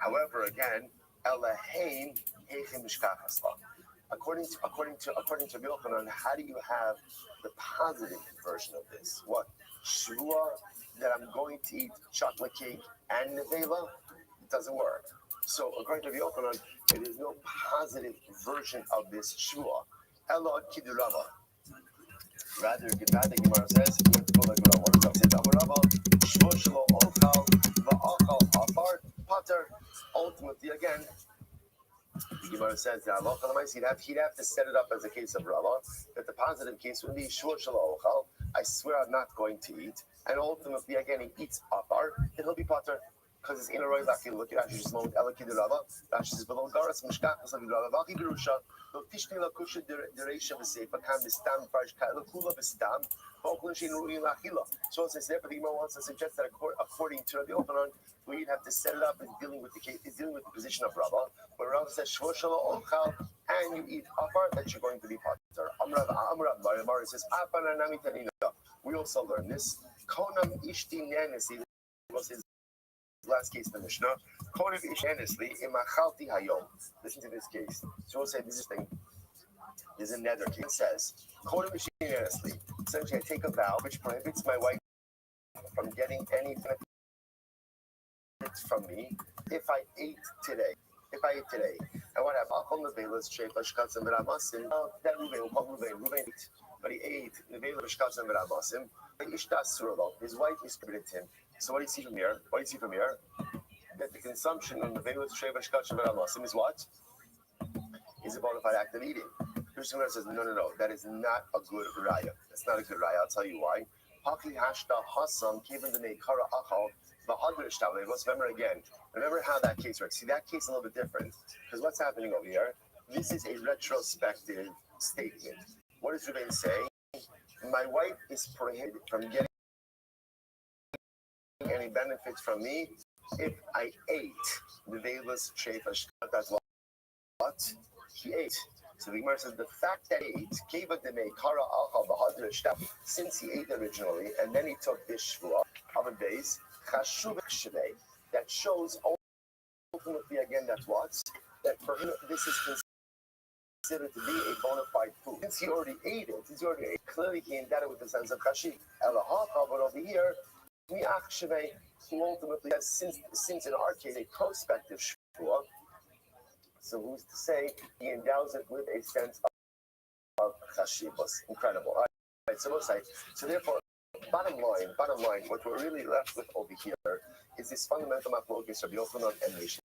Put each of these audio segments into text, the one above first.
However, again, Eloheim Heichim Mishkachasla. According to Yochanan, how do you have the positive version of this? What? Shvua, that I'm going to eat chocolate cake and nevela? It doesn't work. So according to Yochanan, there is no positive version of this shvua. Elo kidurava. Rather, Gemara says, what does that say? Amarava, shvua shelo ochal, va'achal apart, pater. Ultimately, again, the Gemara says that he'd have to set it up as a case of Rava, that the positive case would be shvua shelo ochal. I swear I'm not going to eat. And ultimately, again, he eats apart, and he'll be pater. Because it's in a roy laki. Look at Rashi's moment. Elaki de Rava. Rashi says, "V'lo garas mishkachas of Rava. V'aki gerusha. Lo tishni la kusha dereisha v'seifa kam b'stam farish ka'ela kula b'stam. V'okulin shein ru'in la'achila." So it says there, but the Gemara wants to suggest that according to Rabbi Yochanan, we'd have to set it up as dealing with the case, dealing with the position of Rava. But Rava says shvua shelo ochal, and you eat apart, that you're going to be pater. Amrav Mari says, "Apana nami tanina." We also learn this. Konam ishti nenesi was his last case in the Mishnah. Kodev ishanisli imachalti hayom. Listen to this case. So we'll say this is thing. There's a nether case. It says Kodev ishanisli. Essentially, I take a vow which prohibits my wife from getting any benefits from me if I ate today. And what happened? That Ruben ate, but he ate his wife is committed to him. So what do you see from here? That the consumption of Nevelut Sheva Shkachim V'Ramasim is what? Is a bona fide act of eating. Christian says, no, that is not a good raya. That's not a good raya. I'll tell you why. Hakli hashta hasam kiven the nekara achal v'hadr shtavle. Let's remember again. Remember how that case works. See, that case is a little bit different. Because what's happening over here? This is a retrospective statement. What does Ruben say? My wife is prohibited from getting any benefits from me if I ate the velas shefa. That's what he ate. So the Gemara says the fact that he ate keva demei kara alchal v'hadr shtaf, since he ate originally and then he took this shvua of a days chashuv shvei. That shows ultimately again that for him this is considered to be a bona fide food. Since he already ate it, clearly he endowed it with the sense of kashi. Elahacha, but over here, mi'ach shvei, who ultimately has since in our case a prospective shvua. So who's to say he endows it with a sense of chashivos? Incredible. All right, so therefore, bottom line, what we're really left with over here is this fundamental machlokas of Yochanan and Rish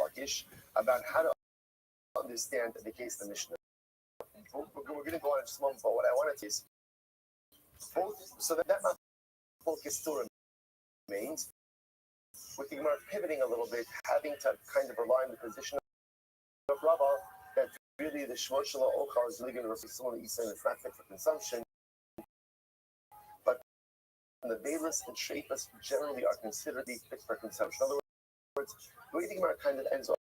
Lakish about how to understand the case of the Mishnah. We're going to go on in just a moment, but what I wanted to is both, so that machlokas still remains, with the Gemara pivoting a little bit, having to kind of rely on the position of Rabbi, that really the shvua shelo ochal is really going to reflect someone eats and it's not fit for consumption. But the velas and shreifas generally are considered to be fit for consumption. In other words, the way the Gemara kind of ends up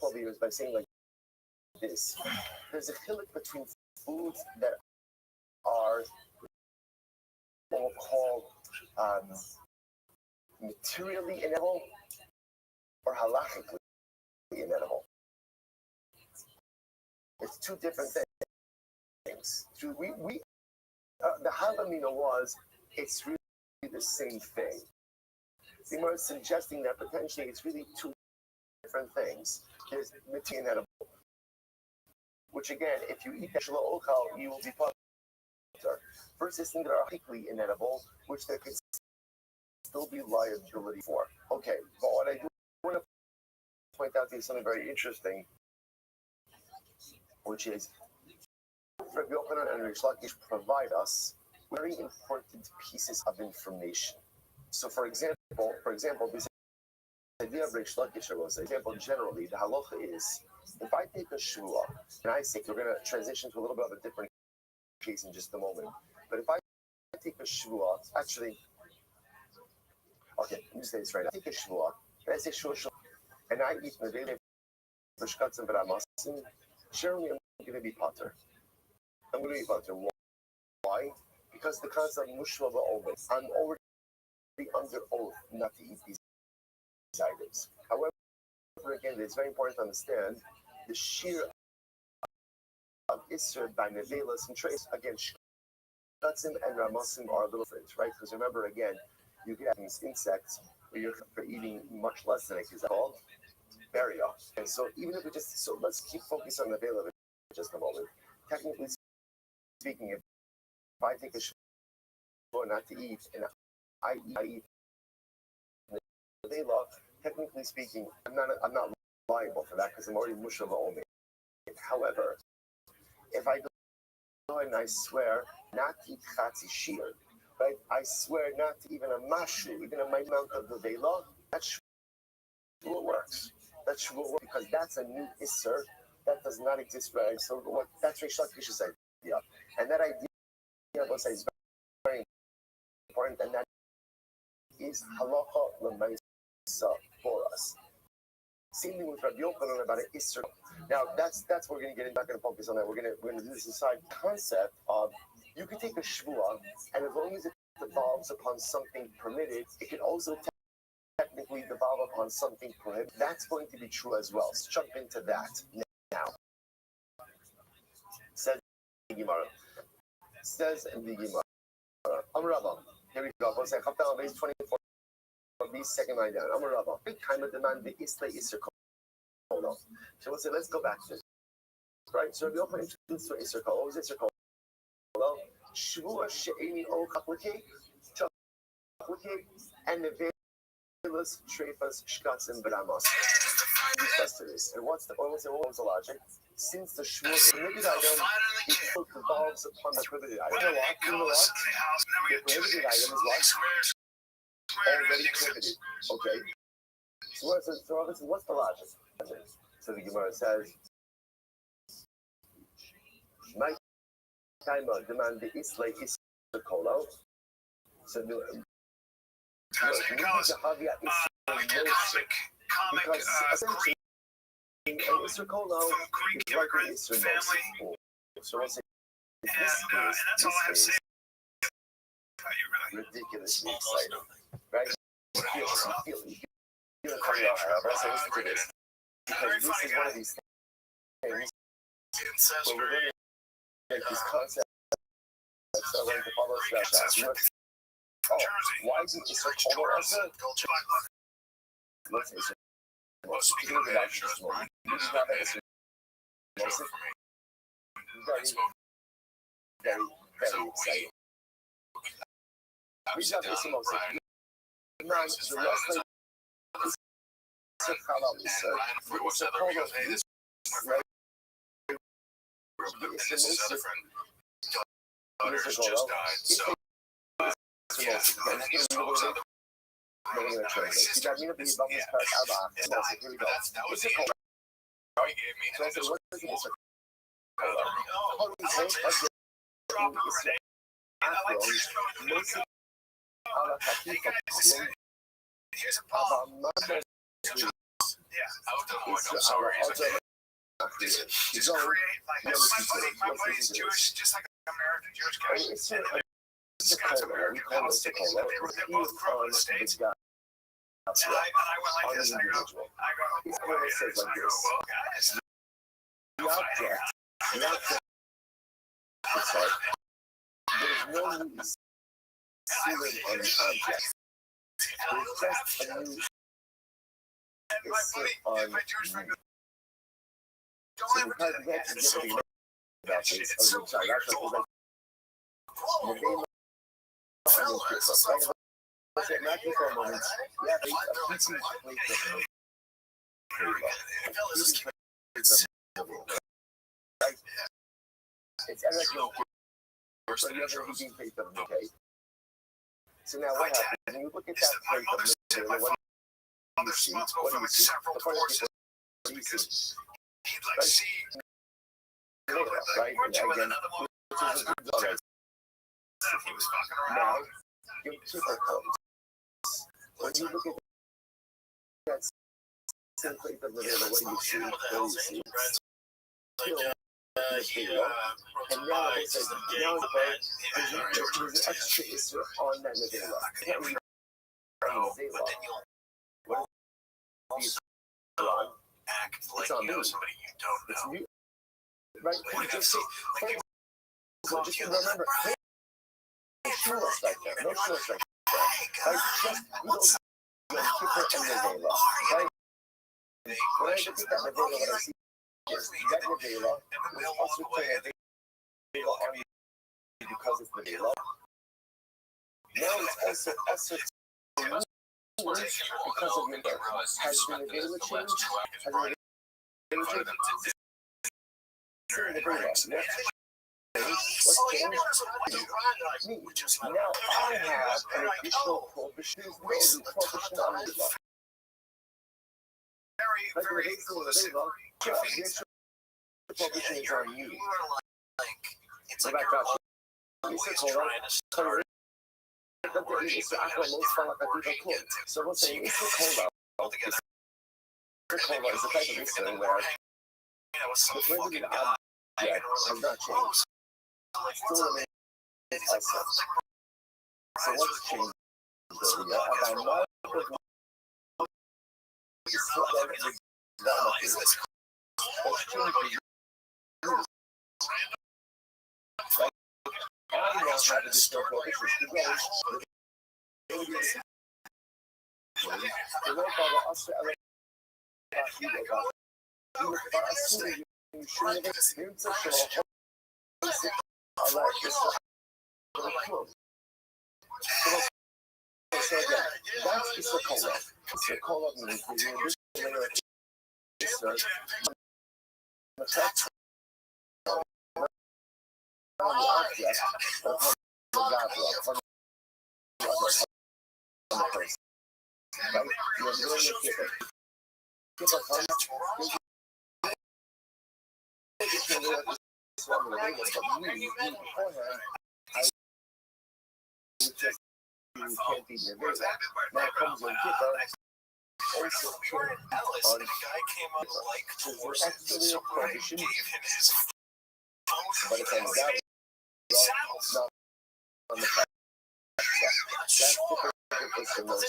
over here is by saying like this. There's a chiluk between foods that are what we'll call materially inedible or halachically inedible. It's two different things. The Havamina was, it's really the same thing. The Gemara is suggesting that potentially it's really two different things. There's materially inedible, which again, if you eat that shelo ochal, you will be pater. Versus things that are halachically inedible, which there could still be liability for. Okay, but what I do want to point out to you something very interesting, which is Rabbi Yochanan and Rish Lakish provide us very important pieces of information. So, for example, this idea of Rish Lakish was, example, generally, the halacha is, if I take a shvua, and I say, we're going to transition to a little bit of a different case in just a moment, but if I take a shvua, actually, okay, let me say this right. I take a shvua, and I say shvua, and I eat nevele v'shkatzim v'ramasim, surely I'm going to be pater. I'm going to be pater. Why? Because the concept of mushva ba'omer, I'm already under oath not to eat these items. However, again, it's very important to understand the sheer of Isser by Nevelas and Trace. Again, Shkatzim and Ramosim are a little different, right? Because remember, again, you get these insects where you're eating much less than it is called burial. And so even if we so let's keep focused on Nevela for just a moment. Technically speaking, if I take a shvua not to eat, and I eat Nevela, technically speaking, I'm not liable for that because I'm already mushav only. However, if I go and I swear not to eat chatzi shir, right? I swear not to even a mashu, even a amount of the vela, that shvua works. That shvua works because that's a new isser that does not exist, right? So that's Reish Lakish's idea, and that idea is very important, and that is halacha l'maisa for us. Same thing with Rabbi Yochanan about an isser. Now that's what we're going to get into. I'm not going to focus on that. We're going to do this aside concept of you can take a shvua, and as long as it devolves upon something permitted, it can also technically devolve upon something prohibited. That's going to be true as well. Let's jump into that now. Says the Gemara. Says in the Gemara. Rabbi. Here we go. Say Chapter base 24. Second line down. Rabbi. Big time of demand the Isla Isser Kolo. So we'll say let's go back to this. Right. So we open introduced to Isser Kolo. What was Isser Kolo? Shvua she'eni o kaplikate, and the velas, trefas, shkatzim, bramos. And what was the logic? Since the shvua is a prohibited item, it devolves upon the prohibited item. You know what? The prohibited item is what? Already prohibited. Okay. So what's the logic? So the Gemara says, my time demand the Isla is the Kolo. So because essentially Isser Kolo is like an Isser family. So we'll say this is ridiculously exciting, right? You feel coming out. Let's listen to this because this is one of these things where we're going to make these concepts that are going to follow us. Why is it Isser Kolo also? What's Isser? Very, very exciting. We got this most of the rest of the halal Isser. It's a Kolo. Just create like my buddy's Jewish, just like American Jewish guys. It's a concept of American Palestinians. They're both from the States. And I went like this, and I go, well, guys. The object, it's like, there's no new ceiling on the object. There's just a new on my Jewish friend. Don't ever do that again. It's so funny. That shit, it's so weird. So now what happens? When you look at that plate of material, what do you see? What do you see? The first thing you see. Right? And again, now, your keeper comes. When you look at that same plate of material, what do you see? What do you see? Material. And now it says, now there's an extra Isser on that material. Can't read the Quran. Act like you know somebody you don't know. Right? Just remember, no shoeless right there. No shoeless right there. Right? Just Yom Kippur and Nevela. Right? When I look at that Nevela, what I see is that Nevela was also playing Nevela on you because it's Nevela. Now it's also Esser because of your birth. Has the Nevela changed? Has the Nevela changed? What's changed? Now I have an additional prohibition. No, the prohibition on the law. Very wrong. The prohibition is on you. It's like you're trying to start. So let's say it's a cola. Altogether, cola is a type of incident where the prohibited object has not changed. Still remains myself. So what's changed? I now have additional prohibitions because so again, that's Isakola. Isakola means the additional layer of research on the object of the person. Right? You're doing it with it. Give a comment. You can't be nervous. Now comes your giver. Also, Jordan Ellis, the guy came up like towards him. Someone gave him his phone. But it's on the guy. Not on the back. That's different. It's the most about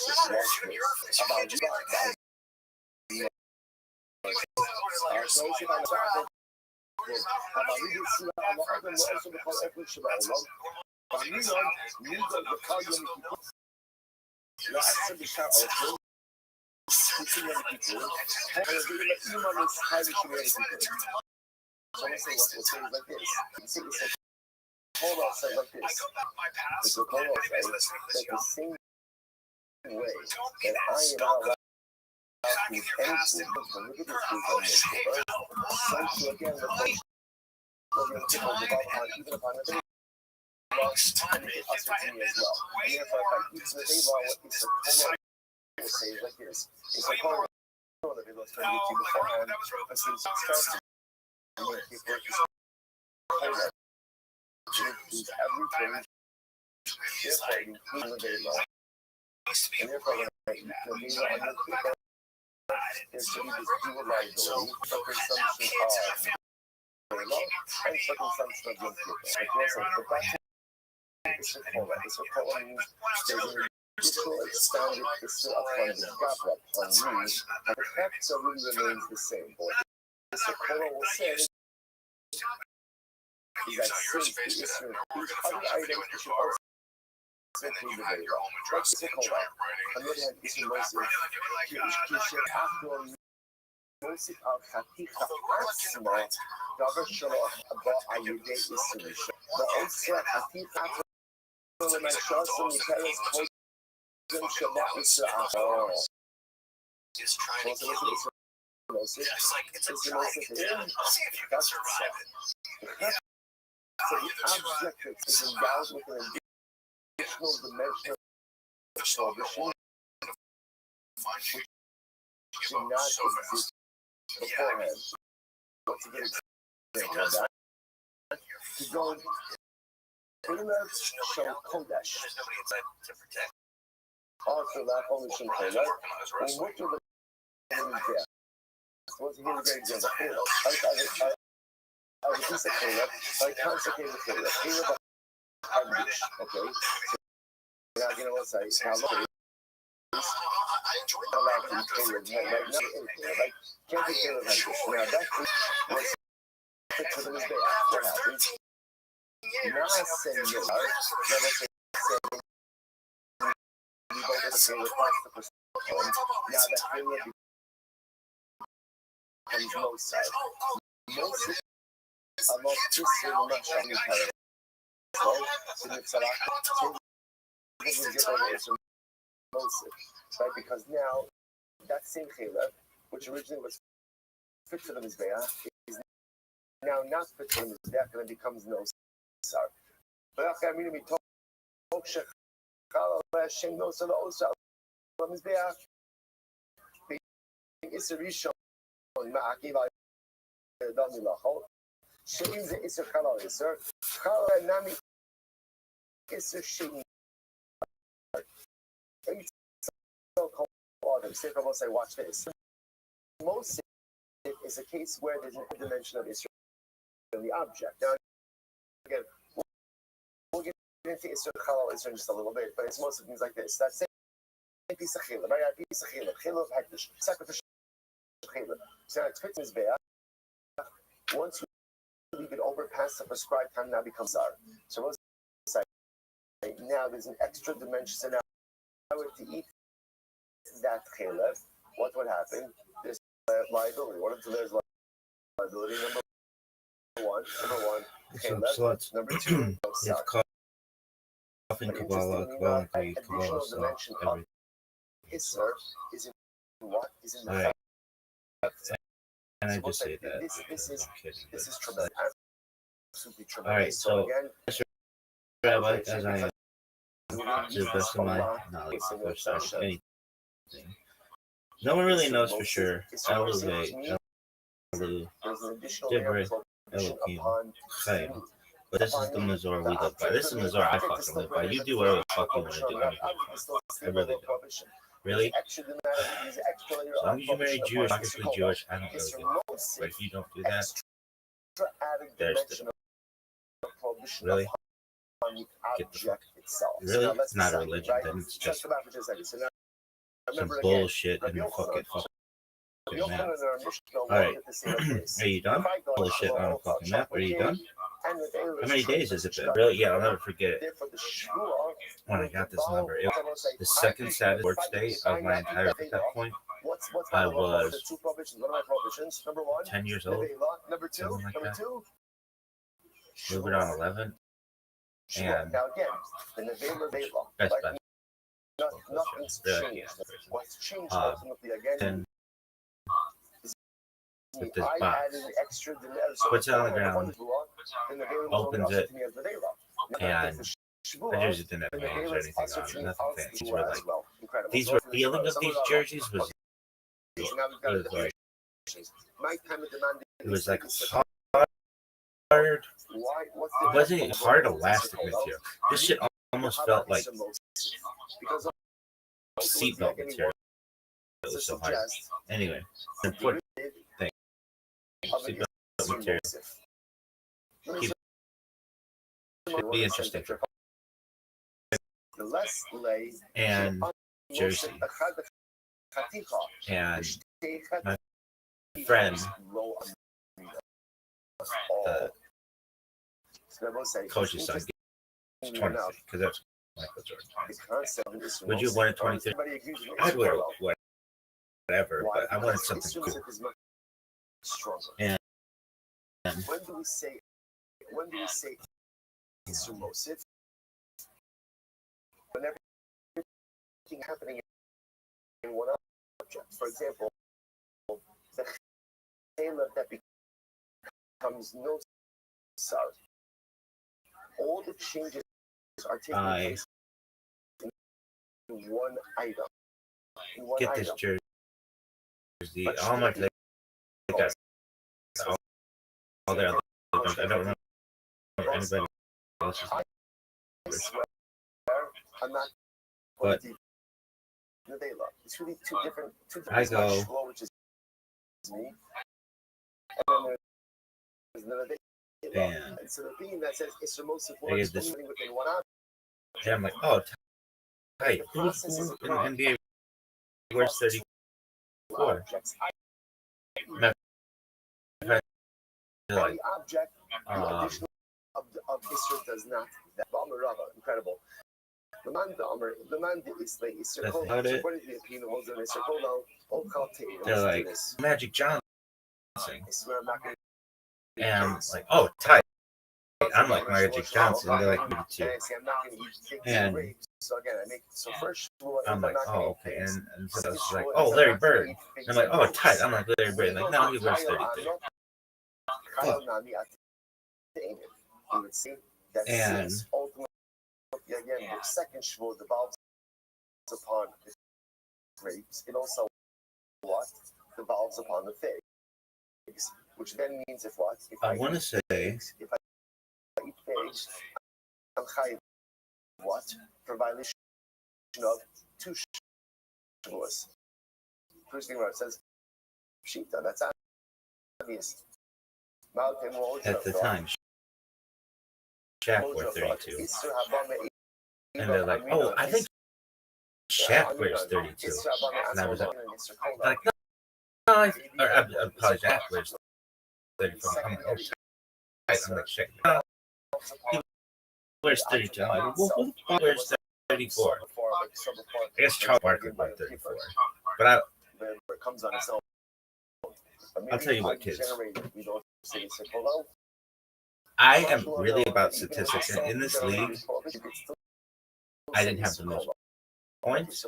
hold on, say like this. It's a hold on, say that the same way that I am not allowed to do anything but look at this group on this paper. So again, the first even upon the last time it us to me as well. And therefore, if I use the day law, it's a hold on, it will say like this. It's a hold on. That it was turned into beforehand, and since it starts to make it work, hold on. Includes everything, therefore including the day law. And therefore, the day law on the paper is to be this dual liability for consumption of day law and for consumption of Yom Kippur. Like this, the back is a cola. It's a cola means there's an additional expanded crystal upon the gabra upon you, and the facts of it remains the same. But this the cola will say is that since the issue of these other items should also include the day law. That's the cola. On the other hand, it's mostly after mostly of Hatika Asma, Dabra Shalom, about Ayude Isulisha. But also Hatika when I saw some Nicaris called them Shabbat Israel. It's trying to kill you. It's like it's a dragon. See if you can survive it. So the object is endowed with an additional dimension of salvation, which did not exist beforehand. Once again, example of that. To go Primer Shal Kodesh. There's nobody inside to protect. Also, that only Shal Kodesh. And what do the enemies there? Once again, a great example. I was just a Caleb, I consecrated Caleb. Caleb on the beach, okay? So now, you know what I say? Now, look at this. allowed to be Caleb, right? Not Caleb, right? Can't be Caleb like this. Now that was fit to the Mizbeach. What happens? Naas and Yar, now let's say we go to the Caleb past the first home. Now that Caleb becomes Mosai. Mosai, Allah Tis in the Mashah Mutara. So, it's a lot. Right, because now that same chela, which originally was fit to the mizbeach, is now not fit to the mizbeach, and it becomes no sar. But I mean, we talk shechal Hashem no sar also mizbeach. It's a rishon ma'akiv adam milachol. Shein ze iser chalal iser chalal nami iser shein. Say, watch this. Most is a case where there's an dimension of Israel in the object. Now, again, we'll get into Israel in just a little bit, but it's most of things like this. That's it. Piece of chila, right? Piece of chila of hektish, sacrificial chila. So it's fit is be'ah. Once you leave it over past the prescribed time, now becomes zar. So we'll say now there's an extra dimension. So now I were to eat that chila, what would happen? There's liability. What if there's liability? Number one, chila. Number two, it's coughing, Kabbalah, Kabbalah, dimension of Isser is in what? Is in the right. And I just say that. This is tremendous. Absolutely tremendous. All right, so again, Rabbi, as I am, to the best of my knowledge, anything. No one really knows for sure. Elevate, Divrei, Elohim, Chaim. But this is the Mazor we live by. This is the Mazor I fucking live by. You do whatever the fuck you want to do. I really do. Really? As long as you marry Jewish, obviously Jewish, I don't really do it. But if you don't do that, there's the... Really? Really? It's not a religion, then it's just some bullshit and fucking map. Alright. Are you done? Bullshit on a fucking map. Are you done? How many days has it been? Really? Yeah, I'll never forget it. When I got this number, it was the second Saturday work day of my entire life at that point. I was 10 years old, something like that. Moving on 11. And that's bad. Really, yeah. Then with this box, puts it on the ground, opens it, and I just didn't have names or anything on it. Nothing fancy. These were feeling of these jerseys was like it was like hard. It wasn't hard elastic material. This shit almost felt like seatbelt material. It was so hard. Anyway, the important thing. Seatbelt material. Should be interesting. And jersey. And my friend, the coach's son, gets 23 because that's Michael Jordan. Would you have wanted 23? I'd wear whatever, but I wanted something cool. And when do we say it's Mosif? When everything happening in one object. For example, the chela that becomes no sar. All the changes are taking place in one item. Get this jersey. All my players got all their other ones. I don't remember anybody else's numbers. But it's really two different I go. Which is me. And then there's another and so the thing that says it's the most important within one object. And I'm like, oh, tight. Who in the NBA where's 34? Any object, the addition of Isser does not. That incredible. They're like Magic Johnson, and like, oh, tight. I'm like Magic Johnson. They're like me too. And I'm like, oh, okay. And so it's like, oh, Larry Bird. And I'm like, oh, tight. I'm like Larry Bird. Like, no, he wears 32. And again, the second shvur devolves upon the grapes. It also what devolves upon the figs, which then means if what? If I want to say, if I eat figs, I'm chayiv what for violation of two shvuos. First thing where it says shita, that's obvious. At the time, Shaq wore 32. And they're like, oh, I think Shaq wears 32. And I was like, no, I apologize, Shaq wears 34. I'm like, oh, I'm like, Shaq. No, he wears 32. I'm like, well, who the fuck wears 34? I guess Charles Barkley wore 34. But I'll tell you what, kids. I am really about statistics, and in this league, I didn't have the most points.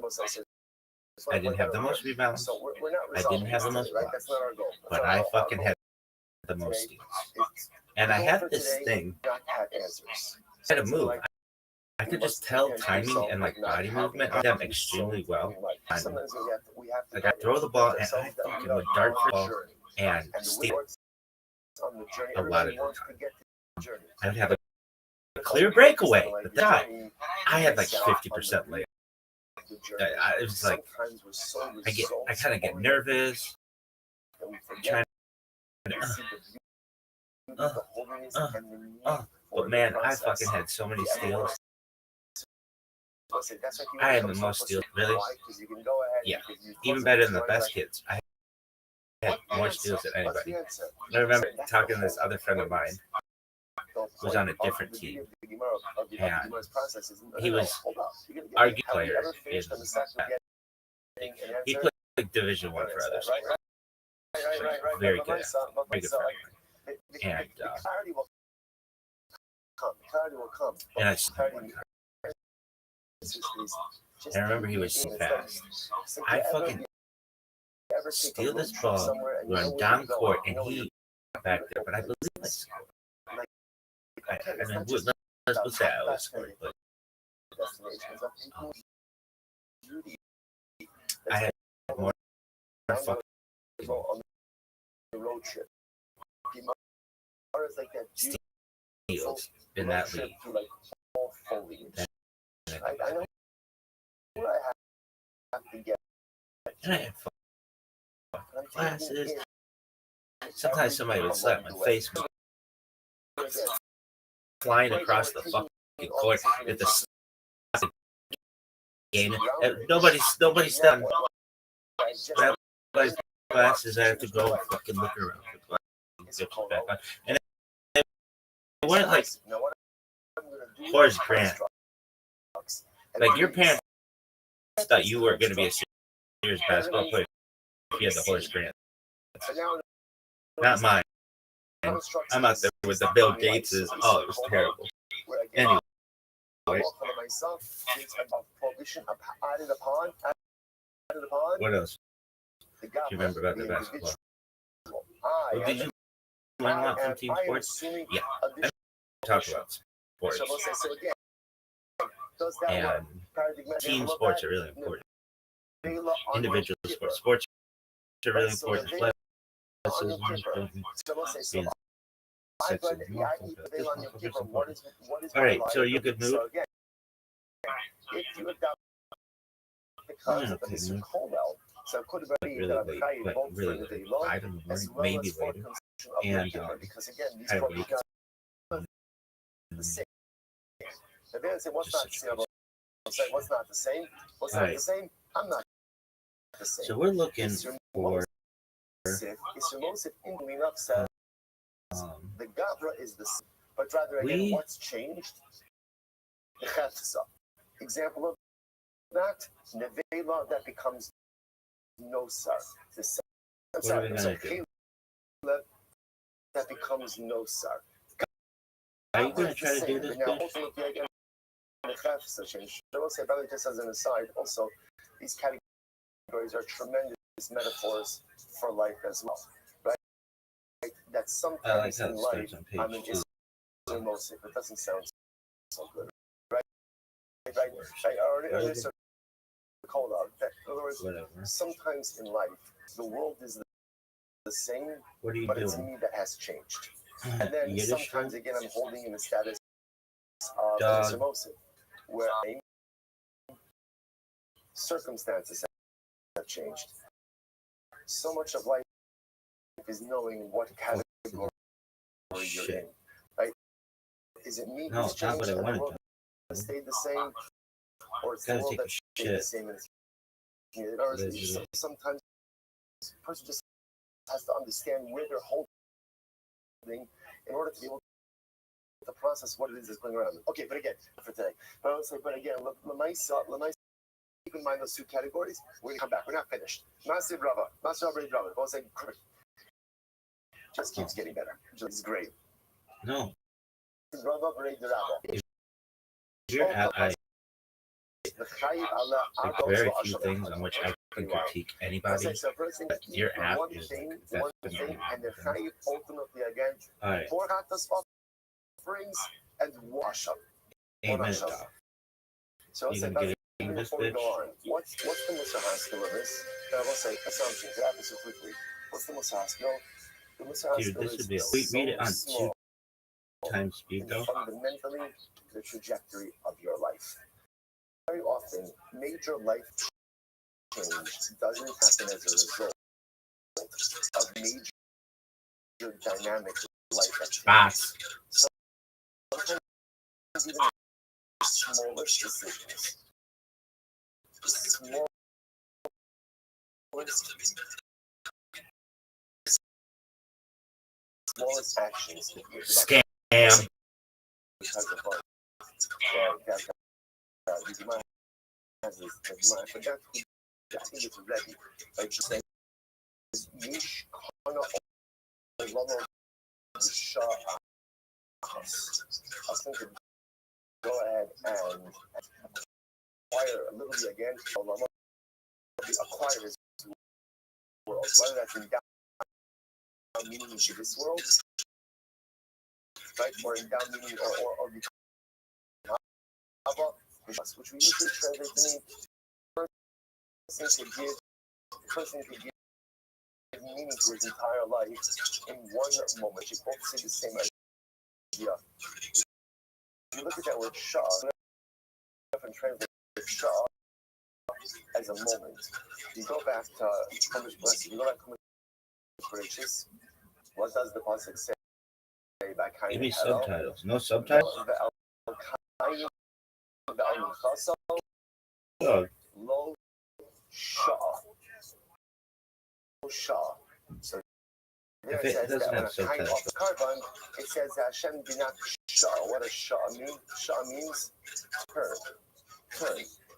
I didn't have the most rebounds. I didn't have the most blocks, but I fucking had the most steals. And I had this thing. I had a move. I could just tell timing and like body movement on them extremely well. Like I throw the ball and I fucking would dart for the ball and steal a lot of the time. I would have a clear breakaway, but that I had like 50% layup. It was like I kind of get nervous. Trying but man, I fucking had so many steals. I had the most steals, really. Yeah, even better than the best kids. I had more steals than anybody. I remember talking to this other friend of mine who was on a different team, and he was argue player in he played Division I for others. Very good, very good friend. And I remember he was so fast. I fucking steal this ball, run down court, and he got back there. But I believe I scored. I mean, let's say I was scored, but I had more fucking steals in that league. And I had classes. Sometimes somebody would slap my face flying across the fucking court at the game. Nobody's done. But classes, I have to go and fucking look around for classes. Back on. And they weren't like Horace Grant. Like your parents thought you were going to be a serious basketball player if you had the Horace Grant. Not mine. I'm out there with the Bill Gateses. Oh, it was terrible. Anyway. What else? Do you remember about the basketball? Well, did you learn a lot from team sports? Yeah. I talk about sports. And team sports are really important. Individual sports are really important. All right, so are you a good mood? Really late, but really late. I don't know, maybe later. And I wake up. What's not the same? What's not the same? I'm not the same. So we're looking for Ismosif enough says the Gabra is the same, but rather again, what's changed? The Chefsa. Example of that, Nevela that becomes Nosar. what are we gonna do? That becomes Nosar. Are you gonna try to do this, now, bitch? ultimately, again, the Chefsa change. I will say, probably just as an aside, also, these categories are tremendous metaphors for life as well, right? That sometimes in life, I'm an Ismosif. It doesn't sound so good, right? I already sort of called out that, in other words, sometimes in life, the world is the same, but it's me that has changed. And then sometimes, again, I'm holding in the status of an Ismosif, where circumstances have changed. So much of life is knowing what category you're in, right? Is it me who's changed and the world has stayed the same, or it's the world that stayed the same? And sometimes a person just has to understand where they're holding in order to be able to process what it is that's going around. Okay, but again, for today. But I would say, but again, keep in mind those two categories. We're going to come back. We're not finished. Massive Rabbi. I was saying, just keeps getting better. It's great. No. Rabbi. Very few things on which I can critique anybody, but your app is definitely and the Chayiv ultimately again, alright. Four offerings and wash up. Amen. So You gonna get into this, bitch? What's the Musar of this? I will say assumptions. It happens so quickly. What's the Musar? The Musar Dude, this would be a read it on 2x speed though. Fundamentally, the trajectory of your life. Very often, major life change doesn't happen as a result of major dynamic life activities. So sometimes even the smallest decisions, smallest actions, scam. Because of what you might have this, I forgot who, I think it's Rabbi, like she said, Yish Kana Olama Shah. I was thinking, go ahead and acquire a little bit again, Olama, acquire his world, whether that's in down meaning into this world, right, or in down meaning, or which we usually translate to mean person could give meaning to his entire life in one moment. You both say the same idea. If you look at that word Shah, we often translate Shah as a moment. You go back to gracious. What does the pasuk say? Give me subtitles. No subtitles? Low Shah. So if it doesn't have subtitles, carbon, it says Hashem binat Shah. What does Shah mean? Shah means turn.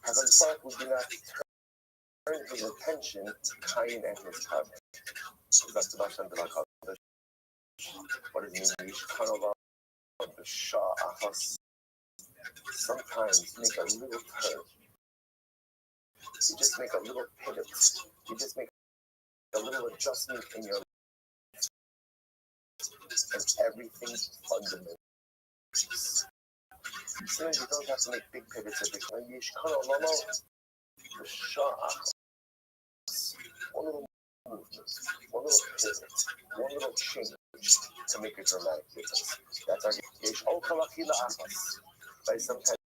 Hashem would not turn his attention to Cain and his carbon. That's the Hashem binat carbon. What does it mean? The Shah Ahas. Sometimes make a little turn. You just make a little pivot. You just make a little adjustment in your life. And everything's fundamental. Sometimes you don't have to make big pivots every time. You should kind of the Shah. One little movement, one little pivot, one little change to make a dramatic difference. That's our Yesh. Right? Sometimes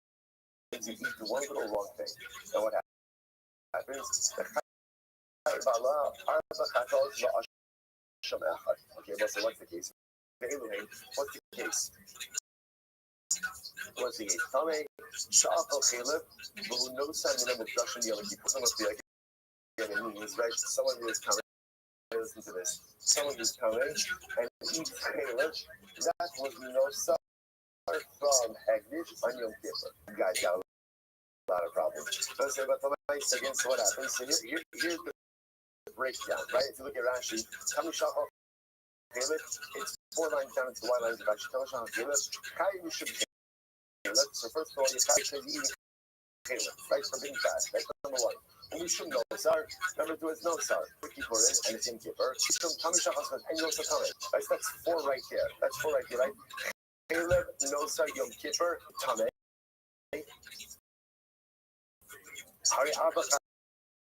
you eat the one little wrong thing. And what happens? Okay, so what's the case? What's the case? What's the case? Tell me, means, right? Someone who is coming, listen to this. Someone who's coming and eats Caleb, that was no suffer from Hagnish on Yom Kippur. You guys got a lot of problems. Let's say about the mice against what happens. So here's the breakdown, right? If you look at Rashi, Kamishach Caleb, it's 4 lines down into the white lines of Rashi. Kamishach Caleb, Kai Mishum Caleb. So first of all, you Kai because you eat Caleb, right? For being fast, right? Number one. And we should know Sar. Number two is no Sar. Kippur and it's in Kippur. Kamishach and you're also coming. Right? So that's 4 right there. That's 4 right there, right? Caleb, no Sar, Yom Kippur, Tameh. Hari Abba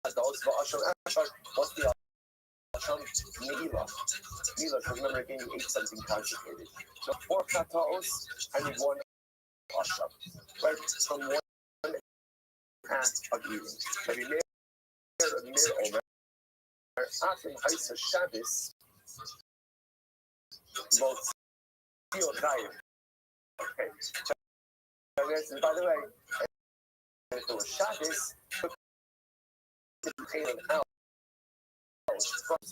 Kados, Va'asham Ashar. What's the Asham? Neila. Neila, so remember again, you ate something consecrated. So 4 Katos and 1 Asham. Right? From 1 act of eating. Maybe Mir Omer. After Haisa Shabbos, both Theo Chaim. Okay. And by the way, if it was Shabbos, it became out. From the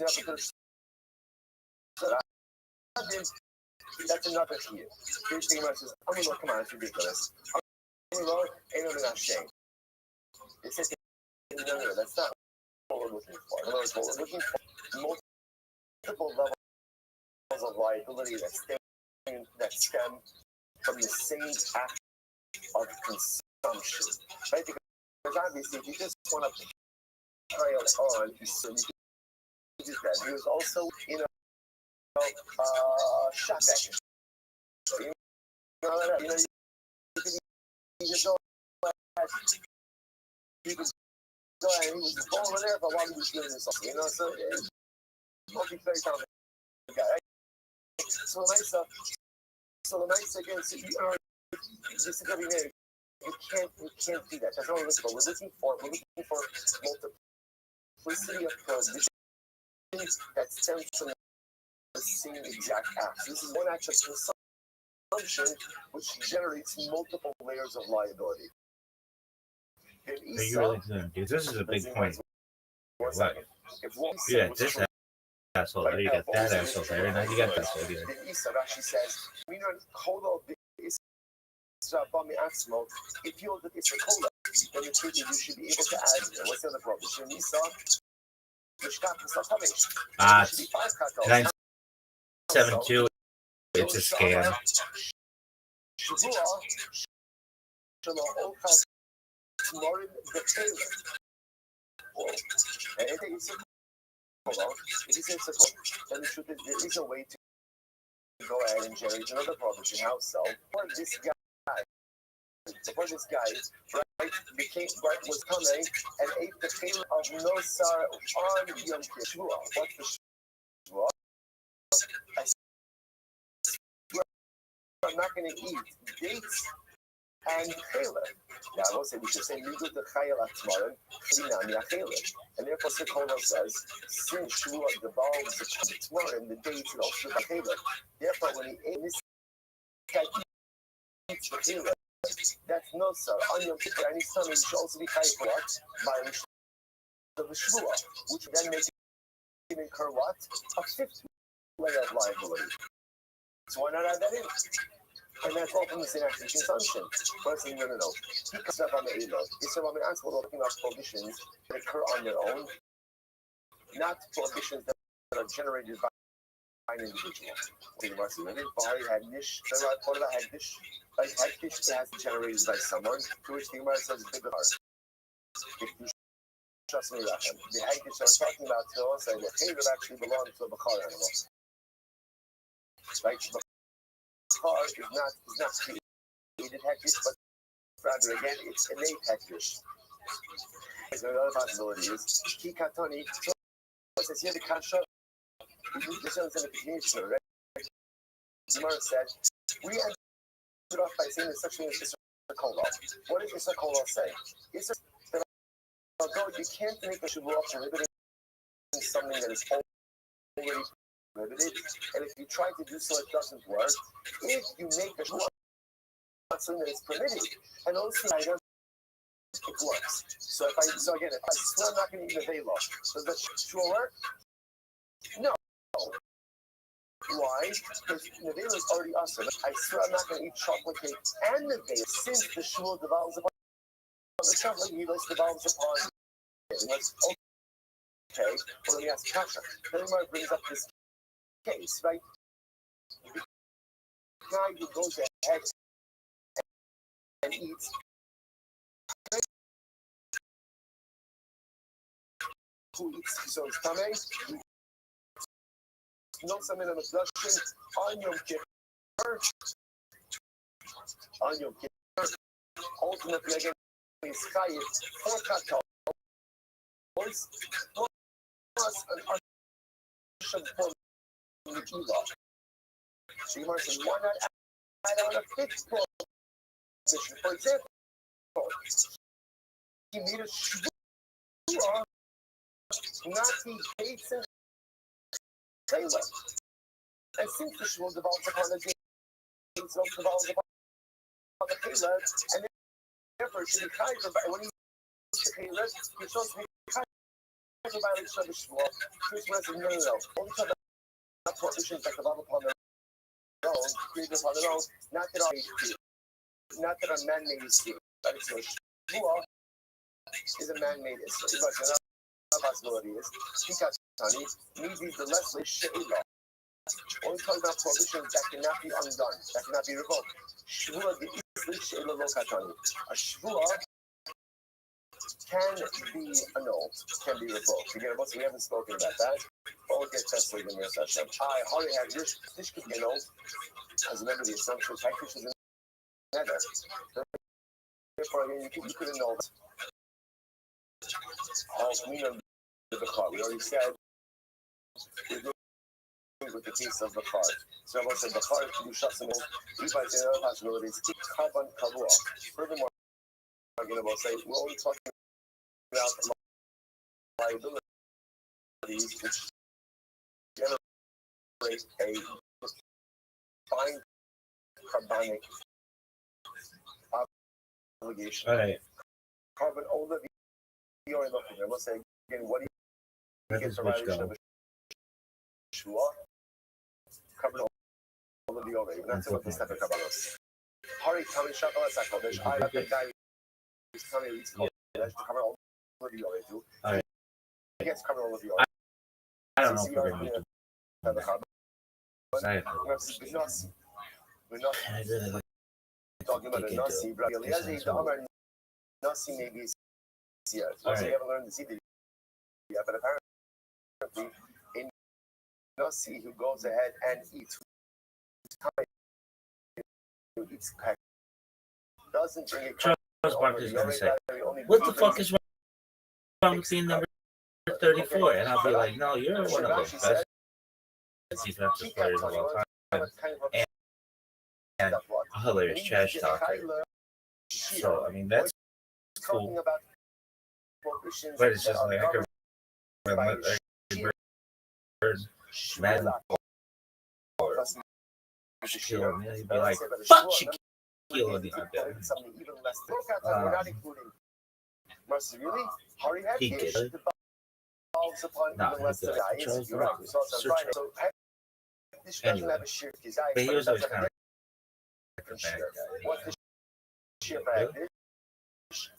that's another here. Here's the thing about this. I'm going to come on, it's ridiculous. I'm going to ain't no shame. It says, no, that's not what we're looking for. In other words, what we're looking for, multiple levels of liability that stem from the same act of consumption, right? Because obviously, if you just want to pile on, so you can do that. He was also, shot back. You can go ahead, he was over there, but while he was doing this, so multi-player talented guy, right? So the nice again, so just to every name, you can't do that. That's not what we're looking for. We're looking for multiplicity of prohibitions that stems from the same exact act. This is one act of consumption which generates multiple layers of liability. Are you really doing? Dude, this is a big point. What? Yeah, this asshole there, you got that asshole there, and now you got this asshole here. Rashi says, if you look at the cola, then you should be able to add, what's the other problem? 972, it's a scam. Then there is a way to go ahead and generate another prohibition. How so? Before this guy, right, was coming and ate the tail of Nosar on Yom Kippur. What's the Shvuah? I'm not going to eat dates and Caleb. Now, I will say we should say Migut the Chayel Atmarim, Chinami Acheleb. And therefore, Sekolah says, since Shvuah the ball was the Tmarim, the dates and also the Caleb. Therefore, when he ate this guy eats the Caleb, that's no sir. On Yom Kippur, and his son should also be Chayel for what? By the Shvuah, which then makes him incur what? A 5th layer of liability. So why not add that in? And that's all from the same act of consumption. But I say, no. He comes up on the Elo. It's about talking about prohibitions that occur on their own, not prohibitions that are generated by an individual. Hagdish has been generated by someone, to which the Gemara says, if you trust me, the Hagdish I was talking about to us, that Caleb actually belongs to a Bakar animal. Right? Bakar is not created Hagdish, but rather again, it's innate Hagdish. Another possibility is Kikatoni. It says here the Kasha. This one's in the continuation, right? Gemara said, we ended off by saying that such thing as Issa Kolah. What does Issa Kolah say? It says that although you can't make a Shavua prohibiting something that is already prohibited, and if you try to do so, it doesn't work. If you make a Shavua something that is permitted, and also items it works. So if I swear I'm not going to eat nevela, does that shul work? No. Why? Because nevela is already awesome. I swear I'm not going to eat chocolate cake and nevela since the shul devolves upon the chocolate cake devolves upon it. Okay, well, let me ask Kasha. Then Mark brings up this case, right? The guy who goes ahead and eats so it's coming. No summon of abduction on Yom Kippur. On Yom Kippur. Ultimately, again, is Chayit for Katal. Plus an Asham for Nikila. So you might say, why not add on a fifth position? For example, he made a shvua, not the gates and Taylor. And since the shvua develops upon the gates, develops upon the Taylor, and therefore it should be Kaiser, but when he eats the Taylor, he's supposed to be Kaiser violation of the shvua. Christmas is no. Only time that prohibitions that develop upon their own, created upon their own, not that are man-made issue. That is no shvua is a man-made issue. But another possibility is, Tikatani, maybe the less she'ila. Only talking about prohibitions that cannot be undone, that cannot be revoked. Shvua the isli she'ila lo katani. A shvua can be annulled, can be revoked. Again, we haven't spoken about that, but we'll get tested in your session. I already had this could be annulled. As a member of the assumption, Haikish is another. Therefore, again, you could annul that. We already said with the case of the card. So I said the card can do shots and Levi said other possibilities. Keep carbon kavua. Furthermore, I'm going to say we're only talking about liabilities which generate a fine carbonic obligation. All right. Carbon over the we'll say again, what do you get the violation of a shua? Carbon over the already. That's what this type of kabbalos. Hari Tami Shakala Sakodesh. I have the guy who's telling me it's called cover over the already too. He gets covered over the already. I don't know if we're going to the carbon. I We're not talking about a Nasi, but the other Nasi maybe is here. So we haven't learned to see the yet, but apparently a Nasi who goes ahead and eats doesn't bring it. Charles Barkley's going to say, what the fuck is wrong with being number 34? And I'll be like, no, you're one of the best defensive players of all time. And a hilarious trash talker. So, I mean, that's cool. But it's just like, I could Madden or Shaquille O'Neal, he'd be like, fuck Shaquille O'Neal. We're not including he gets it. No, anyway, but he was always kind of like a bad guy.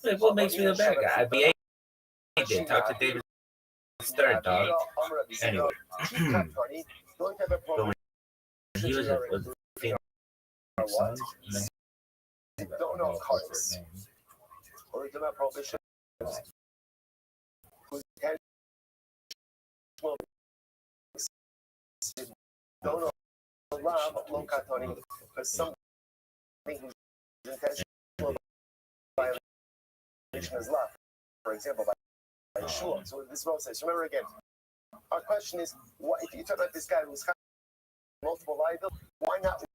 Like, what makes me a bad guy? I'd be AJ. Talk to David Stern, dog. Anyway, but when he was with female sons, don't know cards. Or do not prohibition. Don't know low katoni, but something whose intentional violation is left. For example, by shul. So this is what I'll say. So remember again, our question is: what if you talk about this guy who's got multiple liabilities? Why not?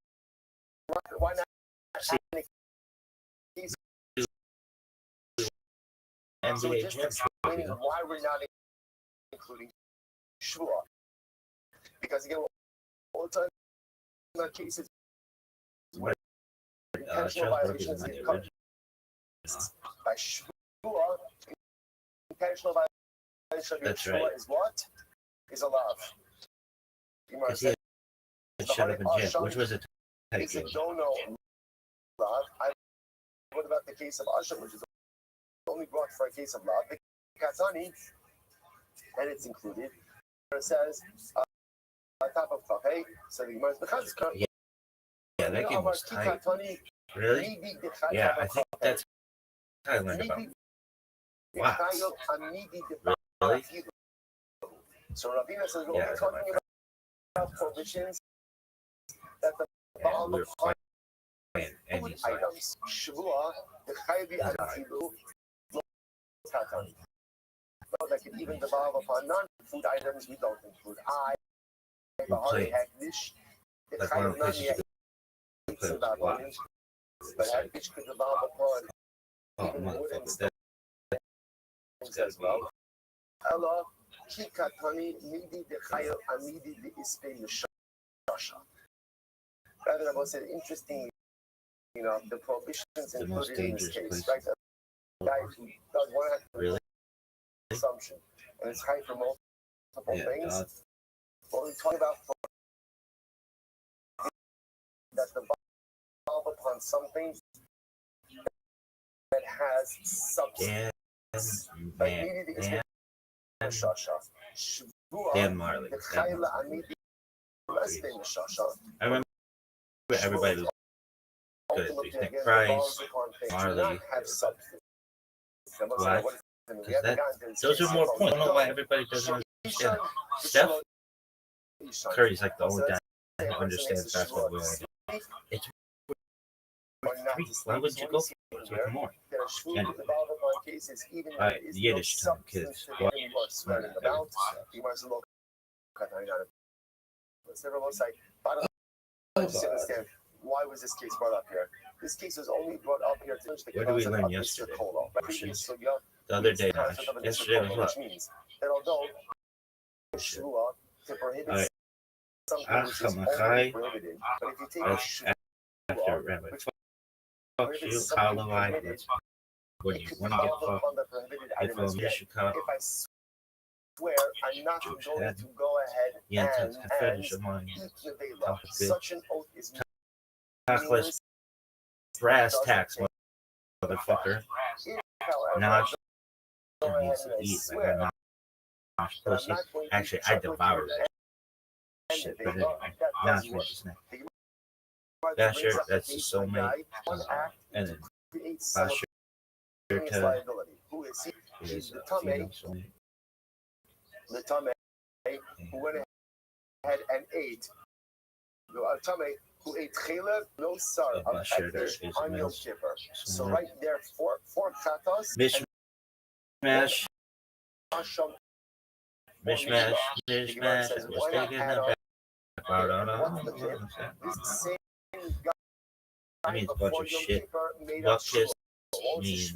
So just explaining why we're not including shua. Because again, all the time in our cases where intentional violations get cut by shua. intentional violation of That's Yeshua right. is what? Is a love. Because he shut up in jail, which was a tight If you jail. don't know love, what about the case of Asham, which is only brought for a case of love? The Katani, and it's included. It says, top of Kafeh, so the Gemara is Yeah, that game was tight. Really? Yeah, I think that's how I learned about Watts. Really? So Rabbi says, Yeah, we're talking about prohibitions that the and we were playing any side. items. Shavua, the Chayvi Atilu, Katani. That can even devolve upon non-food items we don't include. We played. Like one of the places you could play was Watts. But Hagdish could devolve upon even Motherfucker, things as well. Ella, Kikatani, Midi de Chayo, Amidi de Ispe Mishasha. Rather than said, interesting, the prohibitions included in this case, right? A guy who does one really? Assumption, and it's high for multiple things. What we talk about that devolve upon something that has substance. Dan Marley. I remember everybody was good. Nick Price, Marley. What? Those are more points. I don't know why everybody doesn't understand. Steph Curry's like the only guy who understands basketball well enough. It's three. Why wouldn't you go for it? It's like more. Anyway. Alright, Yiddish time, kids. What? Understand why was this case brought up here? This case was only brought up here to What did we learn yesterday? The other day, yesterday was what? Means that although Yeshua to prohibit something which is only prohibited, but if you take after Rabbi, fuck you, Kalawai, let's when you want to get fucked, if Mishika, if I swear I'm not going to go ahead and eat the Vela. Such an oath is meaningless. Brass tacks, motherfucker. Now I needs to eat like a nosh pussy. Actually, I devour that shit, but anyway, now it's making snack. Basher, that's the soulmate. And then Basher who is he? is The a female Tame, soulmate. the Tame who went ahead and ate. The Tame who ate chela, no sar of Ekdish on Yom Kippur. So right there, four katas. Mishmash. Mishmash. Mishmash. I was taking that back. That means a bunch of shit. Buck kiss means means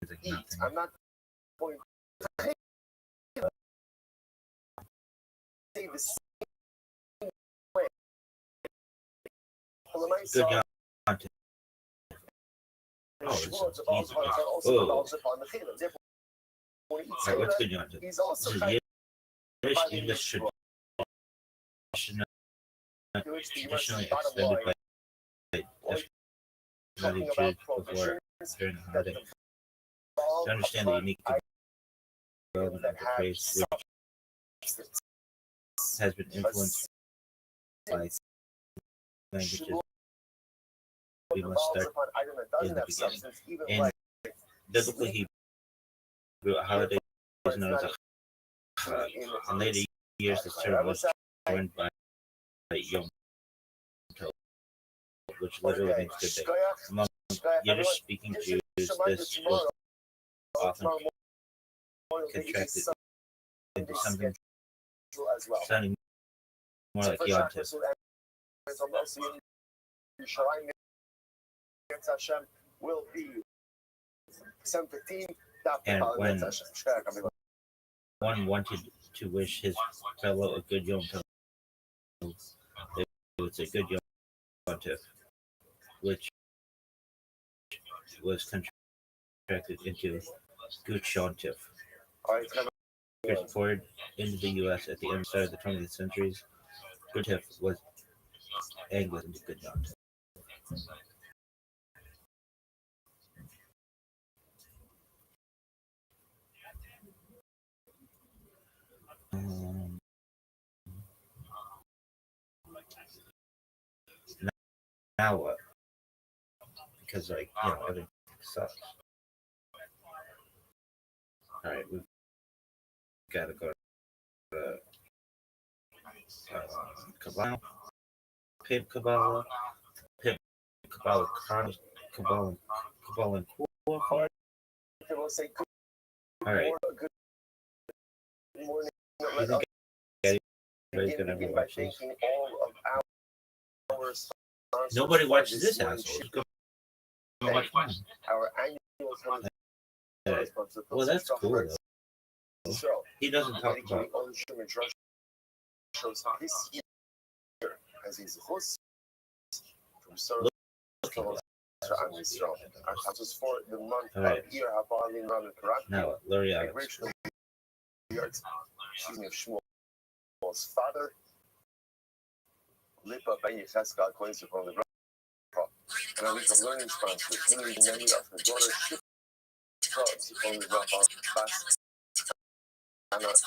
like eat. nothing. I'm not going to say the same way. Good content. Oh, this is easy. Oh. Alright, what's good content? This is Yiddish English traditionally extended by definitely Jews before during the holiday. To understand the unique development of the phrase, which has been influenced by languages, we must start in the beginning. In biblical Hebrew, a holiday is known as a Chag. In later years, this term was joined by Yom Tov, which literally means good day. Among Yiddish-speaking Jews, this was often contracted into something sounding more like Yom Tov. And when one wanted to wish his fellow a good Yom Tov, they would say good Yom Tov, which was contracted into Gucciantif. Alright, Exported into the U.S. at the start of the 20th century. Gucciantif was Anglican into Gucciantif. Now what? Because everything sucks. All right, we've got to go to Kabbalah, Pib Kabbalah, Pib Kabbalah, Kabbalah, Kabbalah, Cool card. All right. Good morning. You think everybody's gonna ever watch this? Nobody watches this asshole. Go watch mine. Our annual Well, that's cool though. He doesn't talk about this year as his host from service on his throne. Our classes for the month of year have fallen around the Quran. now L'Oreal. Excuse me, Shmuel's father, Lipa Ben Yechaska, coins from the and a week of learning sponsors, Henry and many of her daughters, from the class. I got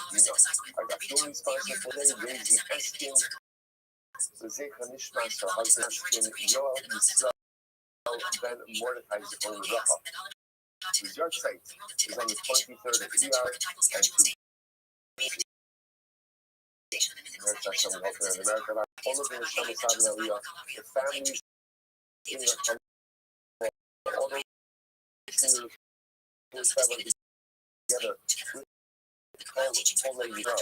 filming sponsor for them, raising Eskin, the Zecha Nishmas, her husband, Yoel, Yisrael, Ben Mordecai, from the Rafa. His yard site is on the 23rd of ER and 2. America, all of the Shamasan area, the families in the all the travel together. All lady girl.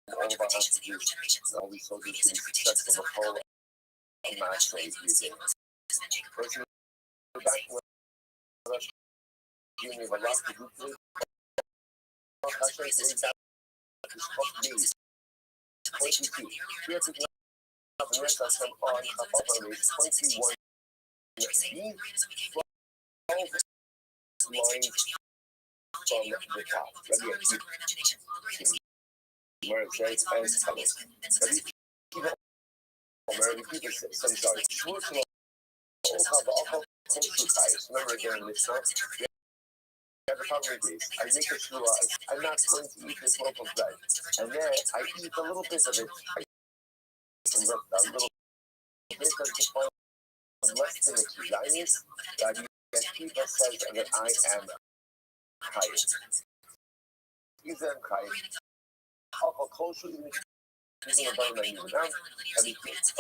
All of our hostages, all these soldiers should be successful the whole mass race using. Person back when Junior Velasquez group is fuck me. 22. Here to America some on above race 21. 12 lines from the top. Let me where it says as follows. American people say, some sorry, remember again, this time, we have a cover days. I make a shua, I'm not going to eat this loaf of bread. And then I eat a little bit of it. A little bit of the point less than the Judaism, that Akiva says that I am Chayim. He's a Chayim. Alcohol kosher, using a bone menu now.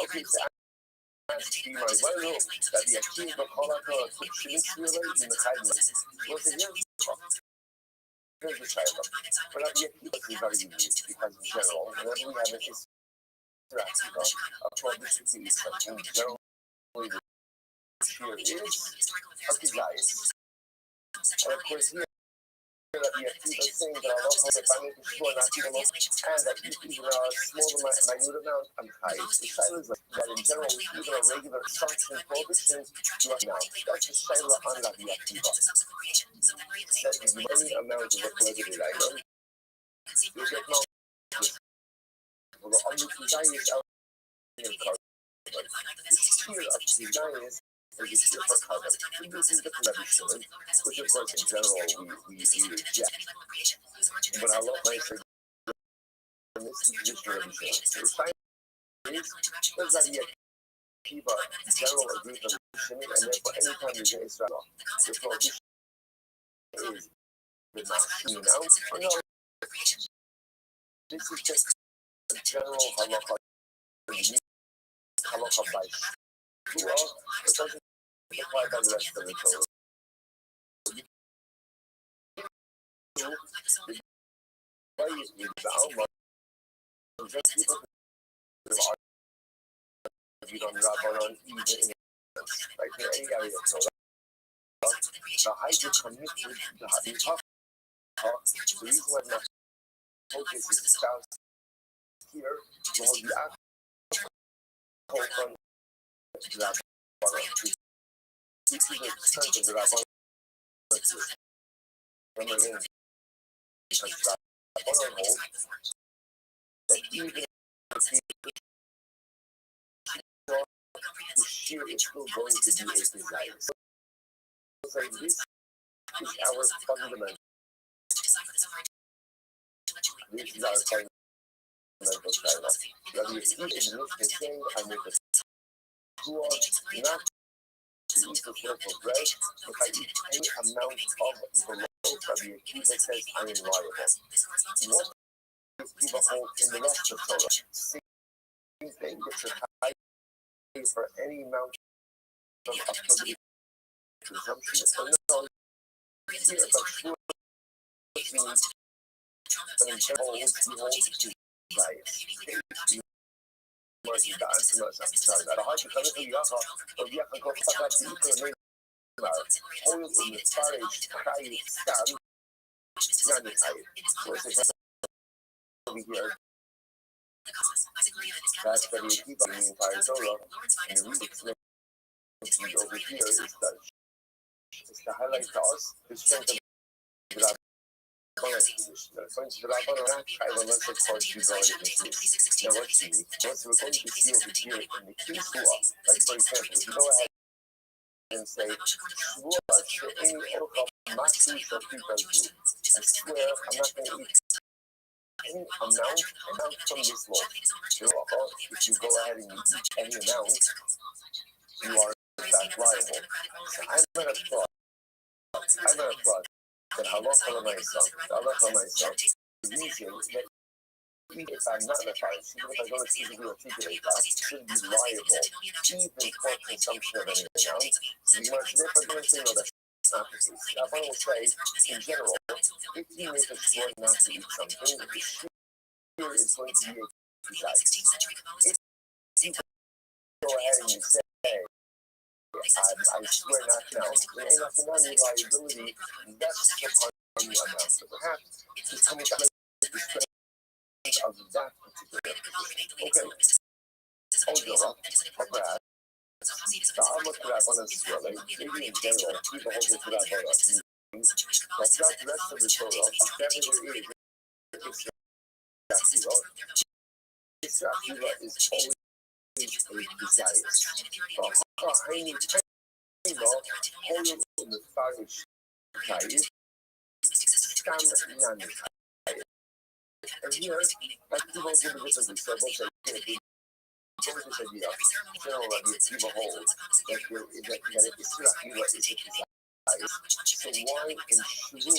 Okay, so I asked you my well that the Akiva Kolaka Shinichila in the Chayim. Was it here? Here's the Chayim. But not the Akiva is very unique because in general, whenever we have an interaction of publicity, in general, here is Akizayas. And of course, here, Rabbi is saying that Allah has a financial sure not even and that even a small minute amount of high. The Shaila is that in general, even a regular sanction prohibition, you are now. That's the Shaila on Rabbi Akiva. That is any amount of a prohibited item. You get no. Well, the Akizayas out in the car. The sphere of Akizayas. Or you see for color. This is the prohibition, which of course in general we reject. But I love my say this is just prohibition. The science is that the Akiva general agreement of prohibition, and therefore anytime there's an Israel, the prohibition is the machine out. Or no, this is just a general halacha. Halacha by well, it doesn't apply by the rest of the Torah. The way is the Alma. Just people who have argued on Rabbanon even in like in any area of Torah. The hydra committed the Hadith. The reason why not focus is the spouse here, the confront the Rabbi. This is the strength of the Rabbi. Remember again, because Rabbi holds that even if the shear is still going to be a desire. So this is our fundamental. This is our fundamental dialogue. Rabbi is saying, I make a who are not to eat the loaf of bread, if I eat any amount of the loaf, Rabbi Akiva says I am liable. What does Akiva hold in the rest of Torah? Same thing that should pay for any amount of public consumption. So no, here, but sure, means that in general, he holds to bias. Sorry, that a hard to come to Yaha, or Yaha go fuck up the economy. Hold in the forest, cry, stab, none of it. So it's over here. That's the Akiva in the entire Torah, and the reason it's over here is that it's to highlight to us the strength of the Rabbi. According to the Rabbi, unless of course you go into this. Now let's see. What we're going to see over here in the case like for example, if you go ahead and say, I swear I'm not going to eat any amount from this law. If you go ahead and you eat any amount, you are in fact liable. So I'm going to thought that halacha myself, the reason that if I'm not in a fight, even if I don't physically articulate that, should be liable even for consumption of any amount. Therefore, going to say, no, that's not the case. Rabbi will say, in general, if you make a sure not to eat something, the sure is going to be a desire. If you go ahead and you say, I swear not now, there ain't nothing on your liability, that's upon you amount. So perhaps it's coming back to the strength of that particular position. Okay. Odora, Rabbi, the Alma Rabbanan swelling, maybe in general, people hold the Rabbanan. But not the rest of the Torah, whatever there is, it's Akiva is always a desire. The Farish Taif, Stam Nani. And here, Akiva is in the difference of several things. This idea, general Rabbi Akiva holds that it is Akiva is a desire. So why in Shavua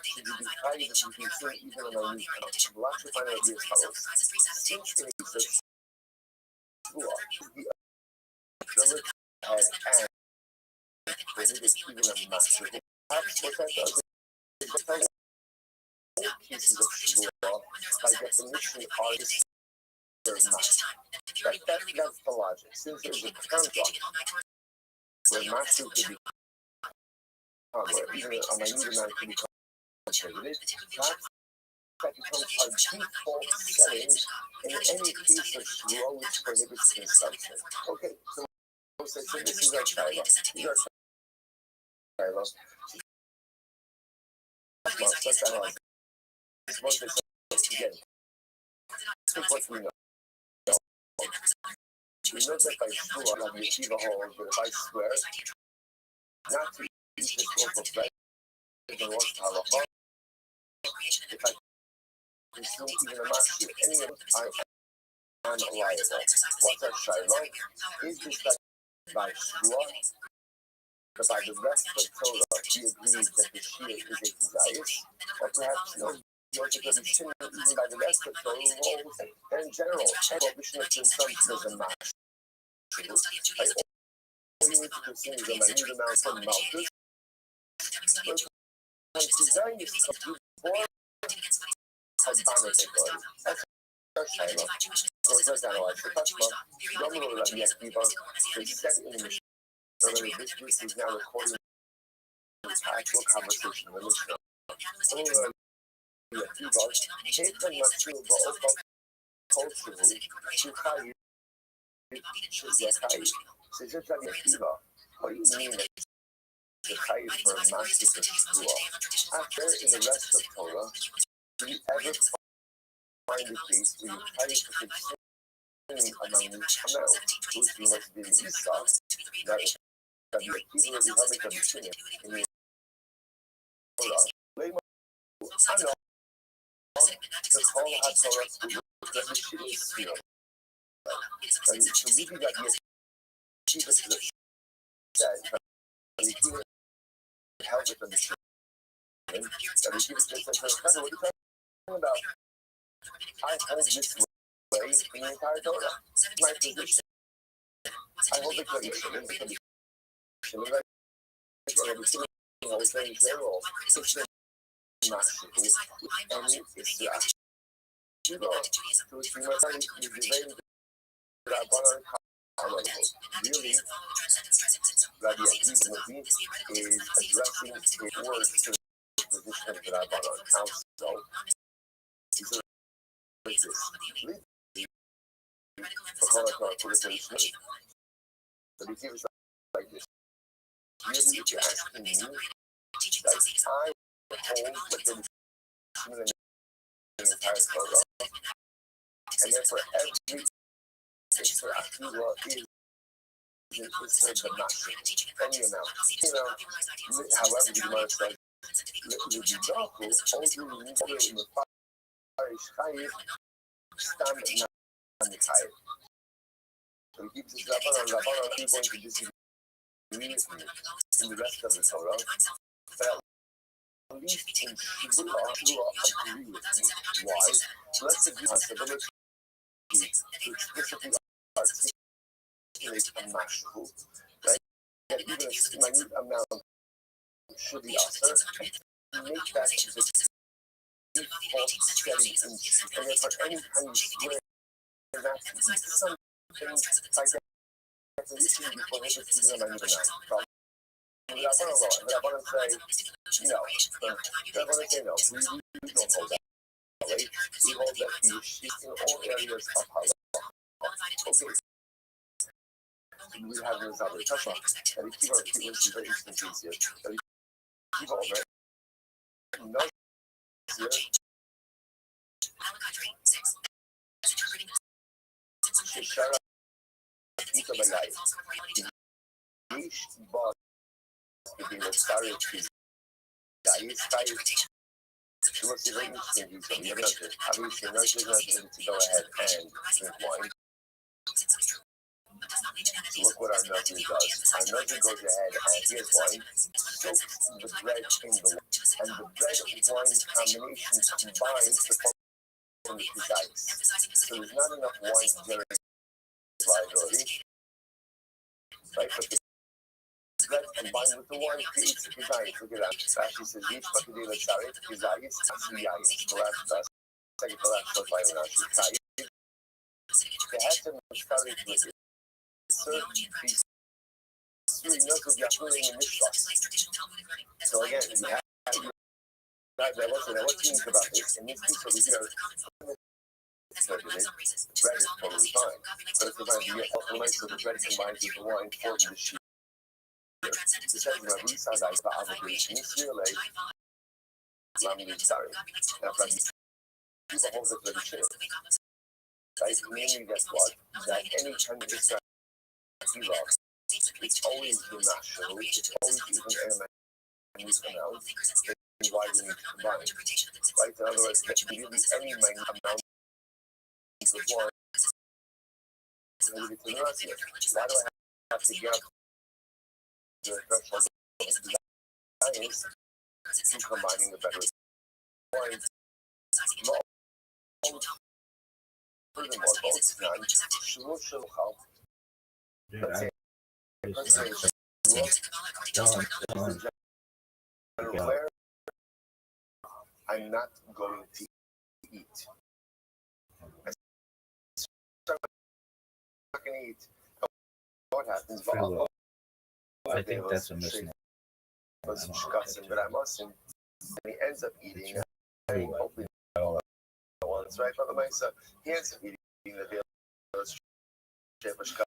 should you be hiding that you can say even on a new count? The last final idea is follows. Since it is a Shavua, the ability to add prohibits even a master. Perhaps what that does is that all pieces of Shavua, by definition, are the that's the logic. Since there's a contract where master could be where even a minute amount can be contributed, that becomes our default settings in any case of Shavua which prohibits consumption. Okay, so this is our Shiloh. These are Shiloh. Let's analyze this. Again, think what we know. We know that by Shua, Rabbi Akiva holds that if I swear not to eat this loaf of bread, then what's the halacha? If I consume even a master, any of it, I am liable. What's our Shiloh? Is this that by Shua, but by the rest of Torah, he agrees that the shear is a desire, or perhaps no, you're going to be sinning even by the rest of Torah rules, and in general, prohibition of consumption is a match. All you need to consume is a minute amount from Malchus, but when design is before Habanah, that's our Shiloh. So let's analyze the Tashma. Yomro Rabbi Akiva, they said in the Mishnah, so this group is now recording the actual conversation in the Mishnah. So Rabbi Akiva, Ketan Matsu Ba'oka Koshu, Shuchayu, should get chayiv. So just Rabbi Akiva, what do you mean that the chayiv for a master shvuah? After in the rest of Torah, do you ever find a case where you chayiv for continuing among these canals, which we must be in Isa, that Rabbi Akiva will be having a Mishnah in the Torah. I know the whole HaTorah the Mishnah is here. And to me, that yes, Jesus said, Rabbi Akiva held with the Mishnah. Rabbi Akiva said, what are you talking about? I hold this way in the entire Torah. My position. I hold the tradition in the tradition. Rabbi Akiva holds the general. It's master. And it's the Shiva, to which we must say, is the Rabbanan Halalos. Really, Rabbi Akiva is addressing the words to the position of the Rabbanan Council. He's a racist. But he gives like this. Really, you're asking me that I hold the entire Torah, and then for every for Akiva is the master, any amount. However, the Gemara says, the Judaku only in the parish chayiv stand on the chayiv. So he keeps his Rabbanan are going to disagree with me in the rest of the Torah, but at least in Shvuah agree with me. Why? Let's the possibility to explicitly articulate a mashru, right? That even a minute amount should be also make that the default setting and then for any time you swear that something by definition before this is even a minute amount. The Rabbanan say no. The Rabbanan say no. We don't hold that. We hold that you should in all areas of halacha. Okay. We have this other kasha. And we keep our people in very instances here. And we keep over no here. Shara Ika Balai. Yish Bas between the Starry trees. She was very interesting. So we have nothing. Obviously, nurses not able to go ahead and drink wine. So look what our nursery does. Our nursery goes ahead and here's wine, soaks the bread in the wine, and the bread and wine combination combines to form the ice. So there's not enough wine to generate liability, right? But the bread combined with the wine creates the ice. Look at that. Rashi says, "Each bakadei l'tzaret kizayis asiyayis." The last second to last short line in Rashi. They had to start with it. So again, we have there was things about this, and this piece over here, the bread is totally fine. But if you get alcohol, so the bread combines with the wine, forming the sheet. It says in the Rothschild that the obligation is really sorry. That's like people hold the tradition. Right? Meaning that's what? That any time you decide it's always the national, it's always even and amount, then why we need to combine. Right? In other words, that you use any minute amount of wine, maybe to the rest of it. Why do I have to get up the threshold of science to combining the better wine? Furthermore, both none, shul help. Where I'm not going to eat. I'm not going to eat. What happens? I think that's a mistake. But I mustn't. And he ends up eating. Hopefully, once, right? But he ends up eating the which I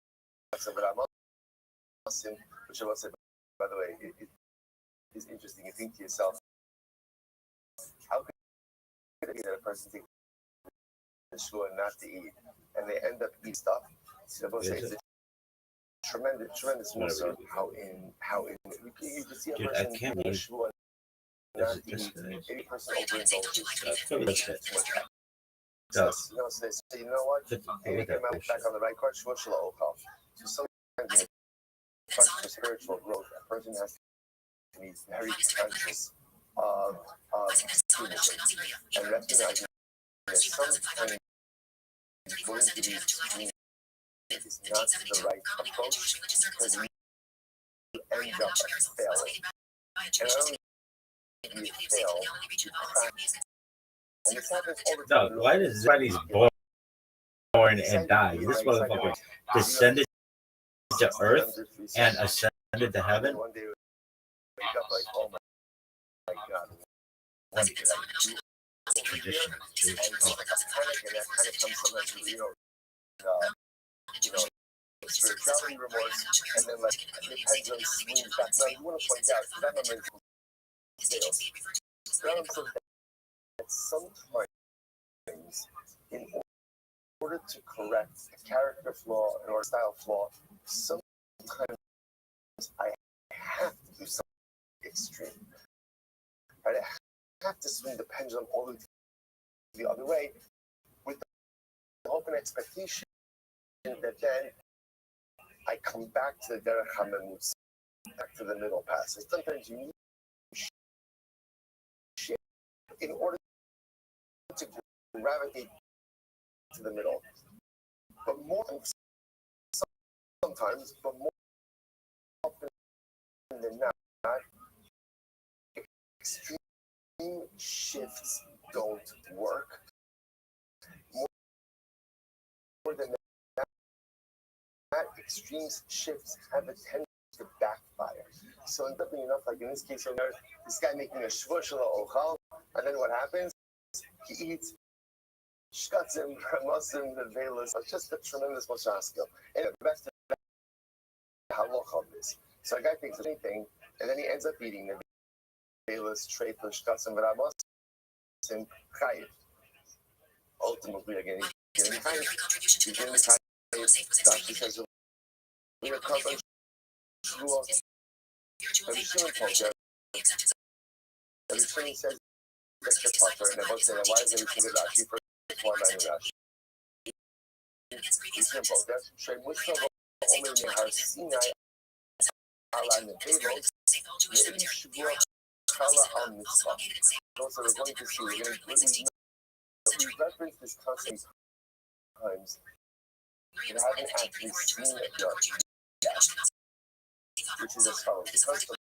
will say, by the way, it is interesting. You think to yourself, how could it be that a person takes the shua not to eat, and they end up eating stuff? So I will say it's a tremendous muscle. How in you can see a person taking a shua not to eat. Any person overindulges. So you know what? Hey, get my back on the right course. So sometimes for spiritual growth, a person has to be very conscious of and recognizing that sometimes going to be extreme is not the right approach because you end up failing. And not only do you fail, you crack. And this happens over time. No, why does everybody's born and die? This motherfucker descended to earth and ascended to heaven. One day wake up like, oh my God. One day Tradition. and it's like a panic, and that kind of comes sometimes, spirituality remorse, and then like the pendulum swings back. Now you want to point out that memory fails. That sometimes in order to correct a character flaw or a style flaw, sometimes I have to do something extreme. Right? I have to swing the pendulum all the way the other way with the hope and expectation that then I come back to the derech hamemutza, back to the middle path. So sometimes you need shit in order to gravitate to the middle. But more sometimes, but more often than not, extreme shifts don't work. More than that, extreme shifts have a tendency to backfire. So it ends up being enough, like in this case, this guy making a shvur shel ochal, and then what happens? He eats shkatzim, ramosim, the velas. It's just a tremendous moshe skill. And the best of the halacha of this. So a guy thinks the same thing, and then he ends up eating the velas, treifah, shkatzim, ramosim, chayiv. Ultimately, again, he's getting chayiv. He's getting the chayiv. Rashi says, we are called shvuah. Rabbi Shimon told you. Rabbi Shimon says, that's the puffer, and I both say, why is everything good Rashi? First one, I know Rashi. It's simple. That's Shem Mushra Omer Nehar Sinai Ala Nebevo Ye'i Shvuah Chala Al Mitzvah. So we're going to see, we reference this concept times. We haven't actually seen it yet, which is as follows. Because the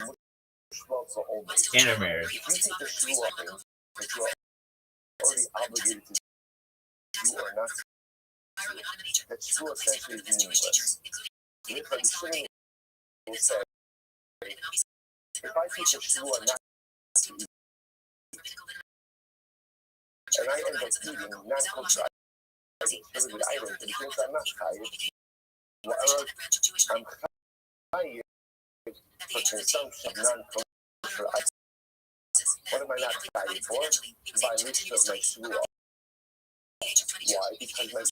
Mushra for Omer. Intermarriage. If you take the Shvuah thing, that you are already obligated to do or not, that Shvuah essentially is meaningless. If Rabbi Shimon will say, if I take the Shvuah not to eat, and I end up eating non-kosher items, and things I'm not chayiv, whereas I'm chayiv for consumption of non-kosher items. What am I not chayiv for? Violation of my Shvuah. Why? Because my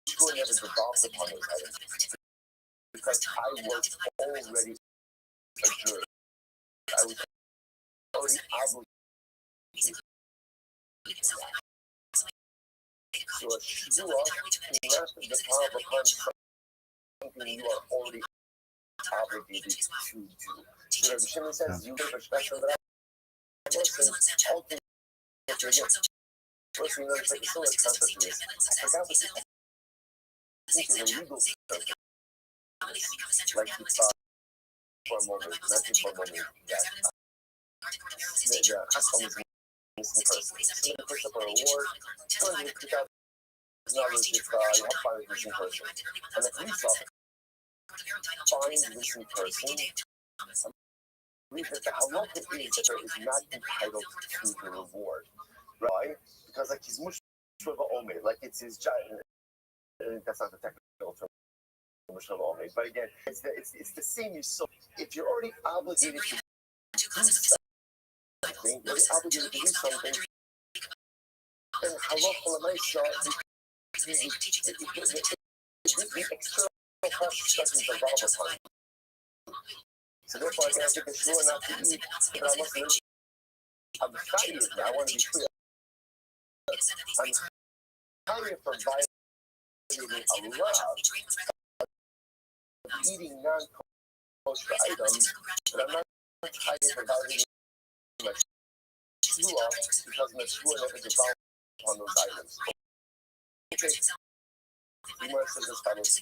Shvuah never devolved upon those items. Because I was already a Jew. I was already obligated. So a Shvuah is not devolve upon something you are already obligated to do. So Rabbi Shimon says, you give a special that I listen, ultimately, first we know the similar concept to this. I forgot what this is a legal term. Like you thought for a moment, not just for a moment, that the Hashem is missing person. Somebody puts up an award, $250,000 if you have to find a missing person. And the police officer finds a missing person, believe that the halacha is that there is not entitled to the reward. Right? Because like he's mushva omer, like it's his giant. that's not the technical term, but again, it's the same. So if you're already obligated to do something, you're obligated to do something, then halacha l'maisa, the external pressure doesn't develop upon you. So therefore, I can take a shore not to eat, but I must live. I'm chayiv. I want to be clear. I'm chayiv from violating Allah, eating non-kosher items, but I'm not chayiv from violating my shua because my shua never developed upon those items. Okay. The Gemara says as follows. The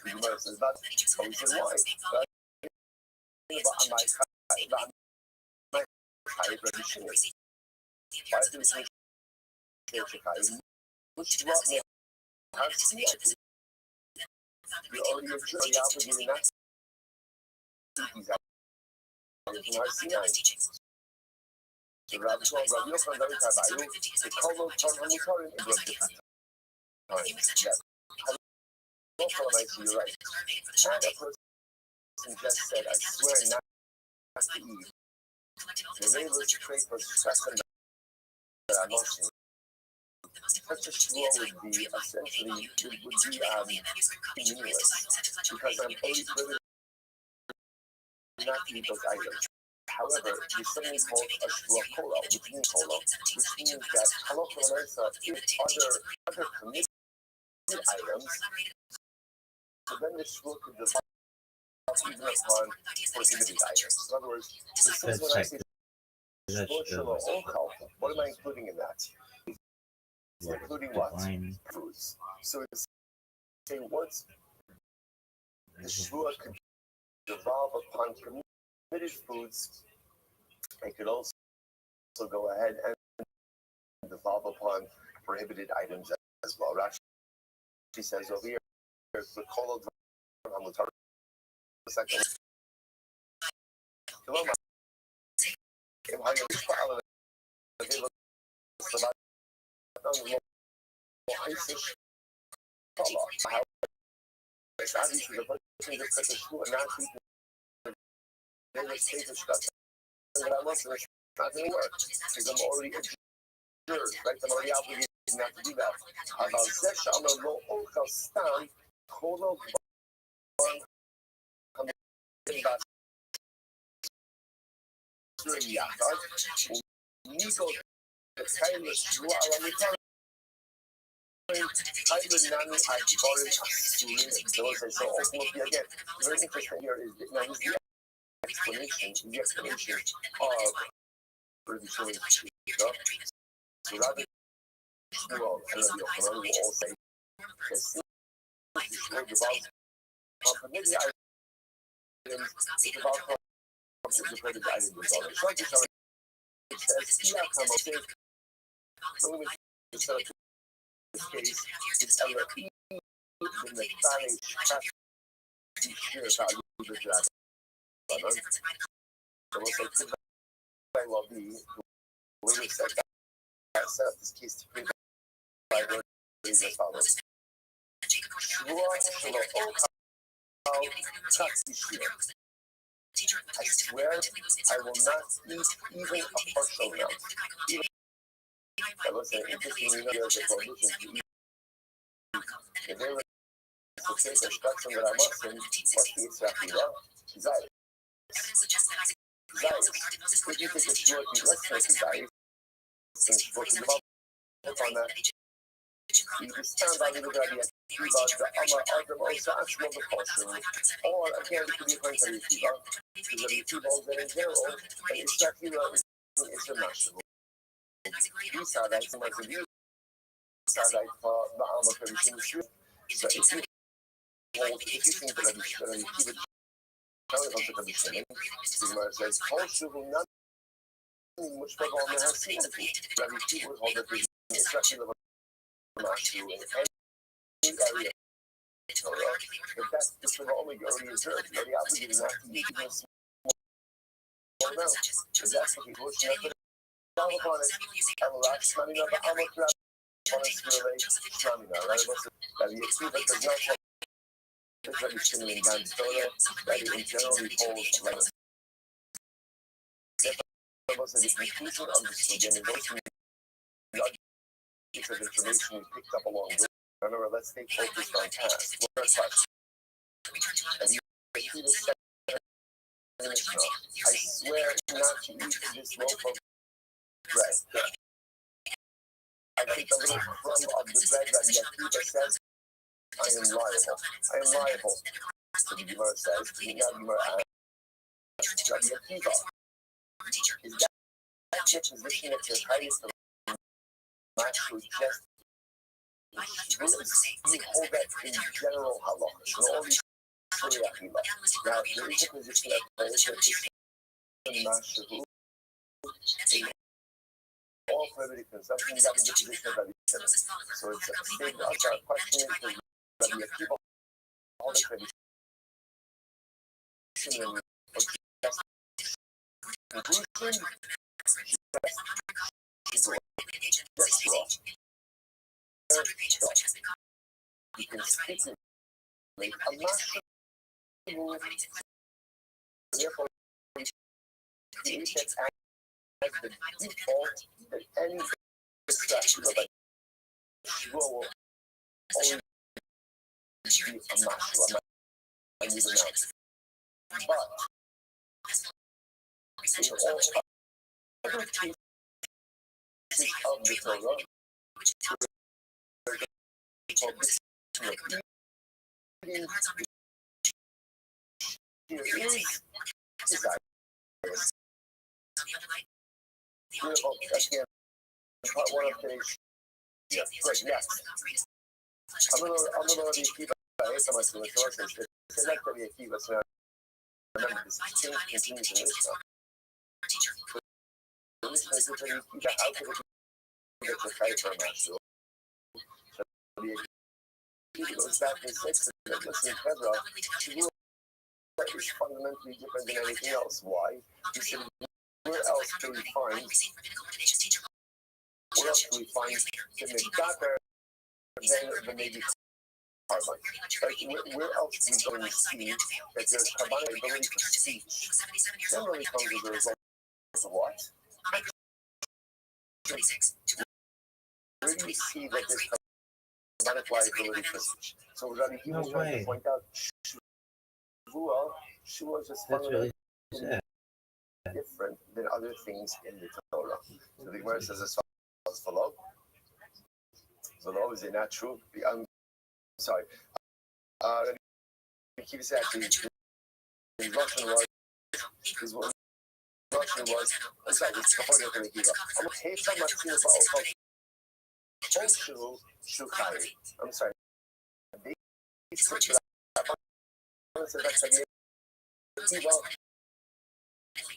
Gemara says that. Oh, we said why? Which brought me you're already obligated not to eat these items. The Rabbi told Rabbi Yochanan very tabayu, the kolo ton hamutarim in blood different times. Yes. You're right. Had a person just said, I swear not to eat. The label's trait was second that I'm not sure. Such a shua would be essentially, meaningless. Because I'm always living not to eat those items. However, there's something called a shua kola, which means that halacha l'maisa, if other committed items, so then the shua could develop even upon prohibited items. In other words, this is when I say shua ochal, what am I including in that? Including what? Foods. So it's saying once the shua could devolve upon committed foods, it could also go ahead and devolve upon prohibited items as well. Rashi says over here, the kol hamutar second. But I must it's not going to work because I'm already adjured, right? I'm already obligated not to do that. About Zesha, I'm a low ochel stam, kolo one, I'm in that yachad, Nigo, the kindness, you are on the time. I would not have borrowed those I saw ultimately again. Very interesting here is that now is the explanation of Rabbi Shimon. So Rabbi Shmuel and Rabbi Yochanan will all say that since Shmuel devout complicated items, devout complicated items as well. It says, this case is Elohim in the Spanish chapter value of the dragon. So we'll say, could very well be the way we set up this case to prove by word is as follows. I swear I will not eat even a partial amount. That was an interesting the prohibition to eat. If they were to take a structure that I must in, what the Israel desires. If you take a short, let's take a diet, since what is about on that, you can stand by the Rabbi Akiva, the Amar Adam also actual the portion, or again, it could be a point of Akiva, because Rabbi Akiva holds that in general, and Israel is international. You saw that so much of you saw that for the Amar Perishim Shur. So if you think that Rabbi Akiva telling us to be saying, the Gemara says, Kosher will not mean much better on the house. Rabbi Akiva would hold that the Israel of Mashu in any area. But that's just the only you're already observed. You're already obligated not to eat even a small amount. And that's what we wish not to fall upon it. And last money of the Amar Shamina, right? Rabbi Akiva does not have this Rabbi Shimon in Gan Torah, that in general he holds like that was the conclusion of the Sudan and those piece of information we picked up along the way. Remember, let's stay focused on past. What are facts? And you see this I swear not to eat this loaf of bread. I take a little crumb of the bread that Yakiva says, I am liable. I am liable. So the Gemara says, Rabbi Akiva, is that your position at your highest actually just you hold that in general halacha. So all these Shuri Akiva. Now, there is a position that there is a Mashahu. All prohibited consumption, that is the position of Rabbi Akiva. So it's a statement of our question is Rabbi Akiva, all the prohibition and conclusion, you can speak it. A master move, therefore, create that as the default that any distraction of a will always be a master. And even now. But, in all other cases of the Torah, there is desire. Again, part one of today's good, next. I'm gonna keep it much to the sources. Select the Akiva, so remember this change continues in this now. So this is the Akiva out of the Kaiser Master. So the Akiva goes back to 6 and listen to Pedro. That is fundamentally different than anything else. Why? He said, where else do we find the Megaber than maybe carbon? Like, where else do we go and see that there's carbonic ability for speech? Generally comes as a result of what? Where do you see that there's carbonic liability for speech? So Rabbi he was trying to point out Shua is just fundamentally different than other things in the Torah. So the Gemara says as follow. Velo, is it not true? I'm sorry. He was actually the Russian was is what Russian was. I'm sorry, it's the point of the Akiva. I'm okay from my team for Shukai. I'm sorry.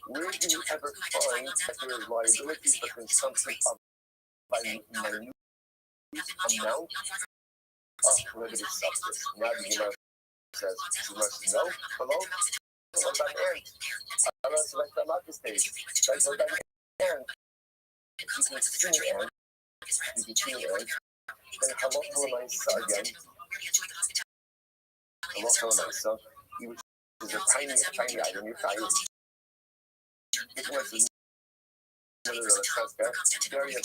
Where do you ever find that there is liability for consumption of minute amount of prohibited substance? Now the Gemara says you must know below or by hand. I don't select the market stage. Right, so by hand. You can see the hand. You can see the hand. Then hello Polomaisa again. Hello Polomaisa. Which is a tiny item. You're tiny. It was very obtained. Very it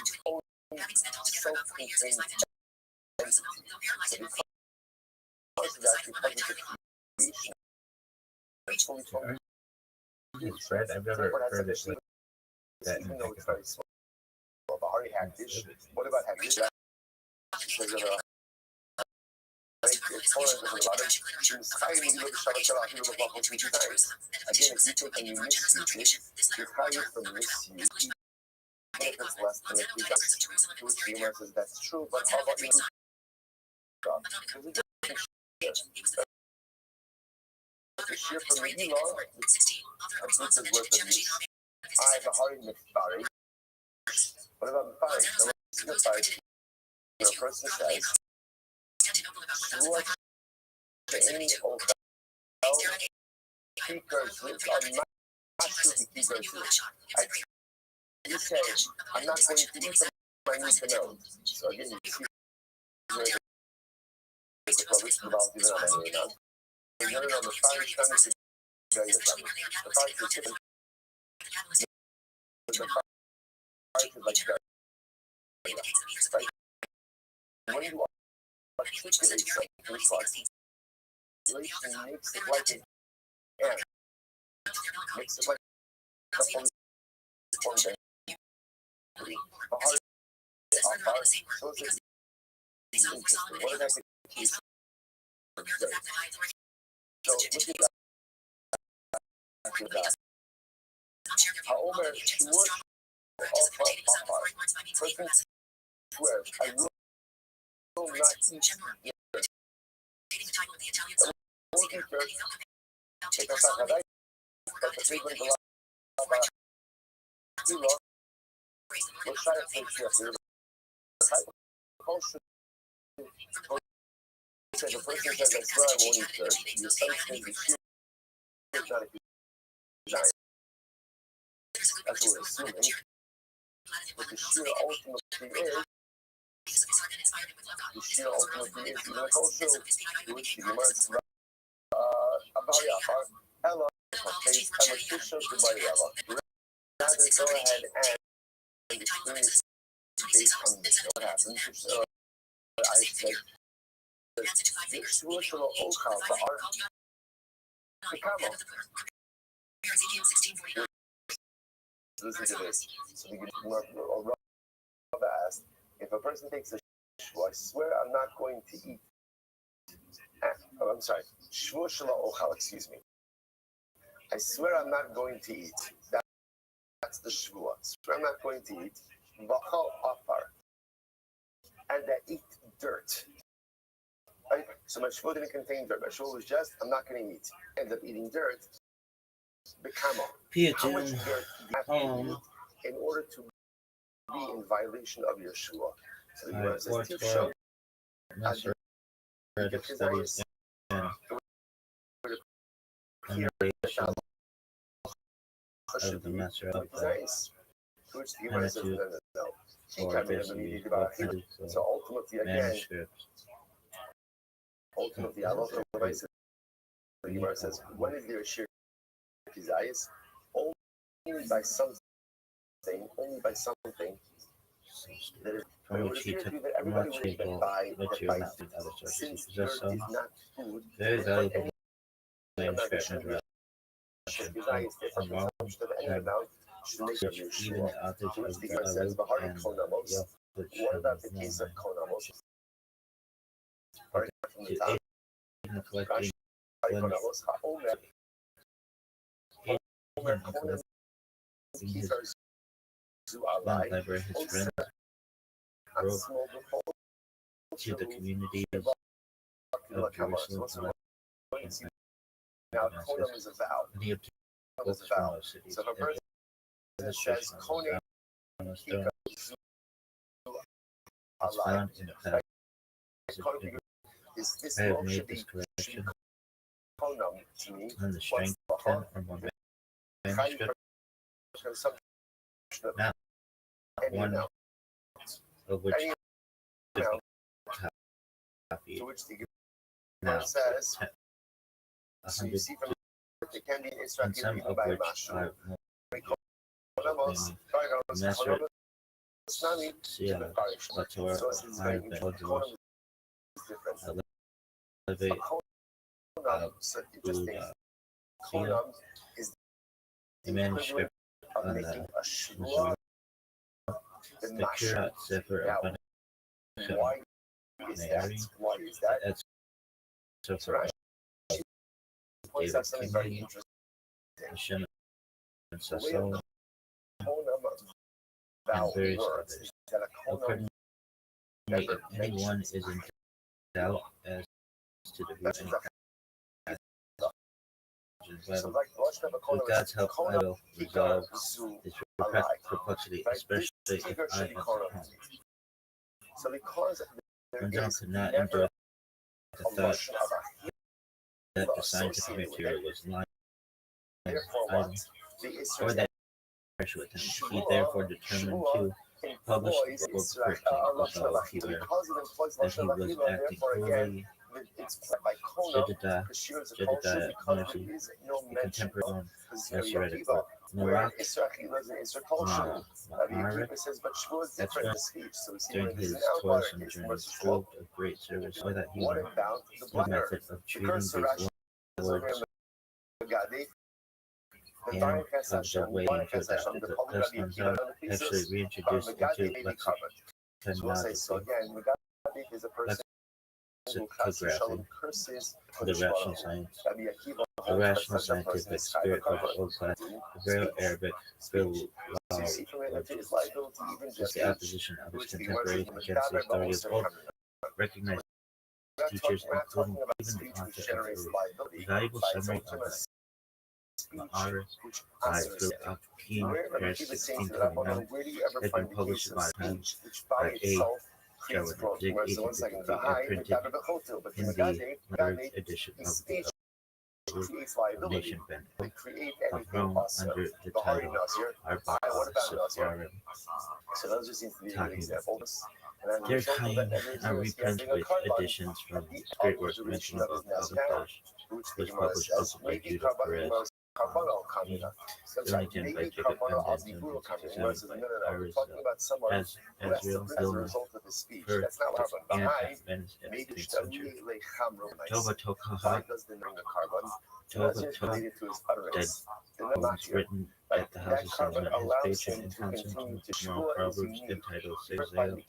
is only self-contained Fred, I've never heard it like that. Even though it's very small. Bahari had dish. What about had dish? Again, if you take and you misuse it, you're higher from misuse. If it's less than if you got to which the Gemara says that's true, but how about you? The shear from the Elon, a book is worth of use. I have a hard Mithari. What about Mithari? Mithari, a person says, what any speakers are not speakers. You say, I'm not going to eat them, I need to know. So again, you see involved even on any enough. No, the fire is coming to the fire is different. The fire is like that. Right? When you articulate something, articulation makes it like an air. Makes it like a fully formed entity. The heart is our heart. So it's interesting. What is that? So look at that. However, she was person swears, I will not eat dirt. I won't eat dirt. Take us out of that. But the frequent we'll try to take care of the the person says, I swear I won't eat dirt. The assumption is the sheer is not a good giant. That's what we're assuming. But the sheer ultimately is, you're going to go through which the Gemara is hello, okay, I'm a Fisher to Mariella. Rather go ahead and experience based on what happens. I said, this Rothschild Ochal for our listen to this. So Rabbi asked, if a person takes a shvu, I swear I'm not going to eat. I'm sorry, shvu shelo ochal, excuse me. I swear I'm not going to eat. That's the shvu. I swear I'm not going to eat. V'chal afar. And I eat dirt. Right? So my shvu didn't contain dirt. My shvu was just, I'm not going to eat. End up eating dirt. Become how much dirt do you have to eat in order to be in violation of your shua? So the Gemara says, Tifshah, studies of the master of nice. Which the Gemara says, no. So ultimately, again, I love the Rabbi says, the Gemara says, when is there a shir kizayis? Only by something that is, but it would appear to be that everybody would have been by since dirt is not food. Very valuable Manuscript kizayis, different consumption of any amount should make of your even shua. the authors To which of the the Gemara says, Aluk Bahari and konamos. What about the case of konamos? Right from the top. collecting Konamos ha'omer. Omer konas kizar zu alai. by his friends wrote to the community of Jerusalem now konam is a vow. and he obtained Konam books is a from vow. those cities So if a and person says konam was kizar zu found alai. in the passage. This I have law made should this be correction konam to me. on the strength of 10 or more manuscripts. Now, one of which the copy To which the now Gemara says, so you 100, see from it can be and some instructed of by which Mashu. are more Konamos, Master Snami, Sia, so Torah, it's very interesting. Konam is different. Elevate, Konam, so interesting. Konam is the the manuscript equivalent of on making the a shvua, the the Mashu. Kirat Sefer Now, of why is that? Why is that? That's so So for Rashi points out something very interesting. Hashem and The way Sasso a konam vow and various works others. is that a konam Accordingly, if never anyone mentions is in doubt as to the that's reason, so like with God's help, I will resolve this perplexity, right? especially This if figure I should be am at konam. home. So because there One is could not never endure the a thought lashon of a that the associated scientific with material it, was lying Therefore, item, the or Israel that perish with him. He therefore determined to publish the book correctly of the law he learned, that he was acting wholly it's by Kona, Jedediah because she was a culture, because there is no the mention contemporary of Masoretic Yakiva, book. where Narak, Israel is an Israel culture. Rabbi Akiva says, but Shmuel is different in the speech. So we see during where this is his an outlier, toilsome is journey, versus proved of great service, or that he what learned about the the blacker? method of The treating curse these of words and of the way into adapted. Thus, Manzal actually reintroduced into lexicography So again, Megadeth is a person who curses the rational science, the rational scientific spirit of the old class, the very Arabic so you see from it that his liability even is just the opposition of his contemporaries against the authority of old recognized teachers, including even the author of a valuable summary of the Ma'ar by Philip Paris 1629 has been published by times by A. Jawad Zig 1853 and printed in the Lambert edition of the Nation Band of Rome under the title Arba Sophiarim so those just seem to be good examples. Their kind are reprinted with additions from his great work mentioned above. Al-Dash was published also by Judah Perez. Donington by Jacob Pendant and examined by Azrael Vilna first and Venice in the 16th century. Tova Tokaha, Tova Toka, dead poems written at the house of Solomon, his patron in Constantine, moral proverbs entitled Sezeo,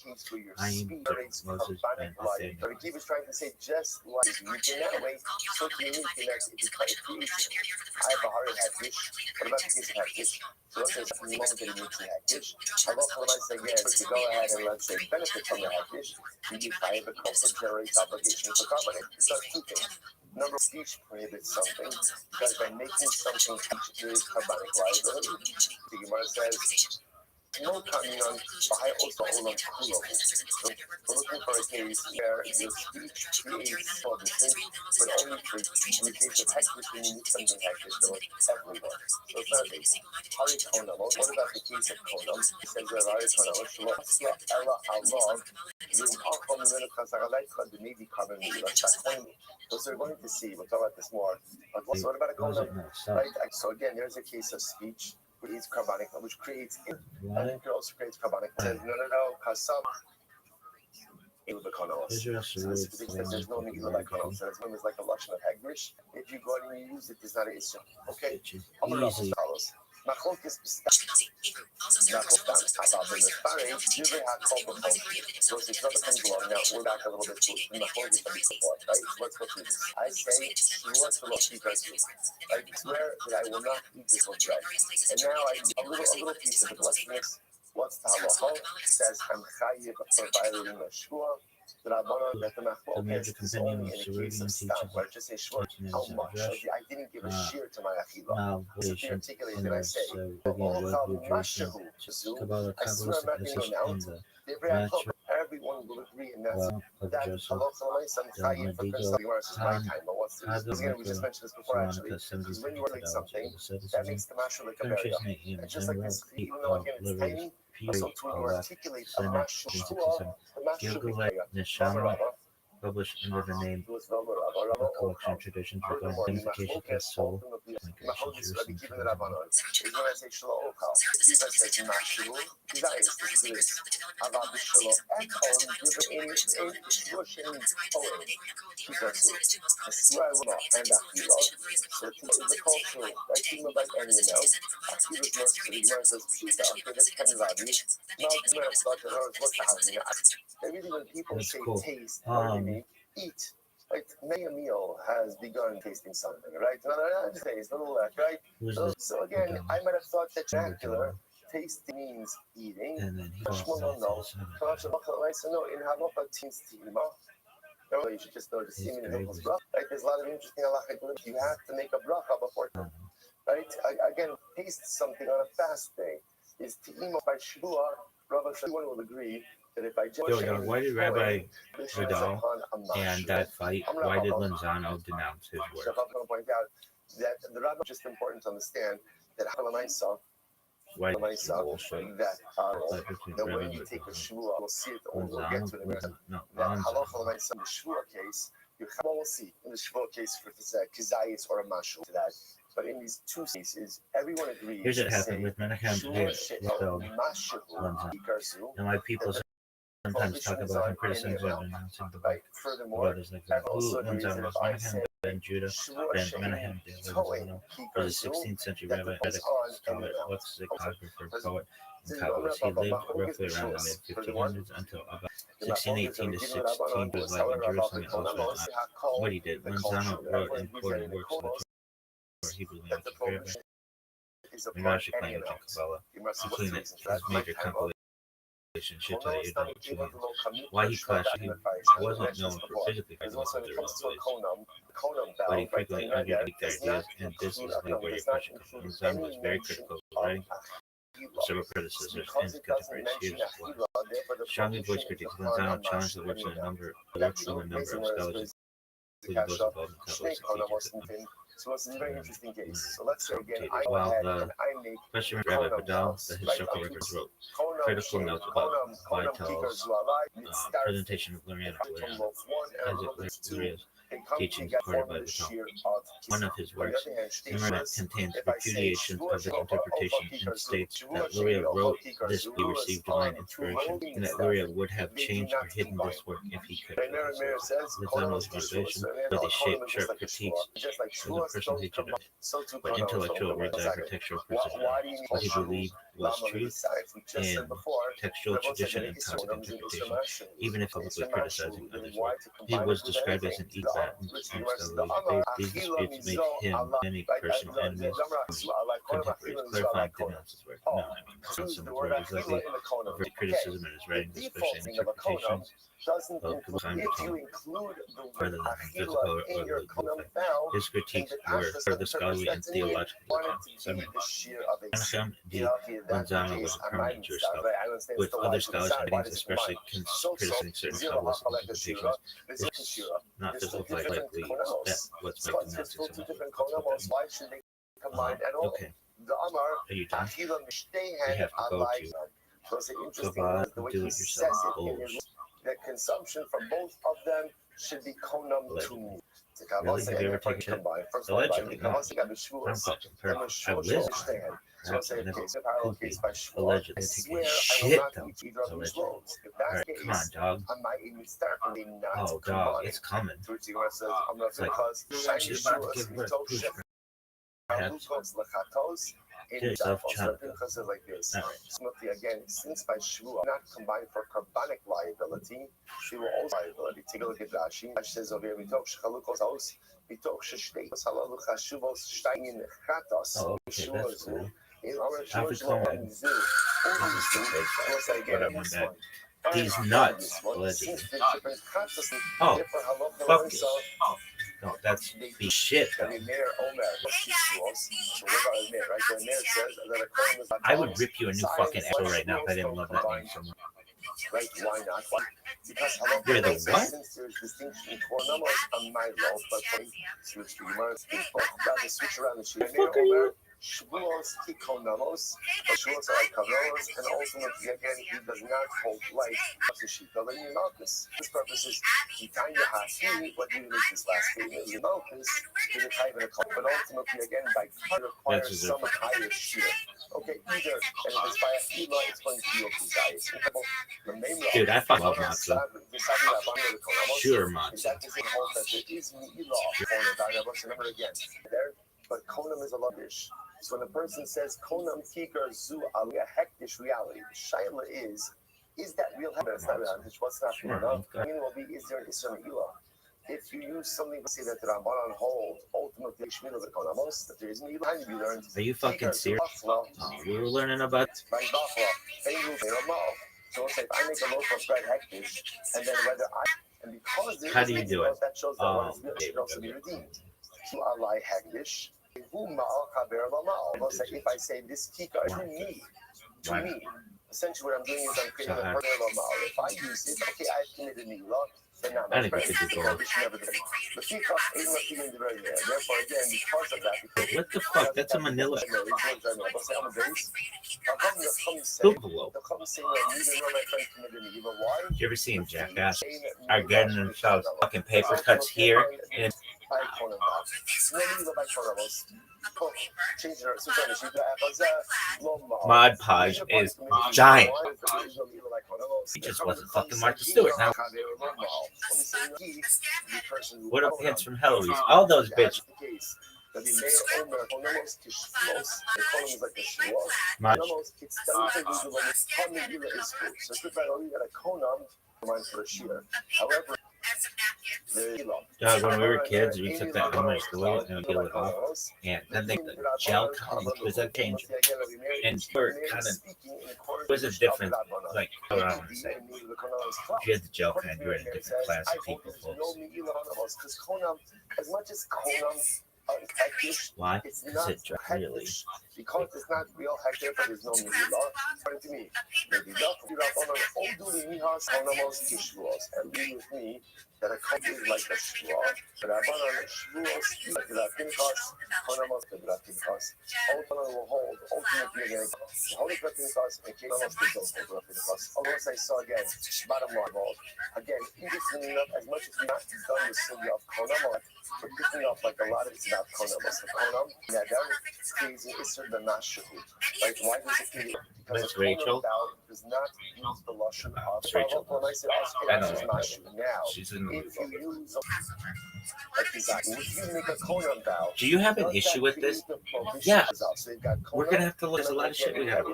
Ayin, Moses, Ben, Nathaniel. But he was trying to say just like you can that way, so unique in that it is quite creation. I have a heart haggish. What about the case of haggish? So let's say it's the moment that he makes the haggish. I've also might say, yeah, to go ahead and let's say benefit from the haggish, you buy the culture generates obligation for carbonate. It does two things. Number of speech prohibits something, because by making something teach there is carbonic liability. The Gemara says, no kamion, bahai also olam kulo. So we're looking for a case where your speech creates prohibition, but only for in the case of hectish, when you need something hectish, so it's everywhere. So it's not a case. Harikona. What about the case of konam? He says that harikona, shlo ella alov, yum alchom mimenu kasagalaycha d'nevi carbon meal. That's that point. So we're going to see, we'll talk about this more. But so what about a konam? Right? So again, there's a case of speech. Creates carbonic, which creates and it also creates carbonic. It says no, kasam. Specific says there's no megillah by konos. So it's like a lashon of hagrish. If you go out and you use it, it's not an issue. Okay. I'm gonna follows. Machlokes so it's not comes along now. We're back a little bit to Machlokes right? Let's go through this. I say shmuah to right? Swear that I will not eat this with bread. And now a little piece of it. Let's mix. What's the halacha? It says I'm chayiv for violating the shmuah. The major compendium of Sarudian teaches How much? I didn't give a shear to my achila. malleation in the Sarudian tradition, Kabbalah, Kabbalistic message, and the natural everyone will agree in that. of That Joseph, the Medigo, we just mentioned this before actually. Because when you relate something, that makes the mashal like a barrier. And just like this, even though again it's tiny, so to articulate a mashal, the mashal Neshama, published under the name a collection of traditions regarding identification of the soul, Maybe when people say taste, eat. Right, many a meal has begun tasting something, right? Not just taste, a little less, right? So again, I might have thought that vernacular taste means eating. and then he No, in halacha means tima. You should just know the semen in Hilchos bracha. Right? There's a lot of interesting halachic limits. You have to make a bracha before, right? Again, taste something on a fast day is tima by shvuah. Rabbi everyone will agree. Why did Rabbi Vidal and that fight, why did Lanzano denounce his work? I'm going to point out, that the Rabbi is just important to understand that Why that the way you take a shvua, we'll see it. We'll get to it in a minute. That halacha l'maisa in the shvua case, you will see in the shvua case for kizayis or a mashu to that. But in these two cases, everyone agrees. Here's what happened with Menachem and why people sometimes talk about him criticizing and announcing the right. Furthermore, who runs out of Menachem ben Judah ben Menachem was a 16th century rabbi, scholar, lexicographer, poet, and Kabbalist. He lived roughly around the mid-1500s until about 1618 to 16 was life in Jerusalem and elsewhere. What he did, Manzano wrote important works of the Torah, Hebrew language, Arabic, Midrashic language, and Kabbalah, including his major compilation. Should tell you why he clashed. He wasn't known for physically fighting with other religions, but he frequently argued their ideas, and this is where the question comes. Zan was very critical of the writing of several predecessors and contemporaries. Here's why. Strongly voiced critiques, Manzano challenged the works of a number of scholars, including those involved in Kabbalistic teachings. So it's a very interesting case. So let's say again, while the question Rabbi Badal, the historical records, wrote critical notes about Vitale's presentation of Lurian as Luria's teachings recorded by Badal. One of his works, contains repudiations of his interpretation and states that Luria wrote this to receive divine inspiration, and that Luria would have changed or hidden this work if he could. With Zano's motivation, with his sharp critiques, was a personal hatred of but intellectual works of architectural precision, what he believed was truth in textual tradition and concept interpretation, even if publicly criticizing others' work. He was described as an egbat and scholarly. These disputes made him many personal enemies from contemporaries. Clarifying did not his work. No, someone's word is likely of criticism in his writing, especially in interpretations of divine rather than physical or legal effect. His critiques were for the scholarly and theological account. Menachem D. Manzano was a prominent Jewish scholar, with other scholars' writings, especially criticizing certain Kabbalist interpretations. It's not physical fight likely that what's making Nazis okay. Are you done? We have to go to Kabbalah and do it yourself. Bullshit. The consumption from both of them should be konam to me. Really? Have you ever taken shit? Allegedly, no. I'm fucking perfect. I live. Allegedly taking shit, though. Allegedly. Alright, come on, dog. Oh, dog, it's coming. It's like, she's about to give birth. Get yourself child. Like this. Again, since by shvua not combined for carbonic liability, she will also liability. Take a look at Rashi. Rashi says over here, "Mitoch shchalukos aus, mitoch sheshteios halalu chashuvos shtein chatos." Oh, okay, that's cool. These nuts, allegedly. Oh, fuck it. No, that's the shit, though. I would rip you a new fucking asshole right now if I didn't love that name so much. Right? Why not? Because you're the what? Since there's distinction in Kornamos on my role, but switch around the sheet. Fuck are you? Shvuos Tikonamos, Shvuos are Kavaros, and ultimately again he does not hold like Shita than Malchus. His purpose is Tanya Hasi, what you make this last statement is Malchus, is a type of a cult, but ultimately again by cut requires some higher shear. Okay, either and if it's by a fila, it's going to be okay, guys. Dude, I fucking love matzo. Sure, matzo. But konam is a lavish. So when a person says konam kikar zu aliyah hektish reality, the shaila is that real heaven? It's not real heaven. What's not real enough? I mean, will be is there an isra ilah? If you use something to say that the Ramban hold, ultimately shmil of the konamos, that there is an ilah, you learned. Are you fucking serious? Oh, we were learning about. So let's say if I make a loaf of bread hektish, and then whether I and because there how do you do it? That shows that one is should also be redeemed. To alai hektish. If I say this kika to me, essentially what I'm doing is I'm creating a parallel ma'al. If I use it, okay, I've committed milah. I think we could do both. Therefore, again, because of that, What the fuck? That's a Manila envelope. You ever seen Jackass are getting themselves fucking paper cuts here and Mod Podge is giant. He just wasn't fucking Martha Stewart. Now, what up hits from Heloise? All those bitches. Much. However, When we were kids, we took that Elmer's glue and peel it off, and then the gel was a change. And for kind of was a different, like, what I want to say. If you had the gel kind, you were in a different class of people, folks. Why? It's Is not it really? because it's not real hectic, but there's no milah. According to me, agree with me that a country is like a shua, but I want a shvuos like the Pinchas, Konamos the Pinchas. Ultimately will hold, ultimately again, hold the Pinchas and Konamos the Pinchas. Although I saw again, bottom line, again, interestingly enough, as much as we've not done the study of Konamos, we're picking up like a lot of it's about Konamos. The Konam, yeah, that creates an issue the Mashu. Like, why does it create? Because That's Rachel. Does not use the Lashon of Rachel. When I say I know Mashu now, she's in the if you use if you make a Konam vow, do you have an issue with this? Yeah. We're gonna have to look at a lot of shit we have.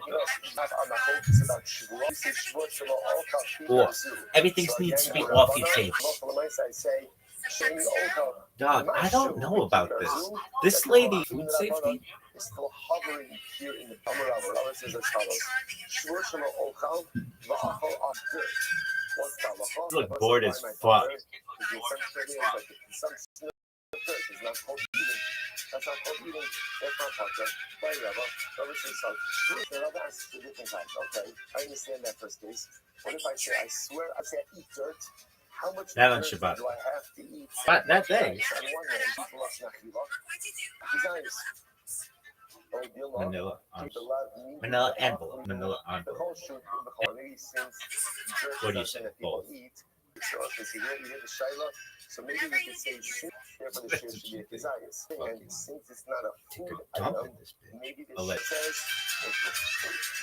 Or everything needs to be off your face. Dog, I don't know about this. This lady, food safety. Is still hovering here in the Amarav. Allah says as follows: Look bored as fuck. That's not called eating. That's not culture. Okay, I understand that first case. What if I say I swear I say I eat dirt? How much That on dirt Shabbat. do I have to eat? But that day. Manila envelope. Manila envelope. What do you say? Both. So maybe we could say for the share should be a desires. And since it's not a Take food a dump item, in this bitch. maybe the I'll let says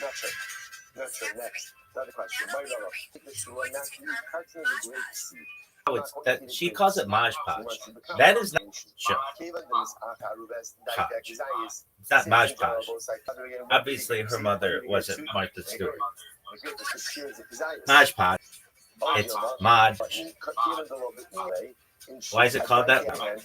not sure. Not sure. Next. Another question. My daughter. This one not to eat carton of the grape seed. Oh, it's that she calls it Maj Podge. That is not sure. It's not Maj Podge. Obviously, her mother wasn't Martha Stewart. Maj Podge. It's Maj. Why is it called that? Yeah,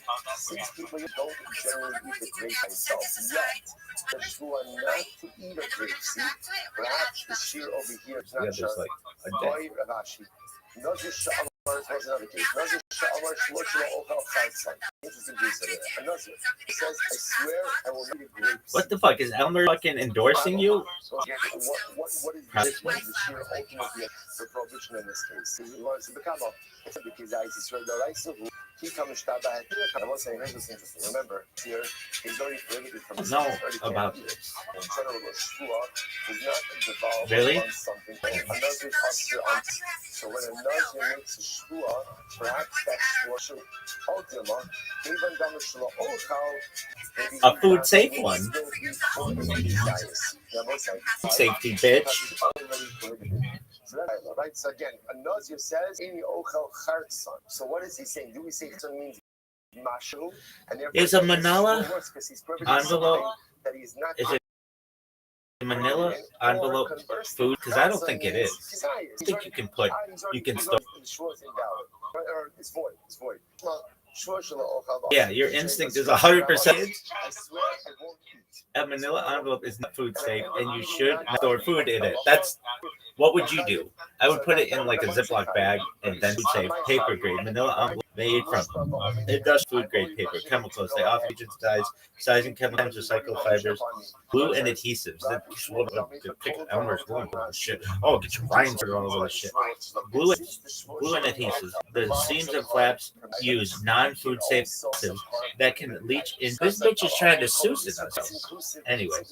there's like a day. What the fuck is Elmer fucking endorsing you? What is the sheer ultimate the prohibition in this case? He wants to become because I swear the rights of he comes to I was saying this interesting. Remember, here he's already prohibited from know about this. In general, the shua is not devolved Really? on something. Another posture on. So when a nazir makes a shua, perhaps that shua ultima, even damashla ochal. A food safe one. Safety, bitch. Right, so again, a nazir says, "Any ochel chartzon." So what is he saying? Do we say chartzon means mashu? And is a Manila envelope? That he's not Is it a Manila envelope food? Because I don't think it is. I think you can put, you can store. It's void. It's void. Yeah, your instinct is 100%. A Manila envelope is not food safe, and you should not store food in it. That's What would you do? I would put it in like a Ziploc bag and then food safe paper grade manila envelope made from industrial food grade paper, chemicals. They offer agents, dyes, sizing chemicals, recycled fibers, glue, and adhesives. Elmer's glue and all this shit. Oh, get your lines or all of this shit. Glue, glue and adhesives. The seams and flaps use non-food safe adhesives that can leach in. This bitch is trying to suicide us. Anyway,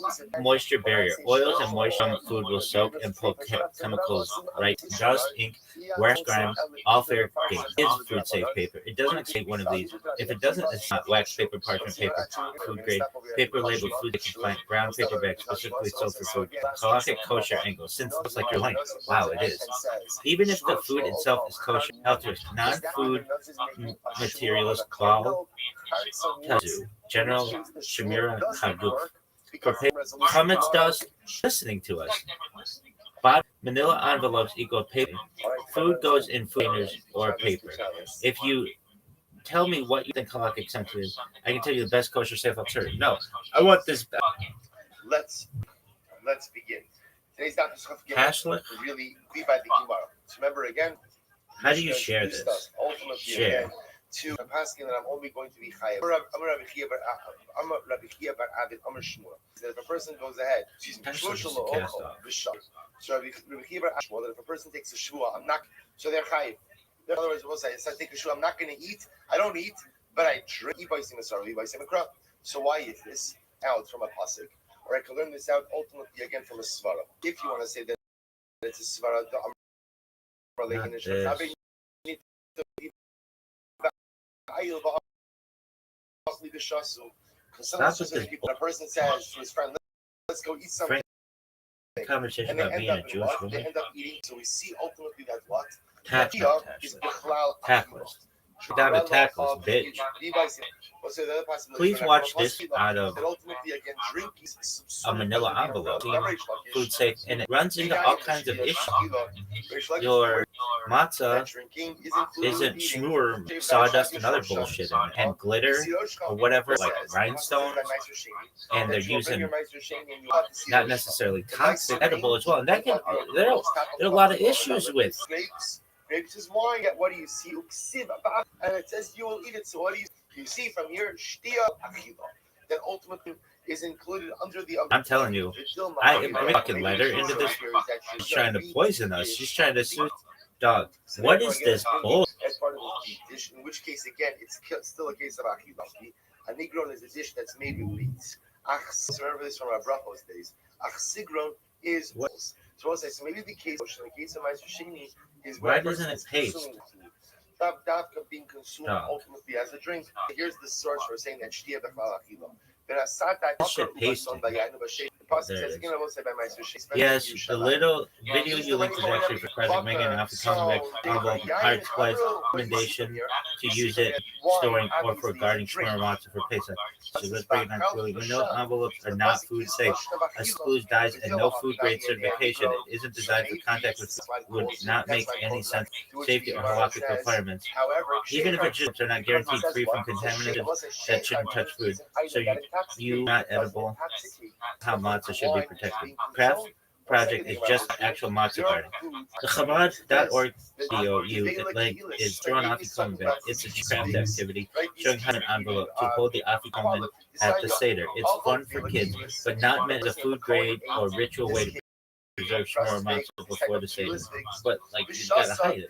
moisture barrier. Oils and moisture from food will soak and pull chemicals right. Dust, ink, warehouse grime, all fair game. Is food safe paper. It doesn't say one of these. If it doesn't, it's not wax paper, parchment paper, food grade, paper labeled food compliant, brown paper bag specifically sold for food. Classic kosher angle. Since it looks like you're lying. Wow, it is. Even if the food itself is kosher, healthy, non-food materials, klal, tazu, general, shemira, haduk. For comments, dust, listening to us. Manila envelopes equal paper. Food goes in food containers or paper. If you tell me what you think halakhic sensitive is, I can tell you the best kosher safe alternative. No, I want this back. Let's begin. Today's Dr. Hashlet? Really be by the Gemara. Remember again. How do you share this? Share. To I'm asking that I'm only going to be chayav. I'm a Rabbi Chia bar Abed Amar Shmuel. That if a person goes ahead, so Rabbi Chia bar Shmuel, that if a person takes a shvua, I'm not. So they're chayav. In other words, we'll say, if I take a shvua, I'm not going to eat. I don't eat, but I drink. So why is this out from a pasuk? Or I can learn this out ultimately again from a svara. If you want to say that it's a svara, a person says to his friend, let's go eat something. Conversation about being a Jewish woman. They end up eating, so we see ultimately that what? Tactless. Down to tactless, bitch. Please watch this out of a manila envelope, food safe, and it runs into all kinds of issues. Your matzah isn't shmur, sawdust, and other bullshit in it, and glitter or whatever, like rhinestones, and they're using not necessarily toxic, edible as well, and that can there are a lot of issues with. Maybe just wine. What do you see? And it says you will eat it. So what do you see from here? Shtia achila. That ultimately is included under the. I'm telling you, I fucking let her into this. She's trying to poison us. She's trying to sue. Dog, what is this bull? As part of this dish, in which case again, it's still a case of achila. A negron is a dish that's made with beets. Remember this from our brachos days. Achsigron is what? So I'll say, so maybe the case of Meister Sheni is why doesn't it taste? Davka being consumed ultimately as a drink. Here's the source for saying that shtia b'chlal achila. This shit tasty. Yes, the little video you linked is actually for President Megan and Alfie coming back hard splice recommendation to use it storing or for guarding shmur matzah for Pesach. So let's break it down clearly. Manila envelopes are not food safe. Excludes dyes and no food grade certification. It isn't designed for contact with food. Would not make any sense. Safety or halakhic requirements. Even if its chips are not guaranteed free from contaminants that shouldn't touch food. So you not edible. How matzah should be protected. Craft project is just actual matzah garden. The Chabad.org DOU link is thrown off the comment. It's a craft activity showing how an envelope to hold the afikomen at the Seder. It's fun for kids, but not meant as a food grade or ritual way to preserve shmur matzah before the Seder. But like you gotta hide it.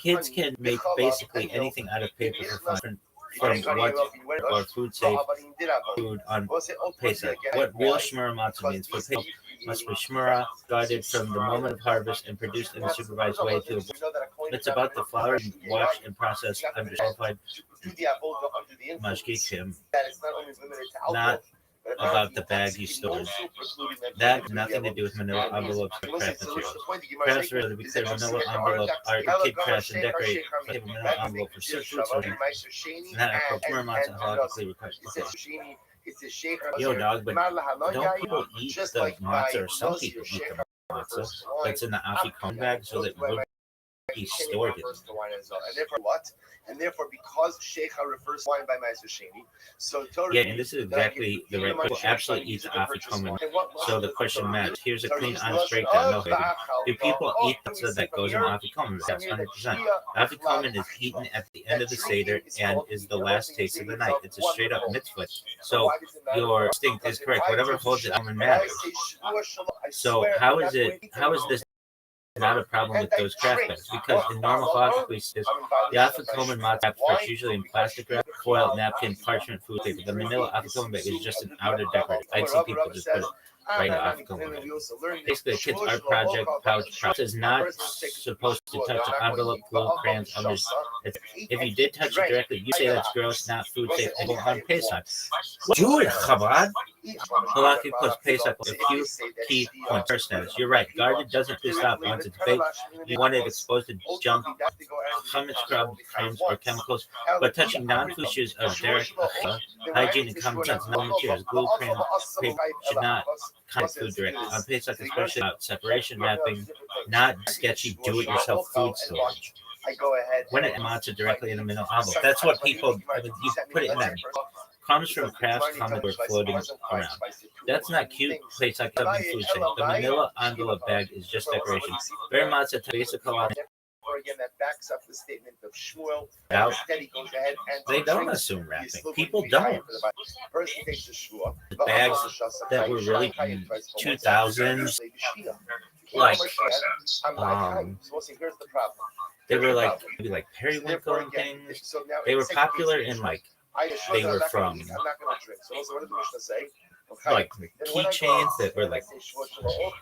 Kids can make basically anything out of paper for fun. From what or food safe food on Pesach. What real shmura matzah means for Pesach must be shmura, guarded from the moment of harvest and produced in a supervised way to it's about the flour washed and processed under qualified mashgichim, not about the bag you stored. That has nothing to do with manila envelopes or craft materials. Crafts are, to be clear, manila envelope are kid crafts and decorate a manila envelope for food sorting. Not a procurer matzah halachically required. Yo, dog, but don't people eat the matzah, or some people eat the matzah that's in the afikomen bag so that he stored it. And therefore what? And therefore, because Sheikha refers to wine by Ma'aser Sheni, so Torah. Yeah, and this is exactly the right people actually eat the afikomen. So the question matters. Here's a clean, honest breakdown. No, do people eat pizza that goes in afikomen? That's 100%. Afikomen is eaten at the end of the Seder and is the last taste of the night. It's a straight up mitzvah. So your instinct is correct. Whatever holds it matters. So how is this not a problem with those craft bags? Because in normal halachic basis, the afikomen matzah are usually in plastic wrap, foil, napkin, parchment, food paper. The manila afikomen bag is just an outer decoration. I'd see people just put it right in the afikomen bag. Basically, a kid's art project pouch is not supposed to touch an envelope, glue, crayons, others. If you did touch it directly, you say that's gross, not food safe, and on Pesach. Do it, Chabad. Halakhic plus Pesach with a few key points. First status, you're right. Guarded doesn't stop once it's baked. You want it exposed to junk, chametz, crumbs, or chemicals. But touching non-food issues of derek, hygiene, and common sense, no materials, glue, crayon, paper should not contact food directly. On Pesach, especially about separation, wrapping, not sketchy do-it-yourself food storage. When it matzah directly in the middle envelope, that's what people. You put it in that. Crumbs from crafts common were floating around. That's not cute. Place like something food safe. The manila envelope bag is just decoration. Bear matzah to basic halal. Again, that backs up the statement of Shmuel. Now, Instead, he goes ahead and they don't assume wrapping. People don't. Person takes the shua. The bags that were really 2000s, like, here's the problem. They were like maybe like periwinkle and things. They were popular in like. They were from like keychains that were like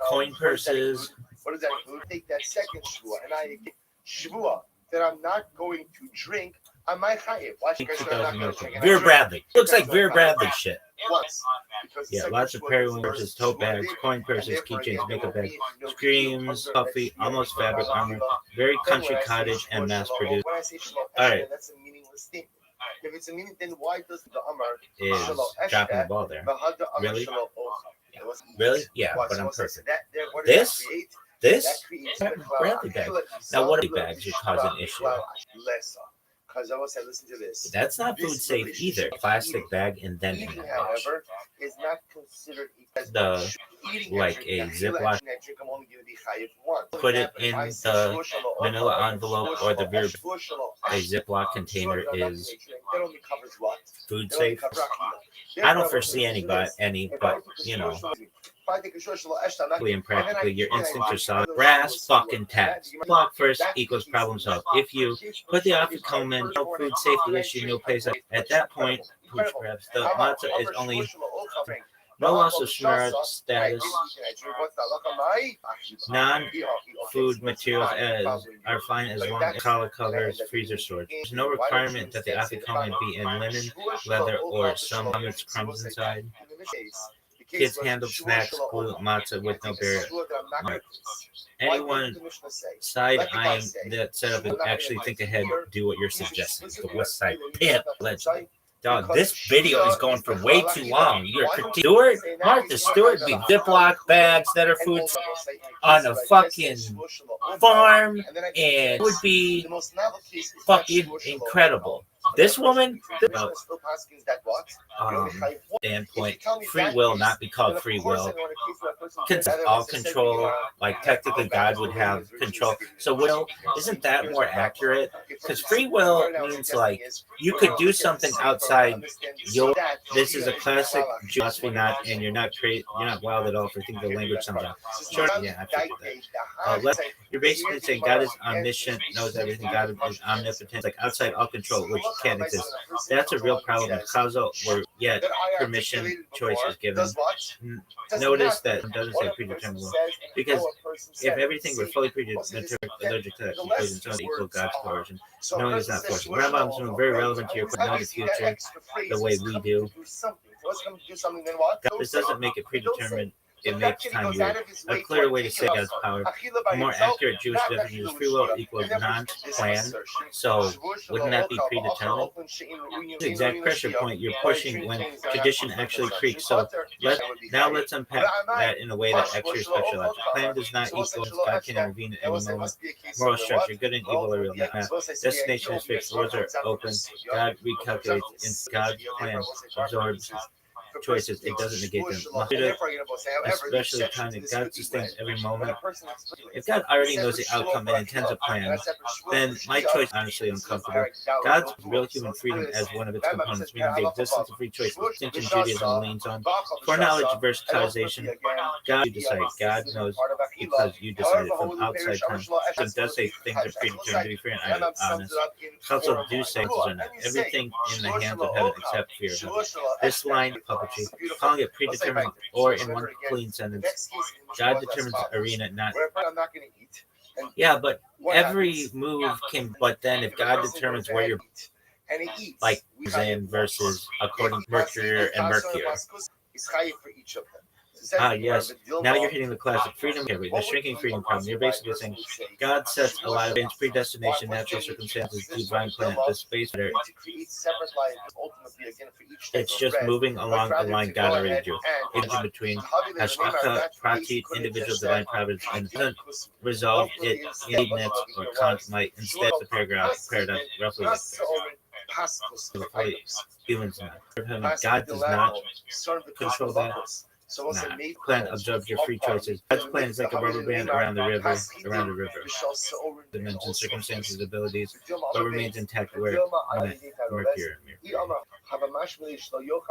coin purses. What does that include? Take that second shvua, and I get shvua that I'm not going to drink on my chayiv. Vera Bradley. Looks like Vera Bradley shit. Yeah, lots of periwinkles, tote bags, coin purses, keychains, makeup bags, screams, coffee, almost fabric armor, very country cottage and mass produced. All right. That's a meaningless statement. If it's a meaning, then why does the Amar is dropping the ball there? Really? Yeah. Really? Yeah, but I'm perfect. This Bradley bag. Now, what are bags should cause an issue? Because I will say, listen to this. That's not food safe either. Plastic bag and then in the pouch. However, is not considered like a Ziploc. Put it in the manila envelope or the beer. A Ziploc container is food safe. I don't foresee any, but you know. And practically, your instincts are solid. Brass fucking tacks. Block first equals problem solved. If you put the afikomen, no food safety issue, no place. At that point, perhaps the matzah is only no loss of shmira status. Non-food materials are fine as long as collar covers, freezer storage. There's no requirement that the afikomen be in linen, leather, or some crumbs inside. Kids handle snacks, glue, matzah with no barrier. Anyone side-eyeing that setup and actually think ahead, do what you're suggesting. The West Side Pimp legend. Dog, this video is going for way too long. You're Stewart, Martha Stewart be Ziploc bags that are food on a fucking farm, and it would be fucking incredible. This woman, standpoint, free will not be called free will. All control, like technically God would have control. So will, isn't that more accurate? Because free will means like you could do something outside your. This is a classic philosophy, not, and you're not wild at all for thinking the language sounds out. Sure, yeah, I figured that. You're basically saying God is omniscient, knows everything. God is omnipotent, like outside all control, which can't exist. That's a real problem with causal, or yet permission choice is given. Notice that it doesn't say predetermined will, because if everything were fully predetermined, allergic to that conclusion, so equal God's coercion. Knowing is not forcing. Rambam's very relevant to your know the future the way we do. This doesn't make it predetermined it makes time weird. A clearer way to say God's power, a more accurate Jewish definition is free will equals non-planned. So wouldn't that be predetermined? The exact pressure point you're pushing when tradition actually creaks. So let's unpack that in a way that actually respects your logic. Plan does not equal God can intervene at any moment. Moral structure, good and evil are real. Destination is fixed. Doors are open. God recalculates. In God's plan absorbs choices. It doesn't negate them. Especially time that God sustains every moment. If God already knows the outcome and intends a plan, then my choice is honestly uncomfortable. God's real human freedom as one of its components, meaning the existence of free choice. Distinction Judaism leans on foreknowledge, versatilization. God, you decide. God knows because you decided from outside time. It does say things are predetermined to be free and honest. Also do say are not. Everything in the hands of heaven except fear of heaven. This line of puppetry, calling it predetermined, or in one clean sentence, God determines the arena, not. Yeah, but every move can. But then, if God determines where you're, like Zen versus according to Mercury and Mercury. Yes. Now you're hitting the classic freedom theory, the shrinking freedom problem. You're basically saying God sets a lot of things, predestination, natural circumstances, divine plan, the space matter. It's just moving along the line God already drew. It's in between Hashgacha, Pratit, individual divine providence, and doesn't resolve it in Leibniz or Kant might. Instead, the paradox roughly like this. Humans not. God does not control that. Plan absorbs your free choices. God's plan is like a rubber band around the river. Dimensions, circumstances, abilities, but remains intact where Mercury.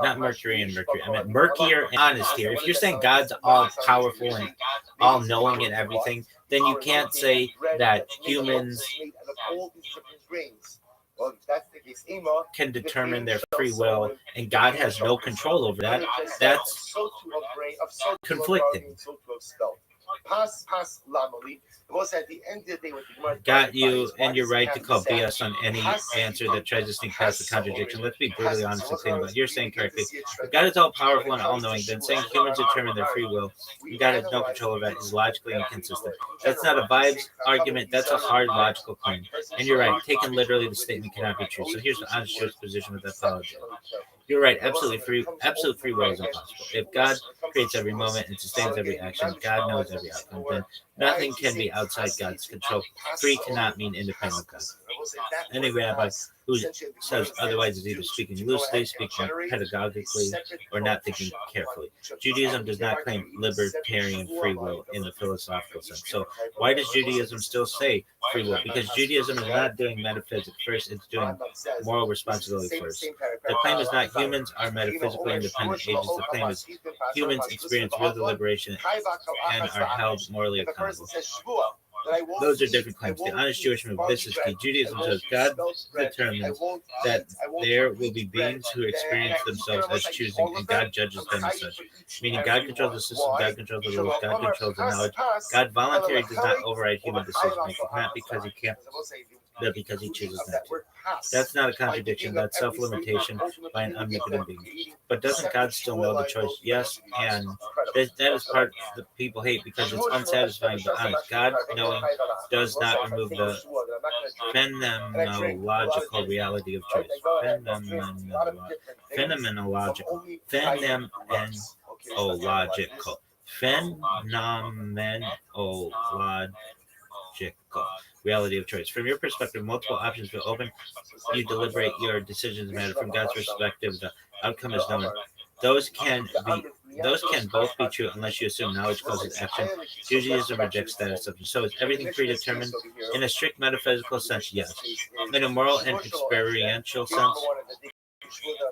Not Mercury and Mercury. I meant Mercury and honest here. If you're saying God's all powerful and all knowing and everything, then you can't say that humans can determine their free will and God has no control over that. That's conflicting. Got you, and you're right to call BS on any answer that tries to sneak past the contradiction. Let's be brutally honest and saying, but you're saying correctly. If God is all powerful and all knowing, then saying humans determine their free will, and God has no control over that is logically inconsistent. That's not a vibes argument, that's a hard logical claim. And you're right, taken literally, the statement cannot be true. So here's the honest Jewish position with that apology. You're right, absolute free will is impossible. If God creates every moment and sustains every action, God knows every outcome, then nothing can be outside God's control. Free cannot mean independent of God. Any rabbi who says otherwise is either speaking loosely, speaking pedagogically, or not thinking carefully. Judaism does not claim libertarian free will in the philosophical sense. So why does Judaism still say free will? Because Judaism is not doing metaphysics first, it's doing moral responsibility first. The claim is not humans are metaphysically independent agents. The claim is humans experience real deliberation and are held morally accountable. Those are different claims. The honest Jewish move, this is key. Judaism says God determines that there will be beings who experience themselves as choosing, and God judges them as such. Meaning God controls the system, God controls the rules, God controls the knowledge. God voluntarily does not override human decision making, not because he can't, but because he chooses not to. That's not a contradiction, that's self-limitation by an omnipotent being. But doesn't God still know the choice? Yes, and that is part that people hate because it's unsatisfying but honest. God knowing does not remove the phenomenological reality of choice. Phenomenological reality of choice. From your perspective, multiple options will open. You deliberate, your decisions matter. From God's perspective, the outcome is known. Those can both be true unless you assume knowledge causes action. Judaism rejects that assumption. So is everything predetermined? In a strict metaphysical sense, yes. In a moral and experiential sense,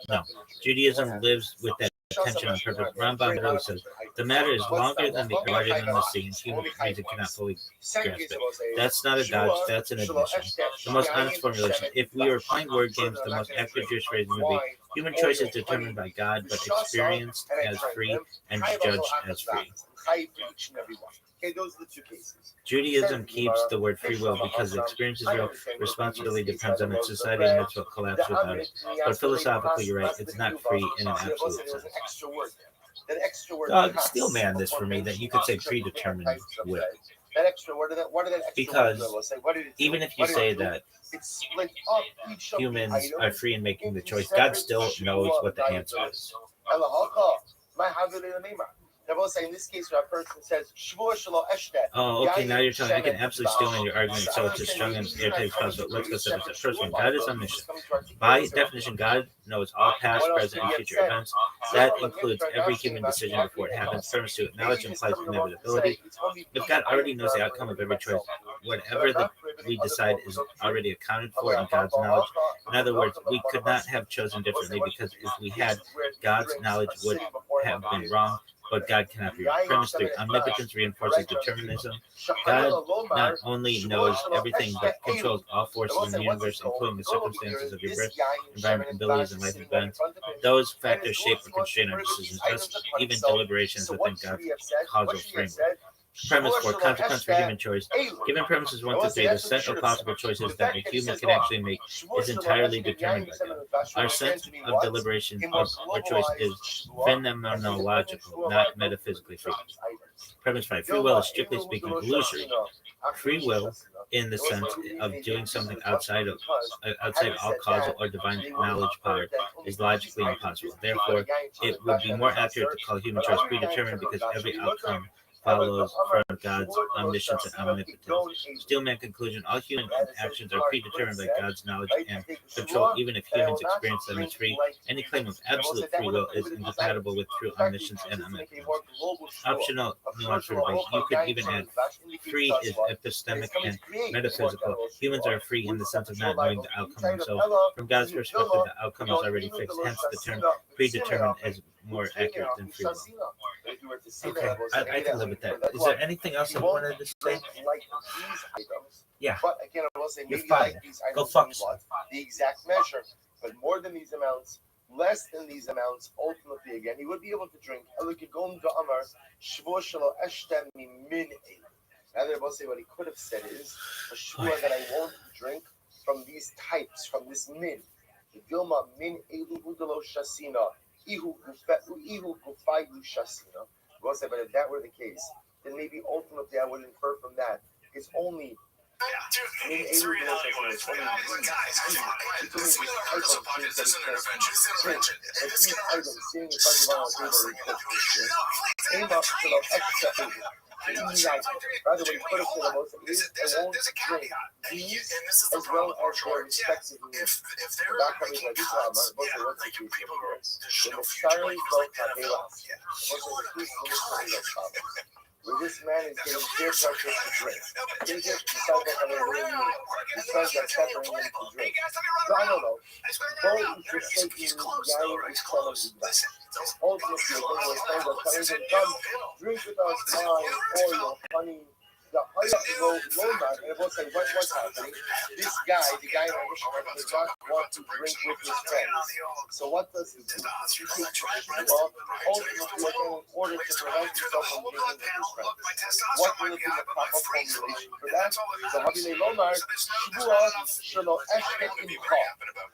no. Judaism lives with that tension on purpose. Rambam literally says, the matter is longer than the larger than the sea, and human reason cannot fully grasp it. That's not a dodge, that's an admission. The most honest formulation. If we were playing word games, the most accurate Jewish phrase would be, human choice is determined by God, but experienced as free and judged as free. Those are the two cases. Judaism keeps the word free will because the experience is real. Responsibility depends on its society and its will collapse without it. But philosophically, you're right. It's not free in an absolute sense. That extra word. Still man this for me that you could say predetermined will. That extra word. What did that extra Because word say? What did it do? even if you say that it's split up each of humans the are free in making the choice, God still knows what the answer is. They're saying in this case, where a person says, oh, okay, now you're telling me I can absolutely steal on your argument, so it's as strong and airtight as possible. Let's go step by step. First one, God is omniscient. By definition, God knows all past, present, and future events. That includes every human decision before it happens. Premise to it, knowledge implies inevitability. If God already knows the outcome of every choice, whatever we decide is already accounted for in God's knowledge. In other words, we could not have chosen differently because if we had, God's knowledge would have been wrong. But God cannot be wrong. Premise 3. Omnipotence reinforces determinism. God not only knows everything, but controls all forces in the universe, including the circumstances of your birth, environment, abilities, and life events. Those factors shape or constrain our decisions, thus even deliberations within God's causal framework. Premise 4. Consequence for human choice. Given premises 1 to 3, the set of possible choices that a human can actually make is entirely determined by God. Our sense of deliberation or choice is phenomenological, not metaphysically free. Premise 5. Free will is strictly speaking illusory. Free will, in the sense of doing something outside of all causal or divine knowledge power, is logically impossible. Therefore, it would be more accurate to call human choice predetermined because every outcome follows from God's omniscience and omnipotence. Stillman conclusion: all human actions are predetermined by God's knowledge and control, even if humans experience them as free. Any claim of absolute free will is incompatible with true omniscience and omnipotence. Optional nuance for debate. You could even add free is epistemic and metaphysical. Humans are free in the sense of not knowing the outcome themselves. From God's perspective, the outcome is already fixed. Hence, the term predetermined is more accurate than free will. Okay, I can live with that. Is there anything else you wanted to say? Yeah. But again, I will say You're maybe fine. like these items Go fuck yourself. the exact measure, but more than these amounts, less than these amounts, ultimately again, he would be able to drink. Now they will say what he could have said is a shvua that I won't drink from these types, from this min. The Dilma min elu udalo shasina. Ihu gufai shasina. We'll say, but if that were the case, then maybe ultimately I would infer from that it's only It's a reality when it's real. Guys, this is our article podcast. This is an intervention. It's going to stop wrestling in the future. No, please. By the way, put up to the most there's a caveat. And this is the problem with George. If they're making cuts, like people who there's no future, like NFL, you don't want to make cuts. Where this man is getting peer pressure to drink. He just decided that I'm going to because that's separating him to drink. So I don't know. Both is just taking Yair and son of the ultimately, they were friends of telling him, come drink with us wine, oil, honey. The higher Lomar, and it will say, what's happening? This guy, the guy in our mission, does not want to drink with his friends. So what does he do? He takes well, ultimately, in order to prevent himself from drinking with his friends. What will be the proper formulation for that? So Habile Lomar, Shvua Shalo Eshket Imcha.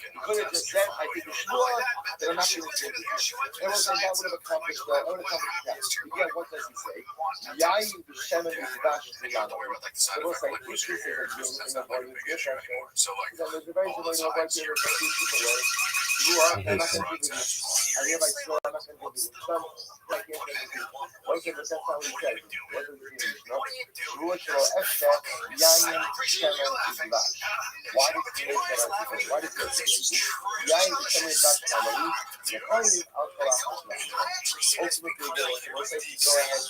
He could have just said, I take a Shvua, but I'm not going to drink it. It was like that would have accomplished that. Again, what does he say? Yain B'Shemen Mizbash. It looks like this is a dream in the body different. So like, there's a very similar right here with two people away. You are not going to do this. I hear like so I'm not going to do this. Some like it. Okay, but that's how we said. What does it mean? No. Jewish or Esther, Yayin, Shemen, Izbash. Why did he make that argument? Why did he say Yayin, Shemen, Izbash, family? The point is alcohol. Ultimately, we'll say go ahead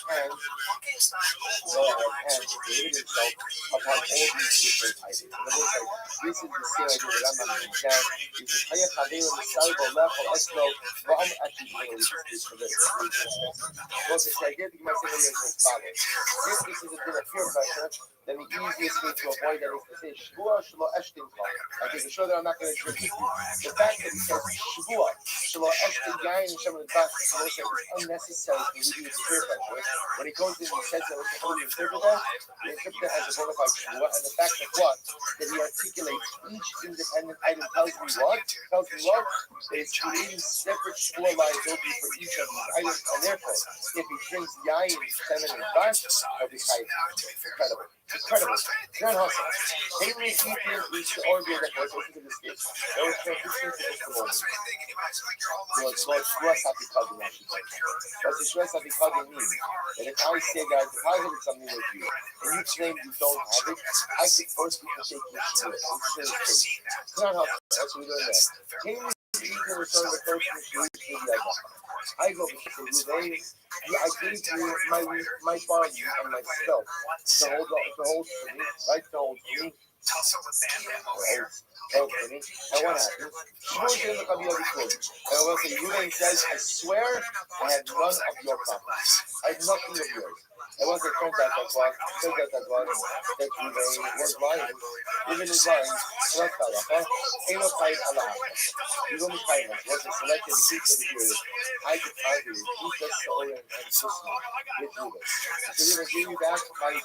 and created himself upon all these different items. In other words, this is the same idea that I'm understand. This is Hayat Hadil and Salvo Lefel Esno. Well, I'm actually going to speak for this. Well, this idea that you might say as follows. If this is a bit of peer pressure, then the easiest way to avoid that is to say Shvua Shelo Eshtincha. I can be sure that I'm not going to drink with you. The fact that he says Shvua Shelo Eshtin Yain Shem L'Bas is unnecessary to really interpret it. When he goes in and says that it's how do you interpret that? They interpret it as a bona fide Shvua, and the fact that what? That he articulates each independent item tells me what? Tells me what? That he's creating separate Shvua liability for each of these items, and therefore, if he drinks Yain, Semen, and Bas, he'll be chayiv. Incredible. Incredible. John Hustle. Daily eating reached the order that was open to this case. There was transition to this moment. So it's called Shvua Satikadin, I should say. What does Shvua Satikadin mean? That if I say that I deposited something with you, and you claim you don't have it, I could force you to take your Shvua. It's case. John Hustle. That's what we learned there. Daily eating return the person who is the I go to Ruvain. I gave you my body and myself to hold for me, right? To hold for me. Hold for me. And what happens? And what say, Ruvain says, I swear I had none of your property. I had nothing of yours. And once it turns out that Ruvain was lying, even his lying, so that's halacha. Ain't no tight halacha. He's only kindness. Once it's selected, the keeps of the period. I could find it. Keep us to Oren and Susma with Ruvain. So Ruvain gave me back my body and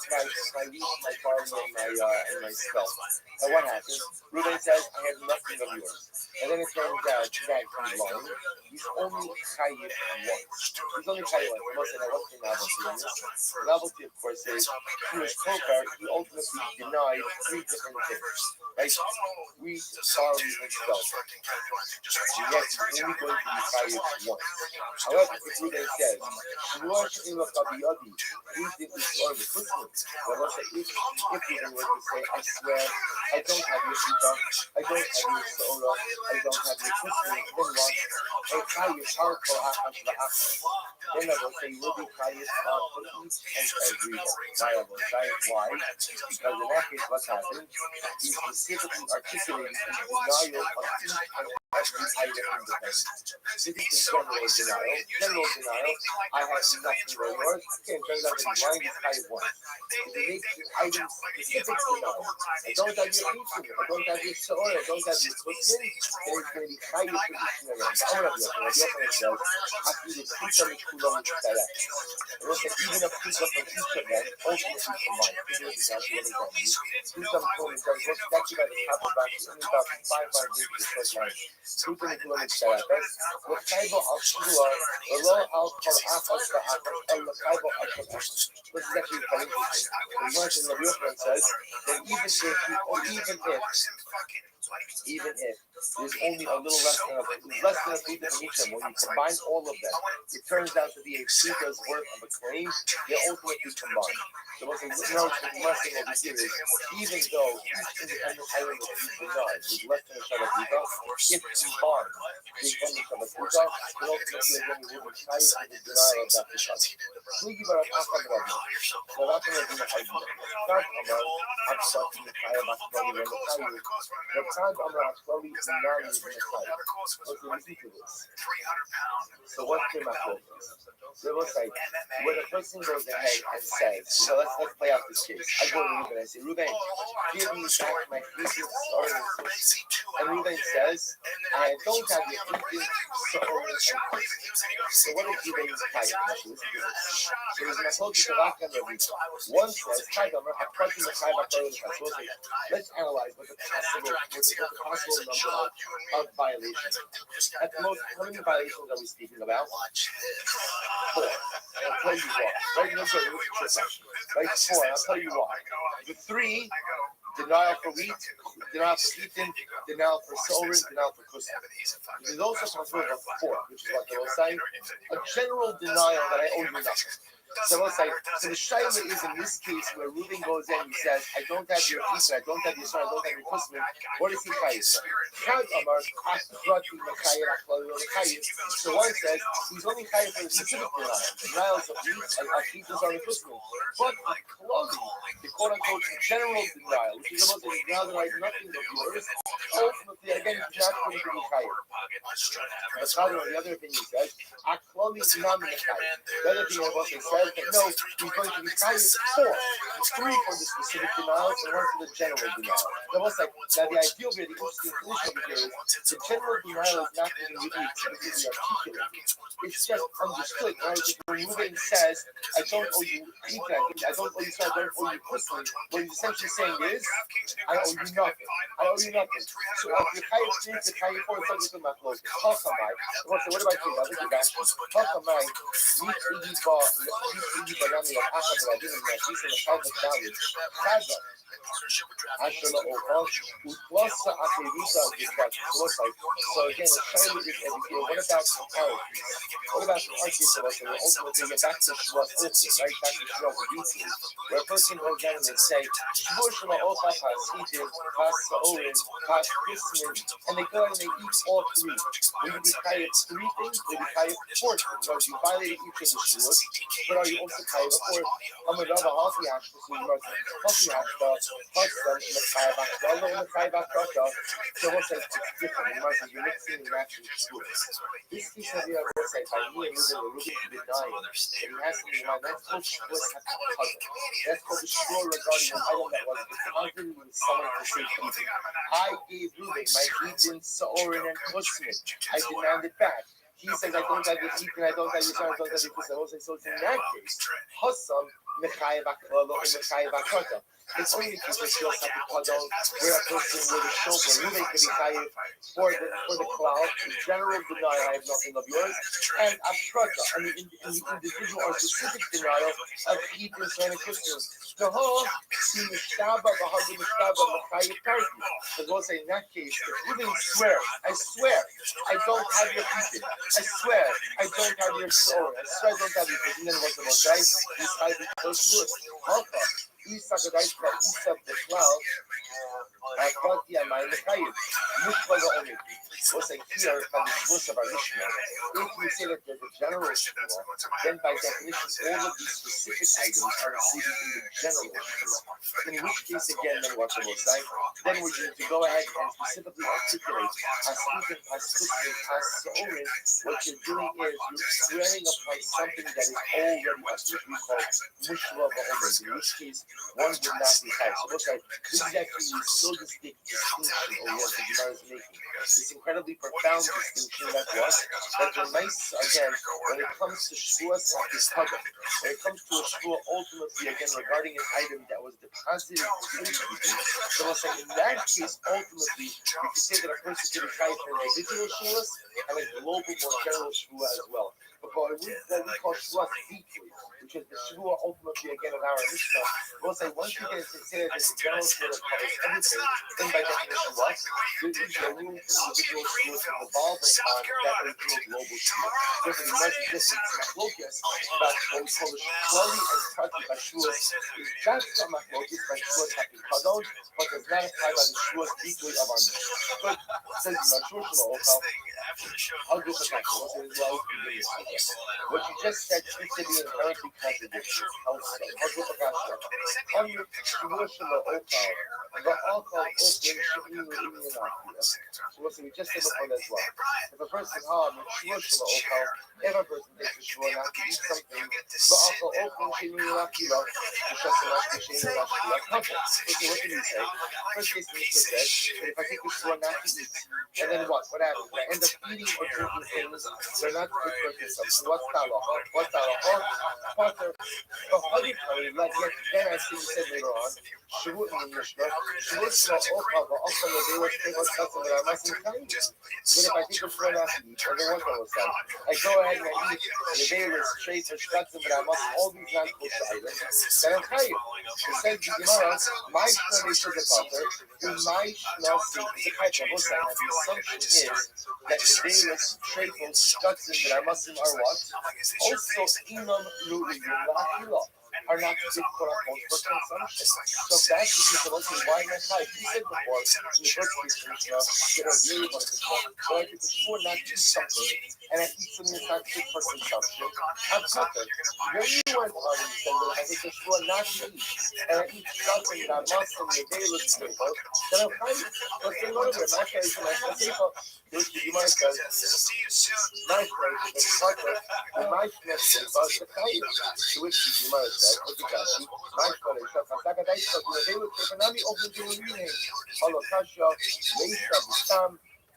my skull. And what happens? Ruvain says, I have nothing of yours. And then it turns out that he's lying. He's only chayiv once. He's only chayiv once. Most of that, what's the novelty in this? The novelty, of course, is Jewish Kokar, he ultimately denied three different things. Right? Wheat, barley, and salt. And yet, he's only going to be chayiv once. However, if Ruvain says, Shvua She'ila Chabiyadi, we did this or the Christmas. Well, let's say, if Ruvain were to say, I swear, I don't have your Shita, I don't have your Seorah, I don't have your Christmas, then what? I chayiv al kol achas v'achas. Then I will say, you will be chayiv for each and every one. Why? Because in that case, what's happened? He's specifically articulating the denial of each and every item independently. This is general denial. I have nothing of yours. Okay, it turns out that he's lying, he's chayiv once. If he makes the item specific denial, I don't have your eating, I don't have your Seorah, I don't have your Christmas, then he's going to be chayiv for each and every one. The Amar of Yochanan says, after the pizza which Kulam is direct. And also, even a pizza from each of them, ultimately combined. Pizza is actually what it is. Pizza from Kulam is direct. What's actually by the top of back, it's only about 5 lines into the first line. Pizza from Kulam is direct. What Kaibo al Shua, the law al Kol Achas Ba'achas, and the Kaibo al Kol Achas. This is actually quite interesting. The Yochanan Rabbi Yochanan says that even if there's only a little less than a pita from each of them, when you combine all of them, it turns out to be a pita's worth of a claim. They ultimately combine. So what the lesson over here is, even though each independent item of each denied was less than a shava pita, if combined they become a shava pita, then ultimately again we will be tired of the denial of that pita. Pligi barat acham Rabbi. Barat Rabbi idea. Start Amar, Absat Mikhail Bakbali Ramakayu. The time Amar Akbali is now using the side. What's the reason to this? So what came up with this? They will say, when a person goes ahead and says, so let's play out this case. I go to Ruben and I say, Ruben, give me back my previous ordinances. And Ruben says, I don't have your previous ordinances. So what is Ruben's type? So there's my whole Shabbat and Rabbi. One says, let's analyze what the possible number of violations. At the most, how many violations are we speaking about? 4. And I'll tell you why. Right? No, sorry, right? 4. And I'll tell you why. The 3, denial for wheat, denial for eating, denial for sovereign, denial for kusma. There's also possible of 4, which is what they will say, a general denial that I owe you nothing. So let's say, so the shayla is in this case where Reuben goes in and he says, I don't have your pizza, I don't have your son, I don't have your kusma. What is he chayiv? So one says, he's only chayiv for the specific denials of wheat and pizzas on the kusma. But the clothing, the quote-unquote general denial, which is about the denial that I have nothing of yours, ultimately, again, he's not going to be chayiv. But the other opinion says, only non-mechayiv. The other thing I also said that no, he's going to be chayiv three for the specific denials and one for the general denial. That was like now the ideal here, the interesting solution over here is the general denial is not even really explicitly articulated. It's just understood, right? If Reuven says, I don't owe you anything, I don't owe you, so I don't owe you personally, what he's essentially saying is, I owe you nothing. I owe you nothing. So if the chayiv three, the chayiv four, it's something from Machlok. Chachamai. What about you? I think you got you. Chachamai. Nicht banani of Achad Rabin and Mashis and the Chayv Dalit. Chazak. Ashla Ochal. Utlosa Acherisa of the Chazak. So again, it's showing you every year. What about the characters? What about the artists of us? And ultimately, we're back to Shmuas Ochi, right? Back to Shmuas Ochi. Where a person goes down and they say, Shmuas Shema Ocha Has Eated, Has Sa'orin, Has Christmas, and they go and they eat all three. Will you be chayiv three things? Will you be chayiv four things? Or you violated each of the shuas, but are you also chayiv a fourth? Amarava Hafi Hashta, so you must Hafi Hashta, Hashta, and the chayiv Hashta, although in the chayiv Hashta, so we'll say it's different. You must say you're mixing and matching shuas. This piece of the other say, by me and moving a little bit denying, and he has to be in mind, that's called shuas have to cover. That's called the shua regarding an item that was deposited with someone for safekeeping. I gave Reuven my Eden, Sa'orin, and Chusman. I demanded back. He says, I don't have your Eden, I don't have your son, I don't have your Chusman. So it's in that case, Hassam, Mechayev Akvalo, and Mechayev Akvata. It's only if you just feel something called on where a person with a shoulder, Reuven can be chayiv for the cloud, in general denial, I have nothing of yours, and Akvata, and the individual or specific denial of Eden, son, and Chusman. The whole see Mishtaba, the Hadi Mishtaba, Mechayev Tarki. But we'll say in that case, if Reuven swears, I swear, I don't have your Eden, I swear, I don't have your soul, I swear I don't have your Eden, and then what's the most right? He's chayiv those words. Isa Gadaita, Isa the cloud, Akvatia, my Mechayev, Mishpala only. We'll say here from the source of our Mishnah. If we say that there's a general shua, then by definition, all of these specific items are included in the general shua. In which case, again, then what we'll say, then we're going to go ahead and specifically articulate as Eden, as Kusmin, as Sa'orin. What you're doing is you're swearing upon something that is already what we call Mushra Ba'omer, in which case, one would not be high. So look at this is actually so distinct distinction or what the Gemara is making. This incredibly profound distinction that was that the nice again when it comes to Shua Sakishaga, when it comes to a Shua ultimately again regarding an item that was deposited in people. So we'll say in that case ultimately we can say that a person can be high for individual Shuas and a global more general Shua as well. But what we call Shua deeply, which is the Shua ultimately again of our Mishnah, we'll say once you get considered as a general Shua that covers everything, then by definition what? There is no room for individual Shua to evolve upon that original global Shua. There's a much difference Machlokes about what we call the Shlali and Tati by Shuas is just a Machlokes by Shuas Happy Kadon, but does not apply by the Shuas deeply of our Mishnah. But says the Mashur Shua Ochal, I'll do the Machlokes. What you just said seems to be inherently contradictory. I'll do the Machlokes. On your Shua Shua Ochal, the Ochal Ochal so we just said before as well. If a person if a person takes a shua not to eat something, okay, what can you say? First case the Mishnah said, if I take a shua not to eat, and then what? What happens? I end up eating or drinking things they're not good for consumption. What's talacha? What's talacha? Potter. Then I see you said later on, Shavut in the Mishnah, Shavut Shema Ocha v'Ocha Levewa Sheva Tzatzim v'Ramasim Chaim. But if I take a shua not to eat, or the one that was said, I go ahead and I eat Levewa Sheva Tzatzim v'Ramasim, all these non-kosher items, then I'm chayiv. It says the Gemara, my shna neisha depater, and my shna seek the kaita. What's that? The assumption is that Levewa Sheva Tzatzim v'Ramasim are what? Also, inam lu'iyim la'achila. Are not good for consumption. So that's the reason why not high. He said before, in the first case, that are really going to be so I can sure not to eat something, and I eat something that's not good for consumption. I'm covered. When you went on and said that I think it's sure not to eat, and I eat something that I must from the daily table, then I'm fine. But then what is it? My case, my table, you might say, My place is a partner. My place is a Chayiv. To which the Gemara said, look at Rashi. My place is a Chayiv. They look for Nami open to the meaning. Halakasha, Leisa, Bistam,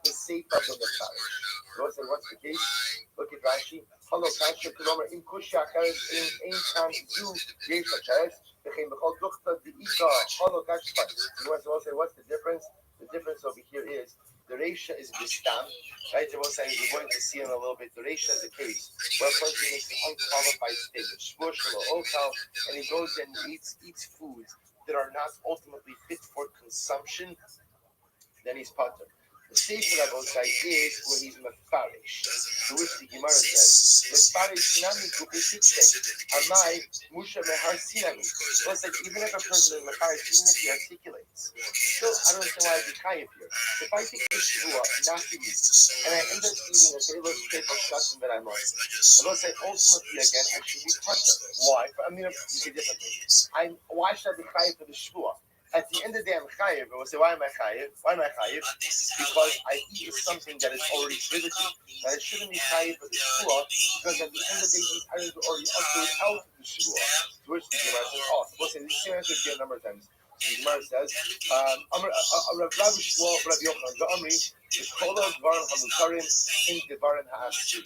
the Seifa, the Mefarish. What's the case? Look at Rashi. Halakasha, Kulomar, in Kusha, in Tam, Zu, Yesha, Chayiv. What's the difference? The difference over here is the Reisha is Bistam, right? We're going to see in a little bit. The Reisha is the case where a person makes an unqualified statement, and he goes and eats foods that are not ultimately fit for consumption, then he's potter. The Sefer Rabosai is where he's mefarish. To which the Gemara says, mefarish nami kupitikte, amai musha mehar sinami. So it's like even if a person is mefarish, even if he articulates, still I don't understand why I'd be chayiv here. If I take the shvua not to eat, and I end up eating a daily staple shkatim that I'm on, I will say ultimately again I should be potter. Why? I mean, it's a different thing. Why should I be chayiv for the shvua? At the end of the day, I'm chayiv. We'll say, why am I chayiv? Because I eat something that is already prohibited. That it shouldn't be chayiv for the shvua, because at the end of the day, these items are already ushered out of the shvua. To which the Gemara says, oh, we'll say, this is answered a number of times. The Gemara says, Rabbi Shmuel, Rabbi Yochanan, Amri, the Kola Dvarim Hamutarim in Devarim Ha'asiri.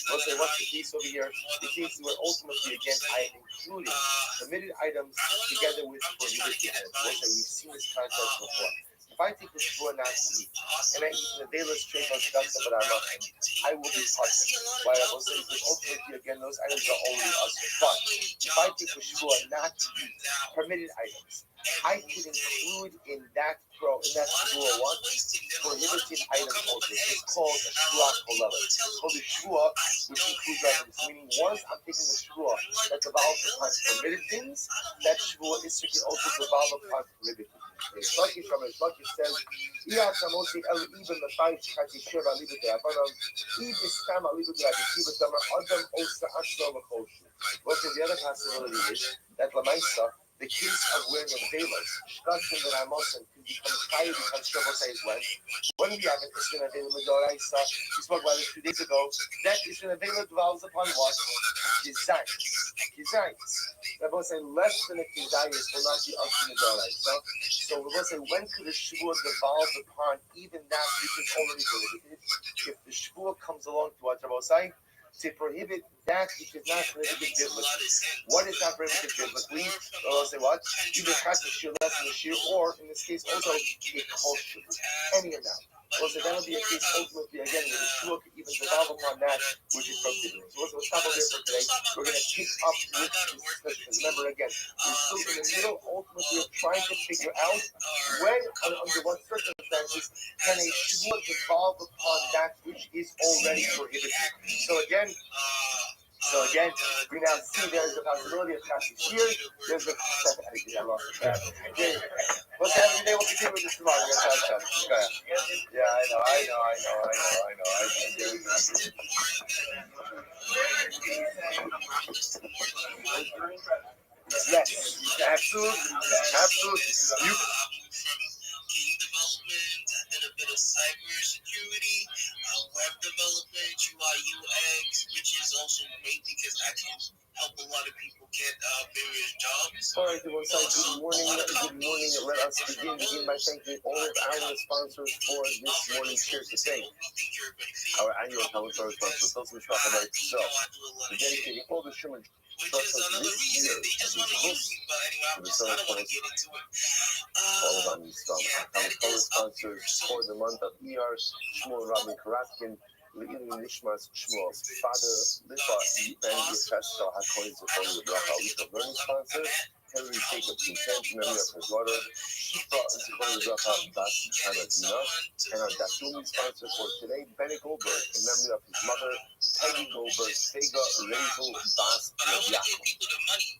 We'll say, what's the case over here? The case where ultimately, again, I am including permitted items together with prohibited items. We'll say, we've seen this concept before. If I take the shvua not to eat, and I eat in the daily straight on shkatim but I'm not, I will be punished. Why I will say because ultimately again those items are already usher. But if I take the shvua not to eat permitted items, I can include in that shvua what? Prohibited items also. It's called a shvua kolel. It's called a shvua which includes items. Meaning once I'm taking a shvua that develops upon permitted things, that shvua is to also develop upon prohibited things. Shlaki says, even the five Katishiv Alibudra, Ibistam Alibudra, Kibatama, Adam Osa Ashla Makoshu. What the other possibility is that Lamaisa, the case of wearing a velos, Shkatim that I'm also can become tired because Shabbat is when we have an Ishkan Avela Midoraisa, we spoke about it 2 days ago, that Ishkan Avela dwells upon what? Design. We're going to say less than a kizayis will not be up to the Midoraisa. So we're going to say when could a shvua devolve upon even that which is already prohibited? If the shvua comes along to what Rabbi say, to prohibit that which is not prohibited biblically. What is not prohibited biblically? We'll say what? Either cut the shear less than the shear, or in this case also a culture. Any amount. Well, so that'll be a case ultimately again where the shvua could even devolve upon that which is prohibited. So we'll stop over here for today. We're going to pick up with this discussion. Remember again, we're still in the middle. Ultimately, we're trying to figure out when and under what circumstances can a shvua devolve upon that which is already prohibited. So again, we now see there's a possibility of Kashi here. There's a I lost it. What's happening today? We'll continue with this tomorrow. Yeah, I know. Yes, absolutely. You. A bit of cybersecurity, web development, UI UX, which is also great because I can help a lot of people get various jobs. All right, everyone. Good morning. Let us begin by thanking all of our sponsors for this morning's share today. Our annual calendar sponsor, those who talk about itself. We're dedicating all the Schumann trust us this year as a host to the Southern College. All of our color sponsors for the month of ER, Shmuel Rabbi Karatkin, Le'ilin Nishmas Shmuel's father, Lipa Ben Yecheskel HaKoy Zechon Yebracha Lipa learning sponsor, Henry Jacob Vincent, memory of his daughter, Shifa Zechon Yebracha Bas Hanadina, and our Dasumi sponsor for today, Benny Goldberg, in memory of his mother, Peggy Goldberg, Sega Rezel Bas Yaakov.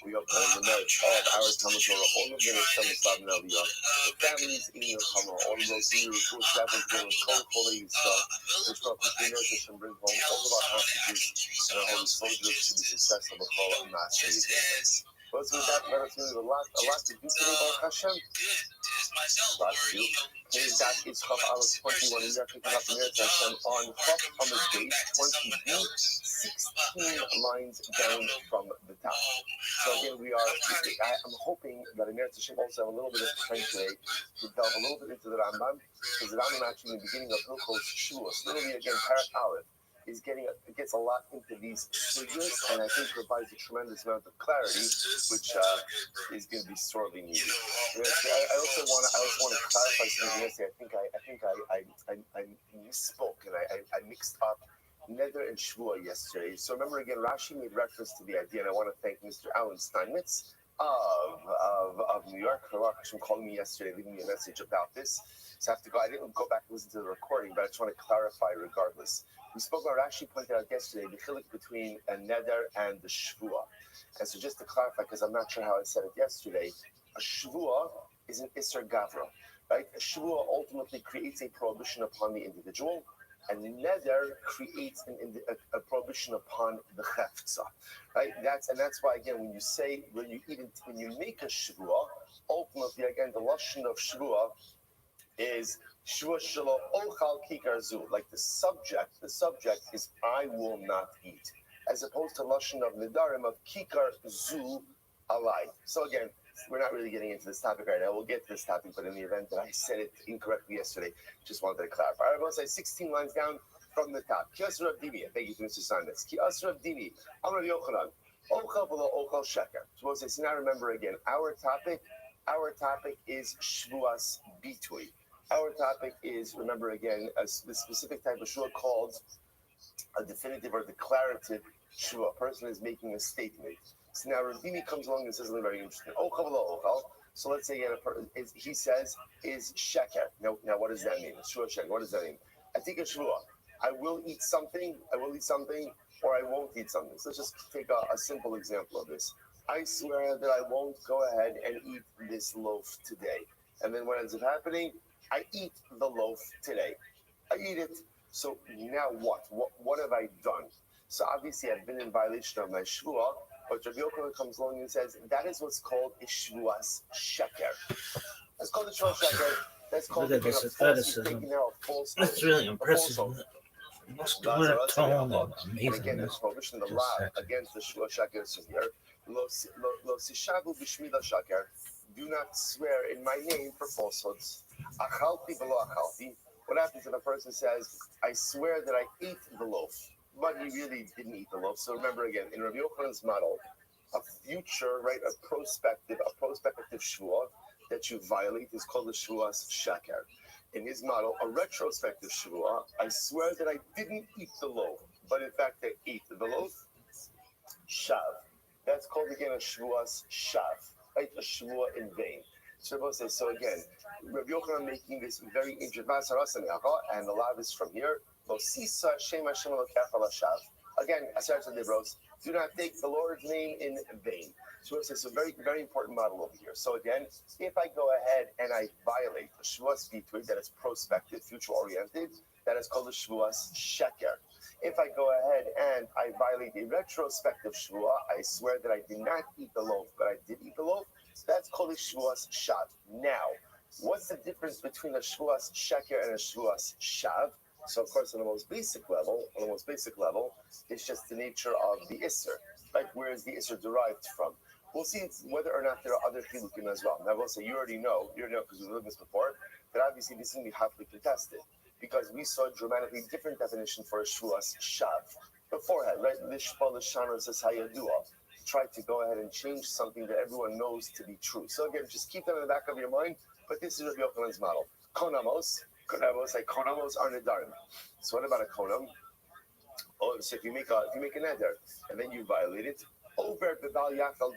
We hope that in the marriage of our Talmud Torah, all of them are Slav and Aliyah, the families in your Chama, all of those who are traveling through Holy Yisrael, which brought us to nurture and bring home all of our hostages and our holy soldiers to be successful with all of Master. But with that, let us know a lot to do today, Baruch Hashem. Is that it's Chaf Aleph 21, and you're picking up Meretz Hashem on Chaf Amud Beis 20b, 16 lines down from the top. So again, I'm hoping that Meretz Hashem also have a little bit of time today to delve a little bit into the Rambam, because the Rambam actually in the beginning of Hilchos Shavuos, literally again, Parak Aleph, gets a lot into these figures, and I think provides a tremendous amount of clarity, which is going to be sorely needed. I also want to clarify something yesterday. I misspoke, and I mixed up Neder and Shvua yesterday. So remember again, Rashi made reference to the idea, and I want to thank Mr. Alan Steinmetz of New York for calling me yesterday, leaving me a message about this. So I didn't go back and listen to the recording, but I just want to clarify regardless. We spoke about, Rashi pointed out yesterday, the chiluk between a neder and the shvua. And so just to clarify, because I'm not sure how I said it yesterday, a shvua is an isser gavra, right? A shvua ultimately creates a prohibition upon the individual, and neder creates a prohibition upon the cheftza, right? That's why again, when you make a shvua, ultimately again, the lashon of shvua is shvua shelo ochal kikar zu, like the subject is I will not eat, as opposed to lashon of nedarim of kikar zu alai. So again, we're not really getting into this topic right now. We'll get to this topic, but in the event that I said it incorrectly yesterday, just wanted to clarify. All right, we'll say 16 lines down from the top. Ki asur avdimi, thank you to Mr. Simons. Ki asur avdimi, Amar Yochanan, ochal v'lo ochal sheker. So we'll say, so now remember again, our topic is shvuas bitui. Our topic is, remember again, the specific type of shua called a definitive or declarative shua. A person is making a statement. So now Rabbi comes along and says something very interesting. So let's say he says is sheker. Now what does that mean? Shua sheker. What does that mean? I take a shua. I will eat something, or I won't eat something. So let's just take a simple example of this. I swear that I won't go ahead and eat this loaf today. And then what ends up happening? I eat the loaf today. I eat it. So now what? What have I done? So obviously I've been in violation of my shvua, but Rabbi Yochanan comes along and says that is what's called a shvuas sheker. That's called a shvuas sheker. That's called false. That's really impressive. Muscular tone and amazing. Again, there's prohibition of the law against the shvuas sheker here. Lo sishavu b'shmila sheker. Do not swear in my name for falsehoods. Achalti v'lo achalti. What happens if a person says, I swear that I ate the loaf, but he really didn't eat the loaf? So remember again, in Rabbi Yochanan's model, a future, right, a prospective shvua that you violate is called a shvuas sheker. In his model, a retrospective shvua, I swear that I didn't eat the loaf, but in fact I ate the loaf, shav. That's called again a shvuas shav, right, a shvua in vain. So again, Rabbi Yochanan making this very interesting, and a lot of this from here. Again, do not take the Lord's name in vain. So it's a very, very important model over here. So again, if I go ahead and I violate the shvuas bitui, that is prospective, future-oriented, that is called the shvuas sheker. If I go ahead and I violate a retrospective shvua, I swear that I did not eat the loaf, but I did eat the loaf, that's called a shvuas shav. Now, what's the difference between a shvuas sheker and a shvuas shav? So, of course, on the most basic level, it's just the nature of the isser. Like, where is the isser derived from? We'll see whether or not there are other chilukim as well. Now, I will say, you already know, because we've learned this before, that obviously this is going to be hotly contested, because we saw a dramatically different definition for a shvuas shav beforehand, right? Lishpa l'shana says hayadua. Try to go ahead and change something that everyone knows to be true. So again, just keep that in the back of your mind. But this is Rabbi Yochanan's model. Konamos are nedarim. So what about a konam? Oh, so if you make a neder and then you violate it, over below yakal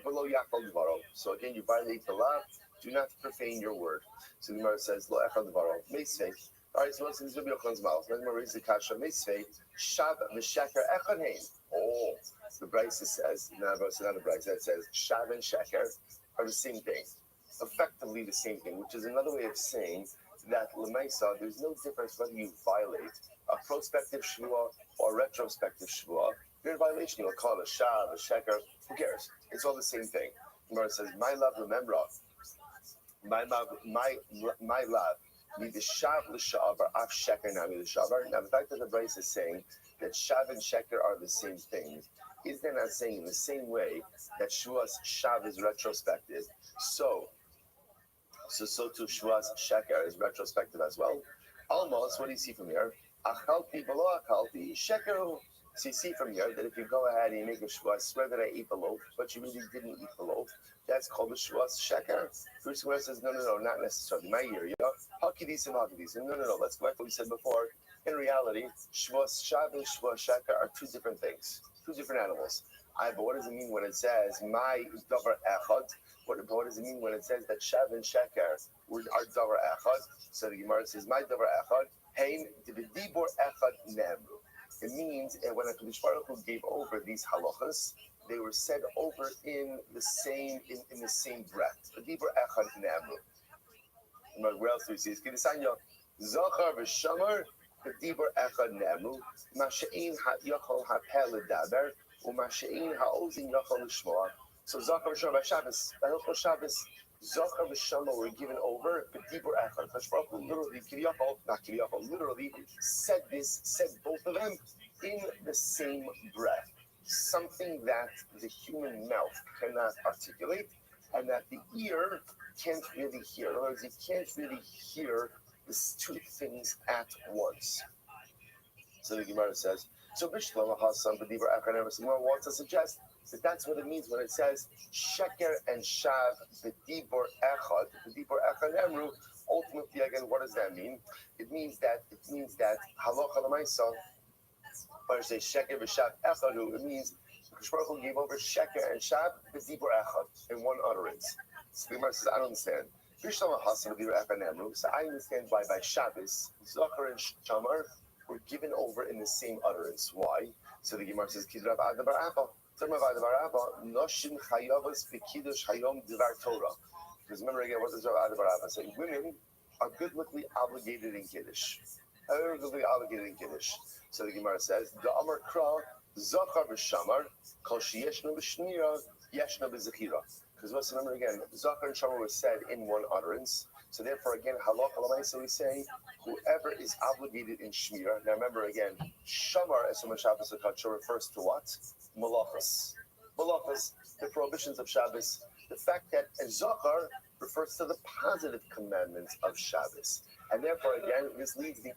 dvaro. So again, you violate the law. Do not profane your word. So the Gemara says lo echad dvaro meisvei. All right, so what's in Rabbi Yochanan's model? Then Gemara reads the kasha meisvei shav v'sheker echad hein. Oh. The Bryce says, not a Bryce, that says shav and sheker are the same thing, effectively the same thing, which is another way of saying that l'maisa, there's no difference whether you violate a prospective shvua or a retrospective shvua. You're in violation. You'll call it a shav, a sheker. Who cares? It's all the same thing. Gemara says, my love, remember, My love. Now, the fact that the Bryce is saying that Shav and Sheker are the same thing, is they're not saying in the same way that Shuas Shav is retrospective. So too Shuas Sheker is retrospective as well. Almost, what do you see from here? Achalti below achalti sheker. So you see from here that if you go ahead and you make a shua, I swear that I ate the loaf, but you really didn't eat the loaf. That's called a shuas sheker. First one says, no, not necessarily. My ear, hakidisim. No. Let's go back to what we said before. In reality, shuas shav and shuas sheker are two different things, two different animals. But what does it mean when it says my davar echad? What does it mean when it says that shav and sheker are davar echad? So the Gemara says my davar echad. Hein dibor echad nemru. It means when HaKadosh Baruch Hu gave over these halachas, they were said over in the same breath. Dibor echad nemru. Where else do we see this? Kidisanya zachar v'shamar dibor echad nemru. Masha'in ha'yachol ha'peh ledaber u'masha'in ha'ozin yachol l'shmoah. So zachar v'shamar Shabbos, Hilchos Shabbos. Zachar v'Shama were given over, but Dibur Echad. Kadosh Baruch Hu literally said both of them in the same breath. Something that the human mouth cannot articulate, and that the ear can't really hear. In other words, you can't really hear these two things at once. So the Gemara says, so Bishlam Hassan B'Dibur Echad. The Gemara wants to suggest that that's what it means when it says sheker and shav b'dibor echad emru. Ultimately, again, what does that mean? It means that halacha l'maisa. When I say sheker v'shav echadu, it means Kadosh Baruch Hu gave over sheker and shav b'dibor echad in one utterance. So the Gemara says, I don't understand. Bishlam hasan b'dibor echad emru. So I understand why by Shabbos, Zachar and Shamar were given over in the same utterance. Why? So the Gemara says, Kidrav Adabar Abba. Because remember again, what does Rabbi Adabar say? Women are biblically obligated in Kiddush. So the Gemara says, the Amar Kra, Zachar v'Shamar, Kol Sheyeshna b'Shnira, Yeshna b'Zechira. Because let's remember again, Zachar and Shamar was said in one utterance. So therefore, again, halacha l'maisa we say, whoever is obligated in Shmira. Now remember again, Shamar as Shabbos refers to what? Malachas, the prohibitions of Shabbos. The fact that Zachar refers to the positive commandments of Shabbos, and therefore again, this leads the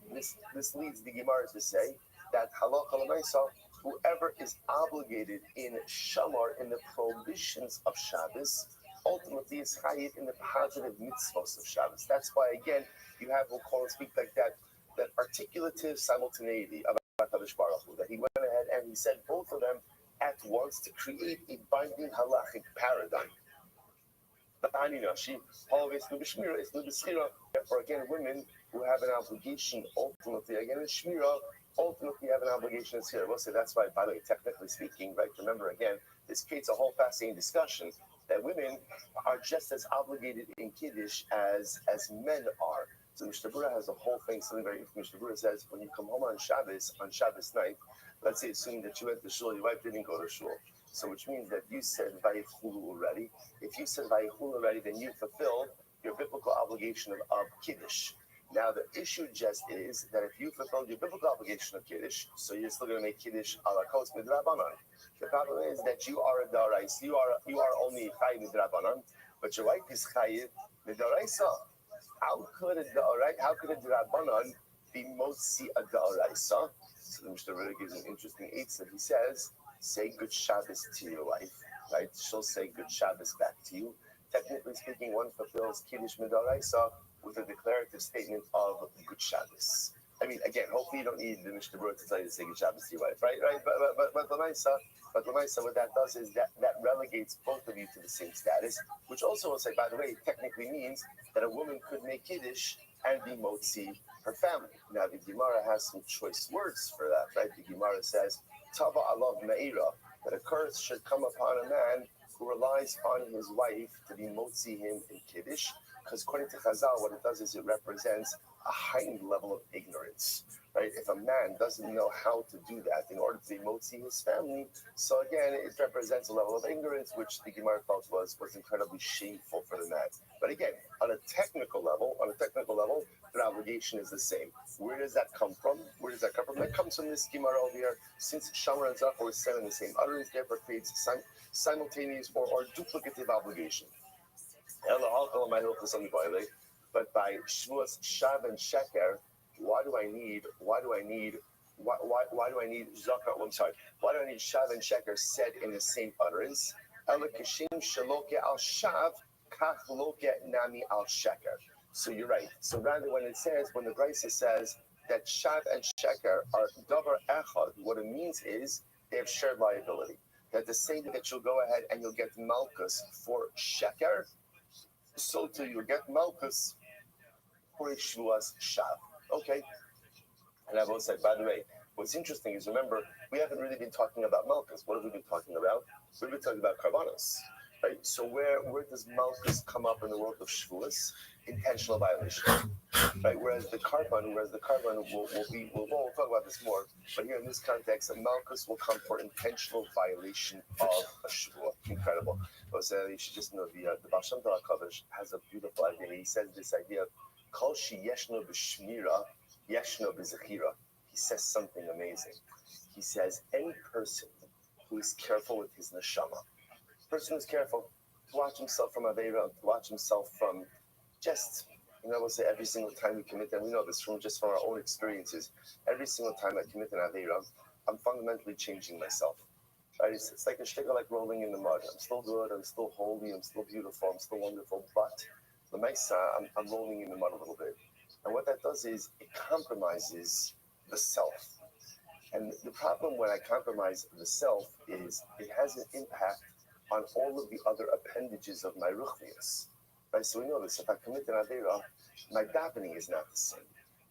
Gemara to say that halacha l'maisa, whoever is obligated in Shamar in the prohibitions of Shabbos, ultimately is chayiv in the positive mitzvos of Shabbos. That's why again you have we'll call and speak like that articulative simultaneity of HaKadosh Baruch Hu, that he went ahead and he said both of them at once to create a binding halachic paradigm. Therefore, again, women who have an obligation ultimately, again, in Shmira, ultimately have an obligation in Sira. We'll say that's why, by the way, technically speaking, right? Remember, again, this creates a whole fascinating discussion that women are just as obligated in Kiddush as men are. So Mishnah Berurah has a whole thing, something very interesting. Mishnah Berurah says, when you come home on Shabbos night, let's say, assuming that you went to shul, your wife didn't go to shul. So which means that you said Vayichulu already. If you said Vayichulu already, then you fulfilled your biblical obligation of Kiddush. Now the issue just is that if you fulfilled your biblical obligation of Kiddush, so you're still going to make Kiddush ala kos midrabanan. The problem is that you are a darais, you are only chayiv midrabanan, but your wife is chayiv midaraisa. How could a drabanan be motzi a daraisa? So the Mishnah Berurah gives an interesting eitzah. He says, say good Shabbos to your wife, right? She'll say good Shabbos back to you. Technically speaking, one fulfills Kiddush Midaraisa with a declarative statement of good Shabbos. I mean, again, hopefully you don't need the Mishnah Berurah to tell you to say good Shabbos to your wife, right? But Lamaisa, what that does is that relegates both of you to the same status, which also will say, by the way, technically means that a woman could make Kiddush and be motzi her family. Now, the Gemara has some choice words for that, right? The Gemara says, Tava alav me'ira, that a curse should come upon a man who relies on his wife to be motzi him in Kiddush, because according to Chazal, what it does is it represents a heightened level of ignorance. right? If a man doesn't know how to do that in order to be motzi his family, so again, it represents a level of ignorance, which the Gemara felt was incredibly shameful for the man. But again, on a technical level, their obligation is the same. Where does that come from? That comes from this Gemara over here. Since Shamar and Zachor were said in the same utterance, therefore creates simultaneous or duplicative obligation. But by Shvuas, Shav, and Sheker, why do I need Zakar? I'm sorry. Why do I need Shav and Sheker said in the same utterance? So you're right. So rather, when the Brisa says that Shav and Sheker are davar echad, what it means is they have shared liability. That the same that you'll go ahead and you'll get malchus for Sheker, so too you'll get malchus for a Shvuas Shav. Okay. And I will say, by the way, what's interesting is, remember, we haven't really been talking about malchus. What have we been talking about? We've been talking about karbanos, right? So where does malchus come up in the world of Shavuos? Intentional violation, right? Whereas the karban we'll talk about this more, but here in this context, a malchus will come for intentional violation of a Shavuot. Incredible. So you should just know the Baal Shem Tov HaKadosh has a beautiful idea. He says this idea of kol shi yeshno b'shmira, yeshno b'zechira. He says something amazing. He says any person who is careful with his neshama, person who's careful to watch himself from Aveira, to watch himself from just, we'll say every single time we commit, and we know this from our own experiences, every single time I commit an Aveira, I'm fundamentally changing myself. Right? It's like a shtickle, like rolling in the mud. I'm still good, I'm still holy, I'm still beautiful, I'm still wonderful, but the Maisa, I'm rolling in the mud a little bit. And what that does is it compromises the self. And the problem when I compromise the self is it has an impact on all of the other appendages of my ruchnius. Right? So we know this. If I commit an Aveira, my davening is not the same.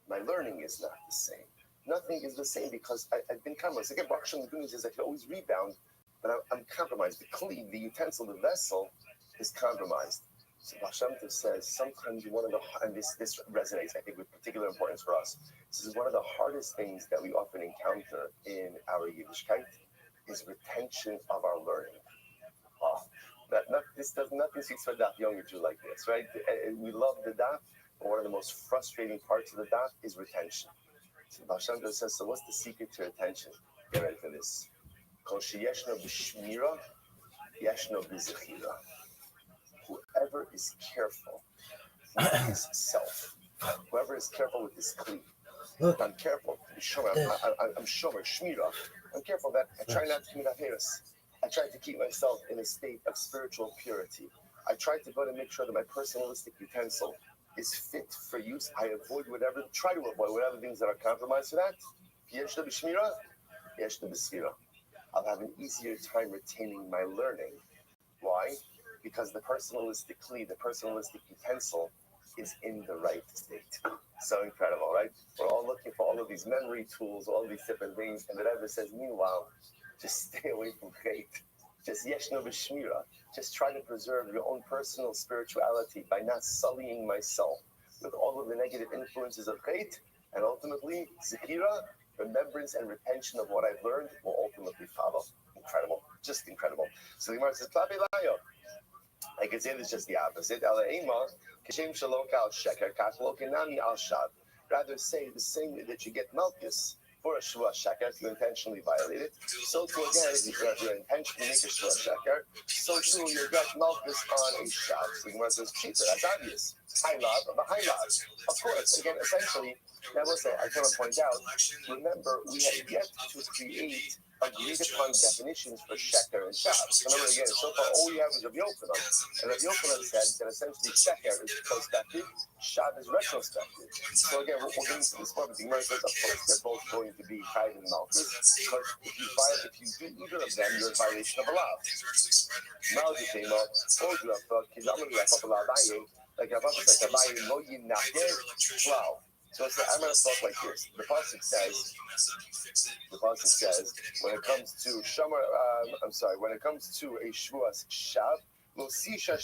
My learning is not the same. Nothing is the same because I've been compromised. Again, Baruch Hashem, the good news is I can always rebound, but I'm compromised. The kli, the utensil, the vessel is compromised. So Baal Shem Tov says sometimes and this resonates, I think, with particular importance for us. This is one of the hardest things that we often encounter in our Yiddishkeit is retention of our learning. Nothing speaks for daf younger Jew like this, right? We love the daf, but one of the most frustrating parts of the daf is retention. So Baal Shem Tov says, so what's the secret to retention? Get ready for this. Kol sheyeshno b'shmira, yeshno b'zechira. Whoever is careful with his self, whoever is careful with his kli, I'm careful. I'm shomer, shmira. I'm careful that I try not to commit averos. I try to keep myself in a state of spiritual purity. I try to make sure that my personalistic utensil is fit for use. I try to avoid whatever things that are compromised to that. Yeshna b'shmira, yeshna b'sfira. I'll have an easier time retaining my learning. Why? Because the personalistic kli, the personalistic utensil, is in the right state. So incredible, right? We're all looking for all of these memory tools, all these different things, and the Rebbe says, meanwhile, just stay away from hate. Just yeshno b'shmira. Just try to preserve your own personal spirituality by not sullying myself with all of the negative influences of hate, and ultimately, zikira, remembrance and retention of what I've learned will ultimately follow. Incredible, just incredible. So the Gemara says, I can say this just the opposite. Rather say the same way that you get malchus for a Shvuah Sheker if you intentionally violate it. So too again, if you intentionally make a Shvuah Sheker, so too you get malchus on a Shav. So the Gemara says, cheaper, that's obvious. High love of a high love. Of course, again, essentially, I will say, I want to point out, remember, we have yet to create agreed upon definitions for sheker and shav. Remember again, so far all we have is Rabbi Yochanan. And Rabbi Yochanan said that essentially sheker is prospective, shav is retrospective. So again, we're getting to this point, the Gemara says, of course, they're both going to be chayv and malchus, because if you do either of them, you're in violation of a law. Malchus came up, told you about Kizamah Abaye, like Abaye said, Abaye lo yinakeh, wow. So I'm going to talk like this. The pasuk says, when it comes to when it comes to a shvuas shav, lo sisha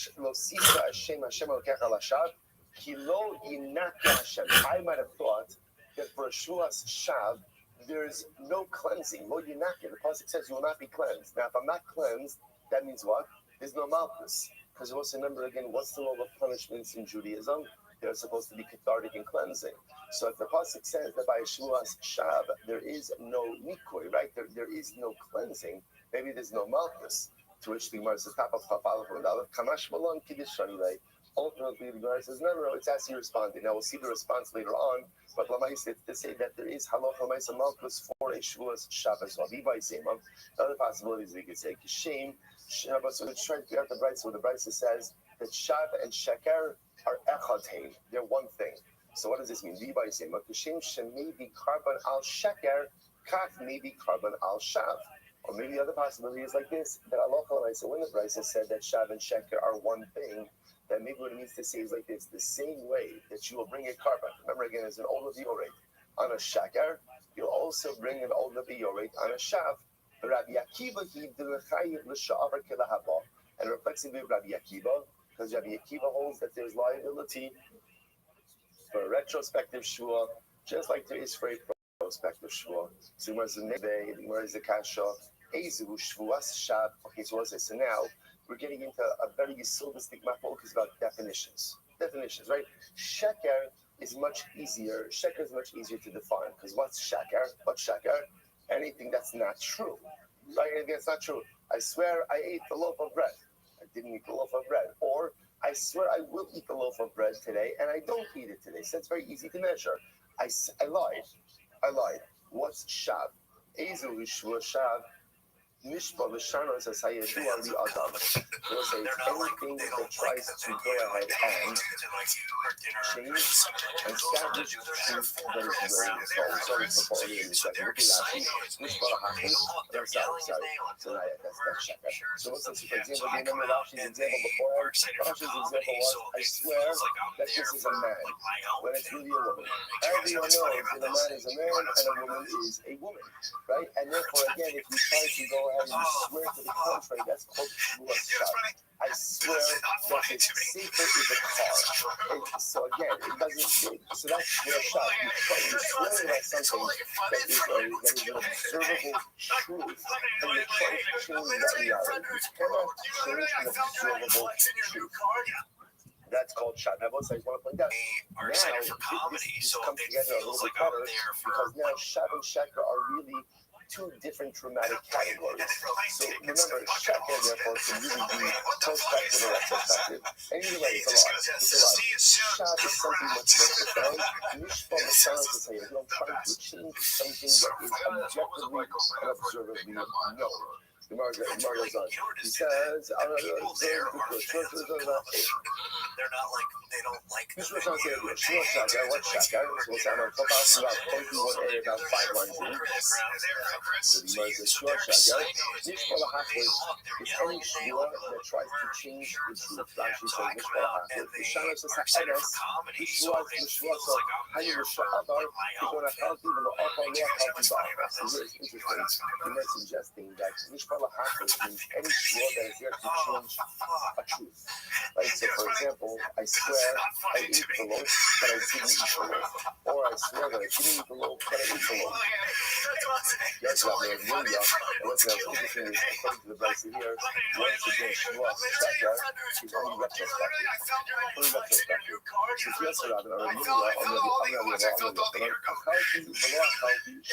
Hashem Elokecha lashav, ki lo yinakeh Hashem. I might have thought that for a Shvuas Shav, there's no cleansing. Lo Yinakir. The pasuk says you will not be cleansed. Now, if I'm not cleansed, that means what? There's no malchus. Because you also remember again, what's the role of punishments in Judaism? They're supposed to be cathartic and cleansing. So if the pasuk says that by Shvuas Shav there is no nikoi, right? There is no cleansing. Maybe there's no malchus. To which the Gemara says, "Top of Chafalach and Aleph Kamash Malon Kiddush Shanilei." Ultimately, the Gemara says, "No, it's actually responding." Now we'll see the response later on. But Lamaisa to say that there is halacha Lamaisa malchus for a Shvuas Shav as well. Other possibilities we could say Kishem. But so let's try to figure out the Brisa. So the Brisa says that Shav and Sheker are echad. They're one thing. So what does this mean? Kishem shemaybe carbon al Sheker, kach maybe carbon al Shav. Or maybe the other possibility is like this: that Allah, so when the Brisa said that Shav and Sheker are one thing, that maybe what it means to say is like this: the same way that you will bring a carbon. Remember again, as an older biorate on a Sheker, you'll also bring an older biorate on a Shav. Rabbi Akiva he d'lechayiv l'sha'avar kilahaba, and reflexively Rabbi Akiva, because Rabbi Akiva holds that there's liability for a retrospective shvua, just like there is for a prospective shvua. So where's the nebe? Where's the kasha? Ezu shvuas shav. Okay, so now we're getting into a very yesodistic mafok about definitions. Definitions, right? Sheker is much easier. Sheker is much easier to define because what's sheker? What's sheker? Anything that's not true, right? Anything that's not true. I swear I ate the loaf of bread. I didn't eat the loaf of bread. Or I swear I will eat the loaf of bread today, and I don't eat it today. So it's very easy to measure. I lied. What's shav? Ezu ishvu shav. Mishpa l'shana says hayedu ali adam. We'll say anything that tries to go ahead and change and establish truth that is very important. Sorry for falling in the second. Look at that. Mishpa l'hachim. Sorry. So that's sheker. So what's this? For example, do you remember Rashi's example before? Rashi's example was, I swear that this is a man, when it's really a woman. Everyone knows that a man is a man and a woman is a woman, right? And therefore, again, if you try to go ahead and you swear to the contrary, that's called shvuas shav. I swear that the sefer is a car. So again, it doesn't. So that's shvuas shav. You swear about something that is an observable truth, and you try to change that reality. You cannot change an observable truth. That's called shav. Now, both sides want to point out. Now, this comes together a little bit better because now shav and sheker are really two different dramatic categories. So remember, sheker therefore can really be prospective or retrospective. And either way, it's a lot. Shav is something much more profound. Mishpah l'shana to say that you're trying to change something that is objectively and observably known. The Gemara goes on. He says, they're not like, they don't like the Shvuas shav, what's shakar? We'll say, I'm about 21A, about 5 lines in. So the Gemara says, Shvuas shakar. Mishpah l'hachlis is any shvua that tries to change the truth. Rashi says, Mishpah l'hachlis. The shana says, ha'eres. Mishvuas hayu l'sha'adar. Kikon ha'chalti v'lo achal lo ha'chalti ba'aras. So here's interesting. The Gemara suggesting that Mishpah l'hachlis means any shvua that is there to change a truth. Right? So for example, I swear I ate the loaf, but I didn't eat the loaf. Or I swear that I didn't eat the loaf, but I ate the loaf. Yes, Rabbi, and what's interesting is, according to the Brisa here, once again, shvuas sheker is only retrospective. Only retrospective. It's yes,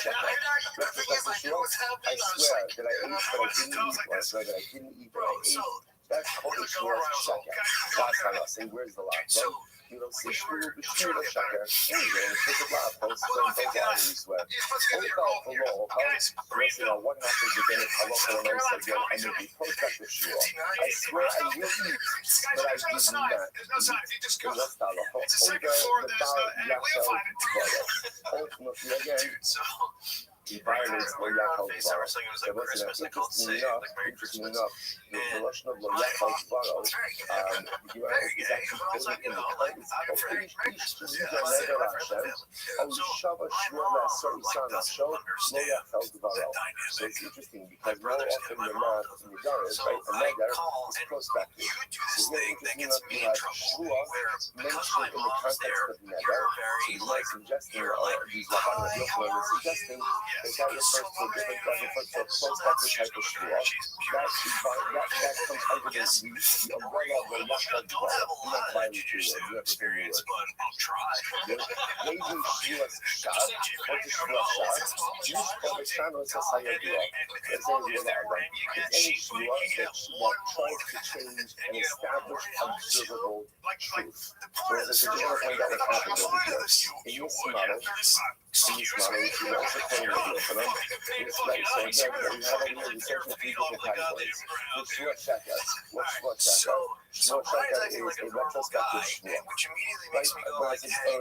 Rabbi, or retrospective shvuas, I swear that I ate, but I didn't eat, or I swear that I didn't eat, but I ate. That's called a shvuas sheker. That's how I say, where's the lie? You don't see shvuas sheker. Anyway, it's a lot of posts, you swear. What happens again if halacha and I said, I make a prospective shvua. I swear I will eat, but I did not eat. And what's the halacha? Ultimately, again, he violates Lo Yachal Dvaro. There wasn't interesting enough, the Russian of Lo Yachal Dvaro, is actually building in the context of Ish Tzidka Never Hashem, O Shava Shmuel Asor Isan Hashem, Lo Yachal Dvaro. So it's interesting because more often than not, in the Garas, right, a Negar is prospective. So here, interesting enough, you have Shua mentioned in the context of Negar. So he's not suggesting, these Rabbanim of Yochanan are suggesting that that refers to a different, that refers to a prospective type of Shua. That comes under the umbrella of the Yachal Dvaro. Do not violate your word. You have to do your word. Raising Shua's Shah, what is Shua's Shah? Use public channels as I do. It's any Shua that tries to change an established observable truth. So there's a general point that happens over here. In this model, if you also play with Yochanan, it's like, so again, we have over here essentially three different categories. With Shua Shekat, what's Shua Shekat? Shua Shekat is a retrospective Shua. Right? But it's then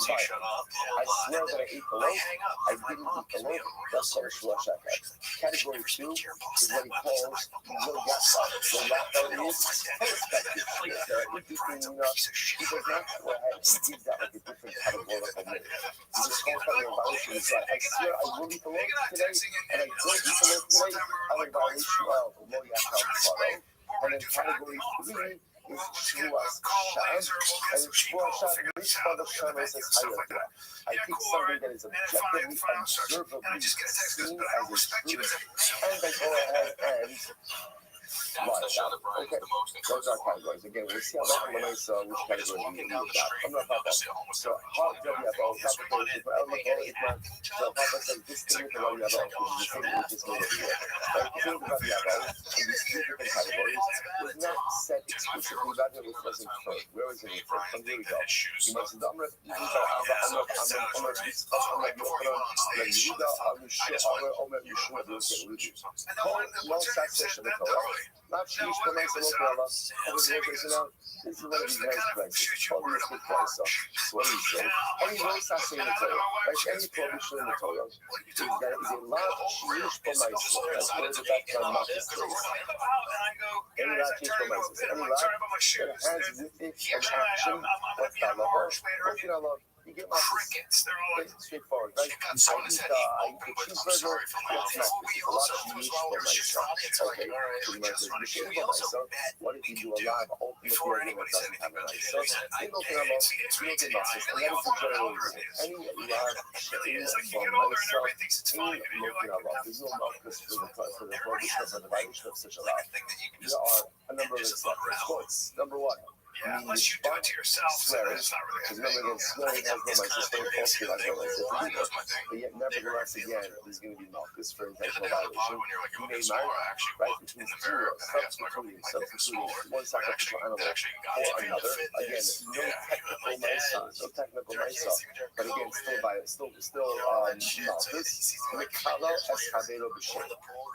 shut off. I swear that I ate the loaf. I didn't eat the loaf. That's called Shua Shekat. Category 2 is what he calls Lo Yachal. Lo Yachal is prospective Shua. Interesting enough, he does not go ahead and give that like a different categorical name. He just calls out your violation. He's like, I swear I will eat the loaf today, and I don't eat the loaf today. I'm a violation of Lo Yachal. And then category 3 is Shua's Sham, and Shua's Sham, which part of Sham is higher? I think something that is objectively, observably seen as a truth, and I go ahead and okay, those are categories. Again, we'll see how that one is, which category we use that. I'm not about that. So, how do we have all categories? So, Papa says this thing with the Rabbi which is the thing we just made over here. But the thing with Rabbi in these three different categories was not set exclusively. Rabbi wasn't third. Where was it in third? From here we go. He mentioned the Amrit, not Sheish, but nice and local. This is one of these nice places. Probably a good place. So, what do you say? Any voice I say in the Torah, like any prohibition in the Torah, is that is a lot Sheish, but nice. That's what it's about to unlock this place. Any lot Sheish, but nice. Any lot that has with it an action, what's that love? You get my straightforward, right? I eat the cheeseburger, it's not. It's a lot of meat for myself. Okay, pretty much the shit for myself. What if you do a lot of ultimate organ that doesn't have a nice? So, you look at them, you look at muscles, and that is the general reason. Any lot of shit for myself, any looking at love. There's no love for the prohibition of the violation of such a lot. There are a number of exceptions. Number one. Yeah, unless you do it to yourself, swearing. it's not really Because remember, swearing has no myself, but yet nevertheless, again, there's going to be malchus for intentional violation. You may marry, right, which means substituting one sacrificial animal for another. Again, no technical myself, but again, still malchus. Mikalo escabelo b'shem.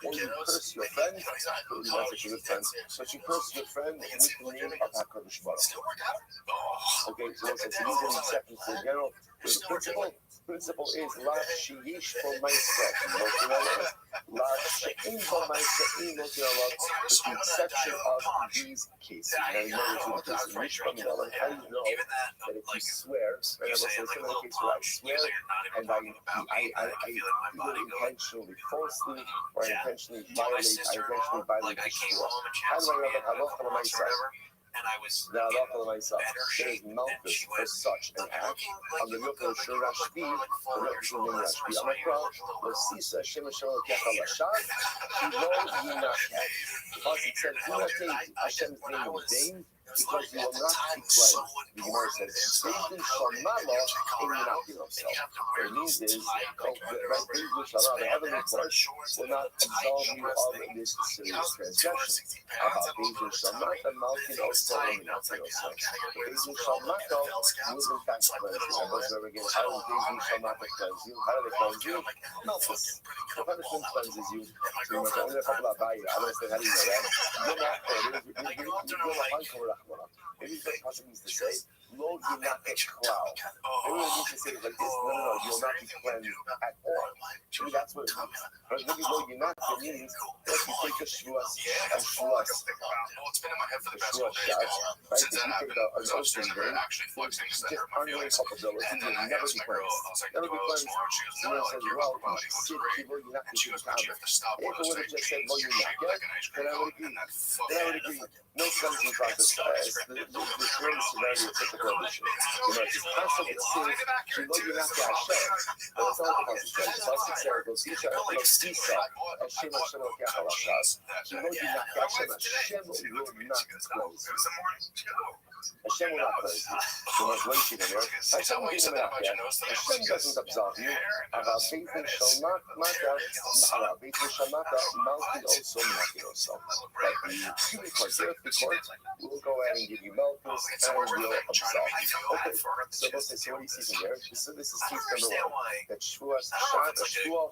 Or you curse your friend, who is not such a good friend, but you curse your friend with the name of HaKadosh Baruch. Okay, so these are the exceptions to the general. The principle is la sheyish for myself, la she'in for myself, with the exception of these cases. Now, you know the case of Mishpah, how do you know that if you swear, right, I will say some of the cases where I swear and I either intentionally falsely or intentionally violate the shua. How do I know that halacha l'maisa? The halacha l'maisa, there is malchus for such an act. On the look of Rashbi, the representative Rashbi, Amakra, Losisa, Shem Hashem L'Kecha L'Shad, Shilo Yinachet. Because it said, do not take Hashem's name in vain, because you will not be cleansed. The Gemara says, Bezdin Shamala Eminaki himself. What it means is, Bezdin Shamala, the heavenly court, will not absolve you of this serious transgression. About Bezdin Shamata, Malkin also Eminaki himself. Bezdin Shamata will in fact cleanse you. And once over again, how does Bezdin Shamata cleanse you? How do they cleanse you? Malchus. The punishment cleanses you. So you must only have a value. I don't say how do you know that? You're not. Maybe it's very possible to say Lo Yinaka Klau. They really need to say it like this. No, you'll not be cleansed at all. Maybe that's what it means. But maybe Lo Yinaka means that you take a Shuas, a Shuas, a Shuas shot, right? If you take an ocean ring, just unlike culpability, you'll never be cleansed. Never be cleansed. Someone says, well, you should see Lo Yinaka to the Kaaba. If it would have just said Lo Yinaka, then I would agree. No cleansing process. The great severity of such a prohibition. It's possible to say, Lo Yinaka Hashem. But it's not the Pasuk says. The Pasuk says, Lo Sisha, Lo Sisa, Hashem Hashem Lokach Alashas. Lo Yinaka Hashem, Hashem will not cleanse you. Hashem will not cleanse you. You must wait in there. Hashem will give him out there. Hashem doesn't absolve you. Aval Beitin Shalmata, Aval Beitin Shalmata, Malki also, Malki also. But the human court, the earthly court, will go ahead and give you Malchus and will absolve you. Okay, so what do you see from there? This is case number one. That Shua, Shad, Shua,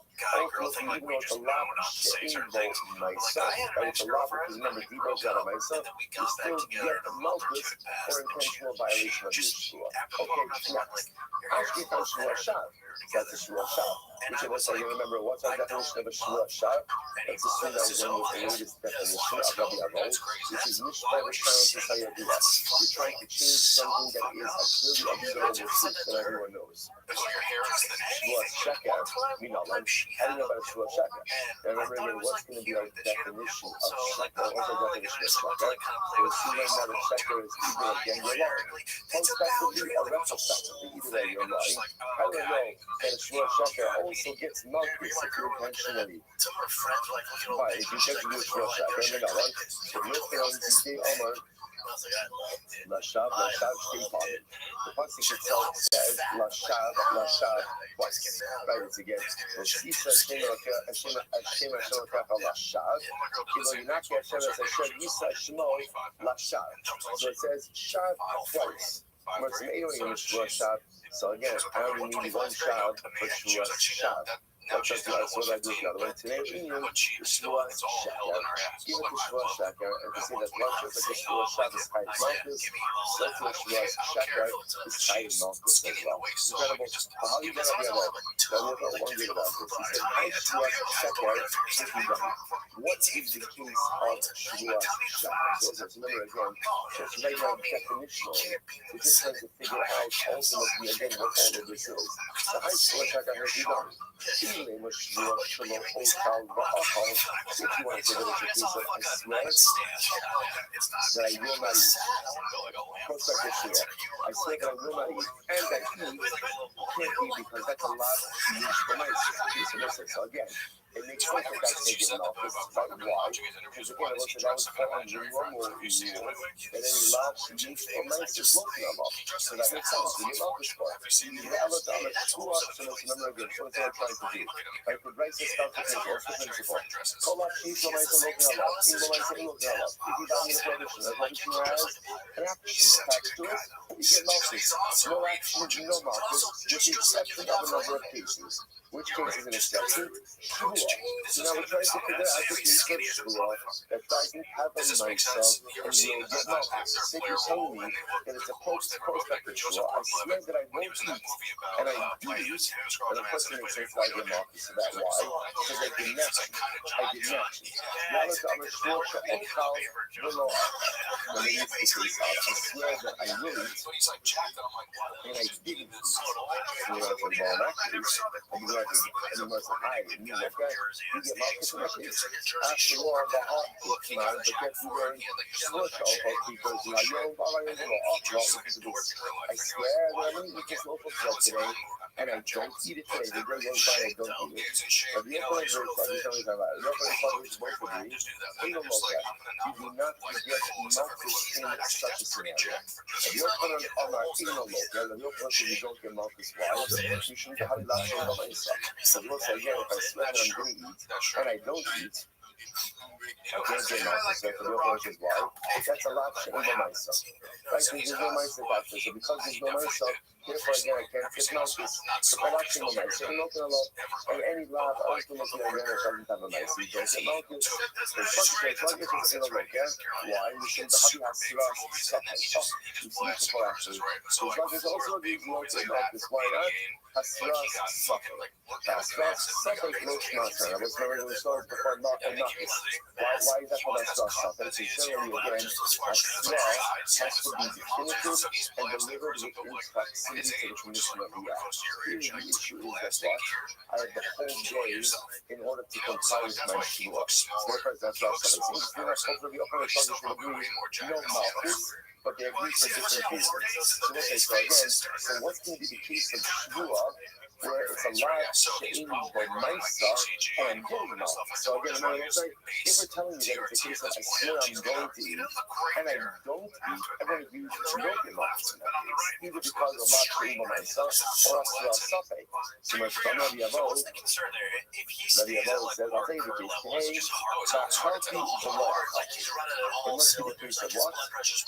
ultimately, even though it's a lot of She'in Bo Maisa, right? It's a lot because remember, Debo's out of Maisa, you still get Malchus for intentional violation of Yeshua. Okay, next. Ashki from Shua Shad. That's a Shua Shad. Which of us, you remember, what's our definition of a Shua Shad? Let's assume that we're going with the latest definition of Rabbi Avol, which is Mishpah Rishayim T'Sayadiyah. You're trying to change something that is a clearly observable truth that everyone knows. Shua Sheker, Minalam. How do you know about a Shua Sheker? And remember, what's going to be our definition of Sheker? What's our definition of Sheker? We're assuming that a Sheker is either again you're lying, prospectively or retrospectively, either way you're lying. How do I know that a Shua Sheker also gets Malchus if you intentionally? Right, if you take the Shua Sheker, Minalam, if you're on the Omar, Lashav, Shtei Pam. The pasuk itself says Lashav twice. Right, it's again. Sisa Hashem Hashem Lashav. Kilo Yinaki Hashem Hashem Yisa Shmo Lashav. So it says Shav twice. What's the alien in Shua Shav? So again, I only need one Shav for Shua Shav. That's what I do the other way. Today, we use the Shua Sheker. Give it the Shua Sheker, and to say that Malchus, like the Shua Shav is high Malchus, so the Shua Sheker is high Malchus as well. Incredible. But how do you get up here? That we're not wondering about this. He said, high Shua Sheker should be done. What is the case of Shua Sheker? So remember again, just right now definitional. We're just trying to figure out ultimately again what all of this is. The high Shua Sheker has been done. If you want to say that it's a piece of, I swear that I will not eat. Prospective share. I swear that I will not eat. And that he can't eat because that's a lot to use for my So again, it makes sense that that's taken off. This is about why. Because again, it was put on the normal rule, and then he allowed to use for my so that makes sense. We get off the spot. The Alabama two options, remember again, so it's all trying to do. Right, the rights is stuff to take, what's the principle? Call up chief for my looking a lot. In the lights, looking a lot. If you don't need a prohibition, as long as you has an action attached to it, you get Malchus. No action, no Malchus, with the exception of a number of cases. Which case is an exception? Shua. So now we're trying to figure out the case of Shua that doesn't have a Maisa and will get Malchus. If you tell me that it's a prospective Shua, I swear that I won't eat, and I do eat, and of course it makes sense that I get Malchus. So that's why, because I did not. Now let's on the Shua She'okal V'lo. When they use the case out, I swear that I will eat, and I didn't eat. So that's what I'm actually. And was high, you get Malchus in the case. After all, the heart is not, but get you wearing slush over because I swear that I'm eating this local bread today, and I don't eat it today. The bread goes by, I don't eat it. But the other is both of you. You do not get Malchus in such a scenario. If you're put on our inner local, and you're person you don't get Malchus, why? You shouldn't have that on the myself. So once again, if I swear that I'm going to eat, and I don't eat, I can't get Malchus. So for your question, why? That's a lot in the myself. Right? There's no myself after. So because there's no myself, Therefore, again, I can't get milk is the production of milk. So, milk in a lot, and any lab, I was going to again, it doesn't have a nice. You don't get milk is the sluggish is in a milk, yeah? Why? Because the hubby has stress, stuff like that. You see before actually. The sluggish also needs milk in milk, is why not? Has stress, suffering. Has stress, suffering, milk, master. I was never going to start before milk and nothing. Why is that called a stress suffering? So, generally, again, a stress has to be definitive and delivered with proximity to the condition of the act. Here, the issue is that I have the whole day in order to comply with my shua. Therefore, that's what I'm saying. We're not supposed to be open and talking to agree, no malchus, but they agree for different reasons. So, okay, so again, so what's going to be the case of shua? Where it's a lot she'in b'maisa and I'm doing it. So again, remember, if we're telling you that it's a case of I swear I'm going to eat and I don't eat, I'm going to use milk in my case, either because of lot she'in b'maisa or asra safek. So much from Rabbi Yavo says, I'll tell you the case, hey, ba'chalti v'lo achalti. It must be the case of what?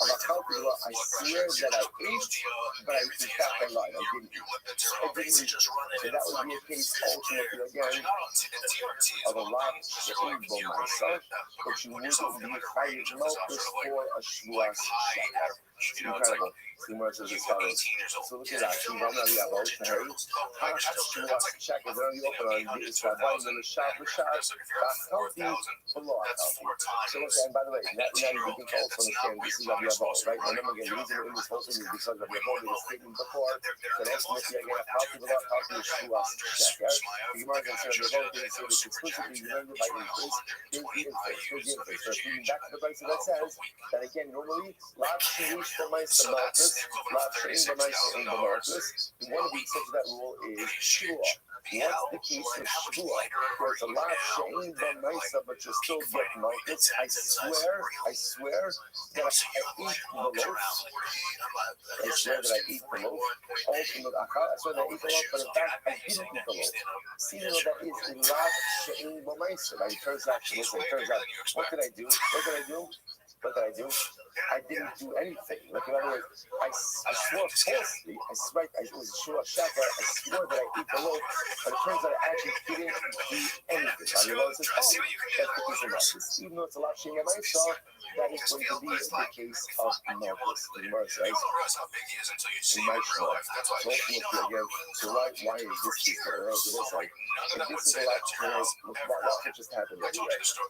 Ba'chalti v'lo, I swear that I ate, but I in fact I lied, I didn't eat. So that would be a case ultimately again of a lot she'in b'maisa, but you wouldn't be chayiv malchus for a shvuas sheker. Incredible. The merge is as follows. So look at that. So Rabbi Yavo says, how shvuas sheker? They're only open on the Rabbi and the shab ba'chalti v'lo achalti. So okay, and by the way, now you begin to also understand this is Rabbi Yavo, right? Remember again, the reason in this whole thing is because Rabbi Yavo made a statement before that ultimately again achalti v'lo achalti is shvuas sheker. The Gemara is going to say Rabbi Yavo didn't say this explicitly. Remember by inference, here's the inference. So if you back to the place that says that again, normally, lab she'in b'maisa malchus, lab she'in b'maisa in b'malchus. One of the exceptions to that rule is shua. What's the case of shua? Where it's a lab she'in b'maisa, but you still get malchus. I swear that I eat the loaf. I swear that I eat the loaf. Ultimately, I swear that I eat the loaf, but in fact, I didn't eat the loaf. See what that is in lab she'in b'maisa. Right? It turns out, what did I do? I didn't do anything. Like in other words, I swore falsely. It was shua sheker. I swore that I eat the loaf, but it turns out I actually didn't do anything. I mean, it's that's the case of malchus. Even though it's a lot she'in b'maisa, that is going to be the case of malchus. In Mars, right? In my shua. So ultimately, again, so why is this case for the rest of this? Like, if this is a lot she'in b'maisa, what just happened right here? We just look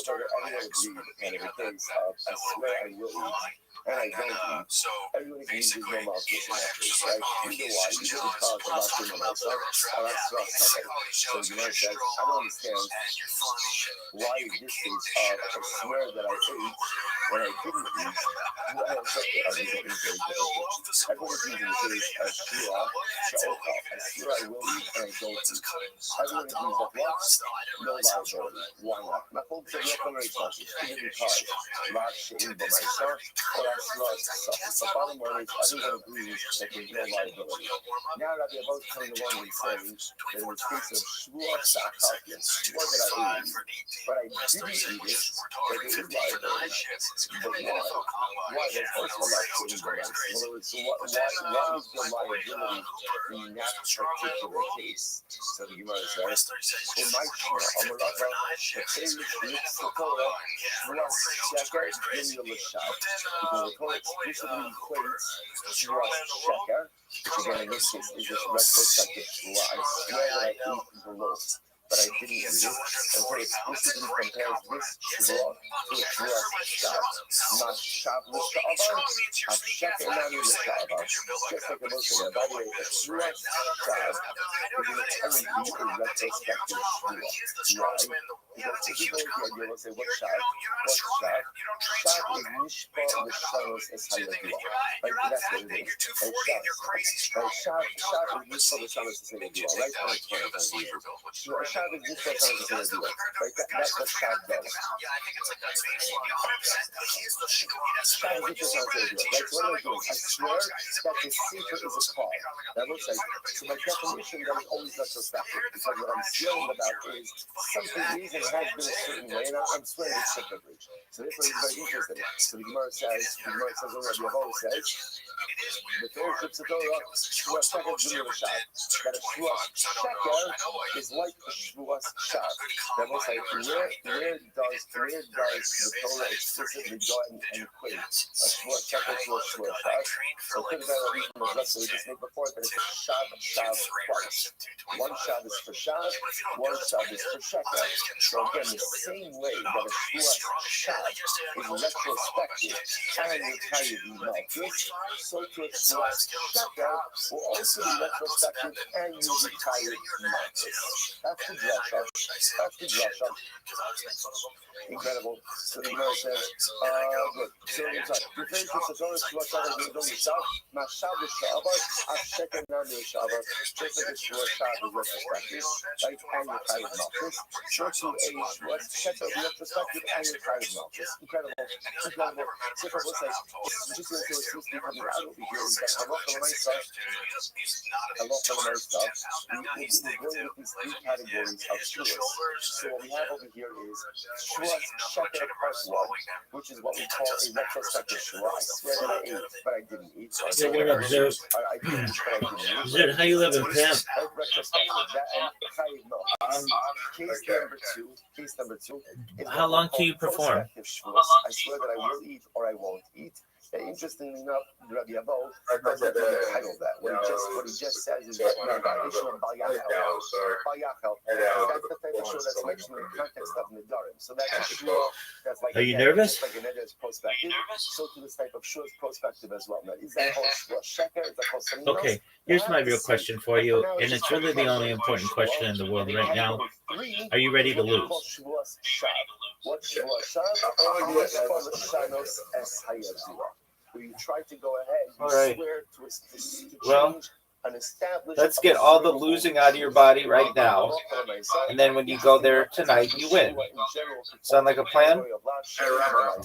over everyone agreed that in the case of I swear I will eat, and I don't eat. Everyone agrees there's no malchus in that case, right? Either why, either because of lot she'in b'maisa, or that's stress suffering. So the Gemara says, I don't understand why is this case of I swear that I ate when I didn't eat. Everyone agrees in the case of shua, she'ocha. I swear I will eat and I don't eat. Everyone agrees that what? No liability. Why not? Machol said no conversation. Either because lot she'in b'maisa or asra safek. The bottom line is everyone agrees that there's no liability. Now Rabbi Yavo is coming along and saying that in the case of shua ba'chalti, I swore that I ate, but I didn't eat it, that there is liability. But why? That's also lot she'in b'maisa. In other words, so why is the liability in that particular case? So the Gemara says, in my shua, Amarava, the famous Torah, shvuas sheker, in the Lashab. Because the Torah explicitly equates shvuas sheker, which again in this case is this retrospective shua. I swear that I eat the loaf, but I didn't eat it. And so explicitly compares this shua to a shvuas shab. Not shab l'sha'avar, a sheker not l'sha'avar. Just like the most of them. By the way, a shvuas shab is inherently a retrospective shua. Why? Because typically the idea will say, what shab? Shab is nishpa l'shalos es hayadua. Right? That's what it is. Shab is nishpa l'shalos es hayadua. Right? Shab Shav is just like right? That's what Shav does. Yeah, I think it's like that's 100%. He is the strongest. Shav is just like right? So what am I doing? I swear that the secret is a call. That looks like, so my definition that is always retrospective, because what I'm swearing about is something reason has been a certain way, and I'm swearing it's typically. So therefore it's very interesting. So the Gemara says, what Rabbi Yavo says, the fellowship of Torah, Shvuah Sheker B'nei Shav. That a Shvuah Sheker is like a Shvuah Shav. That was like, where does the Torah explicitly go and equate a Shvuah Sheker to a Shvuah Shav? So think about what we just made before, that it's a Shav twice. One Shav is for Shav, one Shav is for Sheker. So again, the same way that a Shvuah Shav is retrospective and retired Malchus, so to a Shvuah Sheker will also be retrospective and you retired Malchus. That's the drasha. Incredible. So the Gemara says, good. So it's like, the very first Torah Shvuah Sheker is going to Shav, Mashav is Shavar, Sheker Nami is Shavar, just like a Shvuah Shav is retrospective, right? And retired Malchus. So to a Shvuah Sheker retrospective and retired Malchus. Incredible. So for what's like, just going to see what's coming out over here is that a lot of my stuff, we're going with these three categories of Shvuahs. So what we have over here is Shvuah Sheker part 1, which is what we call a retrospective Shvuah. I swear that I ate, but I didn't eat. So I Yeah, what up, Zerd? I didn't eat, but I didn't eat. Zerd, how you living, Pam? Retrospective. Case number two. How long do you perform? I swear that I will eat or I won't eat. Interestingly enough, Rabbi Yavo doesn't title that. What he just says is that that's the type of show that's mentioned in the context of Nidarim. So that's a show that's like. Are you nervous? Like an is prospective. So to this type of show is prospective as well. Now, is that called Sheker? Is that called something else? Okay, here's my real question for you, and it's really the only important question in the world right now. Are you ready to lose? What Shvuah Shav? Oh, yes, Shanos es Hayadua. Where you try to go ahead, you swear to change an established. Let's get all the losing out of your body right now, and then when you go there tonight, you win. Sound like a plan?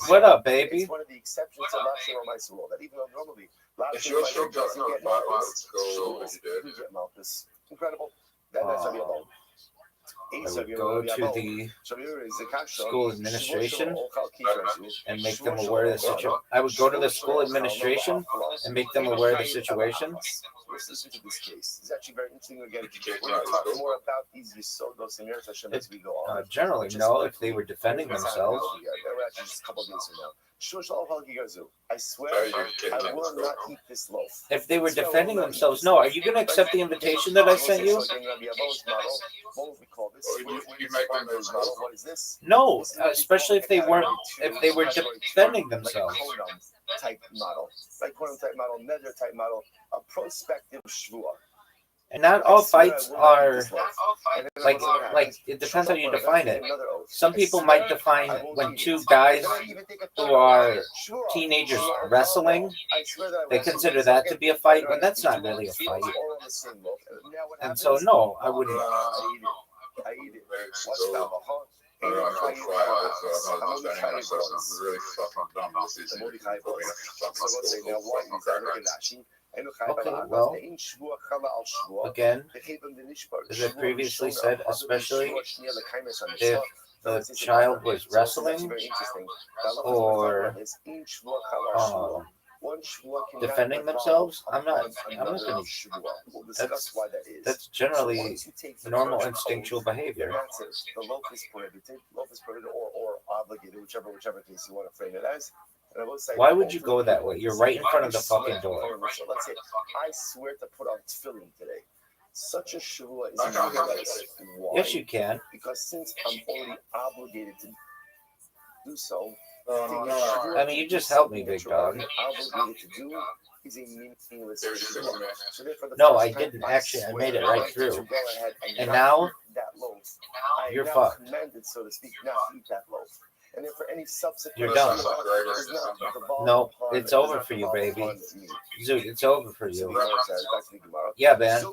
What up, baby? It's one of the exceptions of Lashem Ramais rule that even though normally Lashem doesn't get Malchus, you get Malchus. Incredible. That's what you're about. I would go to the school administration and make them aware of the situation. I would go to the school administration and make them aware of the situation. Listen to this case. It's actually very interesting. Again, we're going to talk more about these Yisodos and Eretz Hashem as we go on. Generally, no, if they were defending themselves. Yeah, they were actually just a couple of days from now. I swear I will not eat this loaf. If they were defending themselves, no. Are you going to accept the invitation that I sent you? What is this? No, especially if they were defending themselves. Type model, like quantum type model, nether type model, a prospective shvuah. And not all fights are like it depends how you define it. Some people might define when two guys who are teenagers wrestling, they consider that to be a fight, when that's not really a fight. And so no, I wouldn't. I eat it. I'm gonna try it once. Really fucking dumb. Okay, well, again, as I previously said, especially if the child was wrestling or defending themselves, I'm not going to. That's generally normal instinctual behavior. The loaf is prohibited, or obligated, whichever case you want to frame it as. Why would you go that way? You're right in front of the fucking door. So let's say I swear to put on tefillin today. Such a shvuah is meaningless. Why? Yes, you can. Because since I'm already obligated to do so, I mean, you just helped me, big dog. Obligated to do is a meaningless shvuah. So no, I didn't actually. I made it right through. And now that loaf, you're fucked. Commanded, so to speak, not to eat that loaf. And then for any subsequent, you're done. No, it's over for you, baby. Dude, it's over for you. Yeah, man.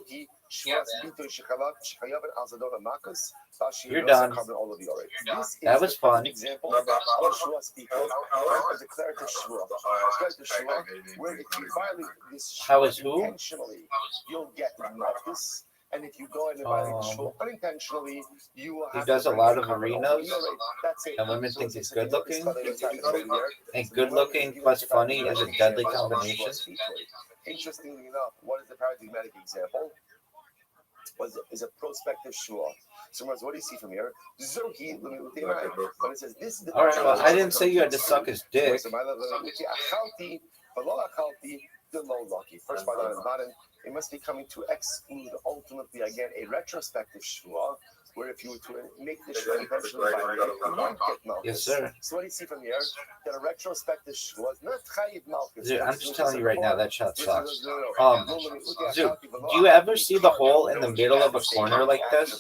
You're done. That was fun. Example of Shua speaker, a declarative Shua. Declarative Shua, where if you violate this How Shua is who? intentionally, you'll get Malchus. And if you go ahead and violate Shua unintentionally, you will have He does a lot of arenas, That's it. and women think he's good looking. And And good looking plus funny is a deadly combination. Interestingly enough, what is the paradigmatic example? Is a prospective Shua. So, what do you see from here? Zohi, when it says this is the. All right, well, I didn't say you had to suck his dick. First part on the bottom, it must be coming to exclude ultimately again a retrospective Shua, where if you were to make the Shua intentionally violated, you might get Malchus. Yes, sir. So what do you see from here? That a retrospective Shua is not Chayiv Malchus. Dude, I'm just telling you right now, that shot sucks. Dude, Do do you ever see the hole in the middle of a corner like this?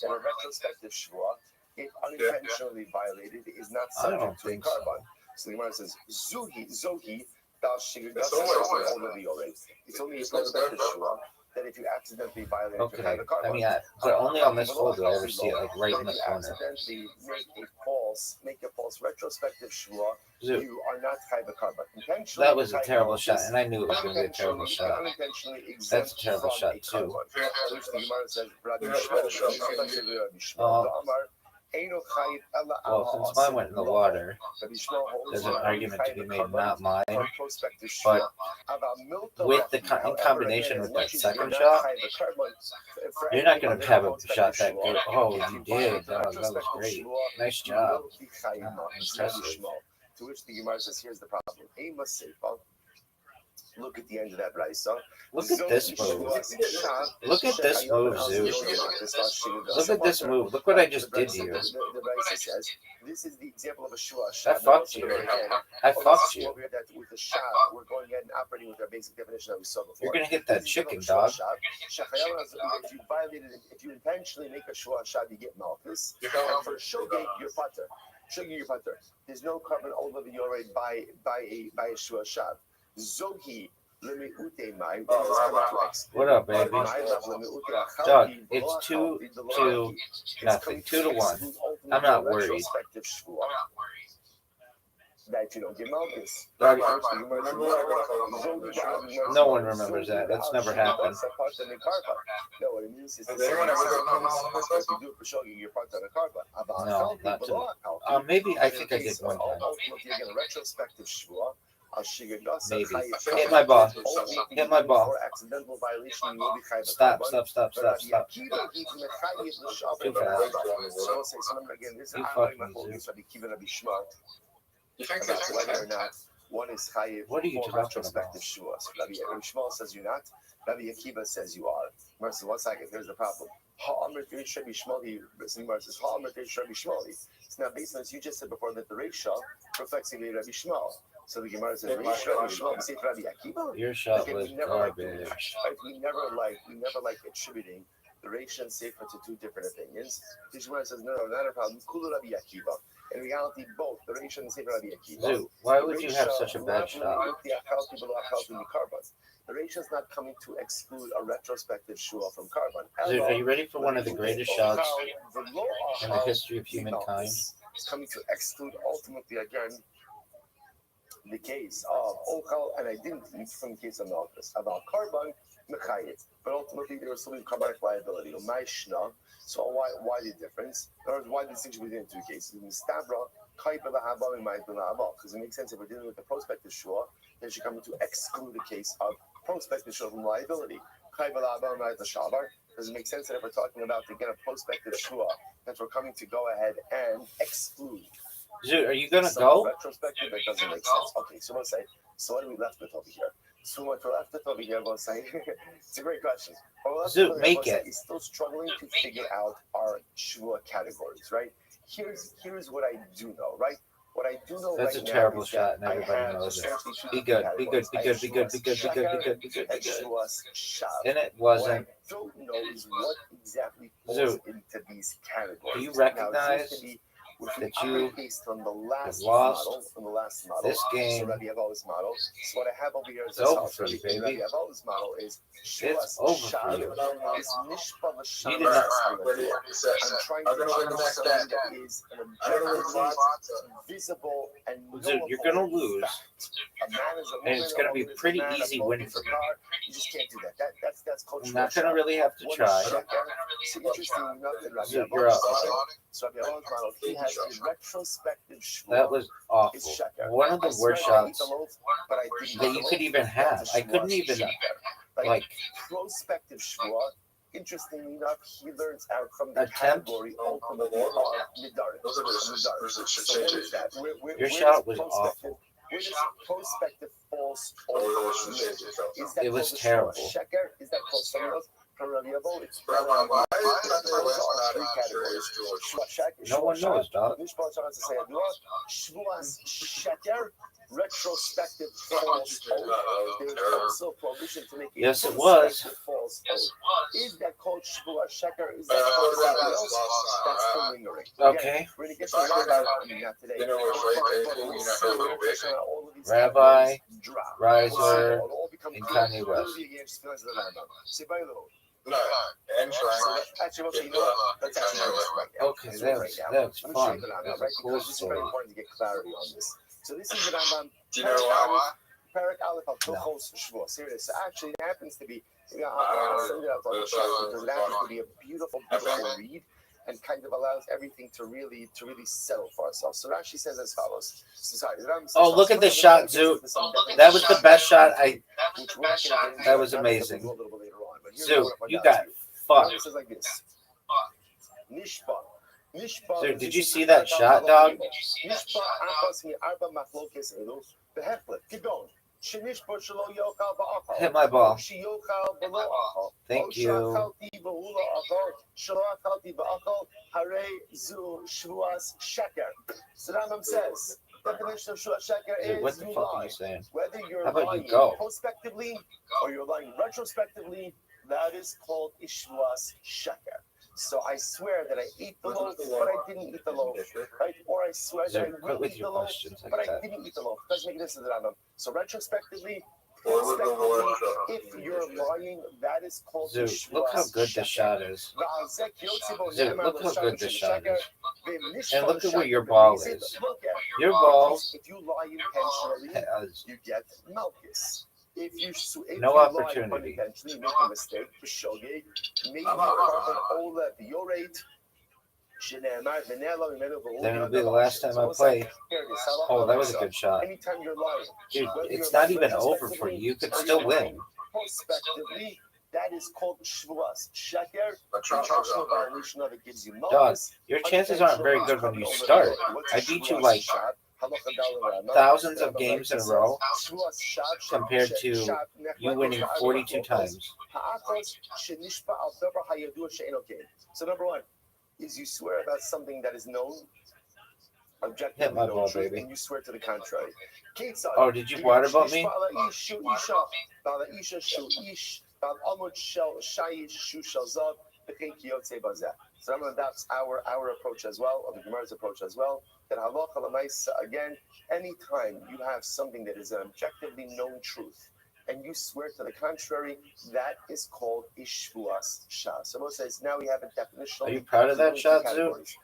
That a retrospective Shua, if unintentionally violated, is not I don't subject to think carbon. So the Gemara says, Zohi, it's only a prospective Shua that if you accidentally violate Okay, the carbon. I mean, but only on this hole do I ever see it, like right in the corner. Accidentally make a false retrospective Shua, Dude, you are not chayv a carbon. Intentionally, that was a terrible shot, and I knew it was going to be a terrible shot. unintentionally That's a terrible shot, too. Well, since mine went in the water, there's an argument to be made, not mine. But with in combination with that second shot, you're not going to have a shot that good. Oh, you did. That was great. Nice job. Impressive. To which the Gemara says, here's the problem. Look at the end of that brisa. Look at this move. Look at this move, Zeus. Look at this move. Look what I just did to you. The brisa says, this is the example of a shua. I fucked you. I fucked you. With the shah, we're going ahead and operating with our basic definition that we saw before. You're going to hit that chicken, dog. If you violated it, if you intentionally make a shua shad, you get malchus. And for shogeg, you're pater. Shogeg, you're pater. There's no carbon over the yore by a shua shad. Zohi lemeutemai. What up, baby? Dog, it's 2-0. 2-1. I'm not worried. That you don't get Malchus. No one remembers that. That's never happened. No, what it means is No, not to. Maybe I think I did one time. Retrospective shvua. Maybe. Hit my ball. Hit my ball. Accidental violation, you will be chayv. Stop. Too fast. You fucking whether or not one is chayiv. What are you talking retrospective shua? Rabbi Shmuel says you're not. Rabbi Akiva says you are. Mercy, 1 second. Here's the problem. It's now based on as you just said before that the Reisha reflects Rabbi Shmuel. So the Gemara says Rabbi Shmuel say Rabbi Akiva. Your shot was garbage. We never like attributing the Reisha and Sefer to two different opinions. The Gemara says no, not a problem. Kulu Rabbi Akiva. In reality, both the Reisha and Sefer Rabbi Akiva. Dude, why would you have such a bad shot? The Reisha is not coming to exclude a retrospective shua from carbon. Dude, are you ready for one of the greatest shots in the history of humankind? It's coming to exclude ultimately again the case of Ochal, and I didn't eat from the case of Malchus. About carbon, Mechayit. But ultimately there was still carbonic liability. So why the difference? In other words, why the distinction between the two cases? Because it makes sense if we're dealing with the prospective shua, then she's coming to exclude the case of prospective shua from liability. Does it make sense that if we're talking about again a prospective shua, that we're coming to go ahead and exclude? Dude, are you gonna go? Retrospective, that doesn't make sense. Okay, so we'll say, so what are we left with over here? So what we're left with over here, we'll say, it's a great question. Dude, make it. He's still struggling to figure out our shua categories, right? Here's what I do know, right? What I do know That's right a terrible now shot, and everybody knows it. Be good. And it wasn't. What I don't know is what exactly falls into these categories. Do you recognize that you based on the last lost model, this game. So Rabbi Ava's model. So what I have over here is It's over for you, baby. Rabbi Ava's model is It's over for you. Is Nishpa You did not. I'm trying to choose something that is an objectively visible and Dude, you're gonna lose. A man is a And it's gonna be a pretty easy win for me. You just can't do that. That's culture. I'm not gonna really have to try. So interesting enough that Rabbi Dude, you're up. So Rabbi Ava's model, he has a retrospective shvua. That was awful. One of the worst shots that you could even have. I couldn't even like prospective shvua. Interestingly enough, he learns out from the attempt. category ultimately of midaris. So what is that? Your shot was awful. Where does prospective false over? Is that it was called terrible. Sheker? Is that called something else? It's no one knows, dog. Retrospective false oath. There's also prohibition to make a yes, it was. False oath. Is that called Shvua Sheker? Is that called something else? That's still lingering. Okay. We're going to get to that today. Rabbi, Riser, and Kanye West. No, Okay, that's fun. That's a cool This is very story. important to get clarity on this. So this is the Rambam. Do you know why? Parak Aleph al Tochos Shvuah. Serious. So actually, it happens to be. I'll send it out on the show because it happens to be a beautiful read and kind of allows everything to really settle for ourselves. So Rashi says as follows. Oh, look at the shot, Zoot. That was the best shot. That was amazing. Zoot, you got fucked. Dude, did you see that shot, dog? Keep going. Hit my ball. Thank you. So Rambam says, definition of Sheker Dude, is what the you fuck are lie. you saying? Whether you're How about lying you go? prospectively or you're lying retrospectively, that is called Ishwas Sheker. So I swear that I ate the loaf, but I didn't eat the loaf, right? Or I swear that I will eat the loaf, but I didn't eat the loaf. Doesn't make this to the Rambam. So retrospectively, if you're lying, that is called Zoot, look how good the shot is. Zoot, look how good the shot is. And look at where your ball is. Your ball if you lie intentionally, has you get Malchus. If you no opportunity. unintentionally make a mistake, maybe Ola Biorate. Then it'll be the last time I play. Oh, that was a good shot. Anytime you're lying, dude, it's not even over for you. You could still win. Prospectively, that is called Shvuas Sheker. Intentional violation of it gives you Dog, your chances aren't very good when you start. I beat you like thousands of games in a row compared to you winning 42 times. So number one is you swear about something that is known, objectively hit my known ball, truth, baby. and you swear to the contrary. Oh, did you water about me? So that's our approach as well, or the Gemara's approach as well. That halacha l'maisa, again, anytime you have something that is an objectively known truth, and you swear to the contrary, that is called ishvuas shah. So Moshe says now we have a definition. Are you proud of that shot, Zoot?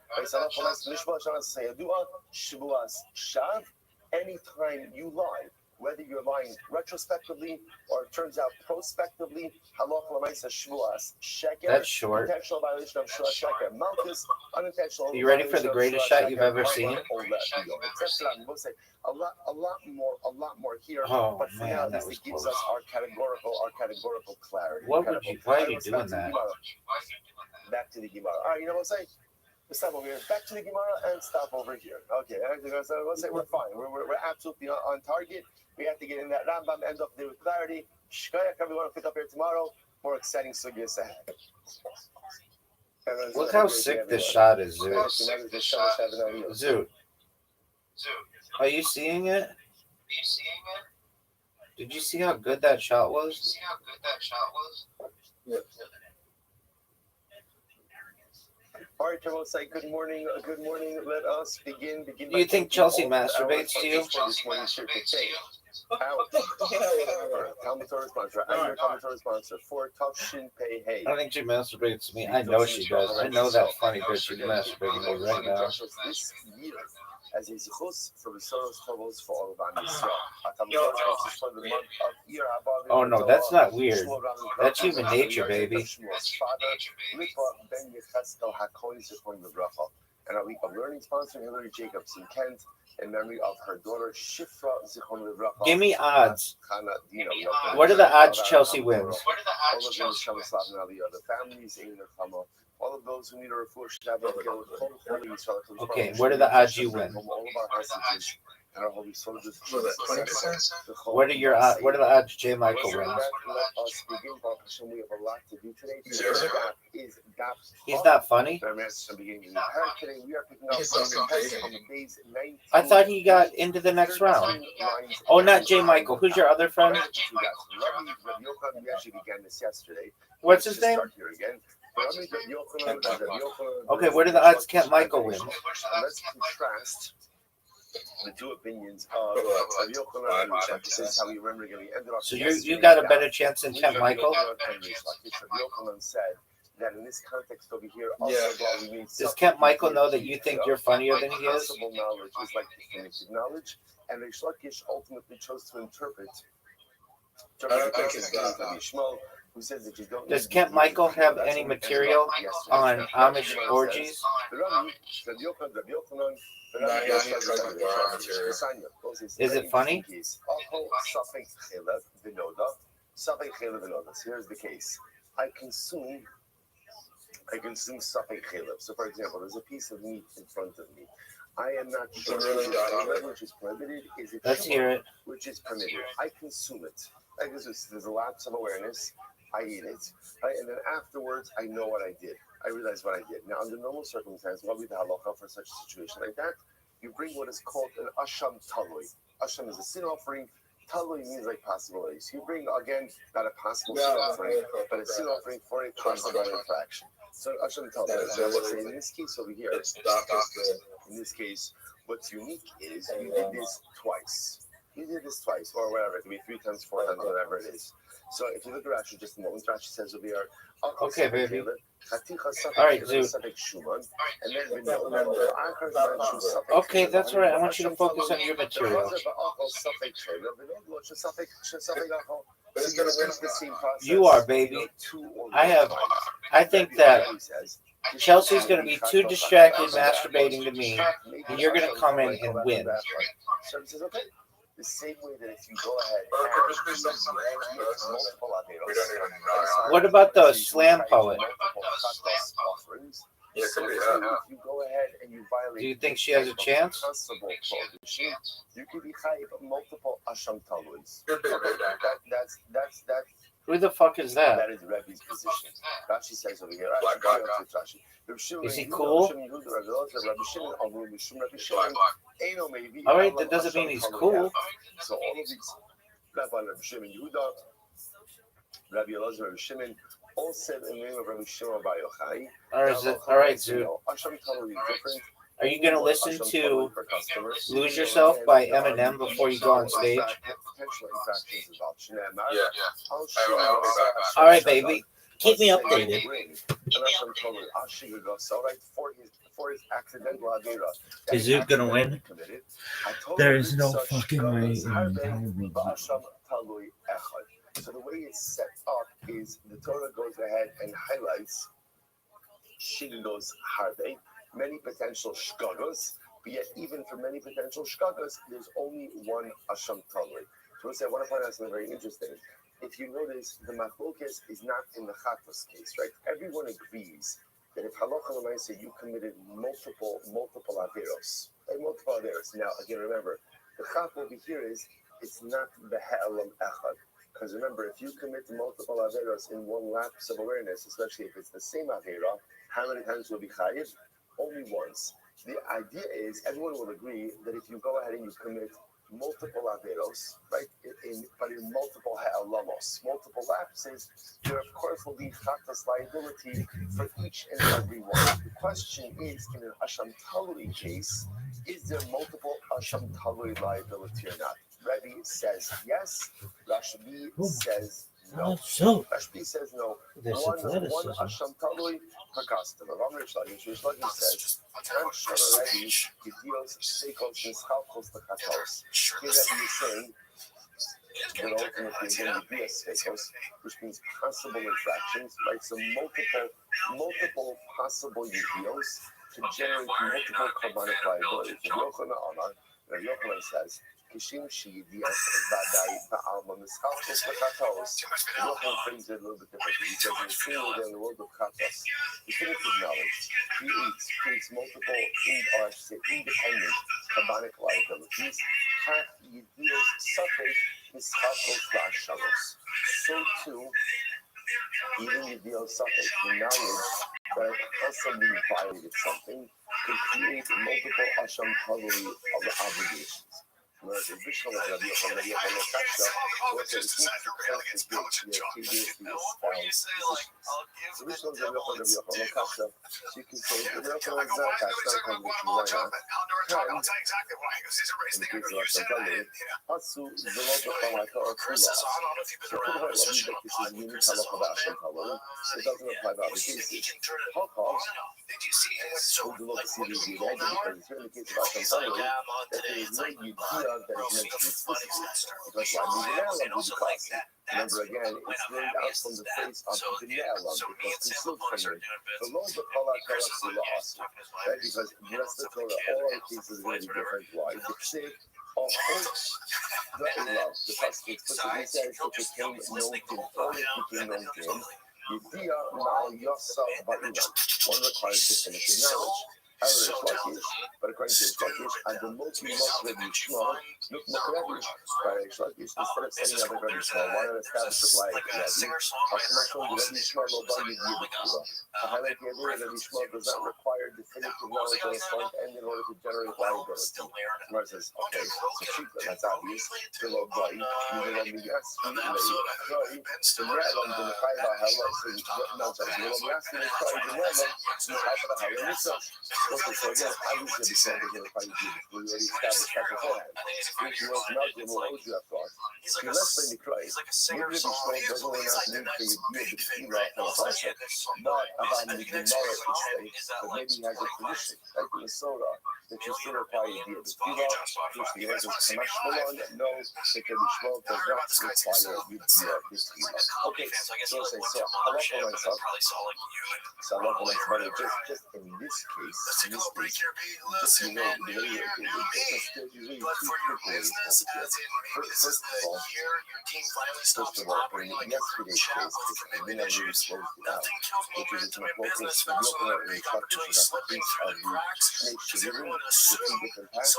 Anytime you lie, whether you're lying retrospectively or it turns out prospectively, halacha l'maisa shvuas sheker. That's short. Intentional violation of shvuas sheker. Malchus, unintentional. Are you ready for the greatest shot you've ever seen? A lot more here. Oh, but for man, now, that was it gives close. us our categorical clarity. Why are you doing that? Back to the Gemara. All right, you know what I'm saying? Let's stop over here. Back to the Gemara and stop over here. Okay, so let's say we're fine. We're absolutely on target. We have to get in that Rambam, end up there with clarity. Shkayak, everyone will pick up here tomorrow. More exciting sugyas ahead. Look how sick this shot is, Zoot. Zoot, are you seeing it? Did you see how good that shot was? All right, Jamal, say good morning. Good morning. Let us begin. Do you think Chelsea masturbates to you? Talmud Torah sponsor. I'm your Talmud Torah sponsor for Tough Shin Pei Hey. I don't think she masturbates to me. I know she does. I know that funny bitch she's masturbating to me right now. This year, as a zichus for the Soros Tovos for all of Am Yisrael. For the month of Iyar Haba. Oh no, that's not weird. That's human nature, baby. And our week of learning sponsor Hillary Jacobs in Kent in memory of her daughter Shifra Zichron Livracha. Give me odds. What are the odds Chelsea wins? The families in the Chama. All of those who need a refuah. Okay, what are the odds you win? All of our hostages and our holy soldiers. What are your odds? What are the odds J. Michael wins? Let us begin. We have a lot to do today. He's not funny. Today we are picking up on the days 19. I thought he got into the next round. Oh, not J. Michael. Who's your other friend? We actually began this yesterday. What's his name? Okay, what are the odds Kent Michael wins? Let's contrast the two opinions of Yochanan and Rabbi. This is how we remember getting ended up. So you got a better chance than Kent Michael? Yochanan said that in this context over here, does Kent Michael know that you think you're funnier than he is? Possible knowledge is like definitive knowledge, and Reish Lakish ultimately chose to interpret. Who says that you don't. Does Kent Michael have any material on Amish orgies? Is it funny? Here's the case. I consume safek chelev. So, for example, there's a piece of meat in front of me. I am not sure which is prohibited. Is it? Let's hear it. Which is permitted? I consume it. There's a lapse of awareness. I eat it, right? And then afterwards, I know what I did. I realize what I did. Now, under normal circumstances, what would be the halacha for such a situation like that? You bring what is called an asham talui. Asham is a sin offering. Talui means like possibilities. You bring, again, not a possible sin offering, but a sin offering for a possible infraction. So asham talui. In this case over here, in this case, what's unique is you did this twice. Or whatever. It could be 3 times, 4 times, whatever it is. So if you look at Rashi just a moment, Rashi says over here, okay, baby. All right, dude. Okay, that's all right. I want you to focus on your material. You are, baby. I think that Chelsea's going to be too distracted masturbating to me, and you're going to come in and win. The same way that if you go ahead and what about the slam poet? If you go ahead and you violate, do you think she has a chance? You can be chayiv multiple asham taluis. That's Who the fuck is that? That is Rabbi's position. Rashi says over here. Is he cool? All right, that doesn't mean he's cool. So all of these, Rabbi Shimon Yehuda, Rabbi Elazar, Rabbi Shimon, all said in the name of Rabbi Shimon Bar Yochai. All right, dude. Are you going to listen to Lose Yourself by Eminem before you go on stage? All right, baby. Keep me updated. Is Zoot going to win? There is no fucking way in the entire world. So the way it's set up is the Torah goes ahead and highlights Shigos Harbe, many potential shkagos, but yet even for many potential shkagos, there's only one Asham Talui. So I want to point out something very interesting. If you notice, the machlokes is not in the Chattos case, right? Everyone agrees that if halacha l'maaseh you committed multiple averos, right? Multiple averos. Now, again, remember, the chat over here is it's not the ha'elam echad. Because remember, if you commit multiple averos in one lapse of awareness, especially if it's the same avera, how many times will be chayiv? Only once. The idea is everyone will agree that if you go ahead and you commit multiple averos, right? But in multiple ha'alamos, multiple lapses, there of course will be chatas liability for each and every one. The question is, in an asham talui case, is there multiple asham talui liability or not? Rabbi says yes. Rashbi says no. Rashbi says no. One asham talui per customer. Rish Lakish says, "Tam shana Rabbi gidios seikos mischalkos lechatos." Here Rabbi is saying that ultimately again would be a seikos, which means possible infractions, right? So multiple possible yidios to generate multiple carbonic liabilities. Rabbi Yochanan says, Kishim Shidias Vadai Ba'alma Mischalkos Lechatos. Rabbi Yochanan frames it a little bit differently. He says, in the same way in the world of Chatos, definitive knowledge creates multiple independent carbonic liabilities. Half Yidios Safek Mischalkos La'ashalos. So too, even Yidios Safek, the knowledge that possibly violated something, could create multiple asham talui of the obligations. Whereas the Bishlam of Rabbi Yochanan Kasha was a so Bishlam of Rabbi Yochanan Kasha, so you can say Rabbi Yochanan is not that, it's not a conviction, why not? In the case of asham talui, Hatsu Zelot B'Chamaka or Tula. So could have this is a unique halacha of asham talui. It doesn't apply to other cases. Halakha. So we look see the idea because it's here in the case of asham talui that there is no idea that is mentioned explicitly. Because why move an elam would be costly? Remember again, it's named out from the face of the elam because concealed from it. So lo b'kol ha'kalas lost, right? Because the rest of the Torah, all other cases are going to be different. Why? The tzig of the elam, the pasuk explicitly says it became known to him, or it became known to him. Yediyah ma'al yasa ba'ila. One requires definitive knowledge. However, it's Lakish, but according to Rish Lakish, and the multi-muslim Yishmael, look Rabbi, by Rish Lakish, instead of setting up a Rabbi Yishmael, why not establish a like Rabbi? How come I told you Rabbi Yishmael will buy you the Yibukula? To highlight the idea that Rabbi Yishmael does not require definitive knowledge on the front end in order to generate liability. Gemara says, okay, so cheap, that's obvious. Below buy, you will be yes, we lay, cry, the Ne'elam, the Nechayva, Ha'la, so no, sorry, you will be asking the cry, the Ne'elam, the Nechayva, Ha'la, Mitzvah. Okay, so again, obviously, before we're going to find you, we already established that beforehand. Which was not the more you have thought. If you let's play the cry, maybe the Shmuel doesn't want to need for you to be able to see that for a person, not about the Gemara to say, but maybe he has a tradition, like in the Surah, that you still require you to be able to see that, which the answer is Kamash Malon, no, that the Shmuel does not require you to be able to see that. Okay, so say, so Halakha myself, so Halakha myself, just in this case, just you know, the way just usually two ways. First of all, in yesterday's case, the minhag really closed it out, which is an important Yochanan and Chakish about the case of the snake shivirim, the two different paths.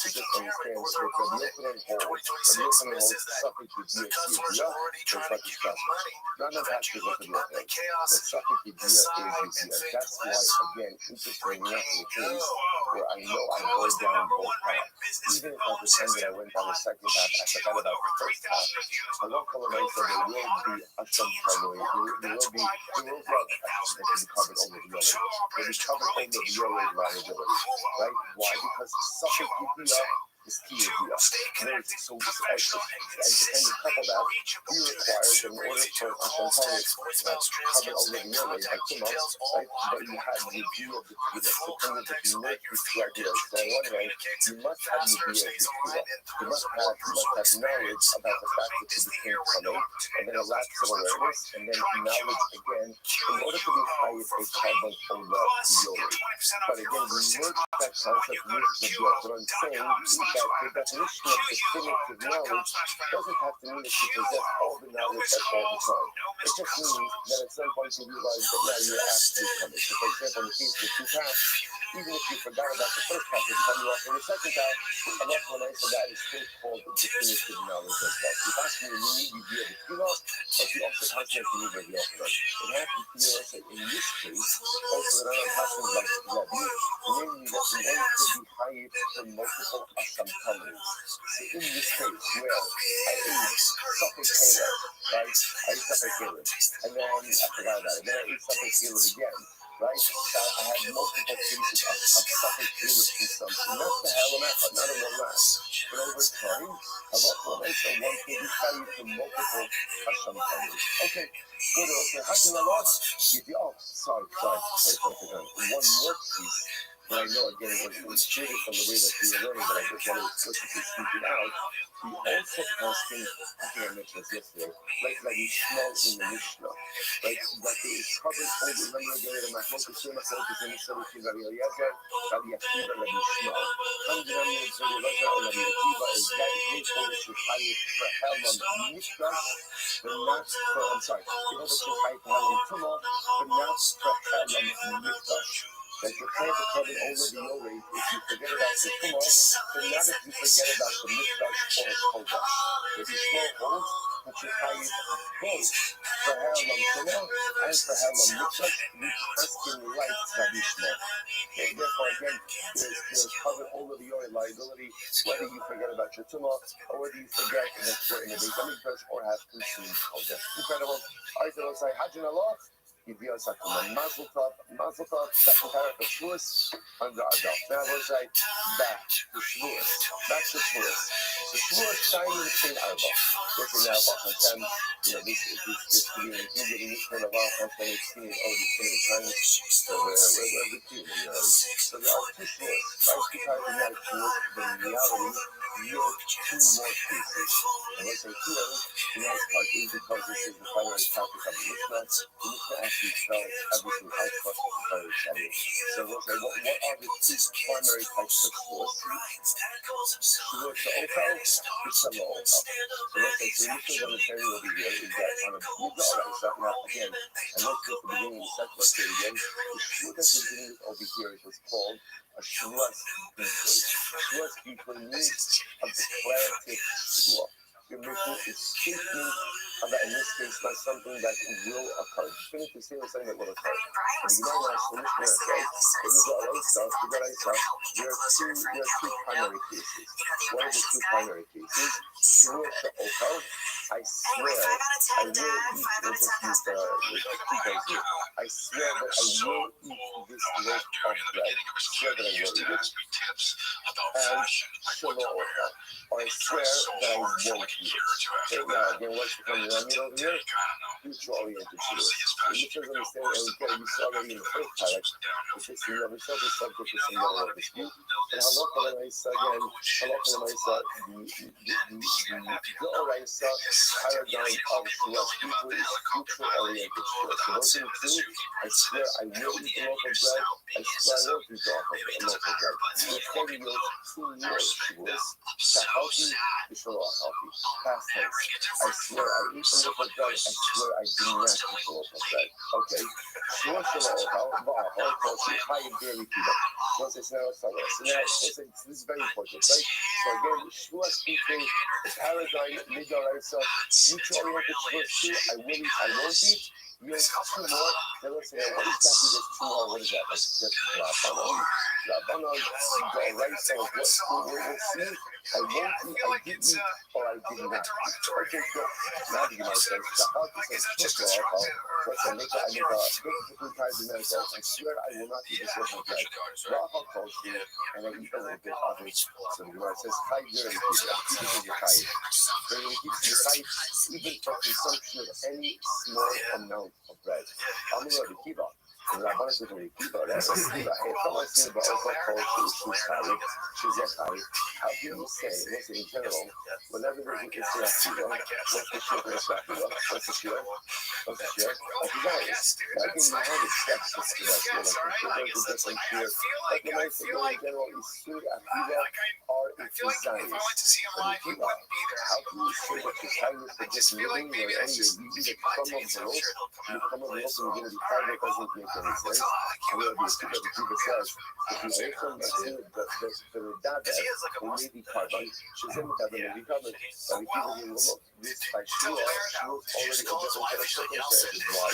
Just understand that Rabbi Yochanan holds Safek Yediyah Yediyah and Chakish Chakish. Not the path is Rabbi Yochanan, but Safek Yediyah is Yediyah. That's why, again, interestingly enough, in the case where I know I go down both paths. Even if I pretend that I went down the second path, I forgot about the first path. I won't call it nice that there will be asham talui. There will be actions that can be covered over the yored. They'll be covered over the yored liability. Right? Why? Because Safek Yediyah is key idea. So and to couple that, we required in order for asham talui covered over the yored by 2 months, right? But you had the idea of the key. That's the thing that you make this idea. So on one hand, you must have the idea of the key. You must have knowledge about the fact that you became coming, and then a lapse of awareness, and then knowledge again, in order to be highest a carbon over the yored. But again, we merge that concept with the yored. What I'm saying is that the definition of definitive knowledge doesn't have to mean that you possess all the knowledge at all the time. It just means that at some point you realize that now you're actually coming. So for example, in the case of the 2 paths, even if you forgot about the first path, if you off in the second path, and that's when I said that is still called definitive knowledge as well. You actually need to be able to feel out, but you also constantly need to be able to. It happens to be also in this case, also that I'm talking about Rabbi, namely that in order to be hired for multiple asham talui, So in this case where I ate suffix Caleb, right? I ate suffix Caleb, and then I forgot about it. Then I ate suffix Caleb again, right? So I had multiple cases of suffix Caleb consumption. Not the halamecha, not in one last. But over time, halacha makes a one can be carried to multiple Hashem families. Okay, good. Okay, Hashem Allah. Sorry. One more piece. But I know again it was clear from the way that we were learning, but I just want to explicitly speak it out. We also asking, I think I mentioned this yesterday, like Rabbi Shmuel in the Mishnah, right? That it is covered all the remember again the Machlokas in the Mishnah between Rabbi Eliezer, Rabbi Akiva, Rabbi Shmuel. Handram is Rabbi Eliezer and Rabbi Akiva is that they hold it to Chayit for Helman Mishkash, but not for, I'm sorry, they hold it to Chayit for Helman Tumah, but not for Helman Mishkash. That you're trying to cover over the Yoreh if you forget about the Tumah, but not if you forget about the Mishkash or Kodash. If you small holds, but you Chayit both for Helman Tumah and for Helman Mishkash, you trust in light Rabbi Shmuel. Okay, therefore, again, there's covered over the Yoreh liability, whether you forget about your Tumah or whether you forget that you're in a Beit HaMikdash or have consumed Kodash. Incredible. All right, so let's say, Hajjan Allah. Mazel Tov, second paragraph of Shavuos under Adar. Now we'll say back to Shavuos. So Shavuos signing between Arba. This is now Baruch Hashem. This to be included in this one of our Hashem. It's seen already so many times. So we're repeating it already. So there are two Shavuos. Right? Because we have Shavuos, but in reality, we have two more cases. And let's say two of them. The next part is because this is the primary topic of the Mishnah. The Mishnah actually spells everything out for us the primary topic. So we'll say, what are the two primary types of Shavuos? Shavuos She'otel, B'Shem O'otel. So let's say, so the Mishnah's understanding over here is that on a Midna Oraisa, now again, and let's go to the beginning of the second let's say it again, the Shavuot that we're doing over here is what's called a Shavuos B'Kol. Shavuos B'Kol means a declarative Shavuot. You're making a statement about, in this case, not something that will occur. Just making a statement of something that will occur. And you know what the Mishnah says, there are two primary cases. What are the two primary cases? Shavuot She'otel, I swear I will eat, we'll just use the two things here. I swear that I will eat this loaf of bread. I swear that I will eat it. And Shalom Otel, or I swear that I won't eat it. Okay, now again, what's becoming around me over here? Future-oriented Shavuos. The Mishnah's understanding, and we saw already in the first paragraph, which is the Rabbi Shelter subject to some level of dispute. And Halacha L'Maisa, again, Halacha L'Maisa, the Oraisa paradigm of Shavuos people is future-oriented Shavuos. So those are the two. I swear I will eat the loaf of bread. I swear I won't eat the loaf of bread. We're quoting those two more Shavuos. Healthy, Yisrael healthy. Past tense. I swear I eat the loaf of bread. I swear I do not eat the loaf of bread. Okay. Shavuos very people. So this is very important, right? So again, Shavuos speaking, the paradigm, Midaraisa, future-oriented Shavuos too. I will eat, I won't eat. You have two more. Then let's say, what exactly is two more? What is that? That's just Rabbanon, Midaraisa, what we'll see. I won't eat, I did eat, or I did not. Okay, good. Now to give myself, I swear I will not eat this loaf of bread. Rafa calls you, and I eat a little bit of it. So the Gemara says, Chai Direi Kiva. This is your Chai. So you keep the Chai even for consumption of any small amount of bread. I'm going to Kiva. And Rabbi says, Kiva, that's a Kiva. Hey, someone says, but also called she's Chai. She's a Chai. How do you say, let's say in general, whenever there's a Kiva, what's the Shiva? What's the Shiva? What's the Shiva? Like you guys, I can know how the steps to Shiva. There's a different Shiva. But when I say in general, is Shiva, Akiva, or it's Zion. But Kiva, how can you say that the Chai is for just living or any, you either come of the rope, you come of the rope and you're going to be Chai, that doesn't make any sense. And where the Kiva says, if you ate from the dad, when maybe carbon. She's in the maybe carbon. But if you look this by Shua already a different set of circumstances. Why?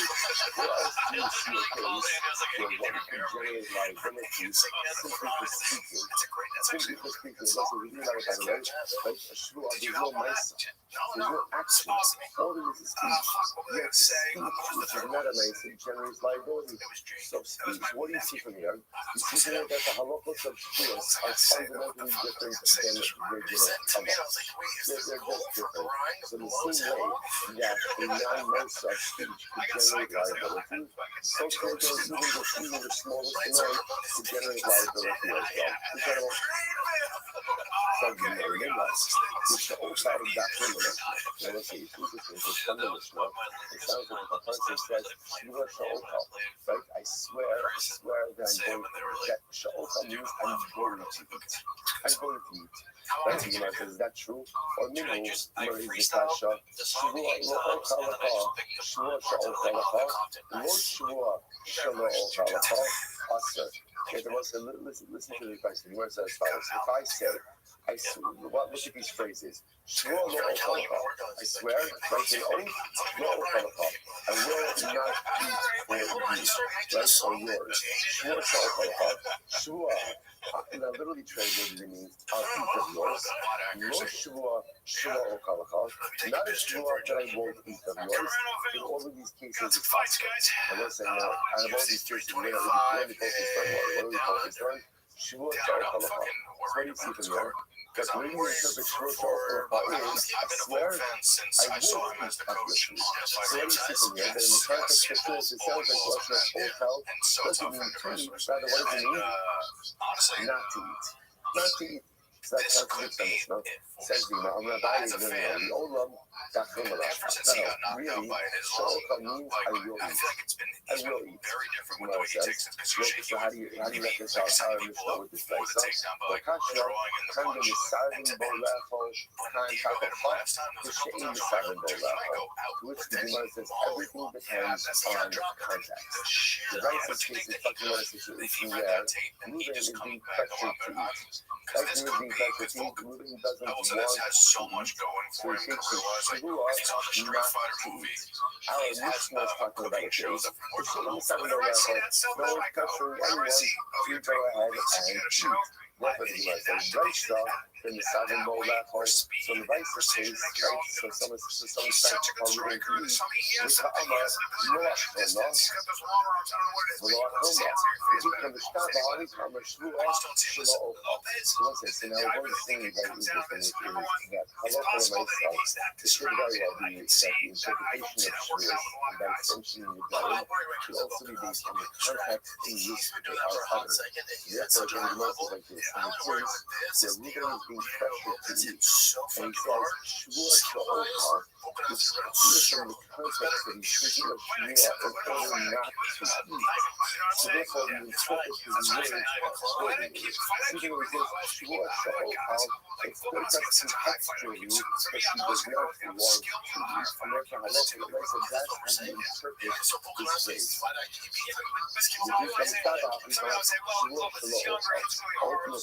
Where else do you see a case where one can generate liability simply for speaking? Simply for speaking. That's what we do like, by the way. Like Shua, there's no mice. There's no action. All there is speech. Yet speech, which is not a nice, it generates liability. So speech, what do you see from here? You see from here that the halachos of Shua are fundamentally different than regular halachos. They're just different. So the same way that a non-mice of speech could generate liability, so can even the smallest amount to generate liability as well. Incredible. Something that we realize, which the whole side of that criminal. Now let's see, it's interesting, it's from the Mishnah. It sounds like the person says, Shua Sha'okal, right? I swear that Sha'okal means I'm going to eat. I'm going to eat. That's the Gemara says, is that true? Or Minu, Marie Zakasha, Shua Lo'okal Lacha, Shua Sha'okal Lacha, Lo Shua Sha'okal Lacha, Asa. Okay, listen to the advice. The Gemara says as follows. If I say, look at these phrases. Shua lo okalacha. I swear, like an oath, lo okalacha. I will not eat for you, right, or yours. Shua okalacha. Shua, now literally translated, it means I'll eat of yours. Lo shua okalacha. Not a shua that I won't eat of yours. In all of these cases, it's possible. I'm not saying now, out of all these cases, we're going to focus on what? What are we focused on? Shua okalacha. So what do you see from there? Because when you interpret Shua okalacha is, I swear, I will eat of your food. So what do you see from here? That in the context of Shua, it sounds like Lashon okal doesn't mean to eat, rather what does it mean? Not to eat. Not to eat. So that contradicts the Mishnah. Says the Rabbi is doing it. The Olam, that's the Really, Sha'okal means I will eat. I will eat. Gemara says, so how do you reconcile our Mishnah with this place? So, Kasha, Kanda Nisarvin Bolachol, Kan Kakafa, Kishain Nisarvin Bolachol. To which the Gemara says, everything depends on context. The righteous case is talking about a situation where Reuben is being pressured to eat. Like Reuben being pressured to eat, Reuben doesn't want so much going for him. It's a great fighter movie. Our Mishnah is talking about a case. The Sha'in Nisarvin Bolachol, no pressuring anyone to go ahead and eat. Therefore, the Gemara says, Raisha, then the Nisarvin Bolachol. So the Raisha says, right, so someone's trying to call Reuben to eat, with Ha'amar, Noach Homa, V'loach Homa. If you can understand the Hari Kama Shua, Shula Ocha. So now one of the things that is interesting is that Halakha myself, it should very well be that the interpretation of Shua, and by extension in the Gemara, should also be based on the context in which they are uttered. Therefore, the Gemara is like this. And it says that Reuben is being pressured to eat. And he says, Shua Sha'okal, which is clear from the context that he's thinking of Shua in order not to eat. So therefore, the interpret his words accordingly. Even though he says, Shua Sha'okal, it's clear contextually that he does not want to eat. And therefore, Halakha said that's how you interpret this phrase.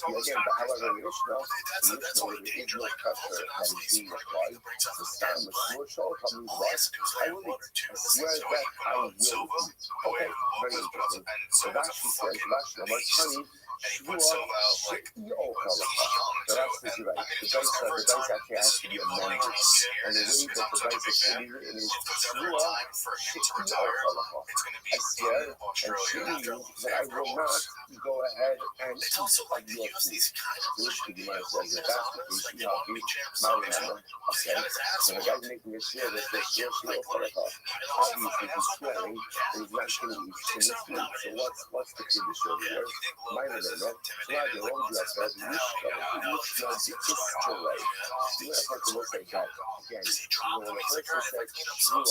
Again, but however, Mishnah is no pressure that is being applied. The stam with more Sha'okal means what? I will eat. I swear that I will eat. Okay, very interesting. So Rashi says, Rashi, honey, Shua Shi'i Okalacha. The Rashi is right. The dice actually has to be amended. And the way that the dice should be written is Shua Shi'i Okalacha. I swear, and Shi'i means that I will not go ahead and eat of your food. Which the Gemara says, if that's the case, you have to remember. Okay, so the guy's making it clear that the Shua Shi'i Okalacha, obviously he's swearing, and he's not going to eat in this food. So what's the kiddush over here? Minor. So now the old dress says, Mishnah Dikishtolei. You have to look like that. Again, when a person says Shua,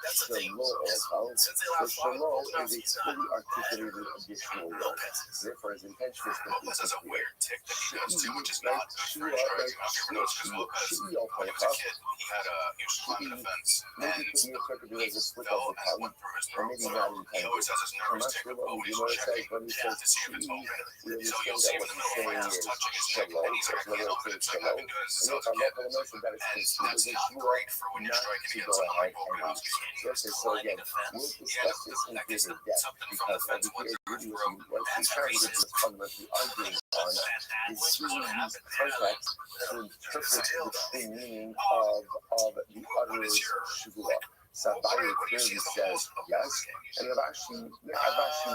Shalo Okal, the Shalo is a fully articulated additional word. Therefore, his intention is completely clear. Shi'i, like Shua, like Shi'i Okalacha, Shi'i maybe could be interpreted as a slip of the tongue, or maybe not intended. I'm not sure what the Gemara says when he says Shi'i. We understand that what he's saying is Shalo, so in other great for when you're striking against a high-pole route. Yes, so again, we'll discuss this in greater depth because over here, really what the Chinese is fundamentally arguing on is using these contexts to interpret the meaning of the utterers Shavua. Sabai clearly says yes, and I've actually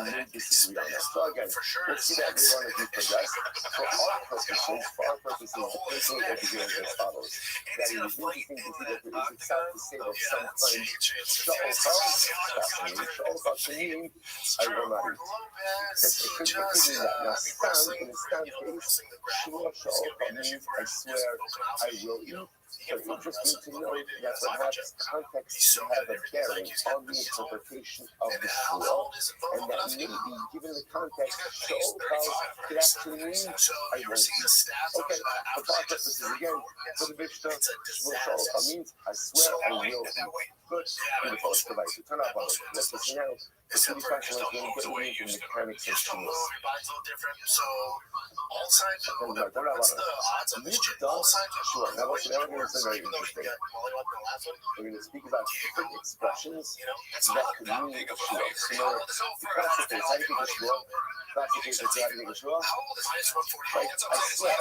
made disagree on that. So again, we'll see that later on as we progress. For our purposes, the person will be doing as follows. That it is interesting to see that there is a sound to say that sometimes Sha'ol meaning I will not eat. It could be that. Now, stand in the stand case, Sha'ol means I swear I will eat. So it's interesting to know that perhaps context have a bearing on the interpretation of the shul, and that maybe, given the context, shul could actually mean I won't eat. Okay, for our purposes again, for the Mishnah, shul means I swear I will eat. Good, beautiful, it's the right. Turn up on it. Let's listen now. The city question is going to get away from the mechanics of shul. So, all sides of what's the odds of this? All sides of sure. Now, what's very interesting. We're going to speak about different expressions that could mean shul. So, the classic case, how do you think of shul? Classic case, how do you think of shul? Right? I swear,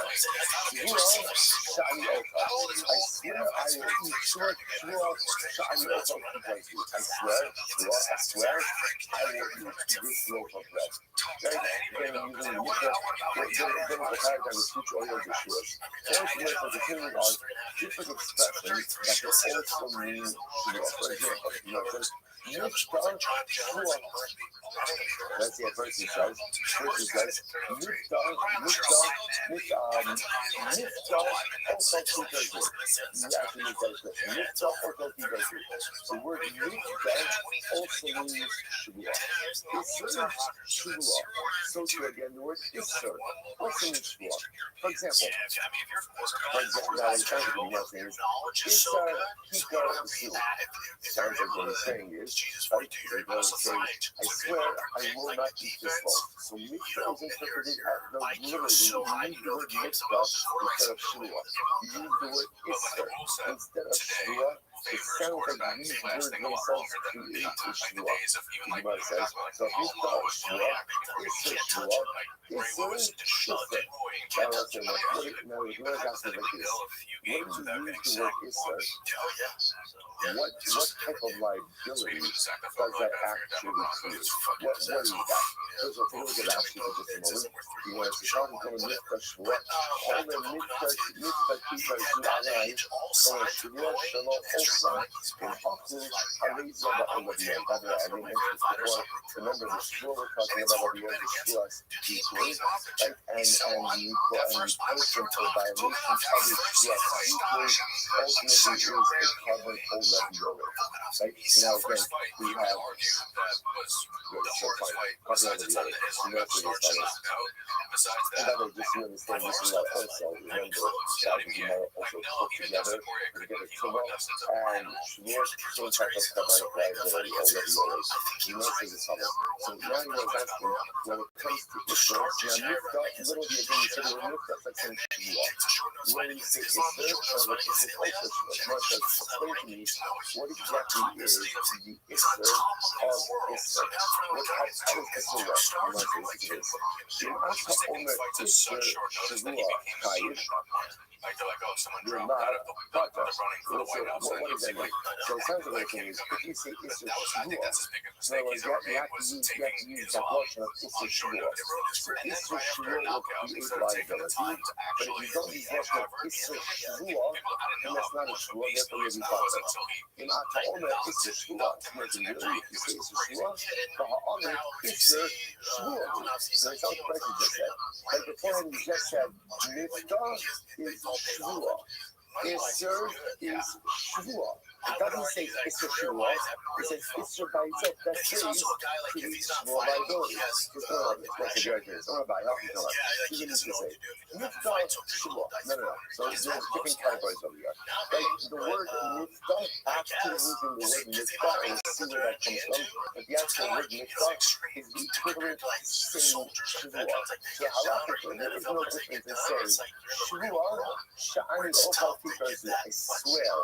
shul, sha'ani oka. I swear I will eat shul, sha'ani oka. I swear, I will eat this loaf of bread. Right? Again, using the mikvah, the paradigm is huge oil of the shuas. First, we have to continue on different expressions that can also mean shua. For example, let's see a person says, the word also means shua. So too again, the word isser also means shua. For example, now I'm trying to be nothing is isser kikar zu. Sounds like what he's saying is, right? I swear I will not eat this loaf. So mikvah is interpreted as literally, you use the word mikvah instead of shua. You use the word isser instead of shua. It sounds like these words themselves create a shua. The Gemara says, so mikvah shua, isser shua, isser isser. Now let's say, now the Gemara asks like this, when you use the word isser, what type of liability does that actually create? What is that? First of all, take a look at that for just a moment. You want to start with the mikvah shua. All the mikvah kikar zu alai, from a shua shalom osa, in haku hariza ba'olaviyah. By the way, I didn't mention this before. Remember, the shua we're talking about over here, the shua deeply, right? And punishment for violation of the shua deeply ultimately is the carbon olaviyah. Right? Now again, we have and by the way, just to understand, this is what also remember that we might also put together to get a tumor and some type of carbonic liability already. You know, say this follow. So now you know asking when it comes to issues, now literally again you said the mikvah, that's like saying shua. When you say isser, or it's also shua. Explain to me what exactly is the isser of isser. How does isser work? In Asa Omer Isser Shavua Chayish, you're not Kata. What does that mean? So it sounds like if you say Isser Shavua, in other words, you have to use that portion of Isser Shavua. So Isser Shavua will create liability, but if you don't use that portion of Isser Shavua, then that's not a Shavua, therefore you'll be Kata. In Asa Omer Isser Shavua, if you say Isser Shavua, Ha'omer Isser Shavua. So it's all the question just said. Like before, you just said, Miftah is Shvua. Isser is Shvua. It doesn't say Isser Shvua. It says Isser by itself. That says creates Shvua liability. Just don't know what the judge is. Don't know about it. You can just say, Miftah Shua. No. So there's different categories over here. Like the word nifta, after using the word nifta, and see where that comes from. But the actual word nifta is the equivalent to saying Shua. So halachically, there is no difference in saying Shua, Sha'ani Ochal Tikazu, I swear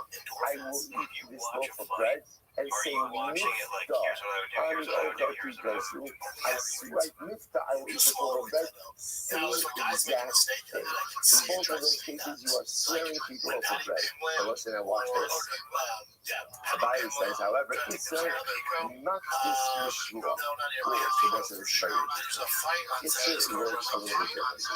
I will eat this loaf of bread. And saying nifta, Ani Ochal Tikazu, I swear nifta, I will eat this loaf of bread. Same exact thing. In both of those cases, you are swearing people off of bread. So listen and watch this. Rabbi says, however, Isser, not this Yeshua. So this is very Isser works a little bit differently.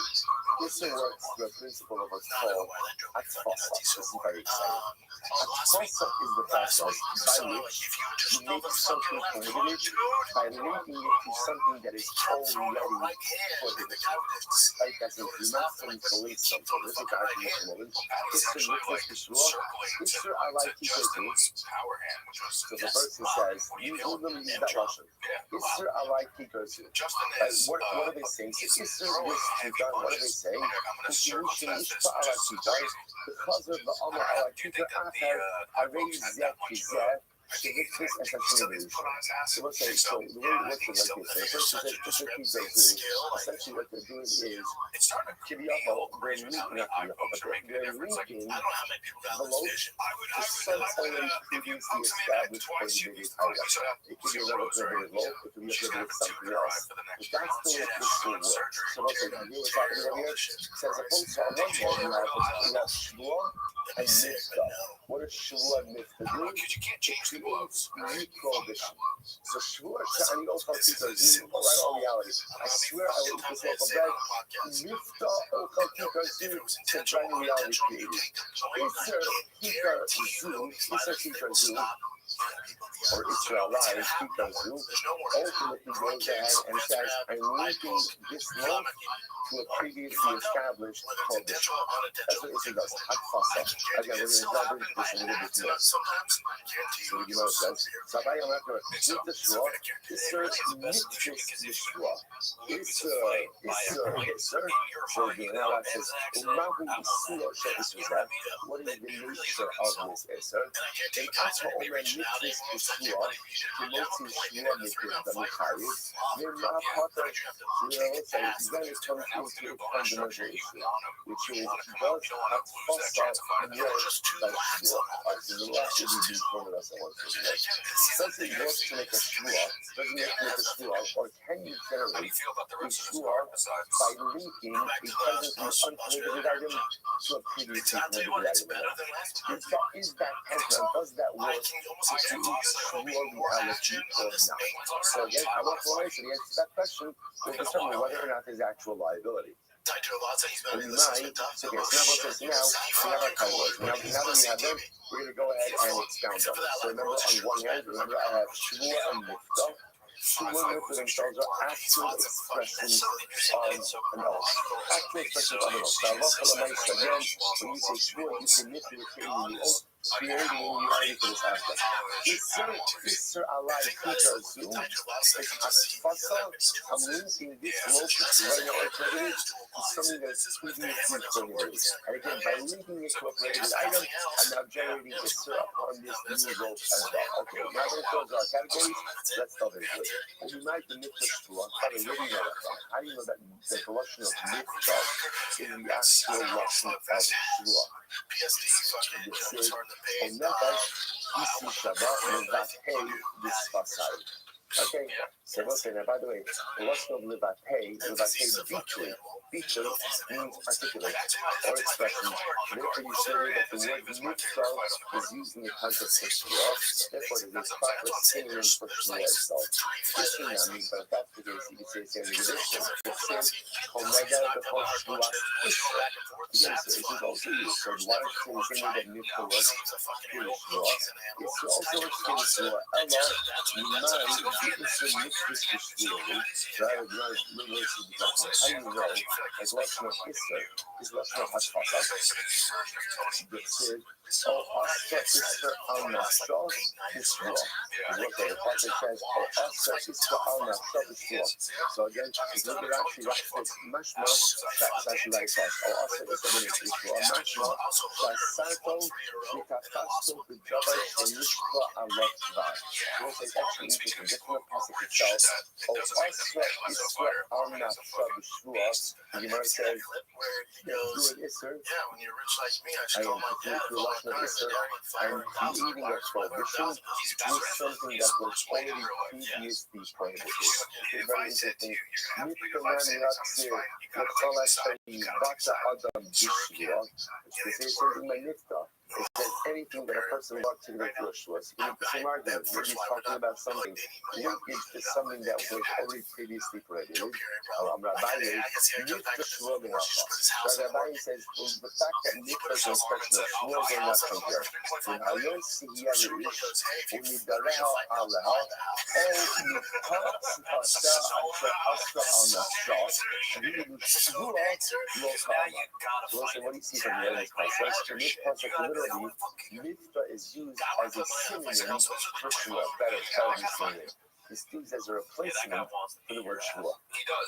Isser works through a principle of what's called Atfasa. This is very exciting. Atfasa is the process by which you make something prohibited by linking it to something that is already prohibited. Like as if you not something police something. This is actually this moment. Isser Nicholas Yeshua. Isser I like to do. So the person says, you them use that Russian. Isser alai kikosu. What are they saying? So Isser this kitar, what are they saying? Kushirushin ishpa alai kitar, because of the Amar alai kitar, after arei zeh kizeh, so this is essentially the so let's say, so the way it works is like this. So the person says, essentially what they're doing is, Kibiyafo, they're linking up but they're linking the loaf to some already previously established prohibited item. It could be another prohibited loaf, it could be a prohibited something else. But that's the way this will work. So let's say, you know what's happening over here? So as opposed to on one hand, you have Shua and Mifta. What does Shua and Mifta do? Creates new prohibition. So Shua Sha'ani Ochal Tikazu, right on reality. I swear I will eat this loaf of bread. Mifta Ochal Tikazu, to try new reality created. Isser Tikazu, or Israel Live, Tikazu, ultimately goes ahead and says, I'm linking this loaf to a previously established prohibition. That's what Isser does. Atfasa. Again, we're going to delve into this a little bit more. So the Gemara says, Sabai Yamaka, Nifta Shua, Isser Niftis Yeshua. Isser. So the Gemara says, Umahu Isur She'isuzah. What is the nature of this Isser? And Ata Omer Niftis Yeshua, Kimotzi Shua Niftis Damichayiv, Nirma Pata, let's say, then it comes into a fundamental issue, which is, does Atfasa work like Shua? So the last should be formulas I want to say. Does it work to make a Shua? Doesn't it make a Shua? Or can you generate a Shua by linking a presently unprohibited item to a previously prohibited item? Is that pattern, does that work to create Shua reality or not? So again, I want to answer the answer to that question will determine whether or not there's actual liability. So now we have our categories. Now that we have them, we're going to go ahead and expound them. So remember, on one hand, I have Shua and Mifta. Shua and Mifta themselves are actual expressions of an oath. Actual expressions of an oath. So again, when you say Shua, you say Mifta, you're creating the oath. Creating reality for this aspect. Isser alai kikazu is atfasa. I'm linking this loaf to right now prohibited to something that's previously prohibited. And again, by linking it to a prohibited item, I'm now generating Isser upon this new loaf as well. Okay, now that those are our categories, let's delve into it. When you make the Mifta Shua, how do you know that? How do you know that the Russian of Mifta is the actual Russian of Shua? This is Onefesh, Isi Shabbat, Levatei, Visfasai. Okay, so let's say that, by the way, the Russian of Levatei, Bitu means articulate or expression. Therefore, you say that the word Mifta is used in the context of Shua, therefore it is proper synonym for Shua itself. This thing now means that if that's the case, you can say it's in the addition. It says, Omega, the whole Shua, Isra. Yes, it is also used. So why don't you say that Mifta was in Shua? It's also explained Shua. Ella, Miman, Isra Mifta Shua. How do you know, as Russian of Isra, is lashon hashfasa. The third, o asra isra al nafsha b'shvua. Look at the pasuk says, o asra isra al nafsha b'shvua. So again, if you look at Rashi, Rashi says, mashma shasash laifas, o asra isra b'shvua, mashma shasato v'tafasto b'davar shenishva alot tvar. This is actually interesting. Just from the pasuk itself, o asra isra al nafsha b'shvua. The Gemara says, do an isser. When you're rich like me, I should I am creating a prohibition with something that was already previously prohibited. It's very interesting. Mitkanan yatzir l'chol hashayim bata adam b'shvua. It says something by nifta. It says anything that a person wants to go to a shua. So you have the same argument. When he's talking about something, linkage is something that was already previously prohibited. Rabbi says, well, the fact that mikvah is an expression of shmuel are not from here. When hayon siya leish, umidareha aleha, o mikha sifasa asra al nafsha, shvilu shvua lo ka'ama. Listen, what do you see from here in this passage? In this passage, literally, mikvah is used as a synonym for shmuel. That is how we say it. It's used as a replacement for the word shvua.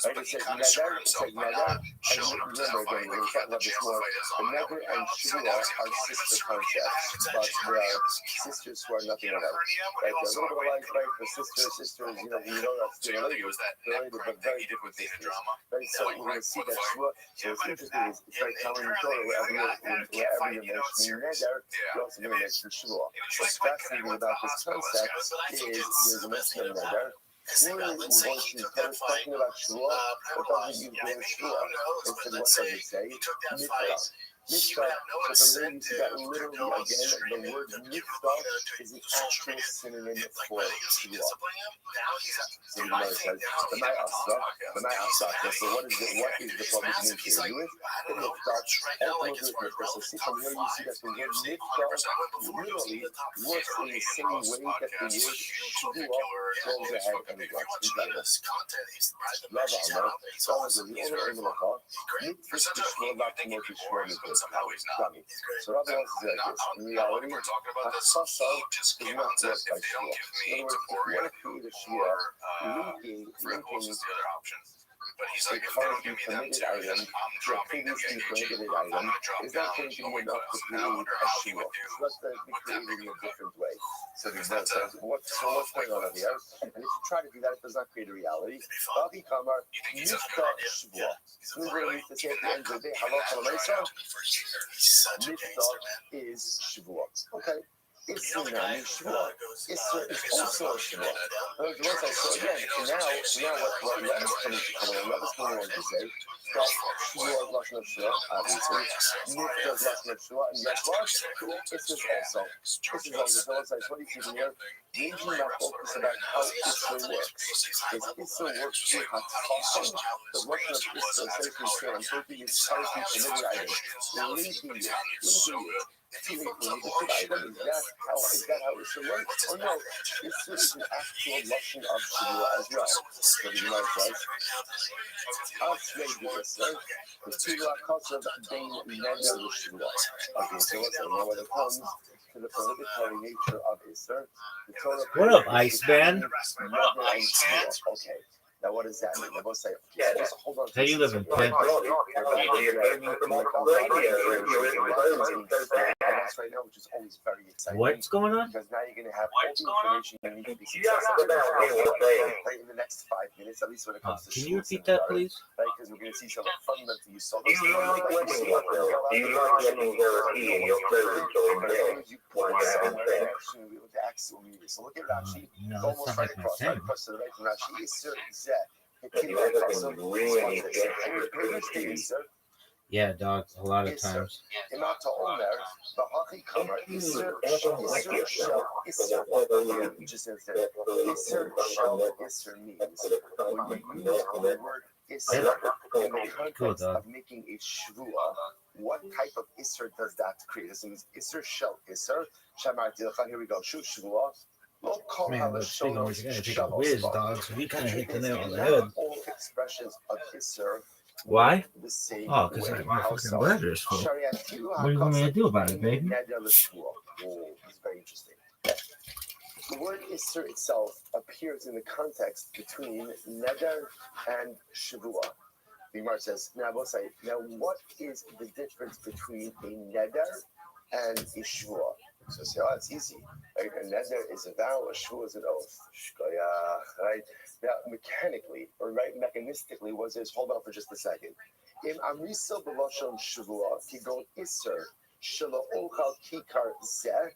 Right? It says nadar, and remember again, we're talking about this more. The nadar and shvua are sister concepts, but they are sisters who are nothing alike. Right? They're a little bit alike, right? The sisters, you know that's still related, but very different sisters. Right? So we're going to see that shvua. So it's interesting, it's very common in Torah, wherever you're mentioning nadar, you're also going to mention shvua. What's fascinating about this concept is there's a mention of nadar. Clearly, we're going to talking about shua, but doesn't use the word shua. Instead, what does it say? Mikvah. Mikvah. So from there, you see that literally again, the word mikvah is the actual synonym for shua. So the Gemara says, the my asra. So what is the prohibition here? You the mikvah, ultimately with mikvah. So see from here, you see that the word mikvah literally works in the same way that the word shua goes ahead and works. Lava Amar, so as the owner of the law, mikvah shua not to make it shua mikvah. So Rabbi wants to say this. In reality, hachasa is not worked by shua. In other words, if you want to create a shua, linking But he's a currently committed item to a previously prohibited item is not going to be enough to create a shua. So that's going to be created in a different way. So the Gemara says, what's going on over here? And if you try to do that, it does not create a reality. Rabbi Kamar, Nifta Shvua. So we're going to say at the end of the day, Halacha L'Meisa, Nifta is Shvua. Okay. Isser Nami Shvua. Isser is also a Shvua. So again, now what Rabbi is coming to say, that Shvua is Lashon of Shvua, obviously. Nifta is Lashon of Shvua, and guess what? Isser is also. So let's say, what do you see from here? We do not focus about how Isser works. Because Isser works through Hatfasam, the Lashon of Isser essentially saying, I'm taking this currently committed item, linking it. Is that how Isser works? Or no, Isser is an actual Lashon of Shvua as well. So the Gemara says, Asrei Isser, the Tila Kasav Bein Neder Shvua. Okay, so let's say, now when it comes to the prohibitory nature of Isser, the Torah... What up, Iceman? Okay. Now, what does that mean? They both say, just hold on. How you living, Pimp? Right now, which is always very exciting. What's going on? Because now you're going to have all the information you need to be successful right in the next 5 minutes, at least when it comes to can you repeat that, please? Right, because we're going to see some fundamental use. So so look at Rashi. No, Almost that's not right like my across, thing. right across to the right from Rashi. Isser zeh. Yeah, dog, a lot of times. Of making a shvua, what type of isser does that create? This means isser shel isser. Here we go. Shvua. Man, but speaking of which, you're going to take a whiz, dog, so you kind of hit the nail on the head. All expressions of isser Why? The same Oh, because way. my How fucking so? bladder is full. What do you want me to do about it, baby? Oh, it's very interesting. The word Isser itself appears in the context between Neder and Shavua. The Gemara says, now what is the difference between a Neder and a Shavua? So say, oh, it's easy. Right? A Neder is a vow, a Shavua is an oath. Shkoyach, right? Now, mechanically, or right, mechanistically, what is this? Hold on for just a second. Im Amrisa B'Lashon Shavua, Kigon Isser, Shelo Ochal Kikar Zeh,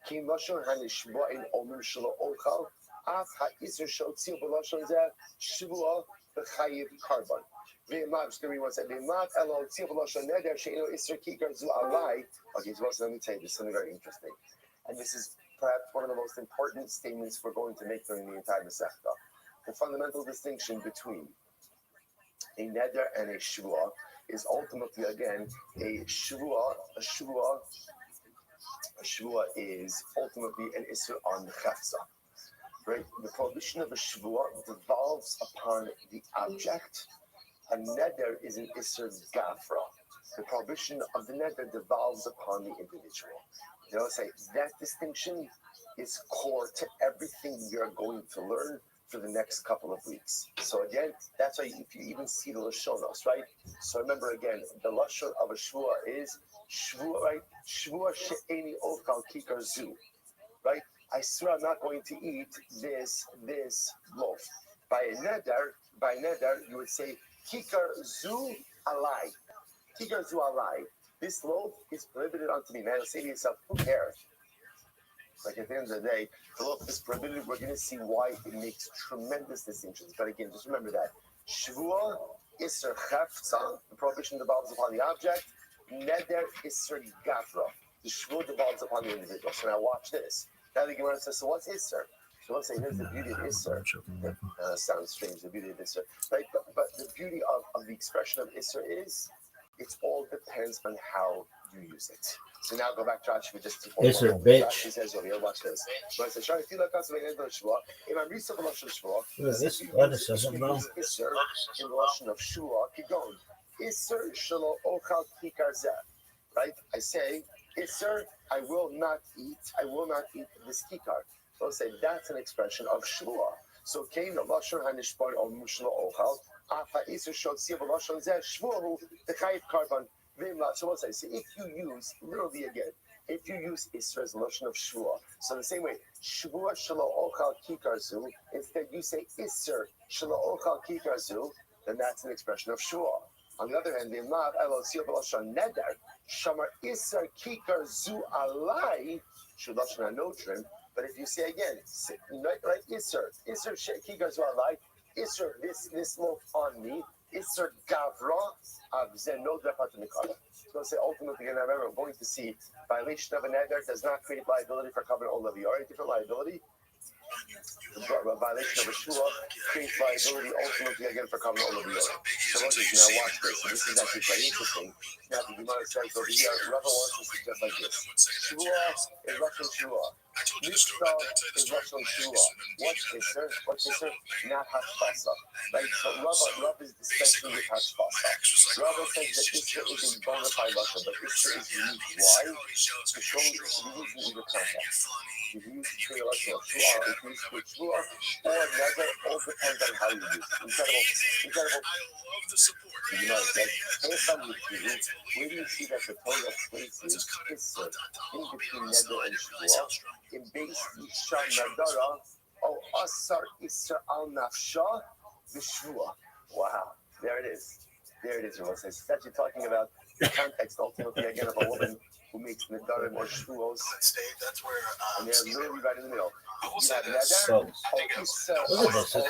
Kim Lashon HaNishba in Omer Shelo Ochal, Af HaIsser Shotzi B'Lashon Zeh, Shavua B'Chayiv Karban. V'Imav, just going to read one second. V'Imav Elo Tzil B'Lashon Neder, She'ino Isser Kikar Zu Alai. Okay, so let me tell you, this is something very interesting. And this is perhaps one of the most important statements we're going to make during the entire Masechta. The fundamental distinction between a neder and a shvua is ultimately, again, a shvua is ultimately an issur on the chefza. Right? The prohibition of a shvua devolves upon the object. A neder is an issur gafra. The prohibition of the neder devolves upon the individual. They'll say that distinction is core to everything you're going to learn for the next couple of weeks. So again, that's why if you even see the Lashonos, right? So remember again, the Lashon of a Shvua is Shvua, right? Shvua she'eni okal kikar zu, right? I swear I'm not going to eat this loaf. By neder, you would say kikar zu alai. Kikar zu alai. This loaf is prohibited unto me. Now you'll say to yourself, who cares? Like at the end of the day, the loaf is prohibited. We're going to see why it makes tremendous distinctions. But again, just remember that. Shvua Isser Chefza, the prohibition devolves upon the object. Neder Isser Gafra, the Shvua devolves upon the individual. So now watch this. Now the Gemara says, so what's Isser? So let's say here's the beauty of Isser. Sounds strange, the beauty of Isser. Right? But the beauty of the expression of Isser is, it all depends on how you use it. So now go back to Rashi for just 2 points. It's a bitch. Rashi says over here, watch this. But I said, Shari, feel like that's the Shua. If I'm reading the Lashon Shua, This doesn't know. Isser in the Lashon of Shua, keep going. Isser shelo ochal kikar zeh. Right? I say, Isser, I will not eat this kikar. So I'll say that's an expression of Shua. So came the Lashon HaNishbar or Mushlo ochal. Afa Isser shotzi b'Lashon zeh shvuahu t'chayiv karban. So what's I say? If you use, literally again, if you use Israel's notion of Shvua, so the same way, Shvua Shelo Ochal Kikarzu, instead you say Isser Shelo Ochal Kikarzu, then that's an expression of Shvua. On the other hand, the Mav Elo Tzil B'Lashon Neder, Shamar Isser Kikarzu Alai, Shulashon Anotrim, but if you say again, like Isser Kikarzu Alai, Isser, this loaf on me, Isser Gavra, so say ultimately, and I remember going to see violation of a neder does not create liability for covenant or levy. Or a different liability, a violation of a shua creates liability ultimately again for covenant or levy. So now watch this. This is actually very interesting. Now the Gemara says over here, Rabbi wants to suggest like this: shua is Russian shua. Mitzvah is Russian shua. What's Isser? Not hashpasa. Right? So Rabbi is dispensing with hashpasa. Rabbi says that Isser is a bona fide Russian, but Isser is unique. Why? To show me this is used in either context. If you use it for your Russian shua, if you use it for shua, or never, all depends on how you use it. Incredible. You know, where do you see that the Torah places Isser in between neder and shua? In base Isha Nadara, Asar Isra al Nafsha, Vishvua. Wow, there it is. It's actually talking about the context ultimately again of a woman who makes Nadarim or Shvuos. And they're literally right in the middle. You have Nadar, Isra al Nafsha,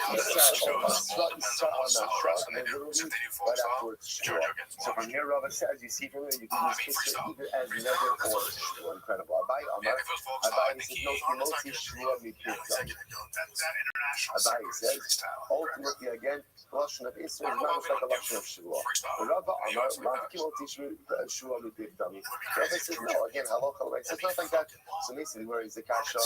and then literally right afterwards Shvua. So from here, Rabbi says, you see from here, you can use Isra either as Nadar or Shvua. Incredible. Abai says, no, Moti Shvua Mipizah. Abai says, ultimately again, the Lashon of Isra is not like the Lashon of Shvua. Rabbi Amar, Moti Shvua Mipizah. Rabbi says, no, again, halacha, right? So it's not like that. So basically, where is the kasha?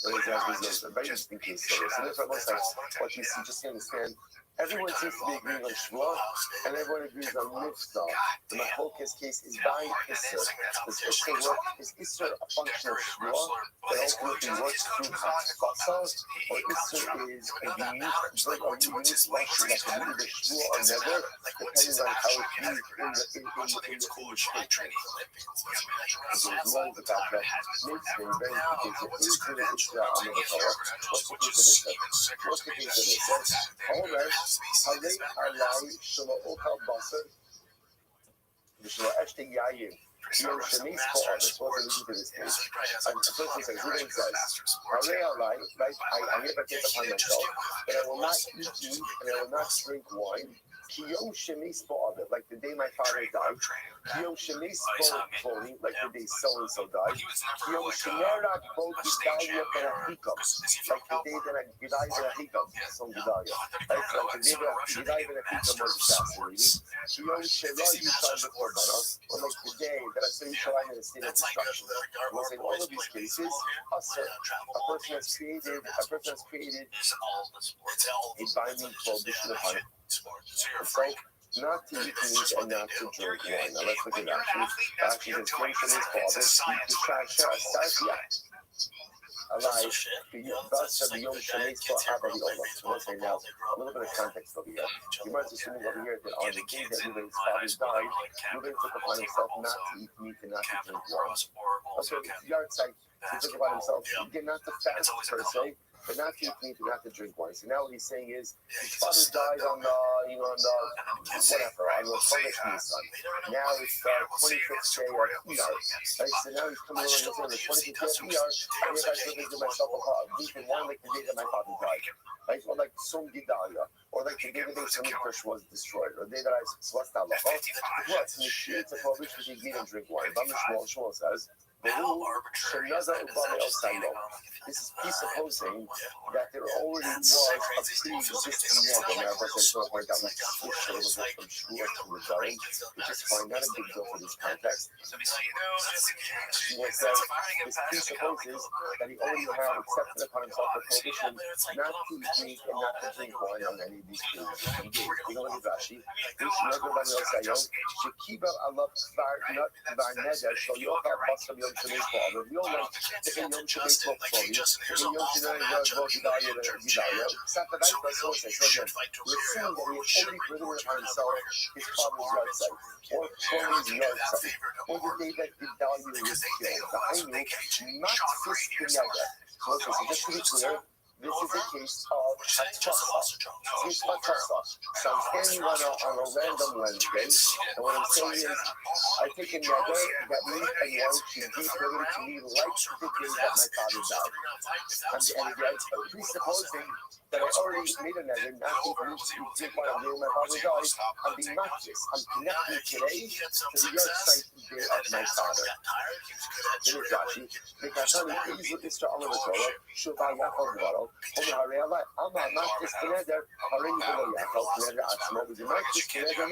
Where is the very interesting case. So therefore, most times, what you see, just to understand Everyone seems to be agreeing on Shmuel, and everyone agrees on Mitzvah. The Machlokes case is by Isser. Does Isser work? Is Isser a function of Shmuel that ultimately works through Hatzfasa, or Isser is a unique function that can be either Shmuel or Neder, depending on how it's used in the statement. There's loads of that Mitzvah, very particular. Is there an Isser on the Torah? What's the case of Isser? What's the case of Isser? However, Halei alai shelo ochal basar v'shelo eshte yayin yom shemis ko'avis. What does it do to this case? And the person says, who then says, Halei alai, right, I hereby take upon myself that I will not eat meat and I will not drink wine. Kiyom shemis ko'avis, like the day my father died. Kiyom shemis ko'avis, like the day so-and-so died. Kiyom shemerak ko'avis benahikam, like the day that I Gedai benahikam, some Gedai. Like the day that Gedai benahikam was assassinated. Kiyom shelo yishal b'korbanos, or like the day that I saw Yishalayim in a state of destruction. Was in all of these cases, a person has created a binding prohibition upon it. It's like not to eat meat and not to drink wine. Now let's look at that. Actually, there's one for this father. Alive, thus the Yom Shemeis Abadi Olam. So let's say now, a little bit of context over here. You might assume over here that on the day that Reuben's father died, Reuben took upon himself not to eat meat and not to drink wine. Okay, yard site, he took upon himself, again, not to fast per se, but not to eat meat and not to drink wine. So now what he's saying is, his father died on the, whatever, on the Chodesh Nisan. Now it's the 25th day of Iyar. Right? So now he's coming along and saying, the 25th day of Iyar, I hereby give myself a week and wine like the day that my father died. Right? Or like Som Gedalia, or like the day that the Mikdash was destroyed, or the day that I swast Allah. What? And it's a prohibition to eat and drink wine. Shmuel says, this is presupposing that there already was a pre-existing neder. Now, but there's no point that we switched a little bit from Shmuel to Rebellion, which is fine, not a big deal for this context. Shmuel says this presupposes that he already had accepted upon himself the prohibition not to eat and not to drink wine on any of these previous days. You know what is Rashi? Which neder bani Osayon, shekiba alav kvar not kvar neder, shal yochal basar yom shemeis ko'av. We all know that in Yom Shemeis ko'av, in Yom Shemeis Gedaya, Saturday, so again, we're seeing that he has already prohibited upon himself his father's yard site, or Chloe's yard site, or the day that Gedaya was killed. The Hainu, not fist the neder. So just to be clear, this is a case of Hatzfasa. It's Hatzfasa. So I'm standing on a random Wednesday, and what I'm saying is, I take a neder that meat and wine should be prohibited to me like the day that my father died. And again, presupposing that I already made a neder, not to drink wine on the day my father died, I'm being matchless. I'm connecting today to the yard site day of my father. Then it's Rashi. The Katani is with Mr. Amar Torah, Shuvah Yaakov Gvaro. I'm not just the neder, already below Yaakov, neder Atzmo, but the matchless neder,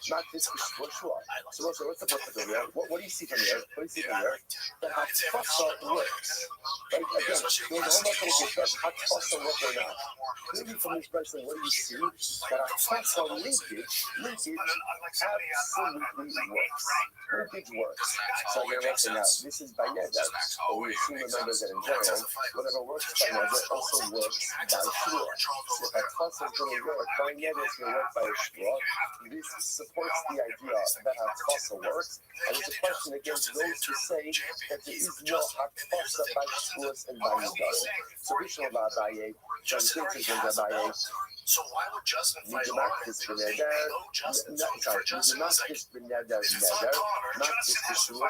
not this Shua. So what's the purpose of here? What do you see from here? That Hatzfasa works. Right? Again, there's a whole lot of things that Hatzfasa work or not. Clearly from this person, what do you see? That Hatzfasa linkage absolutely works. Linkage works. So again, let's say now, this is by neder, but we assume remember that in general, whatever works by neder also works by shua. So if Hatzfasa is going to work by neder, it's going to work by shua. This supports the idea that Hatzfasa works, and it's a question against those who say that there is no Hatzfasa by shuas and by neder. So Rishon Abaye, John Vincent and Abaye, so why would Justin fight not just the neder, not just the neder, not just the shua.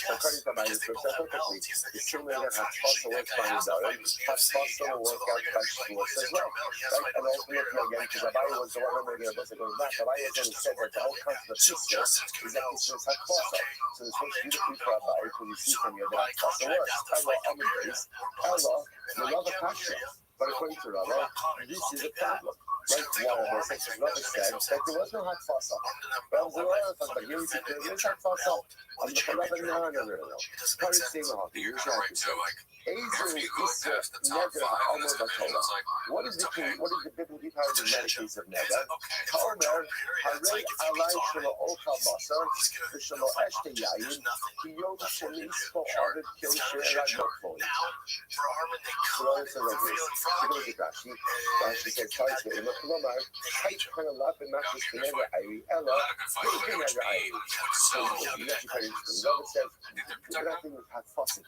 According to Abaye, so perfectly, the same way that Hatzfasa works by neder, Hatzfasa will work out by shua as well. Right? And ultimately, again, because Abaye was the one remembering about going back, Abaye has only said that the whole concept of Pisya is that Pisya is Hatzfasa. So this works beautifully for Abaye, because you see from here that Hatzfasa works. Allah, Amid base, Allah, you love a passion. But according to Rabbi, this is a problem. like water, such as Rabbi said, that there was no hot fasa. But there was a but here we see there is hot fasa. I'm the Rabbi no. Part of saying the hot, you should have to say. Azer is never almost a Torah. What is the biblical power of the medicines of Neder? Kaomer, Harei Alai Shelo Ocha Basar, V'Shelo Eshte Yayin, Kiyom Shemis Ko Arvid Kil She'era Nokfoi. So also like this. She goes to Rashi. Rashi says, Taiz Ve'ema Kulomar, Hait Hanalab B'Machis B'Neder Ayri Ella, B'Neder Ayri. So you actually find it interesting. Rabbi says, we're not thinking of hot faucet.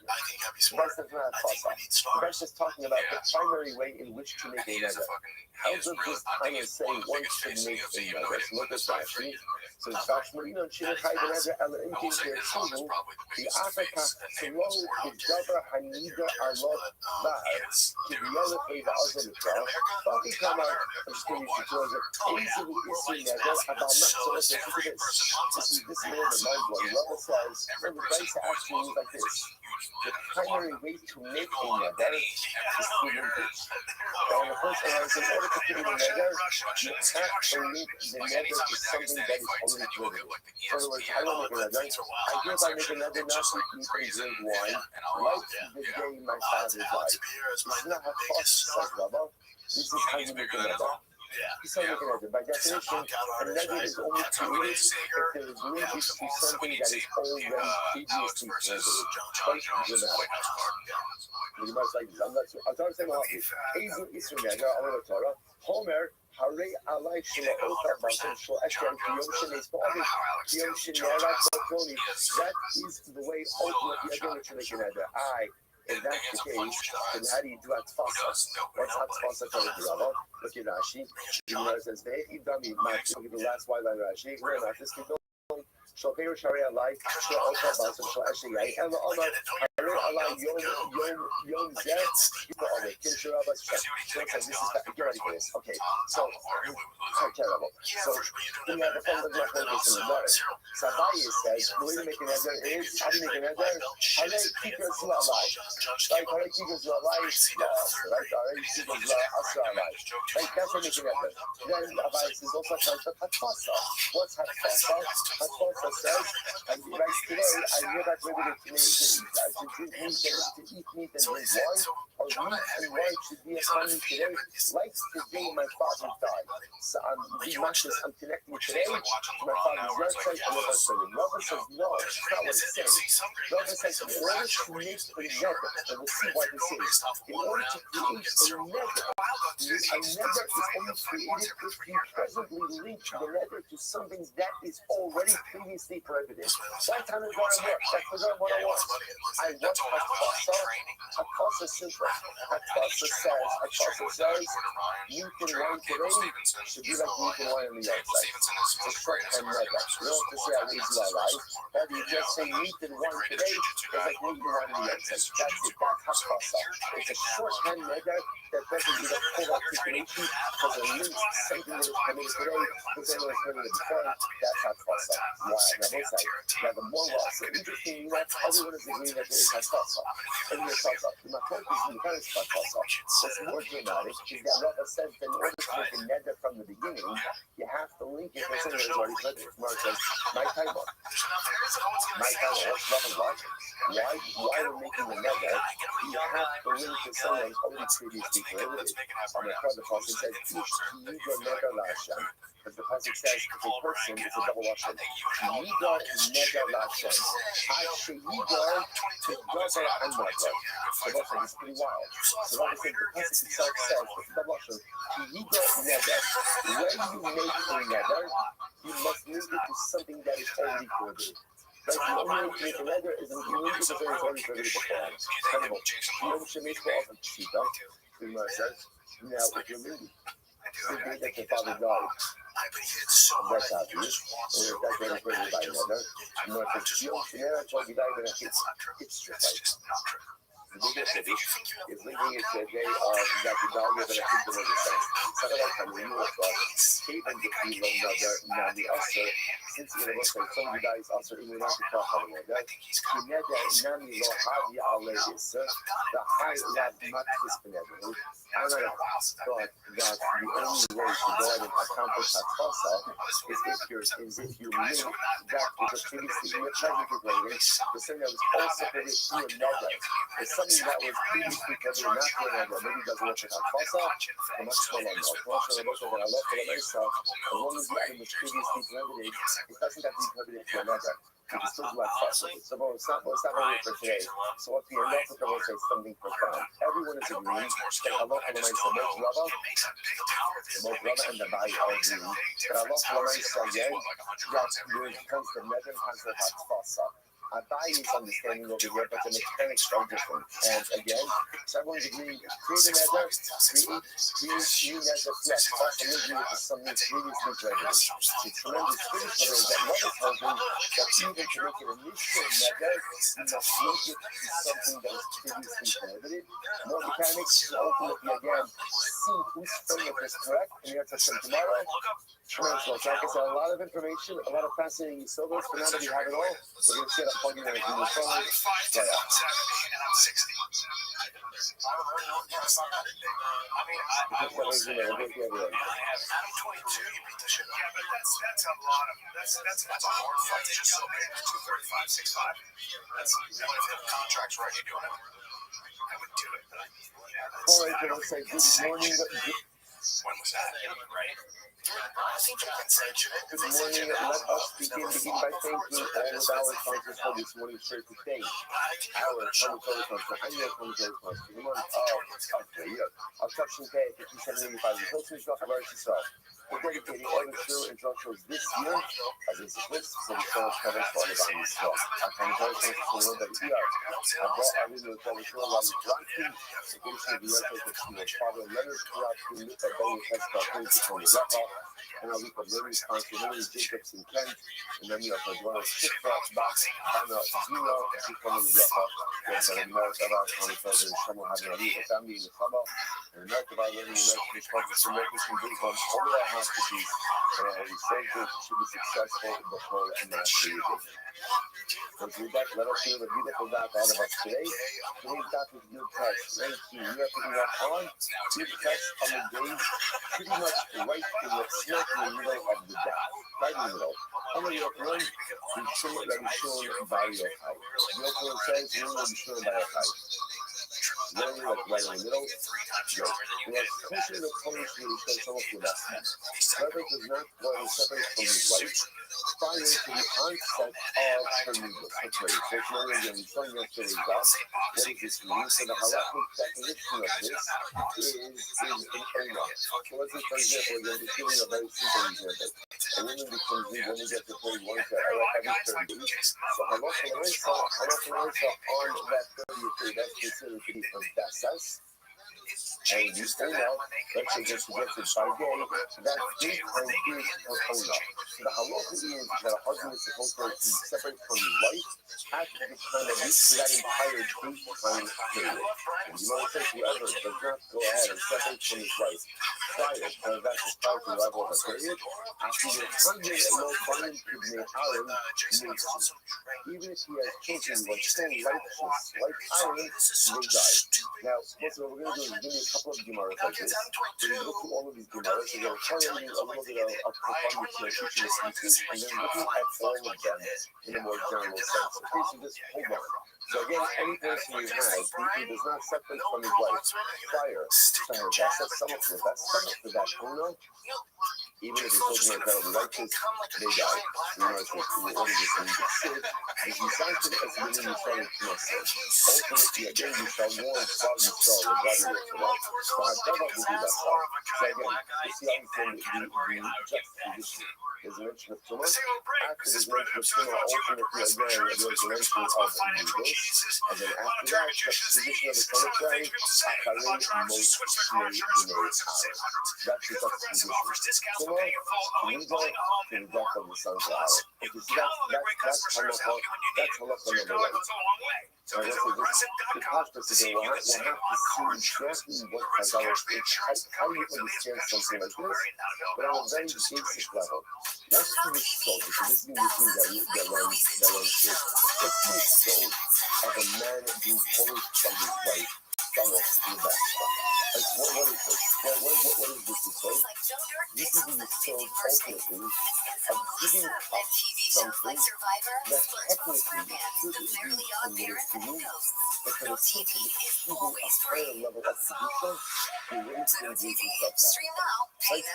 The verse is talking about the primary way in which to make a neder. How does this kind of say one should make a neder? So look at Rashi. So Shashmarino Shirachai Beneder Ela Inkin Kershuvu, the Africa Selo Kedavar Hanida Alot Bar, Kibiyala Feva Azamitra, Baki Kama, I'm just going to close it, easily issue neder about not so much as this is a little bit mind blowing. Rabbi says, remember, Bryce actually means like this. The primary way to make a neder is through linkage. Now, in the first place, in order to put in a neder, you have to link the neder to something that is already proven. In other words, I don't make a neder. I hereby make a neder not to eat and drink wine, like the day my father died. This is not how cost says Rabbi. This is how you make a neder. He's saying by definition, a neder is only created if there is linkage to something that is already previously proven. Quite dramatic. You must like this. I'm trying to say now. Ezu Isra Neder, Amar Torah, Homer, Harei Alai Shelo Ocha Basar Shel Eshem Kiyom Shenes Ba'avid Kiyom Shenera Ba'Toni. That is the way ultimately you're going to make a neder. If that's the case, then how do you do Hatfasa? What's Hatfasa according to Rabbi? Look at Rashi. It says, look at the last white line Rashi. We're not this kid. Shopir Sharia Life, Ocha Basar Shel Eshem Yai, Ela Amar, Harei Alai Yom Zeh, Kim Shirabas Shek. This is get ready for this. Okay, so terrible. So we have the fundamental focus in the Gemara. Sabai says the way to make a neder is how do you make a neder? Harei Kikos Lalai. Like Harei Kikos Lalai, right? Harei Kikos Asra Alai. Right, that's what making a neder. Then Abai says also Hatfasa. What's Hatfasa? Hatfasa says, and right today, I know that we're going to eat meat and drink wine, or meat and wine should be upon me today, like today my father died. So I'm connecting today to my father's Rothschild and the husband. Rabbi says, no, that's not what it's saying. Rabbi says, in order to make a neder, and we'll see why this is, in order to create a neder is only created if you presently link the neder to something that is already previously prohibited. That time is what I work. That's the what I want. I want Hatfasa simple. Hatfasa says, you can wine today should be like you can wine on the outside. It's a short-term neder. You don't have to say I raise my life. Or you just say meat and wine today is like meat and wine on the outside. That's it. That's Hatfasa. It's a short-term neder that doesn't give a full articulation because it links something that is coming today with something that was coming before. That's Hatfasa. Why? Now the more law. So interesting enough, everyone is agreeing that there is Hatfasa. And there's Hatfasa. My point is in the kind of Hatfasa. What's more dramatic is that Rabbi says that in order to make a neder from the beginning, you have to link it with something that is already present. Mark says, my time. What's Rabbi watching? Why we're making a neder, you have to link to someone already previously prohibited. On the front, the Pasuk says, each Yiga neder la'Hashem. Because the Pasuk says, if a person is a double Hashem. Yiga neder la'Hashem. Ashe Yiga to Gazer and Neder. So that's like, it's pretty wild. So like I said, the Pasuk itself says, if a double Hashem, Yiga neder. When you make a neder, you must link it to something that is already prohibited. Like the only way to make a neder is in the link to something that is already prohibited before. Terrible. Yom Shemesh Ba'av Shita. The Gemara says, now if you're linking, the day that your father died, that's obvious. And if that's already prohibited by a neder, you know, if it's Yom Shenera, it's already died, then it's just right. the bigger city, is linking it to a day of that the value of an active delivery sense. Instead of like having you of Haven to be low Nami Usher, since it was like some guys also in the market for having that. He met that Nami Lo Hadi Alayis, the high lab Maxis Benevolent. I thought that the only way to go ahead and accomplish that fossil is if you link that which was previously in your present related, the thing that was also related to a nether. It's something that was previously covered not to a nether. Maybe it doesn't look like a fossil, but much more like a fossil. And also that I love for myself, as long as the item was previously prohibited, it doesn't have to be prohibited to a nether. You can still do like fossils. So it's not only for today. So what the end of the world says something profound. Everyone is agreeing that Allah Almighty is the most Rabbi and the Rabbi are agreeing that Allah Almighty says again that there comes the nether comes the fossil. Abayi's understanding over here, but the mechanics are different. And again, so everyone's agreeing, create a nether, create new nether flesh, also agree with something previously prohibited. The tremendous criticism is that what is hoping that even to make an initial nether, you must link it to something that was previously prohibited. More mechanics, ultimately again, see whose framework is correct, and the answer tomorrow. Tremendous. Like I said, a lot of information, a lot of fascinating syllables, but now that we have it all, we're going to set up plugging in the phone. And I'm 60. I mean, I will say, Adam 22, you beat the shit. Yeah, but that's a lot of that's a hard fight to just submit 235, 65. That's what if the contract's right, you're doing it. I would do it, but All right, then I'll say good morning. When was that? Right? I think you can sanction it. Good morning. Let us begin by thanking all of our sponsors for this morning's show today. Our Tomatoes sponsor, I know Tomatoes sponsor. The month of Obstruction K, 5785, the Hilton Shop of Arkansas. We're dedicating all the show and drug shows this year as a sequence, so the show covers for the body as well. Our Tomatoes sponsor for the ER. I brought our video for the show while it's rocking. The case of the ER shows that she was father letters throughout the Benny Test about things to the Rabbi. And our week of learning sponsor, Lily Jacobs and Kent. And then we have as well as Shipwreck, Boxing, Hannah, Zero, Shikon, and Rabbi. Yes, and America, our Tomatoes, and someone having a legal family in the summer. And America, our learning American sponsors, to make this big one, all that has to be, we say good to be successful before and after you do. Let's read that. Let us hear the beautiful doc out of us today. Today's doc is new text 19. We are putting up on new text on the day, pretty much right in the smack in the middle of the doc. Right in the middle. On the yoke one, we show that we shown by your height. The yoke one says we will be shown by your height. Literally like right in the middle. Good. We have closer to the punish where we show some of the left hand. However, does not go and separate from his right prior to the onset of her movement. Okay, so it's not again, we saw yesterday's doc. What does this mean? So the halachic definition of this is an owner. So let's say, for example, again, just giving a very simple example. A woman becomes legal when we get to 31 to every 30 days. So halachic on that 30th day, that's considered to be from Dasas. And you stand out, let's say just suggested by day, that daytime is her owner. So the halacha is that a husband is supposed to be separate from his wife after the time of use for that entire daytime period. And you know what I'm saying? Whoever does not go ahead and separate from his wife prior to that prior to the level of a period, after the 100 low finding could make Aaron makes even if he has children like so righteous, like Aaron, they die. Now, what we're going to do is give me a couple of Gemaras like this. We're going to look through all of these Gemaras. We're going to tell you a little bit of profundity to teaching the pieces, and then looking at all of them in a more general sense. Okay, so just hold on. So again, any person who does not separate from his wife prior to her death, that's somewhat for that owner. Even if the children are incredibly righteous, they die. You know, it's the order just to sit. If you sanction as the minimum starting to myself, ultimately, again, you shall warn, God, you shall regard you for that. So I don't want to do that part. So again, you see how we can the juxtaposition. There's a mention of Tumah. After there's mention of Tumah, ultimately, again, there's a mention of Negus. And then after that, juxtaposition of the Kodesh, Acharei Moshe B'nei Aaron. That's the juxtaposition. So to the death of the sons of Aaron. Okay, so that's halacha number one. So I guess the pastor today will have to see exactly what Chazal is, how you understand something like this, but on a very basic level. What's the soul? Because this is the thing that runs through. What's the soul of a man being punished from his wife, from the best stuff? Like, what is this? What is this to say? This is the soul, ultimately, of giving up something that technically should be committed to you, but for the sake of achieving a higher level of kedusha, you're willing to engage yourself that. Like,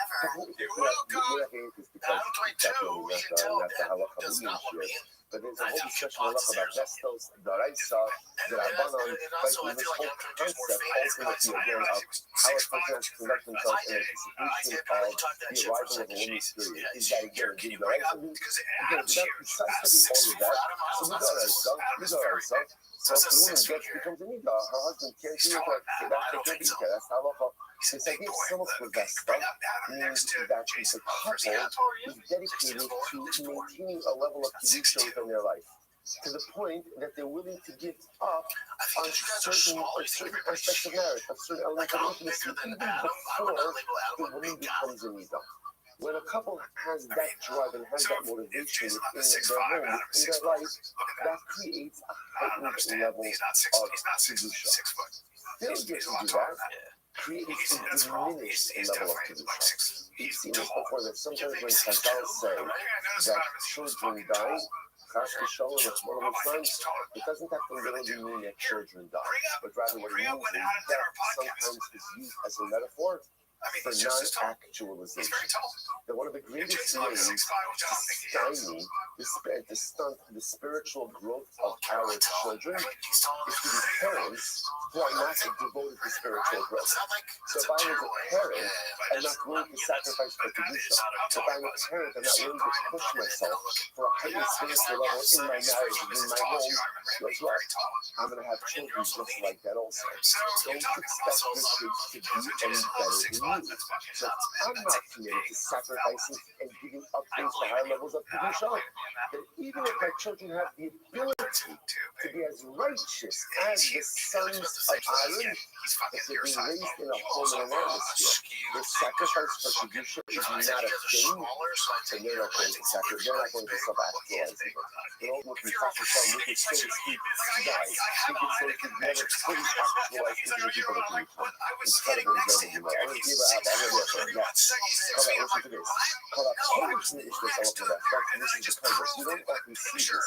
we're not getting this because that's the halacha here. But there's a whole discussion about vestos, daraisa, the rabbanon, like this whole concept ultimately again of how a person has to conduct himself in anticipation of the arrival of a woman's period. Is that again a good daraisa? Again, besides all of that, so we got ourselves. So if the woman becomes a nida, her husband can't do it, that's halacha. This idea of someone for Vesta means that the couple is dedicated to maintaining a level of kedusha within their life, to the point that they're willing to give up on certain aspects of marriage, on certain elements of intimacy, even before the woman becomes a nida. When a couple has that drive and has that motivation within their home, in their life, that creates a heightened level of kedusha. Failure to do that creates a diminished level of kedusha. We've seen this before, that sometimes when Chazal say that children die, Chas v'sholom, it's one of the times, it doesn't have to literally mean that children die, but rather what it means is that sometimes is used as a metaphor for non-actualization. That one of the greatest ways to stymie, to stunt the spiritual growth of our children is to be parents who are not devoted to spiritual growth. So if I was a parent, I'm not willing to sacrifice for kedusha. If I'm a parent, I'm not willing to push myself for a heightened spiritual level in my marriage and in my home. Guess what? I'm going to have children just like that also. Don't expect your kids to be any better than you. So I'm not committed to sacrificing and giving up things for higher levels of kedusha. That even if my children have the ability to be as righteous as the sons of Aaron, if they're being raised in a home and an atmosphere, their sacrifice for kedusha is not a thing, and they're not going to sacrifice. They're not going to self-actualize it. They're all looking to sacrifice. They could, so to speak, die. They could, so they could never fully actualize into the people that they become. Incredible example, you know. I'm going to give it out. I'm going to do it. Listen to this. This is the converse. You don't often see this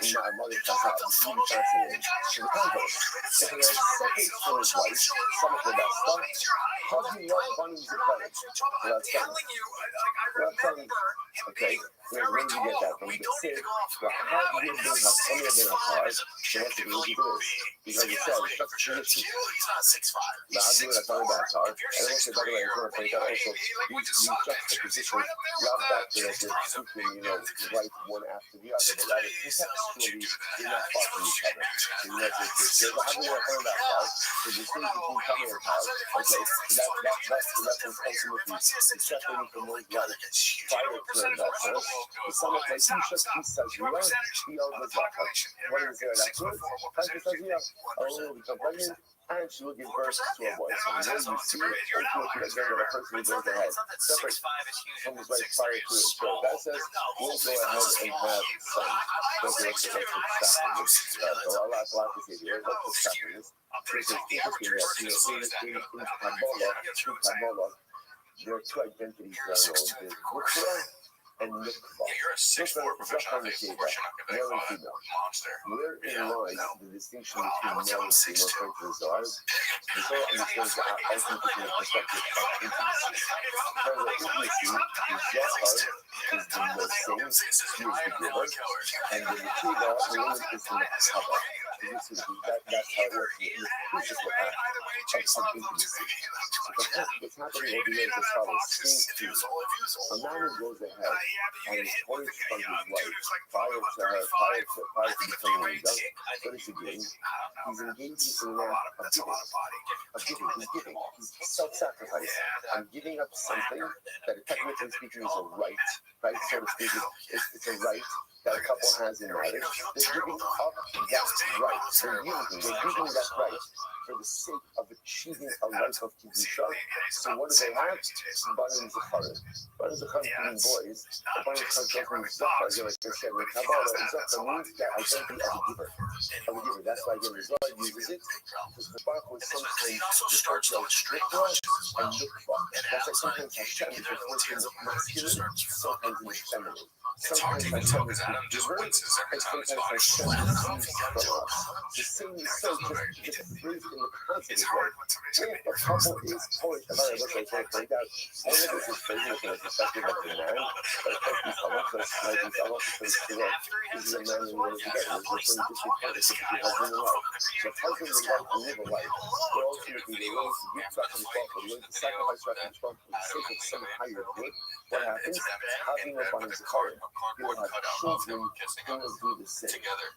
in my mother Chazal. It's really fascinating. In the converse, if a second for his wife, some of the best stuff, how do you love bunnies and bunnies? Well, that's funny. Okay, where do you get that from? The say, well, how do you bring up any of their cars? So what's the reason for this? Because it says, it's just a tradition. Now, I'll do it at time about car. And also, by the way, I just want to point out also, these juxtapositions, not that they're super, right one after the other, but rather contextually, they're not far from each other. There's a having a time about car, there's a thing between coming and car. Okay, so that's the reference ultimately, separating from those letters. Prior to that first, the summit like Ishas Kisazia, what is there that good? Kisazia, a woman will become pregnant, and she will give birth to a boy. So when you see, ultimately again, that a person will go ahead, separate from his wife prior to his birth. That says, we'll go ahead and have son. Don't be expected to stop this. So a lot to say here. Let's stop this. It's interesting that, in Kabbalah, there are two identities that are known. There's Bukra and Mikvah. Mikvah is just on the table, male and female. Wherein lies the distinction between male and female according to the Zohar? The Zohar understands the ultimate from the perspective of intimacy. Because of intimacy, the Zohar is the Nosing, she is the giver, and the Mikvah, the woman is the Mekabah. That's how it works. It's just what happens. Of intimacy. So what's happening over here is as follows. A man who goes ahead and is poised from his wife prior to becoming a young, what is he doing? He's engaging in an act of giving. He's giving. He's self-sacrifice. I'm giving up something that technically speaking is a right, so to speak. It's a right that a couple has in marriage. They're giving up that right. They're using that right for the sake of achieving a life of Kedusha. So what do they have? Banim Zacharim. Banim Zacharim mean boys. Banim Zacharim means Zachar. Like I said, with Kabbalah, Zachar means that identity of a giver. That's why again, the Zohar uses it. Because the Baruch was sometimes referred to as Mikvah and Mikvah. That's like sometimes Hashem is referred to in the masculine, sometimes in the feminine. Sometimes Hashem is the giver, and sometimes Hashem receives from us. The same is so just phrased in the positive way. If a couple is poised, I don't know what I point out, I don't know if this is phrasing from the perspective of the man, but of course these halachas, like these halachas for the Torah, this is a man and woman together. This is from the different husband and wife. So husband and wife live a life. They're ultimately willing to give back and forth, willing to sacrifice back and forth for the sake of some higher good. What happens? Having a bunch of children, you will have children who will do the same.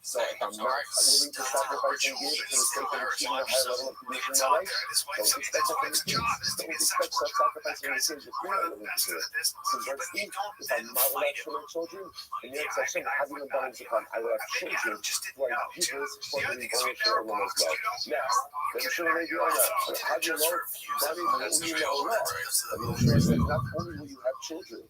So if I'm not willing to sacrifice and give for the sake of achieving a higher level of condition in my life, don't expect that from the kids. Don't expect self-sacrifice from the kids if you're not willing to do it. Conversely, if I model that for my children, in the next section, having a bunch of I will have children who are givers for the Rebbeinu Shalom as well. Next, then sure maybe on that. How do you know? Body will you know Allah? I mean, sure said not only will you have children,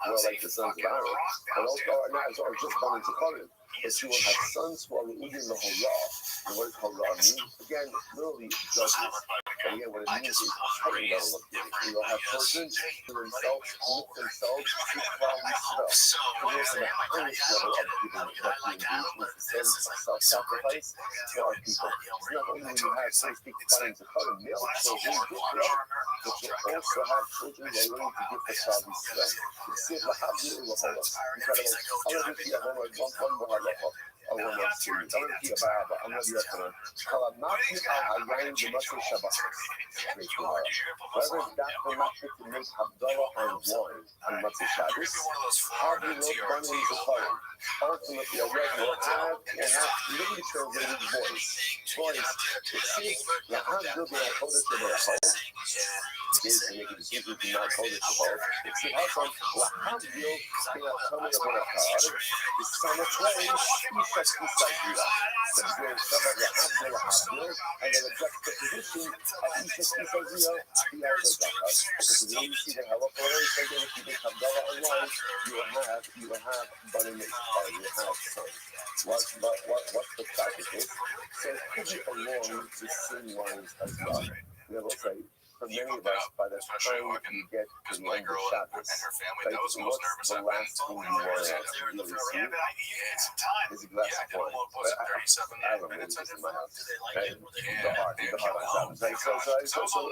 well, like the sons of Aaron, but also are just born into Kohen. But you will have sons who are in the Hurrah. And what does Hurrah mean? Again, literally, judges. And again, what it means is higher level of giving. You will have children who themselves commit themselves to quality spell. So there's the highest level of giving that we engage with the sense of self-sacrifice to our people. So not only will you have, so to speak, bodies of color, male children, good love, but you'll also have children who are willing to give the quality spell. You see, you got to go, I want to see. I want to keep a Bible. I'm not yet going to. Kalamati al-Hayayin b'Matzah Shabbat. Whoever is that for Matzah to make Havdalah and wine on Matzah Shabbos, how do you know Banim Zacharim? Ultimately, a red will have literally translated voice. It says, Lahavdil b'Achodesh b'Achodesh. Is to make a decision to not hold it to both. It's the outcome. Lahavdil b'Achodesh b'Achodesh. The son of Clay, and then a juxtaposition of Ishas Isaiah, the Isaiah Zakat. Because when you see the halacha, if you make Havdalah online, you will have Banim Zacharim, you will have sons. What's the fact of this? So it could be along the same lines as well. We have also, for many of us, by the time you get to the end of Shabbos, like, what's the last thing you want to really see? Is a glass of wine. I don't know, it's in my house. Right? The heart on Shabbos. Right? So again,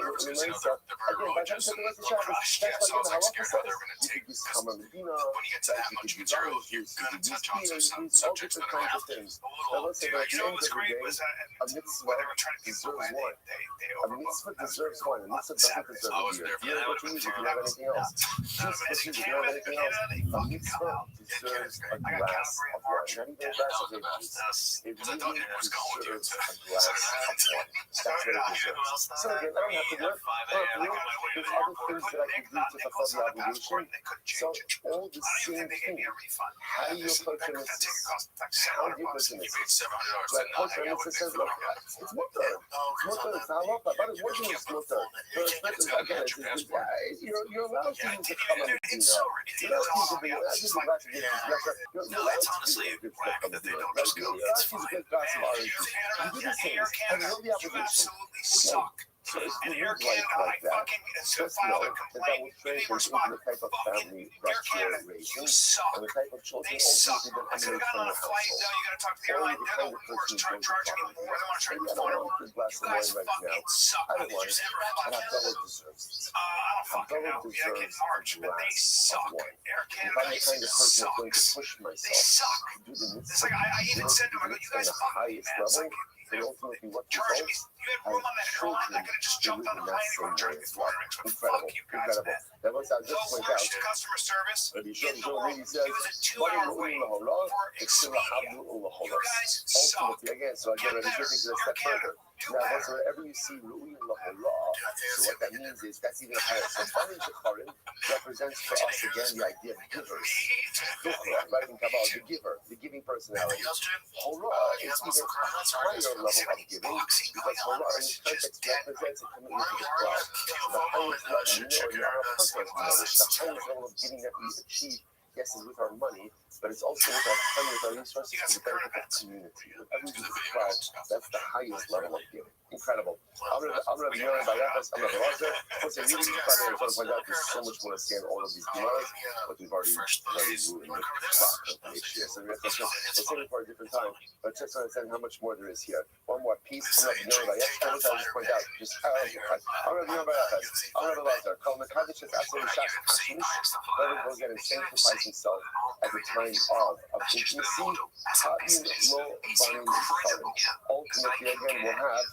by the time you get the rest of Shabbos, that's like in the halacha says. You could use Kama Medina, you could use orange juice, you could use beer, you could use all different kinds of things. Now let's say at the end of the day, a mitzvah deserves wine. A mitzvah deserves wine. A mitzvah doesn't deserve beer. Beer is what you use if you have anything else. Juice is what you use if you have anything else. A mitzvah deserves a glass of wine. Not even a glass of grape juice. It really deserves a glass of wine. That's what it deserves. So again, I don't have to work. There's other things that I can do to fulfill the obligation. So all the same thing. How do you approach a mitzvah? How do you approach a mitzvah? Like approach a mitzvah says, look, it's mutter. It's mutter. It's halacha. But it's working with mutter. Again, you're allowed to use the Kama Medina. You're allowed to use a good glass of beer. You're allowed to use a good glass of orange juice. You do the same. And you know the obligation. So if And you Air live life Canada, like that, just just file know a that complaint. will They translate into respond. the type of family Air that Canada, you're you raising suck. and the type of children They suck. ultimately that I could have emanate gotten from on your a flight. household. Now you got to talk to the Or airline. you're the They're kind the of person worst. who's going to Charging me follow more. They want to charge maybe me I don't $4. want a glass You of guys wine right now. fucking suck. I don't want it. Did you ever have And a Abdullah deserves it. I don't fucking Abdullah know. Yeah, I get deserves March, a but they glass suck. of wine. Air If Canada I'm the kind of person who's going to sucks. push They myself suck. to do the It's like I even said to them, I go, you guys the fuck me, highest man. It's level, like but ultimately what charging me. results You had room on that airline. I could have just jumped on the plane and go charge me $400. But fuck you guys, man. That was I The just point worst out. customer service Rabbi in the world. really says, It was a 2-hour wait for Expedia. You guys suck. ultimately, again, so again, Rabbi Shua takes it a step further. Do Now, better. whenever you see Ru'in Laholah, so what that means is that's even higher. So Baruch Shecharim represents for us again the idea of givers. Right in Kabbalah, the giver, the giving personality. Holah is even a higher level of giving because Holah in this context represents a commitment to the cloud. The highest level, in our personal knowledge, the highest level of giving that we achieve, yes, is with our money, but it's also with our time, with our resources for the benefit of the community. With everything in the cloud, that's the highest level of giving. Incredible. I'm going to be honest by that. I'm going to Roger. What's a really exciting to find out there's so much more to say in all of these details, but we've already moved in the clock of next year. So we'll save it for a different time. But just to understand how much more there is here. One more piece. I'm going to be honest by that. I'll just point out. Just I'm going to be honest by that. I'm going to Roger. Call Makavish is absolutely shocked. Whoever goes in and sanctifies himself at the time of intimacy, ultimately again will have.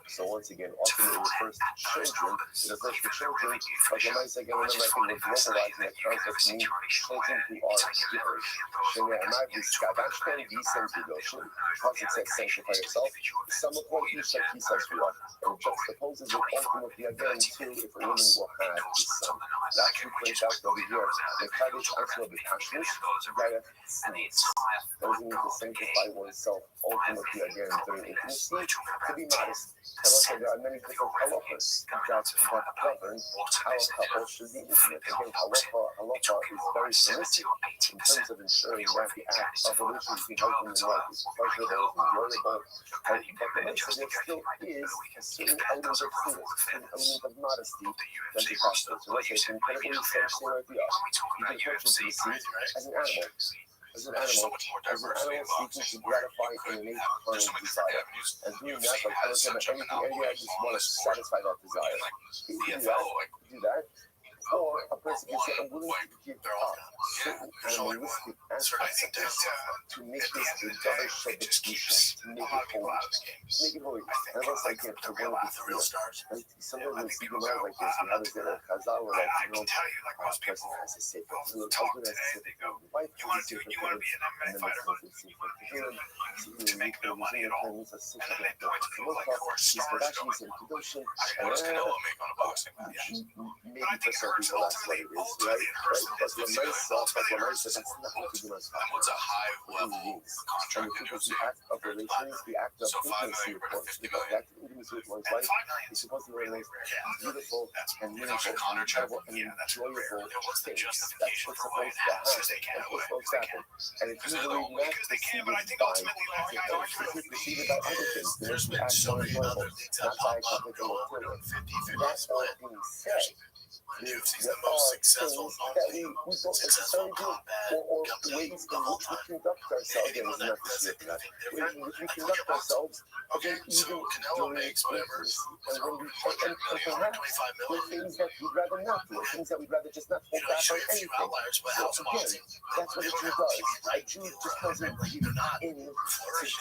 So once again, ultimately refers to children. It refers to children. But the nice again, remember I think we're globalizing the concept to mean children who are givers. Pasuk says, sanctify yourself. Some of what you said, he says you are. And juxtaposes it ultimately again to if a woman will have a son. Last week played out over here. The Kaddish actually be passionate. Those who need to sanctify oneself ultimately again during intimacy to be modest. And also there are many different halachas that govern how a couple should be intimate. Again, halacha is very permissive in terms of ensuring that the act of relation between husband and wife is pleasurable, enjoyable, but the message there still is a certain element of truth, an element of modesty that is possible. So let's say it's incredibly sexual idea. You can purchase these as an animal. As an animal seeking to gratify an innate carnal desire. And doing that, like I was saying, anything, I just want to satisfy that desire. You do that. Or a person can say, I'm willing to give up certain animalistic aspects to make this the double shed the kedusha, to make it holy. To make it holy. And I was like, I want to be clear. Right? Sometimes when we see the like this, we have this chazal where like, a person has to say, the husband has to say, the wife has to say, and then the husband say, to make the money at all. And she's Kardashian, and Kedoshim, and maybe for some people that's what it is, right? But myself, that's not what to do myself. What's a high level? And the act of relations, the act of intimacy, of course, because the act of intimacy with one's wife is supposed to be very nice, beautiful, and meaningful, and incredible, and enjoyable things. That's what's supposed to happen. That's what's supposed to happen. And if you believe that, perceive it by other things, the next act more enjoyable, not by a couple of things. That's all being said. There are things that we don't necessarily do, or ways in which we conduct ourselves. Again, it's not the shit, ways in which we conduct ourselves, again, even during intimacy. And when we perhaps with things that we'd rather not do, or things that we'd rather just not hold back on anything. So again, that's what a Jew does. A Jew just doesn't give in to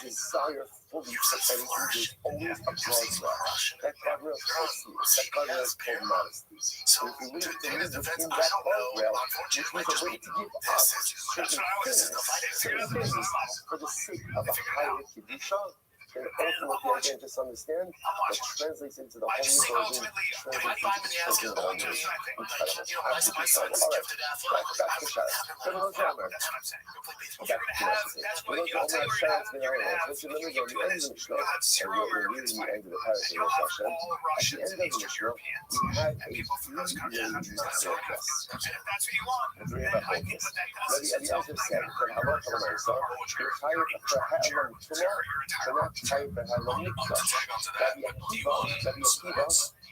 desire fully for anything. There's always a guardrail. That guardrail is called sweetness. That guardrail is called modesty. So if we live within that guardrail, which means a way to give up certain things for the sake of a higher kedusha, and ultimately, again, just understand that translates into the holy version, translates into the holy version. Incredible. Absolutely incredible. All right, back to Shara. Everyone's Omer. Back to Knesset. Everyone's Omer Shara's been our lives. Let's remember that the end of the Mishnah, and we're reading the end of the parasha of Hashem. At the end of the Mishnah, we had a 3-day master class. And three about boldness. Rabbi Eliezer said that Halacha L'Maisa required for Ha'elam Tumah to not type that had no mikdash. Rabbi Akiva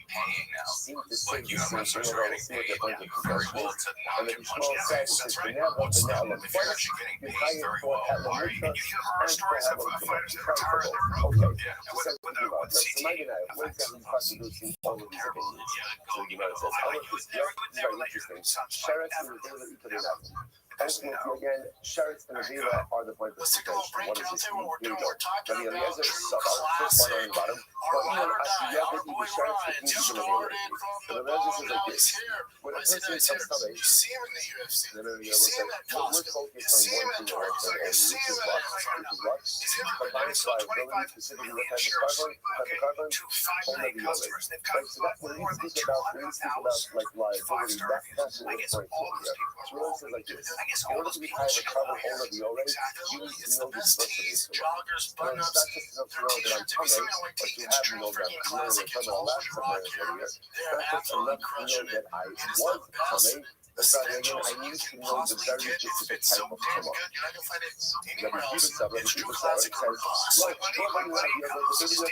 paying now. seemed to say Like, you the have same restaurants thing, are although see what their point of very contention well is. to not And the get Shmuel much. said, That's it's right. the What's Ne'elam if you're actually getting you paid hire very for well, Hetlam and you Mikdash hear horror and for stories of Hetlam fighters that Mikdash. retire and they broke. Okay, Yeah. so says the Gemara. Now, so my Gemara, what exactly is contradicting all of these opinions? So the Gemara says, I like this. This is very interesting. Sheretz and Avila Ikadinav. Ultimately, again, Sheretz and Avila are the point of contention. What does this mean? Here we go. Rabbi Eliezer is Sabar, first one on the bottom. But even Asiyah would be the Sheretz with me even Avila. But Eliezer says like this. When a person comes to me, then we're focused on one thing or one thing only, which is what? Combined by ability, specifically what type of carbon, all of the others. Right, so that when we speak about like liability, that's what we're referring to here. So we always say like this. In order to be high of a carbon all of the others, you need to know the source of this. And it's not just enough to know that I'm coming, but to have no that I'm coming. We're talking about last summer earlier. It's not just enough to know that I was coming. But again, I need to know the very specific type of tumor. Rabbi Kiva says, look,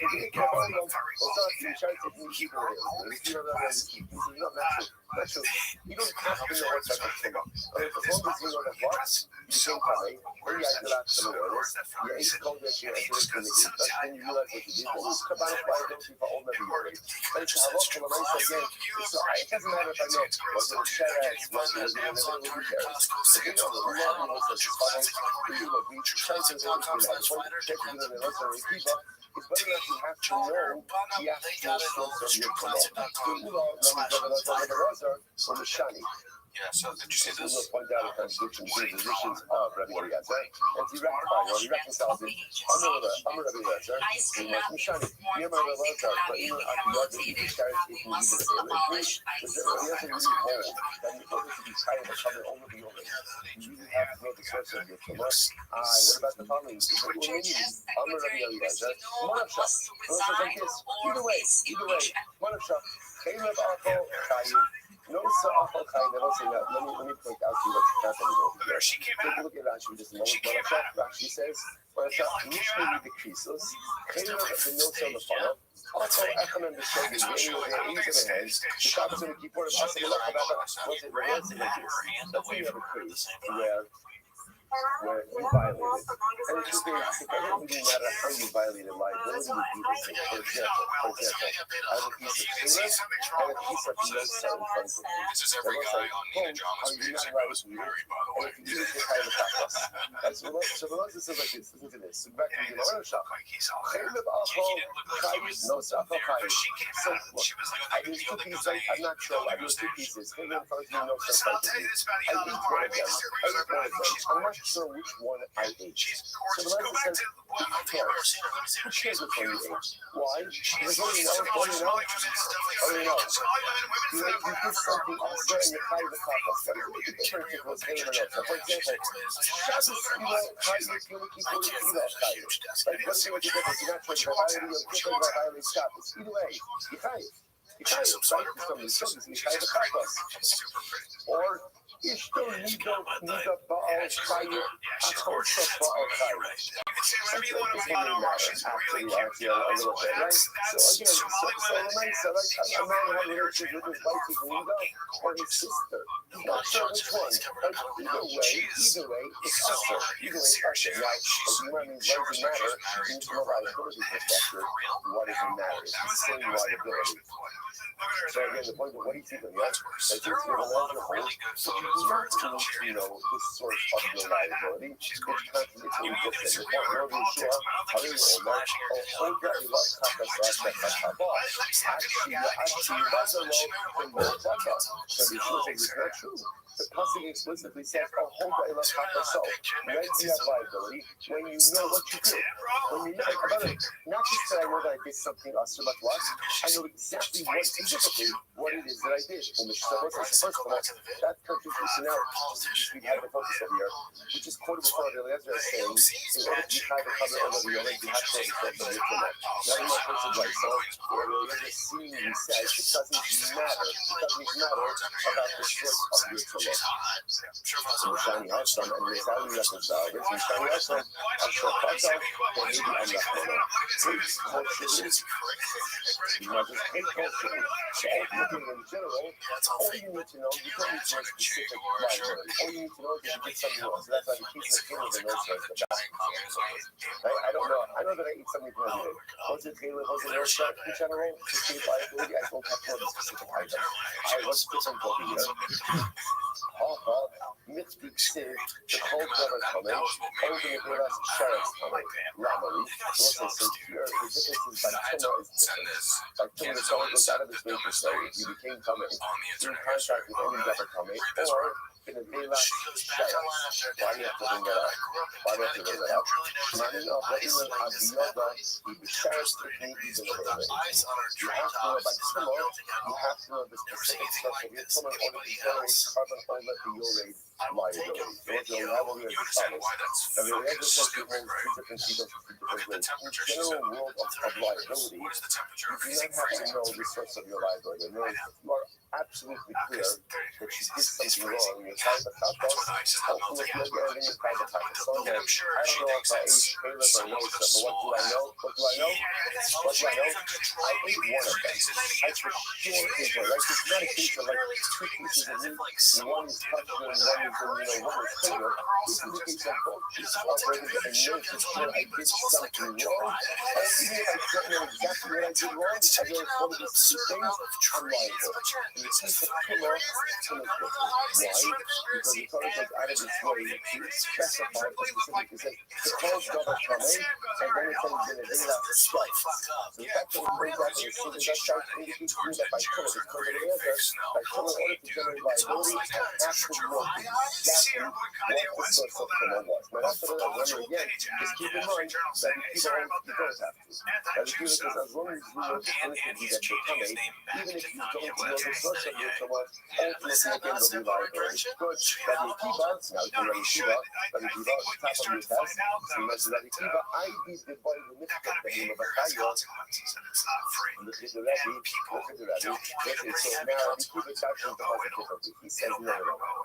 not true. You don't have to know what type of tumor. As long as you know that what, you don't come in, when you have to ask the Lord, you ain't told that you enter into the Mikdash, then you realize what you did, and it's combined by those people all never worried. But it's a halakha, and I say again, it doesn't matter if I know, was it a Sheretz, was it a Ne'elam, who cares? If you know that we love you, it's fine, you know, we try to do it, it's better that you have to know the actual source of your from the Shani. Yeah, so did you see this? We'll point out a contradiction between the positions of Rabbi Eliezer, and he reconciles it. I'm Rabbi Eliezer, and like Mishani, you're my Rabbi Eliezer, but you're not the other, you can start taking you to the Rabbi Eliezer really hold that in order to be trying to cover over the only, you really have to know the source of your tumor. What about the following? I'm Rabbi Eliezer, Manavsha. Like this. Either way, Manavsha, Caleb Arko, Chayiv. No, so I'll kind of say that. Let me point out to you what's happening over here. Take a look at Rashi just a moment. Rashi says, Mishmi with the Krisos, Caleb of the notes on the funnel, also Echem and the Shogun, getting with their ease in the hands, the Shabbos and the Kippur, and also the Lach about what's it related like this. That's why you have a case where you violate it. And it's just it doesn't really matter how you violated liability, you do the same. For example, I have a piece of Caleb and a piece of Yosef in front of me. This is every guy on Nina Drama's music who's married, by the way. And if you do this, kind of attack us. So the Lord says like this, listen to this. So back to the Gemara Shach. Caleb Alcho, Chayiv, no Safo Chayiv. So look, I do two pieces, I'm not sure, I do two pieces. Caleb in front of me, no Safo Chayiv. I eat one of them. I'm not sure which one I ate. So the Lord says, who cares? Who cares which one you ate? Why? Because what do you know? You did something else there and you hide the purpose. What is the difference if it was Caleb or not? So for example, Shabbos, Chayiv, Yom Kippur, Chayiv. Like, what's the difference? You're not trying to violate Yom Kippur or violate Shabbos. Either way, you Chayiv. You Chayiv, right? From the Shabbos, you Chayiv the purpose. Or Ishto Nido Baal Chayiv, Achosa Baal Chayiv. Actually, a little bit, right? So again, so a man had a relationship with his wife, his Nida, or his sister. Not sure which one. But either way, it's usher. Either way, it's usher. Now, what does it matter? From a liability perspective, what does it matter? It's the same liability. So again, the point of what do you think of that? I think you're a larger whole, so you do not need to know the source of your liability, which contradicts what we just said. You're not really sure how you will know, hold that you love actually, that's a low from the Chaka. So the truth is not true. The passage explicitly says, hold that you love so when you have liability, when you know what you did, when you know, not just that I know that I did something else, but what? I know exactly what specifically what it is that I did. Well, first of all, that contradiction out, we have the focus over here, which is quoted before the Eliezer saying, in order to be high the cover all of the other, you have to know the source of your tumor. Now, in my first advice, so where religious seemingly says it doesn't matter about the source of your tumor. Mishani Hashem and Misali Reconcilers, Mishani Hashem, Asher Chata, or maybe I'm not going to. Please, culturally, not just hate culturally. So ultimately, in general, all you need to know, you don't need to know specific library. All you need to know is that you did something wrong. So that's why the piece of kidney and those things, the best. Right? I don't know. I know that I eat something from every day. Was it Taylor, was it Rothschild in general? To see liability, I don't have to know the specific item. I was different over here. Mitzvah Siv, the cold weather coming, over the Miras Sheriff's coming, Rabbi. Also, so here, the difference is by Tumah is different. By Tumah, the someone goes out of his way to say, you became coming, in contact with any weather coming, or in a Miras Sheriff's. Why do you have to bring that up? Why do you have to bring that up? Money of the Ilan Abiyada, the Sheriff's technique is a little bit. You have to know by Tumah, you have to know the specific stuff of your Tumah in order to generate carbon over the urate liability. Those are level here as follows. Now, the other says you hold two different people in different ways. In the general world of liability, you do not have to know the source of your liability. In other words, if you are absolutely clear that you did something wrong, you're trying to cut off, hopefully you'll get everything in private time. So again, I don't know if I ate Caleb or Moshe, but what do I know? I ate one of them. I for sure ate one. Like, it's not a case of like two pieces of meat, one is touched and one is, one is clear. This is a case of both pieces operating and know for sure I did something wrong. And even if I don't know exactly what I did wrong, I know it's one of these two things, I'm liable. In the case of Tumah, it's different. Why? Because the Torah goes out of its way to specify the specific. It says, the cold weather coming, and then it says, in a day last strike. So the fact that it brings out the decision that strike indicates to me that by Tumah, because of the answer, by Tumah, in order to generate liability, I have to know exactly what the source of Tumah was. Now, that's what I remember again. Just keep in mind that you don't have to. That the Jewish is as long as you know the punishment that you're coming, even if you don't know the source of your Tumah, ultimately again will be liability. Good. Rabbi Akiva, now to Rabbi Akiva, top of your test. So you mentioned Rabbi Akiva, I did the boy who missed the name of a Chayo. Look at the Rabbi. So now Rabbi Akiva captures the Pasuk differently. He says, no.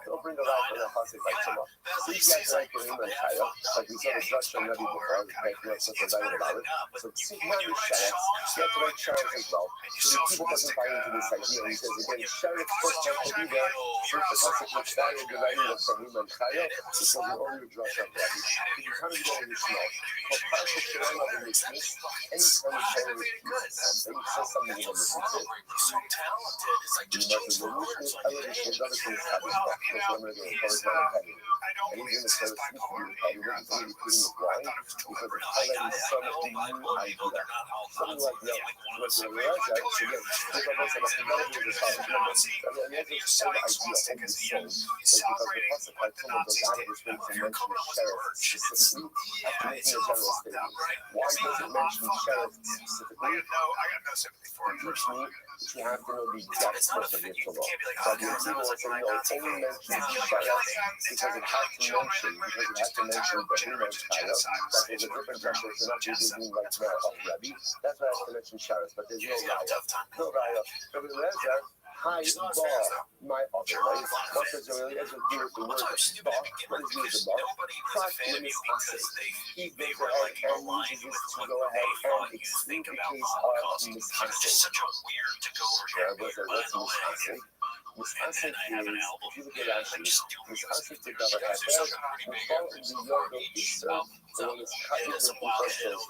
Don't bring a life on a Pasuk by Tumah. So you guys like the name of Chayo, like we saw the Rothschild Rabbi before, like we have such a diet about it. So see, now the Sheriff, you have to write Sheriff as well. So the people doesn't buy into this idea. He says, again, Sheriff first has to be there. Since the Pasuk required the writing of Sahim and Chayo, this was the only dress of Rabbi. If you kind of go in the snow, for Pasuk Shalom of the Mishnah, anytime the Sheriff repeats something, he says something in the Mishnah. You must have removed this elevation, other things happen. That's one of the first one of heaven. And even the first week, you wouldn't be repeating it. Why? Because it's already some new idea. Something like that. What you realize that, again, there's almost like a melody of the top of numbers. And then there's this whole idea of the soul. Because the Pasuk by Tumah goes out of his way to mention Sheriff specifically, after making a general statement. Why does it mention Sheriff specifically? It teaches me that you have to know the exact source of your Tumah. So the people will say, no, it only mentions Sheriff because it had to mention the Behemoth Chayo. That is a different reference. They're not using like Rabbi. That's why I have to mention Sheriff, but there's no Raya. No Raya. Rabbi Lezer, hi, bar, my other life. What does Rabbi Lezer do with the word bar? What does he do with the bar? Prat Limis Asik. He goes ahead and uses this to go ahead and explain the case of Mis Asik. Rabbi Lezer, what's Mis Asik? Mis Asik is, if you look at Rashi, Mis Asik to Davar Hafer, Before the Yodel is served, the one is cutting the people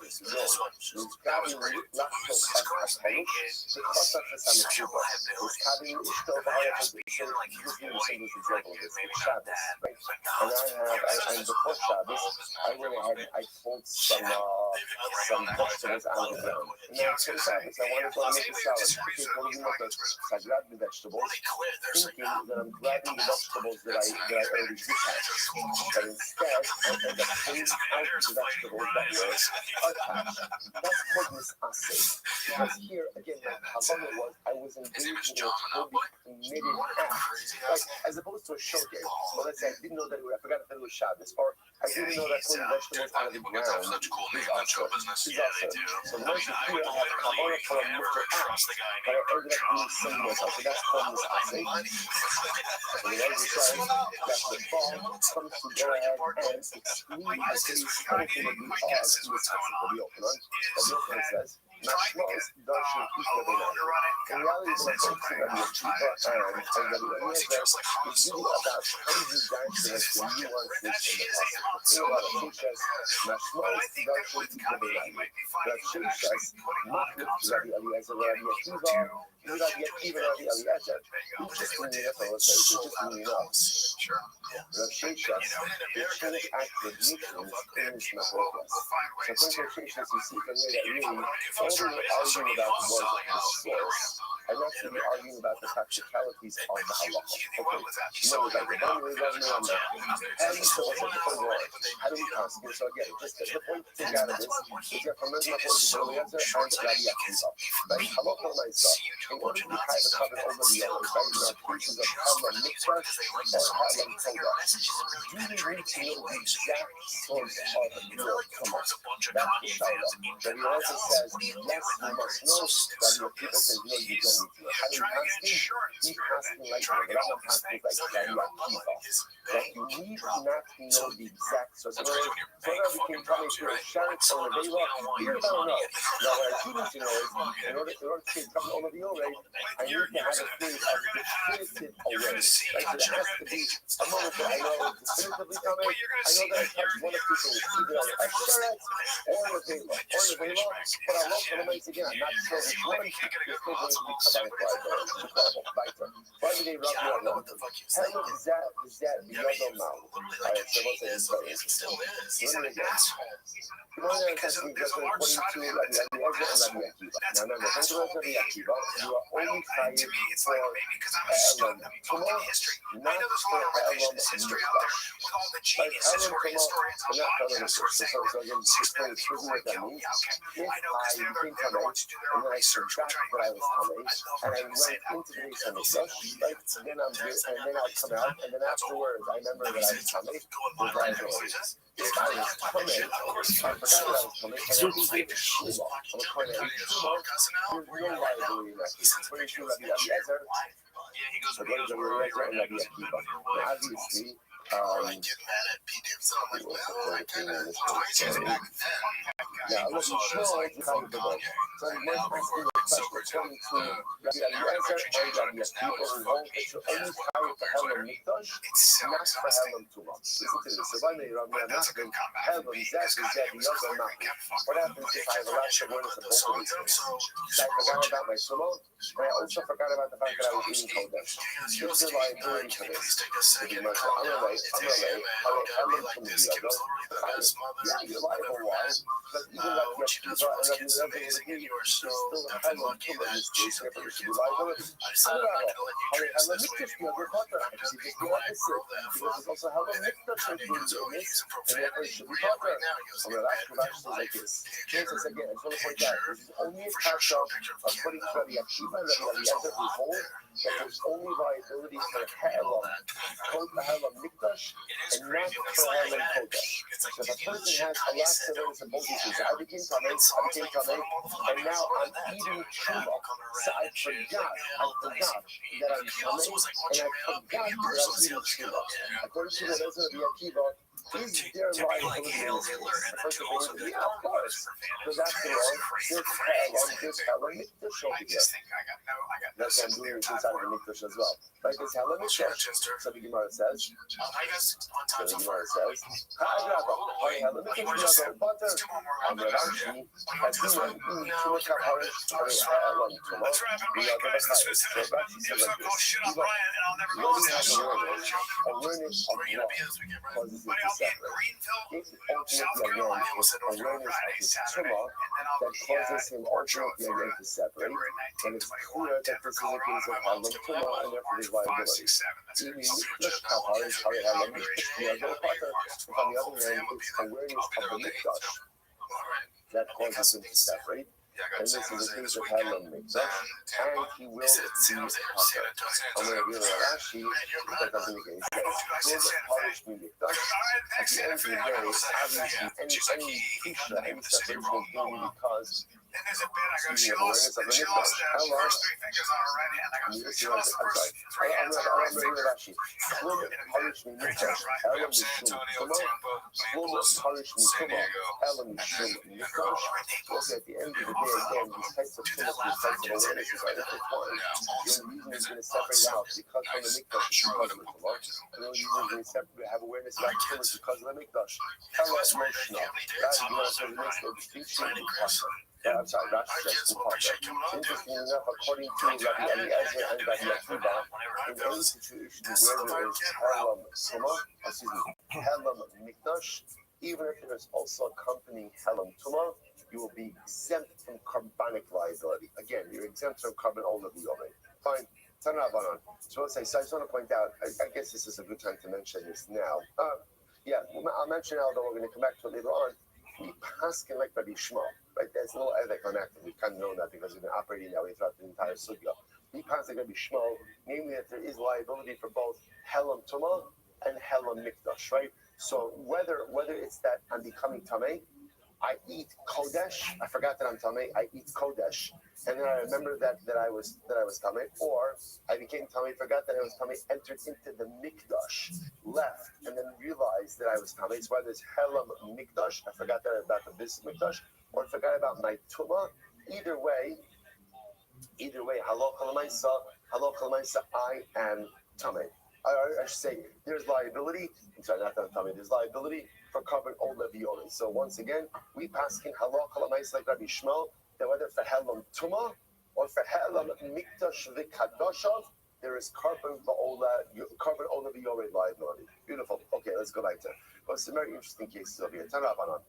is known. He's grabbing Lachto Chashachalut, the Chasach Hasamitzuba. He's cutting Ishto Ba'ayat, this is the single example of this, Shabbos, right? And before Shabbos, I went ahead and I pulled some vegetables out of the ground. And now it's Shabbos, I wanted to make a salad. Okay, what do you want? So I grabbed the vegetables, thinking that I'm grabbing the vegetables that I already did have. But instead, I end up pulling out the vegetables that were attached. That's called misaseh. Because here, again, my havana was, I was engaged in a totally committed act. Like, as opposed to a show game. So let's say I didn't know that I forgot that it was Shabbos. Or I didn't know that pulling vegetables out of the ground is also. So the most here I have Kavanah for a Mr. Act, but I ended up doing something myself. So that's called Mr. Asay. So the Rabbi says that the bomb comes to go ahead and exclude a case anything that we are to this Rabbi Yochanan. Rabbi Yochanan says, Mashmos darshan ikra b'nai. In reality, the difference between Rabbi Akiva and Rabbi Eliezer is really about how you guys connect the nuances in the possible. Rabbi Shishas, Mashmos darshan ikra b'nai. Rabbi Shishas, Machlik Rabbi Eliezer, Rabbi Akiva, Rabbi Akiva, Rabbi Eliezer. Interestingly enough, I will say, interestingly enough, Rabbi Shishas, the Shishas attributions in his Machlokas. So from Rabbi Shishas, you see from here that really all they were arguing about was the source, and not really arguing about the practicalities of the halacha. Okay, you know, like the Rabbi on that. How do you so what's the point more? How do we constantly? So again, just the point to take out of this is that from Rabbi Eliezer and Rabbi Akiva, right? Halacha Maisa, in order to be kind of covered over the others, right? There are cases of Halam Mikdash or Halam Kodesh. Do you need to know the exact source of your Tumah? That's the Shaila. Rabbi Eliezer says, yes, you must know. Rabbi Akiva says, no, you don't need to know. How do you paskin? You paskin like the Rambam paskin like Rabbi Akiva. That you need not to know the exact source. So whatever can tell me if you're a Sharet or a Vela, you don't know. Now, what I do need to know is, in order to say come over the Yoreh, I need to have a theory of definitive already. Right? So there has to be a moment where I know definitively coming. I know that I touch one of two things, either a Sharet or a Vela, but I'm not going to make it again. I'm not sure which one is still going to be Kabbalah. Why do they rub me on that? How is that the other mouth? Alright, so what's it? Still is. He's an asshole. Because there's a large side of him that's an asshole. Now remember, don't go over Rabbi Akiva. You are only fighting to me. It's like maybe because I'm a student of fucking history. I know there's a lot of revisionist history out there with all the geniuses who are historians on podcasts who are saying we're 6 minutes before I kill. Yeah, okay. I know because they're the ones who do their own research, which I love. I love them to say that. Then I'm here, and then I come out, and then afterwards, I remember that I was coming. If I was coming, I forgot that I was coming, and I was like, Shuma. I'm going to Shuma. There's no liability in that case. It's pretty sure Rabbi Eliezer. So what is Rabbi Eliezer and Rabbi Akiva? Now, obviously, now, look, Shmuel is kind of the one. So the one asking the question according to Rabbi Eliezer and Rabbi Akiva, who hold that you're only tied to Helam Mikdash, not for Helam Tumah. Listen to this. So when they run me, I'm not going to Helam Zed, the other Machim. What happens if I have a lack of awareness of both of these things? So I forgot about my Tumah, and I also forgot about the fact that I was eating Kodesh. What's the liability for this? I'm going to Helam from the other. Yeah, you're liable. Why? But even like Yeshiva and Rabbi Eliezer, you're still Helam Tumah in this case. Therefore, you should be liable. Helam Mikdash, the other Potter. Because he just the opposite. Because it's also Helam Mikdash in this, and therefore it should be Potter. I'm going to ask you like this. Jesus, again, I just want to point out, this is only a kasha according to Rabbi Akiva and Rabbi Eliezer, who hold that there's only liability for Helam Mikdash and not for Helam Kodesh. So if a person has a lot of evidence in both these things, I became Tamei, and now I'm eating Tshuva. So I forgot that I'm Tamei, and I forgot that I'm eating Tshuva. According to the Rebbe Rabbi Akiva, is there liability in this case? The person thinks, yeah, of course. Because after all, this Helam Mikdash over here. That's what I'm doing inside of the Mikdash as well. Like this Helam Mikdash. So the Gemara says, if ultimately awareness of his tumah that causes him ultimately again to separate, then it's clear that this is a case of Helam Tumah and therefore his liability. If on the other hand, it's awareness of the Mikdash that causes him to separate, and this is a case of Helam Mikdash, and he will be Pasha. I'm going to read Rashi, that doesn't make any sense. Will punish me Mikdash? At the end of the day, obviously, any Tisha, any separation of doing because and there's a bit I go, she lost the Mikdash. She first 3 fingers on her right hand. I go, she lost the first 3 hands on her right finger. Will punish me Mikdash? Helam Mishum Tamah. Will punish me Tamah? Helam Mishum Mikdash. Look, at the end of the day, again, these types of things, these types of awarenesses are intertwined. The only reason is going to separate out because from the Mikdash is because of the Tamah. And the only reason is going to have awareness about Tamah is because of the Mikdash. Helam Mishum. That's the next distinction. I'm sorry, Rashi says interesting enough, according to Rabbi Eliezer and Rabbi Akiva, in any situation where there is Helam Mikdash, even if there is also accompanying Helam Tumah, you will be exempt from carbonic liability. Again, you're exempt from carbon liability. Fine. So I just want to point out, I guess this is a good time to mention this now. I'll mention now, though we're going to come back to it later on. We paskin like Rabbi Shmuel, right? There's a little anticlimactic. We've kind of known that because we've been operating that way throughout the entire sugya. We paskin like Rabbi Shmuel, namely that there is liability for both Helam Tumah and Helam Mikdash, right? So whether it's that I'm becoming Tameh, I eat Kodesh, I forgot that I'm Tameh, I eat Kodesh, and then I remember that I was Tameh, or I became Tameh, forgot that I was Tameh, entered into the Mikdash, left, and then realized that I was Tameh. So whether it's Helam Mikdash, I forgot that about the business Mikdash, or I forgot about my Tumah, either way, Halakha L'maisa, I am Tameh. I should say, there's liability. I'm sorry, not that I'm Tameh. There's liability for carbon old levioli. So once again, we paskin Halakha L'maisa like Rabbi Shmuel, that whether for Helam Tumah or for Helam Mikdash V'Kadoshav, there is carbon old levioli liability. Beautiful. Okay, let's go back to it. Well, some very interesting cases over here. Tanabanan,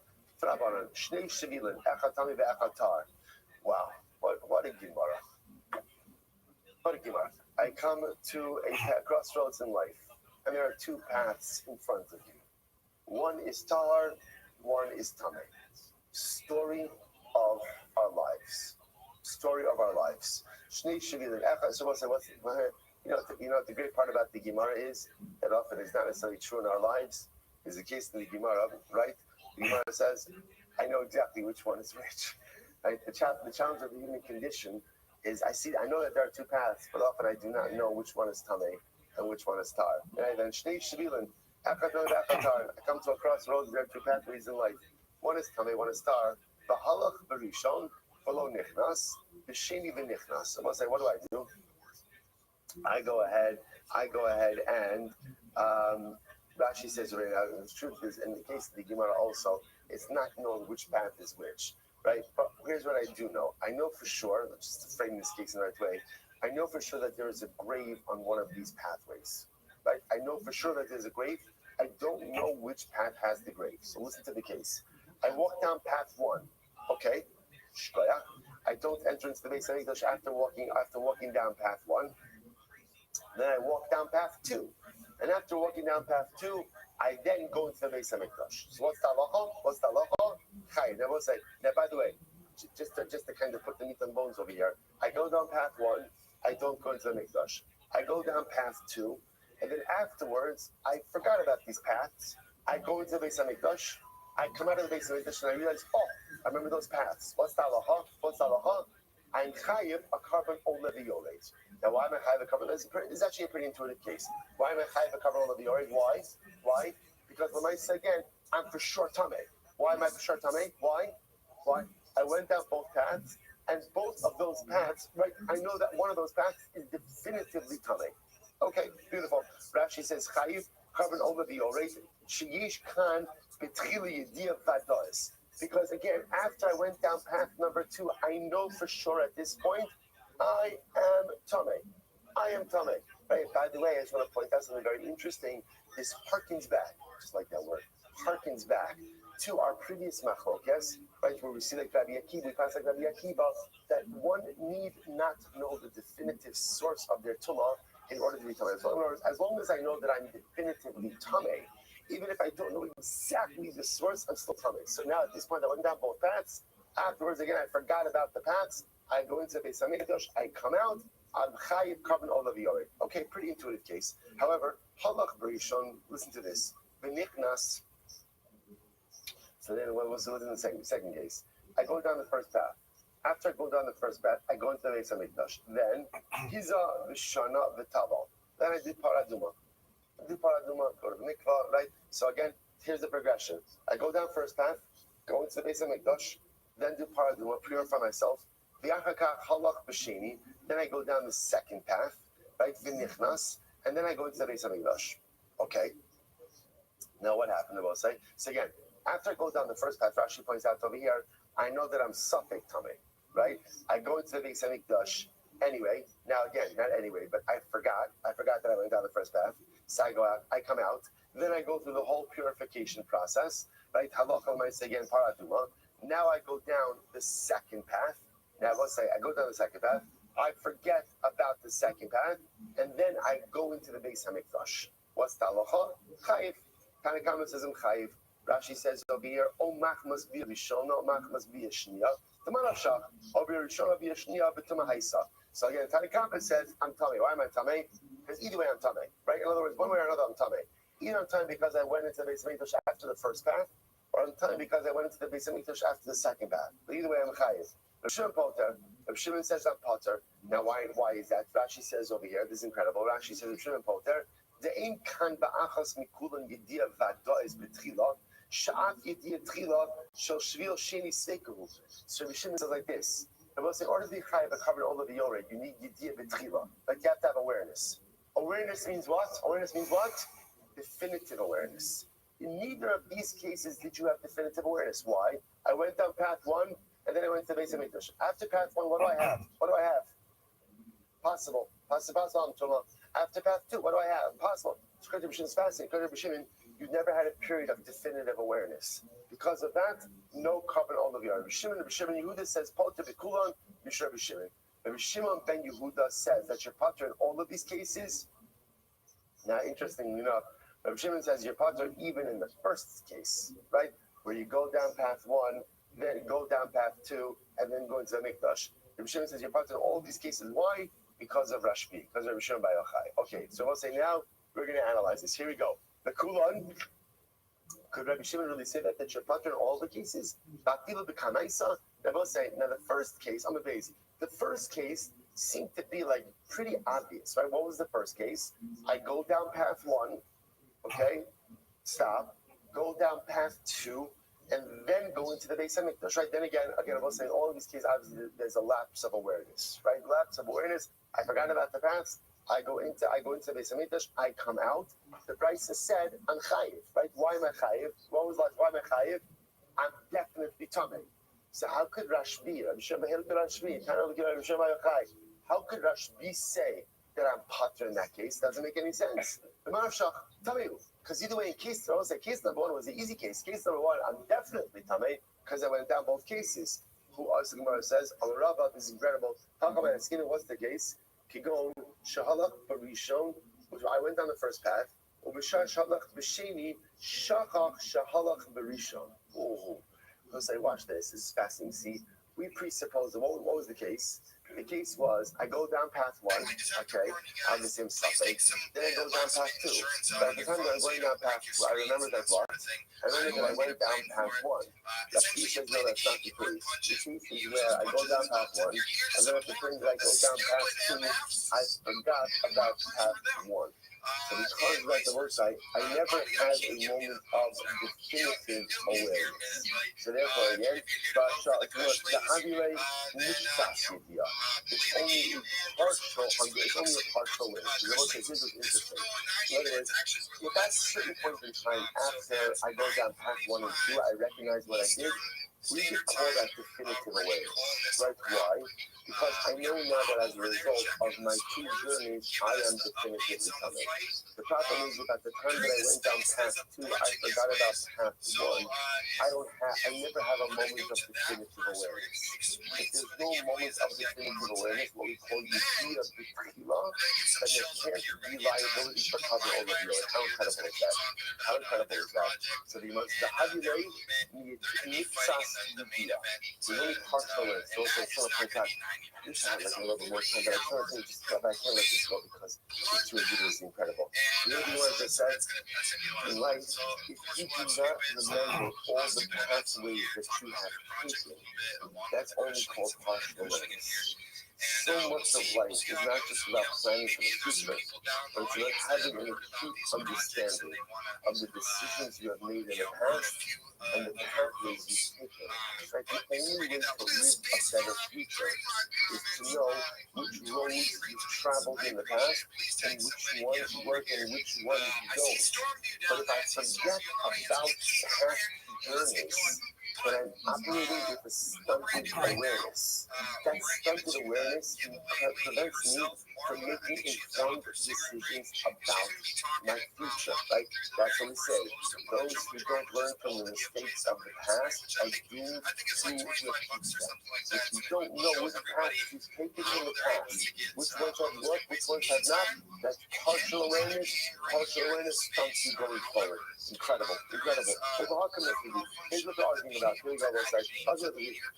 Shnei Shevilin, Echatami Ve'echatar. Wow, what a Gemara. What a Gemara. I come to a crossroads in life, and there are two paths in front of you. One is Tahar, one is Tameh. Story of our lives. Shnei Shevilin. So we'll say, the great part about the Gemara is that often it's not necessarily true in our lives. Is the case in the Gemara, right? The Gemara says, I know exactly which one is which. Right? The challenge of the human condition is I know that there are two paths, but often I do not know which one is Tameh and which one is Tar. Right? Then Shnei Shevilin, Echatar Ve'echatar. I come to a crossroads, there are two pathways in life. One is Tameh, one is Tar. V'halach b'rishon, v'lo nichnas, v'sheni v'nichnas. So I'll say, what do? I go ahead and Rashi says right now, the truth is, in the case of the Gemara also, it's not known which path is which. Right, but here's what I do know. I know for sure, just to frame this case in the right way, I know for sure that there is a grave on one of these pathways. Right, I know for sure that there's a grave. I don't know which path has the grave. So listen to the case. I walk down path 1. Okay, I don't enter into the Beis Hamikdash after walking down path 1. Then I walk down path 2, and after walking down path 2, I then go into the Beis Hamikdash. So what's the halacha? Chai. Now we'll say. Now, by the way, just to kind of put the meat and bones over here, I go down path 1. I don't go into the Mikdash. I go down path 2, and then afterwards, I forgot about these paths. I go into the Beis Hamikdash. I come out of the Beis Hamikdash and I realize, I remember those paths. What's the halacha? I'm chayiv a carbon old leviolate. Now, why am I chayiv a carbon? This is actually a pretty intuitive case. Why am I chayiv a carbon old leviolate? Why? Because when I say again, I'm for sure tameh. Why am I for sure tameh? Why? I went down both paths, and both of those paths, right? I know that one of those paths is definitively tameh. Okay, beautiful. Rashi says chayiv carbon old leviolate sheyish kan betchili yediyah vados. Because again, after I went down path number 2, I know for sure at this point, I am Tameh. Right? By the way, I just want to point out something very interesting. This harkens back, just like that word, harkens back to our previous machlokes, right? Where we see like Rabbi Akiva, we pass like Rabbi Akiva, that one need not know the definitive source of their tumah in order to be Tameh. So in other words, as long as I know that I'm definitively Tameh, even if I don't know exactly the source, I'm still Tameh. So now at this point, I went down both paths. Afterwards, again, I forgot about the paths. I go into the Beis Hamikdash. I come out. I'm chayiv carbon olav yored. Okay, pretty intuitive case. However, halach b'rishon. Listen to this. V'nichnas. So then, what was in the second case? I go down the first path. After I go down the first path, I go into the Beis Hamikdash. Then, Giza v'shana v'tabal. Then I do paraduma. Go to the mikvah, right? So again, here's the progression. I go down first path, go into the Beis Hamikdash, then do paraduma, purify myself. V'achakach halach b'sheni. Then I go down the second path, right? V'nichnas, and then I go into the Beis Hamikdash. Okay. Now what happened? I will say. So again, after I go down the first path, Rashi points out over here, I know that I'm suffik tamei, right? I go into the Beis Hamikdash anyway. Now again, not anyway, but I forgot that I went down the first path. So I go out, I come out, then I go through the whole purification process, right? Halacha l'maaseh again, paraduma. Now I go down the second path. Now let's say I go down the second path, I forget about the second path, and then I go into the Beis Hamikdash. What's the halacha? Chayiv. Tanakama says I'm chayiv. Rashi says over here, O mach must be a rishona, O mach must be a shniya. Tamanavshach, O be a rishona, be a shniya, b'tuma haisa. So again, Tanakama says I'm tamei. Why am I tamei? Because either way I'm tamei, right? In other words, one way or another I'm tamei. Either I'm tamei because I went into the Beis Hamikdash after the first path, or I'm tamei because I went into the Beis Hamikdash after the second path. But either way I'm chayiv. Rav Shimon Poter. Rav Shimon says I'm poter. Now why is that? Rashi says over here, this is incredible. Rashi says Rav Shimon Poter. The aim kan ba'achas mikulan yediyah vada is betchila. Sha'at yediyah tchila shel shvil sheni sekehu. So Rav Shimon says like this. I will say, in order to be chayiv covered all of the yored, you need yediyah betchila. Like you have to have awareness. Awareness means what? Definitive awareness. In neither of these cases did you have definitive awareness. Why? I went down path one, and then I went to the Beis Hamikdash. After path one, what do I have? Possible. After path two, what do I have? Possible. Because Rabbi Shimon's fasting. Because Rabbi Shimon, you never had a period of definitive awareness. Because of that, no carbon all of you. Rabbi Shimon Yehuda says, Potter b'kulan, Mishra Rabbi Shimon. Rabbi Shimon ben Yehuda says that you're potter in all of these cases. Now, interestingly enough, Rabbi Shimon says you're potter even in the first case, right? Where you go down path one, then go down path two, and then go into the Mikdash. Rabbi Shimon says you're potter in all of these cases. Why? Because of Rashbi, because of Rabbi Shimon bar Yochai. Okay, so we'll say now we're going to analyze this. Here we go. The Kulan. Could Rabbi Shimon really say that you're potter in all the cases? Now we'll say, now the first case, I'm a base. The first case seemed to be like pretty obvious, right? What was the first case? I go down path one, okay, stop, go down path two, and then go into the Beis Hamikdash, right? Then again, I will say in all of these cases, obviously there's a lapse of awareness, right? Lapse of awareness. I forgot about the paths. I go into the Beis Hamikdash. I come out. The Brisa said I'm chayiv, right? Why am I chayiv? What was like? Why am I chayiv? I'm definitely tamei. So how could Rashbi, how could Rashbi say that I'm potter in that case? Doesn't make any sense. Because either way, in case number one was the easy case. Case number one, I'm definitely tamei because I went down both cases. Who also the Gemara says, Rabbi, this is incredible. How come I asking what's the case? Kigon shahalach barishon, which I went down the first path. Ubishar shahalach b'sheni shachach shahalach barishon. Oh, I'll say, watch this. This is fascinating. See, we presuppose that what was the case? The case was I go down path one, okay, obviously I'm suffering. Then I go down path two. But at the time that I'm going down path two, I remember that what? I remember that I went down path one. The piece says, no, that's not the case. The piece is where I go down path one, and then at the time that I go down path two, I forgot about path one. So because like the website, I never had a moment of definitive awareness. So therefore, again, the Avirei Nishtas Yediyah. It's only a partial awareness. The website is interesting. In other words, if at certain point in time after I go down path one and two, I recognize what I did, we could call that definitive awareness. Right? Why? because I know now that as a result of my two journeys, I am definitively coming. The problem is that at the time that I went down path 2, I forgot about path 1. I never have a moment of definitive awareness. If there's no moment of definitive awareness, what we call Yeshia B'Tchila, then there can't be liability for cover over the other. How incredible is that? How incredible is that? So the Havilei Mitzas Yudiyah. The only partial way, so it's sort of like that. This I have like a little bit more time, but I'm trying to just go back. I can't let this go because it's too ridiculously incredible. You know what I just said? In life, if you do not remember all the pathways that you have taken, that's only called partial awareness. So much of life is not just about planning for the future, but it's about having an acute understanding of the decisions you have made in the past and the pathways you've taken. Like the only way to live a better future is to know which roads you've traveled in the past and which ones work and which ones don't. But if I forget about past journeys, but I'm operating with a stunted awareness. That stunted awareness prevents me from making informed decisions about my future, right? That's what we say. Those who don't learn from the mistakes of the past are doomed to repeat them. If you don't know which path you've taken in the past, which ones have worked, which ones have not, that's partial awareness. Partial awareness stunts you going forward. Incredible, incredible. But how can this be? Here's what they're arguing about. Here we go. It's like,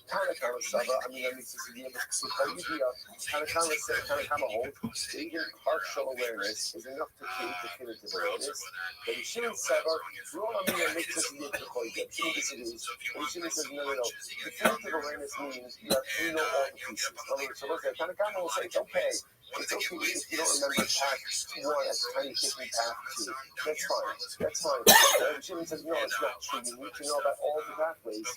Tanakama Sava, this is the idea. Tanakama holds, even partial awareness is enough to create definitive awareness. But you shouldn't sever, makes us need to call it. You shouldn't say, no. Definitive awareness means you know all the pieces. In other words, so look at Tanakama will say, it's okay. It's okay if you don't remember path 1 at the time you're taking path 2. That's fine. That's fine. Jimmy says, no, it's not true. You need to know about all the pathways at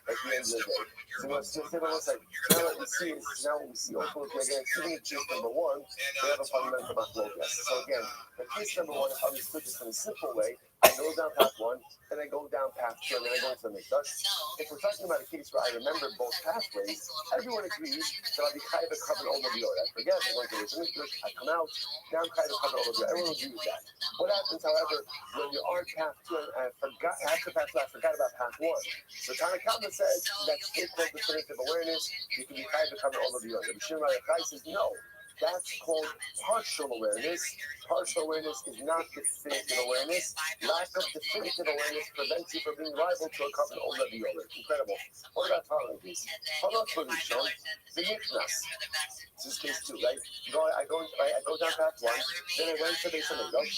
the end of the day. So what's like, now what we see is, now what we see ultimately again, even in case number 1, we have a fundamental machlokes. So again, the case number 1, if I understood this in a simple way, I go down path 1, then I go down path 2, and then I go into the mikdash. If we're talking about a case where I remember both pathways, everyone agrees that I'll be kind of covered all over the order. I forget, I go to the mikdash, I come out, now I'm kind of covered all over the order. Everyone will agree with that. What happens, however, when you're on path 2, and I forgot, after path 2, I forgot about path 1. So Tanakama says that's called definitive awareness. You can be kind of covered all over the order. The Shimon Rabbi says no. That's called partial awareness. Partial awareness is not definitive awareness. Lack of definitive awareness prevents you from being liable to a covenant over the other. Incredible. What about following this? Follow for Rishon, the Niknas. This is case 2, right? I go down path 1, then I went to the Mikdash.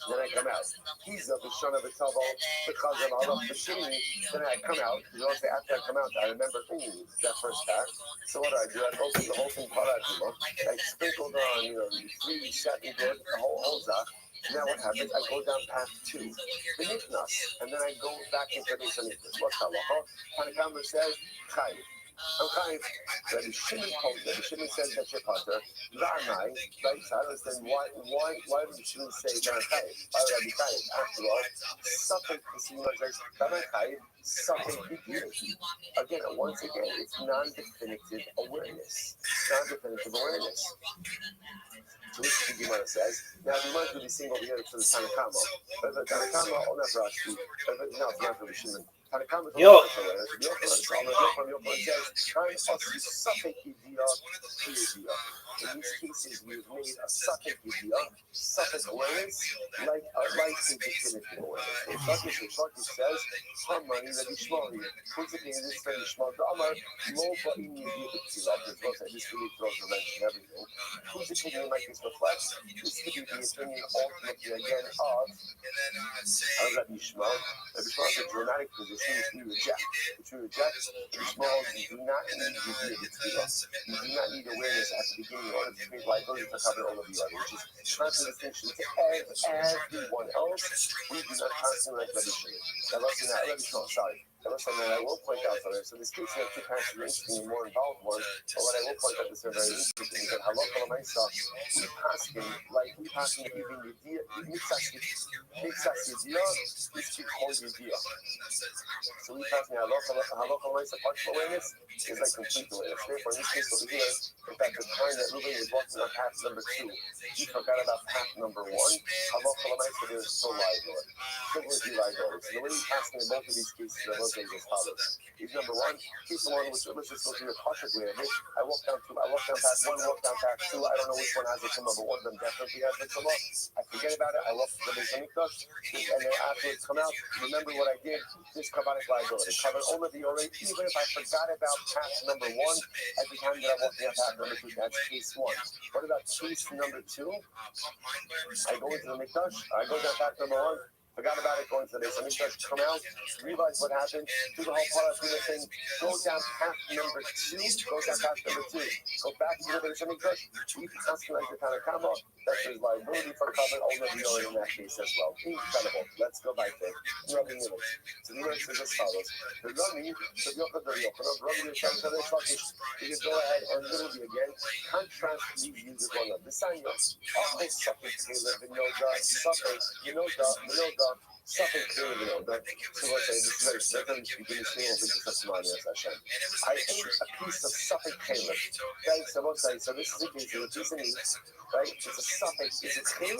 Then I come out. He's up the son of a tavo, because of Allah Bashini. Then I come out. You know, after I come out, I remember, that first path. So what do? I open the whole thing, I sprinkled on, 3 7 good, the whole zach. Now what happens? I go down path 2, the Niknas, and then I go back into the Niknas. What's halacha? Tanakama says, Chai. I'm kind of, Rabbi Shimon told me, Rabbi Shimon says that you're potter. Right? So I understand why would Shimon say that I'm kind of? Why would I be kind of? After all, something, again, once again, it's non-definitive awareness. Non-definitive awareness. So this is what Gemara says. Now, we might be seeing over here to the Tanakama. But the Tanakama, or not Rashi, no, it's not Rabbi Shimon. Tanakama is also awareness. In these cases, we've made a suffix awareness, like in definitive awareness. Shaki says, Hamani Rabbi Shmoni. Who's it in this Rabbi Shmoni? Amar, Moba in this really throws a wrench in everything. Who's it in like this reflects? This could be the opinion ultimately again of Rabbi Shmoni. Rabbi Shmoni is a dramatic position which we reject. Rabbi Shmoni, you do not need to be able to do us. You do not need awareness at the beginning in order to create liability to cover all of the other, which is contradistinction to everyone else. We do not constantly like Rabbi Shimon. Rabbi Shimon, sorry. And listen, I will point out something. So this case, two parents are interesting and more involved one. But what I will point out is they're very interesting. That halacha l'maisa, we passing even yediyah, mitzas yediyah, we speak whole yediyah. So we passing halacha l'maisa, partial awareness is like complete awareness. Therefore, in this case over here, in fact, the time that Reuben was walking on path number 2, he forgot about path number 1. Halacha l'maisa, there's still liability. Still going to be liability. So the way we passing in both of these cases, the Muslims as follows. Case number 1, case one, which let's just go through the partial awareness. I walked down path 1, walked down path 2. I don't know which one has the tumah, but one of them definitely has the tumah. I forget about it. I walked to the Beis Hamikdash, and then afterwards come out. Remember what I did? This kabbalic liability. Covered all of the already, even if I forgot about path number 1 at the time that I walked down path number 2. That's case 1. What about case number 2? I go into the Mikdash. I go down path number 1. Forgot about it, going to the Beis Hamikdash, come out, realize what happened, do the whole parasuna thing, go down path number 2, go back to the Beis Hamikdash, repassalize the Tanakama, that there's liability for covered all of the oil in that case as well. Incredible. Let's go back there. Rabbi Miller. So the Miller says as follows. The Rabbi, so Rabbi Yosef, you can go ahead and literally again, contrast these uses one another. The sign is, always suffix, something clear in the so let's say this is very different between the single and the testimony of Hashem. I ate a piece of suffix caleb. Okay, so let's say, so this is a piece of meat, right? It's a suffix. Is it caleb,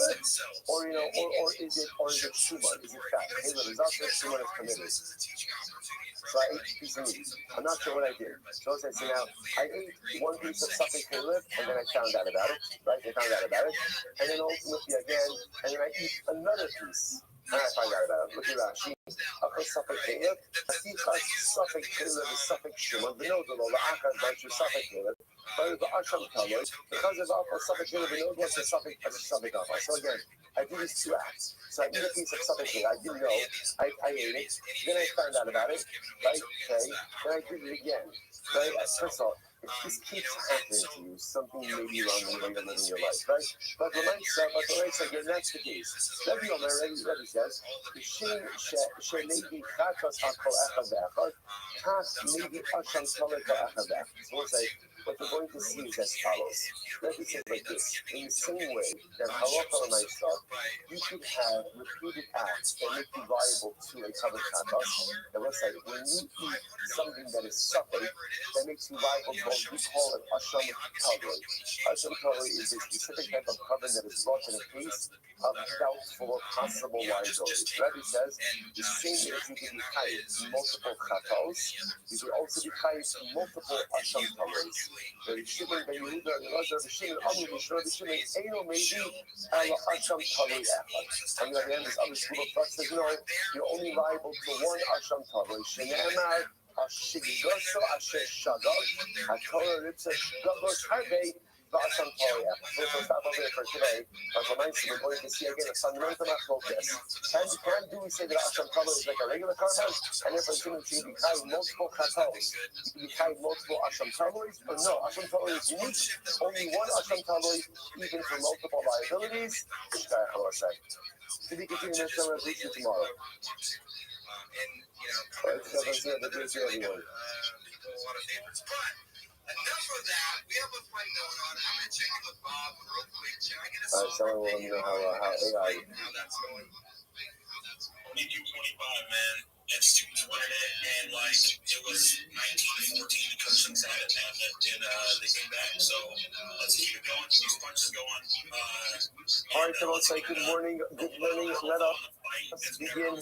or or is it shuman? Is it fat? Caleb is also shuman is committed. So I ate a piece of meat. I'm not sure what I did. So let's say, so now I ate one piece of suffix caleb, and then I found out about it, right? I found out about it, and then ultimately again, and then I eat another piece. And I find out about it. Look at Rashi. Upper suffix caleb. Suffix caleb is suffix shuman. The node of the akad virtue suffix caleb. But the asham kaloi, because of upper suffix caleb, the node was a suffix alpha. So again, I do these 2 acts. So I eat a piece of suffix caleb. I didn't know. I ate it. Then I found out about it. Right? Okay. Then I did it again. Right? First of all, if this keeps happening to you, something may be wrong in the way you're living your life, right? But the Lamaisa, again, that's the case. Rabbi says, so we'll say, what we're going to see is as follows. Rabbi says like this, in the same way that halacha l'maisa, you could have repeated acts that make you liable to a covered chatas. And let's say, when you eat something that is suffix, that makes you liable to what we call an asham kavod. Asham kavod is a specific type of covenant that is brought in a case of doubtful or possible liability. Rabbi says, the same as you can be chayiv multiple chatos, you can also be chayiv multiple asham kavods. The Shimon ben Yehuda and the Raza, the Shimon Amru, the Shimon Eino maybe ala asham kavod echad. On the other hand, this other school of thought says, no, you're only liable to one asham kavod. Shene'emar Ashigoso Asher Shagog, HaTorah Ritzah Shagog Harbe, V'Asham Torah. We'll stop over there for today. We're going to see again a fundamental focus. Can we say that Asham Torah is like a regular carbon, and therefore it's going to be carried multiple katos? You can be carried multiple Asham Torahs, or no, Asham Torah is unique. Only one Asham Torah, even for multiple liabilities. To be continued next time, I'll see you tomorrow. Enough of that. We have a fight going on. I'm gonna check in with Bob real quick. Someone will let me know how AI. How that's going. We do 25, man. And students wanted it, and like it was 19-14 because of that, and they came back. So let's keep it going. These punches going. All right, so let's say good morning. Good morning. Let us begin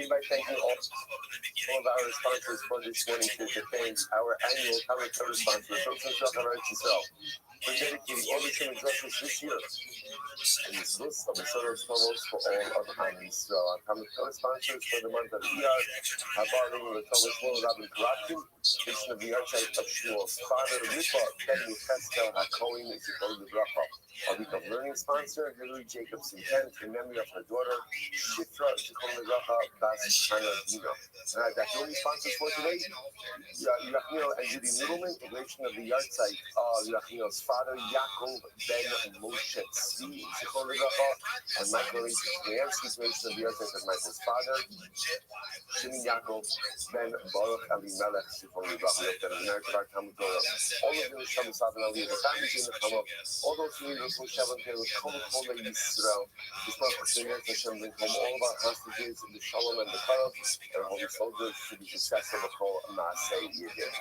by thanking all of our sponsors for this morning to thank our annual Talmud Torah sponsor, for dedicating all the Shem addresses this year. And this list of the Soros Tovos for all of Am Yisrael. Talmud Torah sponsors for the month of Iyar, Habarim, the Tovos for Rabbi Karakin, Mission of the Archite of Shmuel's father, Ripa, Ken Yecheskel, HaKohen, Zikol Libracha. A week of learning sponsor, Hillary Jacobson Kent, in memory of her daughter, Shifra Shikon Racha Bas Hanadina. That's the only sponsors for today. Yachmiel and Judy Middleman, integration of the yard site of Yachmiel's father, Yaakov Ben Moshe Tzvi Shikon Racha, and Michael Yansky, integration of the yard site of Michael's father, Shimon Yaakov Ben Baruch Elimelech Shikon Racha, the American Bar Talmud Torah. All of the Nisham Saban Ali, the families in the Chama, all those who need to Shavan Taylor, Kol Yisrael, Yisrael Kushner, Hashem, bring home all of our hostages, the Shalom and the Karab, and all the soldiers to be successful of Kol Maaseh Yidin.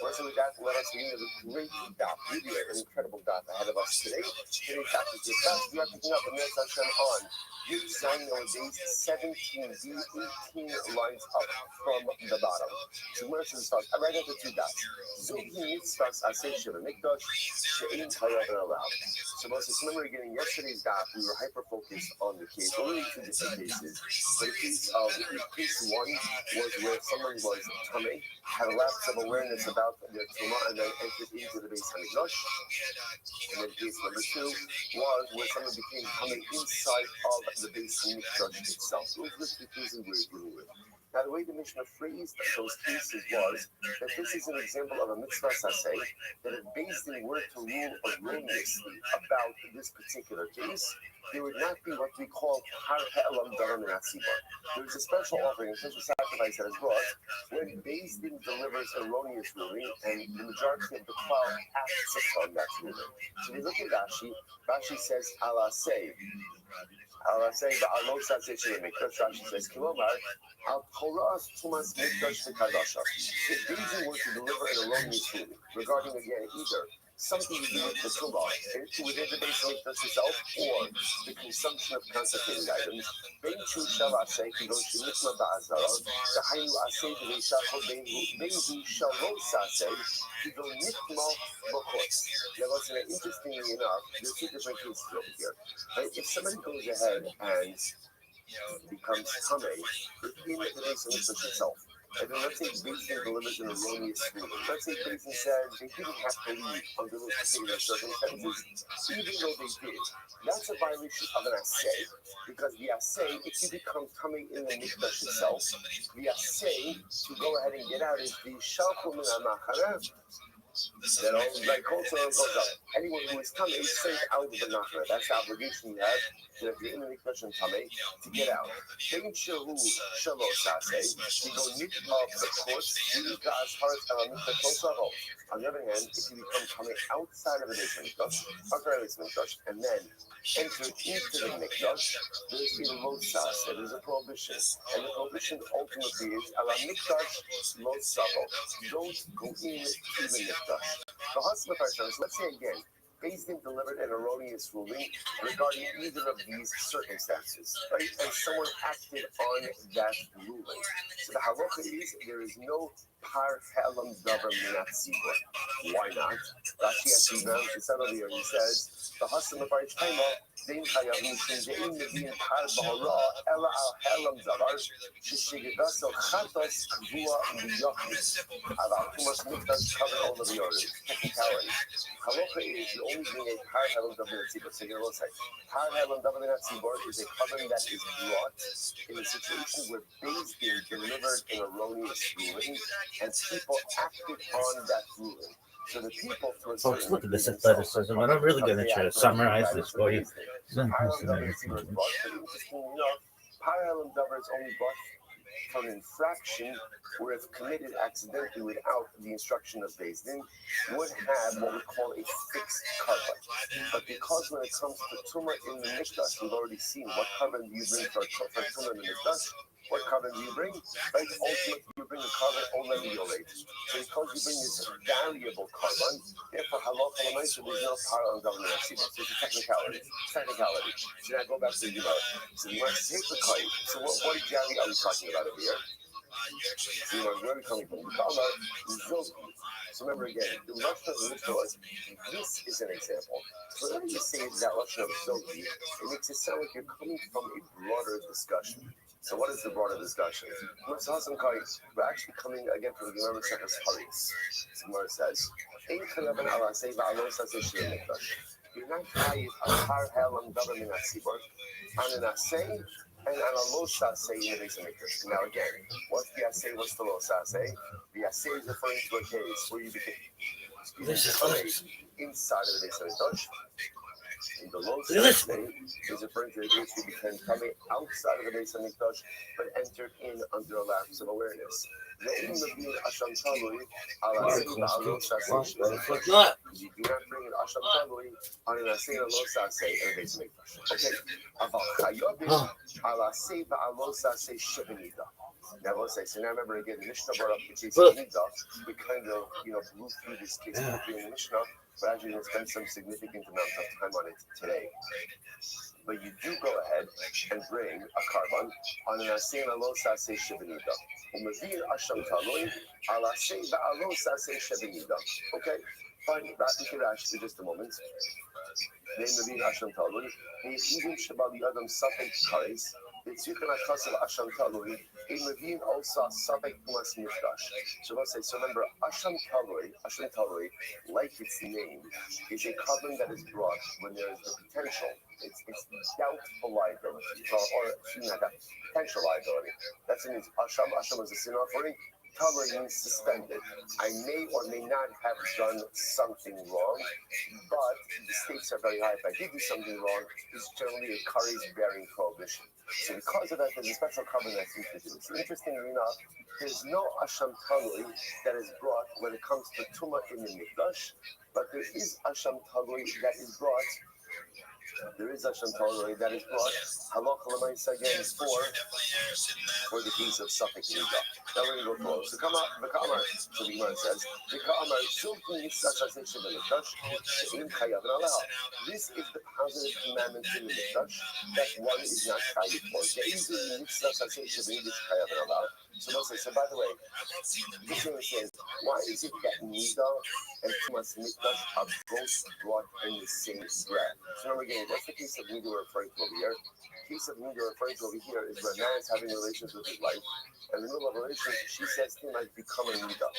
First with that, let us begin with a great dot, really an incredible dot ahead of us today. Today's dot is discussed. We are picking up the Mitzvah Hashem on Yud Zayin on days 17b, 18 lines up from the bottom. So where should we start? I read into two dots. Zohi Mitzvahs Aseh Sheva Mikdash She'ein Chayav Allowed. So Moses, remember again, yesterday's dot, we were hyper-focused on the case, or really two different cases. But the case one was where someone was coming, had a lapse of awareness about their tumah, and then entered into the Beis Hamikdash. And then case number two was where someone became coming inside of the Beis Hamikdash itself. Those were the two cases we were dealing with. Now, the way the Mishnah phrased those cases was that this is an example of a mitzvah saseh, that if Beis Din were to rule erroneously about this particular case, there would not be what we call har ha'elam davar min hatzibur. There is a special offering, a special sacrifice that is brought when Beis Din delivers erroneous ruling, and the majority of the crowd acts upon that ruling. So we look at Rashi. Rashi says, Allah say, Ba'alo Saseh Sheva Mikdash. Rashi says, Kilomar, Al Torah Tumas Mikdash V'Kadasha. If Beis Din were to deliver an erroneous ruling regarding, again, either something to do with the Tumah within the Beis Hamikdash itself, or the consumption of consecrated items, Ben Chu Shal Aseh Kidosh Mikma Ba'azara, the Hayu Aseh V'Shachol Ben Hu Shal Lo Saseh Kidosh Mikma B'Chutz. Now, listen, interestingly enough, there's two different cases over here. Right? If somebody goes ahead and becomes Tameh within the Beis Hamikdash itself, and then let's say Beis Din delivers an erroneous ruling. Let's say Beis Din said they didn't have to leave under those particular circumstances, even though they did. That's a violation of an assay, because the assay, if you become coming in the mikdash itself, the assay to go ahead and get out is the shalchum min ha'machana. That all like culture goes up. Anyone who is coming is sent out of the machana. That's the obligation you have. So if you're in the mikdash and tamei, to get out. Ben shehu shalos aseh, you go nit of the course, you eat as hard as mikdash. On the other hand, if you become coming outside of the mikdash, and then enter into the mikdash, there's a losas, there is a prohibition, and the prohibition ultimately is ala mikdash losavo. Don't go into the mikdash. The husband of our let's say again, Beis Din delivered an erroneous ruling regarding either of these circumstances, right? And someone acted on that ruling. So the halacha is there is no par helam davar min hatzibur. Why not? Rashi actually said earlier, he says the husband of our time Dein chayav mishum dein medin par bahara ela al helam davar sheshigaso chatos kvua liyachis. About too much mikdash covered all of the orders. Technicality. Halacha is the only thing a par helam davar min hatzibur. So you're say par helam davar min hatzibur is a covering that is brought in a situation where Beis Din delivered an erroneous ruling and people acted on that ruling. So the people, folks, look at this athleticism, and I'm really going to try to summarize this for you. Parallel is only brought for an infraction where if committed accidentally without the instruction of Beis Din, would have what we call a fixed carbon. But because when it comes to tumor in the mikdash, we've already seen what carbon do you bring for tumor in the mikdash. What carbon do you bring? Right? Ultimately, you bring a carbon oleviolate. So because you bring this variable carbon, therefore, halacha l'maisa, there's no parallel government activity. So it's a technicality. So now go back to the Gemara. So you must take the kite. So what exactly are we talking about over here? So where are we coming from? We're talking about Zoki. So remember again, the Lashon of the Mishnah was, this is an example. So whenever you say that Lashon of Zoki, it makes it sound like you're coming from a broader discussion. So what is the broader discussion? We're actually coming again from the Gemara Seches Haris. The Gemara says, you're not chayiv al har helam davar min hatzibur. On an asay, and on a lo saseh in the base of Mikdash. Now again, what's the aseh? What's the lo saseh? The aseh is referring to a case where you became inside of the base of Mikdash. And the lo saseh is referring to a case where you became coming outside of the base of Mikdash, but entered in under a lapse of awareness. You do not bring an asham talui on an asay lo saseh in the base of Mikdash. Okay. Aval chayobim ala seiva alo saseh shebenida. Now let's say, so now remember again, the Mishnah brought up the case of Nida. We kind of, blew through this case of the Mishnah, but actually we'll spend some significant amount of time on it today. But you do go ahead and bring a carbon on an asay alo saseh shebenida. Umavir asham talui ala seiva alo saseh shebenida. Okay, fine. Rabbi Kirash for just a moment. Then Mavir asham talui. Even shabali adam safek kares. It's you can akasav asham talui. In Mavir also safek pumas miftash. So let's say, so remember, asham talui, like its name, is a carbon that is brought when there is the potential. It's doubtful liability, or potential liability. That's it means asham. Asham is a sin offering. Talui means suspended. I may or may not have done something wrong, but the stakes are very high. If I did do something wrong, it's generally a kares bearing prohibition. So because of that, there's a special carbon that's introduced. Interestingly enough, there's no asham talui that is brought when it comes to tuma in the mikdash, but there is asham talui that is brought. There is asham talui that is brought. Halacha l'maisa again for the case of Suffolk Nida. Now we're going to go close. So come up, the Kamar, so the Gemara says, the Kamar, this is the positive commandment in the Mikdash that one is not chayiv for. So they'll say, so by the way, this one says, why is it that Nida and Tumas Mikdash are both brought in the same breath? So remember again, that's the case of Nida we're referring to over here. The case of Nida we're referring to over here is where a man is having relations with his wife, and in the middle of a relationship, she says to him, I've become a Nida.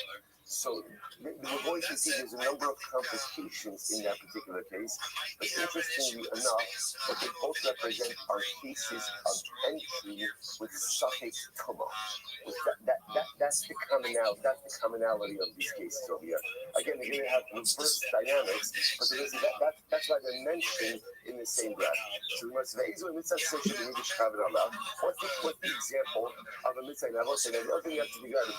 So we're going to see there's a number of complications in that particular case, but interestingly enough, what they both represent are cases of entry with suffix tuma. That's the commonality of these cases over here. Again, they're going to have reverse dynamics, but that's why they're mentioned in the same breath. So we must say, what's the example of a mitzvah? And I will say that the other thing you have to figure out is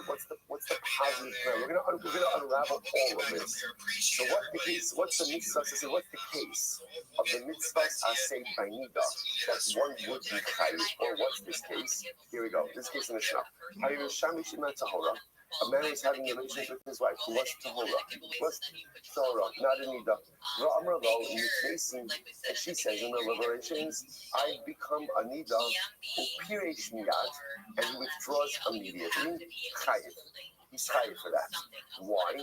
what's the positive plan? We're gonna unravel all of this. So what's the mitzvah say? What's the case of the mitzvah asay by nida that one would be chayiv? Or what's this case? Here we go. This case in the Mishnah. A man is having a relationship with his wife who was tahora. Not a nida. In the case, and she says in the liberations, I become a nida who piresh miyad, and he withdraws immediately. Chayiv. He's chayiv for that. Why?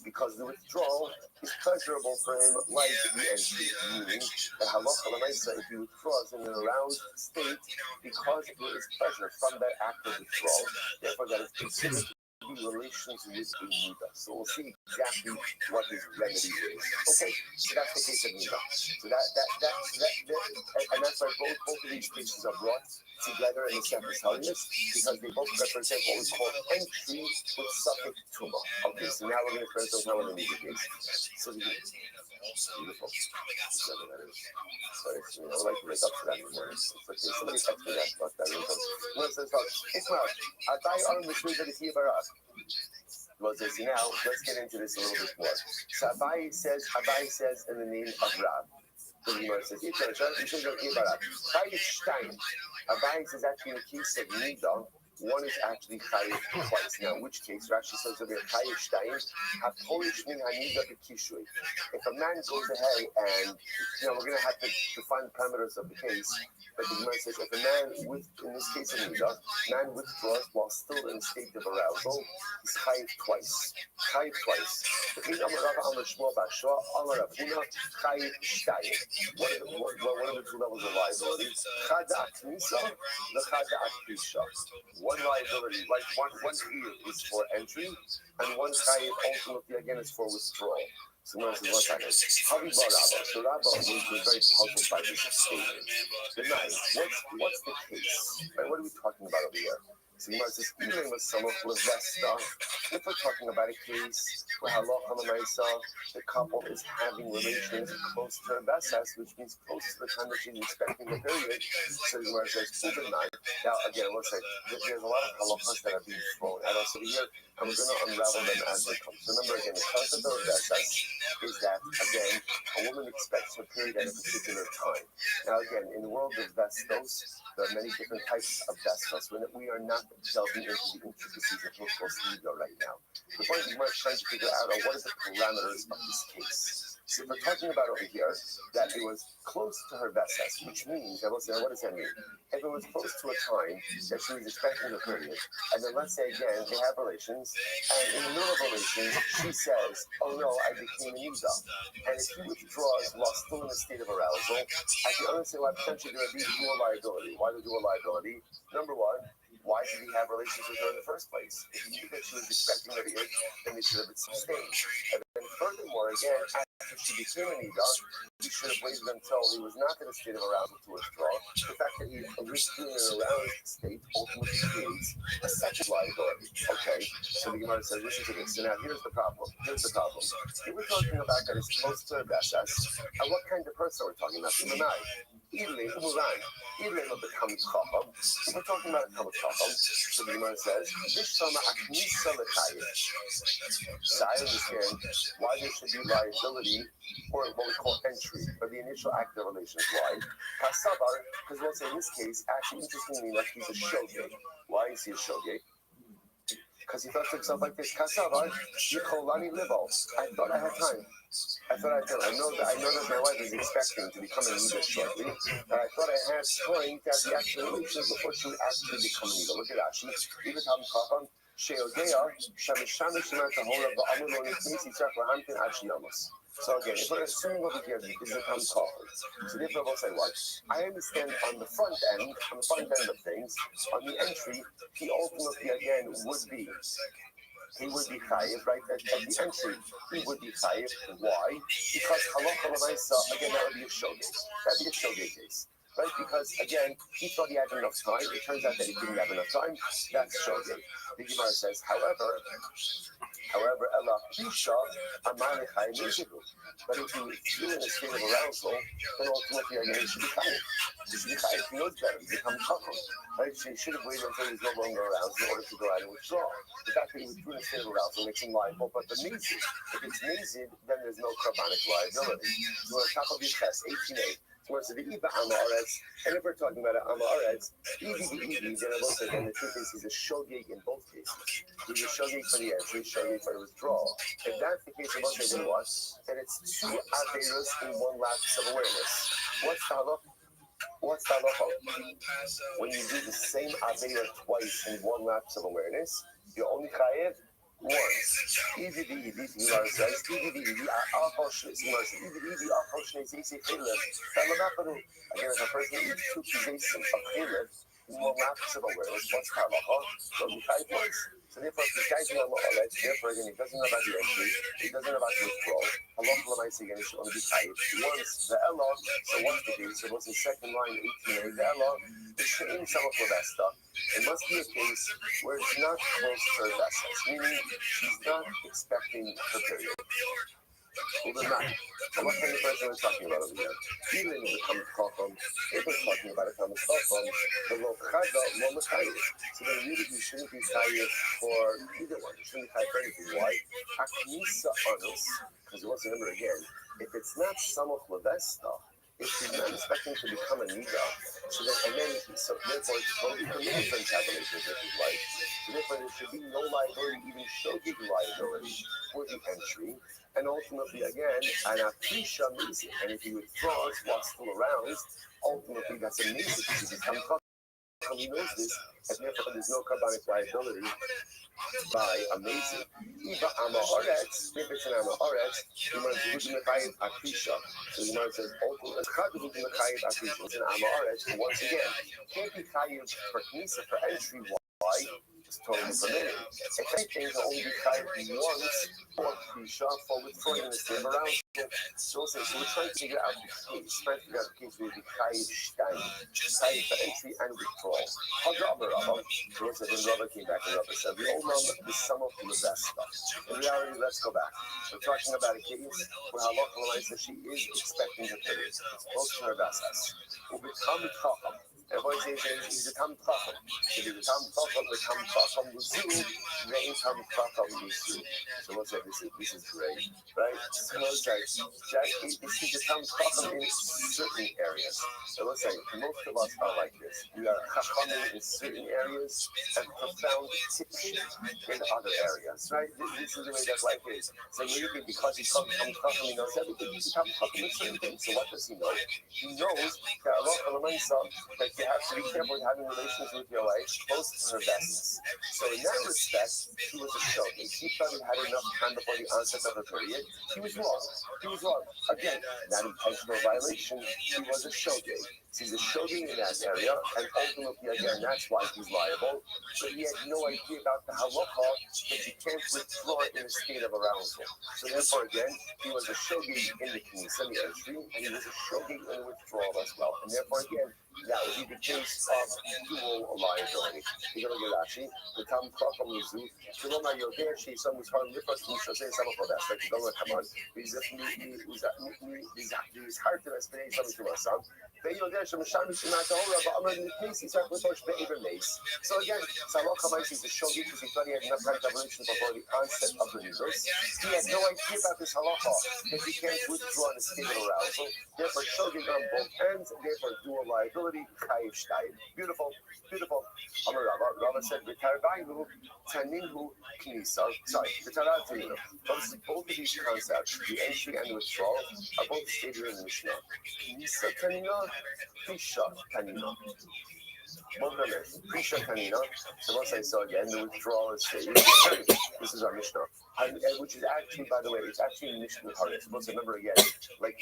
Because the withdrawal is pleasurable for him, like the entry, meaning that halacha l'maisa, if he withdraws in an aroused state, because there is pleasure from that act of withdrawal, therefore that is considered relations with a nida. So we'll see exactly what his remedy is. Okay, so that's the case of nida. So and that's why both of these cases are brought together in the Sefer Holiness, because they both represent what we call entry with suffix tuma. Okay, so now we're going to present how the nida case. So beautiful. I would like to wake up to that in the morning. Okay, somebody text me that about that. Ismail, Adai on the tree that is here by us. Well, so now let's get into this a little bit more. So Abai says in the name of Rab. The Gemara says, Abai says actually in the case of Nida, one is actually chayiv twice. Now, in which case, Rashi says over here, chayiv shtayim, hapolish min hanida b'kishui. If a man goes ahead and, we're going to have to define the parameters of the case, but the Gemara says, if a man, in this case of Nida, man withdraws while still in a state of arousal, he's chayiv twice. Chayiv twice. If you know Rav Amar Shmuel Bashua, Amar Avuna, chayiv shtayim. What are the two levels of liability? Chada atmisa, the chada atpisha. One liability, like one here is for entry, and one chayiv ultimately again is for withdrawal. So one second. Rabbi, so Rabbi was very puzzled by this statement. Good night. What's the case? Right? What are we talking about over here? So Gemara says, even with some of Levesta, if we're talking about a case where halacha l'maisa, the couple is having relations close to her vesas, which means close to the time that she's expecting the period. So Gemara says, even night. Now again, let's say there's a lot of halachas that are being thrown at us over here, and we're going to unravel them as they come. So remember again, the concept of vesas is that again, a woman expects her period at a particular time. Now again, in the world of vestos, there are many different types of vestos. We are not delving into the intricacies of Rothschild right now. The point is, we're trying to figure out what are the parameters of this case. So if we're talking about over here that it was close to her vesas, which means, what does that mean? If it was close to a time that she was expecting the period, and then let's say again they have relations, and in the middle of relations she says, "Oh no, I became an Eva," and if he withdraws while still in a state of arousal, I can honestly say, well, potentially there would be dual liability. Why the dual liability? Number one, why did he have relations with her in the first place? If he knew that she was expecting her to then they should have been sustained. And then furthermore, again, after she became an Ida, he should have waited until he was not in a state of arousal to withdraw. The fact that he withdrew in an aroused state ultimately creates a second liability. Okay, so the Gemara says, listen to this. So now here's the problem. Here we're talking about that it's close to Vesas. And what kind of person are we talking about? We're talking about a Talmud Chacham. So the Gemara says, Vishama Aknisa L'Chayim. So I understand why there should be liability, or what we call entry, for the initial act of relations. Why? Kasabar, because we'll say in this case, actually, interestingly enough, he's a shogeg. Why is he a shogeg? Because he thought to himself like this, Kasabar, Yikolani Libo. I thought I had time. I know that my wife is expecting to become an Eva shortly, and I thought I had time to have the actual relations before she would actually become an Eva. Look at that. Even Tam Chacham, Sheodea, Shamishana Shema Tahora, Ba'amulon, Nisi Chakra Ashi Amos. So again, if we're assuming over here that this is a Tam Chacham, so therefore we'll say what? I understand on the front end of things, on the entry, he ultimately again would be. He would be chayiv, right? At the entry, he would be chayiv. Why? Because halacha l'maisa, again, that would be a shogeg. That would be a shogeg case, right? Because again, he thought he had enough time. It turns out that he didn't have enough time. That's shogeg. The Gemara says, however, Ella Pisha Amale Chayiv Yishivu. But if you in a state of arousal, then ultimately again, it should be chayiv. It should be chayiv. He knows better. He becomes chacham. Right? So he should have waited until he's no longer aroused in order to go out and withdraw. The fact that he withdrew in a state of arousal makes him liable, but the mizid, if it's mizid, then there's no carbonic liability. So on top of his test, 18a, so it's the Iba Amaretz, and if we're talking about Amaretz, then I will say, again, the truth is he's a shogeg in both cases. He's a shogeg for the entry, shogeg for the withdrawal. If that's the case, I will say, then what? Then it's two averos in one lapse of awareness. What's the halacha? What's the halacha? When you do the same avera twice in one lapse of awareness, you're only chayev once. Again, if a person eats two pieces of chilif in one lapse of awareness, what's the halacha? So you chayev once. So therefore, if this guy's in Amaretz, therefore again, he doesn't know about the entry, he doesn't know about the withdrawal. Halacha l'maisa again, he should only be chayev once. The Ella, so what's the case? So what's the second line, 18a? The Ella, the she'in samach levesta. It must be a case where it's not close to her vestas, meaning she's not expecting her period. Well, they're not. And what kind of person we're talking about over here? Even if it comes chacham, if we're talking about a comes chacham, the lo chada lo mechayev. So then really you shouldn't be chayev for either one. You shouldn't be chayev for anything. Why? Aknisa anus, because you want to remember again, if it's not samach levesta, if she's not expecting to become a nida, so therefore it's totally permitted for him to have relations with his wife. So therefore there should be no liability, even shogeg liability for the entry. And ultimately, again, and if he withdraws while still around, ultimately that's a mizid because he becomes chacham. He knows this, and therefore there's no carbonic liability by a mizid. Iba Amaretz, if it's an Amaretz, the man is mechayev akisha. So the man says, ultimately, it's an Amaretz. Once again, can't be chayev for knisa for entry. why? It's totally permitted. If anything, the only kind once for Krisha for withdrawing the same around. So we're trying to figure out the case. Trying to figure out the case with the Chayiv Stein. Chayiv for entry and withdrawal. Rabbi. So then Rabbi came back and Rabbi said, we all know the sum of the best stuff. In reality, let's go back. We're talking about a case where Halacha says she is expecting her period. It's close to her Vasas. Will become Chacham. Everybody says he's a Tam Chacham. If he's a Tam Chacham, the Tam Chacham will do, the Tam Chacham will do. So we'll say this is great, right? So we'll say, he's a Tam Chacham in certain areas. So we'll say, most of us are like this. We are Chachamim in certain areas and profound tipshit in other areas, right? This is the way that life is. So maybe because he's Tam Chacham, he knows everything. He's a Tam Chacham in certain things. So what does he know? He knows that that you have to be careful with having relations with your wife close to her bestness. So in that respect, he was a shogi. He thought he had enough time before the onset of her period. He was wrong. Again, not intentional violation. He was a shogi. He's a shogi in that area, and ultimately, again, that's why he's liable. But he had no idea about the halacha that you can't withdraw in a state of arousal. So therefore, again, he was a shogi in the Knesset, the entry, and he was a shogi in the withdrawal as well. And therefore, again, that would be the case of dual liability. You're going to get Rashi, the Tam Chacham Mizu, Shaloma Yoder, she some was hard with us, Misha say some of that. Like, don't let come on. These hard to explain something to us. So again, Salok Hamais is the shogi because he thought he had enough time to have relation before the onset of the news. He had no idea about this halacha that he can't withdraw in a state of arousal. Therefore, shogi on both ends, and therefore dual liability. Chayiv Shtayim. Beautiful. Amar Rabba said, "V'tarbainu taninhu knisa." Sorry, v'taratinu. Both of these concepts, the entry and the withdrawal, are both stated in the Mishnah. Knisa tanina, pisha tanina. Both of them, pisha tanina. So once I saw again, the withdrawal is stated. This is our Mishnah. Which is actually, by the way, it's actually Mishnah Hara. Supposed to remember again, like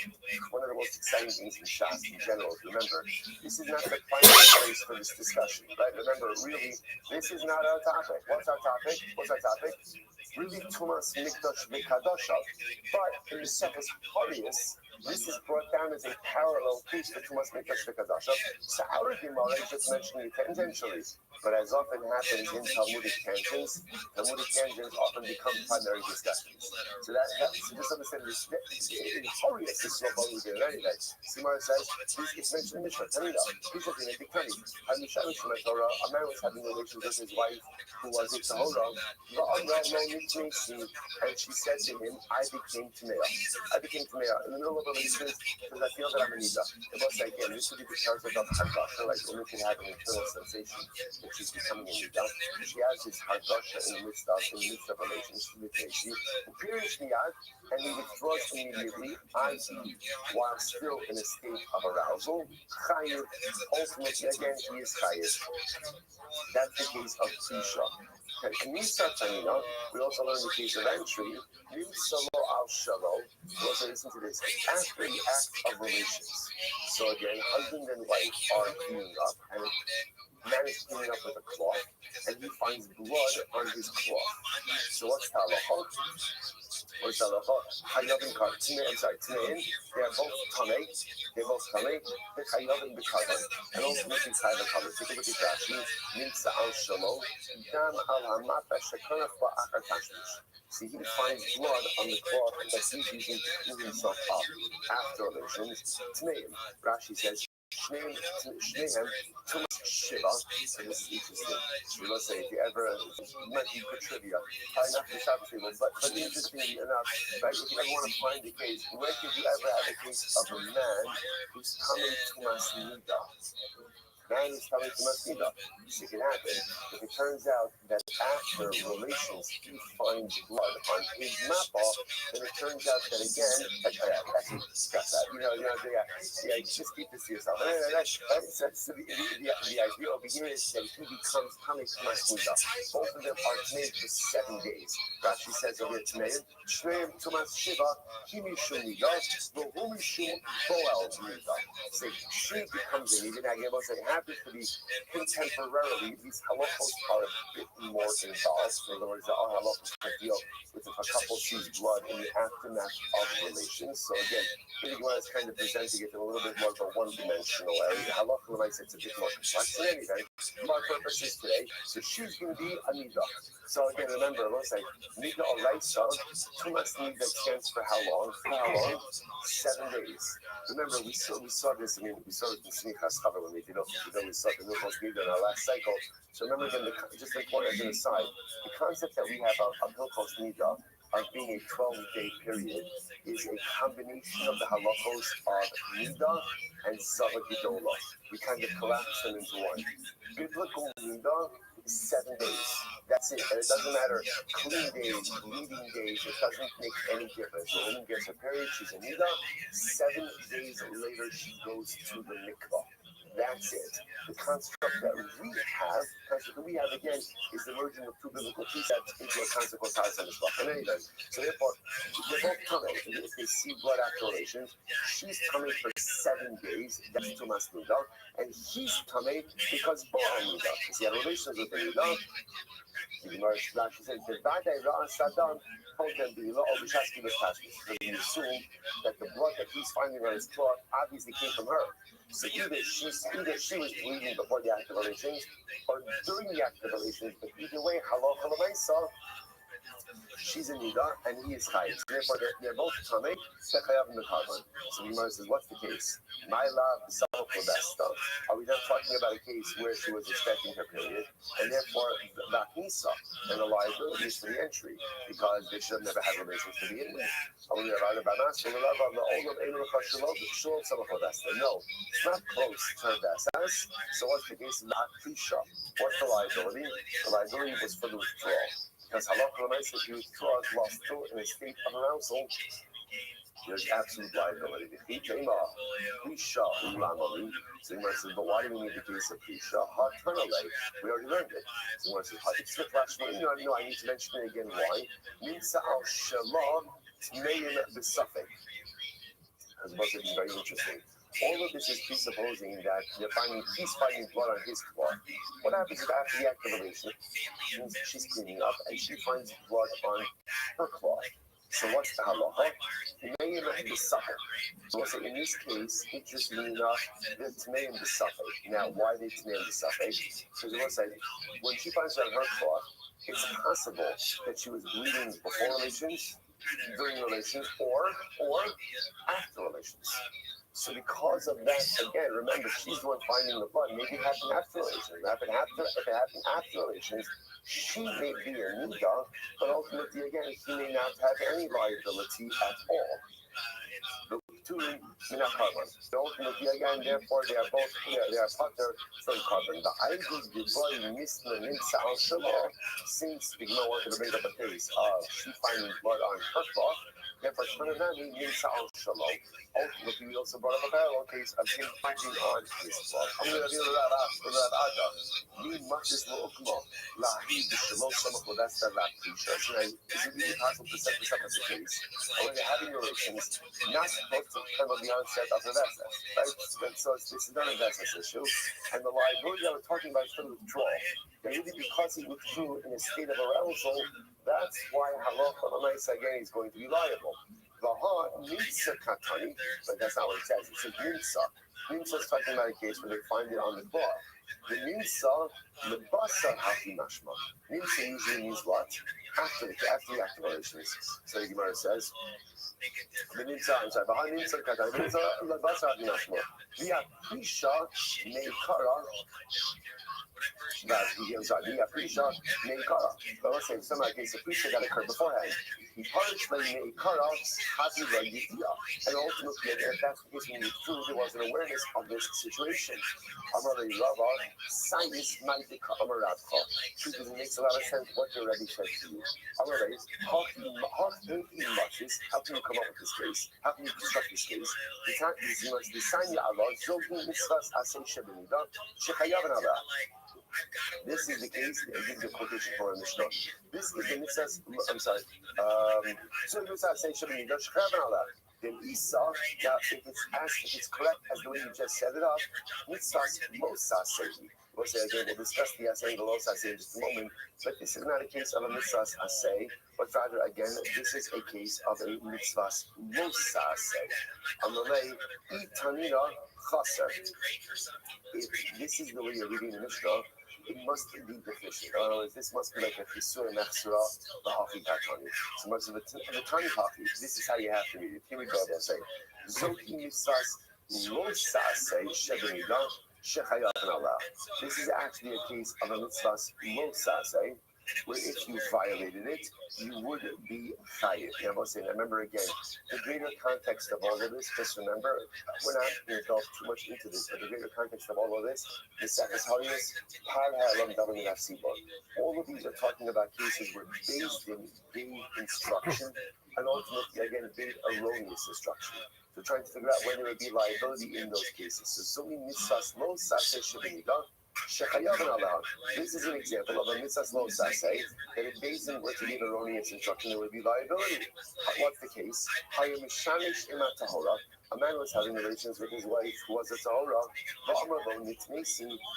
one of the most exciting things in Shas in general. Remember, this is not the final place for this discussion, right? Remember, really, this is not our topic. What's our topic? Really, Tumas Mikdash Mikadasha. But in the Sefer Harius, this is brought down as a parallel piece for Tumas Mikdash Mikadasha. So our Gemara is just mentioning it tangentially. But as often happens in Talmudic tangents often become primary discussions. So so just understand this. In Horius, this is what we do anyway. Simar says, it's mentioned in Mishnah, Tanina, people in a Dikani, and Mishnah Torah, a man was having relations with his wife, who was a Tahora, and she said to him, I became Tamea. In the middle of a relationship, because I feel that I'm a Nida. It was like, this would be the concept of Haggasha, like women can have an internal sensation. She's becoming a Nida. She has this Haggasha in the midst of relations with Nashi. And he withdraws immediately, i.e., while still in a state of arousal. Chayiv, ultimately, again, he is Chayiv. That's the case of Kisha. We also learn the case of entry. We also listen to this. After the act of relations. So again, husband and wife are cleaning up, and man is cleaning up with a cloth, and he finds blood on his cloth. So what's halacha? Tmein, they are both tamei. The chayavim b'kavon, and ultimately chayavim kavon. Take a look at Rashi. Nimtza al shalo, dam al hamata shekonach ba'achar tashmish. See, he finds blood on the cloth that he's using to clean himself up after relations. Tmein, Rashi says. Shneim, Tumas Shiva, and this is interesting. So let's say if you ever, might be good trivia, probably not for the Shabbos people, but interestingly enough, right, if you ever want to find a case, where could you ever have a case of a man who's coming to Masnida? Man is coming to Masnida. It can happen. If it turns out that after relations he finds blood on his mappa, then it turns out that again, actually, scratch that. Just keep this to yourself. So the idea over here is that he becomes coming to Masnida. Both of them are made for 7 days. Rashi says over here, Shneim Tumas Shiva, Kimishum Nida, Bohumishum Boel Nida. So she becomes a Nida. Now, you're going to say, happens to be contemporarily, these halachos are a bit more involved. In other words, there are halachos that deal with if a couple sees blood in the aftermath of relations. So again, the Gemara is kind of presenting it in a little bit more of a one-dimensional area. Halacha might say it's a bit more complex. In any event, for our purposes today, so she's going to be a nida. So again, remember, let's say nida oraisa, tumas nida stands for how long? For how long? 7 days. Remember, we saw this. I mean, we saw it in Smichas Chava when we did we saw the Milchos Nida in our last cycle. So remember again, just important as an aside, the concept that we have of Milchos Nida of being a 12-day period is a combination of the halachos of Nida and Zava Gedola. We kind of collapse them into one. Biblical Nida is 7 days. That's it. And it doesn't matter clean days, bleeding days, it doesn't make any difference. So when woman gets her period, she's a Nida. 7 days later, she goes to the mikvah. That's it. The construct that we have again is the merging of two biblical precepts into a consequence outside of stuff. And anyway, so therefore, they're both coming. If they see blood after relations, she's coming for 7 days. That's Tumas Nida, and he's coming because Baal Nida, because he had relations with the Nida. The Gemara says, because we assume that the blood that he's finding on his cloth obviously came from her. So either she was bleeding before the act of relations or during the act of relations, but either way, halacha l'maisa, she's a nida and he is chayiv. So therefore, they're both coming. Chayav in the carbon. So the Gemara says, what's the case? My love, are we not talking about a case where she was expecting her period, and therefore the knisa and the liability is for the entry because they should have never had relations to begin with? No, it's not close to Vesas. So what's the case of the Akisha? What's the liability? The liability was for the withdrawal. Because halacha l'maisa, if you withdraw while still in a state of arousal, there's absolute liability. So Gemara says, but why do we need the case of Prisha? We already learned it. So Gemara says, no, I need to mention it again. Why? Because it's very interesting. All of this is presupposing that he's finding blood on his cloth. What happens if after the activation, she's cleaning up and she finds blood on her cloth? So what's the halacha? Tmeim b'safek. So we'll say in this case, interestingly enough, the tmeim b'safek. Now, why they tmeim b'safek? Because we'll say when she finds it on her cloth, it's possible that she was bleeding before relations, during relations, or after relations. So because of that, again, remember, she's the one finding the blood. Maybe it happened after relations. If it happened after relations, she may be a nida, but ultimately, again, he may not have any liability at all. The two ultimately, again, therefore, they are both clear. They are putter from carbon. The idols, the boy, Misna, Nimsa, al Shalom, since the Gemara wanted to bring up a case of she finding blood on her cloth, therefore, Shmananani, Nimsa, al Shalom. Ultimately, we also brought up a parallel case of him finding on his cloth. I'm going to read that's the lap t-shirt. Is it really possible to set this up as a case? Or when they're having relations, not supposed to come on the onset of the vessel, right? So this is not a vessel issue. And the liability that we're talking about is for the withdrawal. Maybe because he withdrew in a state of arousal, that's why halacha l'maisa again is going to be liable. Nimsa katani, but that's not what it says. It says nimsa. Nimsa is talking about a case where they find it on the cloth. The nimsa, the basa hafi mashma. Nimsa usually means what? After the activations. So the Gemara says, the nimsa, I'm sorry, behind nimsa katani, nimsa, the basa hafi mashma. Via pisha meikara. But let's say in some case, the Prisha that occurred beforehand. He punished by Meikara, Hazi Rayidia. And ultimately, if that's the case, when you withdrew, there was an awareness of this situation. Amar Rava, Science Magdika Amaradka. Truth is, it makes a lot of sense what the Rabbi said to you. Amar how can you come up with this case? How can you construct this case? The time is you must design your Allah, Zogu Mitzvahs Asay Shebenida, Shechayav and Allah. This is the case, I give you a quotation from a Mishnah. This is the mitzvah, I'm sorry. Then Isa, now if it's correct as the way you just set it up, mitzvahs mosasei. We'll say again, we'll discuss the asay and the los asay in just a moment, but this is not a case of a mitzvahs asay, but rather again, this is a case of a mitzvahs mosasei. Amalei itanina chaser. If this is the way you're reading the Mishnah, it must be deficient. In other words, this must be like a chisur mechsura b'hachi katani. So much of the tani hachi, this is how you have to read it. Here we go. They'll say, Zoki mitzvahs lo sasei shebeniga shechayav nala. This is actually a case of a mitzvahs lo sasei, where if you violated it, you would be chayiv. Remember again, the greater context of all of this, just remember, we're not going to delve too much into this, but the greater context of all of this, the Sefes Harius, Par Ha'elam Davening HaSibor. All of these are talking about cases where based in vague instruction, and ultimately, again, vague erroneous instruction. So trying to figure out whether it would be liability in those cases. So many mitzvahs lo saseh shebeniga. This is an example of a mitzvah lo saseh that if based on what to give erroneous instruction, there would be liability. What's the case? A man was having relations with his wife who was a tahora.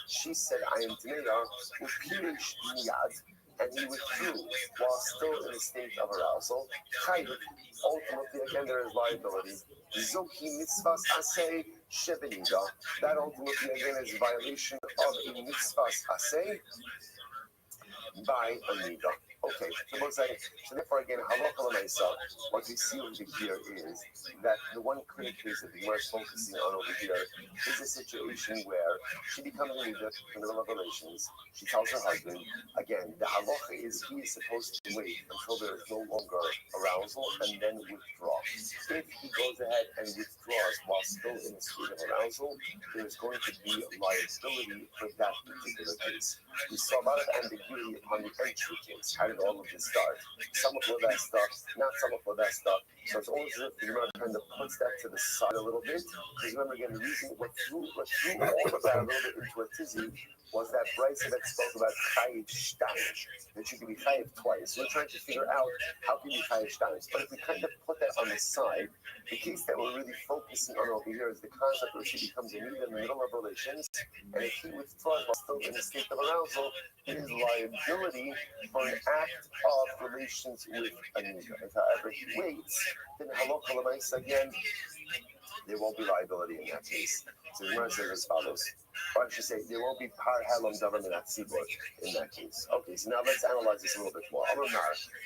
She said, I am Tmeya, and he withdrew while still in a state of arousal. Ultimately, again, there is liability. Zoki mitzvahs aseh shebeniga. That ultimately, again, is a violation of a mitzvahs aseh by a nida. Okay, so therefore again, halacha l'maisa, what we see over here is that the one clear case that we're focusing on over here is a situation where she becomes a nida in the middle of relations. She tells her husband, again, the halacha is he is supposed to wait until there is no longer arousal and then withdraw. If he goes ahead and withdraws while still in a state of arousal, there is going to be liability for that particular case. We saw a lot of ambiguity upon the entry case. How did all of this start? Some of that stuff, not some of that stuff. So it's always good to remember kind of puts that to the side a little bit. Because remember again, the reason what threw all of that a little bit into a tizzy was that Bryce that spoke about chayiv shtayim, that you can be chayiv twice. We're trying to figure out how can you be chayiv shtayim. But if we kind of put that on the side, the case that we're really focusing on over here is the concept where she becomes a nida in the middle of relations, and if he withdraws while still in a state of arousal, it is liability for an act of relations with a nida. If however he waits, then halacha l'maisa again, there won't be liability in that case. So the Gemara says as follows. Or I should say, there won't be par halam davar minat tzibur in that case. Okay, so now let's analyze this a little bit more. Amar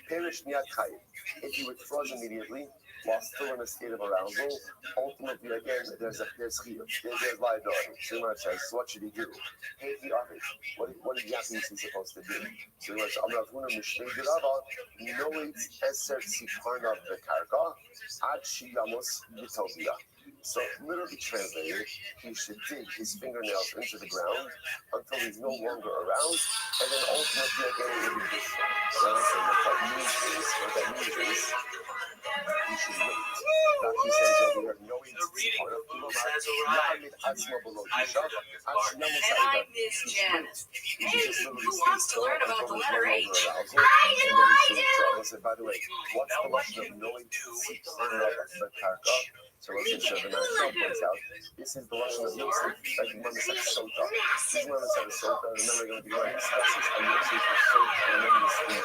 perish miyad chayiv. If he withdraws immediately while still in a state of arousal, ultimately again there's liability. So the Gemara says, so what should he do? Hey, what exactly is he supposed to do? So the Gemara says, Amar Avuna mishnei dirava noitz eser tziparna bekarka ad shiyamos b'tovia. So, literally translated, he should dig his fingernails into the ground until he's no longer aroused, and then ultimately again it will be destroyed. So, what that means is, he should wait. Rabbi says over here, knowing the reading of books has arrived. And I miss Janice. Hey, who wants to learn about the letter H? I do! I said, by the way, what's the lesson of knowing the karka? So let's make sure the man points out. This is the lesson of Yosef, like Mama said, Sota. This is Mama said, Sota, and then we're going to be going to discuss this, and Yosef is Sota, and then this thing.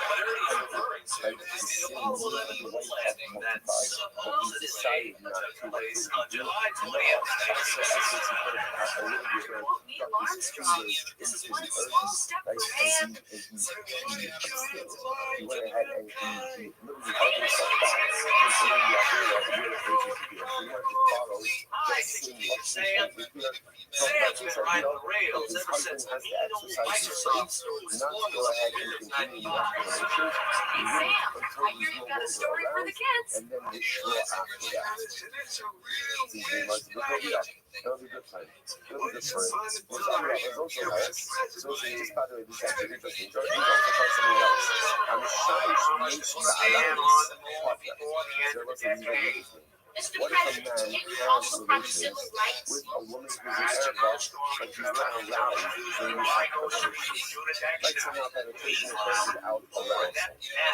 Like, the sins of the wife have multiplied, but he decided not to let this do. July 20th. He went ahead and he literally held himself back considering the idea of the relationship to be a free to follow that same Sam with rival rails ever since he don't like soft stories. not to go ahead and continue the relationship I hear you got a story for the kids. and then withdraw after that. That'll be good fun. It'll be good fun. Which Amra is also nice. So just by the way, this is actually interesting. He's also called something else. I'm shy to use the Alanis podcast. So let's see, What if a man has relations with a woman who's an Arab, but he's not allowed during the act of relations? Like somehow penetration occurs without arousal.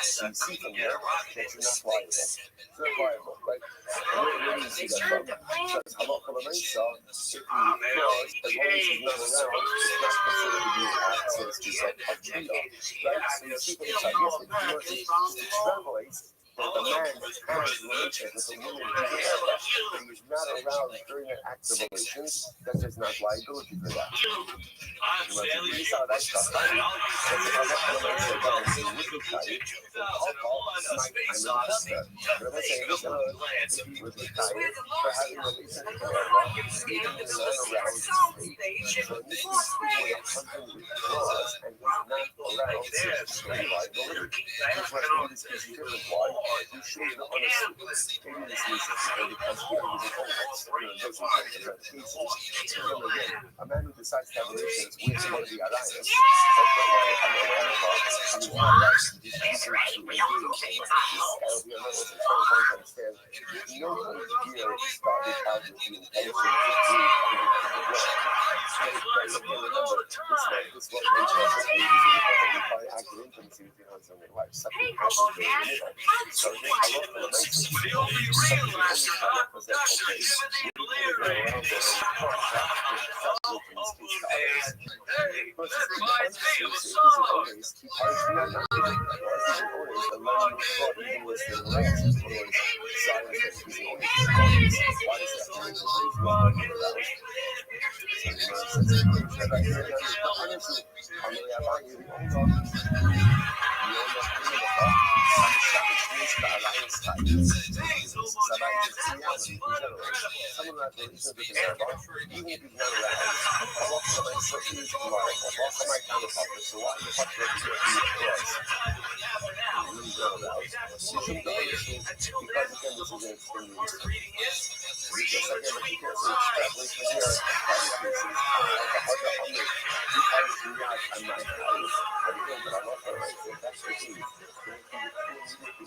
So you see from there that you're not liable. It's not liable, right? Where do you see that from? Because halacha l'maisa, if you cause, as long as he's not around, it's not considered to be an act, so to speak, of biyah, right? So you see from inside, yes, if you were to extrapolate, that the man has relations with a woman who's an Arab, but he's not around during an act of relations, that there's not liability for that. A man who decides to have relations with one of the alliance, like nobody here started out with the intention to this was a act of intimacy with your husband and wife. Something happened in the middle. So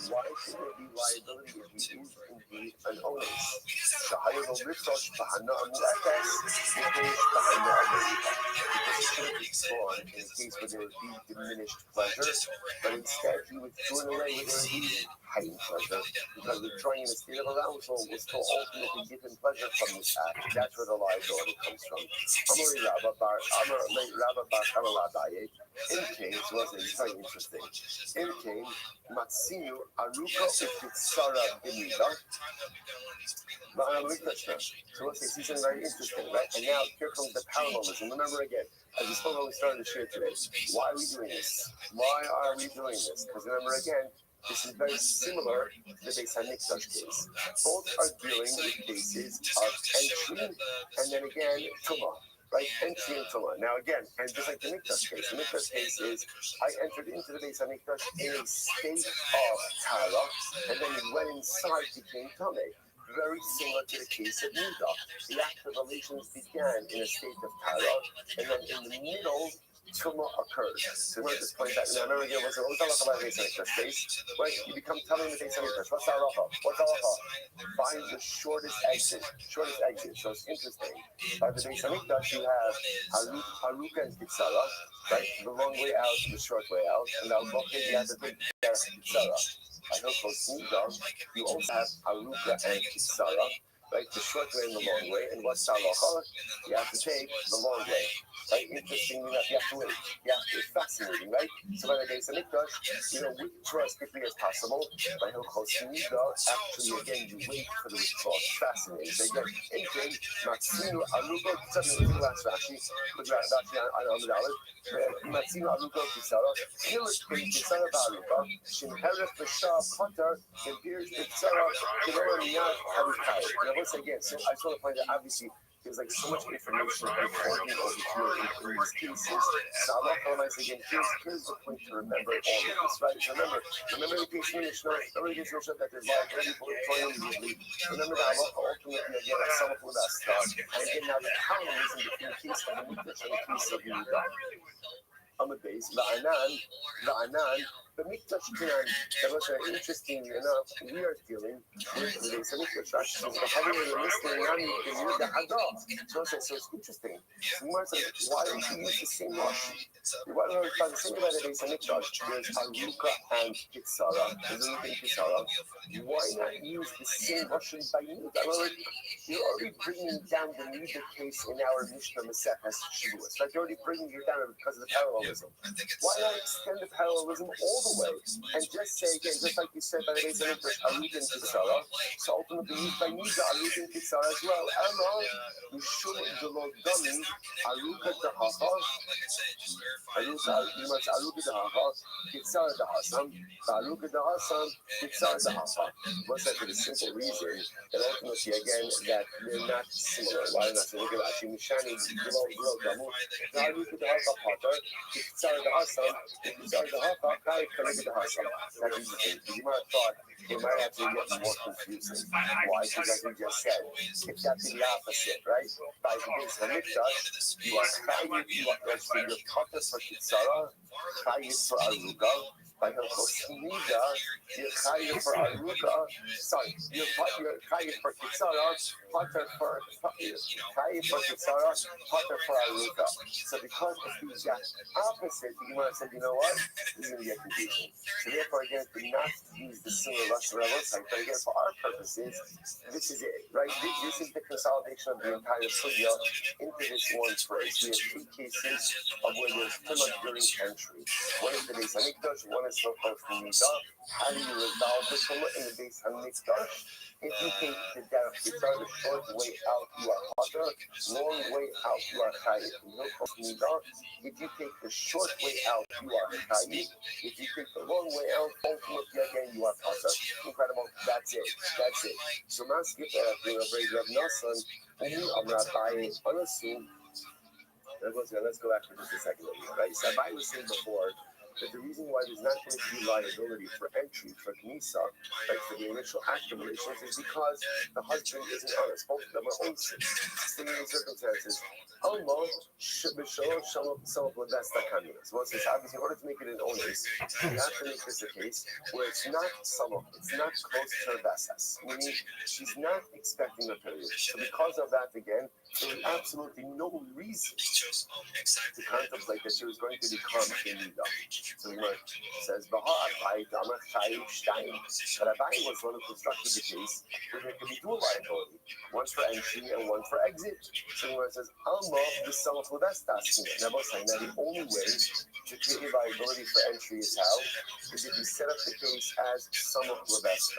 why should there be liability if he is indeed an onus? Because it should be born in a case where there would be diminished pleasure, but instead he was doing away with the heightened pleasure, because withdrawing in a state of arousal was to ultimately give him pleasure from this act. That's where the liability comes from. In case, was very interesting. In case, Matsinu Aruka Ukitsara Bimida. So let's say something very interesting, right? And now here comes the parallelism. Remember again, as we spoke when we started the share today, why are we doing this? Why are we doing this? Because remember again, this is very similar to the Beis HaMikdash case. Both are dealing with cases of entry and then again tumah. Right, entry and tumah. Now again, and just like the Mikdash case, the Mikdash case is I entered into the Beis HaMikdash in a state of tara, and then went inside became tameh. Very similar to the case of Nida. The act of relations began in a state of tara, and then in the middle, tumah occurs. So we're at this point that, now remember again, what's the halacha about the Beis HaMikdash case? Right, you become tameh in the Beis HaMikdash. What's the halacha? Find the shortest exit. So it's interesting. By the Beis HaMikdash, you have Haruka and Kitzara, right? The long way out, the short way out, and now you have the big Kitzara. By Hilchos Nida, you also have Haruka and Kitzara, right? The short way and the long way. And what's the halacha? You have to take the long way. Right? Interesting enough, you have to wait. It's fascinating, right? So by the Beis HaMikdash, withdraw as quickly as possible. By Hilchos Nida, actually, again, you wait for the withdrawal. It's fascinating. So again, anything, Matsinu Aruka, something in the last Rashi, put Rashi on the dollar. Matsinu Aruka Kitzara, Hilik Kitzara Baruka, Shimheref B'Shah Potter, Imperius Kitzara, Kedora Miyad Harukai. Now, once again, so I just want to point out, obviously, there's like so much information important over here in these cases. So I'm not going to again, here's the point to remember all of this, right? So remember the case in Mishnah, that there's liability for immediately. Remember that Allah ultimately again has some of that stuff. And again, now the parallelism between the case of the Mikdash and the case of Yehuda. On the base, La'anan, The Mikdash Kinan, that was interesting enough, we are dealing with the Beis Hamikdash. Rashi says, so it's interesting. So Gemara says, why don't you use the same Rashi? Why don't you try the same about the Beis Hamikdash? There's Aruka and Kitzara. There's Aruka and Kitzara. Why not use the same Rashi by Nida? You're already bringing down the Nida case in our Mishnah Maseches Shavuos. Like you're already bringing it down because of the parallelism. Why not extend the parallelism all the way and just say again, just like you said by the Beis Hamikdash, Aruka and Kitzara. So ultimately use by Nida Aruka and Kitzara as well. Amar Mishum Delo Dami Aruka Dahacha. Aruka Dahacha Kitzara Dahasam. Aruka Dahasam Kitzara Dahacha. What's that for the simple reason that ultimately again that they're not similar. Why not? So look at that. Mishani Delo Damu. Aruka Dahacha Pater Kitzara Dahasam. Kitzara Dahacha Kai Aruka Dahasam. That's interesting. The Gemara thought it might actually get more confusing. Why? Because as we just said, if that's the opposite, right? By the Beis Hamikdash, you are chayit, you are kata for Kitzara, chayit for Aruga. By Hilchos Nida, you're chayit for Aruga. Sorry, you're chayit for Kitzara, pater for chayit for Kitzara, pater for Aruga. So because of the exact opposite, the Gemara said, you know what? This is going to get confusing. So therefore, again, do not use the similar Lashon Rabbi, but again, for our purposes, this is it, right? This is the consolidation of the entire sugya into this one phrase. We have two cases of where there's tumah during entry. One is the Beis Hamikdash, one is so-called Nida. How do you resolve the tumah in the Beis Hamikdash? If you take the derech Kitzar, the short way out, you are Pater, long way out, you are Chayit. If you take the short way out, you are Chayit. If you take the long way out, ultimately again, you are Pater. Incredible. That's it. So now skip Rav Nosson, Rabbi, unassuming. Let's go back for just a second. Right? So Rabbi was saying before that the reason why there's not going to be liability for entry, for Knisa, like for the initial act of relations, is because the husband isn't honest. Both of them are honest. Similar circumstances. Almost should be shown some of the best that can be. So obviously, in order to make it an honest, you have to make this a case where it's not it's not close to her vesas, meaning she's not expecting a period. So because of that, again, there was absolutely no reason to contemplate that she was going to become a Nida. So the Gemara says, Rabbi was one who constructed the case where there could be dual liability, one for entry and one for exit. So the Gemara says, the sum of Lodestas. Now, saying that the only way to create liability for entry is how? Is if you set up the case as sum of Lodestas.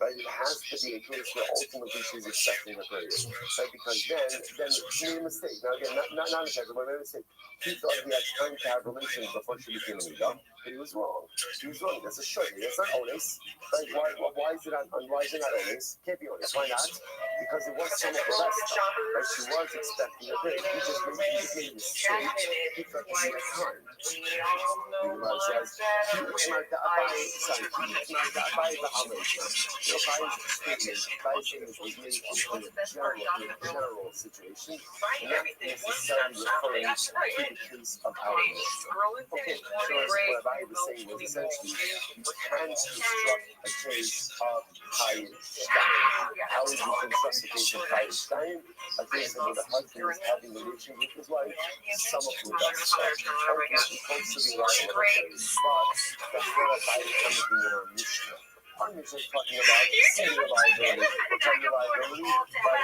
Right? It has to be a case where ultimately she's expecting a period. Right? Because then she made a mistake. Now again, not exactly, but made a mistake. He thought he had time to have relations before she became a Nida, but he was wrong. She was wrong. That's a shorty. That's not honest. Right? Why is it not honest? Can't be honest. Why not? Because it was some of the rest stuff. Right? She was expecting a period. He just made a mistake. He thought he had time. The Gemara says, Abay's statement was made in a general situation, not necessarily referring to the case of our Mishnah. Okay, so as what Rabbi was saying was essentially, you can construct a case of Chayit Shtayim. How would you construct a case of Chayit Shtayim? A case where the husband is having a relationship with his wife, some of whom does stuff. Ultimately, close to the line of a case, but that's where Rabbi is coming in our Mishnah. I'm just talking about singular liability. We're talking about liability for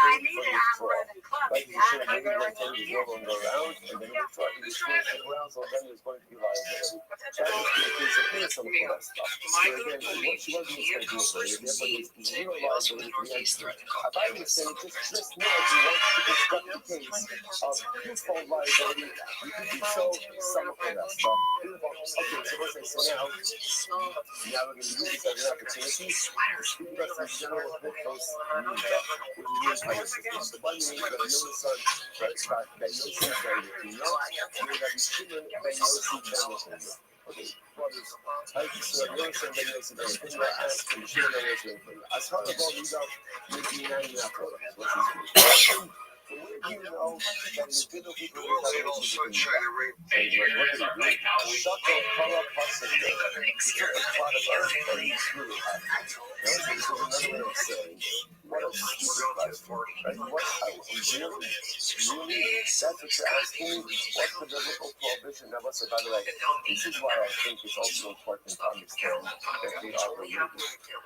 withdrawal. Like you should have maybe let him go and go around, and then withdraw. You should have around, so then there's going to be liability. That was the case of doing some of that stuff. So again, what she wasn't expecting was for you, therefore there's zero liability for the entry. If I was saying just know if you want to construct the case of twofold liability, you can do so some of that stuff. Okay, so let's say, so now we're going to use this as an opportunity. Speaking about some general mythos, which is used by the system. The one means that Yonasan, right, that Yonasan Ben Yehuda, Ben Yossi. Okay, brothers, I just Yonasan Ben Yossi Ben Yehuda, ask him, Shimon Ben Yossi Ben Yehuda. As far as all these are, making 99 products. What's his name? where do you know that individual people who have all relationships sunshine and rain. what did he do? Shaka Kara Pasaka. He took a pot of earth and he threw it at him. Now, this is another way of saying, what a stupid question, right? What, really? That's what you're asking me? What's the biblical prohibition? Now, by the way, this is why I think it's also important to understand that they are related.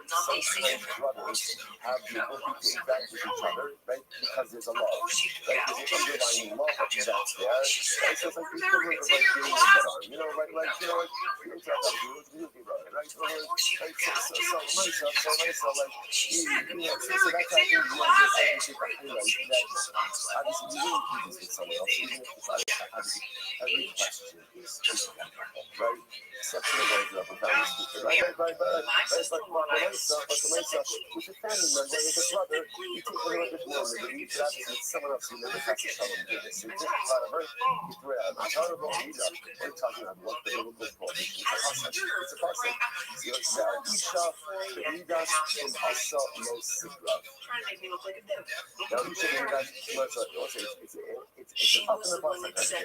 Sometimes brothers have the ability to interact with each other, right? Because there's a law, right? There's an underlying law that's there, right? So it's like the equivalent of like being a better, you know, right? Like, you know, like, you interact with you, brother, right? So that's how you really just highlight that obviously you really do this with someone else, even if it's obviously every question is right? Except for the ones that are profoundly stupid, right? But it's like with a family member, with a brother, you take a little bit more liberty, but obviously with someone else who never has to tell them to do this. So you take a pot of earth, you throw it out. We're talking about what the biblical prohibition is. It's a pasuk. So it's Isha, Benidas, from Asa, no Sikra. Now, Isha, Benidas, it's up in the pasuk.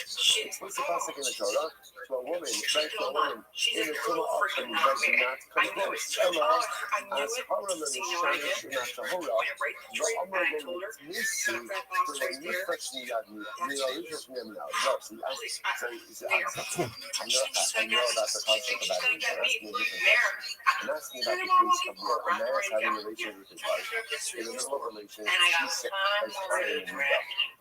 It's a pasuk in the Torah. To a woman, right? To a woman in the Torah often does not come close. Ella, as Haram and Shanish in Tahora, the Amar will miss you for a new freshly yadmi. I know about the concept about it. I'm asking about the case of where a man is having a relationship with his wife. In the middle of a relationship, she said, as crying and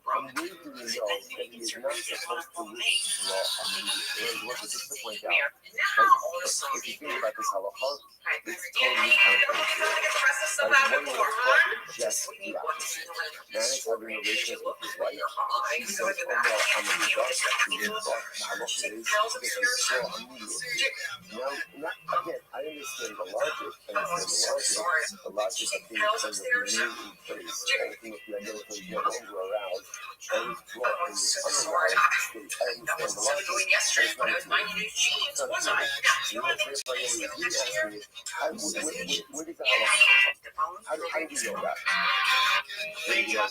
from where do we know that he is not supposed to withdraw immediately? Just to point out, right? If you think about this halacha, it's totally counterintuitive. One would have just the opposite. Man is having a relationship with his wife. She says, oh no, I'm in the dark. She didn't talk. The halacha is to withdraw immediately. Now, again, I understand the logic. The logic of things kind of remain in place. Ultimately, I know if you're no longer aroused, I withdraw in this unaroused state. I understand the logic. What is that? How do you know that?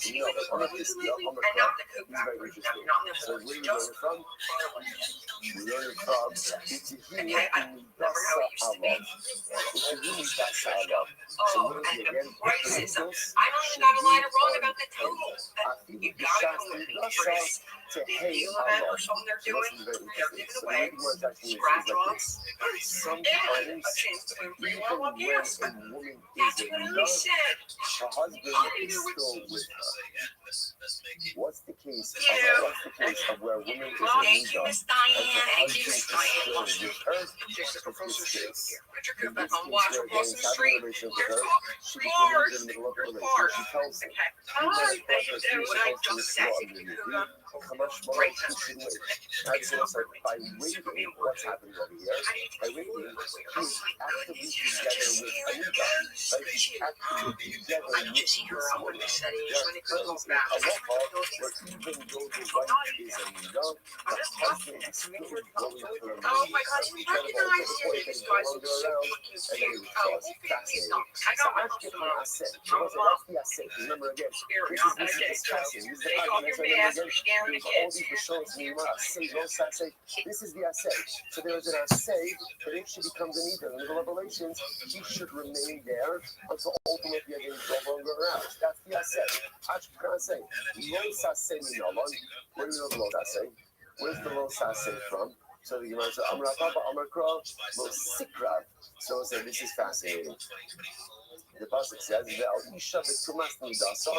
You know that one of this is very interesting. So where you learn it from? You learn it from Itihini Dasa Allah. Itihini Dasa Allah. So what is it again? I only got a line of wrong about the total. You got it. To hate Allah. Or something they're doing, they're giving So away. the word actually Scratch is like offs. this. Sometimes, A chance to win free even love, when yes. a woman That's is what in he love, said. her husband is still with her. What's the case of where a woman is in Thank you, love Miss and her Diane. Thank you, husband Miss is Diane. still with her? Just the In proposal this shoot case, here. in If this I'm case watching where across again the is having a street, relationship with there's her, she cars. begins in the middle of the There's relationship. cars. She tells him, Okay. you better cross her street, When I supposed to jump withdraw sexy, immediately. Kamash Malak, you should wait. That's also by waiting, what's happening over here? By waiting, he's actively together with Anita. Right? He's actively together with this woman. There are times in halacha where even though the wife is Anita, the husband is still going for a Oh my God, marriage. you Incredible. recognize To the point that he's no longer around, and then he withdraws. Fascinating. So ask your asset. What's the asset? Remember again, this is fascinating. This is the again. All these Bashols, this is the assay. So there is an assay that if she becomes an Eden in the middle of relations, she should remain there until ultimately again is no longer around. That's the assay. Assay. Los assay minolon. Where do you know the los assay? Where's the los assay from? So the Gemara says, Amar Papa, Amar Kro, Los Sikrav. So it said, this is fascinating. The pasuk says, "Ve'al-isha betumas nidasa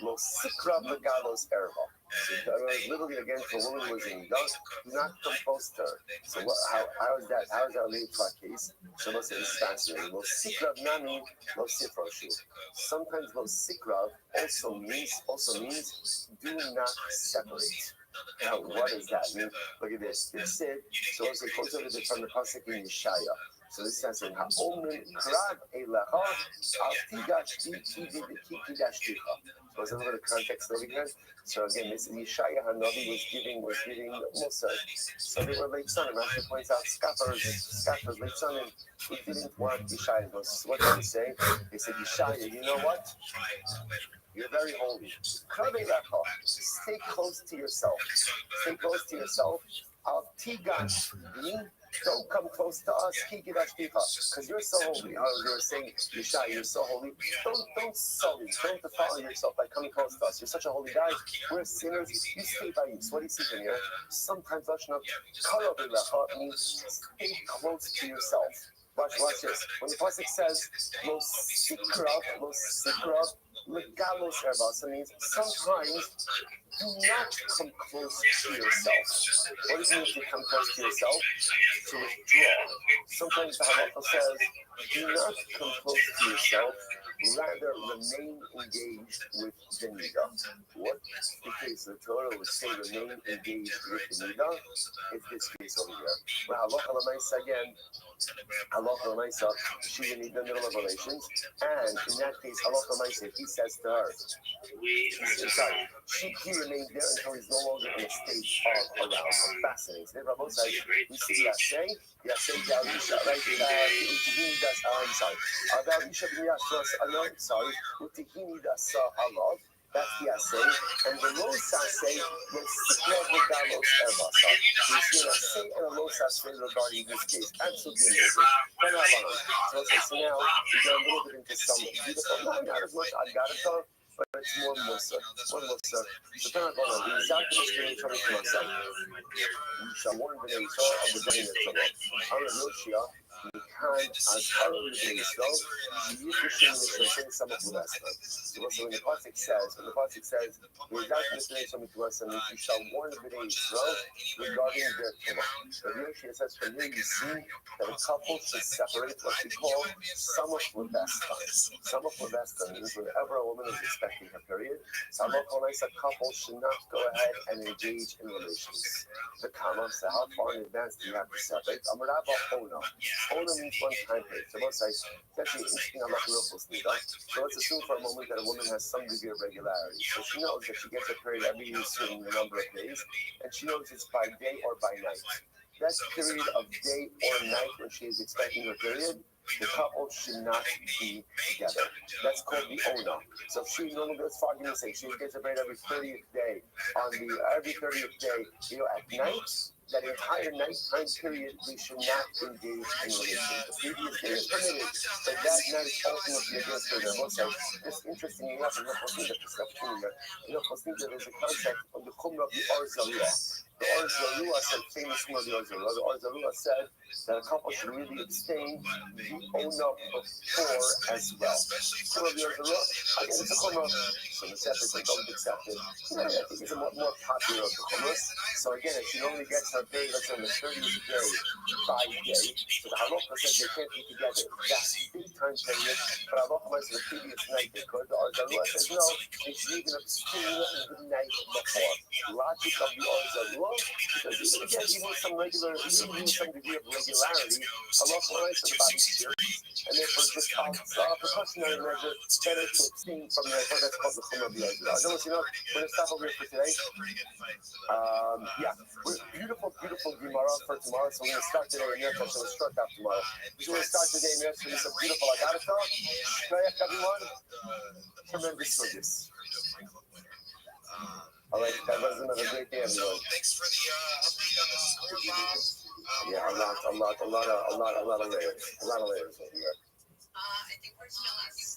lo sikra begalos erva." So literally again, for a woman who was in Nidas, do not compose her. So how is that? How is that related to our case? So let's say this is fascinating. Lo sikrav nami lo sifroshu. Sometimes lo sikrav also means do not separate. Now, what does that mean? Look at this. It said, so it's quoted from the pasuk in Yeshaya. So this says in Ha'omen Krag Elecha Al Tigash Ki Tidashticha. So let's look at the context over here. So again, this Yeshaya Hanavi was giving Musa. So they were late son, and Rashi points out scoffers, late son, and he didn't want Yeshaya. What did they say? They said, Yeshaya, you know what? You're very holy. Stay close to yourself. Stay close to yourself. Al Tigash don't come close to us, because you're so holy. They were saying, Yeshai, you're so holy. Don't sully, don't defile yourself by coming close to us. You're such a holy guy. We're sinners. You stay by you. So what do you see from here? Sometimes means stay close to yourself. Watch this. When the pasuk says, Lo sikrav, legalos erbasa, means sometimes do not come close to yourself. What does it mean to come close to yourself? To withdraw. Sometimes the halacha says, do not come close to yourself, rather remain engaged with the nida. What the case the Torah would say remain engaged with the nida? It's this case over here. Well, halacha l'maisa again, halacha l'maisa, she's in the middle of relations, and in that case, halacha l'maisa, he says to her, he remained there until he's no longer in a state of arousal. Fascinating. So Rabbi says, we see Yaseh Da'isha, right? I'm sorry. Da'isha b'Yaseh, sorry. Utihini Da'asa Alav. That's the Yaseh. And the Lo Saseh, Lo Sikra V'Galos Erbasa. We see an Yaseh and a Lo Saseh regarding this case. Absolutely amazing. So now we go a little bit into some beautiful, not as much Agadah, but it's more Musa. So turn on the exact mystery coming from us. We shall warn the nation of the day of trouble. Hallelujah. We can as Harlem the day so you pushing the person some of the rest. So when the pasuk says, the exact mystery coming to us, and we shall warn the day so regarding their trouble. The Rothschild says from here you see that a couple should separate what we call some of the best time. Some of the best time means whenever a woman is expecting her period, a couple should not go ahead and engage in relations. The comma, so how far in advance do you have to separate? Ona means one time period. So let's say, it's actually interesting how much real nida. So let's assume for a moment that a woman has some degree of regularity. So she knows that she gets her period every certain number of days, and she knows it's by day or by night. That period of day or night when she is expecting her period, the couple should not be together. That's called the ona. So if she normally goes, for argument's sake, she gets her period every 30th day. Every 30th day, at night, that entire nighttime period, we should not engage in relations. The previous day is permitted, but that night ultimately against the Muslim. It's interesting enough, and there's a concept of the Qumra of the Arzalua. The Arzalua said, famous Qumra of the Arzalua. The Arzalua said that a couple should really abstain the ona before as well. Qumra of the Arzalua, again, it's a Qumra, so the Sefers that don't accept it. I think it's a more popular of the Qumras. So again, if she only gets her period, let's say on the 30th day, by day, so the Halacha says they can't be together. That's big time period. But Halacha says the previous night they could. The Arzalua says no, they should even abstain the night before. Logic of the Arzalua, because even with some degree of regularity, Halacha says about each year, and therefore just precautionary measure, better to abstain from the that's called the Chumrah of the Arzalua. I don't know if you know, we're going to stop over here for today. Beautiful Gemara for tomorrow. So we're going to start today in Yom We'll start that tomorrow. So we're going to start today in Yom Tov. It's a beautiful Agadah. Shkoyach, everyone. Tremendous service. All right, that was another great day, everyone. Thanks for the update on the score, Bob. Yeah, a lot of layers. A lot of layers over here. I think we're still at 7.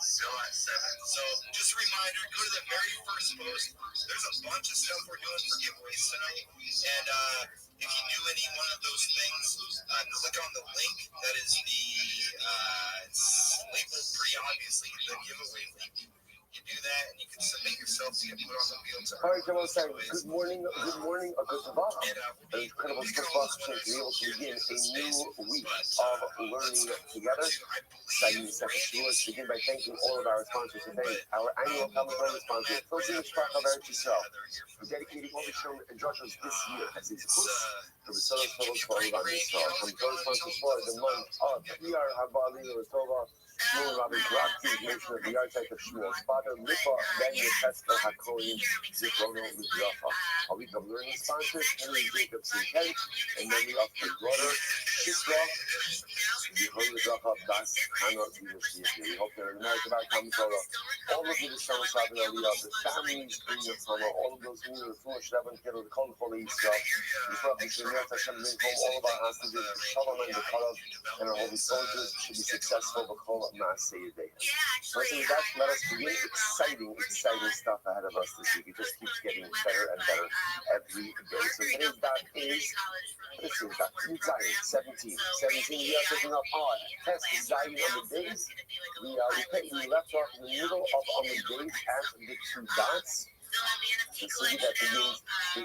Still at 7. So just a reminder, go to the very first post. There's a bunch of stuff we're doing for giveaways tonight. And if you do any one of those things, click on the link. That is the, it's labeled pretty obviously, the giveaway link. You do that, and you can submit yourself to get put on the wheel. All right, Jamal saying, good morning, a good Shabbat. An incredible Shabbat to be able to begin a new week of learning together. Exciting second shul. Let's begin by thanking all of our sponsors today. Our annual Talmud Torah sponsor, Tilsim Mishpacha of Eretz Yisrael, for dedicating all the Shalom and Joshua this year as his Chus for the Son of Torah for all of Israel. Talmud Torah sponsors for the month of Iyar Habali Torah. Shmuel Rabbi Grakti, mention of the archetype of Shmuel's father, Lipa, Ben Yecheskel HaKoyin, Zichrono Libracha. A week of learning sponsors, Henry Jacobson Kent, and memory of his brother, Shikra, Zichrono Libracha, Das Hana University. We hope they're in America about Talmud Torah. All of you, the Shalom Shabbat Aliyah, the families bring your summer, all of those who need the foolish Levin, get the Kol Chol Yisrael. We pray for Shemiyat Hashem, bring home all of our hostages, the Shalom and the Kalav, and our holy soldiers should be successful. So with that, let us begin. Exciting stuff ahead of us this week. It just keeps getting better and better every day. So today's dot is, this is dot 17. We are taking up our test Zion on the days. We left off in the middle of on the days at the two dots. The city that begins so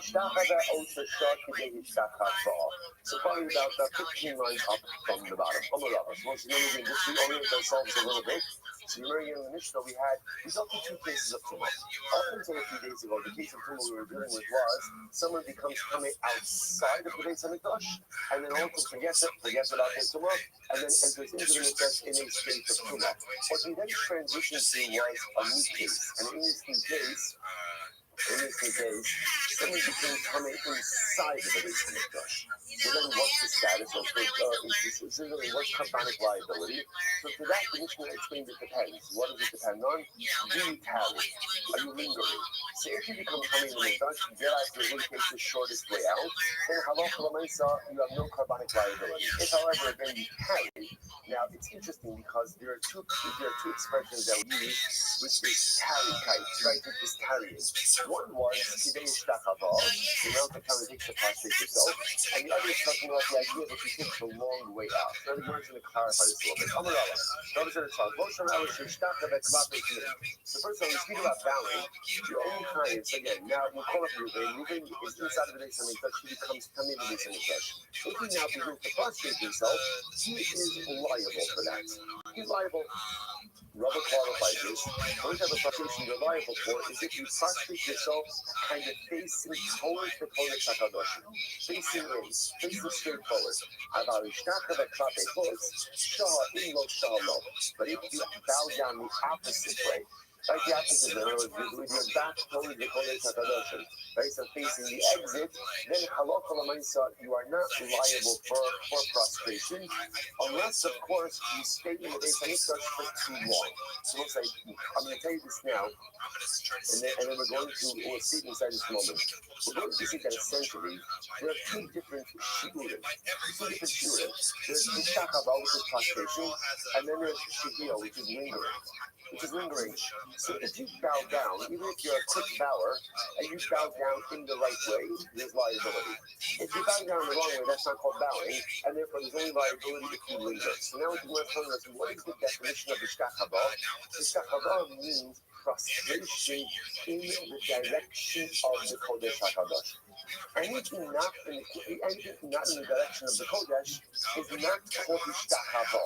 probably about 15 lines up from the bottom. So once again, we can just reorient ourselves a little bit. So you're in the Mishnah, we had resulting two cases of tumah. Up until a few days ago, the case of tumah we were dealing with was someone becomes tumah outside of the Beis Hamikdash, and then also forgets about their tumah, and then enters into the Mikdash in a state of tumah. What we then transitioned to was a new case, and in this new case, someone became coming inside of the Beis Hamikdash. So then what's the status of what's Kabbanic liability? So to that, the Mishnah explains it depends. What does it depend on? Do you tarry? Are you lingering? So if you become coming in the Mikdash, you realize you're going to take the shortest way out, then halacha l'maisa, you have no Kabbanic liability. If, however, then you tarry, now it's interesting because there are two expressions that we use with this tarry kite, right? With this tarrying. One was Kidei Shtachava, the amount of time it takes to prostrate yourself, and the other is talking about the idea that you take the long way out. So I think we're going to clarify this a little bit. So first of all, we speak about bowing. The only time, again, now you call up Reuben is inside of the Beis Hamikdash, he becomes coming to the Beis Hamikdash. If he now begins to prostrate himself, he is liable for that. He's liable. Rabbi qualifies this. The only type of prostration you're liable for is if you prostrate yourself kind of facing towards the Kodesh HaKadosh, facing straight forward. But if you bow down the opposite way, like the opposite way, with your back towards the Kodesh HaKadosh, right, so facing the exit, then halacha l'maisa, you are not liable for prostration, unless, of course, you stay in the Beis Hamikdash for too long. So we'll say, I'm going to tell you this now, and then we're going to, we'll see it inside this moment. We're going to see that essentially, there are two different shiurim. There's Mishtakava, which is prostration, and then there's Shihio, which is lingering. So if you bow down, even if you're a quick bower, and you bow down in the right way, there's liability. If you bow down the wrong way, that's not called bowing, and therefore there's only liability if you linger. So now we can learn from this, what is the definition of Ishtachava? Ishtachava means prostration in the direction of the Kodesh HaKadosh. Anything not in the direction of the Kodesh is not called Ishtachava.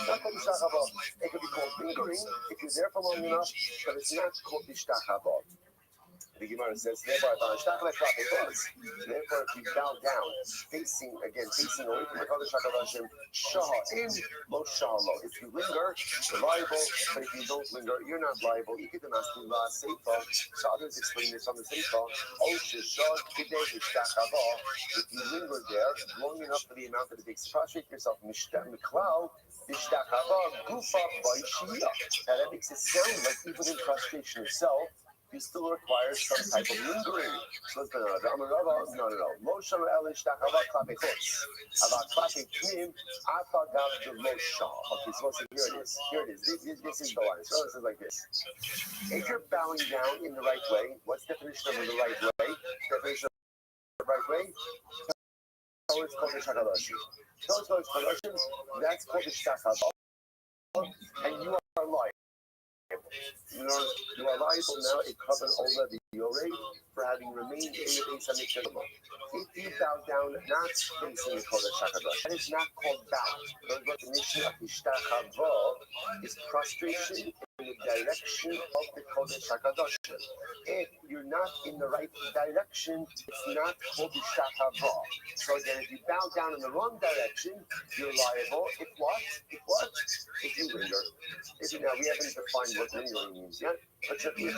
Not called Ishtachava. It could be called lingering if you're there for long enough, but it's not called Ishtachava. The Gemara says, therefore, if you bow down, facing away from the Kodesh HaKadosh, if you linger, you're liable, but if you don't linger, you're not liable. So others explain this on the Seifa. If you linger there long enough for the amount that it takes to prostrate yourself, now that makes it sound like even in prostration itself, you still require some type of lingering. So let's go. No. Moshe Okay, so here it is. This is the line. So this is like this. If you're bowing down in the right way, what's the definition of the right way? Definition of the right way? Towards Kodesh HaKadosh. Towards Kodesh HaKadosh, that's called the Shtachava. And you are liable. You are liable now a carbon over the Yore for having remained in the Beis Hamikdash. If you bow down not facing the Kodesh HaKadosh, that is not called bow. The definition of Ishtachava is prostration in the direction of the Kodesh HaKadosh. If you're not in the right direction, it's not called Ishtachava. So again, if you bow down in the wrong direction, you're liable. If what? If you linger. Now, we haven't defined what lingering means yet, but if you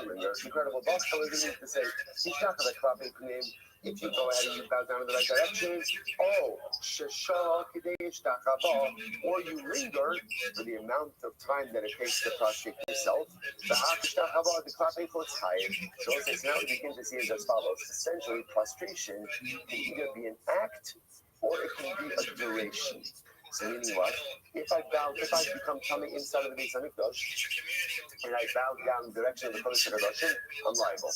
linger, incredible boss, so we need to say, if you go ahead and you bow down in the right direction, or you linger for the amount of time that it takes to prostrate yourself, the clapping foot's higher. So now we begin to see it as follows. Essentially, prostration can either be an act or it can be a duration. So meaning what? If I become coming inside of the Beis Hamikdash and I bow down in the direction of the Kodesh HaKadosh, I'm liable.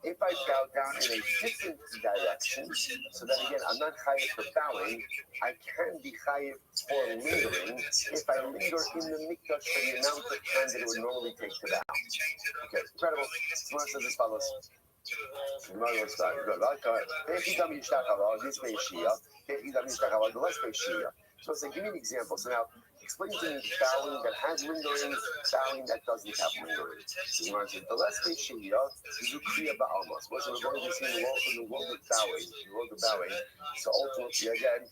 If I bow down in a different direction, so then again, I'm not chayiv for bowing, I can be chayiv for lingering if I linger in the mikdash for the amount of time that it would normally take to bow. Okay, incredible. Gemara says as follows. So it's like, give me an example. So now, explain to me bowing that has lingering, bowing that doesn't have lingering. The less Shia is Ukriya Ba'almas. What's we're going to see in the world of bowing. So ultimately, again,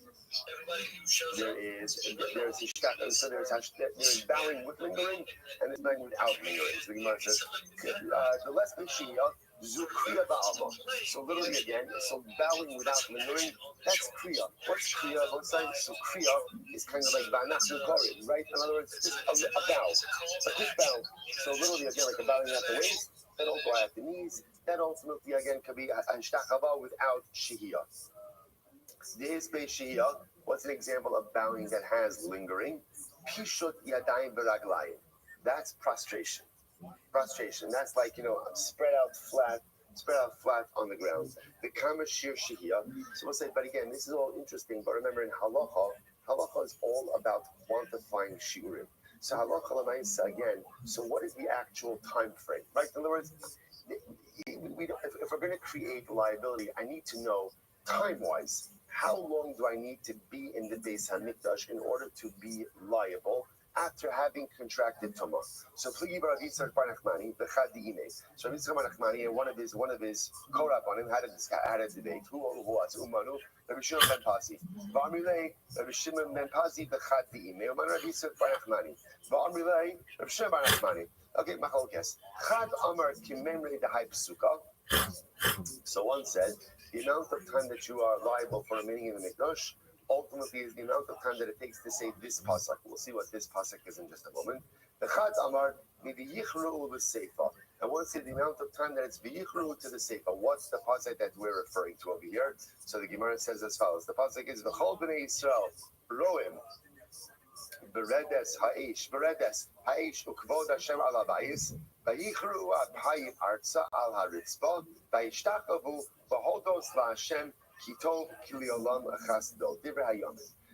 there's bowing with lingering and there's bowing without lingering. So the Gemara says, the less Shia. Zukriya ba'alma. So literally again, so bowing without lingering, that's kriya. What's kriya? Both sides. So kriya is kind of like ba'anachnu korim, right? In other words, just a bow, a quick bow. So literally again, like a bowing at the waist, that also at the knees. That ultimately again could be an shtachava without shehiyah. This base shehiyah. What's an example of bowing that has lingering? Pishut yadayim beraglayim. That's prostration. That's like, spread out flat on the ground. The kamashir shihiyah. So we'll say, but again, this is all interesting. But remember, in halacha is all about quantifying shiurim. So halacha l'maisa again. So what is the actual time frame? Right. In other words, if we're going to create liability, I need to know time-wise how long do I need to be in the Beis Hamikdash in order to be liable after having contracted tumah. So Pligi Bar Yitzchak Bar Nachmani, Bechad Di'imei. So Yitzchak Bar Nachmani and one of his Korabbanim had a debate. Who was Umanu? Rabbi Shimon ben Pazi. V'amrilei Rabbi Shimon ben Pazi Bechad Di'imei. Uman Rabbi Yitzchak Bar Nachmani. V'amrilei Rabbi Shimon Bar Nachmani. Okay, Machalokes. Chad Amar Kimemrei Dehai Psuka. So one said the amount of time that you are liable for remaining in the Mikdash ultimately is the amount of time that it takes to say this pasuk. We'll see what this pasuk is in just a moment. The Chad Amar Midiyichru B'Seifa. I want to say the amount of time that it's V'Yichru to the Seifa. What's the pasuk that we're referring to over here? So the Gemara says as follows. The pasuk is V'Chol B'nei Yisrael Roim Beredes Haish Ukvod Hashem Al Habayis V'Yichru Hayim Arza Al Haritzba V'Yishtakavu V'Hodos LaHashem.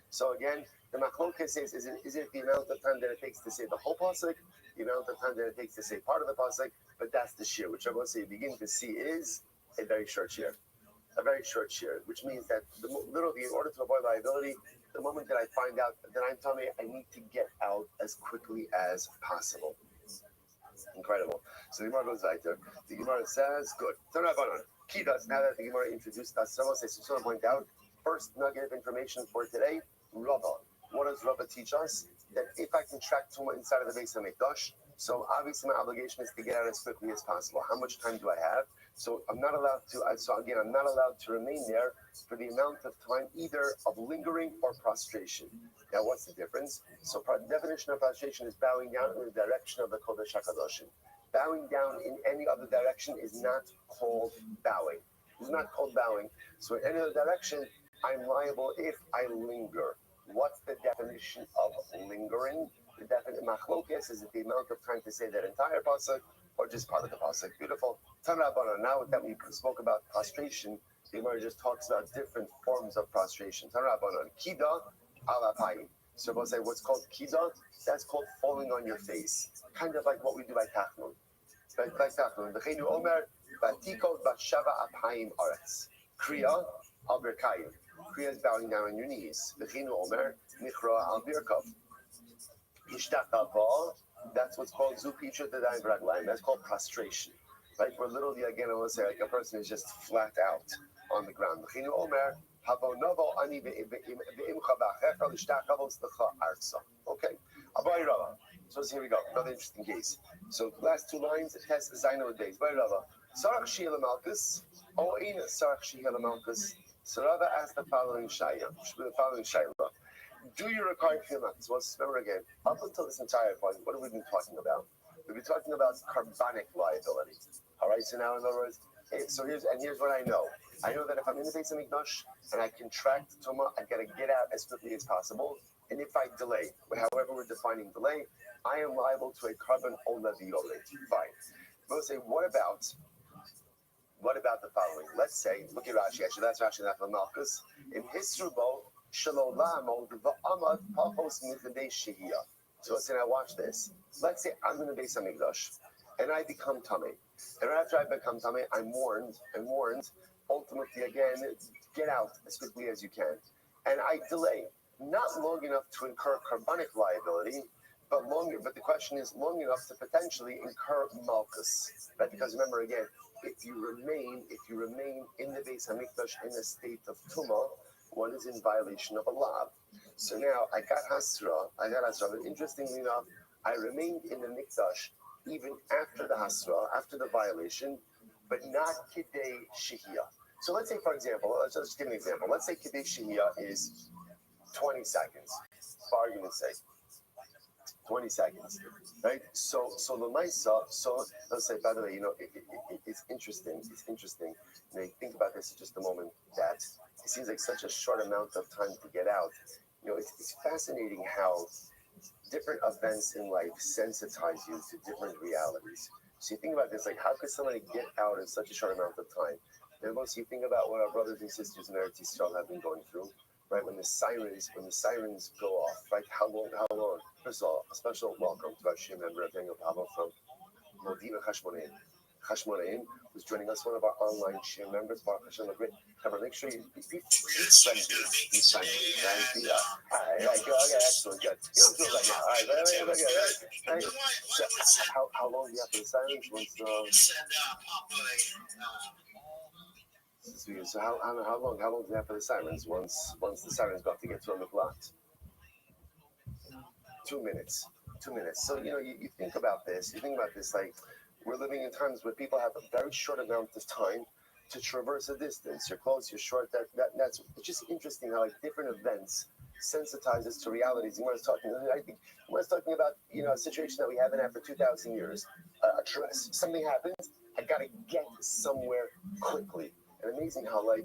So again, the Machlokes says, is it the amount of time that it takes to say the whole pasuk, the amount of time that it takes to say part of the pasuk, but that's the shear, which I'm going to say you begin to see is a very short shear. Which means that literally in order to avoid liability, the moment that I find out that I'm telling me I need to get out as quickly as possible. Incredible. So the Gemara goes right there. The Gemara says, good. Turn up on. Now that the Gemara introduced us, someone says, so I point out, first nugget of information for today, Rabbi. What does Rabbi teach us? That if I contract tumah inside of the Beis Hamikdash, so obviously my obligation is to get out as quickly as possible. How much time do I have? So I'm not allowed to remain there for the amount of time either of lingering or prostration. Now what's the difference? So the definition of prostration is bowing down in the direction of the Kodesh HaKadoshim. Bowing down in any other direction is not called bowing. It's not called bowing. So in any other direction, I'm liable if I linger. What's the definition of lingering? The definition machlokes is the amount of time to say that entire pasuk or just part of the pasuk. Beautiful. Tanrabana. Now that we spoke about prostration, the Gemara just talks about different forms of prostration. Tanrabana. Kida alapayim. So we'll say what's called kida, that's called falling on your face. Kind of like what we do by tachnun. By tachnun. V'cheinu omer, batikot b'shava apayim aretz. Kriya, al birkayim. Kriya is bowing down on your knees. V'cheinu omer, nichra al birkav. Ishtachava, that's what's called zukisha tadayim raglayim. That's called prostration. Right? Where literally, again, I want to say, like a person is just flat out on the ground. V'cheinu omer, okay. So here we go. Another interesting case. So last two lines, test Zaino days. Sarach Shia Malkus, O in Sarach Shia Malkus. Sarava asked the following Shaila. Do you require Filamakis? Well, remember again, up until this entire point, what have we been talking about? We've been talking about carbonic liability. All right, so now in other words, here's what I know. I know that if I'm in the Beis Hamikdash and I contract Tumah, I gotta get out as quickly as possible. And if I delay, however we're defining delay, I am liable to a carbon olaviole. Fine. We'll say, what about the following? Let's say, look at Rashi. Actually, that's Rashi not Malchus. In Hisrubo, Shalolamo, Va'amad Pachos Michadei Shehiyah. So let's say now watch this. Let's say I'm in the Beis Hamikdash and I become Tameh. And after I become Tameh, I'm warned. Ultimately, again, get out as quickly as you can. And I delay, not long enough to incur carbonic liability, but the question is long enough to potentially incur malchus. Right? Because remember again, if you remain in the Beis Hamikdash in a state of tumah, one is in violation of a law. So now I got hasra, but interestingly enough, I remained in the mikdash even after the hasra, after the violation, but not kidei shehiyah. So let's say, for example, let's just give an example. Let's say kidei shehiyah is 20 seconds, for argument's sake. 20 seconds, right? So the Maisa, so let's say, by the way, it's interesting. Think about this for just a moment, that it seems like such a short amount of time to get out. It's fascinating how different events in life sensitize you to different realities. So you think about this, like how could somebody get out in such a short amount of time? And most you think about what our brothers and sisters in Eretz Yisrael have been going through, right? When the sirens go off, right? How long? First of all, a special welcome to our Shia member Daniel Pablo from Modena Chashmonaim, who's joining us, one of our online Shia members. Baruch Hashem, a great cover. Make sure you be friendly. Right? Excellent, good. You don't do it right now. All right. So, how long do you have for the sirens? So how long do you have for the sirens once the sirens got to get to a plot? 2 minutes. So you think about this. Like we're living in times where people have a very short amount of time to traverse a distance. You're close, you're short. That's it's just interesting how like different events sensitize us to realities. I think Gemara's talking about a situation that we haven't had for 2,000 years. Something happens. I gotta get somewhere quickly. And amazing how like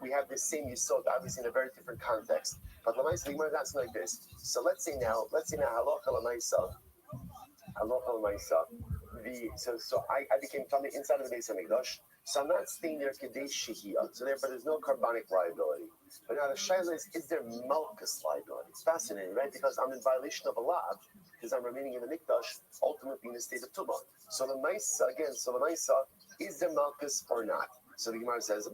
we have this same yisod, obviously in a very different context. But Lamaisa, the Gemara is asking like this. So let's say now, halacha Lamaisa. So I became tummy inside of the Beis Hamikdash. So I'm not staying there kedei shehiyah. So therefore, there's no carbonic liability. But now the shaila is there malchus liability? It's fascinating, right? Because I'm in violation of a law, because I'm remaining in the mikdash, ultimately in a state of tumah. So the Maisa, is there malchus or not? So the Gemara says, do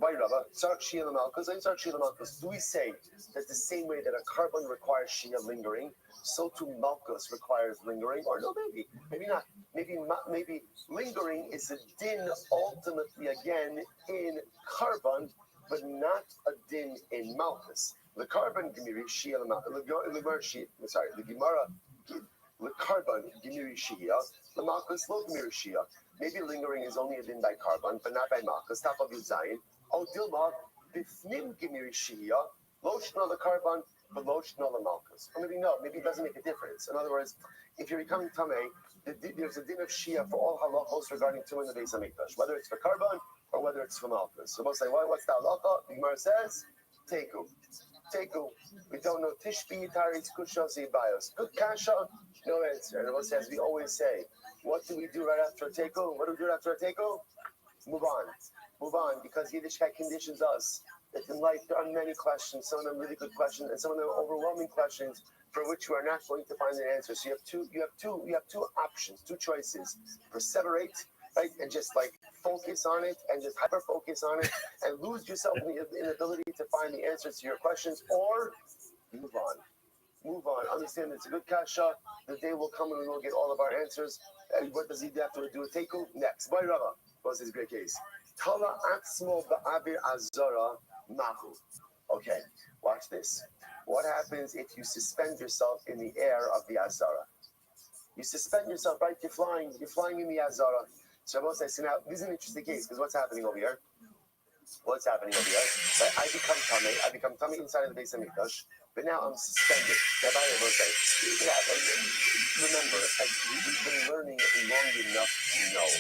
we say that the same way that a carbon requires shia lingering, so too malchus requires lingering? Or no, maybe not. Maybe lingering is a din ultimately again in carbon, but not a din in malchus. The carbon Gemiri shia the Gemara the carbon Gemiri shia, the malchus lo Gemiri shia. Maybe lingering is only a din by carbon, but not by malchus. Top of Yuzayin. Oh, Dilma, bifnim Gemiri shia, lo shna the carbon, but lo shna the malchus. Or maybe it doesn't make a difference. In other words, if you're becoming tamei, there's a din of shia for all halachos regarding tumah in the Beis Hamikdash, whether it's for carbon or whether it's for malchus. So we'll say, what's the halacha? The Gemara says, teku. We don't know tishbi taris kushasi bios. Good kasha, no answer. And we'll say, as we always say, what do we do right after a teku? What do we do after a teku? Move on, because Yiddishkeit conditions us that in life there are many questions, some of them really good questions, and some of them overwhelming questions for which you are not going to find an answer. So you have two options, two choices: perseverate, right, and just like focus on it and just hyper focus on it and lose yourself in the inability to find the answers to your questions, or move on. Move on. Understand it's a good kasha. The day will come when we will get all of our answers. And what does he have to do? Teku next. Boy Rava. What's his great case? Tala atzmo ba'avir azara mahu. Okay, watch this. What happens if you suspend yourself in the air of the azara? You suspend yourself, right? You're flying in the azara. So I say, now this is an interesting case because what's happening over here? What's happening over here? Right? I become tummy inside of the base of Mikdash. But now I'm suspended. Remember, we've been learning long enough to know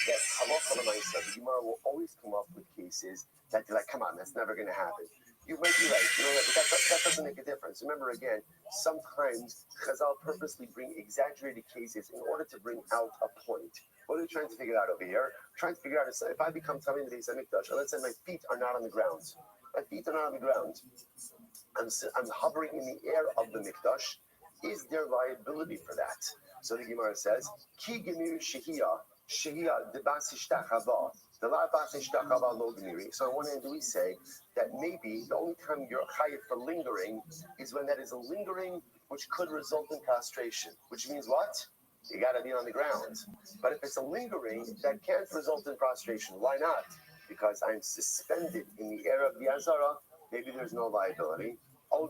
that halacha l'maisa, the Gemara will always come up with cases that you're like, come on, that's never going to happen. You might be right, but that doesn't make a difference. Remember, again, sometimes Chazal purposely bring exaggerated cases in order to bring out a point. What are we trying to figure out over here? Trying to figure out if I become tummy in the base of Mikdash, and let's say my feet are not on the ground. My feet are not on the ground. I'm hovering in the air of the Mikdash. Is there liability for that? So the Gemara says, Ki gemir shehiyah de basishtachava. The la basishtachava lo gemiri. So on one hand, do we say that maybe the only time you're chayiv for lingering is when that is a lingering which could result in castration, which means what? You got to be on the ground. But if it's a lingering, that can't result in prostration. Why not? Because I'm suspended in the air of the Azara. Maybe there's no liability. Or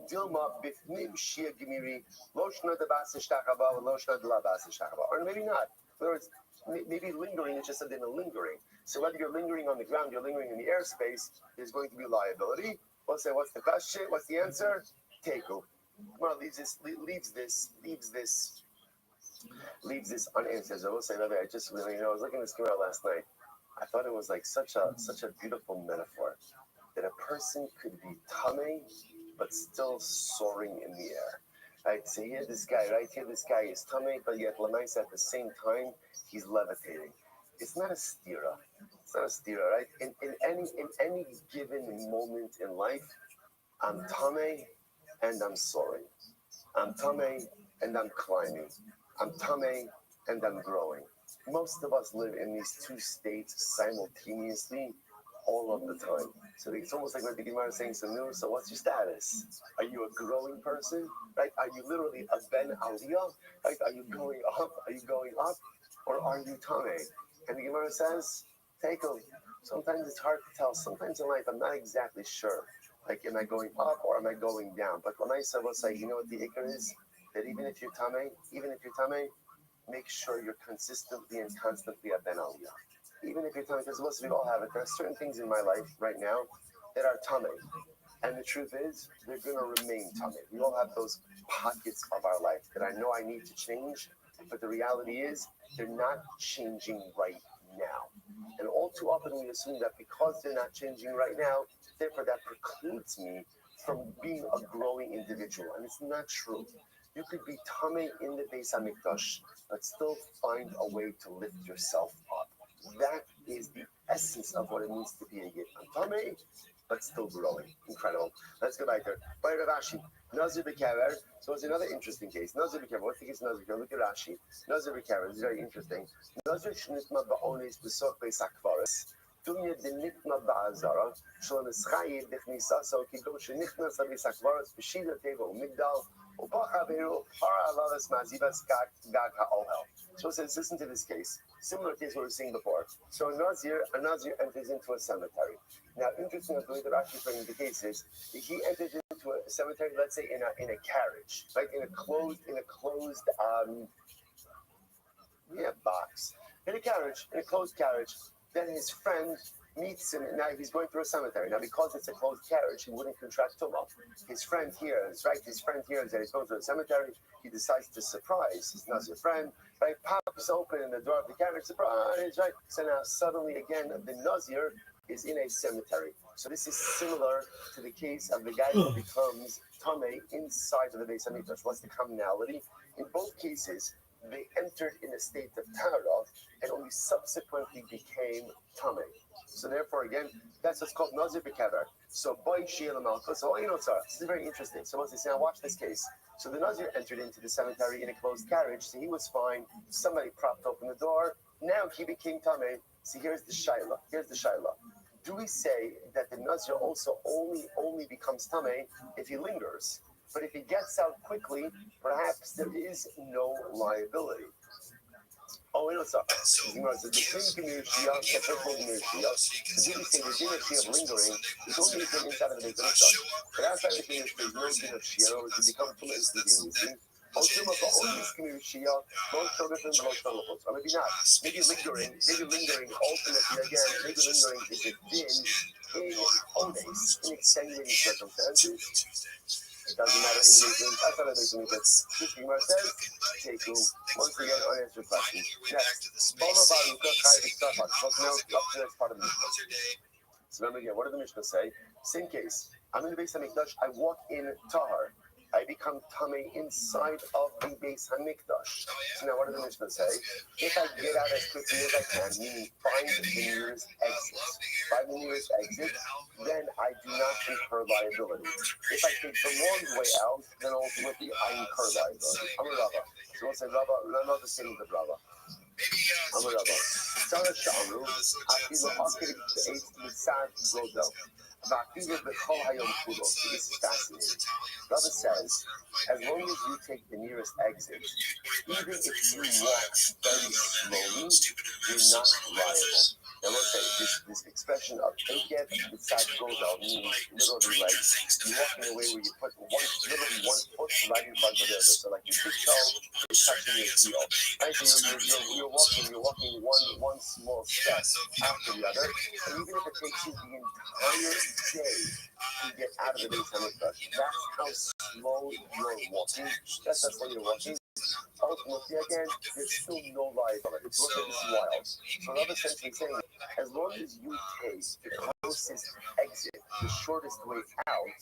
maybe not. In other words, maybe lingering is just a lingering. So whether you're lingering on the ground, you're lingering in the airspace, there's going to be liability. We'll say, what's the question? What's the answer? Teku. Well, leaves this unanswered. I will say, Rabbi, I was looking at this Gemara last night. I thought it was like such a beautiful metaphor that a person could be tummy but still soaring in the air. Right? So here this guy is tummy, but yet Lamais at the same time he's levitating. It's not a stira. Right? In any given moment in life, I'm tummy and I'm soaring. I'm tummy and I'm climbing. I'm tummy and I'm growing. Most of us live in these two states simultaneously all of the time. So it's almost like the Gemara is saying, so what's your status? Are you a growing person? Right? Are you literally a ben aliyah? Right? Are you going up? Or are you tummy? And the Gemara says, take them. Sometimes it's hard to tell. Sometimes in life, I'm not exactly sure. Like, am I going up or am I going down? But when I will say, you know what the ikar is? That even if you're tummy, make sure you're consistently and constantly a ben aliyah. Even if you're tummy, because most of you all have it. There are certain things in my life right now that are tummy. And the truth is, they're going to remain tummy. We all have those pockets of our life that I know I need to change, but the reality is, they're not changing right now. And all too often we assume that because they're not changing right now, therefore that precludes me from being a growing individual. And it's not true. You could be tummy in the Beis HaMikdash, but still find a way to lift yourself up. That is the essence of what it means to be a yid. I'm tummy, but still growing. Incredible. Let's go back there. By Rav Ashi, Nazir B'Kever. So it's another interesting case. Nazir B'Kever. What's the case of Nazir B'Kever? Look at Rashi. Nazir B'Kever. It's very interesting. Nazir Shnitma Ba'onis B'Soch Beis HaKvaris. Dunya Denitma Ba'azara. Shalom Eschayi Dechnisasa. So Kidom Shenichnas Beis HaKvaris. B'Shida Teva Umigdal. So it says, listen to this case. Similar case we were seeing before. So a Nazir enters into a cemetery. Now, interesting, the way that Rashi is bringing the case is, he enters into a cemetery, let's say in a carriage, right? In a closed box. In a closed carriage. Then his friend meets him, and now he's going through a cemetery. Now, because it's a closed carriage, he wouldn't contract tumah. His friend hears that he's going through a cemetery. He decides to surprise his Nazir friend, right? Pops open in the door of the carriage, surprise, right? So now suddenly again, the Nazir is in a cemetery. So this is similar to the case of the guy who becomes Tameh inside of the Beis HaMikdash. What's the commonality? In both cases, they entered in a state of Tara and only subsequently became Tameh. So therefore, again, that's what's called Nazir Bekever. So boy Sheila Malka. So this is very interesting. So once they say, now watch this case. So the Nazir entered into the cemetery in a closed carriage, so he was fine. Somebody propped open the door. Now he became Tameh. See, here's the Shaila. Do we say that the Nazir also only becomes Tameh if he lingers? But if he gets out quickly, perhaps there is no liability. Oh, wait, what's up? The Gemara says, the Kim Shia, the purple Shia. So do we say the din of Shia of lingering is only the inside of the Beit HaMikdash? But outside of the Beit HaMikdash, there's no din of Shia, or to become full of the Ultima, but only this community Shia, both Shogatan, both Shalachos. Or maybe not. Maybe lingering, ultimately, again, maybe lingering is a din in Odes, in extenuating circumstances. It doesn't matter in the outside of the Beit HaMikdash. This Gemara says, taking once again unanswered question. Next, Bala Baruka Chai B'Stafak. Let's now up to the next part of the Mishnah. So remember again, what did the Mishnah say? Same case. I'm in the Beis Hamikdash. I walk in Tahar. I become Tameh inside of the Beis Hamikdash. So now what did the Mishnah say? If I get out as quickly as I can, meaning find the nearest exit, then I do not incur liability. If I take the long way out, then ultimately I incur liability. I'm a Rabbi. So we'll say Rabbi, not the same as Rabbi. I'm a Rabbi. Sarah Sha'aru, Afilu Akir B'Eit Mitzad Godel. This is fascinating. Rabbi says, as long as you take the nearest exit, even if you walk very slowly, you're not liable. Now let's say this expression of Ekev Mitzad Godel means literally like you're walking away where you put literally one foot right in front of the other. So like your big toe is touching your heel. Right? So you're walking one small step after the other. And even if it takes you the entire day to get out of the Beis Hamikdash, that's how slow you're walking. That's how slow you're walking. Ultimately, again, there's still no liability. So look at this wild. So Rabbi essentially saying, as long as you take the closest exit, the shortest way out,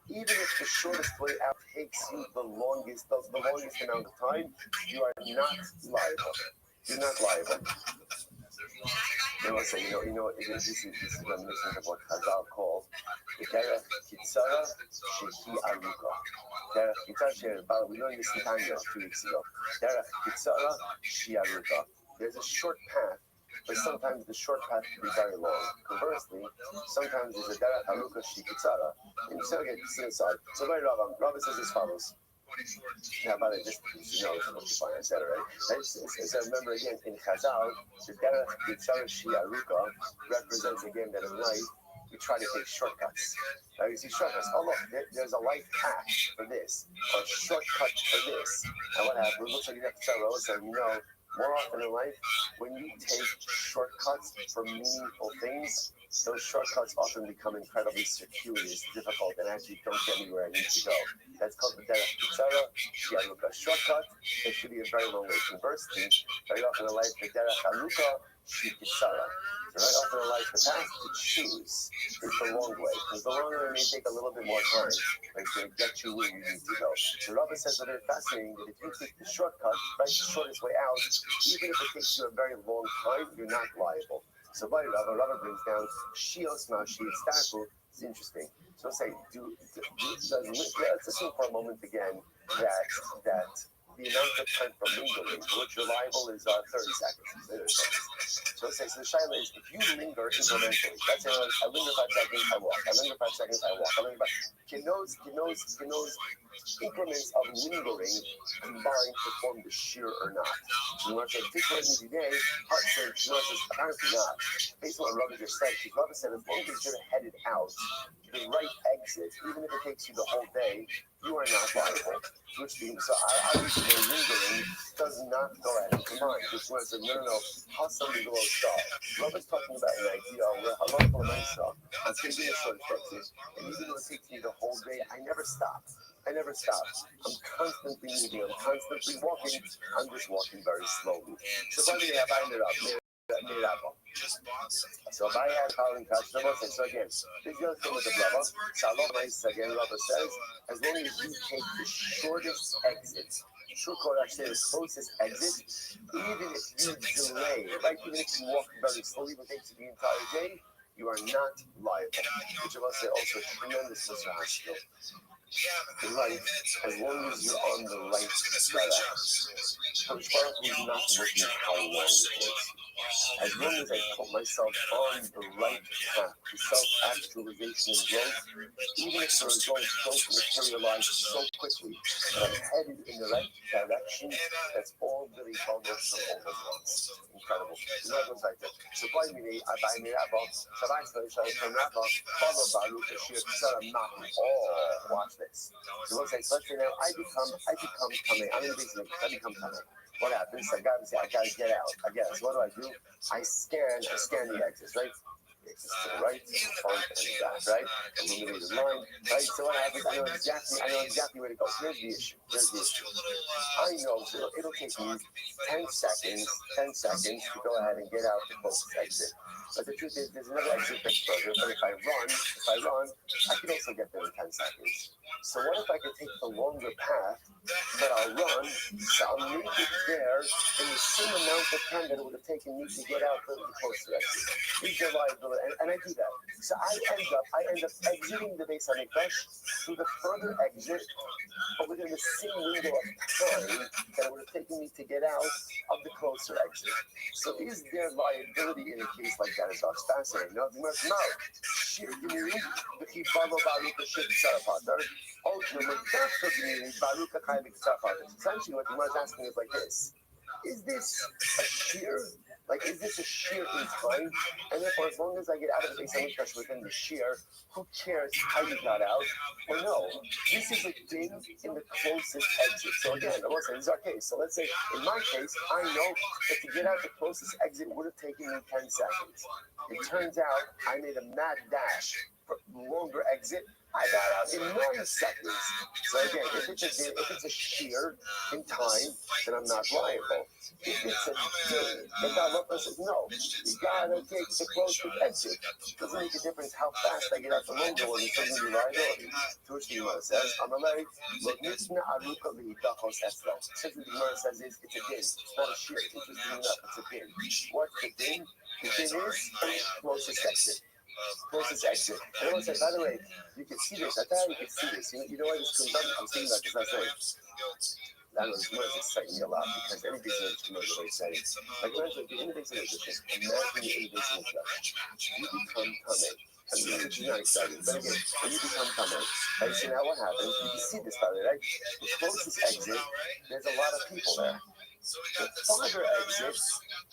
even if the shortest way out takes you the longest amount of time, you are not liable. You're not liable. Now let's say, this is reminiscent of what Chazal called the Derech Kitzara Shehi Aruka. Derech Kitzara, we learned this in Tanya 2 weeks ago. Derech Kitzara Shehi Aruka. There's a short path, but sometimes the short path can be very long. Conversely, sometimes there's a Derech Aruka Shehi Kitzara. And so again, see inside. So Rabbi says as follows. Now, by the way, just I said it right. So remember again, in Chazal, the Derech Kitzara Shehi Aruka represents again that in life we try to take shortcuts. Now you see shortcuts. Oh look, there's a life path for this, or a shortcut for this. And what happens? It looks like you have to tell Rose, so more often in life, when you take shortcuts for meaningful things, those shortcuts often become incredibly circuitous, difficult, and actually don't get me where I need to go. That's called the Derech Kitzara Shehi Aruka. Shortcut, it should be a very long way. Conversely, very often in life, the Derech Aruka Shehi Kitzara. Very often in life, the path to choose is the long way, because the long way may take a little bit more time, but it's going to get you where you need to go. The Rabbi says that it's fascinating that if you take the shortcut, right, the shortest way out, even if it takes you a very long time, you're not liable. So by Rabbi brings down Shios Mashi Staku. It's interesting. So let's say, let's assume for a moment again that the amount of time for lingering for which you're liable is 30 seconds. So let's say, so the shaila is, if you linger incrementally, let's say I linger 5 seconds, I walk. I linger 5 seconds, I walk. I linger 5 seconds. Can those increments of lingering combine to form the shear or not? You want to say, take what you today, Hart says, apparently not. Based on what Rabbi just said, because Rabbi said, as long as you're headed out, the right exit, even if it takes you the whole day, you are not liable. Which means, so obviously lingering does not go ahead and combine. Just want to say, no, how somebody below star. Rabbi's talking about an idea where Allah Maisa, I'm taking a short exit, and even though it takes me the whole day, I never stop. I'm constantly moving, I'm constantly walking, I'm just walking very slowly. So by the way, I ended up so I had power and touch. So again, this goes to with the Rabbi. Shalom again, Rabbi says, as long as you take the shortest exit, Shul Korach says closest exit, even if you delay, right? Even if you walk very slowly, but takes you the entire day, you are not liable. Which of us say also tremendous skill. In life, as long as you're on the right track, Coach Baruch is not looking how long it takes. As long as I put myself on the right path to self-actualization and growth, even if the results don't materialize so quickly, but I'm headed in the right direction, that's all really almost from once. Incredible. So by me, I buy me that box. So I say, from that box, follow Baruch, the sheer not watch this. So let's say now I become coming. I'm in the business. I become coming. What happens? I gotta get out. I guess. So what do? I scan the exits, right? Exits to the right, front, and the back, right? Illuminated line, right? So what happens? I know exactly where to go. Here's the issue. I know it'll take me 10 seconds to go ahead and get out the closest exit. But the truth is, there's another exit that's further. But if I run, I can also get there in 10 seconds. So what if I could take the longer path, but I'll run, so I'll make it there in the same amount of time that it would have taken me to get out the closer exit. Is there liability? And I do that. So I end up exiting the base HaMikdash through the further exit, but within the same window of time that it would have taken me to get out of the closer exit. So is there liability in a case like that? It's fascinating. No, ultimately, that's the meaning. Essentially, what the Gemara is asking is like this: is this a shear? Like, is this a shear in time? And therefore, as long as I get out of the base HaMikdash within the shear, who cares how you got out? Or no, this is a thing in the closest exit. So again, I will say this is our case. So let's say, in my case, I know that to get out the closest exit would have taken me 10 seconds. It turns out I made a mad dash for longer exit. I got out in 9 seconds. So again, if it's a shear in time, then I'm not liable. If it's a thing, the Allah says, no, you gotta take the closest exit. It doesn't make a difference how fast I get out the longer one, it doesn't be liability. To which the Gemara says, Amalei, look, Mitzna Aruka V'Hidachos Eslo. Says the Gemara says it's a din. It's not a shear. Interesting enough, it's a din. What's the din? The din is closest exit. Closest exit. And I want to say, by the way, you can see this. I thought you could see this. You know why this comes up? I'm saying that because I say, that was exciting me a lot because anything's in the commercial they say. Like, imagine the innovation is just imagine the innovation is just you become coming. I mean, which is not exciting. But again, when you become coming, right? So now what happens? You can see this, by the way, right? The closest exit, there's a lot of people there. The farther exit,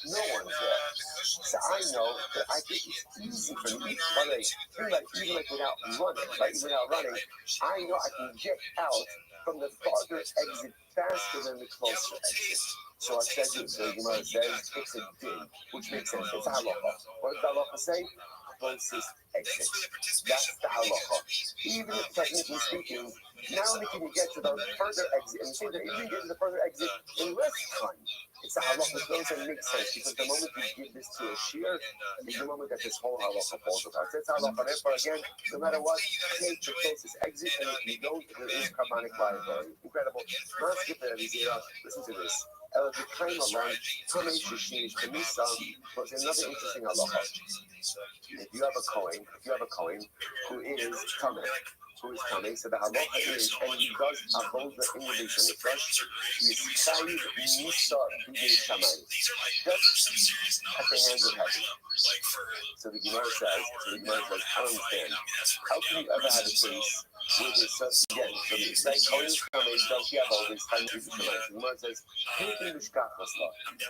no one's there. So I know that I think it's easy for me. By the way, even without running, right? Without running, I know I can get out from the farther exit faster than the closer exit. So I said it. So the Gemara says it's a din, which makes sense. It's a halacha. What does the halacha say? Closest exit. That's the halacha. Even if technically speaking, not only can you get to the further exit, and say that even get to the further exit in less time, it's a halacha. It doesn't make sense because the moment you give this to a shear is the moment that this whole halacha falls apart. That's halacha. Therefore, again, no matter what, take the closest exit, and if you don't, there is carbonic liability. Incredible. Let's skip it. Listen to this. The time alone, there's another interesting halacha. If you have a Kohen who is coming, so the halacha is, and he does avoda in the Beis HaMikdash, he is chayiv misa b'yei shamayim, just at the hands of heaven. So the Gemara says, I don't understand. How can you ever have a case where there's such, again, so the like Kohen is coming, does he have all this time to be shamayim? The Gemara says,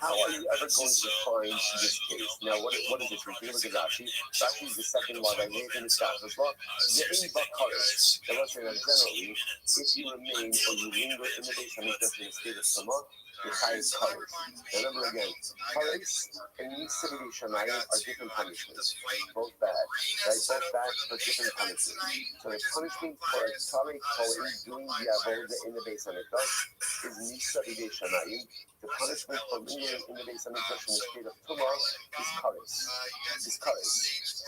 how are you ever going to find this case? Now, what is this? Look at Rashi. Rashi is the second one. I made in the Scottish law. That was saying that generally, if you remain or you linger in the Beis HaMikdash in a state of Sama, your highest colors. Remember again, colors and Misa B'yei Shamayim are different punishments. Both bad, right? Both bad, but different punishments. So the punishment for a Tzarek Kohen doing the avoda in the Beis Hamikdash is Nisa B'Dei Shamayim. The punishment for lingering in the Beis Hamikdash in the state of Tumah is kares. Is kares.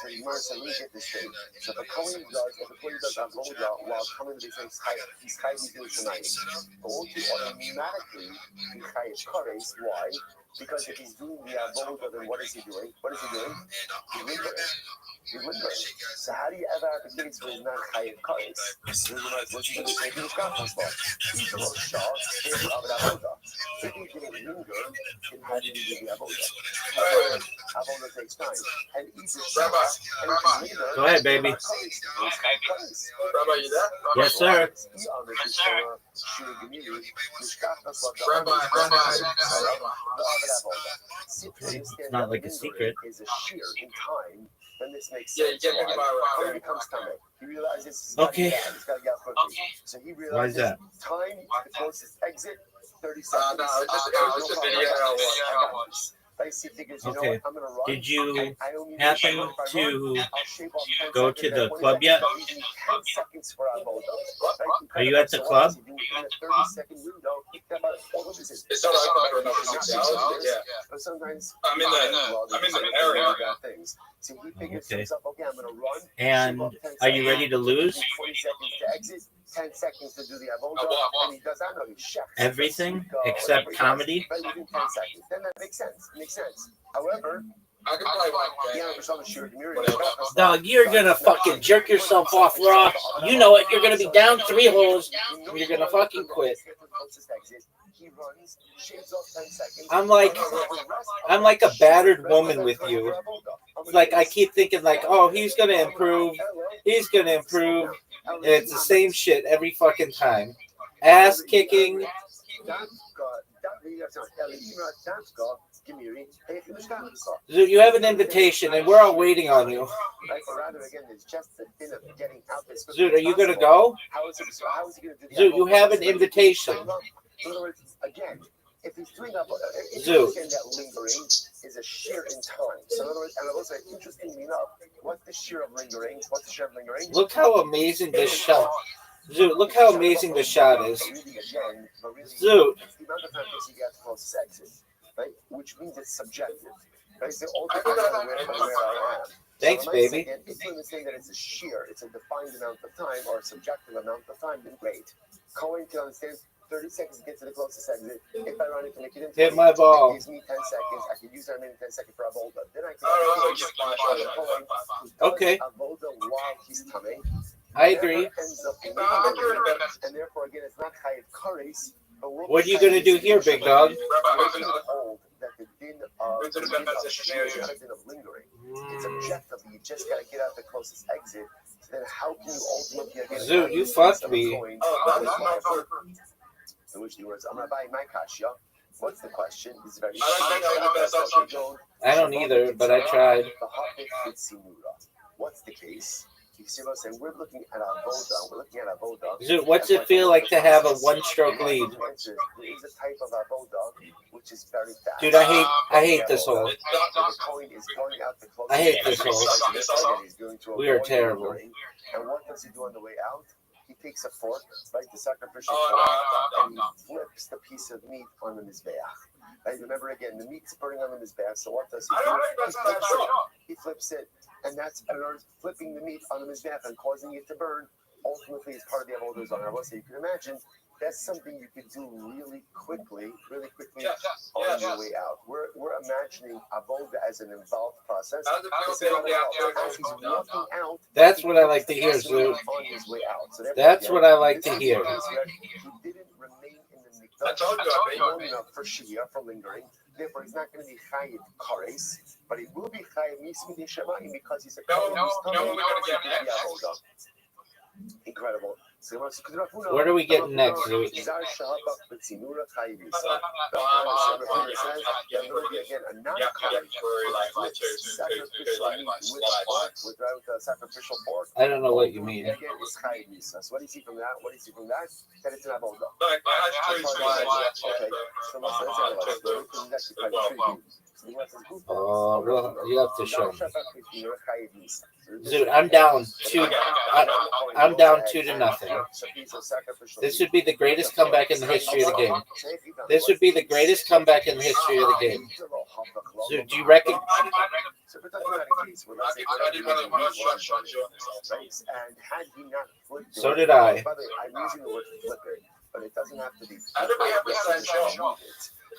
So the Gemara said, let me get this straight. So if a Kohen does avoda while coming to the Beis Hamikdash, he's chayiv B'Dei Shamayim. But won't he automatically be chayiv kares? Why? Because if he's doing the avoda, then what is he doing? What is he doing? He's lingering. So how do you ever have a case where he's not chayiv kares? What's he going to say to the Shkafas for? He's a Rothschild, he's an avoda. If he didn't linger, then how did he do the avoda? Avoda takes time. And he's a Go ahead, baby. Rabbi, you there? Yes, sir. Okay. It's not like a secret. Is a shear in time. Then this makes Yeah, sense. you get When it becomes time, he realizes Okay. he's got to get out quickly. So he realizes Why is that? time to the closest exit, 30 seconds. No, it's just a video. Dicey figures, you know Okay. what, I'm going to run. Did you I only need happen if I to run, I'll shave off 10 go seconds, to the 20 club seconds, yet? I'll leave me 10 seconds for avoda. Are you at the club? In a 30-second window, what is it? It's not like for another 6 hours. Yeah. But sometimes I'm in the area. things. So he figures Okay. himself, okay, I'm going to run. And are you ready to lose? 20 seconds to exit, 10 seconds to do the avoda, and he does that. No, he checks. Everything except comedy? Right within 10 seconds. Then that makes sense. However, I can probably Dog, you're gonna fucking jerk yourself off raw. You know it. You're gonna be down 3 holes. You're gonna fucking quit. I'm like a battered woman with you. Like I keep thinking like, oh, he's gonna improve. He's gonna improve. And it's the same shit every fucking time. Ass kicking. You have an invitation, and we're all waiting on you. Zoot, are you gonna go? Zoot, you have an invitation. In other words, again, if he's doing that, Zoot. That lingering is a shear in time. So in other words, and also interestingly enough, what's the shear of lingering? Look how amazing this shot. Zoot, look how amazing the shot is. Zoot. The amount of time he gets close exit, right? Which means it's subjective. Right? So all where I am. Thanks, baby. If you're saying that it's a shear, it's a defined amount of time or a subjective amount of time, then great. Cohen can understand 30 seconds to get to the closest exit. If I run it to make it into hit my ball. It gives me 10 seconds. I can use that remaining 10 seconds for avoda. Then I can Okay. avoda while he's coming. I agree. And therefore, again, it's not chayiv kares. What are you gonna do here, big dog? It's objective. You just gotta get out the closest exit. Then how can you ultimately Zoot, you fucked me. In which words, I'm gonna buy my kasha. What's the question? It's very I don't either, but I tried. What's the case? You see what I'm saying? We're looking at avoda. Zoot, what's it feel like to have a one-stroke lead? There is a type of avoda which is very fast. Dude, I hate this hole. I hate this hole. We are terrible. And what does he do on the way out? He takes a fork, right, the sacrificial fork, and he flips the piece of meat on the mizbeach. Right? Remember again, the meat's burning on the mizbeach. So what does he do? He flips it, and that's flipping the meat on the mizbeach and causing it to burn. Ultimately, is part of the avodah zarah. So you can imagine that's something you can do really quickly on your way out. We're imagining avodah as an involved process. As he's walking out, that's what I like to hear, Zoot. That's what I like to hear. He didn't remain in the mikdash long enough for shia, for lingering. Therefore, he's not going to be chayiv kares, but he will be chayiv mismidei shemayim because he's a kohen. Incredible. What are we getting next, Zoot? I don't know what you mean. So what do you see from that? That it's an avoda. Oh, well, you have to show me. Dude, I'm down two. I'm down 2-0. This would be the greatest comeback in the history of the game. This would be the greatest comeback in the history of the game. So do you reckon? So we're talking about a case where let's say and had he not flipped it, So did I. By the way, I'm using the word flip it, but it doesn't have to be.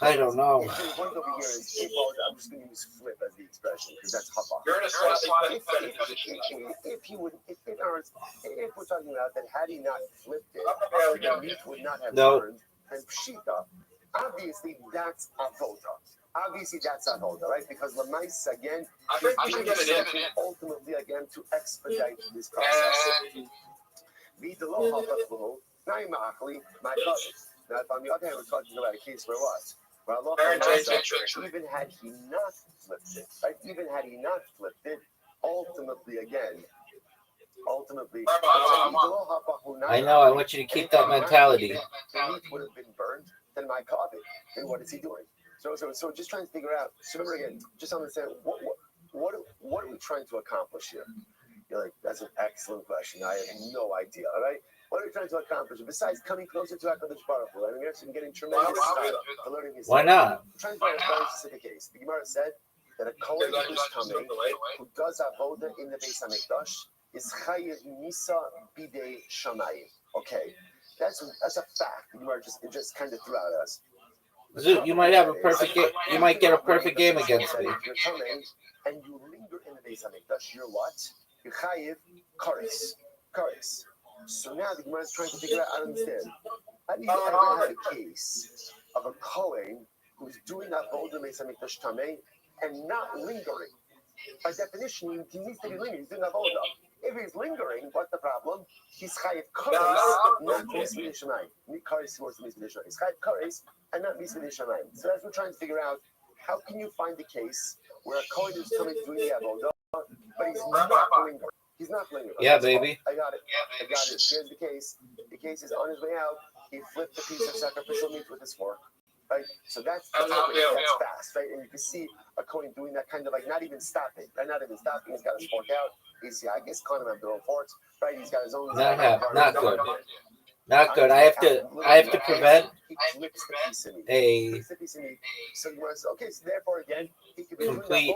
I don't know. One over here is I'm just going to use flip as the expression because that's hapa. If we're talking about that, had he not flipped it, the meat would not have burned. And pshita, obviously that's avoda. Obviously that's avoda, right? Because Lamais again is doing something ultimately again to expedite this process. Now, if on the other hand, we're talking about a case where what? Where Allah, even had he not flipped it, right? Even had he not flipped it, ultimately, I know. I want you to keep that mentality. The meat would have been burned. Then my coffee. Then what is he doing? So just trying to figure out. So remember again, just understand what are we trying to accomplish here? You're like, that's an excellent question. I have no idea. All right. What are we trying to accomplish? Besides coming closer to HaKadosh Baruch Hu, I mean, we're actually getting tremendous for learning his. Why not? We're trying to find a very specific case. The Gemara said that a Kohen who does avoda in the Beis Hamikdash is chayiv nisa bidei shamayim. Okay, that's a fact. The Gemara just kind of threw out at us. Zoot, you might have a perfect game. You might get a perfect game against me. If you're coming and you linger in the Beis Hamikdash, you're what? You're chayiv kares. So now the Gemara is trying to figure out, I understand. Have you ever had a case of a Kohen who's doing avodah Beis Hamikdash tamei and not lingering? By definition, he needs to be lingering. He's doing avodah. If he's lingering, what's the problem? He's chayiv kares, not misvidei shamayim. Kares was misvidei shamayim. He's chayiv kares and not misvidei shamayim. So as we're trying to figure out, how can you find a case where a Kohen is coming doing the avodah, but he's not lingering? He's not lingering. Yeah, baby. I got it. Here's the case. The case is on his way out. He flipped a piece of sacrificial meat with his fork. Right? So that's fast, right? And you can see a Kohen doing that kind of like not even stopping. Right? Not even stopping. He's got his fork out. He's, I guess, kind of have their own forks. Right? He's got his own. Not good. Not good. I have to prevent a okay, so therefore again, he could be complete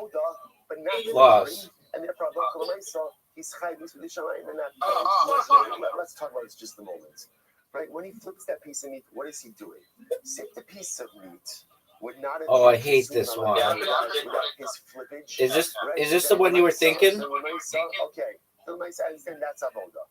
but not loss. And therefore, he's chayiv misvidei shamayim and not. Let's talk about this just a moment. Right? When he flips that piece of meat, what is he doing? If the piece of meat would not have I hate this one. His flippage, Is this the one you were thinking? Okay. So I understand that's avodah.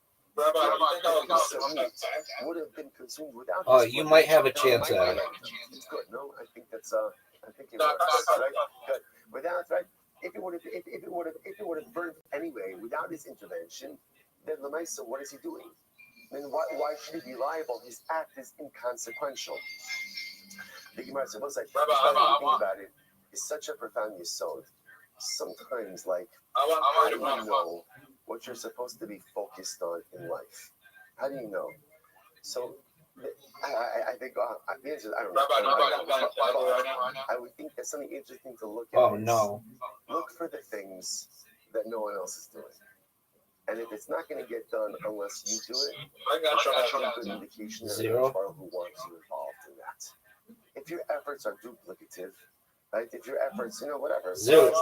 Would have been consumed without. You might have a chance at it. It's good. No, I think that's. I think it works. Right? Good. Without, right? If it would have burned anyway without his intervention, then Lamaisa, what is he doing? Then why should he be liable? His act is inconsequential. The Gemara says, think about it, it's such a profound yesod. Sometimes, like, how do you know what you're supposed to be focused on in life? How do you know? So, I think the answer is I don't know. I would think that's something interesting to look at. Oh no! Look for the things that no one else is doing, and if it's not going to get done unless you do it, that's a good indication that there's who wants you involved in that. If your efforts are duplicative, right? If your efforts, whatever. Zoot.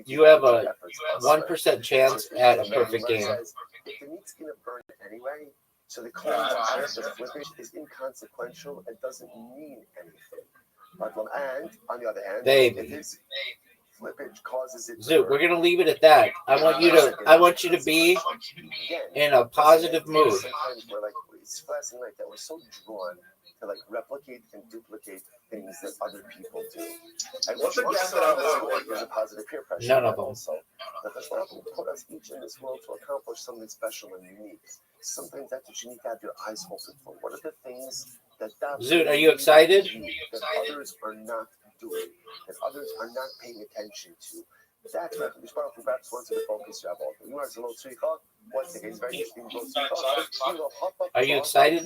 You have a 1% chance at a perfect game. If the meat's going to burn anyway, so the Kohen's flippage is inconsequential. It doesn't mean anything. And on the other hand, if his flippage causes it. Zoot, we're gonna leave it at that. I want you to be in a positive mood. Sometimes we're like, it's fascinating like that. We're so drawn to like replicate and duplicate things that other people do. And what's the there's a positive peer pressure. None of them. Also, that the Rabbi put us each in this world to accomplish something special and unique. Sometimes that's what you need to have your eyes open for. What are the things that Zoot, are you excited? That others are not doing, that others are not paying attention to. That's what the Rabbi perhaps wants to focus you about. You are a little tzricha. What's the case? Very interesting. Are you excited?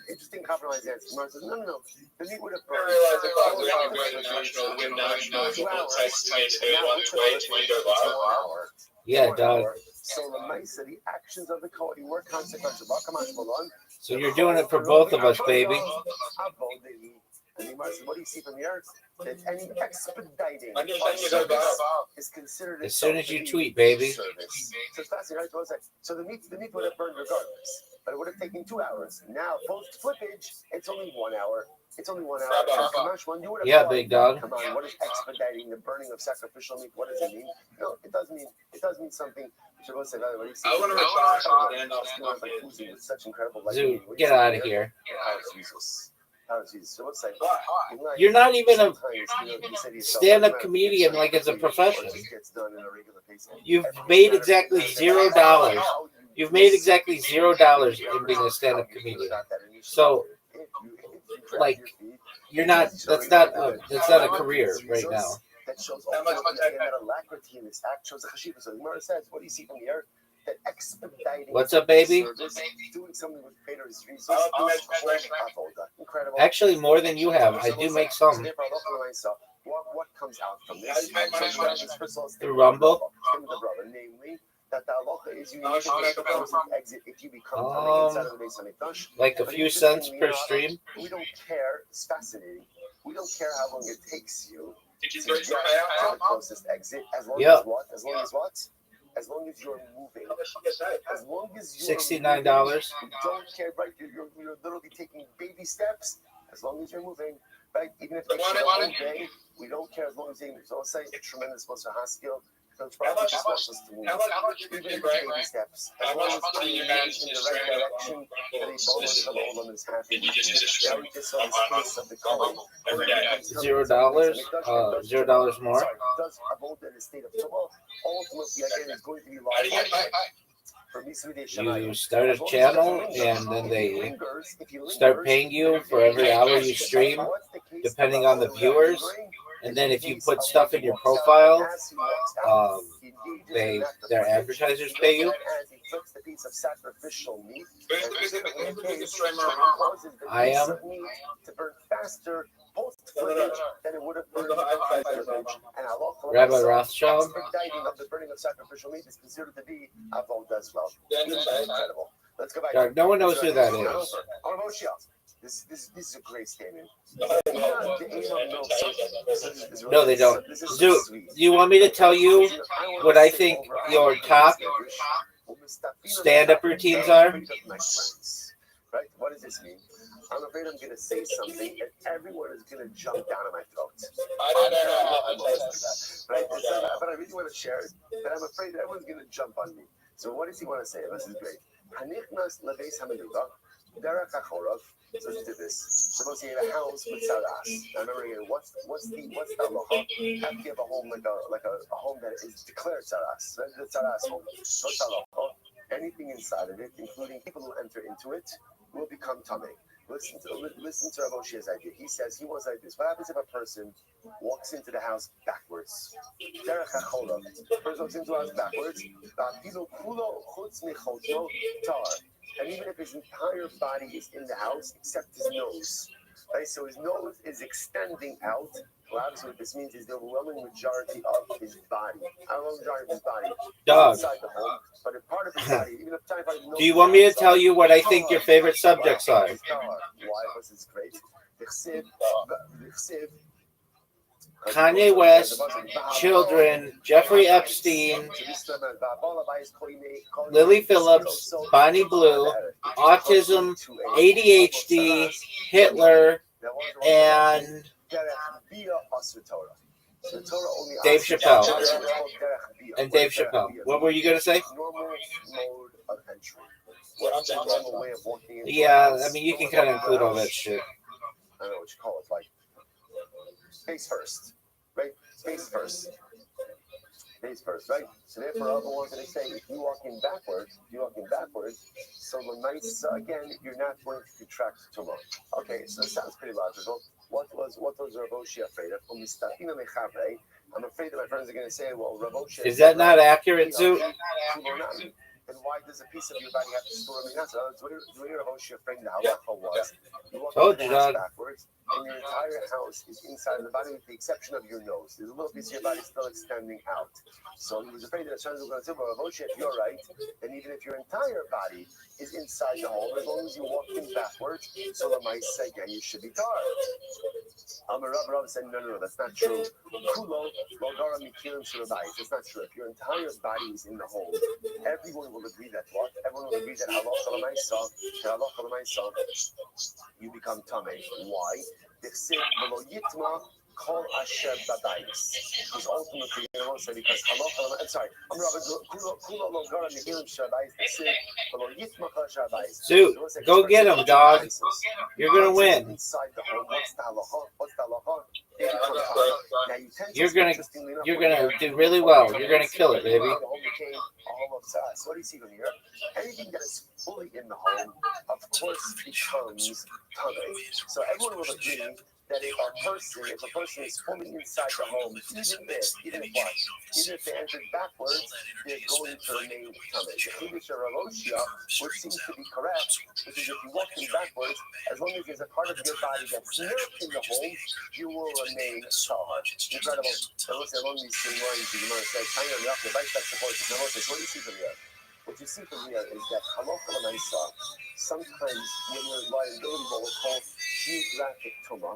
Interesting compromise answer. Gemara says, no. The meat would have I burned. realize if I'm doing win national text me to do one way to make it 1 hour. Yeah, 1 dog. hour. So the actions of the Kohen were consequential. So you're doing it for both of us, baby. And the Gemara says, what do you see from the earth? That any expediting I'm just saying service is considered As soon as you tweet, baby. service. So it's fascinating, right? So the meat would have burned regardless, but it would have taken 2 hours. Now post flippage, it's only 1 hour. It's only 1 hour. Yeah, big dog. Come on, what is expediting the burning of sacrificial meat? What does it mean? No, it does mean something. I want to respond. With such incredible Dude, get out of here. Jesus. So what's that? You're not even a stand-up comedian like it's a profession. You've made exactly $0. You've made exactly $0 in being a stand-up comedian. So, like, you're not. That's not a career right now. That shows that alacrity in this act shows the chashiva. So the Gemara says, what do you see from the earth? That expediting. What's up, baby? Service, doing something with greater resources. Incredible. Actually, more than you have. I do make some. What comes out from this? The Rumble. Namely, that the halacha is you need to exit if you become coming inside of the Beis Hamikdash. Like a few cents per stream. We don't care. It's fascinating. We don't care how long it takes you. Did you to get to the closest exit, as long as what? As long as what? As long as you're moving. As long as you're $69. moving, you don't care, right? You're literally taking baby steps. As long as you're moving, right? Even if it's a whole day, we don't care as long as you're moving. So I'll say a tremendous most of skill. Because probably just wants us to move. Even if it's baby steps. As long as you're moving in the right direction, and a bonus of all of them is happy. Did you just hit a stream? $0. $0 more. Does avoid the state of trouble. Ultimately, again, it's going to be lost. You start a channel and then they start paying you for every hour you stream, depending on the viewers. And then if you put stuff in your profile, their advertisers pay you. I am. Rabbi Rothschild. The burning of sacrificial meat is considered to be avodah as well. Let's go back. Dog, no one knows who that is. This is a great statement. No, they don't. Do you want me to tell you what I think your top stand-up routines are? Right? What does this mean? I'm afraid I'm going to say something and everyone is going to jump down on my throat. Right? But I really want to share it. But I'm afraid everyone's going to jump on me. So what does he want to say? This is great. So let's do this. Suppose you have a house with saras. Now remember again, what's the halacha? Have to have a home like a home that is declared saras. The saras home. So halacha. Anything inside of it, including people who enter into it, will become tamei. Listen to Rav Oshia's idea. He says he wants like this. What happens if a person walks into the house backwards? Derech hacholov. Person walks into the house backwards. And even if his entire body is in the house except his nose, right? So his nose is extending out. Well, obviously, what this means is the overwhelming majority of his body. Overwhelming majority of his body Dog. inside the home, but a part of his body, even if tiny part of his nose. Do you want me to tell you what I think your favorite subjects are? Why was this great? Kanye West, children, Jeffrey Epstein, Lily Phillips, Bonnie Blue, autism, ADHD, Hitler, and Dave Chappelle. And Dave Chappelle. What were you going to say? Normal mode of entry. Yeah, I mean, you can kind of include all that shit. I don't know what you call it, like face first, right? Face first, right? So therefore, other ones that they say, if you walk in backwards, so the nights again, you're not going to contract too much. Okay, so that sounds pretty logical. What was Rav Oshia afraid of? I'm afraid that my friends are going to say, well, Rav Oshia. Is that not accurate, Zoo? then why does a piece of your body have to still remain outside? So what your Hoshia framed the halacha was, you walk Told the you, house dog. backwards, and your entire house is inside of the body with the exception of your nose. There's a little piece of your body still extending out. So he was afraid that Hashem was going to say, well, Hoshia, if you're right, then even if your entire body is inside the hole, as long as you walk in backwards, so the mice say, again, you should be tired. Rabbi said, no, that's not true. Kulo, Logara Mikirim Shurabai. It's not true. If your entire body is in the hole, everyone will agree that what? Everyone will agree that halacha l'maisa, you become tamei. Why? Call Asher Badais. Because ultimately, they won't say because halacha. I'm sorry. I'm Rabbi Kulo Logara Mikirim Shurabai. Dude, go get him, dog. You're gonna win. Inside the hole, what's the halacha? You're gonna do really well. You're gonna kill it, baby. What do you see from here? Anything that is fully in the home, of course, becomes tummy. So everyone will agree that if a person is fully inside the home, even if they entered backwards, they're going to remain tummy. The English or Rothschild, which seems to be correct, which is if you walk in backwards, as long as there's a part of your body that's not in the home, you will remain tahor. Incredible. Along these same lines, the Gemara says, what do you see from here? What you see from here is that halacha l'maisa, sometimes when you're liability what we call geographic tumah,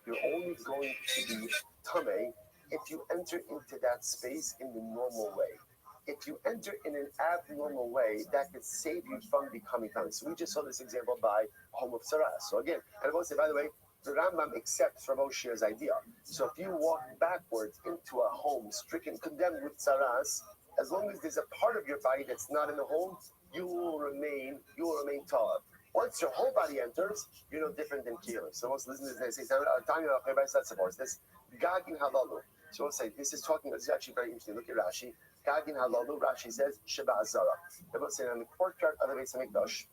you're only going to be tamei if you enter into that space in the normal way. If you enter in an abnormal way, that could save you from becoming tamei. So we just saw this example by home of Sarah. So again, and I will say, by the way, the Rambam accepts Rav Osher's idea. So if you walk backwards into a home stricken, condemned with saras, as long as there's a part of your body that's not in the home, you will remain tahor. Once your whole body enters, you're no different than kiyum. So most listeners they say, that supports this. Gagin halalu. So we'll say this is actually very interesting. Look at Rashi. Gagin halalu. Rashi says Sheba Azara. They will say on the courtyard of the Beis Hamikdash,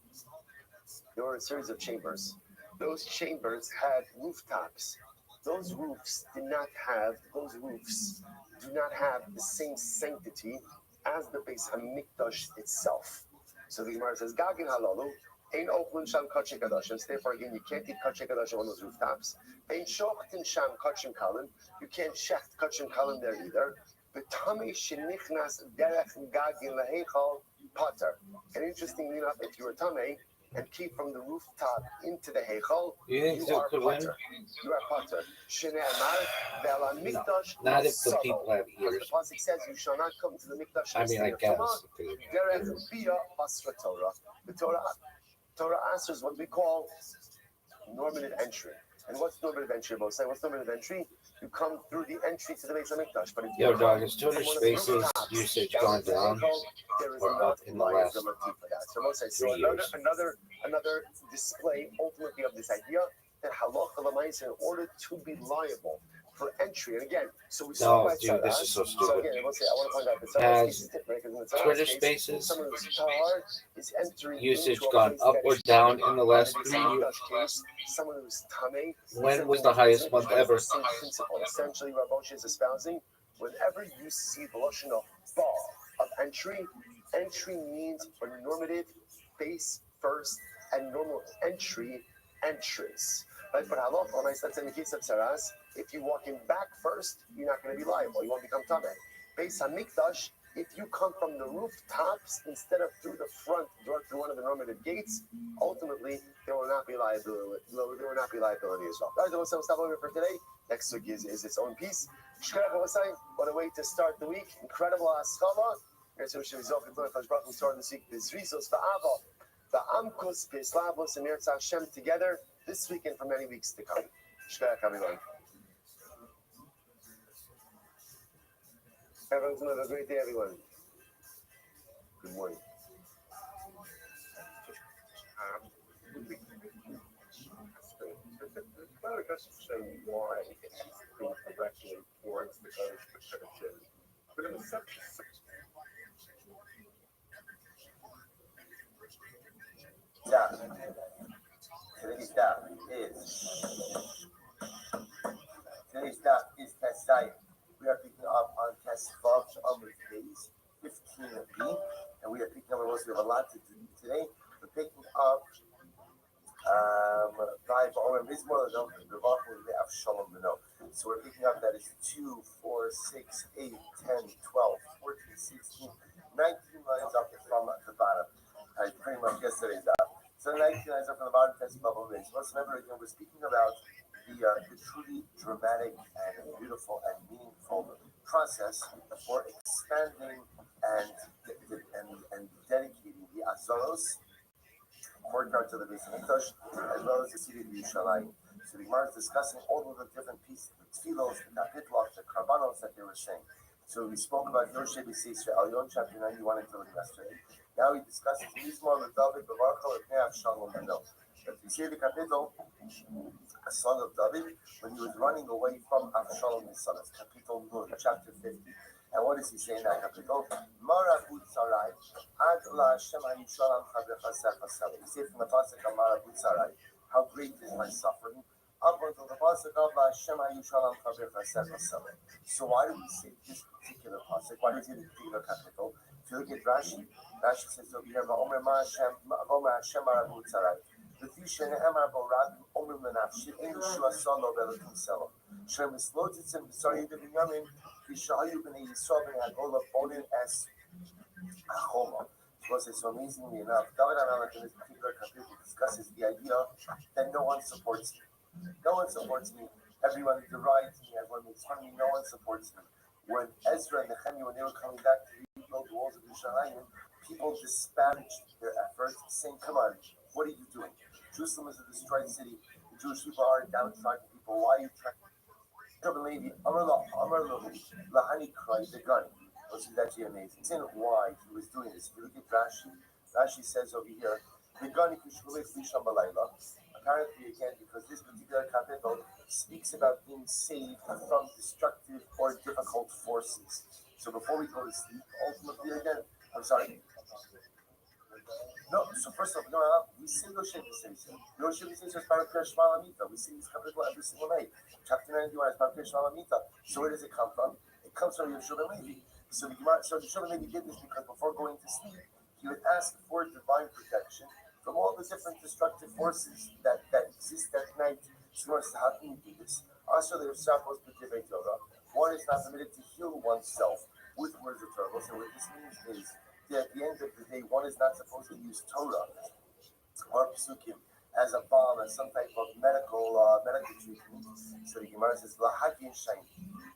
there were a series of chambers. Those chambers had rooftops. Those roofs do not have the same sanctity as the Beis Hamikdash itself. So the Gemara says, Gagin halalu, ein ochlin sham kachim kadashim. Therefore, again, you can't eat kachim kadashim on those rooftops. Ein shochtin sham kachim kalim. You can't shecht kachim kalim there either. B'tamei shenichnas derech gagin leheichal pater. And interestingly enough, if you were tamei and keep from the rooftop into the heichal, you are pater. You are pater. Not if the people have ears. The pasuk says, "You shall not come to the mikdash." I mean, I guess. The Torah answers what we call normative entry. And what's normative entry? Both say, what's normative entry? You come through the entry to the Beis Hamikdash. But if you dog, is Twitter Spaces usage gone down or up in the last 3 years? Another display, ultimately, of this idea that halacha l'maisa, in order to be liable for entry, and again, so we saw this is so stupid. So again, I want to point out that is different because in the Twitter Spaces someone who's tahor is entering usage gone up or down in the last 3 years? Someone who's tamei. When was the highest month ever? Essentially, Rav Moshe is espousing. Whenever you see the lashon of ba of entry means a normative face first and normal entrance. Right? But halacha, that's in the case of saras. If you walk in back first, you're not going to be liable. You won't become tamei. Beis Hamikdash, if you come from the rooftops instead of through the front door, through one of the normative gates, ultimately there will not be liability. There will not be liability as well. All right, we'll stop over for today. Next week is its own piece. What a way to start the week! Incredible haskala. Here's what we started this week. This resource for Ava, the Amkus, Peslavos, and Eretz Hashem together this week and for many weeks to come. Shkaya, everyone. Everyone's going to have a great day, everyone. Good morning. Another question showing why things directly towards the tradition. But in the section, today's daf is test site. We are picking up on test 12 on the days 15B, and we are picking up we have a lot to do today. We're picking up so we're picking up that is 2, 4, 6, 8, 10, 12, 14, 16, 19 lines up from the bottom. Pretty much yesterday's up. So 19 lines up from the bottom, that's bubble base. Let's remember again, we're speaking about the truly dramatic and beautiful and meaningful process for expanding and dedicating the azaros courtyard to the base of Mikdash, as well as the city of Yerushalayim. So the Gemara is discussing all of the different pieces, the tefillos, the kapitlach, the karbanos that they were saying. So we spoke about Yoshé B'Seisra Elyon, chapter 91 until yesterday. Now he discusses Mizmor LeDavid B'Barcha L'Pnei Avshalom Beno. But we say the kapitel, a son of David, when he was running away from Avshalom his son. It's kapitel Nun, chapter 50. And what does he say in that kapitel? Marabut Sarai, Ad La Hashem HaYishalam Chavrecha Sechasel. He said from the pasuk of Marabut Sarai, how great is my suffering. Up until the pasuk of La Hashem HaYishalam Chavrecha Sechasel. So why do we say this particular pasuk? Why do we say this particular kapitel? If you look at Rashi, Rashi says over here, Va'omer Hashem Marabut Sarai. The Tisha Ne'emar Borad Omer Lenafshi Ein Yeshua Salo Velakim Selo. Shem Mislotitzim B'Sari Devinyamin Kishayu B'nei Yisrael B'nei Hagola Bonin Es Achoma. So amazingly enough, David HaMelech in this particular chapter discusses the idea that no one supports me. No one supports me. Everyone derides me. Everyone makes fun of me. No one supports me. When Ezra and Nehemiah, when they were coming back to rebuild the walls of Yerushalayim, people disparaged their efforts, saying, "Come on, what are you doing? Jerusalem is a destroyed city. The Jewish people are downtrodden people. Why are you trying?" Which is actually amazing. It's in why he was doing this. If you look at Rashi, Rashi says over here, apparently again, because this particular capital speaks about being saved from destructive or difficult forces. So before we go to sleep, ultimately again, I'm sorry. No, so first of all, we see Yoshé B'Seisra. Yoshé B'Seisra is part of Pirush Malamita. We see this capital every single night. Chapter 91 is part of Pirush Malamita. So where does it come from? It comes from Yeshua ben Levi. So Yeshua ben Levi did this because before going to sleep, he would ask for divine protection from all the different destructive forces that exist at night. So how can you do this? Also, the Rothschild Torah. One is not permitted to heal oneself with words of Torah. So what this means is that at the end of the day, one is not supposed to use Torah or Psukim as a balm, as some type of medical treatment. So the Gemara says, "Lahagin shayin,"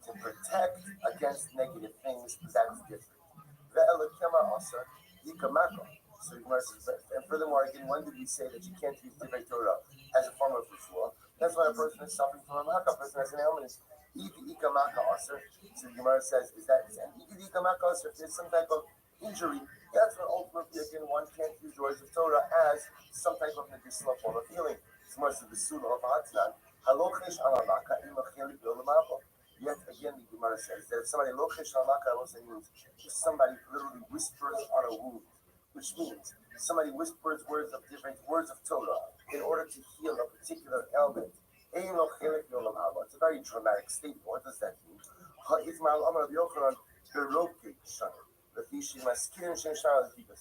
to protect against negative things. That's different. Ve'elokema also yikamako. So the Gemara says, and furthermore, again, when did we say that you can't use Divrei Torah as a form of refuah? That's why a person is suffering from a maka. A person has an ailment. Ikamaka also. So the Gemara says, is that ikamaka also? If there's some type of injury, that's when ultimately again one can't use the words of Torah as some type of medicinal form of healing. It's more of the sunnah of Hatznan. Yet again, the Gemara says that if somebody lochesh alaka also means if somebody literally whispers on a wound, which means somebody whispers words of Torah in order to heal a particular ailment. It's a very dramatic statement. What does that mean?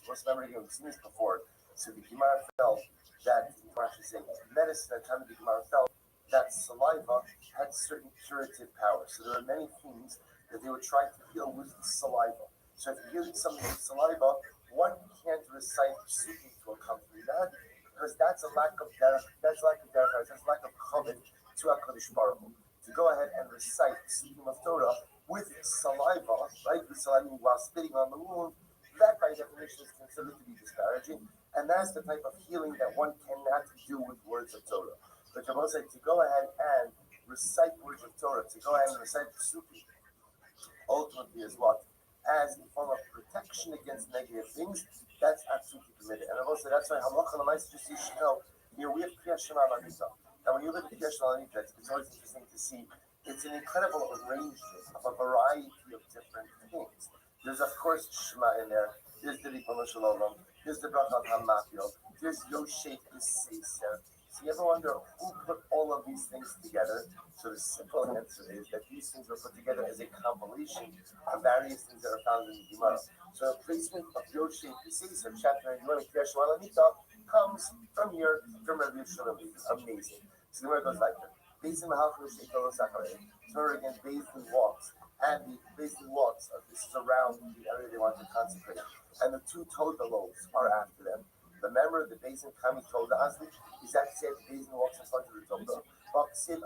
Most remember again, we've seen this before. So the Gemara felt that, medicine at the time of the Gemara felt that saliva had certain curative powers. So there are many things that they would try to heal with saliva. So if you're healing something with saliva, one can't recite psukim to accompany that, because that's a lack of derech, that's lack of chomit to HaKadosh Baruch Hu. To go ahead and recite psukim of Torah with saliva, right, with saliva while spitting on the wound, that by definition is considered to be disparaging, and that's the type of healing that one cannot do with words of Torah. But Rabbi said to go ahead and recite words of Torah, to go ahead and recite psukim, ultimately is what? As a form of protection against negative things, that's absolutely permitted. And Rabbi said that's why Halacha L'Maisa, just so you should know, here we have Kriya Shema L'Amita. And when you look at Kriya Shema L'Amita, it's always interesting to see. It's an incredible arrangement of a variety of different things. There's of course Shema in there. There's the Ribono Shel Olam. There's the Brachat HaMachil. There's Yoshé B'Seisra. So you ever wonder who put all of these things together? So the simple answer is that these things were put together as a compilation of various things that are found in the Gemara. So the placement of Yoshi Pieces of chapter 91 of Kriyash Malamita comes from here, from Rabbi Shalom. Amazing. So the Gemara goes like that. Based in Mahalchus Ekolo Sakare. So again, based in walks. And the basically walks, this is around the area they want to consecrate. And the two Toda loaves are after them. Remember, the basin Kami Toda Asli is actually the basin walks in front of the Toda. So the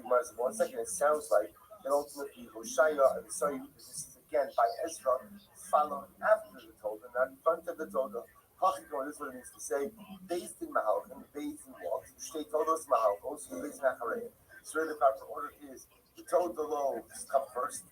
Gemara says, 1 second, it sounds like that ultimately Hoshaya and the Sari, this is again by Ezra, followed after the Toda, not in front of the Toda. This is what it means to say, based in Mahalchim, based in walks, Shtei Todos Mahalchos, based in Acharei. So the proper order is the Toda loaves come first,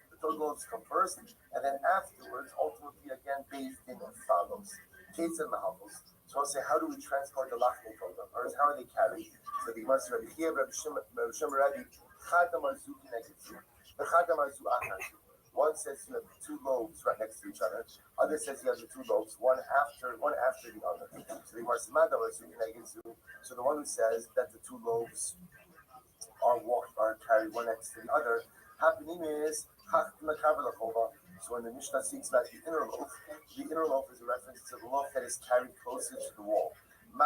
and then afterwards, ultimately again, based in follows. Kates and Mahalchos. So I'll say, how do we transport the Lachne Toda? Or how are they carried? So the Gemara says, Rabbi Chia, Rabbi Shimon, Rabbi, Chadam Arzu Kinegitzu, the Chadam Arzu Acharei. One says you have two loaves right next to each other. Other says you have the two loaves, one after the other. So the one who says that the two loaves are carried one next to the other, happening is so when the Mishnah speaks about the inner loaf is a reference to the loaf that is carried closer to the wall. The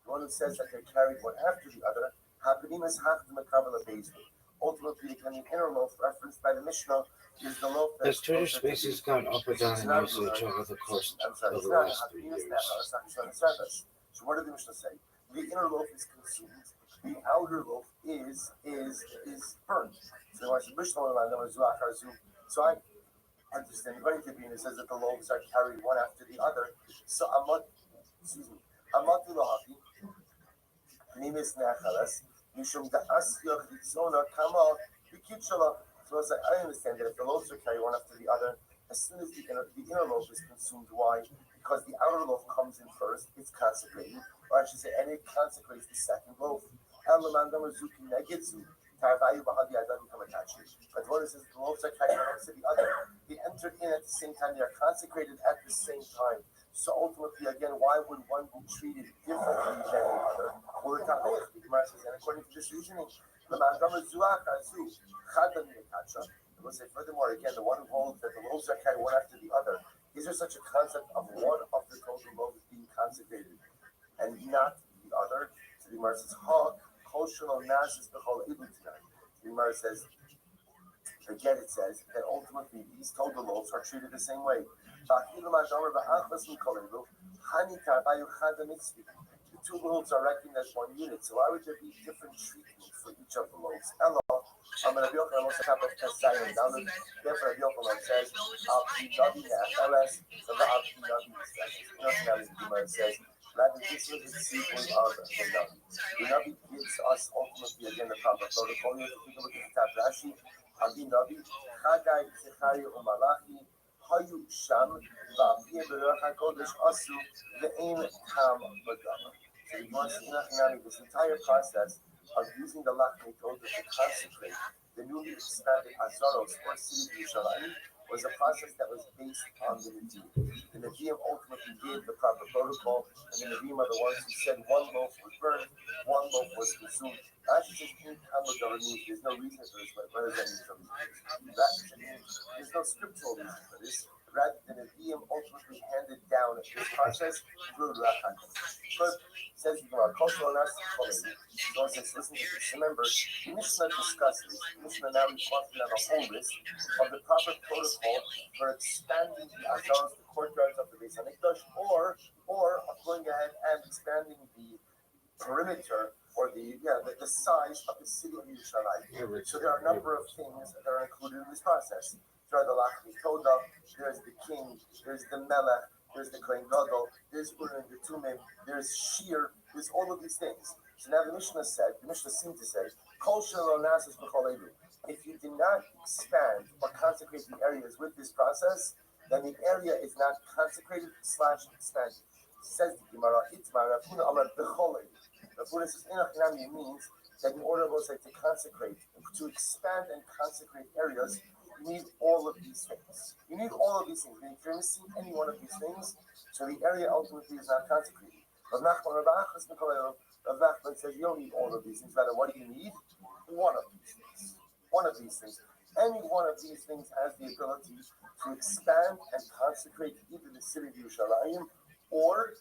one who says that they're carried one after the other, happening is ultimately, the inner loaf referenced by the Mishnah is the loaf that Has Twitter Spaces gone up or down in usage over the course of the last 3 years? So what did the Mishnah say? The inner loaf is consumed. The outer loaf is burned. So I understand. According to Bina, it says that the loaves are carried one after the other. So Amati Lahavi, Nimis Nechalas. So I understand that if the loaves are carried one after the other, as soon as the inner loaf is consumed, why? Because the outer loaf comes in first, it's consecrated, or I should say, and it consecrates the second loaf. But what it says, the loaves are carried one after the other. They entered in at the same time, they are consecrated at the same time. So ultimately, again, why would one be treated differently than the other? And according to this reasoning, we'll say furthermore, again, the one who holds that the loaves are carried one after the other, is there such a concept of one of the total loaves being consecrated and not the other? So the Gemara says, the Gemara says, again, it says that ultimately these total loaves are treated the same way. The two loaves are reckoned as one unit, so why would there be different treatment for each of the loaves? Rabbi Yochanan says, rather, this was the sequence of the Navi. The Navi gives us ultimately again the proper protocol. You have to take a look at the top Rashi. Abi Navi, Chagai, Zechariah, Umalachi, Hayu Sham, Va'apiyah B'Ruach HaKodesh Asu, Ve'ein Tam B'Gama. So you want to see this entire process of using the Lachmi Toda to consecrate the newly expanded Azaros or city of Yerushalayim was a process that was based on the Nevi'im. The Nevi'im ultimately gave the proper protocol, and the Nevi'im are the ones who said one loaf was burned, one loaf was consumed. Rashi says, there's no reason for this, but what does that mean from this? Rashi says, there's no scriptural reason for this. Rather, the Nevi'im ultimately handed down this process through the Rashi. First, says the Gemara, cultural analysis following. So it says, listen to this. Remember, the Mishnah discusses, the Mishnah now responds on a whole list of the proper protocol for expanding the Azaros, the courtyards of the Beis Hamikdash, or going ahead and expanding the perimeter or the size of the city of Yerushalayim. So there are a number of things that are included in this process. There are the Lachmi Toda, there's the king, there's the Melech, there's the Kohen Gadol, there's Urim and Tumim, there's Shir, there's all of these things. So now the Mishnah seemed to say, Kol Shelo Nasis B'Chol Edu. If you do not expand or consecrate the areas with this process, then the area is not consecrated / expanded. Says the Gemara, Itmar Rafuna Amar B'Chol Edu. Rafuna says, means that in order to consecrate, to expand and consecrate areas, You need all of these things. You need all of these things. If you're missing any one of these things, so the area ultimately is not consecrated. Rav Nachman says you don't need all of these things. Rather, what do you need? One of these things. One of these things. Any one of these things has the ability to expand and consecrate either the city of Yerushalayim or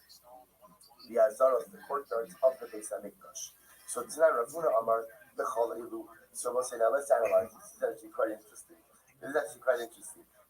the Azarot, the courtyards of the Beis Hamikdash. So tonight, Rav Huna Amar Bechol Elu. So we'll say now let's analyze. This is actually quite interesting.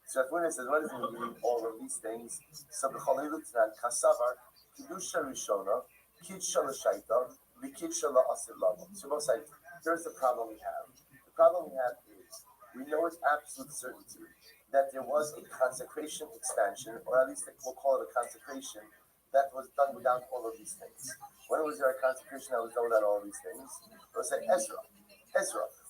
So Rav Huna says, what does it mean you need all of these things? So Bechol Elu tonight, Kasavar, Kedusha Rishona, Kidsha L'Shaita, V'Kidsha La'asid Lavo. So we'll say, here's the problem we have. The problem we have is we know with absolute certainty that there was a consecration expansion, or at least we'll call it a consecration, that was done without all of these things. When was there a consecration that was done without all of these things? Let's say Ezra.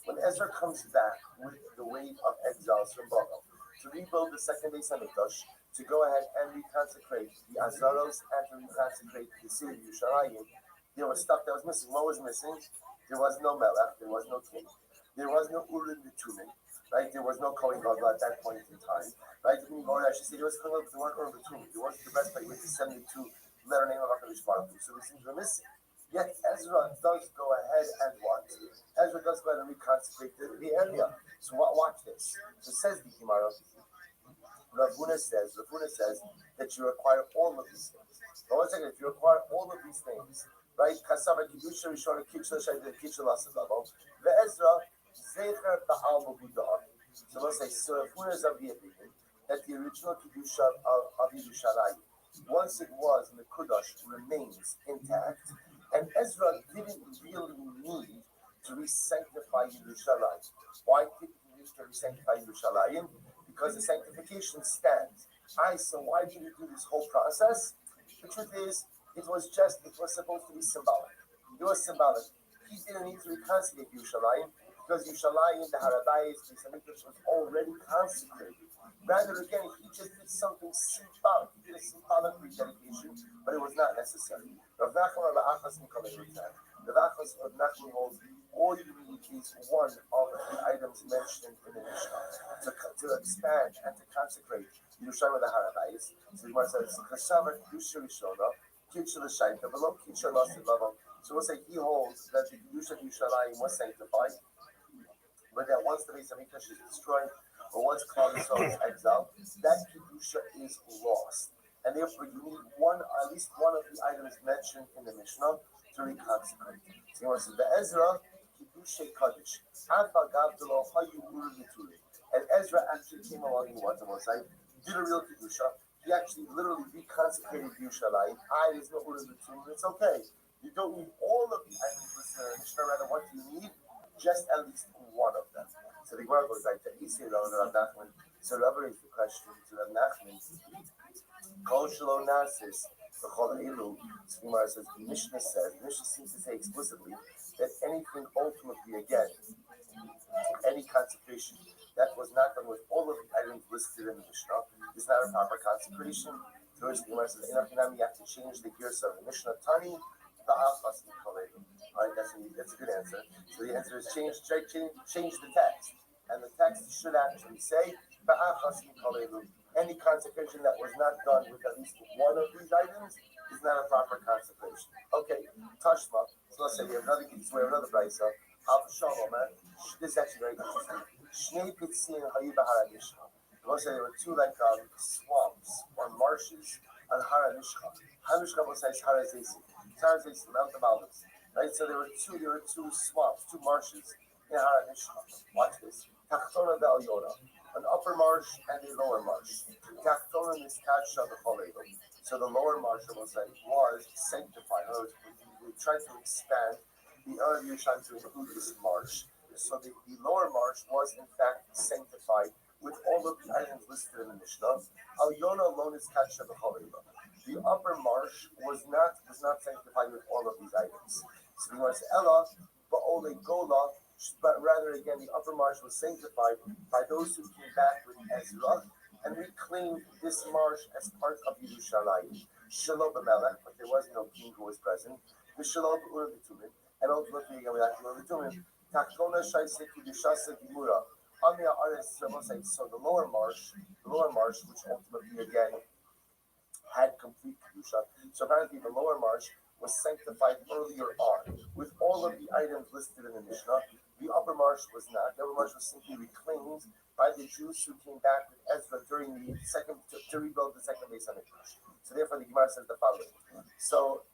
When Ezra comes back with the wave of exiles from Babel to rebuild the second Beis Hamikdash, to go ahead and reconsecrate the Azaros and to reconsecrate the city of Yerushalayim, there was stuff that was missing. What was missing? There was no Melech, there was no king, there was no Urim V'Tumim, right? There was no Kohen Gadol at that point in time, right? I should say there was Kohen Gadol, there weren't Urim V'Tumim, there wasn't the rest, but with the 72 letter name of HaKadosh Baruch Hu. So these things were missing. Yet Ezra does go ahead and what? Ezra does go ahead and reconsecrate the area. So watch this. So says the Gemara, Rav Huna says that you require all of these things. But one second, if you require all of these things, right? Kasama Kedusha Rishona Kidsha L'Shaita Kidsha L'Asid Lavo, Ve'ezra Zecher Ba'al B'Hudah. So let's say, so Rav Huna is of the opinion that the original Kedusha of Yerushalayim, once it was in the Kudash, remains intact, and Ezra didn't really need to re-sanctify Yerushalayim. Why didn't he need to re-sanctify Yerushalayim? Because the sanctification stands. So why did he do this whole process? The truth is, it was supposed to be symbolic. It was symbolic. He didn't need to reconsecrate Yerushalayim because Yerushalayim, the Rabbi, was already consecrated. Rather, again, he just did something symbolic. He did a symbolic rededication, but it was not necessary. Rav Nachman holds all you need is one of the items mentioned in the Mishnah to expand and to consecrate Yerushalayim the Harabais. So the Gemara says, "Kashavar Kedusha Rishona, Kidsha L'Shaita, below Kidsha L'Asid Lavo." So we'll say he holds that the Kedusha Yerushalayim was sanctified, but that once the Beis Hamikdash is destroyed, or once Klal Yisrael is exiled, that Kedusha is lost. And therefore you need at least one of the items mentioned in the Mishnah to reconsecrate. So he says, the Ezra, Kedusha Kaddish, and Ezra actually came along and did a real Kedusha. He actually literally reconsecrated Yerushalayim. There's no Urim V'Tumim. It's okay. You don't need all of the items listed in the Mishnah. Rather, what you need, just at least one of them. So the Gemara goes like that. Rav Nachman. So Rabbi raised the question to Rav Nachman. Kol shelo nasis b'chol elu. So the Gemara says the Mishnah seems to say explicitly that anything ultimately, again, any consecration that was not done with all of the items listed in the Mishnah is not a proper consecration. First, the Gemara says you have to change the gears of the Mishnah. Tani ba'achas b'chol elu. All right, that's a good answer. So the answer is change the text. And the text should actually say, any consecration that was not done with at least one of these items is not a proper consecration. Okay, Tashma. So let's say we have another brisa. This is actually very interesting. Let's say there were two swamps or marshes on Hara Mishcha. Hara Mishcha was Hara Zesi. Hara Zesi, Mount of Olives. Right, so there were two swamps, two marshes in Hara Mishcha. Watch this. Tachtona ve'Alyona, an upper marsh and a lower marsh. Tachtona miskadcha b'choleinu. So the lower marsh was sanctified. In other words, we tried to expand the Erev Yerushalayim to include this marsh. So the lower marsh was in fact sanctified with all of the items listed in the Mishnah. Alyona alone is kadcha b'choleinu. The upper marsh was not sanctified with all of these items. So the word Ella ba'ole gola. But rather, again, the upper marsh was sanctified by those who came back with Ezra and reclaimed this marsh as part of Yerushalayim. Shalom b'melech, but there was no king who was present. The Shalom b'urim v'tumim, and ultimately, again, without Urim v'tumim, Tachtona shaisek v'shasa gimura, So the lower marsh, which ultimately again had complete kedusha. So apparently the lower marsh was sanctified earlier on with all of the items listed in the Mishnah. The upper marsh was not. The upper marsh was simply reclaimed by the Jews who came back with Ezra during the second to rebuild the second base on the Mikdash. So therefore the Gemara says the following. So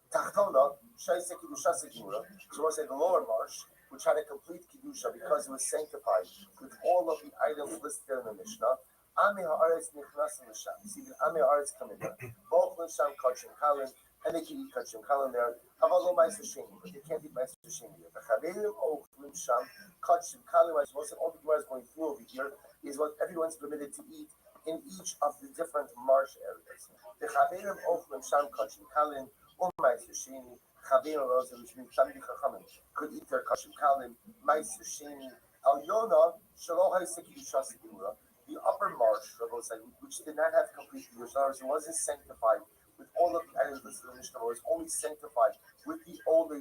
Tachtona, Shaisa Kedusha Segura, so we'll say the lower marsh, which had a complete Kedusha because it was sanctified with all of the items listed in the Mishnah. Ami Haaretz Nichnas L'Sham. See the Ami Haaretz come in there. Both L'Sham Kachim Kalin, and they can eat Kachim Kalin there. Havalo Ma'aser Sheni, but they can't eat Ma'aser Sheni there. The Chaverim Ochlim Sham Kachim Kalin. What all the Gemara is going through over here is what everyone's permitted to eat in each of the different marsh areas. The Chaverim Ochlim Sham Kachim Kalin. Ma'aser Sheni, Chaverim Rosa, which means Tamid Chachamim could eat their Kachim Kalin, Ma'aser Sheni, Al Yona, Shalom Ha'isek Kedusha Segura. The upper marsh, which did not have complete kedusha, it wasn't sanctified with all of the items listed in the Mishnah. It was only sanctified with the Ole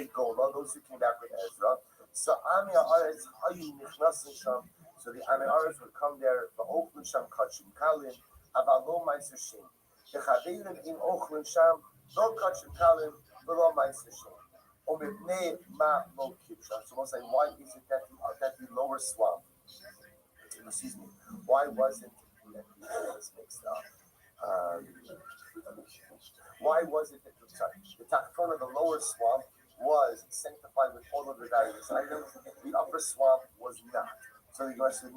Gola, those who came back with Ezra. So Ami Haaretz Hayu Nichnas L'Sham. So the Ami Haaretz would come there, the Ochlin Sham Kachim Kalin, Avalo Ma'aser Sheni. The Chaverim in Ochlin Sham, Lo Kachim Kalin, Lo Ma'aser Sheni. Omibnei Ma Lo Kibsha. So we'll say, why is it that the lower swamp? Excuse me. Why wasn't mixed up? Why was it that the tachtona, the lower swamp, was sanctified with all of the various items? The upper swamp was not. So the Gemara says,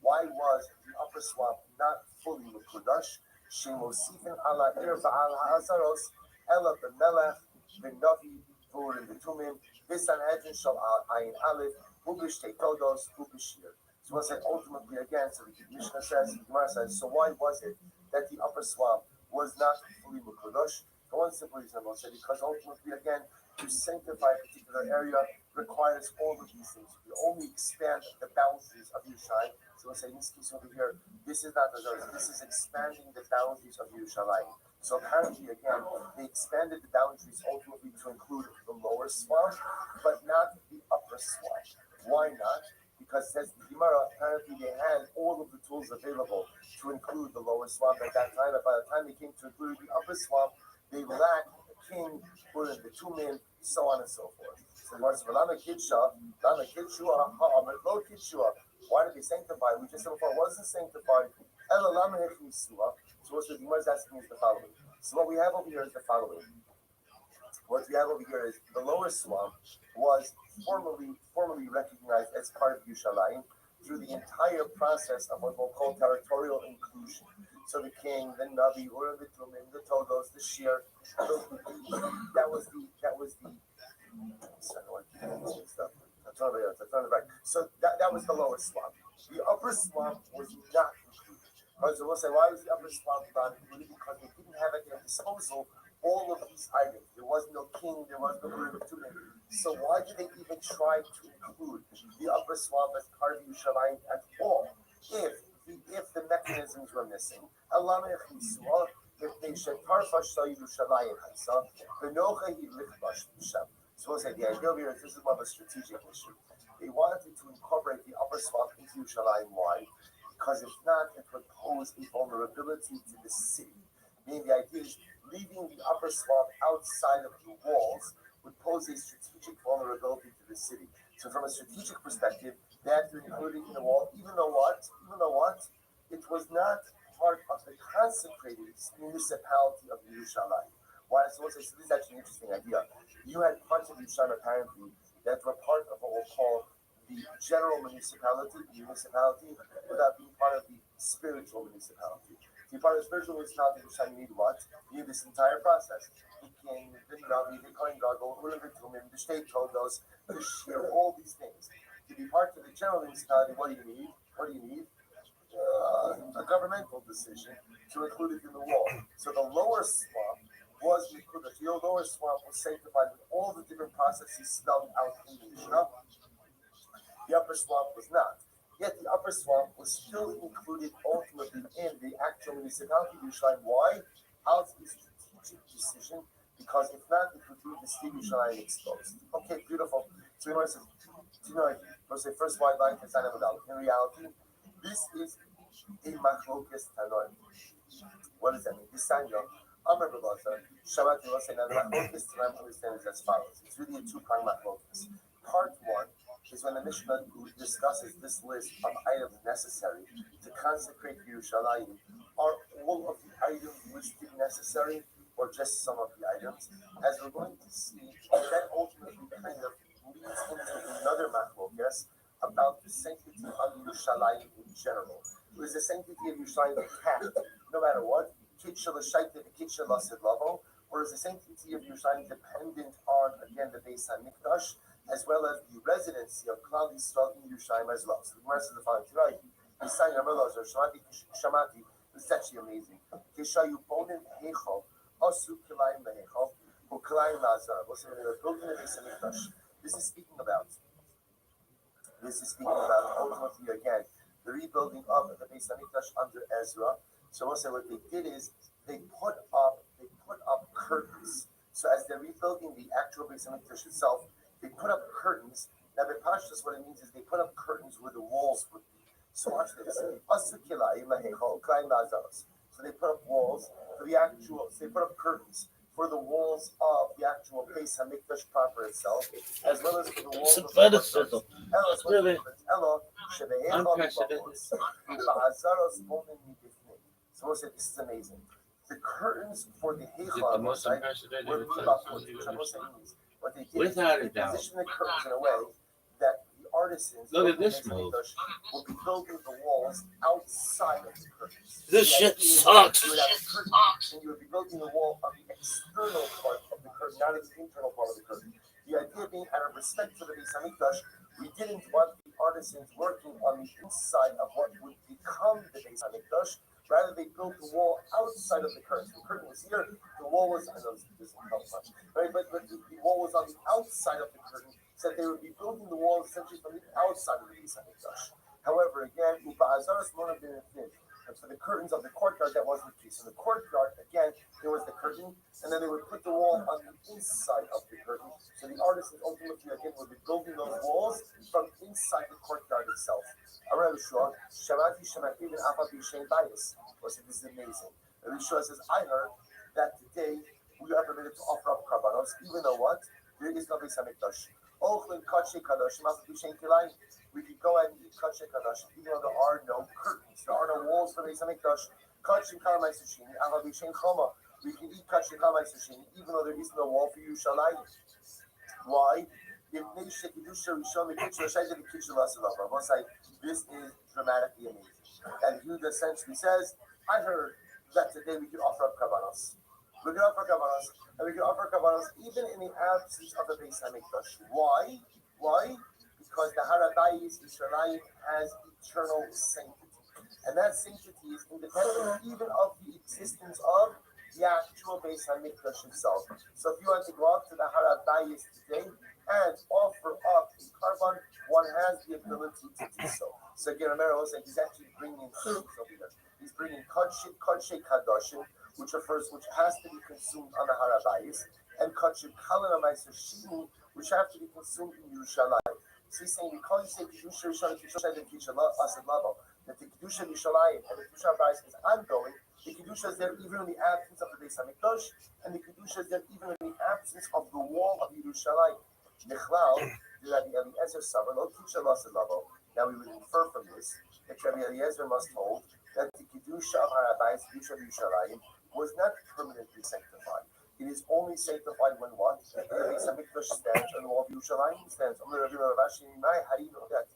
why was the upper swamp not fully mekudash? Shemosifin ala ir ba'al ha'azaros ela b'melech b'navi v'urim b'tumim v'sanhedrin shal ayin aleph u'b'shtei todos u'b'shir. So we'll say ultimately again, so the Mishnah says, the Gemara says, so why was it that the upper swamp was not fully mekudash? For one simple reason, we'll say, because ultimately again, to sanctify a particular area requires all of these things. You only expand the boundaries of Yerushalayim. So we'll say in this case over here, this is not the this is expanding the boundaries of Yerushalayim. So apparently again, they expanded the boundaries ultimately to include the lower swamp, but not the upper swamp. Why not? Because says the Gemara, apparently they had all of the tools available to include the lower swamp at that time. And by the time they came to include the upper swamp, they lacked the king, the two men, so on and so forth. So why did they sanctify? We just said before it wasn't sanctified. So what the Gemara is asking is the following. So what we have over here is the following. What we have over here is the lower swamp was formally recognized as part of Yerushalayim through the entire process of what we'll call territorial inclusion. So the king, the Navi, or the Tumim, the Todos, the Shir, that was the so that was the lower swamp. The upper swamp was not included. So we'll say, why was the upper swamp not included? Because they didn't have at their disposal all of these items. There was no king, there was no Tumim. So why did they even try to include the upper swamp as part of Yerushalayim at all? If the mechanisms were missing, if they should tarfash Yerushalayim, so we'll say the idea here is this is more of a strategic issue. They wanted to incorporate the upper swamp into Yerushalayim. Why? Because if not, it would pose a vulnerability to the city. Meaning the idea is leaving the upper swamp outside of the walls would pose a strategic vulnerability to the city. So from a strategic perspective, they had to include it in the wall, even though what? It was not part of the consecrated municipality of Yerushalayim. Why? So this is actually an interesting idea. You had parts of Yerushalayim apparently that were part of what we'll call the general municipality, without being part of the spiritual municipality. To be part of the spiritual municipality, you need what? You need this entire process. The king, the Navi, the Kohen Gadol, the state Todos, the Shir, all these things. To be part of the general municipality, what do you need? A governmental decision to include it in the wall. So the lower swamp was included. The lower swamp was sanctified with all the different processes spelled out in the Mishnah. The upper swamp was not. Yet the upper swamp was still included ultimately in the actual municipality of Yerushalayim. Why? Out of a strategic decision, because if not, it would leave the city of Yerushalayim exposed. Okay, beautiful. So the Gemara says, let's say first wide line, in reality, this is a machlokes tanoim. What does that mean? This Sanya, Amar Rabbi, Shabbat, let's say now the machlokes tanoim understands as follows. It's really a two-pronged machlokes. Part one is when the Mishnah discusses this list of items necessary to consecrate Yerushalayim. Are all of the items listed necessary, or just some of the items? As we're going to see, that ultimately kind of leads into another machlokes about the sanctity of Yerushalayim in general. Is the sanctity of Yerushalayim capped, no matter what, or is the sanctity of Yerushalayim dependent on, again, the Beis HaMikdash, as well as the residency of Klal Yisrael in Yerushalayim as well? So the Gemara says the following tonight. This is actually amazing. This is speaking about ultimately again the rebuilding of the Beis Hamikdash under Ezra. So we'll say what they did is they put up curtains. So as they're rebuilding the actual Beis Hamikdash itself, they put up curtains. Now the Pashtus, what it means is they put up curtains where the walls would be. So watch this. So they put up walls for the actual. So they put up curtains for the walls of the actual Beis Hamikdash proper itself, as well as for the walls of the really unprecedented. So we'll say this is amazing. The curtains for the Heichal were what they did Without is a doubt. position the curtains in a way that the artisans Look at this move. will be building the walls outside of the curtains. This shit sucks. You would have a curtain, and you would be building the wall on the external part of the curtain, not the internal part of the curtain. The idea being, out of respect for the Beis Hamikdash, we didn't want the artisans working on the inside of what would become the Beis Hamikdash. Rather, they built the wall outside of the curtain. The curtain was here. The wall was, I know this doesn't help much, right? But the wall was on the outside of the curtain, so that they would be building the wall essentially from the outside of the Beis Hamikdash. However, again, and for the curtains of the courtyard, that wasn't the case. In the courtyard, again, there was the curtain, and then they would put the wall on the inside of the curtain. So the artisans ultimately, again, would be building those walls from inside the courtyard itself. Rabbi Shua, Shamati Shamati and Apapi Shein Bias. This is amazing. Rabbi Shua says, I heard that today we are permitted to offer up karbanos, even though what? There is no Beis Hamikdash. We could go ahead and eat Kadshe Kadosh, even though there are no curtains, there are no walls for Beis Hamikdash. We can eat Kadshe Kalmaisushini, even though there is no wall for Yerushalayim. Why? This is dramatically amazing. And Yehuda essentially says, I heard that today we can offer up Kavanos. We can offer Kavanos, and we can offer Kavanos even in the absence of the Beis Hamikdash. Why? Because the Harabayis Yisraelim has eternal sanctity. And that sanctity is independent even of the existence of the actual Beis Hamikdash himself. So if you want to go up to the Harabayis today and offer up a carbon, one has the ability to do so. So again, remember, he's actually bringing he's bringing Kadshe Kadoshim, which has to be consumed on the Harabayis, and Kadshe Kalanamaiser Shini, which have to be consumed in Yerushalayim. So he's saying, because you say Kedusha Yerushalayim, that the Kedusha Yerushalayim and the Kedusha Harabayis is ongoing, the Kedusha is there even in the absence of the Beis Hamikdash, and the Kedusha is there even in the absence of the wall of Yerushalayim. Now we would infer from this that Rabbi Eliezer must hold that the Kedusha of Harabayis, Kedusha of Yerushalayim, was not permanently sanctified. It is only sanctified when what? The Beis Hamikdash stands and the wall of Yerushalayim stands. How do you know that?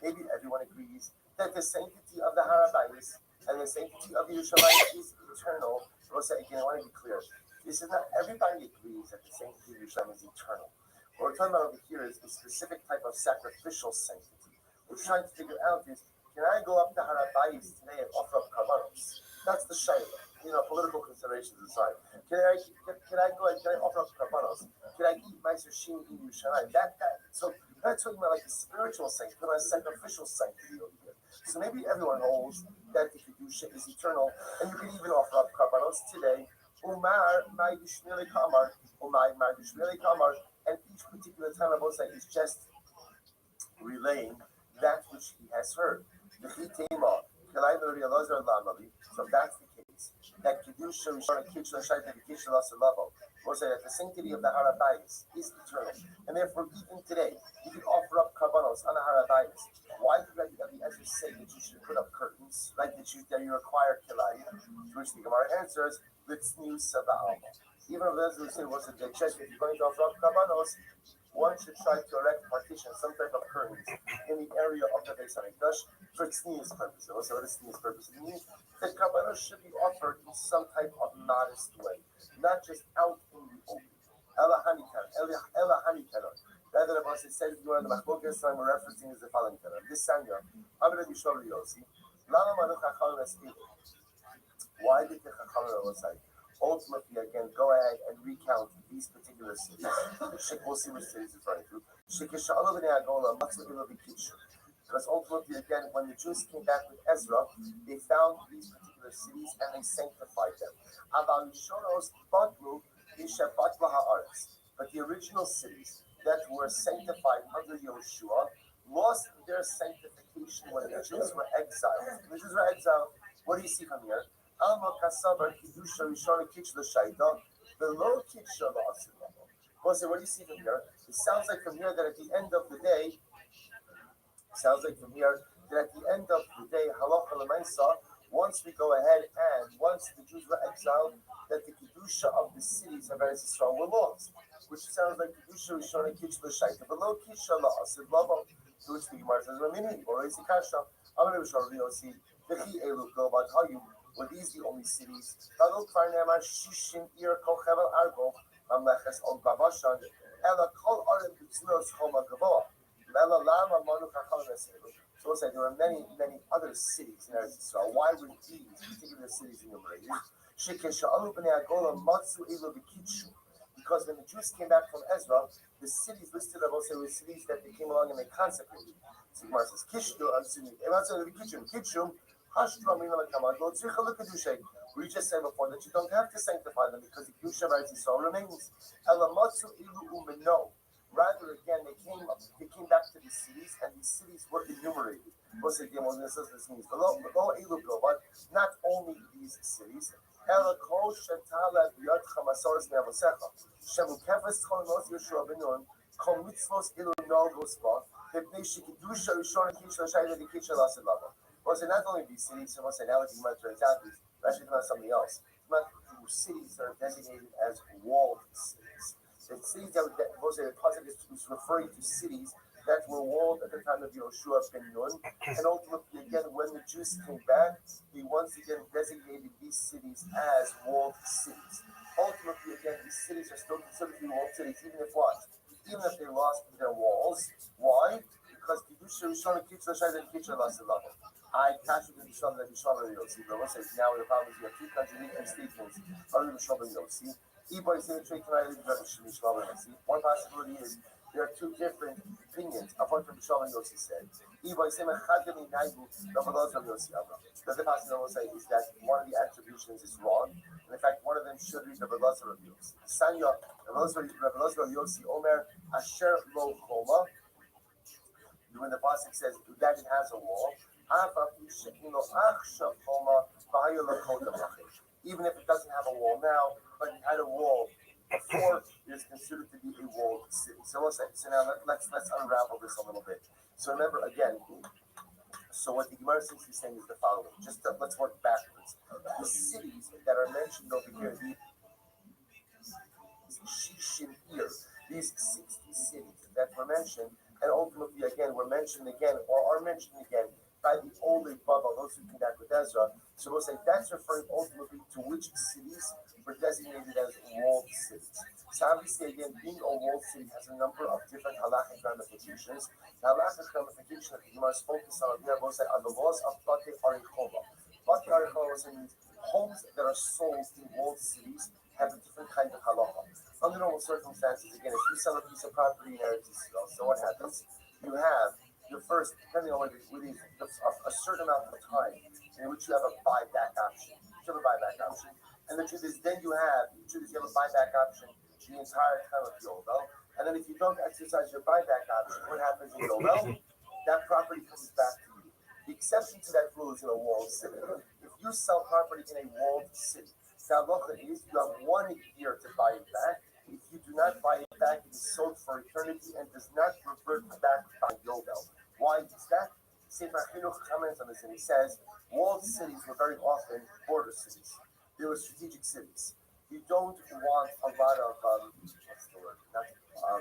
Maybe everyone agrees that the sanctity of the Harabayis and the sanctity of Yerushalayim is eternal. We'll say again, I want to be clear. This is not everybody agrees that the sanctity of Yerushalayim is eternal. What we're talking about over here is a specific type of sacrificial sanctity. What we're trying to figure out is, can I go up to Harabayis today and offer up karbanos? That's the shayla. Political considerations aside. Can I offer up karbanos? Can I eat meiser shin in Yerushalayim? So we're not talking about like the spiritual sanctity, but a sacrificial sanctity over here. So maybe everyone holds that the kedusha is eternal, and you can even offer up karbanos today, Umar Maidishmili Kamar, Umar Maidishmili Kamar, and each particular Tanabosa is just relaying that which he has heard. The Chitema, so that's the case. That Kedusha Rishon Kitchel Shaita Kitchel Asalavo. We'll say that the sanctity of the Harabayas is eternal. And therefore, even today, you can offer up karbanos on the Harabayas. Why did Rabbi Ezra say that you should put up curtains, like that you require kilai? To which the Gemara answers, let's new Sabah. Even if Ezra said was a chest, if you're going to offer up karbanos, one should try to erect partitions, some type of curtains, in the area of the Beis Hamikdash for tznius purposes. So what is tznius purpose? It means that karbanos should be offered in some type of modest way, not just out in the open. Ela hanikana. Rather than what it said, you are in the Machlokas, I'm referencing is the following kana. This Sanya, Amr Bishol Yosi, Lama Manuch Hachal Neskil. Why did the Chachal say? Ultimately, again, go ahead and recount these particular cities. We'll see which cities it's referring to. Because ultimately, again, when the Jews came back with Ezra, they found these particular cities and they sanctified them. But the original cities that were sanctified under Yehoshua lost their sanctification when the Jews were exiled. When the Jews were exiled, what do you see from here? Alma Kasabar Kidusha Rishon Kitchel Shaita, the low Kitchel lost. What do you see from here? It sounds like from here that at the end of the day, Halacha L'Maisa, once we go ahead and once the Jews were exiled, that the Kedusha of the cities of Eretz Yisrael were lost, which sounds like Kedusha Rishon Kitchel Shaita, the low Kitchel lost. To which the Gemara says, "Ramini or Ezekasha, Amar Rishon Riosi, V'chi Elu Gilbad Hayim." Were these the only cities? Ela kol arim b'tzuros choma gavoa. Ela lama manu chachal neselu. So we'll say there were many other cities in Eretz Yisrael. Why were these particular cities enumerated? Shekesha'alu b'nei Agola matzu elu b'kitshu. Because when the Jews came back from Ezra, the cities listed above were cities that they came along and they consecrated. So Gemara says, Kitchum. We just said before that you don't have to sanctify them because the Kedusha of Eretz Yisrael remains. Rather, again, they came back to these cities, and these cities were enumerated. This means not only these cities. Was it not only these cities, was it now the Gemara turns out is actually not something else. It's not cities that are designated as walled cities. The cities that was a positive is referring to cities that were walled at the time of Yehoshua ben Nun, and ultimately again when the Jews came back, they once again designated these cities as walled cities. Ultimately again, these cities are still considered to be walled cities, even if what? Even if they lost their walls. Why? Because Kedusha Rishon Kitchel Shaita and Kitchel Asalavo. I catch it in Bishlam and Bishlam and Yossi. But let's say now the problem is you have two contradicting statements other than Bishlam and Yossi. One possibility is there are two different opinions of what Bishlam and Yossi said. The other possibility say is that one of the attributions is wrong. And in fact, one of them should read the Belazar of Yossi. Sanya, Belazar of Yossi, Omer, Asher Lo Choma. When the pasuk says that it has a wall, even if it doesn't have a wall now, but it had a wall before, it is considered to be a walled city. So now let's unravel this a little bit. So remember again. So what the Gemara seems to be saying is the following. Let's work backwards. The cities that are mentioned over here, these 60 cities that were mentioned. And ultimately, again, were mentioned again, or are mentioned again by the Olei Baba, those who came back with Ezra. So we'll say that's referring ultimately to which cities were designated as walled cities. So obviously, again, being a walled city has a number of different halachic ramifications. The halachic ramification that the Gemara is focused on here, we'll say, are the laws of Bate Arikova. Bate Arikova means homes that are sold in walled cities have a different kind of halacha. Under normal circumstances, again, if you sell a piece of property in Eretz Yisrael, so what happens? You have your first, depending on whether a certain amount of time in which you have a buyback option. You have a buyback option. And the truth is, then you have a buyback option the entire time of Yovel. And then if you don't exercise your buyback option, what happens in Yovel? That property comes back to you. The exception to that rule is in a walled city. If you sell property in a walled city, the halacha is you have 1 year to buy it back. If you do not buy it back, it is sold for eternity and does not revert back by Yovel. Why is that? Sefer Chinuch comments on this and he says, walled cities were very often border cities. They were strategic cities. You don't want a lot of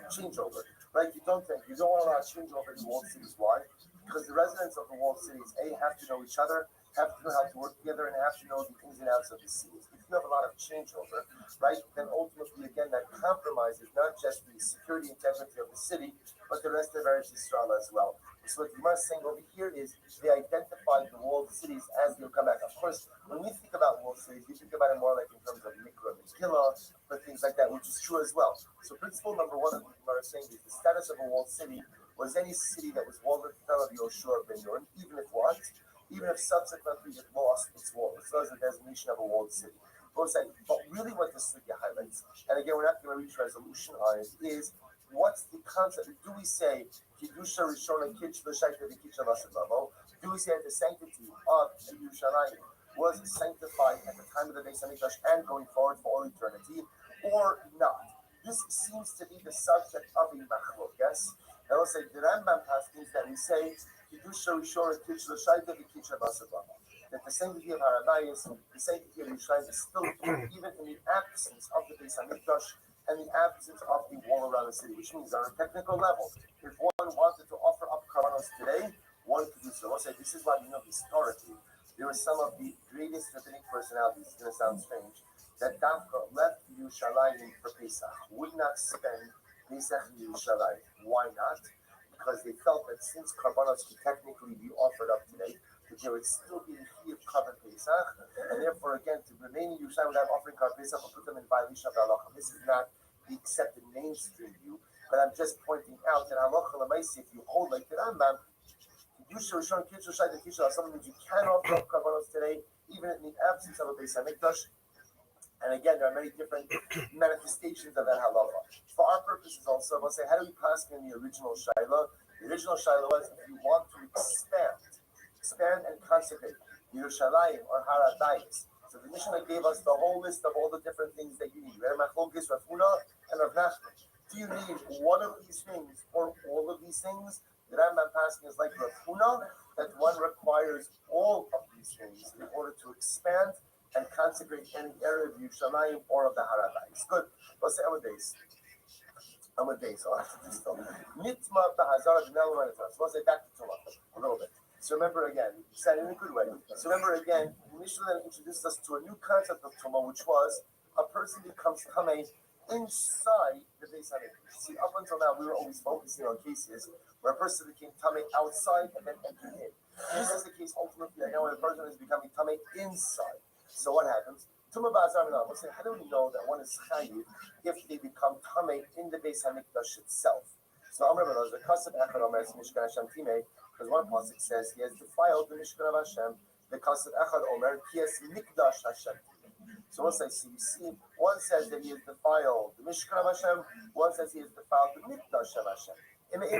changeover, right? You don't want a lot of changeover in walled cities. Why? Because the residents of the walled cities have to know each other, have to know how to work together, and have to know the ins and outs of the cities. If you have a lot of changeover, right, then ultimately again that compromises not just the security integrity of the city, but the rest of Eretz Yisrael as well. So what Gemara is saying over here is they identified the walled cities as they'll come back. Of course, when we think about walled cities, we think about it more like in terms of Mikra and Megillah, but things like that, which is true as well. So principle number one of what Gemara is saying is the status of a walled city was any city that was walled at the time of Yoshua ben Nun, even if subsequently it lost its wall. It's not a designation of a walled city. But really what this sugya highlights, and again, we're not going to reach resolution on it, is what's the concept? Do we say Kiddusha Rishona Kiddush L'Shaita V'Kiddush L'Masavavo? Do we say that the sanctity of Yerushalayim was sanctified at the time of the Beis Hamikdash and going forward for all eternity, or not? This seems to be the subject of a machlokas. And we'll say the Rambam means that we say Kiddusha Rishona Kiddush L'Shaita V'Kiddush L'Masavavo. That the sanctity of Rabbi, the sanctity of Yerushalayim is still even in the absence of the Beis Hamikdash and the absence of the wall around the city, which means on a technical level, if one wanted to offer up karbanos today, one could do so. I'll say this is why we know historically there were some of the greatest rabbinic personalities. It's going to sound strange that Davka left Yerushalayim for Pesach, would not spend Pesach in Yerushalayim. Why not? Because they felt that since karbanos could technically be offered up today, that there would still be the key of Karban Pesach, and therefore, again, to remain in Yerushalayim without offering Karban Pesach will put them in violation of the halacha. This is not the accepted mainstream view, but I'm just pointing out that halacha l'maisi, if you hold like the Rambam, Yusha Rishon Kiddush L'Shaita Kiddush, something that you cannot offer karbanos today, even in the absence of a Beis Hamikdash. And again, there are many different manifestations of that halacha. For our purposes also, we'll say, how do we pass in the original Shaila? The original Shaila was if you want to expand and consecrate Yerushalayim or Haradayis. So the Mishnah gave us the whole list of all the different things that you need. Machlokas, Rav Huna, and Rav Nachman. Do you need one of these things or all of these things? The Rambam passing is like Rav Huna, that one requires all of these things in order to expand and consecrate any area of Yerushalayim or of the Haradayis. Good. Let's say I'm a day, so I have to do stuff. Nitma b'hazara b'nel. Let's say back to Torah a little bit. So remember again, said in a good way. So remember again, Mishnah then introduced us to a new concept of Tumah, which was a person becomes Tameh inside the Beis Hamikdash. See, up until now, we were always focusing on cases where a person became Tameh outside and then entered in. This is the case ultimately, I know when a person is becoming Tameh inside. So what happens? Tumah b'azar b'nel. We'll say, how do we know that one is Chayiv if they become Tameh in the Beis Hamikdash itself? So I'm remember those, the Kasav Echad Omer Mishkan Hashem Timeh. Because one pasuk says he has defiled the Mishkan of Hashem. The Kasav Echad Omer he has Mikdash Hashem. So once I see, you see, one says that he has defiled the Mishkan of Hashem. One says he has defiled the Mikdash of Hashem. Today,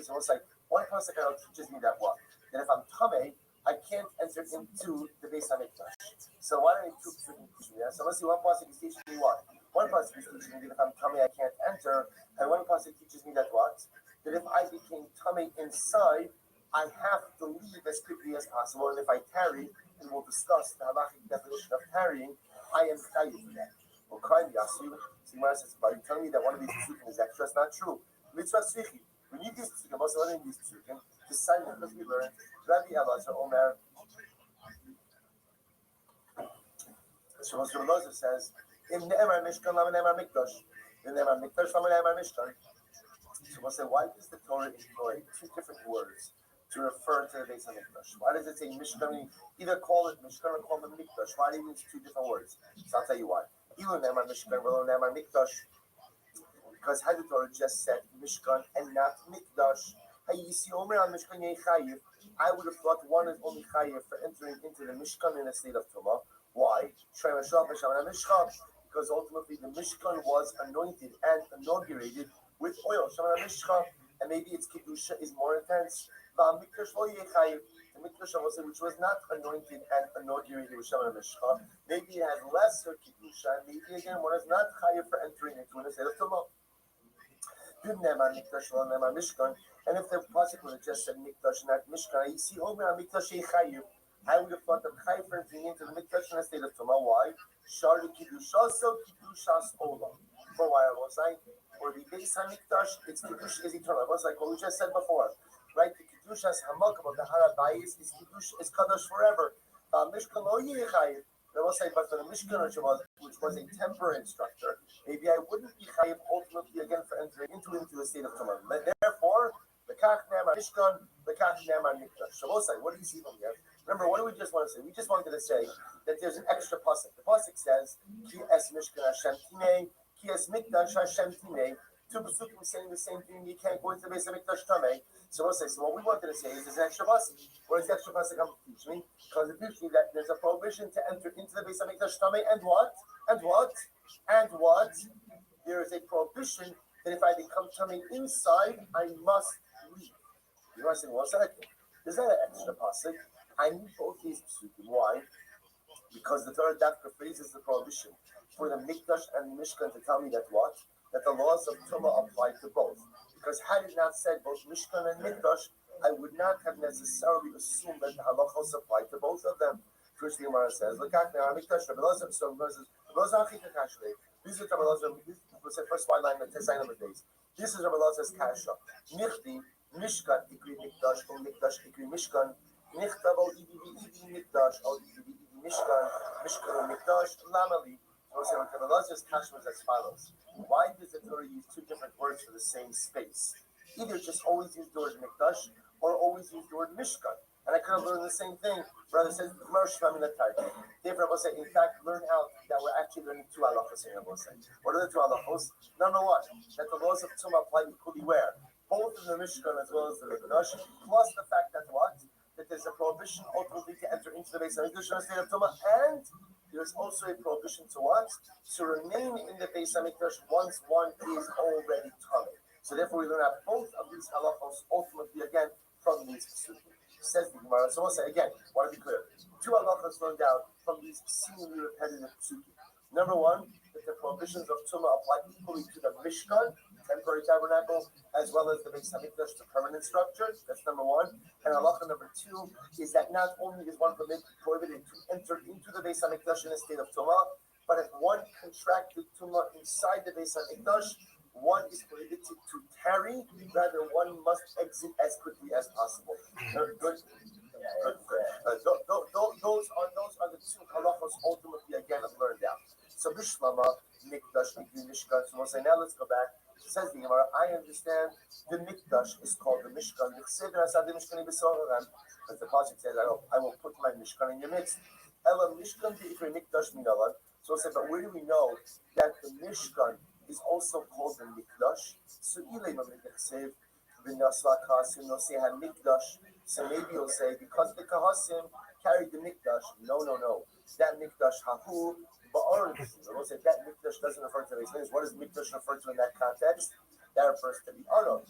so it's like one pasuk teaches me that what? That if I'm Tameh, I can't enter into the Beis Hamikdash. So why don't you teach me that? So let's see, one pasuk is teaching me what? One pasuk is teaching me that if I'm Tameh, I can't enter, and one pasuk teaches me that what? That if I became Tameh inside, I have to leave as quickly as possible. And if I tarry, and we'll discuss the halachic definition of tarrying, I am chayiv for that. Well, Kraim Yasu, Simar says, are you telling me that one of these psukim is extra? That's not true. Mitzvah tzrichi. We need these psukim, also one of these psukim, to sign because we learned, Rabbi Elazar Omer. So Rabbi Elazar says, in Ne'emar Mishkan, Lama Ne'emar Mikdash. In Ne'emar Mikdash, Lama Ne'emar Mishkan. So we'll say, why does the Torah employ two different words to refer to the Beis Hamikdash? Why does it say Mishkan? Either call it Mishkan or call it Mikdash. Why do you use two different words? So I'll tell you why. Ilu Ne'emar Mishkan, V'lo Ne'emar Mikdash. Because had the Torah just said Mishkan and not Mikdash, I would have thought one is only chayiv for entering into the Mishkan in a state of Tumah. Why? Because ultimately the Mishkan was anointed and inaugurated with oil. And maybe its Kedusha is more intense. The Mikdash which was not anointed and inaugurated with Shemana Mishcha, maybe it has lesser Kedusha, and maybe again one is not chayiv for entering into a state of Tumah. And if the pasuk would have just said Mikdash, not Mishkan, you see, Omer Mikdash Chayiv, I would have thought of chayiv for entering into the Mikdash in a state of Tumah. Why? Shari Kedusha, so Kedushas Olam. For why I was saying, or the Beis Hamikdash, its Kedusha is eternal. It was like what we just said before, right? The Kedushas Hamakam of the Harabayis is Kedush is Kadosh forever. Mishkan Lo Yechayiv. I will say, but for the Mishkan, which was a temporary structure, maybe I wouldn't be chayiv ultimately again for entering into a state of Tumah. Therefore, the Kach Nemar Mishkan, the Kach Nemar Mikdash. So we'll say, what do you see from here? Remember, what do we just want to say? We just wanted to say that there's an extra pasuk. The pasuk says, Ki es Mishkan Hashem Tinei, Ki es Mikdash Hashem Tinei. Two pasukim saying the same thing. You can't go into the base of Mikdash Tamei. So we'll say. So what we wanted to say is there's an extra pasuk. What does the extra pasuk come to teach me? Because it teaches me that there's a prohibition to enter into the base of Mikdash Tamei, and what? And what? And what? There is a prohibition that if I become Tamei inside, I must leave. You must say, what's that? There's that an extra pasuk. I need both these pasukim. Why? Because the Torah Dafka phrases the prohibition for the Mikdash and the Mishkan to tell me that what? That the laws of Tumah apply to both. Because had it not said both Mishkan and Mikdash, I would not have necessarily assumed that the halachos apply to both of them. First the Gemara says, "Look at now, Mikdash." So Gemara says, "These are Rabbi This is the first line of the number days. This is Rabbi Lazar's kasha. Nichti Mishkan ikri Mikdash or Mikdash ikri Mishkan. Nichtav al ibi Mikdash al ibi Mishkan. Mishkan or Mikdash lamali." So Rabbi Lazar's kasha was as follows. Why does the Torah use two different words for the same space? Either just always use the word Mikdash or always use the word Mishkan. And I could have learned the same thing. Brother says, therefore, I will say, in fact, learn out that we're actually learning two halachos here. I will say. What are the two halachos? Number one, that the laws of Tumah apply equally where? Both in the Mishkan as well as the Mikdash, plus the fact that what? That there's a prohibition ultimately to enter into the base of Mikdash in the state of Tumah, and there's also a prohibition to what? To remain in the Beis HaMikdash once one is already Tamei. So therefore we learn out both of these halachos ultimately again from these psukim. Says the Gemara. So we'll say again, want to be clear. Two halachos learned out from these seemingly repetitive psukim. Number one, that the prohibitions of Tumah apply equally to the Mishkan, temporary tabernacle, as well as the Beis HaMikdash, the permanent structure. That's number one. And halacha number two is that not only is one prohibited to enter into the Beis HaMikdash in a state of Tumah, but if one contracted Tumah inside the Beis HaMikdash, one is prohibited to tarry, rather one must exit as quickly as possible. Good. Those are the two halachos ultimately again learned out. So Bishlama, Mikdash, Mishkan. So we'll say now let's go back. Says the Gemara, I understand the Mikdash is called the Mishkan. As the pasuk says, I will put my Mishkan in your midst. Ela Mishkan Mikdash Minalan. So we'll say, but where do we know that the Mishkan is also called the Mikdash? So so maybe you'll say because the Kahasim carried the Mikdash. No. That Mikdash Hahu. But we'll say that Mikdash doesn't refer to these things. What does Mikdash refer to in that context? That refers to the Aron.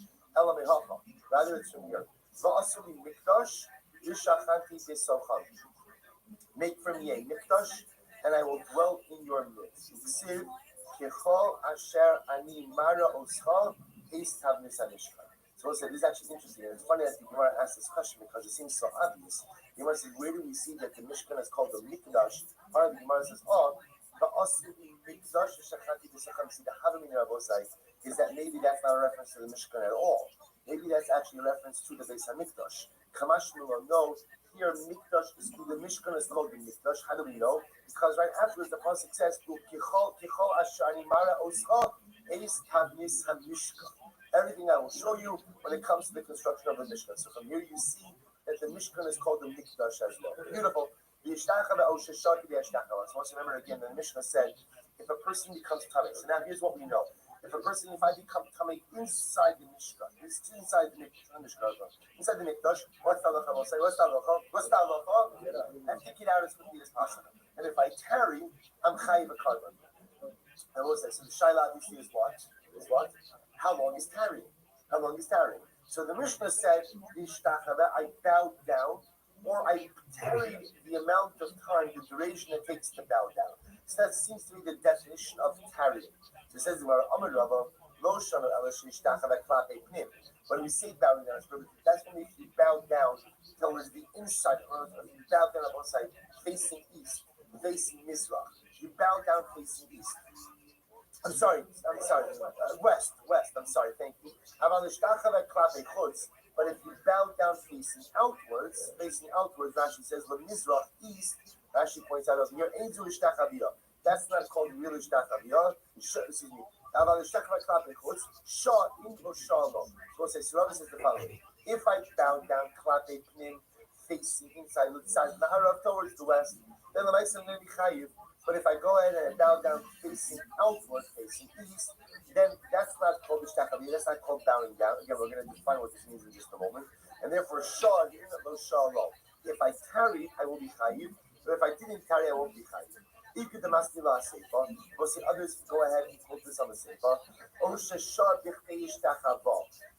Rather, it's from here. Va'asuli Mikdash, Yishachanti Besochan. Make for me a Mikdash, and I will dwell in your midst. Ksiv, Kechol Asher Ani Mara Oschal, East Havnis Anishkan. So we'll say this is actually interesting. And it's funny that the Gemara asked this question because it seems so obvious. You must say, where do we see that the Mishkan is called the Mikdash? Part of the Gemara says, the Mikdash see the Havamina Rabosai is that maybe that's not a reference to the Mishkan at all. Maybe that's actually a reference to the Beis HaMikdash. Kamash Milo, no, here Mikdash is the Mishkan is called the Mikdash. How do we know? Because right afterwards the pasuk says, Kichol Ashani Mara Oscha Eis Havnis HaMishkan. Everything I will show you when it comes to the construction of the Mishkan. So from here you see that the Mishkan is called the Mikdash as well. Beautiful. So once remember again, the Mishnah said, if a person becomes Tamei. So now here's what we know. If I become coming inside the Mishkan, inside the Mikdash, what's the halacha? We'll say, what's the halacha? And take it out as quickly as possible. And if I tarry, I'm chayiv a korban. And we'll say, so the shaila obviously is what? How long is tarrying? So the Mishnah said, I bowed down, or I tarried the amount of time, the duration it takes to bow down. So that seems to be the definition of tarrying. So it says, when we say bowing down, that's when you bow down towards the inside, or you bow down on one side, facing east, facing Mizrach. You bow down facing east. I'm sorry, west, I'm sorry, thank you. But if you bow down facing outwards, Rashi says, Mizrach, east, Rashi points out over here, that's not called real ishtachaviyah. Excuse me. So we'll say, so Rabbi says the following. If I bow down, klape pnim, facing inside, Naharav towards the west, then the Maisa may be chayiv. But if I go ahead and bow down facing outward, facing east, then that's not called ishtachaviyah. That's not called bowing down. Again, we're going to define what this means in just a moment. And therefore, shah here, lo shah lo. If I tarry, I will be chayiv. But if I didn't tarry, I won't be chayiv. We'll see others go ahead and quote this on the Seifa.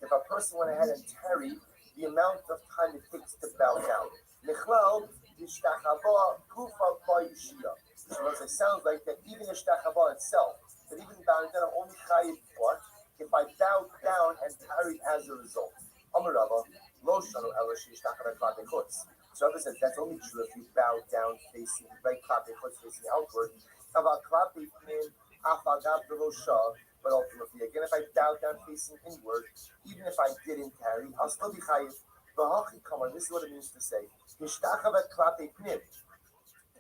If a person went ahead and tarried the amount of time it takes to bow down. So it sounds like that even ishtachava itself, that even bowing down, I'm only chayiv what? If I bow down and tarry as a result. So Rabbi says that's only true if you bow down facing right, facing outward. But ultimately, again, if I bow down facing inward, even if I didn't tarry, I'll still be chayiv. This is what it means to say. If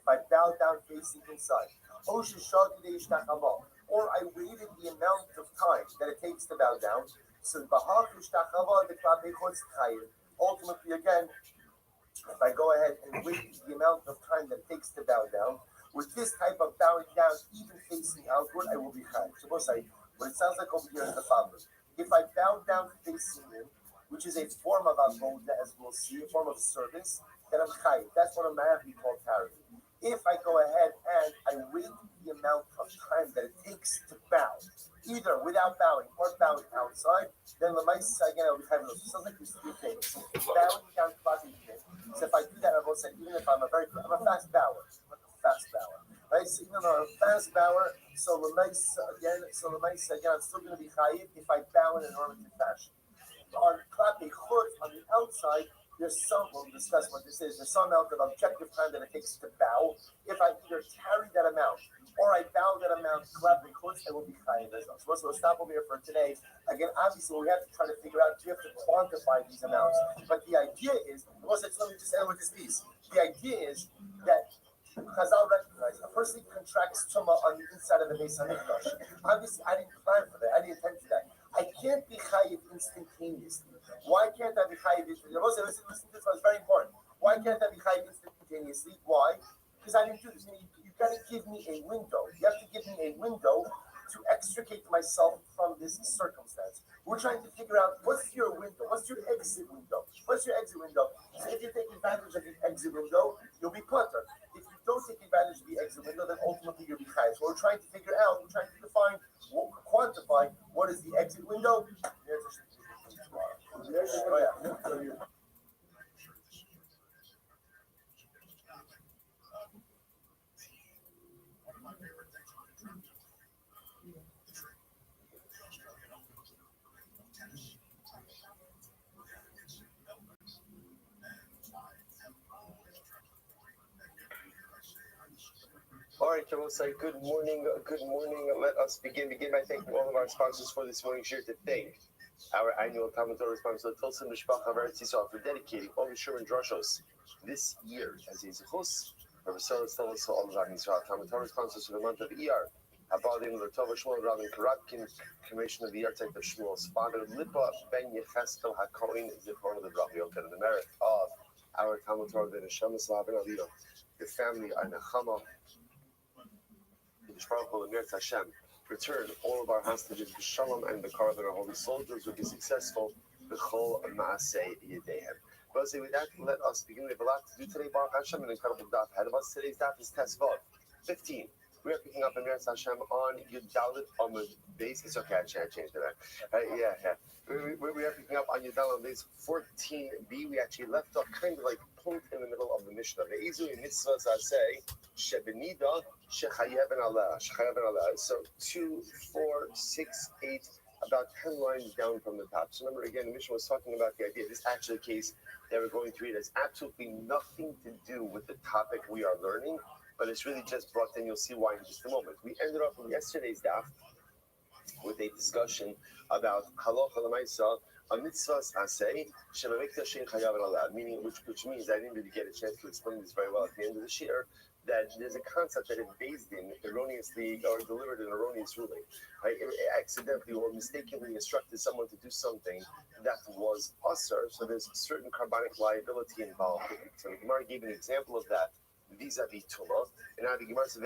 I bow down facing inside, or I waited the amount of time that it takes to bow down, so ultimately, again, if I go ahead and wait the amount of time that it takes to bow down, with this type of bowing down, even facing outward, I will be chayiv. So what it sounds like over here is the following. If I bow down facing in, which is a form of avoda, as we'll see, a form of service, then I'm chayiv. That's what a man we call tarrying. If I go ahead and I wait the amount of time that it takes to bow, either without bowing or bowing outside, then the mice again I'll be chayiv. So it sounds like there's three things. Bowing down, clapping in. So if I do that, I will say, even if I'm a fast bower, right? So even though I'm a fast bower, so the mice again, I'm still going to be chayiv if I bow in a normative fashion. On klape chut, on the outside, there's some, we'll discuss what this is, there's some amount of objective time that it takes to bow. If I either carry that amount or I bow that amount, klape chut, I will be chayiv as well. So we'll stop over here for today. Again, obviously, we have to try to figure out, we have to quantify these amounts. But the idea is, let me just end with this piece. The idea is that Chazal recognized a person contracts tumah on the inside of the Beis Hamikdash. Obviously, I didn't plan for that. I didn't intend for that. I can't be chayiv instantaneously. Why can't I be chayiv instantaneously? Listen, this was very important. Why can't I be chayiv instantaneously? Why? Because I didn't do this. You've got to give me a window. You have to give me a window to extricate myself from this circumstance. We're trying to figure out what's your window, what's your exit window. So if you take advantage of the exit window, you'll be putter. If you don't take advantage of the exit window, then ultimately you'll be chayiv. So we're trying to figure out, define, quantify what is the exit window. All right, Jabosai, good morning. Let us begin by thanking all of our sponsors for this morning's year, to thank our annual Talmud Torah sponsor, Tilson Mishpacha of Eretz Yisrael, for dedicating all the Sherman Droshos this year as a Zechus. Rabbi Soros, all of our Yisrael Talmud Torah sponsors for the month of Iyar. Abadim Lertova Shmuel, Rabbi Karatkin, commission of the Yahrzeit of Shmuel's father, Lipa Ben Yecheskel HaKohen, Zichron of the Rabbi Yochanan, the merit of our Talmud Torah, the Neshama Slav and Aliyah, the family, our Nechama, Hashem, return all of our hostages to Shalom and the Karav and our holy soldiers will be successful. B'chol ma'aseh yedehem. But with that, let us begin. We have a lot to do today. Baruch Hashem, an incredible daf ahead of us. Today's daf is Tesvav 15. We are picking up Emirat Hashem on Yud Dalet Amud Beis. It's okay, I changed it. Yeah. We are picking up on Yud Dalet Amud Beis 14b. We actually left off kind of like point in the middle of the Mishnah. The Ezu in Mitzvahs say Shebenida Shechayeven Allah. So 2, 4, 6, 8. About 10 lines down from the top. So remember, again, the Mishnah was talking about the idea. This actually case that we're going to read has absolutely nothing to do with the topic we are learning, but it's really just brought in. You'll see why in just a moment. We ended up in yesterday's daf with a discussion about halacha l'maisa, a mitzvahs aseh shemamikdash shein chayav alad, meaning which means I didn't really get a chance to explain this very well at the end of the shir. That there's a concept that if based in erroneously or delivered an erroneous ruling, right? Accidentally or mistakenly instructed someone to do something that was usher, so there's certain carbonic liability involved. So the Gemara gave an example of that vis-a-vis Tuma, and now the Gemara says,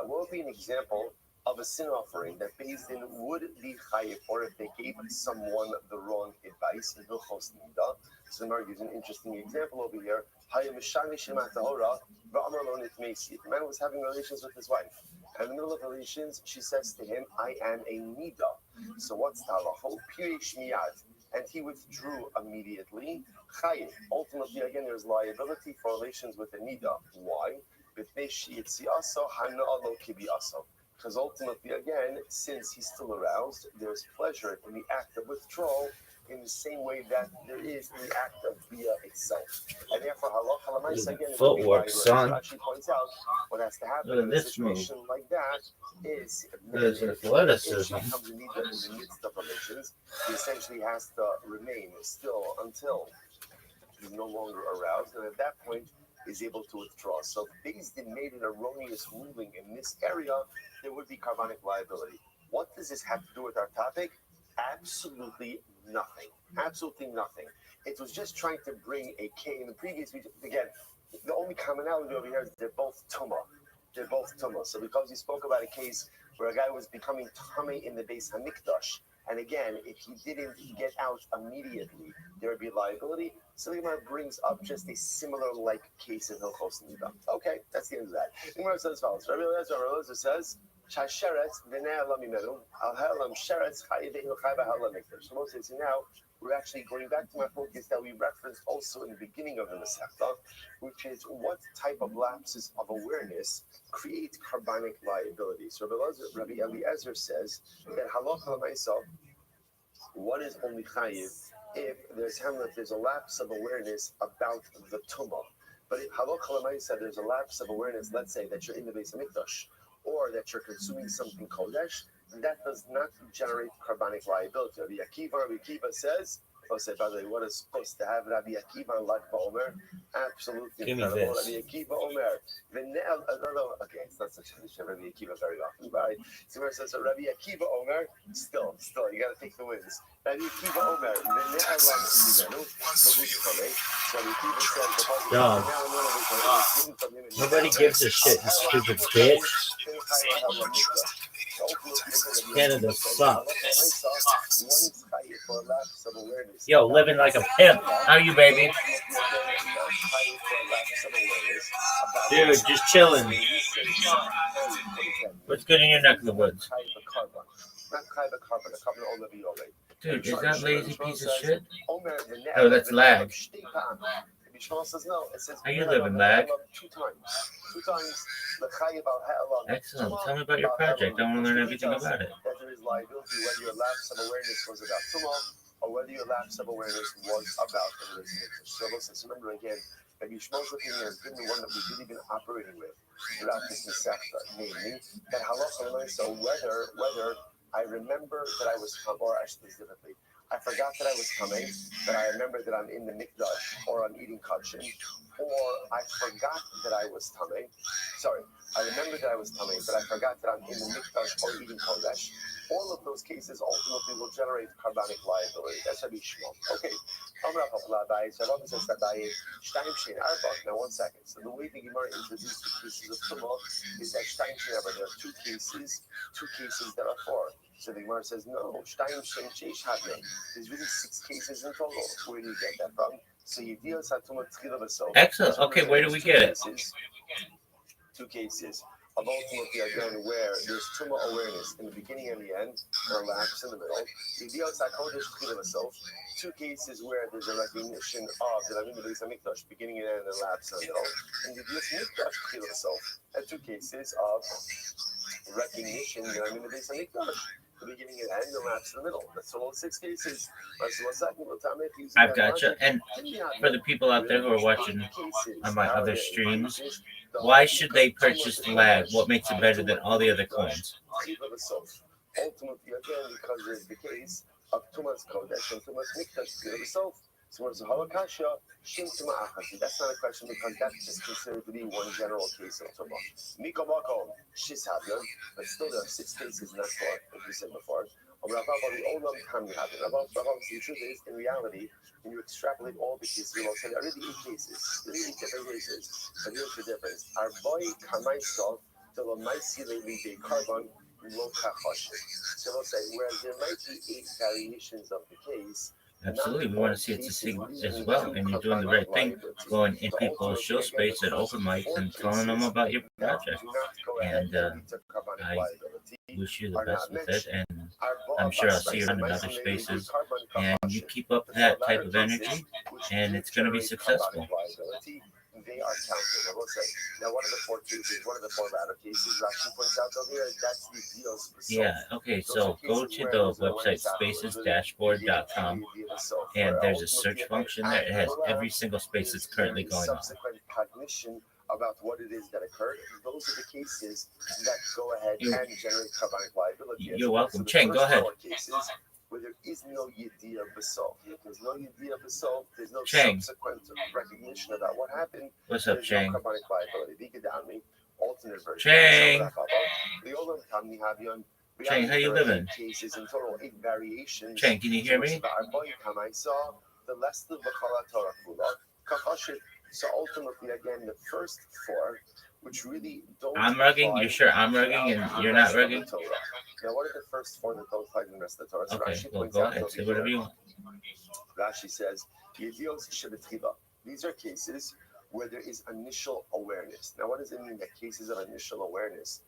what would be an example of a sin offering that based in would be chayiv, or if they gave someone the wrong advice in Hilchos Nida? So the Gemara gives an interesting example over here. The man was having relations with his wife. And in the middle of relations, she says to him, I am a nida. So what's the halacha? And he withdrew immediately. Ultimately, again, there's liability for relations with a nida. Why? Because ultimately, again, since he's still aroused, there's pleasure in the act of withdrawal in the same way that there is in the act of bia itself. And therefore, halacha l'maisa again, footwork, son. actually points out what has to happen in a situation like that is there's athleticism. If he becomes a nida in the midst of relations, he essentially has to remain still until he's no longer aroused, and at that point is able to withdraw. So if Beis Din made an erroneous ruling in this area, there would be carbonic liability. What does this have to do with our topic? Absolutely nothing. Absolutely nothing. It was just trying to bring a K in the previous video. Again, the only commonality over here is they're both Tumah. So because we spoke about a case where a guy was becoming Tummy in the Beis Hamikdash, and again, if he didn't get out immediately, there would be liability. So the Gemara brings up just a similar like case in Hilchos Nida. Okay, that's the end of that. The Gemara says as follows. Rabbi Eliezer says, so now we're actually going back to my focus that we referenced also in the beginning of the Masechta, which is what type of lapses of awareness create carbonic liability. So Rabbi Eliezer says that halacha l'maisa, one is only chayiv if there's a lapse of awareness about the tumah. But if halacha l'maisa, there's a lapse of awareness, let's say that you're in the Beis Hamikdash, or that you're consuming something kodesh, that does not generate carbonic liability. Rabbi Akiva says, by the way, what is supposed to have Rabbi Akiva and Lag BaOmer? Absolutely incredible. Rabbi Akiva Omer. Okay, it's not such a issue. Rabbi Akiva very often, right? So where it says Rabbi Akiva Omer, still, you got to take the wins. Rabbi Akiva Omer, Nobody gives a shit, you stupid bitch. Canada sucks. Yo, living like a pimp. How you, baby? Dude, just chilling. What's good in your neck of the woods? Dude, is that lazy piece of shit? Oh, that's lag. How you living, lag? Excellent. Tell me about your project. I want to learn everything about it. That there is liability whether your lapse of awareness was about tumah or whether your lapse of awareness was about the religion. So remember again, that Yishmael's opinion has been the one that we've really been operating with throughout this Masechta, namely that halacha. So whether I remember that I was coming, or actually specifically, I forgot that I was coming, but I remember that I'm in the mikdash or I'm eating kachin, or I forgot that I was coming. Sorry, I remember that I was coming, but I forgot that I'm in the mikdash or eating kodesh. All of those cases ultimately will generate carbonic liability. That's Rabbi Shmuel. Okay. Now 1 second. So the way the Gemara introduced the cases of Tumah is that there are two cases that are 4. So the Gemara says, no, there's really 6 cases in total. Where do you get that from? So you deal excellent. Okay, where do we get it? 2 cases of ultimately again where there's tumah awareness in the beginning and the end, and a lapse in the middle. The 2 cases where there's a recognition of the mikdash beginning and end, and lapse in the middle. And the mikdash and 2 cases of recognition the beginning and end, and lapse in the middle. That's all 6 cases. I've gotcha. And for the people out there who are watching on my other streams, why should they purchase the lag? What makes it better than all the other coins? Ultimately, again, because there's the case of Tumas Kodesh and Tumas Mikdash. So it's a halakasha, shin tuma achati. That's not a question because that's just considered to be one general case of Tumah. Miko Makom, Shis Havyon, but still there are 6 cases in that part, as we said before. The truth is, in reality, when you extrapolate all the cases, you will say there are really 8 cases, really 8 different cases. But here's the difference. Our boy Kamaisov, the Lamaisi Levi Carbon, Lo Kachosh. So we'll say, whereas there might be 8 variations of the case. Absolutely, we want to see it succinct as well, and you're doing the right thing, going in people's show space at open mics and telling them about your project. And I wish you the best with it, and I'm sure I'll see you around in other spaces. And you keep up that type of energy, and it's going to be successful. They are counted. I will say. Now, one of the 4 cases, one of the 4 latter cases, Rashi points out over here, that's the deals. Yeah, okay, so go to the website spacesdashboard.com, and there's a search function there. It has every single space that's currently going on. Subsequent cognition about what it is that occurred. Those are the cases that go ahead and generate carbonic liability. You're welcome. Cheng, go ahead. Where there is no yediyah basalt. If there's no yediyah basalt, there's no Cheng. subsequent recognition about what happened. What's up, Cheng? No carbonic liability. Alternate version. Cheng. Cheng, how you living? Cases in total 8 variations. Cheng, can you hear me? So ultimately, again, the first 4, which really don't. I'm rugging. You're sure I'm rugging and you're not rugging? Now, what are the first 4 that don't apply to the rest of the Torah? So Okay, Rashi well, points go out ahead. Say whatever you want. Rashi says, these are cases where there is initial awareness. Now, what does it mean that cases of initial awareness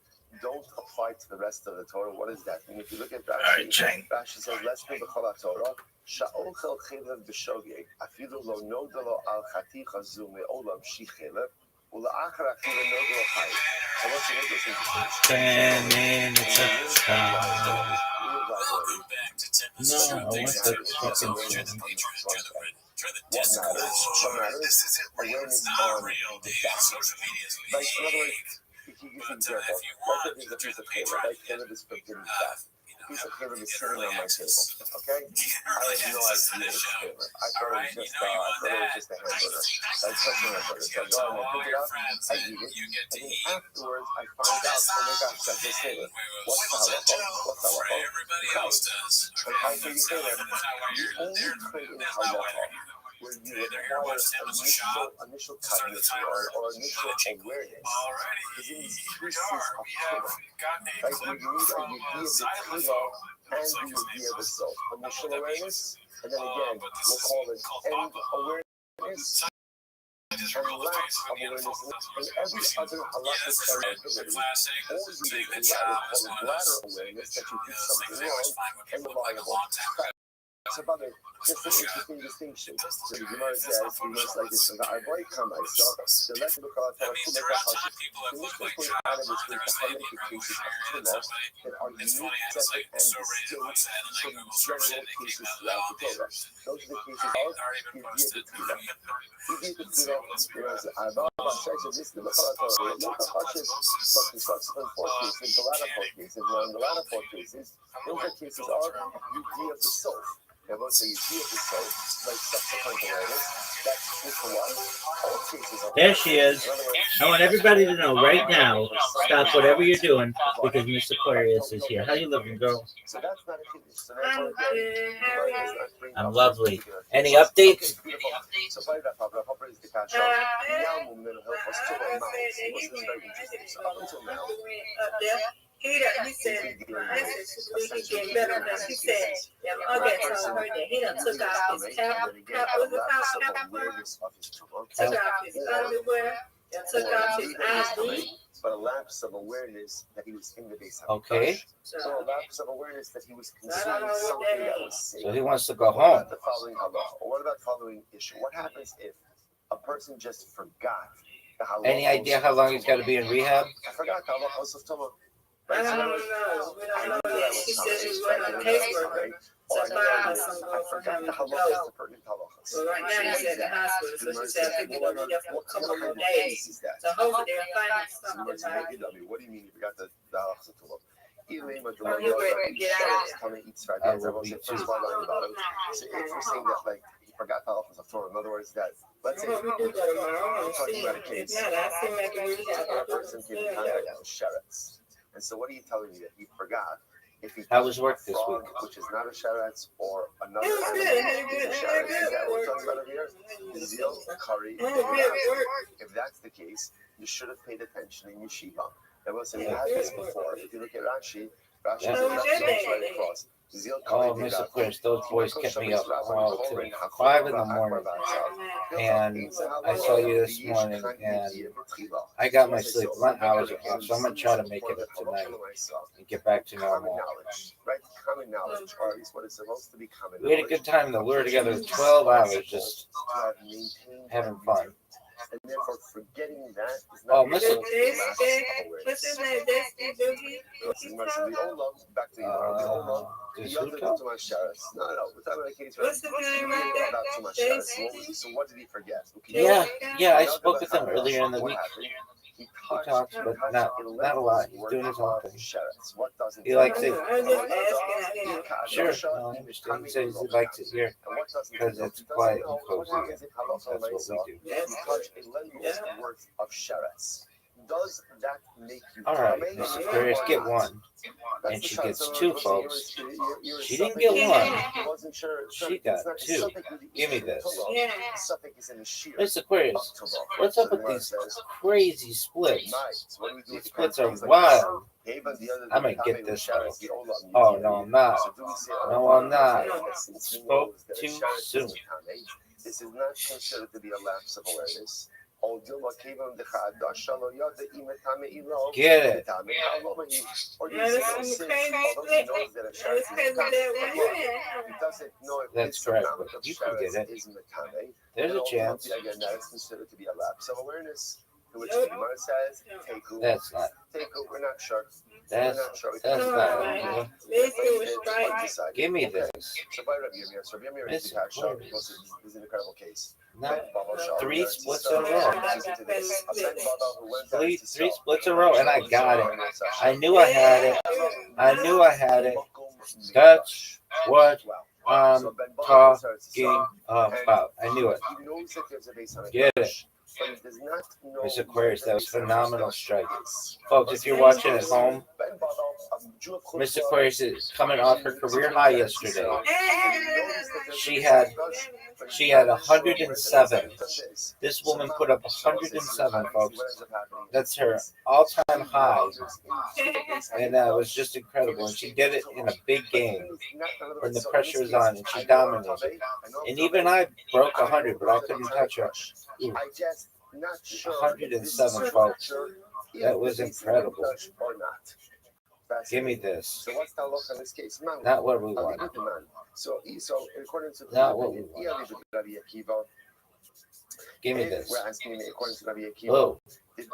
don't apply to the rest of the Torah? What does that mean? If you look at Rashi, Rashi says, "Let's do the Torah." Sha'ol chel chelev b'shogeg, afilu lo nodalo al chaticha zu me'olam shi chelev, ula'achar afilu nodalo chai. I want you to make this 10 minutes of time. No, I want the fucking song. What matters? Awareness on the fact. Like, in other words, you can use an example. Like there's a piece of paper, right? Cannabis for getting fast. A piece of paper is sitting on my table, okay? I have no idea it's paper. I thought it was just a hamburger. Like such a hamburger. So I go and I pick it up, I eat it, and then afterwards I find out, oh my gosh, that's this paper. What's the halacha? What's the halacha? And how can you say that? You only create in halacha where you require initial cognition or initial awareness is in these pieces of Torah. Right? Where you need a yediyah b'tchila and the yediyah b'sof. Initial awareness, and then again, we'll call it end awareness, and lack of awareness, and every other halakhic variability. Or you need a bladder awareness that you did something wrong and reliable. So, brother, just an interesting distinction. So the Gemara says, we must like this. The Arboy Kamaisa, the less of the Torah, the Mishnah point out of this week, the hundred cases of Tuna that are unique, separate, and distinct from general cases throughout the Torah. Those are the cases of Yediyah B'Tfila. Yediyah B'Tfila, whereas Arba says that this is the Torah, not the Hashem, but the subsequent 4 cases, the latter 4 cases. Now, in the latter 4 cases, those are cases of Yediyah B'Sof. And once you see it so, like subsequent awareness, that's for what? All cases of There she is. I want everybody to know right now, stop whatever you're doing because Miss Aquarius is here. How you living, girl? So that's not a finish. So I'm lovely. Any updates? So by that, Papa is the cash out. Now, mental health was still on mounts. It was very interesting. So up until now, he said, he getting better than he said. Okay, so I heard that he done took out his took out his underwear, took out his ID. But a lapse of awareness that he was in the base. Okay. So a lapse of awareness that he was consuming something that was safe. So he wants to go home. The following halacha. What about the following issue? What happens if a person just forgot the halacha? Any idea how long he's got to be in rehab? I forgot the halacha of Tuma. I don't know. We don't know that. She said she was a caseworker. So I forgot the halachas, the pertinent halachas. Well, right now he's at the hospital, so she said I think we're going to be there for a couple more days. So hopefully they'll find something right. What do you mean you forgot the halachas of Tuma? You're ready to get out of there. So if we're saying that, like, he forgot the halachas of Torah, in other words, that, let's say, We do go tomorrow. we're talking about a case Yeah, I seem like a a person came in contact with sherets. And so what are you telling me that he forgot? If he How was work this frog, week? which is not a sheretz, or another It was animal, good. is a sheretz. Is that what we're talking about over here? Zeal, curry. If that's the case, you should have paid attention in yeshiva. And we'll say we had this before. If you look at Rashi Yeah. says right across. Zeal, curry, Oh, Mr. Chris, those boys kept me up all till 5 in the morning. And I saw you this morning, and I got my sleep 1 hour ago, so I'm going to try to make it up tonight and get back to Common normal. knowledge, right? Common knowledge, or at least what is supposed to be common We had a knowledge. good time, though. We were together 12 hours just To have maintained having fun. and therefore forgetting that is Oh, not Mr. What's his name? Dusty Doogie? Back to you. Does The who other talk? too much sharas. No, we're talking about a case What's his name right there? about too much sharas. So what did he forget? Yeah, I spoke with him earlier in the week. He talks, but not a lot. He's doing his own thing. What doesn't He likes it. I'm just asking, you know. Sure, no, I understand. He says he likes it here because it's quiet and cozy. That's what we do. That's touch a lender's worth of sheretz. Does that make you All right, tamei? Mrs. Aquarius, get one. That's And the she shot. gets So two, you're- folks. you're She suffix- didn't get one. I wasn't sure. It's She not- got it's not- two. suffix with the Give me Eastern this. Torah. Yeah. The suffix is in the shear. Miss Aquarius, of Torah. what's So up the with Gemara these says, crazy splits? nice. What do we do These with splits are things like wild. this? Hey, but the other- I might the get tamei this with sheretz, though. the olam, Oh, no, I'm not. So do we say, No, I'm not. since he Spoke knows that a too sheretz is soon. tamei, this is not considered to be a lapse of awareness. Get it. Or you Yeah, say, this is since, crazy although split. he knows that a It's sheretz is crazy that tamei, way. he doesn't know if That's this correct, amount but of you can get sheretz it. is metame. There's And a chance. ultimately, again, that is considered to be a lapse of awareness. To which the Gemara says, Teku. That's not. Teku, we're not sure. That's We're not sure. that's All not. right. Okay? Let's do it right. Give me this. So by Rabbi Yirmiyah, so Rabbi Yirmiyah is the cash shop because this is an incredible case. No, 3 splits in a row. Three splits in a row, and I got it. I knew I had it. I knew I had it. That's what I'm talking about. I knew it. Get it. Miss Aquarius, that was phenomenal strike. Folks, if you're watching at home, Miss Aquarius is coming off her career high yesterday. She had 107. This woman put up 107, folks. That's her all-time high, and that was just incredible. And she did it in a big game when the pressure was on, and she dominated. And even I broke 100, but I couldn't touch her. Ooh. 107, folks. That was incredible. Give me this. So what's the halacha in this case? Not what we want. So according to Not what we want. Rabbi Akiva, Give me this. we're asking according to Rabbi Akiva. Oh, Okay,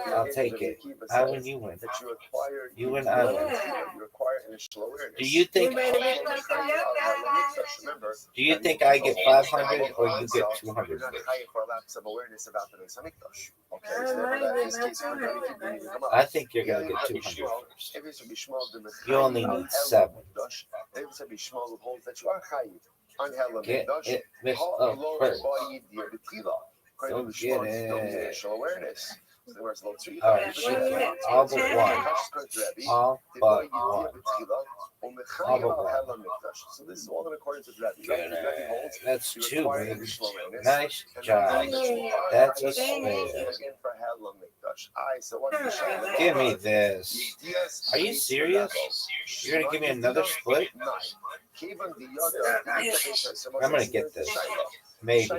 I'll take it. I win, you win. That you acquire, You win, I win. you acquire initial awareness. Do you think? Do you think I get 500 or you get 200? You're not high for a lapse of awareness about the Beis Hamikdash. Okay, so therefore that is case for Rabbi Akiva. I think you're gonna get 200 first. You only need 7. And if Rabbi Shmuel holds that you are chayiv on Hela Get Mikdash, it mixed ha up lo first. ba'yid dir b'tila. According to Don't Shmuel, get it's no it. initial awareness. So the verse three. All right, she got it. All but one. All but one. All but one. So this is all in accordance with Rabbi. Good. Rabbi holds That's you two, require baby. initial awareness. Nice And job. That's a again spare. for Hela Mikdash. So what you shall Give me this. Are you serious? You're gonna give me another split? I'm gonna get this. Maybe.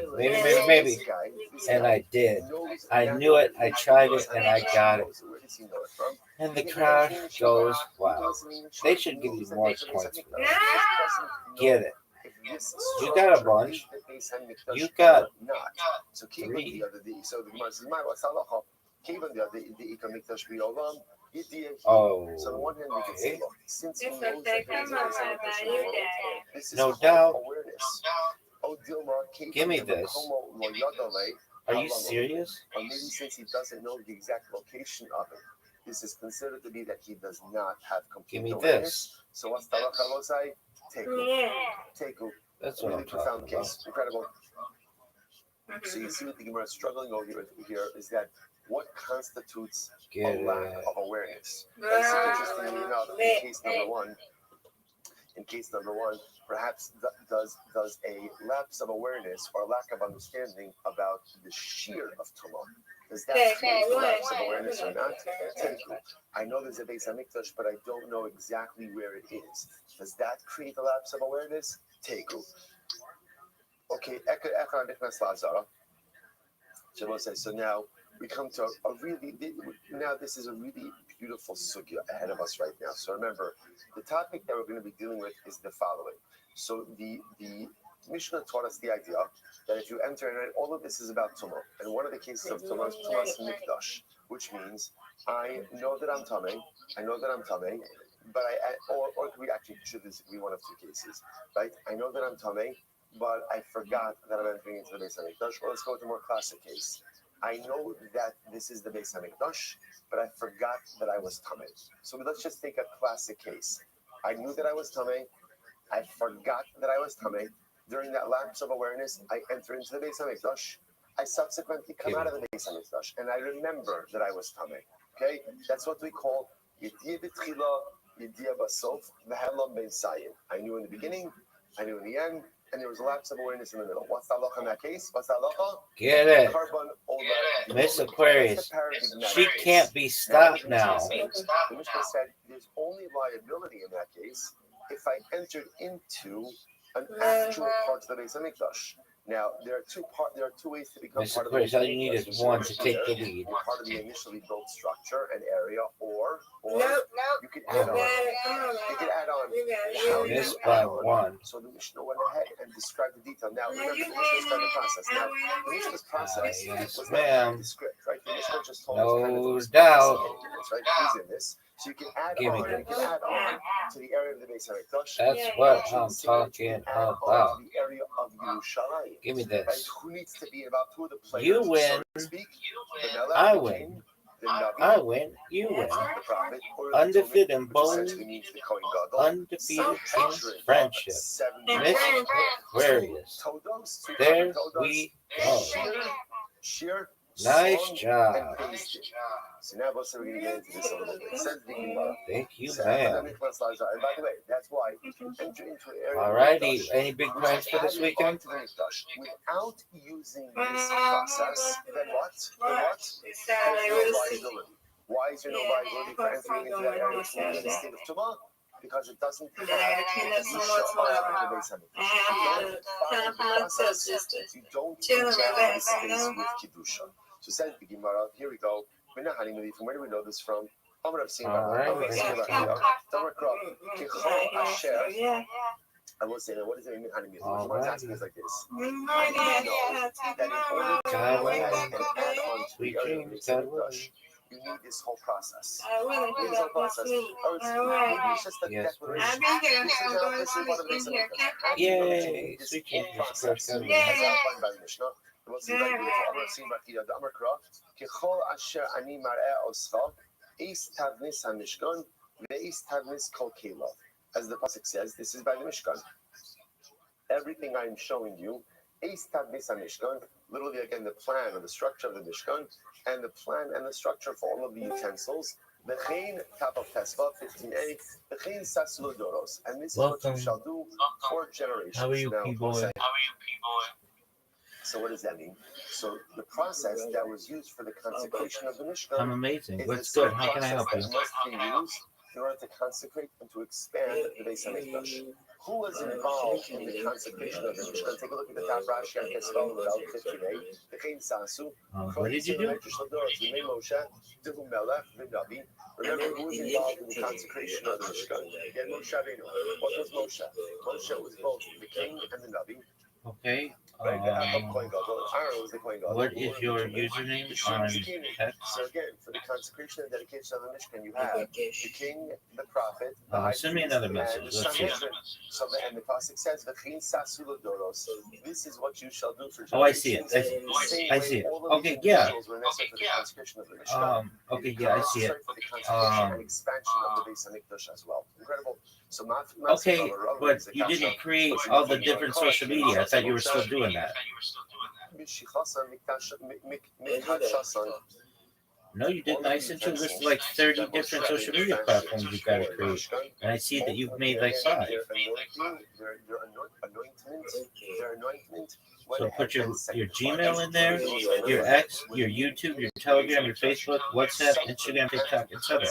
And I did. I knew it. I tried it, and I got it. And the crowd goes, wow. They should give you more points for that. Get it. You got a bunch. You got three. Oh, so on one hand, we can okay. say, look, since he It's knows okay, that come on, Rabbi, this is No called doubt. awareness. Give me this. Are you serious? Or maybe since he doesn't know the exact location of it, this is considered to be that he does not have complete Give me awareness. this. So what's Talach Alosai? Teku. Yeah. Teku. That's what Really I'm profound talking about. case. Incredible. So you see what the Gemara is struggling over here is that what constitutes Get a lack it. of awareness. And so interestingly enough, in case number one, perhaps does a lapse of awareness or lack of understanding about the sheer of Tumah, does that create a lapse of awareness or not? I know there's a Beis Hamikdash, but I don't know exactly where it is. Does that create a lapse of awareness? Teku. Okay, Echad Nichnas Lazara. Shabbos says, so now we come to now this is a really beautiful sugya ahead of us right now. So remember, the topic that we're going to be dealing with is the following. So the Mishnah taught us the idea that if you enter, and all of this is about Tumah, and one of the cases of Tumah is Tumah's Mikdash, which means I know that I'm Tameh, but or we actually should disagree one of two cases, right? I know that I'm Tameh, but I forgot that I'm entering into the Beis Hamikdash. Or let's go with a more classic case. I know that this is the Beis Hamikdash, but I forgot that I was Tameh. So let's just take a classic case. I knew that I was Tameh. I forgot that I was Tameh. During that lapse of awareness, I enter into the Beis Hamikdash. I subsequently come out of the Beis Hamikdash, and I remember that I was Tameh. Okay? That's what we call Yediyah B'tchila, Yediyah B'sof, V'helam B'sayim. I knew in the beginning, I knew in the end, and there was a lapse of awareness in the middle. What's the halacha in that case? What's the halacha? Get it. Carbon ola. Miss Aquarius. She can't be stopped now. The Mishnah said there's only liability in that case if I entered into an actual part of the Beis Hamikdash. Now there are two ways to become Miss part of the Aquarius, Beis all you need is one to take the lead. You're part of the initially built structure and area, or you could Oh. add on. You could add on. How you Missed add by on. one. So the Mishnah went ahead and described the detail. Now remember, the Mishnah started the process. Now the Mishnah's process yes, was ma'am. not the script, right? The Mishnah just told No us doubt. right? Who's in this? So you can add Give me on. You can add on to the area of the Beis Hamikdash. That's what I'm talking about. To the area of Yerushalayim. Give me Right? this. Who needs to be about who are the players? You win. So to speak. I win. I win. You win. The prophet, Undefeated in which both. essentially means the Kohen Gadol. Undefeated in friendship. 70 Miss Aquarius. Todos, There todos, we go. sheer, Nice song, job. and pasted. So now we're going to get into this a little bit. Says the Gemara. Thank you, Says ma'am. And by the way, that's why if you enter into an area Alrighty. of Any big plans for this weekend? without using this process, then what? There's no liability. Why is there no liability for entering into that area in the state of Tumah? Because it doesn't have the Kedusha of the Beis Hamikdash. You don't enter the space with Kedusha. So says the Gemara, here we go. From where do we know this from? I will say that what is it in Hanimid? The Gemara is asking us like this. I know that in order to go ahead and add on to the area of the Beis Hamikdash, you need this whole process. Maybe it's just a declaration. This is what it is. Yay. Sweet This Jesus process. Christ. As outlined by the Mishnah. We'll see like beautiful. I'm going to see Rakida the Amakra. Kechol asher ani mar'eh oscha, eis tavnis hamishkan, ve'eis tavnis kol kelav. as the pasuk says, this is by the Mishkan. Everything I am showing you, Mishkan, literally again the plan or the structure of the Mishkan, and the plan and the structure for all of the utensils. Top of Tesla 15a, and this is what you shall do for generations. How are you, people? So what does that mean? So the process that was used for the consecration of the Mishkan. I'm amazing. Is What's the good? same How can I help you? process that must be used in order to consecrate and to expand the Beis Hamikdash. Who was involved in the consecration of the Mishkan? Take a look at the top Rashi on Tesla without 58. What did you do? Remember who was involved in the consecration of the Mishkan? Again, Moshe Rabbeinu. What was Moshe? Moshe was both the king and the Navi. Okay. Right, Aaron was the Kohen Gadol. What is your username on text? So again, for the consecration and dedication of the Mishkan, you have the king, the prophet, the high Send me priest, another and message. the Let's see it. Sanhedrin. So and the pasuk says, "V'chein sasu l'doros." This is what you shall do for generations. Oh, I see it. I see it. Okay, yeah. Okay, yeah, I see it. For the consecration and expansion of the Beis Hamikdash as well. Incredible. So Okay, but you didn't create all the different social media. I thought you were still doing that. No, you didn't. I sent you a list of like 30 different social media platforms you gotta create. And I see that you've made like 5. So put your Gmail in there, your X, your YouTube, your Telegram, your Facebook, WhatsApp, Instagram, TikTok, etc.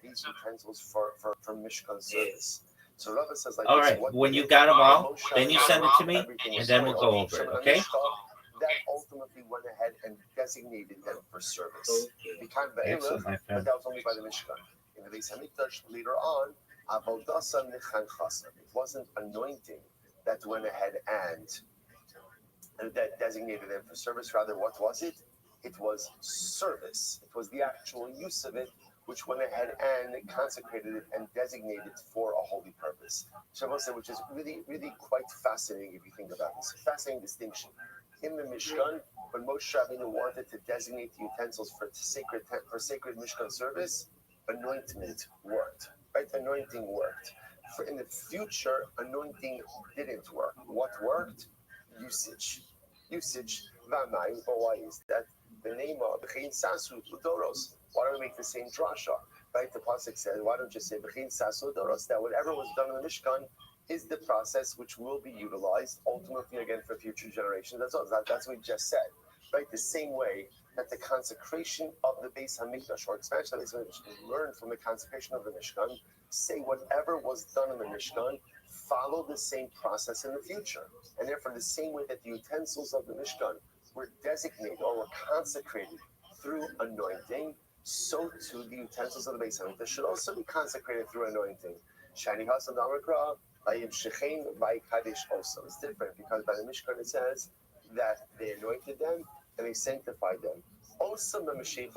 These utensils for Mishkan service. So Rabbi says like all right, when you got them all, then you send it to me, and then we'll go over it, okay? That ultimately went ahead and designated them for service. Excellent, my But friend. that was only by the Mishkan. In the Beis Hamikdash later on, it wasn't anointing that went ahead and that designated them for service. Rather, what was it? It was service. It was the actual use of it, which went ahead and consecrated it and designated it for a holy purpose. Which is really, really quite fascinating if you think about this. Fascinating distinction. In the Mishkan, when Moshe Rabbeinu wanted to designate the utensils for sacred Mishkan service, anointment worked. Right? Anointing worked. For in the future, anointing didn't work. What worked? Usage. But why is that? The name of B'chein Sasu Doros. Why don't we make the same drasha? Right? The pasuk says, why don't you say B'chein Sasu Doros? That whatever was done in the Mishkan is the process which will be utilized ultimately again for future generations. That's what we just said. Right? The same way that the consecration of the Beis Hamikdash or expansion of the Beis Hamikdash is learned from the consecration of the Mishkan. Say whatever was done in the Mishkan, follow the same process in the future. And therefore, the same way that the utensils of the Mishkan were designated or were consecrated through anointing, so too the utensils of the Beis Hamikdash should also be consecrated through anointing. Shani Hasan Damakra, Ayim Shechein Vaikadesh also. It's different because by the Mishkan it says that they anointed them and they sanctified them. Osam b'Mashiach,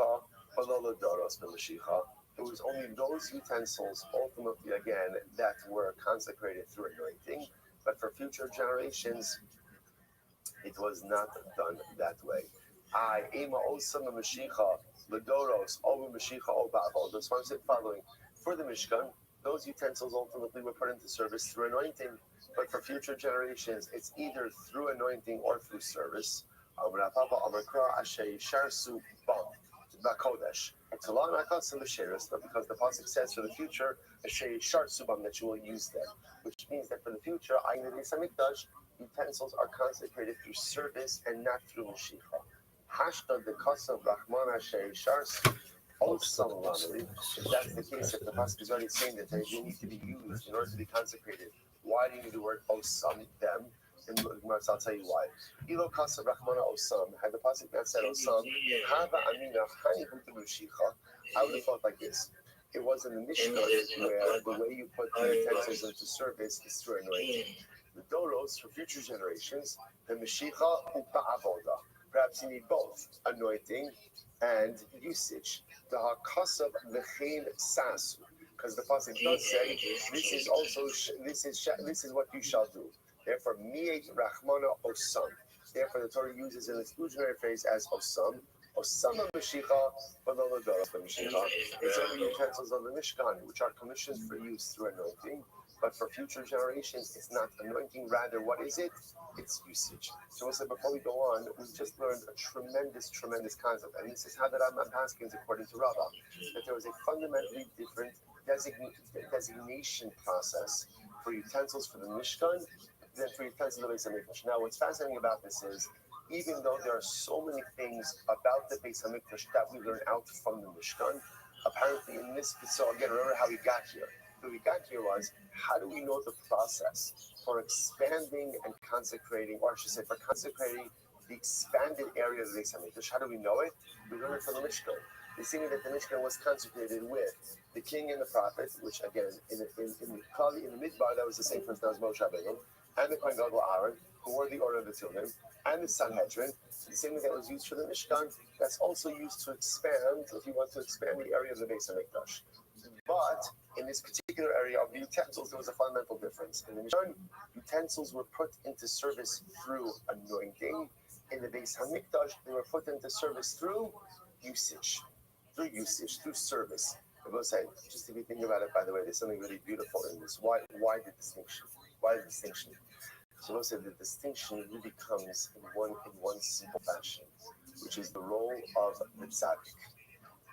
Balolo Doros b'Mashiach. It was only those utensils, ultimately again, that were consecrated through anointing. But for future generations, it was not done that way. I ema osam b'Mashiach, Ladoros, over Mashiach, over Ba'al. That's why I'm saying following. For the Mishkan, those utensils ultimately were put into service through anointing. But for future generations, it's either through anointing or through service. It's a long but because the pasuk says for the future, that you will use them, which means that for the future, in the Beis Hamikdash, utensils are consecrated through service and not through Mashiach. Hashtag the Kasav Rahman Asher Sharsu. Also, if that's the case, if the pasuk is already saying that they need to be used in order to be consecrated, why do you need the word osam them? And I'll tell you why. Ilo kasav rachmana osam. Had the pasuk not said osam, hava amina hanihu t'mushicha. I would have thought like this. It was in the Mishnah where the way you put the utensils into service is through anointing. The doros for future generations, the Mashiach u'ba'avoda. Perhaps you need both anointing and usage. The hakasav v'chein sasu, because the pasuk does say this is what you shall do. Therefore, mi'et rachmana osam. Therefore, the Torah uses an exclusionary phrase as osam. Osam Mashiach, v'lo doros b'Mashiach. It's only utensils of the Mishkan, which are commissioned for use through anointing. But for future generations, it's not anointing. Rather, what is it? It's usage. So we'll say before we go on, we just learned a tremendous, tremendous concept. And this is how that I'm asking, according to Rabbi, that there was a fundamentally different designation process for utensils for the Mishkan than for utensils of the Beis Hamikdash. Now, what's fascinating about this is, even though there are so many things about the Beis Hamikdash that we learn out from the Mishkan, apparently in this, so again, remember how we got here. How we got here was, how do we know the process for expanding and consecrating, or I should say, for consecrating the expanded area of the Beis Hamikdash? How do we know it? We learn it from the Mishkan. We see that the Mishkan was consecrated with the king and the prophet, which again, in the Midbar, that was the same person that was Moshe Rabbeinu, and the Kohen Gadol Aaron, who wore the order of the Tefillin, and the Sanhedrin, the same thing that was used for the Mishkan, that's also used to expand, if you want to expand the area of the Beis Hamikdash. But in this particular area of the utensils, there was a fundamental difference. In the Mishkan, utensils were put into service through anointing. In the Beis Hamikdash, they were put into service through usage, through service. I will say, just if you think about it, by the way, there's something really beautiful in this. Why the distinction? Why the distinction? So we'll say the distinction really comes in one simple fashion, which is the role of the tzaddik,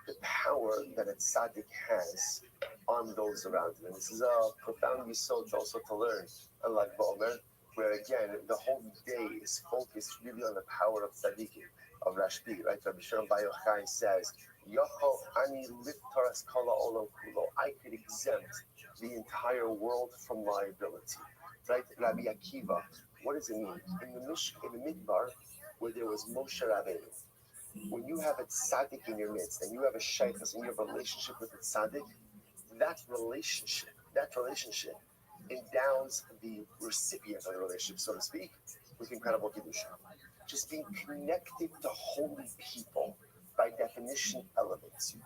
the power that a tzaddik has on those around him. And this is a profound yesod also to learn, unlike Ba'omer, where again, the whole day is focused really on the power of tzaddikim, of Rashbi, right? Rabbi Shalom Bar Yochai says, Yochel ani liftaras kala olam kulo. I could exempt the entire world from liability. Right? Rabbi Akiva, what does it mean? In the Midbar, where there was Moshe Rabbeinu, when you have a tzaddik in your midst, and you have a shaykhus, and you have a relationship with the tzaddik, that relationship endows the recipient of the relationship, so to speak, with incredible kedusha. Just being connected to holy people, by definition, elevates you.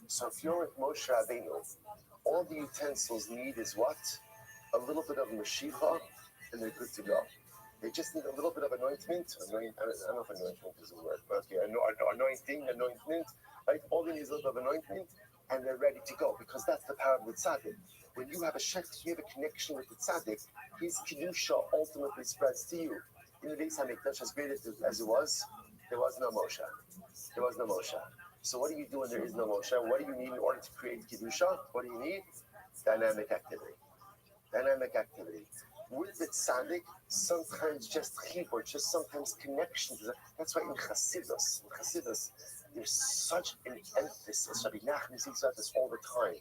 So if you're with Moshe Rabbeinu, all the utensils need is what? A little bit of Mashiach, and they're good to go. They just need a little bit of anointment. I don't know if anointment is a word, but okay, anointment, right? All they need is a little bit of anointment, and they're ready to go, because that's the power of the tzaddik. When you have a shek, you have a connection with the tzaddik, his kedusha ultimately spreads to you. In the Beis Hamikdash, as great as it was, there was no Moshe. There was no Moshe. So what do you do when there is no Moshe? What do you need in order to create kedusha? What do you need? Dynamic activity. With the tzaddik, sometimes just chibur, just sometimes connection. That's why in Chassidus, there's such an emphasis. Rabbi Nachman speaks about this all the time,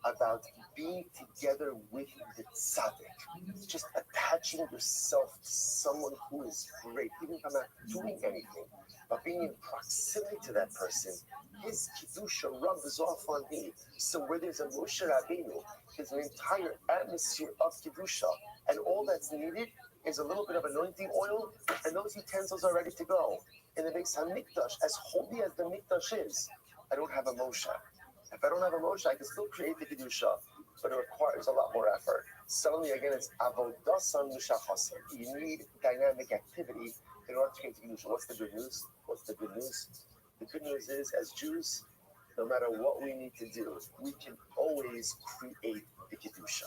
about being together with the tzaddik, just attaching yourself to someone who is great, even if I'm not doing anything, but being in proximity to that person. His kedusha rubs off on me. So where there's a Moshe Rabbeinu, there's an entire atmosphere of kedusha, and all that's needed is a little bit of anointing oil, and those utensils are ready to go. In the Beis Hamikdash, as holy as the Mikdash is, I don't have a Moshe. If I don't have a Moshe, I can still create the kedusha, but it requires a lot more effort. Suddenly, again, it's avodasan mushachasam. You need dynamic activity in order to create the kedusha. What's the good news? The good news is, as Jews, no matter what we need to do, we can always create the kedusha.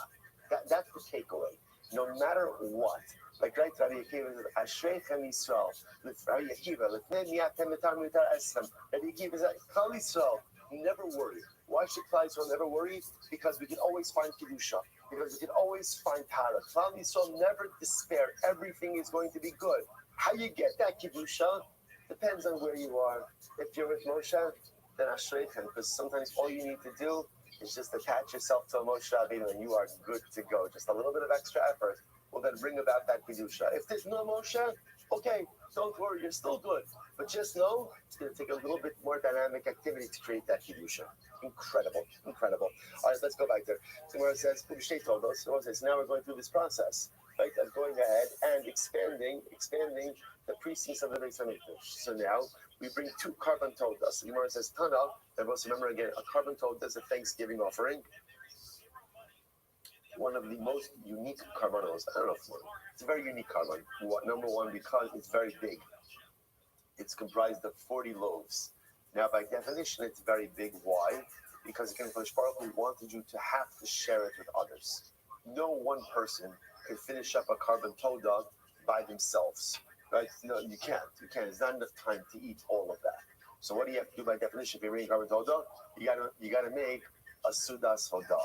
That's the takeaway. No matter what. Like right, Rabbi Akiva says, Ashreichem Yisrael. Rabbi Akiva, Rabbi Akiva says, Klal Yisrael, never worry. Why should Klal Yisrael never worry? Because we can always find kedusha. Because we can always find tara. Klal Yisrael never despair. Everything is going to be good. How you get that kedusha depends on where you are. If you're with Moshe, then Ashreichem, because sometimes all you need to do is just attach yourself to a Moshe Rabbeinu, and you are good to go. Just a little bit of extra effort will then bring about that kedusha. If there's no Moshe, okay, don't worry, you're still good. But just know it's going to take a little bit more dynamic activity to create that kedusha. Incredible. All right, let's go back there. So where it says, told us, so now we're going through this process, right, of going ahead and expanding the precincts of the Beis Hamikdash. So now we bring two carbon todas. The Gemara says, Tana, and also remember again, a carbon toda is a Thanksgiving offering. One of the most unique carbonos. I don't know if it's a very unique carbon. Number one, because it's very big. It's comprised of 40 loaves. Now, by definition, it's very big. Why? Because Baruch Hu wanted you to have to share it with others. no one person can finish up a carbon toda by themselves, right? No, you can't. You can't. There's not enough time to eat all of that. So what do you have to do by definition? If you're bringing carbon toda, you gotta make a suda soda.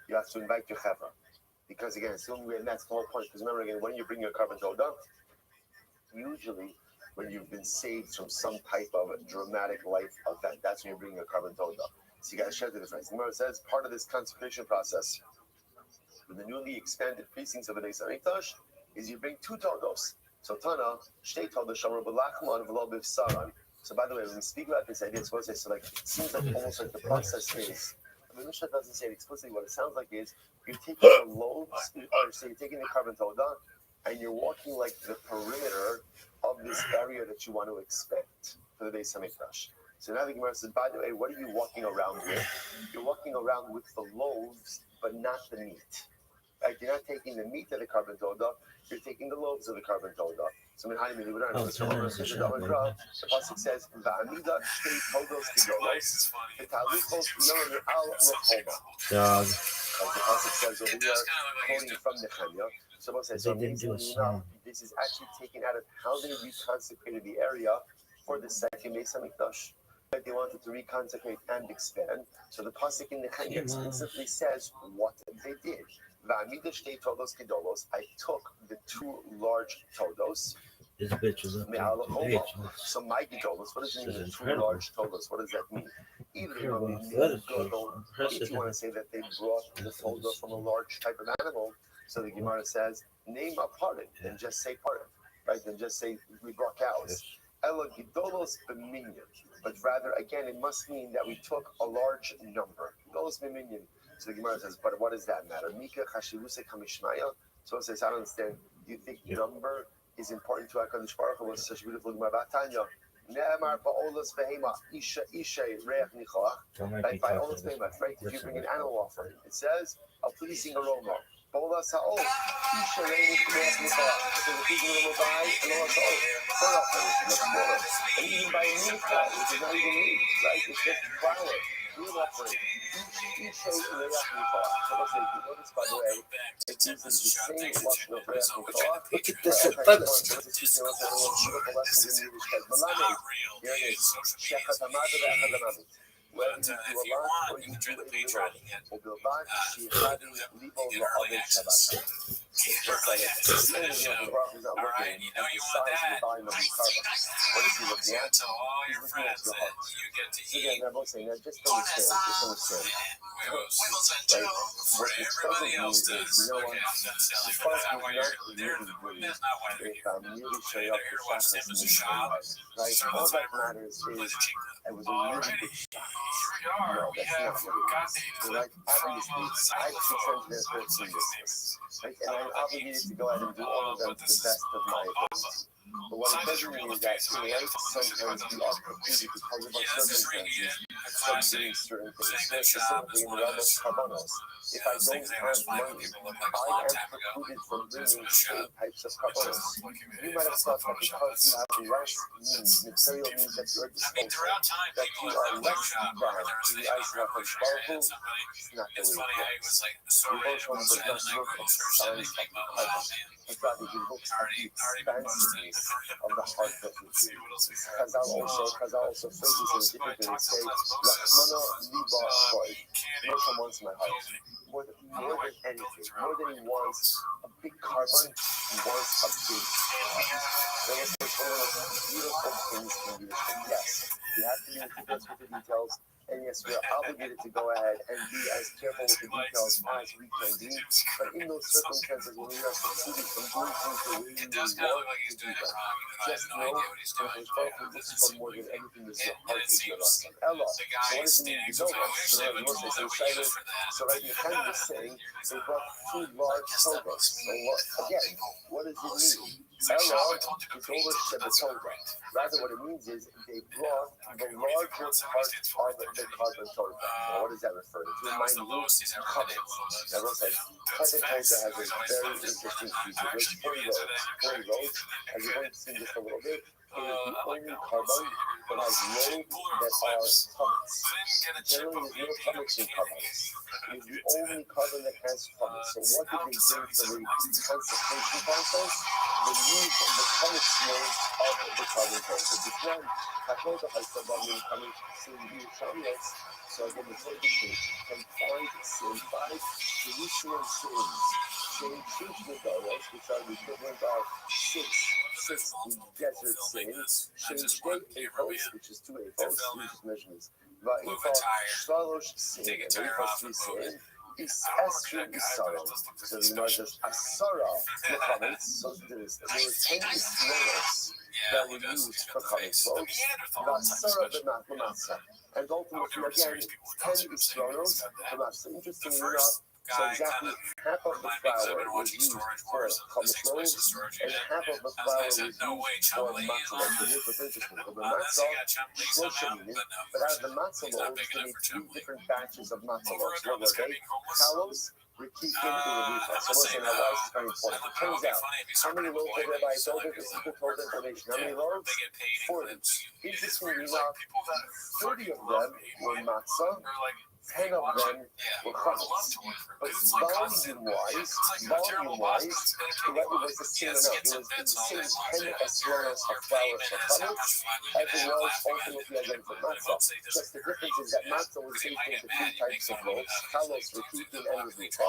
You have to invite your chevra, because again, it's the only way, and that's the whole point. Because remember, again, when you bring your carbon toda, usually when you've been saved from some type of dramatic life event, that's when you're bringing a carbon toda. So you got to share the difference. The Gemara says part of this consecration process with the newly expanded precincts of the Beis Hamikdash is you bring two todos. So Tana, shtei todos shamar b'lachman v'lo b'vsaran. So by the way, when we speak about this idea, it's supposed to say, so like, it seems like almost like the process is, I mean, Mishnah doesn't say it explicitly. What it sounds like is you're taking the loaves, or so you're taking the carbon toda, and you're walking like the perimeter of this area that you want to expand for the Beis Hamikdash. So now the Gemara says, by the way, what are you walking around with? You're walking around with the loaves, but not the meat. Right? You're not taking the meat of the carbon toda, you're taking the loaves of the carbon toda. So the pasuk says, "Va'amida shtei todos gedolos, v'taluchos b'yom al l'choma." Dog. Like the pasuk says over here, quoting from Nehemiah. So it says, so amazingly enough, this is actually taken out of how they reconsecrated the area for the second Beis Hamikdash. Like they wanted to reconsecrate and expand. So the pasuk in Nehemiah explicitly says what they did. Va'amida shtei todos gedolos. I took the two large todos. This bitch is up there. So my gedolos, what does it mean? Two large todos. What does that mean? Either if you want to say that they brought the toda from a large type of animal, so the Gemara says, name a parent, then just say parent, right? Then just say we brought cows. Ela gedolos b'minyan. But rather, again, it must mean that we took a large number. Gedolos b'minyan. So the Gemara says, but what does that matter? Mika chashivuse kamishmaya. So it says, I don't understand. Do you think number is important to HaKadosh Baruch Hu? Was such a beautiful Gemara about Tanya. Ne'emar ba'olas behema isha reach nichoach. Like by olas behema, right? If you bring an animal offering, it says a pleasing aroma. Ba'olas ha'ol isha reach nichoach. So the pleasing aroma by ba'olas ha'ol. Burnt offering, and even by a meat flour, which is not even meat, right? It's just flour. Meat offering. Each reach nichoach. So let's say, if you notice, by the way, it uses the same lashon of reach nichoach. Look at this. Look at this. Here it is. But if you want, you can join the Patreon again. You get early access. Alright, you know you want that. Tell all your friends that you get to eat. For everybody else does. Okay, I'm done selling. That's not why you're there. That's not why they're here. They're here to watch them as a shop. All that matters is it was a really big shot. No, that's not what it is. Like, obviously, I have 613 business. Right? And I'm obligated to go out and do all of them to the best of my ability. But what it doesn't mean is that in life, sometimes we are precluded because of our circumstances from doing certain things. There's specifically in the realm of carbonos. If I don't have money, I am precluded from bringing certain types of carbonos. You might have thought that because you have less means, material means at your disposal, that you are less bound to the eyes of our powerful. It's not the way it works. Devotion does not look at the signs of the carbon. But rather, he looks at the expansiveness of the heart that we do. Chazal also phrases in a different way. They say, Lachmana liba boy. Moshe wants my heart. More than anything, more than he wants a big carbon, he wants a big heart. There was one of the beautiful things in leadership. Yes, we have to be meticulous with the details. And yes, we are obligated to go ahead and be as careful with the details as we can be. But in those circumstances, when we are precluded from doing things the way we want to do them, just know that the Baruch looks for more than anything is your heart is your love. Ella. So what does it mean to go? So right, the kind of saying they brought two large togas. So what does it mean? Ella is over the toga. Rather, what it means is they brought the larger part of the carbon toga. Now, what does that refer to? To remind you, covet. Now, we'll say, carbon toga has a very interesting feature. There's 40 rows. 40 rows. As you're going to see just a little bit, It is the only carbon that has loaves that are chametz. Generally, there's no chametz in carbons. It is the only carbon that has chametz. So what did they bring for the consecration process? The use of the chametz loaves of the carbon process. It's not Hakoda has said that when coming to Yerushalayim. So again, the Torah can find Jerusalem sins. Saying six megaros, which are the equivalent of six desert sins. Saying eight which is two epos, these measurements. Va'ifa shalosh sin, and Va'ifa three sin. Is Esri Isara. So the Gemara says Asara Muhammad. So there were 10 Israelis that were used for chametz loaves. Asara the Matzah. And ultimately, again, 10 Israelis the Matzah. Interestingly enough, so exactly half of the flour was used for chametz loaves, and half of the flour was used for matzah loaves. So here's what's interesting. For the matzah, shloshim, but out of the matzah loaves, they made two different batches of matzah loaves. What were they? Kalos, Rikifim, and Revifa. So what's in our lives is very important. It turns out, how many loaves did Rabbi told us? This is the total information. How many loaves? 40. Interestingly enough, 30 of them were matzah. 10 of them were chametz. But volume-wise, it was the same amount. It was the same 10 esronos of flour for chametz as it was ultimately again for matzah. Just the difference is that matzah was baked into three types of loaves, kalos, rekitim, and revifa,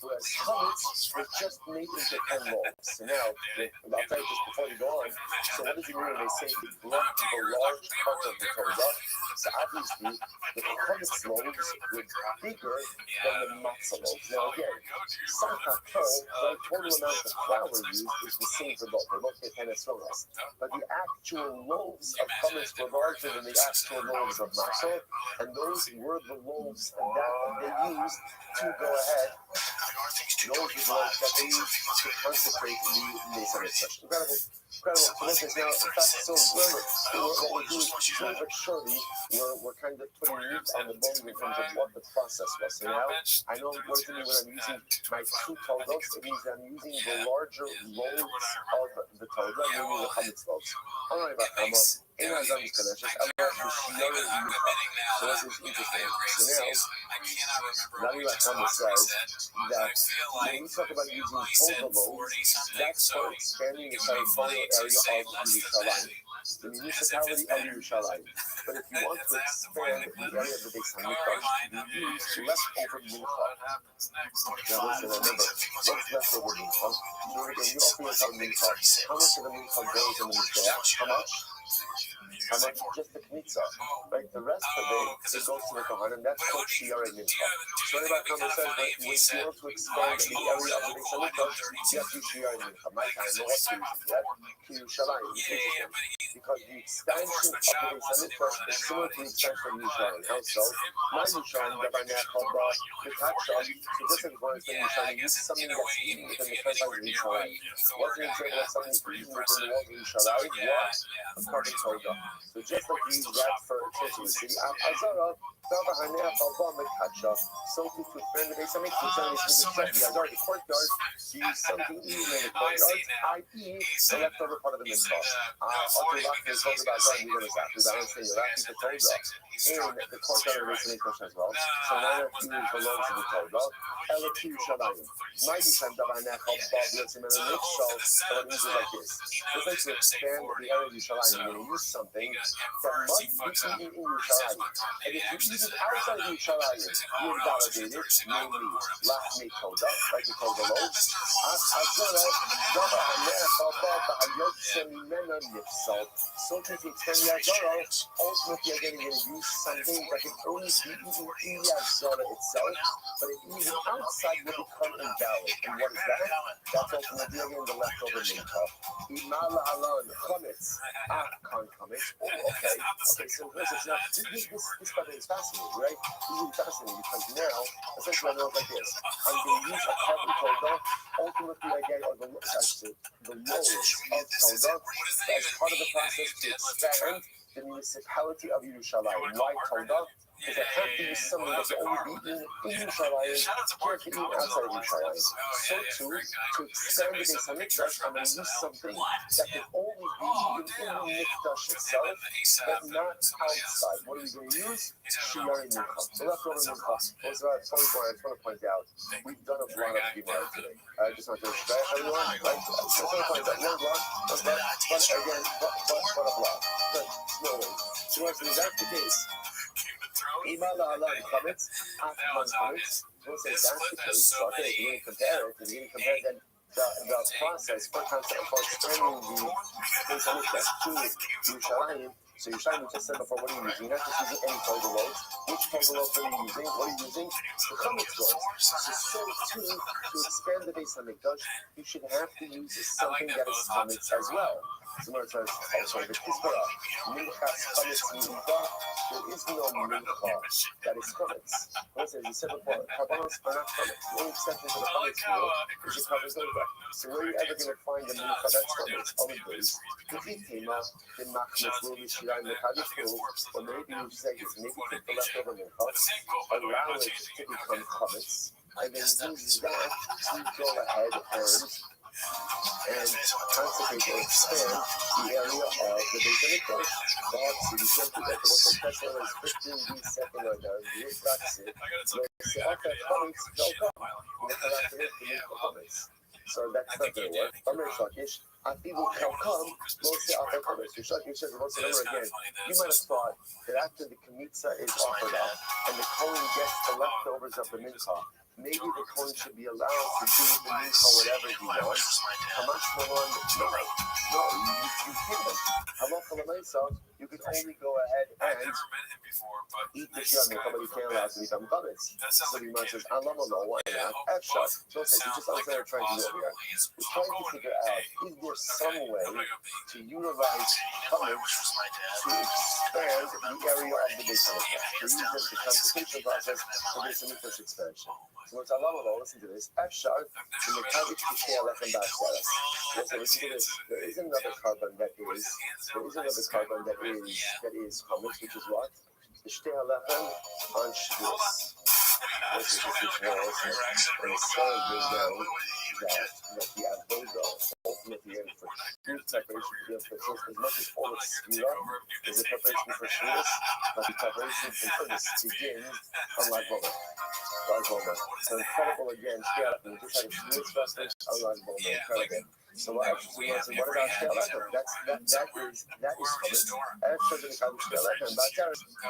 whereas chametz was just made into 10 loaves. So now, I'll tell you just before you go on, so what does it mean when they say they brought the large part of the Torah? So obviously, the chametz loaves were bigger than the matzah loaves. Now again, some kakol, the total amount of flour used is the same for both. They're both 10 esronos. But the actual loaves of chametz were larger than the actual loaves of matzah, and those were the loaves that they used to go ahead. Those were the loaves that they used to consecrate the Beis HaMikdash. Incredible. So now, in fact, so remember, what we're doing slowly but surely, we're kind of putting meat on the bone in terms of what the process was. So now, I know what does it mean when I'm using my two toldos? It means I'm using the larger loaves of the tolda, meaning the chametz loaves. I don't know about Amos. In our Zionist connection, I'm not the Shiara in the So this is interesting. So now, Rabbi Amos says that when we talk about using tolda loaves, that's for expanding the territorial area of Yerushalayim, the municipality of Yerushalayim. But if you want to expand the area of the Beis HaMikdash, you use leftover mincha. Now listen, remember, what's leftover mincha? So again, you often have mincha. How much of the mincha goes in the Mizbeach? How much? Just the knitza, right? The rest of it goes to the Kohen, and that's called Shiara Mincha. So Rabbi Amos says that when you want to expand the area of the Beis HaMikdash, you have to Shiara Mincha. My time, no what to use that? To Yerushalayim. Because the expansion of the Beis HaMikdash is similar to the expansion of Yerushalayim. How so? My Yerushalayim, that by now called the Kacha, so just as one is saying Yerushalayim, use something that's eaten within the confines of Yerushalayim. What's an example of something eaten within the walls of Yerushalayim? What? A carbon soda. So just like we use that for extension of the city, Azara, so to expand the Beis HaMikdash, the courtyard, to use something eaten in the courtyard, i.e. the leftover part of the mitzvah. Also, Rabbi is told about Zion, we're going to say, the Torah in the courtyard of the Beis HaMikdash as well. So now that you use the loaves of the Torah, Elakim Shalayim. My Yishan Davanech, Bob, Yotzim, and the Mikshal, so it means like this. Just like to expand the area of Yerushalayim, you're going to use something that must be eaten in Yerushalayim. And if you eat it outside of Yerushalayim, you invalidate it, namely, Lachmi Toda, like you told the loaves. Azara, Davanech, Bob, Yotzim, Mena, Nifsal. So to expand the Azara, ultimately you're going to use something that can only be eaten in the Azara itself, but if you eat it outside will become invalid. And what is that? That's ultimately again the leftover mincha. Imala alon chametz, kan chametz. Okay. So this part is fascinating, right? This is fascinating because now, essentially, I know like this. I'm going to use a carbon toda. Ultimately, I get the loaves of toda as part of the process to expand the municipality of Yerushalayim. Why toda? If I have to use something that can only be eaten in Yerushalayim, can't be eaten outside of Yerushalayim. So too, to expand the Beis HaMikdash, I'm going to use something that can only be eaten in the Mikdash itself, but not outside. What are we going to use? Shiyari Mincha. The leftover Mincha. Those are at 24. I just want to point out, we've done a lot of Gemara today. I just want to respect everyone. Right? I just want to point out one block, but again, but a block. But slowly. So if that's the case, Imala Allah comments, Atman comments, we'll say that's the case. So okay, you're going to compare it, and you're going to compare then the process for expanding the Beis HaMikdash to Yerushalayim. So Yerushalayim, we just said before, what are you using? You're not just using any total loads. Which total loads are you using? What are you using? The chametz loads. So too, to expand the Beis HaMikdash, you should have to use something that is chametz as well. So it says, also, the Kizbara, Minchas chametz mincha, there is no mincha that is chametz. What it says, you said before, Kabbalah are not chametz. The only exception to the chametz rule is the covers over. So where are you ever going to find the mincha that's chametz? Only days. The Itima, the Machmetz rule is Shirai Mechadish rule, or maybe you say this, maybe take the leftover mincha, allow it to become chametz, and then use that to go ahead and consecrate or expand the area of the Beis HaMikdash. The hard city, you can't do that. The most special is 15 second or down. You practice it. Say, okay, chametz, they'll come. And then after it, you make the chametz. So that's not going to work. Amr Shakish, people can come, we'll say after chametz. Shakish says, we'll say number again. You might have thought that after the kmitza is offered up and the Kohen gets the leftovers of the mincha, maybe the Kohen should be allowed to do with the mincha whatever he wants. Hamash Malon, no, you can't. Halacha l'maisa, you can only go ahead and eat the shiyad mincha, but you can't allow it to become chametz. So the Gemara says, Allah no, why not? Efshar. So it says, you just understand what we're trying to do here. We're trying to figure out, is there some way to utilize chametz to expand the area of the Beis HaMikdash, to use it as the consecration process for Beis HaMikdash expansion? So it's Allah, listen to this. Efshar, to mekadik tishtei alechem ba'aseres. Listen to this. There is another carbon that is chametz, which is what? The tishtei alechem on Shavuos. Which is just more and it's going to bring down that the avoda, ultimately for food preparation for the Shavuos, as much as all of Sfira is a preparation for Shavuos, but the preparation for Shavuos begins on Lag BaOmer. So incredible again, we just had a Shavuos festival on Lag BaOmer, incredible. So what actually was, what about Shtelechem? That is chametz. Extra to the kind of Shtelechem. But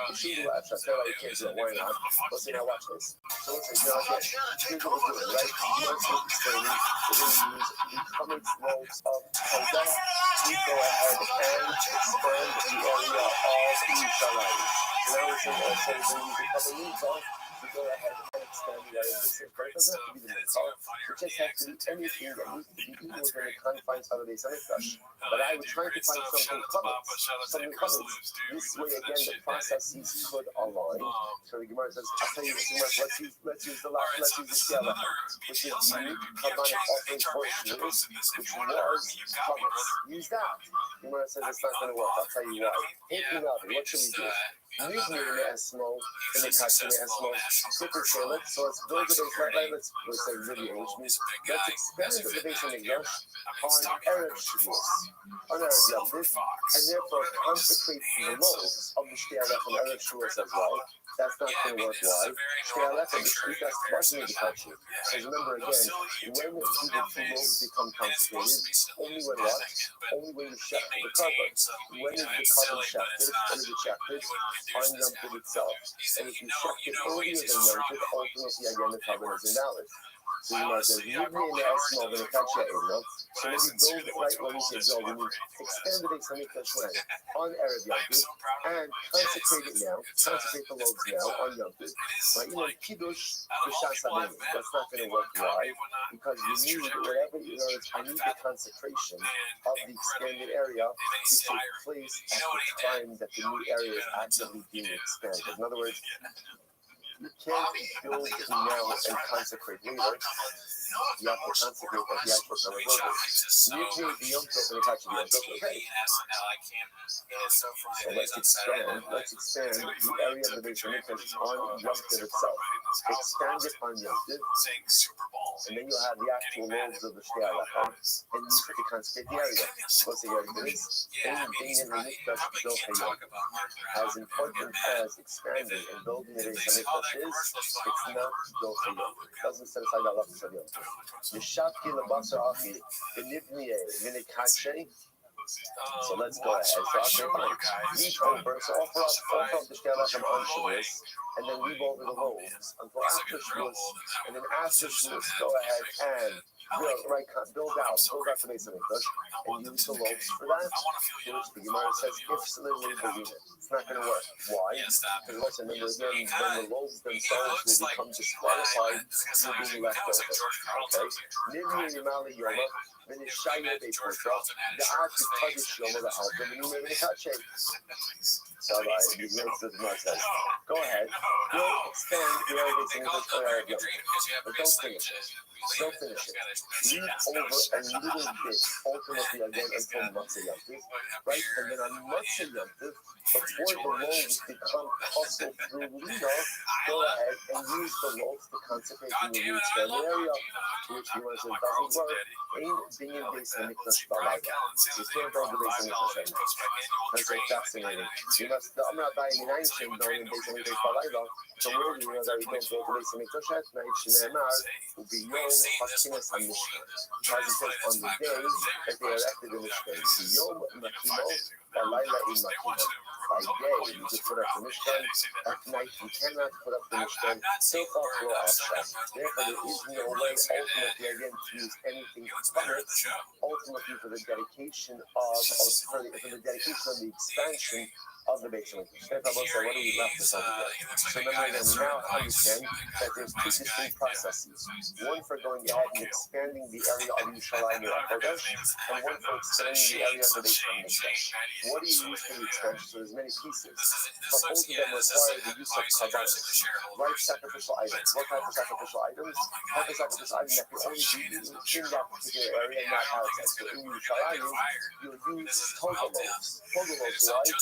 the Shiva extra, so you can't do it. Why not? Let's see now. Watch this. So let's say, now again, here's what we're doing, right? You want to explaining. We're going to use the chametz loaves of Toda. We go ahead and expand the area of Yerushalayim. So now we're saying also we're going to use a couple of mincha. We go ahead and expand the area of this. It doesn't have to be the mincha. It just has to be anything that needs to be eaten within the confines of the Beis HaMikdash. But I was trying to find something chametz. This way, again, the processes could align. So the Gemara says, I'll tell you this, let's use the Shtelechem, which is the unique Kabbanic offering for Shavuos, which was chametz. Use that. The Gemara says it's not going to work. I'll tell you why. What should we do? Use me in the Esmo, in the Kashmir Esmo, super shayla. So let's build the base, let's say video, which means let's expand the Beis HaMikdash on Erev Shavuos, on Erev Yom Tov, and therefore consecrate the loaves of the Shtei Alechem on Erev Shavuos as well. That's not going to work. Why? Shtei Alechem, the Shtei doesn't need to touch you. Because remember again, when do the two loaves become consecrated? Only when what? Only when you shepherd the carbon. When is the carbon shepherded? When is it shepherded? On Yom Tov itself. And if you shepherd earlier than Yom Tov, ultimately again the carbon is invalid. So you might say, leave me in the Esmo, when it catch that, so maybe build it right when we say build, we need expand the Beis HaMikdash land on Erev Yom Tov and consecrate it now, consecrate the loaves now on Yom Tov. Right? Kiddush b'shas hameinu. That's not going to work. Why? Because you need whatever, I need the consecration of the expanded area to take place at the time that the new area is actively being expanded. In other words, you can't build now and consecrate later. You have to consecrate that he has for some purpose. Usually the Yom Tov and attach to the Yom Tov. Okay. So let's expand the area of the Beis Hamikdash on Yom Tov itself. Expand it on Yom Tov, and then you'll have the actual loaves of the Shtei Halacha, and use it to consecrate the area. What's the area this? Anything in the Mikdash built for Yom Tov. As important as expanding and building the Beis Hamikdash is, it's not built for Yom Tov. It doesn't set aside the halachas of Yom Tov. Yeshapki lebasar achi v'nivniye v'nikadshe. So let's go ahead. So okay, fine. Leave over. So offer up the Shtei Halacha on Shavuos, and then leave over the loaves until after Shavuos, and then after Shavuos, go ahead and build out the Beis Hamikdash and use the loaves for that. Which the Gemara says, if literally believe it, it's not going to work. Why? Because let's remember again, then the loaves themselves will become disqualified for being left over. Okay. Nivni Yimali Yoma. So the go ahead, go expand the area of Yom Tov, but don't finish it. Don't finish it. Leave over a little bit, ultimately again until Matzah Yom Tov, right? And then on Matzah Yom Tov, before the loaves become hustled through Lina, go ahead and use the loaves to consecrate the new expand area, which you want to say doesn't work. Ain't being in Beis Hamikdash Balayla. You still don't do Beis Hamikdash right now. That's like fascinating. You must. I'm not buying an ancient going in Beis Hamikdash Balayla. So where do you know that you don't go to Beis Hamikdash at night? Shneimar will be Yom Hakinas HaMishkan. As it says on the day that they erected the Mishkan. Yom Makimo Balayla in Makimo. By day you just put up the Mishkan. At night you cannot put up the Mishkan. Silchach lo Asham. Therefore there is no way ultimately again to use anything from it. Ultimately for the dedication of the expansion of the Beis Hamikdash. Therefore, what do we left this over here? So remember that we now understand that there's two distinct processes. One for going ahead and expanding the area of Yerushalayim and Kodesh, and one for expanding the area of the Beis Hamikdash. What do you use for the expansion? So there's many pieces. But both of them require the use of kabbanis, right? Sacrificial items. What type of sacrificial items? Type of sacrificial items that can only be used in that particular area and not outside. So in Yerushalayim, you'll use total loaves. Total loaves, right?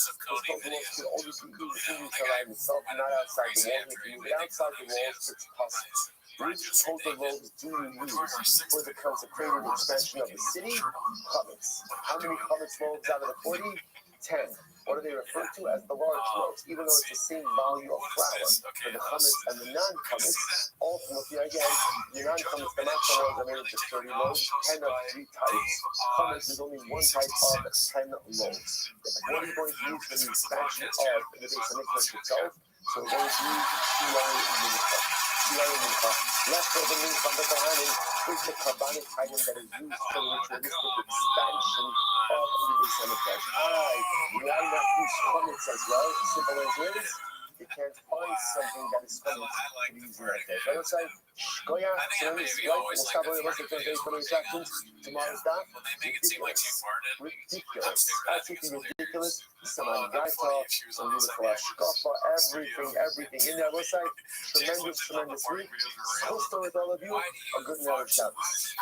The walls can only be used in Yerushalayim itself, not outside the walls. If you move it outside the walls, it's possible. Which total loaves do you use for the consecrated expansion of the city? Chametz. How many chametz loaves out of the 40? 10. What are they referred to as the large loaves? Even though it's the same volume of flour for the chametz and the non-chametz, ultimately again, the non-chametz, the maximum ones are made of just 30 loaves, 10 of 3 types. Chametz is only one type of 10 loaves. What are you going to use for the expansion of the Beis Hamikdash itself? So we're going to use leftover meat from the Kohanim is the kabbanic item that is used for the ritualistic expansion of the Beis Hamikdash. Why not use chametz as well? Simple as it is. You can't find something that is chametz to be used right there. So let's say, Goya, we'll stop with the translation for the attractions. Tomorrow's daf. Ridiculous. Absolutely ridiculous. Some anagaita, some beautiful ashkafa, everything in there. We'll say, tremendous week. Hosting with all of you. A good night of Shabbos.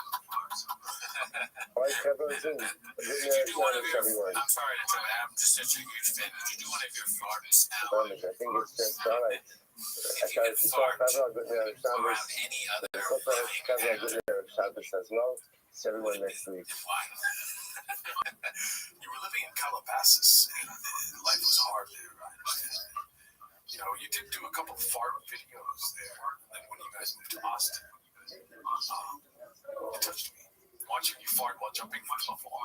All right, Kevin, Zoom. A good night of Shabbos, everyone. I'm sorry to interrupt. I'm just such a huge fan. Did you do one of your farts now? I think it's just all right. I tried to start Kevin, a good night of Shabbos. Any other Kevin, a good night of Shabbos as well. See everyone next week. You were living in Calabasas, and life was hard there, I understand. You know, you did do a couple fart videos there, and when you guys moved to Austin, it touched me. Watching you fart while jumping from a wall.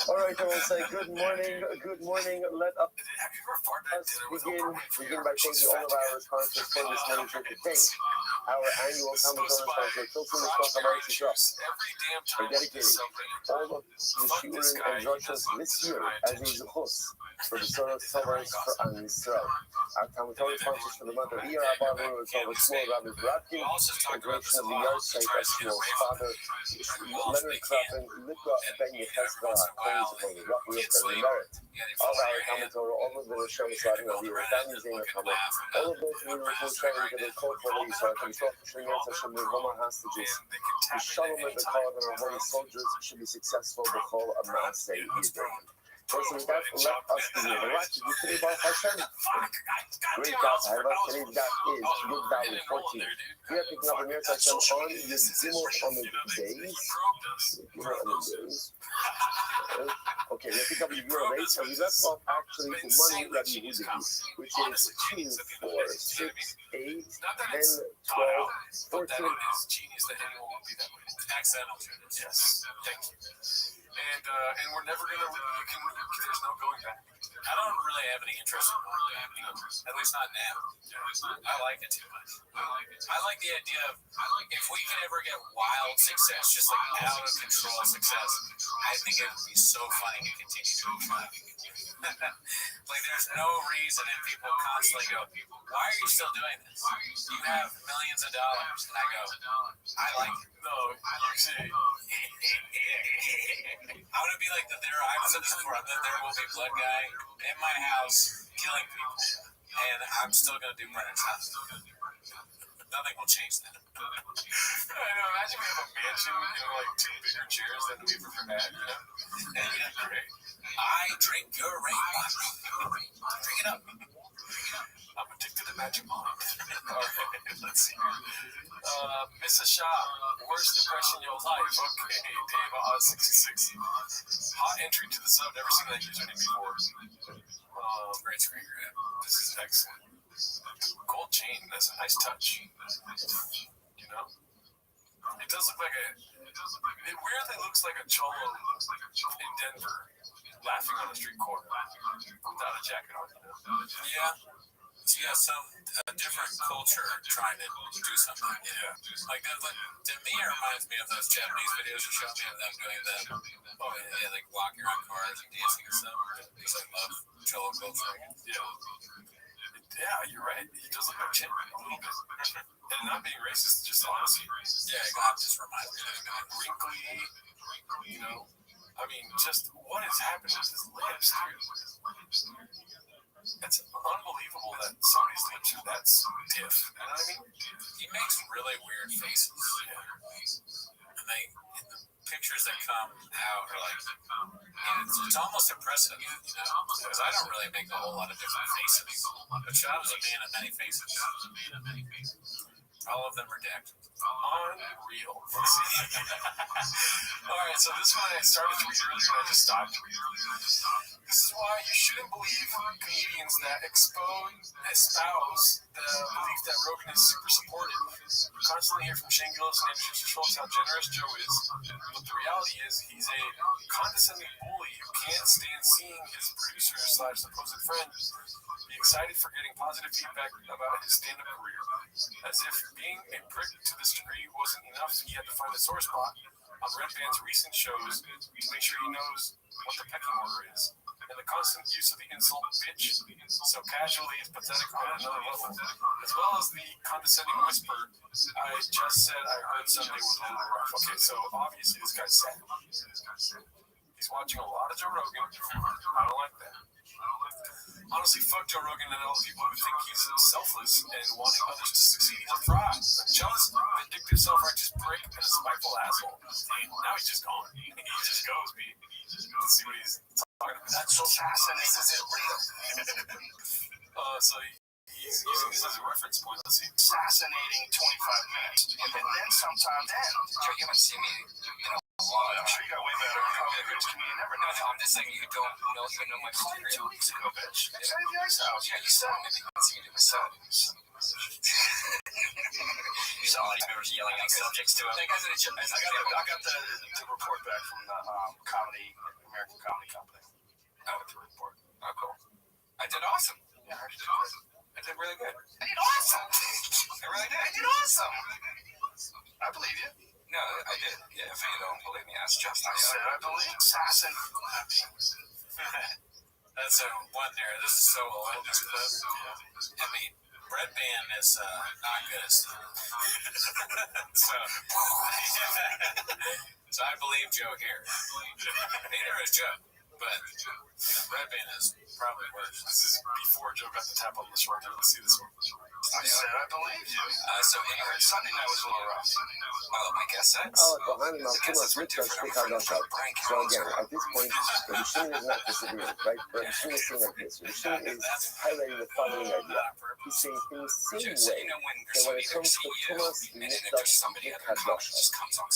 All right, I will say good morning. Let us begin by thanking all of our sponsors for this ministry today. our annual Talmud Torah sponsor, Filtering the Stock of Eretz Yisrael, are dedicating all of the shiurim and drushos this year as a zuchus for the Torah Tzavos for Am Yisrael. Our Talmud Torah sponsors for the month of Iyar Abba Rosh Hashanah, Rabbi Rabbi, integration of the yahrzeit of Shmuel's father, Leonard Klappen, Lipka Ben Yechezkel, Rabbi Rivka, we merit all our Talmud Torah, all of the Rishon Slavim of the families in the Talmud, all of those who are sharing to the code for the Yisrael, and so Shemir Hashem Rivoma hostages, the Shalom and the Kol and our holy soldiers should be successful. The Chol of Maaseh Yisrael. So with that, let us begin. The right to do today by Hashem. Great God, today's dot is Yud Valley 14. We are picking up a Mir Hashem on the Zimel on the days. Okay, we'll pick up the Euro base, and we left off actually to money Rabbi Yehuda, which is 2, 4, 6, 8, 10, 12, 14. Genius that anyone will be that way. Accidental genius. Yes. Thank you. And we're never gonna. There's no going back. I don't really have any interest in going back, at least not now. I like it too much. I like the idea of if we can ever get wild success, just like out of control success, I think it would be so funny to continue doing that. Like there's no reason, and people constantly go, "Why are you still doing this? You have millions of dollars." And I go, "I like it." No, you see. I want to be like I've said this before, the There Will Be Blood guy in my house killing people, and I'm still going to do murders. Nothing will change that. I know, imagine we have a mansion, like 2 bigger chairs than we've ever had, And yeah, great. I drink your rainwater. Drink it up. I'm addicted to magic wand. Alright, let's see. Mrs. Shah, worst impression of your life. Okay, Dave 66. Hot entry to the sub, never seen that username before. Great screen grab. This is excellent. Gold chain, that's a nice touch. It does look like it weirdly looks like a cholo in Denver laughing on a street corner without a jacket on. Yeah, a different culture trying to do something. Yeah. Like to me, it reminds me of those Japanese videos you showed me of them doing that. Oh, yeah, like walking around cars and dancing and stuff. Because I love cholo culture. Yeah, you're right. He does look like Jim a little bit. And not being racist, just honestly. Yeah, God just reminds me of that. Wrinkly, I mean, just what has happened with his lips, dude? It's unbelievable that somebody's lips are that stiff. You know what I mean? He makes really weird faces. Yeah. And in the pictures that come out are like, it's almost impressive, because I don't really make a whole lot of different faces. But Shab is a man of many faces. All of them are decked. Unreal. Alright, so this one I started to read earlier and I just stopped. This is why you shouldn't believe comedians that espouse the belief that Rogan is super supportive. You constantly hear from Shane Gillis and Andrew Schultz how generous Joe is, but the reality is he's a condescending bully who can't stand seeing his producer/supposed friend be excited for getting positive feedback about his stand-up career. As if being a prick to this degree wasn't enough, he had to find a sore spot on Red Band's recent shows to make sure he knows what the pecking order is. And the constant use of the insult bitch so casually is pathetic on another level. As well as the condescending whisper, I just said I heard Sunday was a little rough. Okay, so obviously this guy's sad. He's watching a lot of Joe Rogan. I don't like that. Honestly, fuck Joe Rogan and all the people who think he's selfless and wanting others to succeed. He's a fraud, a jealous, vindictive, self-righteous prick, and a spiteful asshole. Now he's just gone. He just goes, B. Let's see what he's talking about. That's so fast, and this isn't real. So he's using this as a reference point. Let's see. Fascinating 25 minutes. And then sometimes, Joe, you haven't seen me, I'm sure you got way better comedian ever. No, I'm just saying you don't even know my story. 2 weeks ago, bitch. It's at your house. Yeah, you saw me. Maybe you see me to myself. You saw all these members yelling out subjects to him. I got the report back from the American Comedy Company. I got the report. Oh, cool. I did awesome. Yeah, I did awesome. I did really good. I did awesome. I really did. I did awesome. I believe you. No, I did. Yeah, if you don't believe me, ask Justin. I said I believe assassin. That's a wonder. This is so old, this clip. I mean, Red Band is not good as so, so I believe Joe here. Neither is Joe, but Red Band is probably worse. This is before Joe got the tap on the shoulder. Let's see this one. I said I believe you. So anyway, Sunday night was a little rough. Oh, I guess that's. Kohanim are too much mitzvahs to take out. So again, at this point, Rabbi Shimon is not disagreeing, right? Rabbi Shimon is saying like this. Rabbi Shimon is highlighting the following idea. He's saying in the same way that when it comes to Tumas, Mitzvahs, and Kadosha,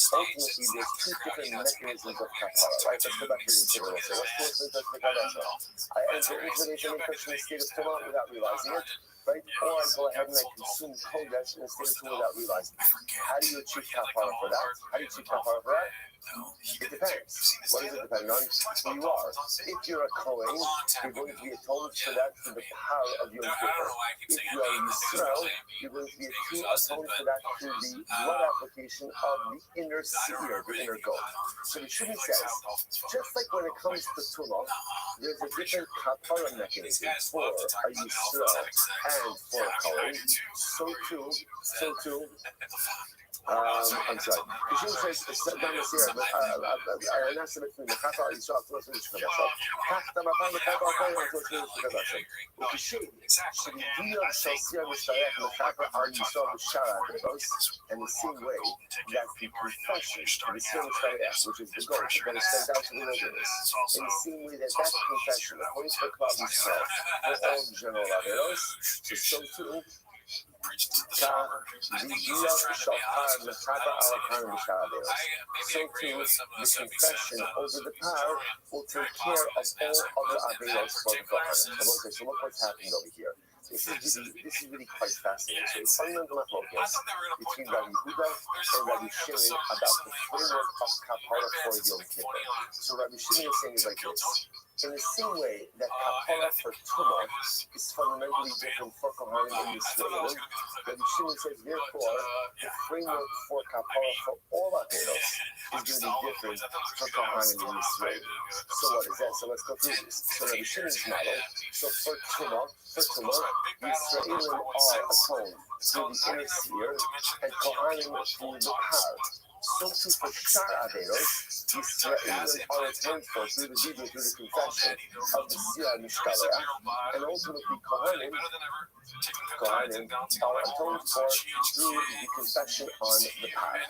ultimately there's two different mechanisms of kapara, right? Let's go back to the interior. So what's Tumas, Mitzvahs, and Kadosha? I enter into the infectious state of Tumah without realizing it. Right? Or I go ahead and I consume Kodesh in a state of Tumah without realizing it. How do you achieve kapara for that? How do you achieve kapara for that? It depends. What does it depend on? Who you are. If you're a Kohen, you're going to be atoned for that through the power of Yom Kippur. If you are Yisrael, you're going to be atoned for that through the blood application of the inner seer, the inner goat. So the Shimon says, just like when it comes to Tumah, there's a different kapara mechanism for a Yisrael and for a Kohen. So too. I'm sorry. The Shimon says, down the seer, I asked him if the kapara Yisrael was in the Shemashah. Kakta mapam the kapara Kohen was in the Shemashah. Ukishim, Shemidiyah shall see on the Shayach the kapara on Yisrael b'shara aderos, and the same way that the confession, the same Shayach, which is the goat, that is sent out to the wilderness, in the same way that that confession, according to the Klal Yisrael, for all general aderos, so too. So too, the confession over the power will take care of all other averos for the Kohanim. Okay, so look what's happening over here. This is really quite fascinating. So it's fundamental focus between Rabbi Yehuda and Rabbi Shimon about the framework of kapara for Yom Kippur. So Rabbi Shimon is saying it like this. In the same way that kapara for Tumah is fundamentally different for Kohanim and Yisrael, Rabbi Shimon says, therefore, the framework for kapara for all averos is going to be different for Kohanim and Yisrael. So what is that? So let's go through this. So Rabbi Shimon's model, so for Tumah, the Yisraelim are atoned through the inner seer and Kohanim through the power. So too for Shar Averos, the Yisraelim are atoned for through the video, through the confession of the Siyah Mishkaleh, and ultimately Kohanim are atoned for through the confession on the power.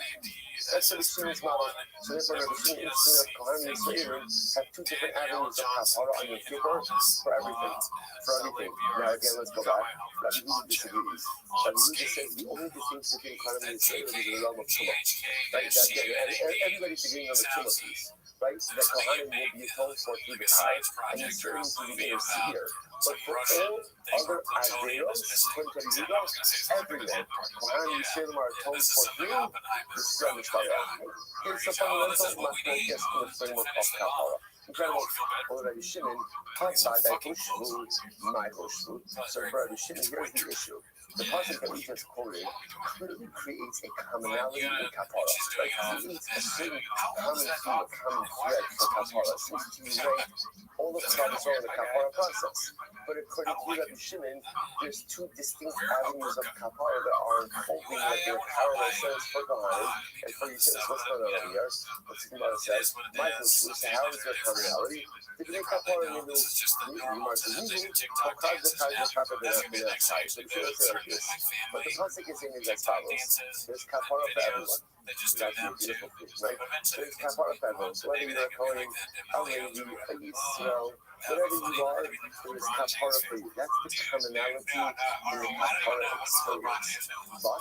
That's the Shimon's model. So therefore, the Shimon of Kohanim and Yisraelim have two different avenues of kapara on Yom Kippur for everything. Now again, let's go back. Rabbi Yehuda disagrees. Rabbi Yehuda says the only distinction between Kohanim and Yisraelim is in the realm of Tumah. Right? Everybody's agreeing on the Tumah piece. Right? That Kohanim will be atoned for through the power and Yisraelim through the inner seer. But for all other averos, according to Rabbi Yehuda, everyone, Kohanim and Yisraelim are atoned for through the Siyah Mishkaleh. It's a fundamental mathematics in the framework of kapara. Incredible. Well, Rabbi Shimon, so for Rabbi Shimon, here's the issue. The passage that we just quoted clearly creates a commonality in kapara. Right? It creates a certain common theme, a common thread for kapara. It seems to unite all of the problems in the kapara process. But according to Rabbi Shimon, there's two distinct avenues of kapara that are unfolding like they're parallel cells for Kohanim and for Yisrael. What's going on over here? What's the Gemara says? Michael, so how is there commonality? The Bnei kapara means but the pasuk is saying is as follows: there's kapara for everyone. That's a beautiful thing, right? There's kapara for everyone. So whether you're a Kohen, a Levi, a Yisrael, whatever you are, there is kapara for you. That's the commonality in the kapara experience. But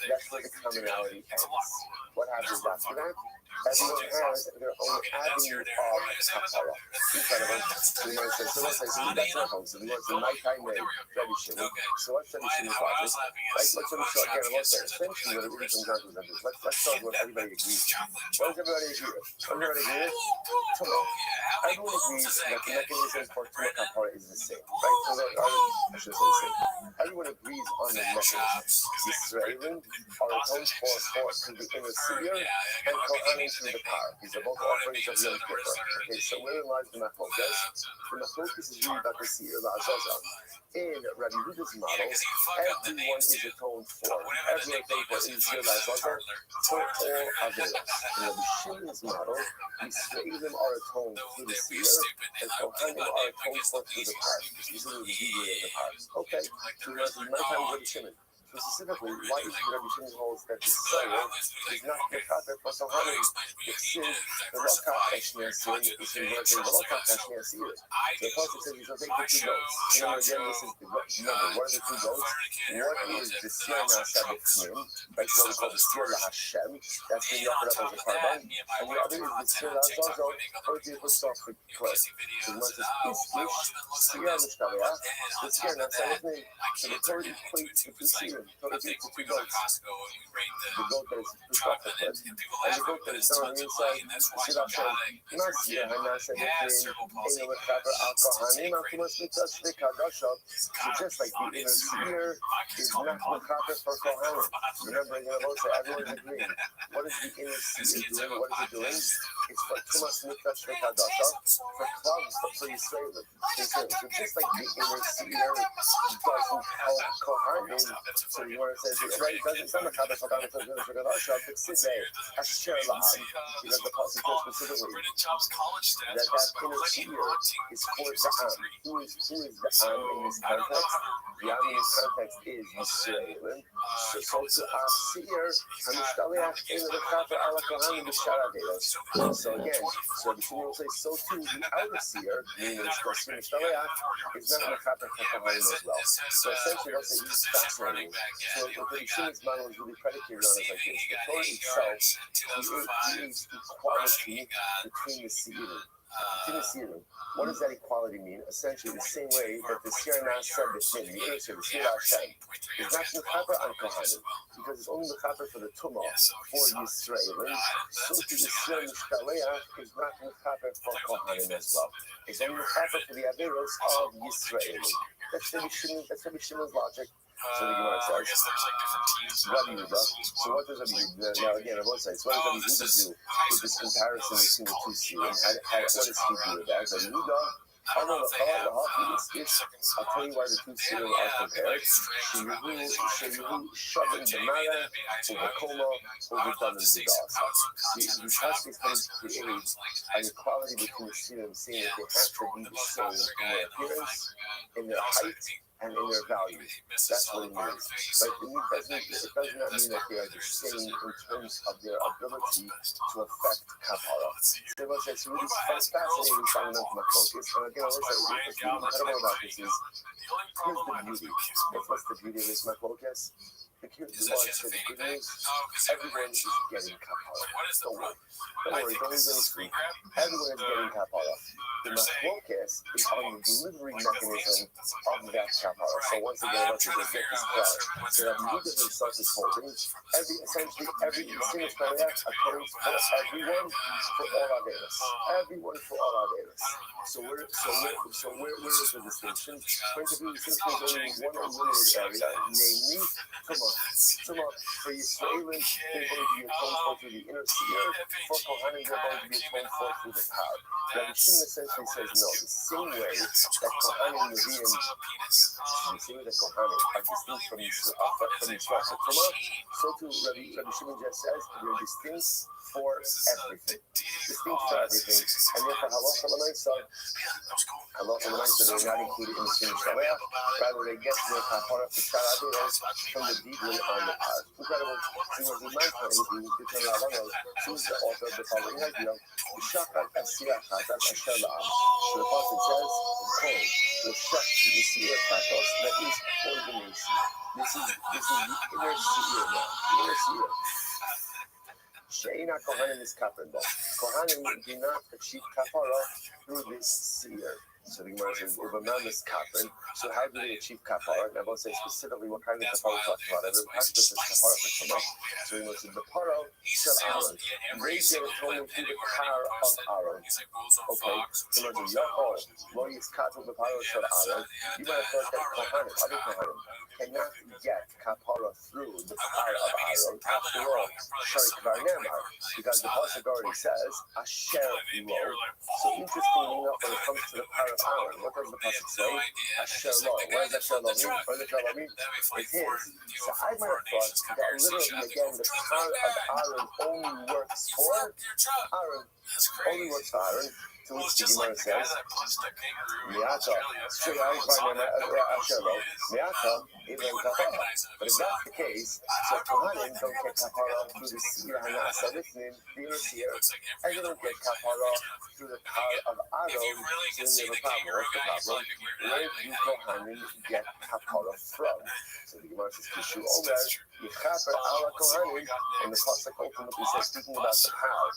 that's where the commonality ends. What happens after that? Everyone has their own avenue of kapara. Incredible. So you might say, so let's say, so that's not home. So we want to my time name, tradition. So what's tradition is logic? Right? Let's show again, what's that? Essentially, what it really comes down to is this. Let's start with what everybody agrees with. What does everybody agree with? Everybody agree with? Tumah. Everyone agrees that the mechanism for tumah kapara is the same. Right? So I should say the same. Everyone agrees on the mechanism. Yisraelim are atoned for through the inner seer and Kohanim through the power. These are both offerings of Yom Kippur. Okay, so where lies the machlokas? The machlokas is really about the seer, the Azazel. In Rabbi Huda's model, everyone is atoned for. Everyone atoned for in seer, the Azazel, for all Averos. In Rabbi Shimon's model, Yisraelim are atoned through the seer and Kohanim are atoned for through the power. This is the Hebrew of the power. Okay, so my time is Rabbi Shimon. Specifically, why is Rabbi Shimon holds that the soul is not the chaper for Kohanim? It's the Lokach Eshner Sir, it's inverted the Lokach Eshner Sir. The Apostle says you shall take the 2 goats. Remember again, this is the number. What are the 2 goats? One is the Sir Nasa B'Chnim, right? What we call the Sir LaHashem. That's been offered up as a carbon. And the other is the Sir LaZazo, or the Apostle for clay. So one says, Sir Mishkaleach, the Sir Nasa B'Chnim. So the Torah equates the 2 seers. So it's 2 goats. The goat that is pushed off the cliff, and the goat that is down on the inside. Shira Shem, Nasir Hanasa B'Chnim, Eino Mechaper Al Kohanim, Akumas Mitzvah Kadasha. So just like the inner seer is not Mechaper for Kohanim. Remember, everyone's agreeing. What is the inner seer doing? What is it doing? It's for Kumas Mitzvah Kadasha, for clubs, for Yisraelim. So just like the inner seer doesn't help Kohanim. So you want to say, right, it doesn't sound like how the Kohanim for Kadasha, but Sidney, Asher Laham, because the Apostle says specifically that inner seer is for the Am. Who is the Am in this context? The Am in this context is Yisraelim. So to Asir, Hamishkaleach in the Chaper Ala Kohanim B'Sharadelos. So again, so the Shimon will say, so too the outer seer, meaning the Hamishkaleach, is not the Chaper for Kohanim as well. So essentially, what they use fascinating. So what the Shimon's model is really predicated on is like this. The Torah itself creates equality between the seerim. What does that equality mean? Essentially, the same way that the Sir Nasa B'Chnim, the inner seer, the Sir Hashem, is not Mechaper on Kohanim, because it's only Mechaper for the Tumah, for Yisraelim. So to the Sir Mishkaleach is not Mechaper for Kohanim as well. It's only Mechaper for the Averos of Yisraelim. That's Rabbi Shimon's logic. So the Gemara says, Rabbi Yehuda. So what does Rabbi Yehuda? Now again, on both sides, what does Rabbi Yehuda do with this comparison between the 2 seers? What does he do with that? Rabbi Yehuda, I'll tell you why the 2 seers are compared. Sheyehu shavim b'mara u'v'koma u'v'dalim b'das. The passage is going to create an equality between the seers, saying that they have to be the same in their appearance, in their height, and in their value. That's what it means. But it does not mean that they are the same in terms of their ability to affect Kabbalah. So it's really fascinating fundamental focus. And again, what's incredible about this is, here's the beauty. What's the beauty of this focus? The good news, everyone is getting Kabbalah. Don't worry, don't lose any sleep. Everyone is getting Kabbalah. The machlokas is on the delivery mechanism of that Kabbalah. So once again, let's get this clear. So Rabbi Yehuda himself is holding essentially every single Kabbalah atones for everyone for all Averos. Everyone for all Averos. So where is the distinction? Point of view, the distinction is only one limited area, namely Tumah. For Yisraelim, they're going to be atoned for through the inner seer. For Kohanim, they're going to be atoned for through the power. Rabbi Shimon essentially says no. The same way that Kohanim are distinct from Yisrael for Tumah, so too Rabbi Shimon just says they're distinct for everything. Distinct for everything. And therefore, halacha l'maisa, they're not included in the Shin Shalach. Rather, they get their kapara for Shar Averos from the deeply on the path. Incredible. So what we might find is who's the author of the following idea. Shachat Asiyah Chatat Asher La'am. So the prophet says, Kol, L'shach Yisiyah Chatos, that is for the nation. This is the inner seer now. The inner seer. She'ena Kohanim is kapran. Kohanim do not achieve kapara through this seer. So the Gemara says, "Ubamam is kapran." So how do they achieve kapara? And I will say specifically what kind of kapara we're talking about. Every practice is kapara for Tumah. So we must say the paro shel Aaron. Raise their atonement through the car of Aaron. Okay. So we must say Yahol lo yiskatu the paro shel Aaron. You might have thought that Kohanim, other Kohanim, cannot get kapara through the car of Aaron. After all, Shari Kvar Nemar, because the pasuk already says Asher lo. So interestingly enough, when it comes to the car of Aaron, what does the pasuk say? Asher lo. What does Asher lo mean? What does Asher lo mean? It's his. So I might have thought that literally again the car of Aaron only works for Aaron. Only works for Aaron. To which the Gemara says, Miata, straight out by Asher lo, Miata, even kapara. But if that's the case, so Kohanim don't get kapara through the seer Hanasa Litnin, the inner seer, and they don't get kapara through the power of Aaron. So we have a problem. What's the problem? Where do Kohanim get kapara from? So the Gemara says, Kishu Omer, Yichaper ala Kohanim, and the pasuk ultimately says, speaking about the power.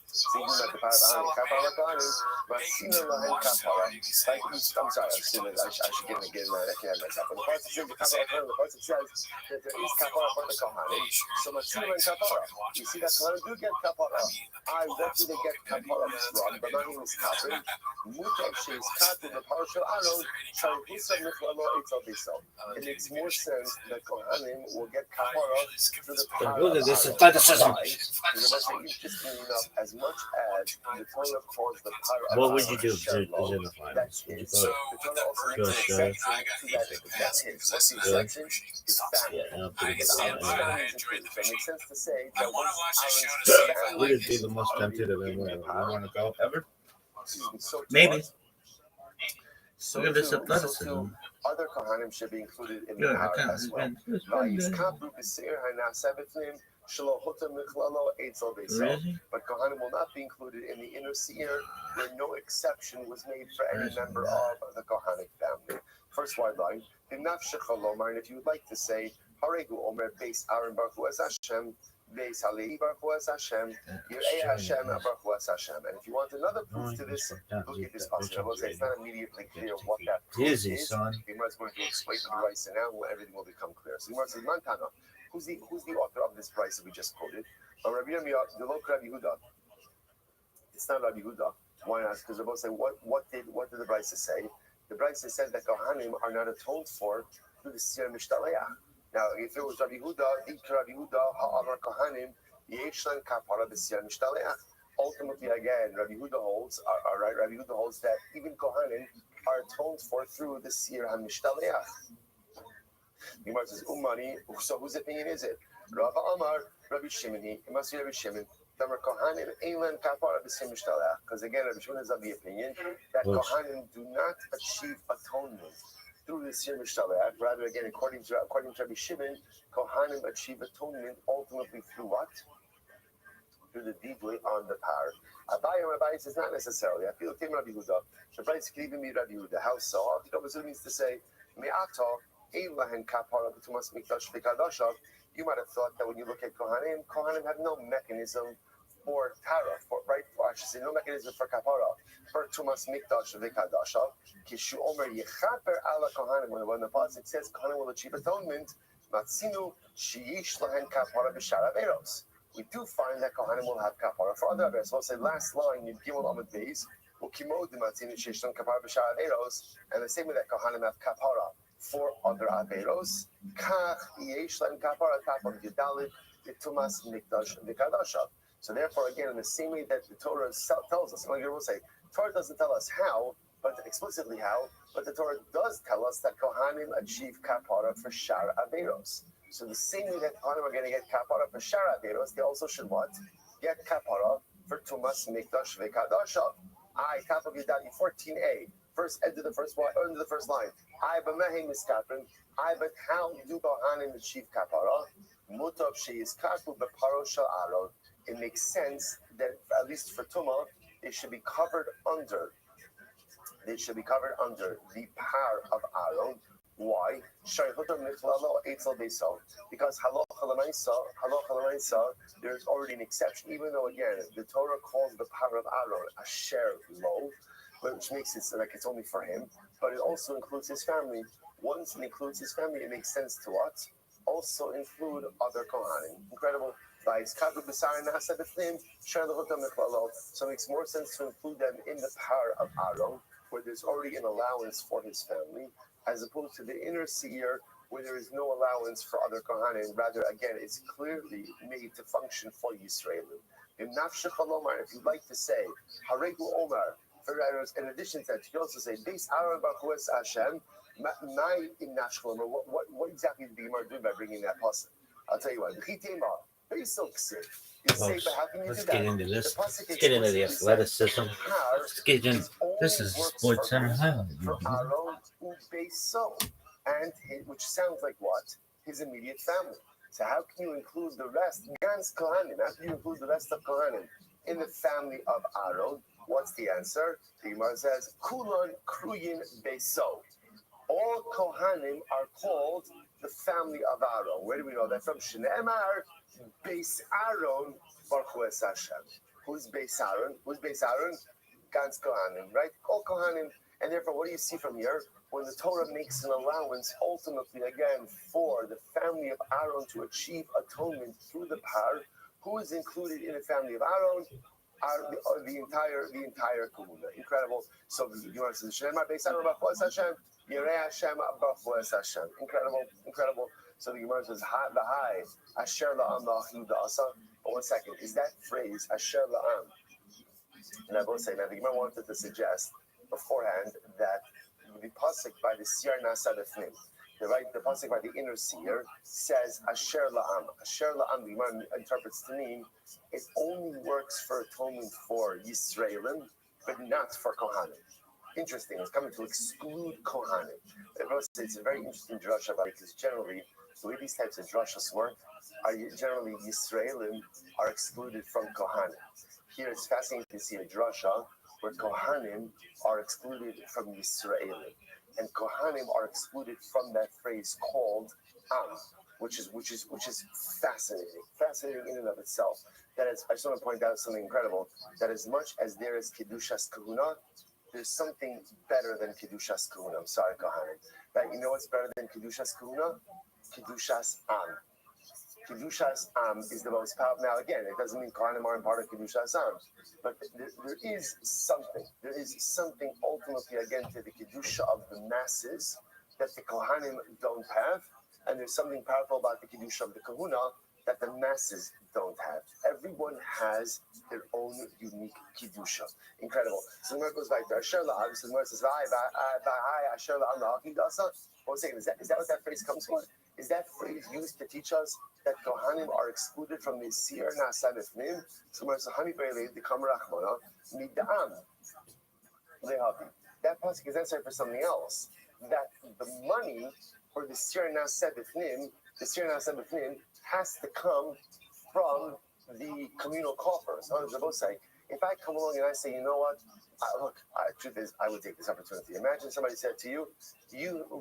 Speaking about the power of Aaron, kapara Kohanim, Masina lahen kapara. I'm sorry, I should get I can't myself. But the pasuk says the kapara Kohanim. The pasuk says that there is kapara for the Kohanim. So Masina lahen kapara. You see that Kohanim do get kapara. What do they get kapara from? The money is kapara. Mutav sheis katu the power of Aaron. Sharihusa michlalo etzel bisel. It makes more sense that Kohanim will get kapara through the power of This is Aaron. fetishism. Interestingly enough, as much as the Torah calls the power of What would you Aaron do? Shalom, that's Would you his. go? The Torah also makes an exception to that. That's his. What's the exception? Is family. Yeah, I'll put it It's down. family is included. So it makes sense to say that once Aaron's family Would it be the most tempted of anyone I want to go ever? so Maybe. So Look at this too, athleticism. other Kohanim should be included in the Good, power okay. as well. Really? But Kohanim will not be included in the inner seer, where no exception was made for any member of the Kohanic family. First wide line, and if you would like to say, Haregu Omer base Aaron Baruch as Hashem, base Halei Baruch as Hashem, Yirei Hashem Baruch as Hashem. And if you want another proof to this, look at this passage. I will say it's not immediately clear what that proof Dizzy, is. son. The Gemara is going to explain the rice, and now everything will become clear. So the Gemara says, Mantana, who's the author of this price that we just quoted? Rabbi Yirmiyah, the local Rabbi Yehuda. It's not Rabbi Yehuda. Why not? Because they're both saying, what did the Brisa say? The Brisa said that Kohanim are not atoned for through the Sir Mishtaleach. Now, if it was Rabbi Yehuda, Rabbi Yehuda, Ha'amar Kohanim, Yeshlan Kapara B'Sir Mishtaleach. Ultimately, again, Rabbi Yehuda holds, right? Rabbi Yehuda holds that even Kohanim are atoned for through the Sir HaMishtaleach. The Gemara says, Umani, so whose opinion is it? Rav Amar, Rabbi Shimon, it must be Rabbi Shimon. Because again, Rabbi Shimon is of the opinion that Kohanim do not achieve atonement through the Sir Mishtaleach. Rather, again, according to Rabbi Shimon, Kohanim achieve atonement ultimately through what? Through the deedly on the power. Abai says not necessarily. I feel it came Rabbi Yehuda. The price could even be Rabbi Yehuda. How so? It means to say, Me'ato, Eilahen kapara b'tumas mikdash v'kadashav. You might have thought that when you look at Kohanim have no mechanism for tara, I should say no mechanism for kapara, for tumas mikdash v'kadashav. Kishu omer yechaper ala Kohanim. When the pasuk says Kohanim will achieve atonement, matzinu sheyish lahen kapara b'shar averos. We do find that Kohanim will have kapara for other averos. So I'll say last line in Gimel Amud Beis, ukimod matzinu sheyish lahen kapara b'shar averos, and the same way that Kohanim have kapara for other averos, kach yesh lahem kapara tapon gedalit b'tumas mikdash v'kadashav. So therefore, again, in the same way that the Torah tells us, like will say, Torah doesn't tell us how, but explicitly how, but the Torah does tell us that Kohanim achieve kapara for shar averos. So the same way that Kohanim are going to get kapara for shar averos, they also should what? Get kapara for tumas mikdash v'kadashav. Top of Yudali 14a. First, end of the first line. But how do Kohanim achieve kapara? Mutav sheyiskatu b'paro shel Aaron. It makes sense that at least for Tumah, they should be covered under. They should be covered under the power of Aaron. Why? Because halacha there's already an exception. Even though again the Torah calls the power of Aaron asher lo, which makes it so like it's only for him, but it also includes his family. Once it includes his family, it makes sense to what? Also include other kohanim. Incredible. So it makes more sense to include them in the power of Aaron, where there's already an allowance for his family, as opposed to the inner seer, where there is no allowance for other kohanim. Rather, again, it's clearly made to function for Yisraelim. If you'd like to say, Haregu Omar, in addition to that, you can also say, Beis Aaron Baruch Hu Es Hashem, what exactly did the Gemara do by bringing that passage? I'll tell you what. Very so sick. Let's get into this. Let's get into the athleticism. Let's get in. This is Sports Center highlight. And which sounds like what? His immediate family. So how can you include the rest? Gans Kohanim. How can you include the rest of Kohanim in the family of Aaron? What's the answer? The Gemara says, Kulon Kruyin Beso. All Kohanim are called the family of Aaron. Where do we know that from? Shneemar Beis Aaron Baruch Hu Es Hashem. Who's Beis Aaron? Who's Beis Aaron? Gans Kohanim, right? All Kohanim. And therefore, what do you see from here? When the Torah makes an allowance, ultimately, again, for the family of Aaron to achieve atonement through the par, who is included in the family of Aaron? The entire Kahuna. Incredible. So you want to say, Shneemar Beis Aaron Baruch Hu Es Hashem. Yirei Hashem Baruch Hu Es Hashem. Incredible. So the Gemara says, "V'hai Asher la'am la'achim da'asa." But 1 second, is that phrase Asher la'am? And I will say, now the Gemara wanted to suggest beforehand that the pasuk by the Siyar Nasa Lefnim, the pasuk by the inner seer says Asher la'am. Asher la'am, the Gemara interprets to mean it only works for atonement for Yisraelim, but not for Kohanim. Interesting. It's coming to exclude Kohanim. It's a very interesting drasha about it, because generally the way these types of drashas work are generally Yisraelim are excluded from Kohanim. Here it's fascinating to see a drasha where Kohanim are excluded from Yisraelim, and Kohanim are excluded from that phrase called Am, which is fascinating in and of itself. That is, I just want to point out something incredible. That as much as there is Kedushas Kahuna, there's something better than Kedushas Kahuna. I'm sorry, Kohanim. But you know what's better than Kedushas Kahuna? Kedushas Am. Kedushas Am is the most powerful. Now, again, it doesn't mean Kohanim aren't part of Kedushas Am, but there is something ultimately, again, to the Kedusha of the masses that the Kohanim don't have, and there's something powerful about the Kedusha of the Kahuna that the masses don't have. Everyone has their own unique Kedusha. Incredible. So the Gemara goes back to Asher la'am. So the Gemara says, Asher la'am la'achim da'asa. 1 second, is that what that phrase comes from? Is that phrase used to teach us that Kohanim are excluded from the Siyar Nasa Lefnim? So the Gemara says, Hani be'elei dekam rachmana mid'am lehavi. That pasuk is answering for something else. That the money for the Siyar Nasa Lefnim, has to come from the communal coffers. If I come along and I say, you know what, truth is, I would take this opportunity. Imagine somebody said to you,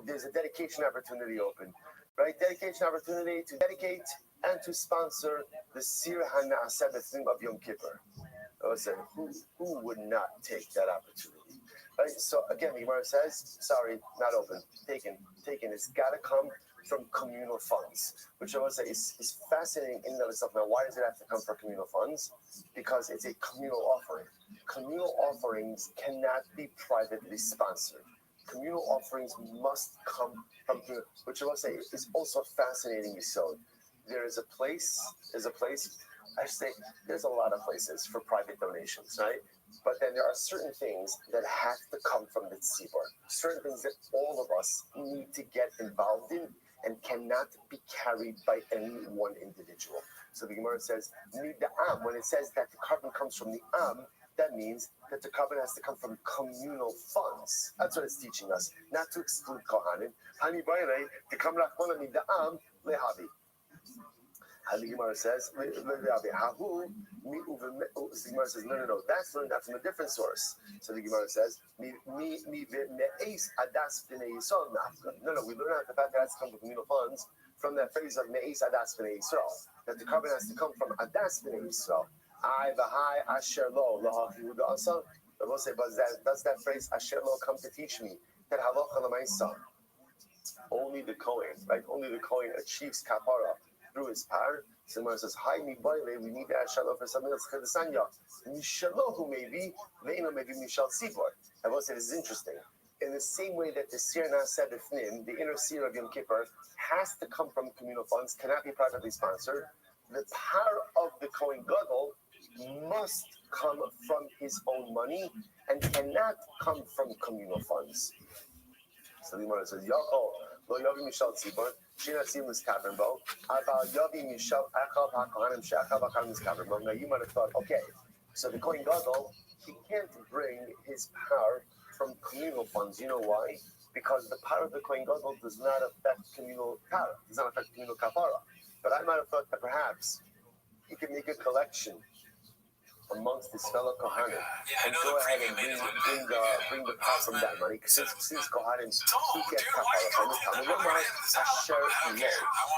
there's a dedication opportunity open, right? Dedication opportunity to dedicate and to sponsor the Sir HaNa'aseh B'Thim of Yom Kippur. I would say, who would not take that opportunity? Right? So again, the Gemara says, sorry, not open, taken. It's got to come from communal funds, which I would say is fascinating in and of itself. Now, why does it have to come from communal funds? Because it's a communal offering. Communal offerings cannot be privately sponsored. Communal offerings must come from communal, which I would say is also fascinating. So there's a place, I say there's a lot of places for private donations, right? But then there are certain things that have to come from the tzibur, certain things that all of us need to get involved in and cannot be carried by any one individual. So the Gemara says, when it says that the carbon comes from the Am, that means that the carbon has to come from communal funds. That's what it's teaching us, not to exclude Kohanim. And the Gemara says, the Gemara says, no, that's learned that from a different source. So the Gemara says, no, we learn out the fact that has to come from communal funds from that phrase of Me'es Adas B'nei Yisrael, that the carbon has to come from Adas B'nei Yisrael. I, V'hai, Asher Lo, L'Hachi Huda Asa. I will say, but does that phrase Asher Lo come to teach me that Halacha L'Maisa? Only the Kohen, right? Only the Kohen achieves kapara through his power. Someone says, "Hi, mi boile, we need to ask Shalom for something else." Chedasanya, Mishalohu maybe, Leino maybe Mishal Sibor. I will say this is interesting. In the same way that the Sir Na'aseh B'fnim, the inner seer of Yom Kippur, has to come from communal funds, cannot be privately sponsored. The power of the Kohen Gadol must come from his own money and cannot come from communal funds. So the Gemara says, "Yachol lo yavi mishal tzibor shina tzim miskaven bo aval yavi mishal achav hakohanim she'achav hakohanim miskaven bo." Now you might have thought, okay, so the Kohen Gadol, he can't bring his power from communal funds. You know why? Because the power of the Kohen Gadol does not affect communal power, does not affect communal kapara. But I might have thought that perhaps he could make a collection amongst his fellow Kohanim and go ahead and bring the power from that money, because since Kohanim he gets kapara from the Talmud Rambam, Asher Lo.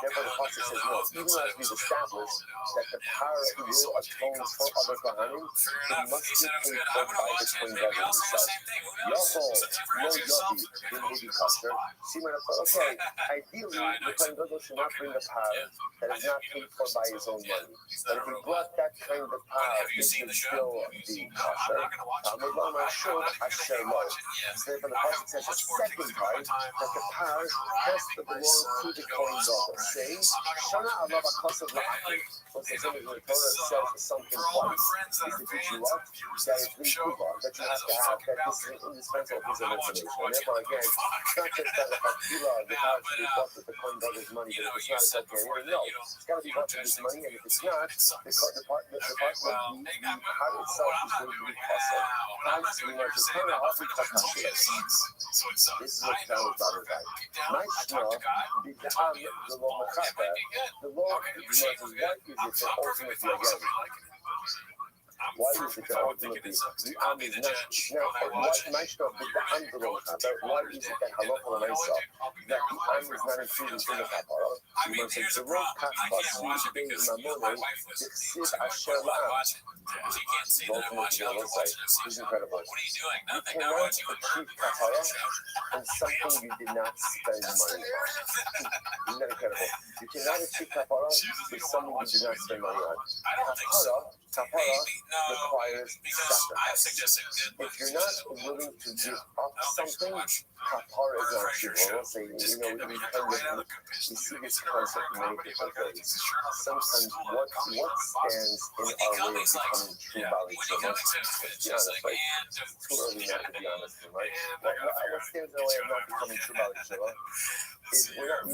Therefore the pasuk says no. Even as we've established that the power will atone for other Kohanim, it must be paid for by the Kohen Gadol himself. Yachol Lo Yavi in Maybe Custer. See, when I thought, okay, ideally the Kohen Gadol should not bring a power that is not paid for by his own money. But if he brought that kind of power, it would still be kosher. Talmud Lama Shul Asher Lo. So therefore the pasuk says the second part that the power has to belong to the Kohen Gadol, saying Shana Alav HaKosav La'achim. When somebody in the Torah says something twice, is to teach you what? That it's Rikuva, that you have to have, that this is an indispensable piece of information. And therefore, again, it's not just that the power should be bought with the Kohen Gadol's money, but if it's not, it's okay. No, it's got to be bought with this money, and if it's not, the part of the heart itself is going to be kosher. This is what Talmud Baba said. My shema, the law of the law is what is the ultimate again. Why is it that ultimately the Am is not now? What my shema is the Am the law of why is it that Halacha L'Maisa that the Am is not included in the kapara? You must say the road kapara is being mamone the ksiv asher la'am. It's incredible. You cannot achieve kapara on something you did not spend money on. Isn't that incredible? You cannot achieve kapara with something you did not spend money on. Kapara requires sacrifice. If you're not willing to give up something, kapara is not achievable. We'll say, we see this concept in many different ways. Sometimes what stands in our way of becoming true Bali Shema, let's be honest, right? It's too early not to be honest, right? What stands in the way of not becoming true Bali Shema is we're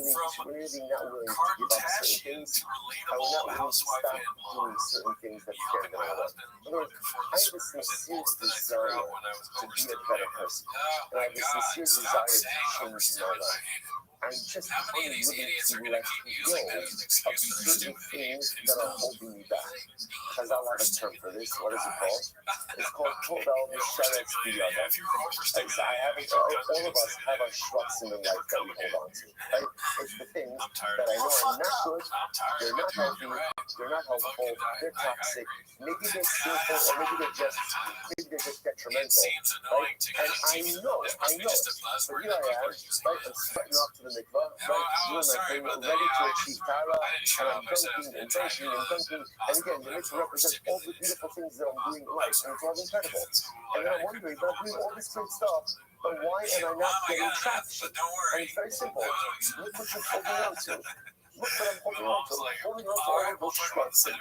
really not willing to give up certain things, and we're not willing to stop doing certain things that stand in our way. In other words, I have a sincere desire to be a better person, and I have a sincere desire to change my life. I'm just unwilling to let go of certain things that are holding me back. Because I'll have a term for this. What is it called? It's called Tobel Misharetz B'Yada. All of us have our shruts in the life that we hold on to. Right? It's the things that I know are not good, they're not healthy, they're not helpful, they're toxic, maybe they're skillful, or maybe they're just detrimental. Right? And I know it. But here I am, right? I'm sweating off to the mikvah, right? Doing my thing, ready to achieve Tara, and I'm dunking and dunking and dunking. And again, the mikvah represents all the beautiful things that I'm doing in life, and it's all incredible. And then I'm wondering, I'm doing all this great stuff, but why am I not getting traction? And it's very simple. Look what you're holding on to. Look what I'm holding on to. I'm holding on to all of those shruts. As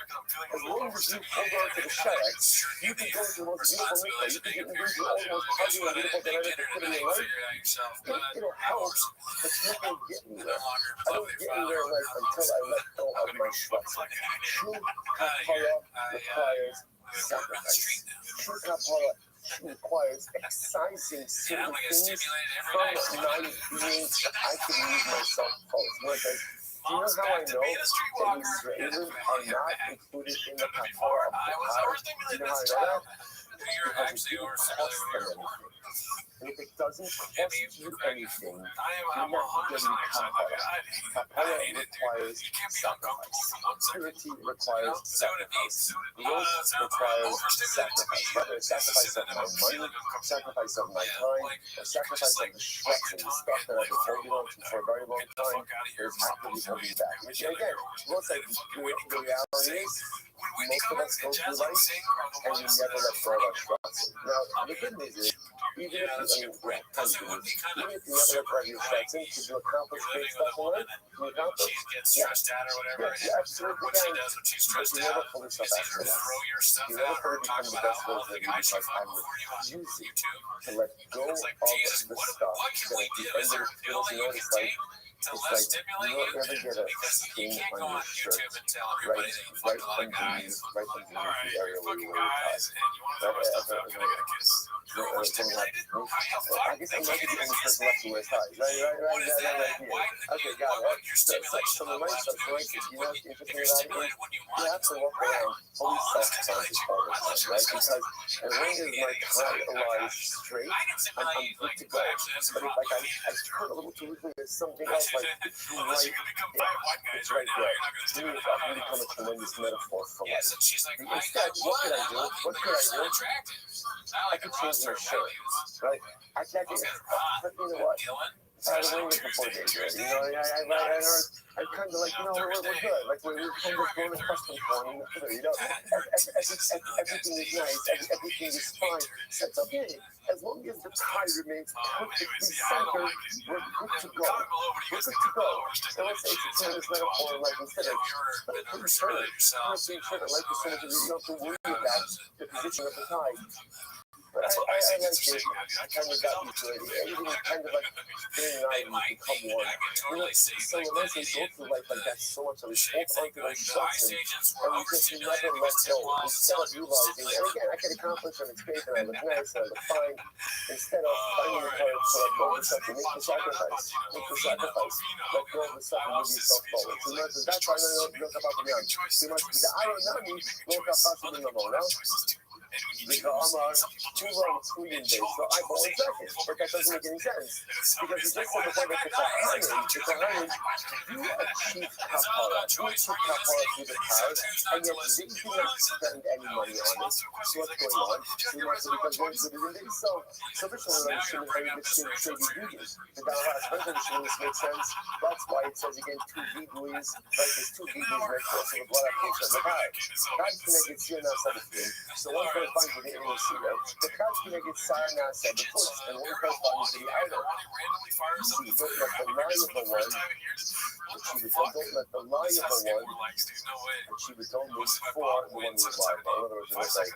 long as you hold on to the sheretz, you can go to the most beautiful mikvah. You can engage in all the most positive and beautiful dynamic activity in your life. It'll help, but it's not going to get me there. I don't get anywhere in life until I let go of my shruts. True kapara requires sacrifice. True kapara requires excising certain things from my being that I can move myself forward. Do you know how I know that Israelis are not included in the kapara of the Par? Do you know how I know that? Because it didn't cost them anything. And if it doesn't cost you anything, you're not getting kapara. Kapara requires sacrifice. Purity requires sacrifice. Growth requires sacrifice. Whether it's sacrifice of my money, sacrifice of my time, or sacrifice of the structure, the stuff that I've been holding on to for a very long time, is actively holding back. Which again, most like the reality is, most of us go through life and we never let go of our structure. Now, the good news is, even if you never let go of your structure, could you accomplish great stuff in life? Can you accomplish? Yeah, you absolutely can. But you never fully self-actualize. You never fully become the best version of you because I'm refusing to let go of the stuff that at the end of it feels, you know what it's like? It's like you don't ever get a stain on your shirt right underneath the area where you wear your tie. I guess I'm not the only person left to wear ties. Right here. Okay, got it. So the right stuff, you know what's interesting about it is you have to walk around fully self-conscious all the time, right? Because as long as my tie lies straight, I'm good to go. But if like I turn a little too quickly, there's something else like it's right there. It's right there. To me, it's really become a tremendous metaphor for life. Instead, what could I do? I could change my shirt, right? I can't do it. But you know what? I was wearing it for 4 days already. You know, I kind of like, you know, we're good. Like, we're kind of going accustomed to one another, you know. Everything is nice. Everything is fine. So it's okay. As long as the tie remains perfectly centered, we're good to go. We're good to go. And let's say it's a tremendous metaphor, like, instead of putting shirt, I like the so much that you don't have to worry about the position of the tie. But I like it. I kind of got used to it. Everything is kind of like very nice and become one. You know, so when I say go through life like that so much, I was hold onto those structures and we just never let go. Instead of realizing, and again, I can accomplish and it's great and I look nice and I look fine. Instead of finding the courage to let go of the stuff and make the sacrifice. Make the sacrifice. Let go of the stuff and move yourself forward. So that's why I don't know about the young. Too much because I don't know me. Look up possibly no more, no? Because I'm on Korean base, so I bought a second, but that doesn't make any sense. Because you just said before that it's a honey, you achieve kapara, you achieve kapara through the power, and yet they do not spend any money on it. So what's going on? You know, so because one should be in so first of all, I should have very good shady duties. The Dallas resolution makes sense. That's why it says again 2 degrees, right? There's 2 degrees right there, so the blood application of the power. God can make it see now 17. So one corresponds to the inner seer. The crowd can make it sign now 7 foot, and one corresponds to the outer. See, don't let the liable one, don't let the liable one, and she was told me for the one who was liable. In other words, it was like,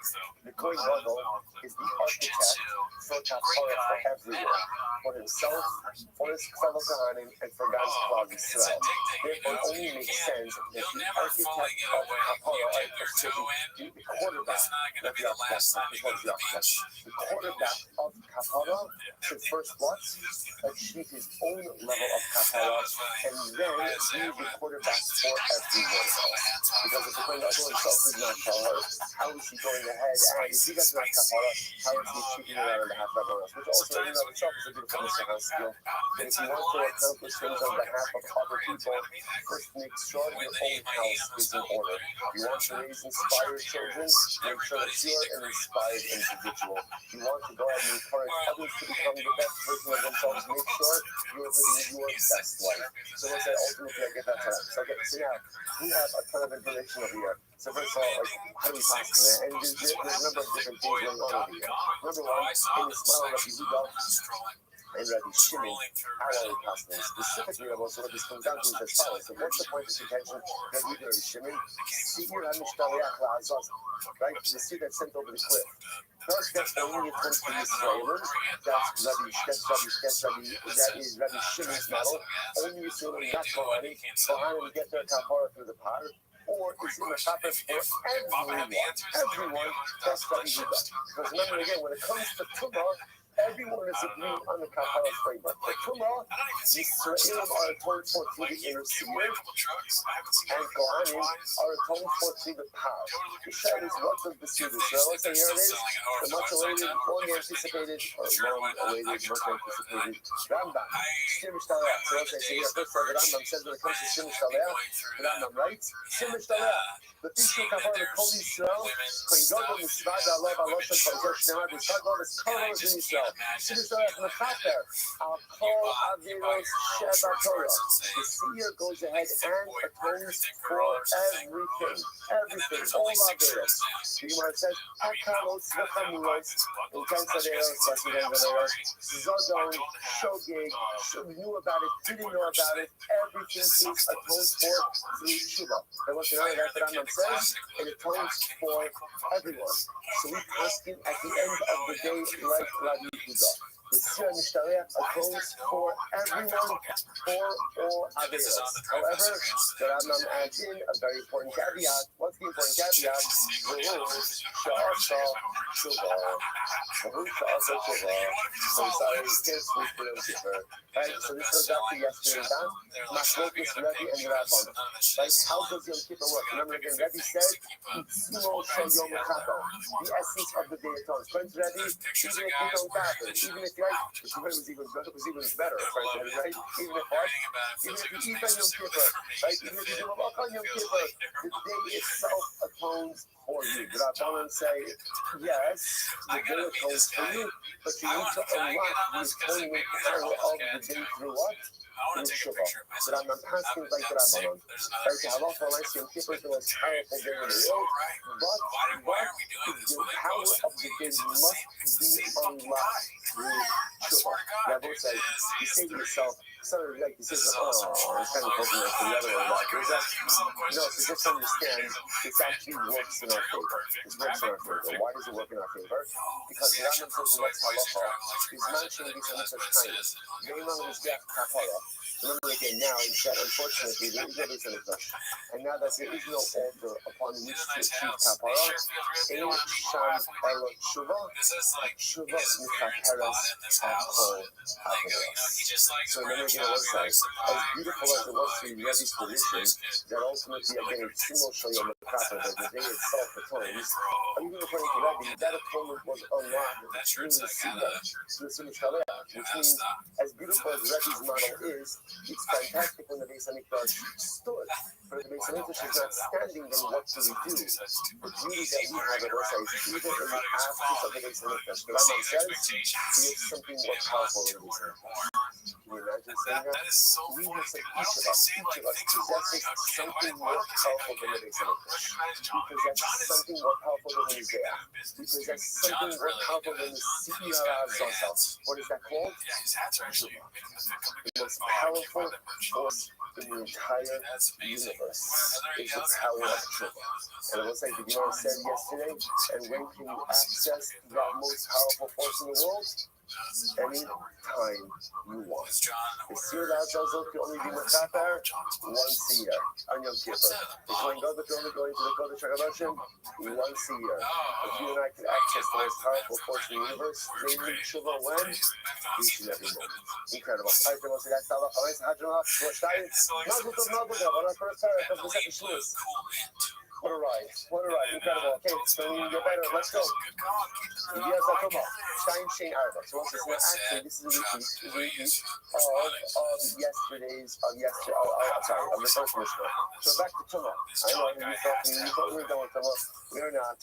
the Kohen Gadol is the architect for kapara for everyone, for himself, for his fellow Kohanim, and for God's cloud Israel. Therefore, it only makes sense that the architect of kapara, the quarterback, not the architect, the quarterback of kapara should first what? Achieve his own level of kapara, and then be the quarterback for everyone else. Because if the Kohen Gadol himself is not kapara, how is he going ahead? And if he does not kapara, how is he achieving it on behalf of everyone else? Which also, in and of itself, is a beautiful Messianic skill. And if you want to accomplish things on behalf of other people, first make sure your own house is in order. You want to raise inspired children, make sure that you're an inspired individual. You want to go ahead and encourage others to become the best version of themselves, make sure you're living your best life. So let's say ultimately I get that to that. So now we have a ton of information over here. So first of all, like, how do we pass from there? And there's a number of different things going on over here. Number one, in the smile of Rabbi and Rabbi Shimon, how are we passing them? Specifically, also what this comes down to is as follows. So what's the point of contention that we do, Rabbi Shimon? Right? The seed that's sent over the cliff. First, that's only according to the Israelim. That is Rabbi Shimon's model. Only Israelim, not Kohanim. Kohanim get their kapara through the potter. Or it's in the chapters for everyone. Everyone, that's Rabbi Yehuda. Because remember again, when it comes to Tumah, everyone is agreeing on the kapara framework. For Tumah, Yisraelim are atoned for through the inner seer, and Kohanim are atoned for through the power. The shed is what does the seed Israel? Let's say here it is, the much awaited, long anticipated, Rambam. Shir Mishtaleach. So let's say here, first the Rambam says when it comes to Shir Mishtaleach, the Rambam writes, Shir Mishtaleach. The Pishu Kapara Kol Yisrael, Kohen Gadol Misvad Alav Aloshem Kodesh Shnei Misvad Alav is Kol Yisrael. Shir Mishtaleach Mechaper Al Kol Aviros Sheba Torah. The seer goes ahead and atones for everything, all Aviros. The Gemara says, Akalos V'chamuros, Ukensaderos, Vasidenzaderos, Zodon, Shogeg, knew about it, didn't know about it, everything is atoned for through Tshuva. And what's the other that Rambam says? It atones for everyone. So we ask him at the end of the day, like Rabbi Yehuda. The Sir Mishtaleach atones for everyone, for all Averos. However, the Rambam adds in a very important caveat. What's the important caveat? So sorry, can't sleep for them differ. Right, so this goes back to yesterday's done. Machlokus, Rabbi, and Rabban. Right, how does Yom Kippur work? Remember again, Rabbi said, Itzimo Shel Yom Kippur. The essence of the day atones. Friends, Rabbi, even if you don't happen, even if right, the Kippur was even good, it was even better, right? Even if what? Even if you eat on Yom Kippur, right? Even if you do a walk on Yom Kippur, the day itself atones for you. The Rabbanan say, yes, the day atones for you, but you need to unlock the atonement power of the day through what? Through Shuvah. The Rambam passing like the Rabbanan. Right, the halacha likes Yom Kippur is the most powerful day in the world, but the power of the day must be unlocked through Shuvah. Rabbi say, you say to yourself, something like this is, oh, it's kind of hoping like the other one. No, so just understand, this actually works in our favor. It works in our favor. Why does it work in our favor? Because the Rambam says in Lex Halacha, he's mentioning these on such kindness. Ve'imam Mizbeach Kapara. Remember again now that unfortunately there is no base on the flesh. And now that there is no altar upon which to achieve kapara, Ein Sham Elo Tshuva, Tshuva Michaperes Akol Averos. So remember again what it says, as beautiful as it was to be Rebbe's tradition, that ultimately again it's Shimon Shayom Mekaper, that the day itself atones, even according to Rebbe, that atonement was unlocked through the Siyah, through the Siyah, which means as beautiful as Rebbe's model is, it's fantastic when the Beis Hamikdash stood. But if the Beis Hamikdash is not standing, then what do we do? The beauty that we have at Rothschild is even in the absence of the Beis Hamikdash. The Rambam says we have something more powerful than the Beis Hamikdash. Can you imagine saying that? We have some, each of us possesses something more powerful than the Beis Hamikdash. We possess something more powerful than the Mizbeach. We possess something more powerful than the Siyah Zosel. What is that called? The most powerful force in the entire universe is the power of Tshuva. And it looks like the Gemara said yesterday, and when can you access that most powerful force in the world? Any time you want. The Sir Lazal can only be Mechaper once a year on Yom Kippur. The Kohen Gadol can only go into the Kodesh HaKadoshim once a year. If you and I could access the most powerful force in the universe, daily Tshuva when? Each and every moment. Incredible. I think we'll see that Salah Chalais Hajjamah. Mazel Tov, Mazel Tov. On our first parak of the second Shavuos. What a ride. What a ride. Incredible. Okay, so we can get better. Let's go. Yes, I'll come on. Stein Shane Arba. So what's this? Now, actually, this is a repeat of yesterday's, of the first Mishnah. So back to Tumah. I know you thought we were done with Tumah. We are not.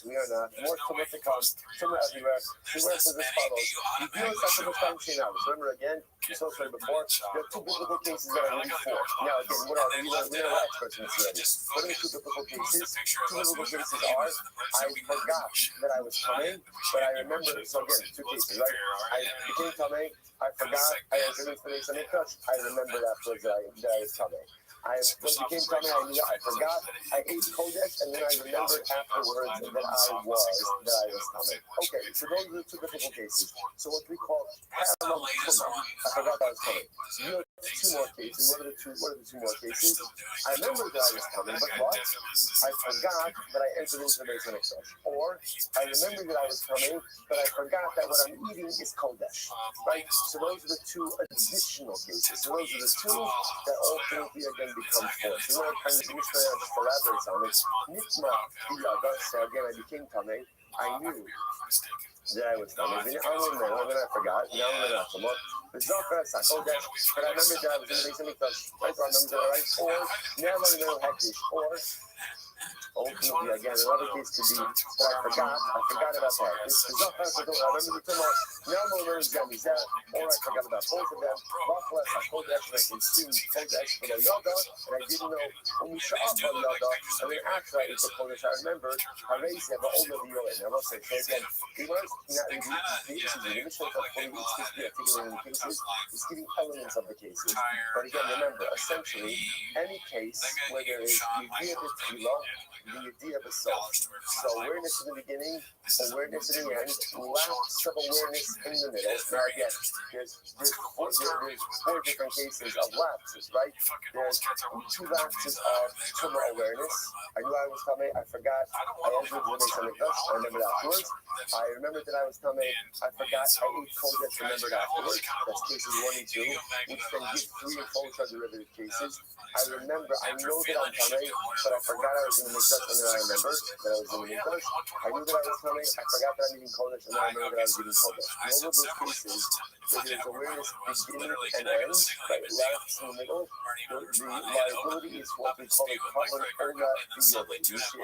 More Tumah to come. Tumah everywhere. The word says as follows. You deal with something with Stein Shane Arba. Remember again, we saw it before. There are two biblical cases that are really for. Now, again, whatever. We are experts in this already. What are the two biblical cases? Two biblical cases are, I forgot that I was coming, but I remember, so again, two cases, right? I became coming, I forgot, I entered into the Beis Hamikdash, I remembered afterwards that I was coming. I became coming, I forgot, I ate Kodesh, and then I remembered afterwards that I was coming. Okay, so those are the two biblical cases. So what we call parallel Tumah. I forgot that I was coming. two more cases. What are the two more cases? I remember that I was coming, but what? I forgot that I entered into the Beis Hamikdash. Or I remember that I was coming, but I forgot that what I'm eating is kodesh. Right? So those are the two additional cases. So those are the two that ultimately again become four. So now kind of Mishnah just elaborates on it. Nitma biyada. So again, I became coming. I knew that I was coming. Then I forgot. Now I'm going to come up. But I remember that I was in the Beis Hamikdash. Right? So I remember that, right? Or now I'm going to hektish. Or ultimately, again, another case could be that I forgot about that. This is not I remember the Tumah. Now I'm going to learn that, or I forgot about both of them. Bachless, I kodesh, and I consumed kodesh for the yada, and I didn't know when we shot for the yada, and then after I ate the kodesh, I remembered Harayz have all of the yoed. Now, let's say, so again, the Mishnah when we each case be articulating the cases, is giving elements of the cases. But again, remember, essentially, any case where there is the idea of the tefillah, the idea of the self. So awareness in the beginning, awareness in the end, lapse of awareness in the middle. Now again, there's four different cases of lapses, right? There's two lapses of tumah awareness. I knew I was coming, I forgot, I entered the Beis Hamikdash, I remembered afterwards. I remembered that I was coming, I forgot, I ate kodesh, remembered afterwards. That's cases 1 and 2, which then give 3 and 4 derivative cases. I remember, I know that I'm coming, but I forgot I was in the Mikdash, and then I remembered that I was in the Mikdash. I knew that I was coming, I forgot that I'm eating kodesh, and then I remembered that I was eating kodesh. In all of those cases, there is awareness beginning and end, right? Lapse in the middle. The liability is what we call a carbon ola biyod, which is a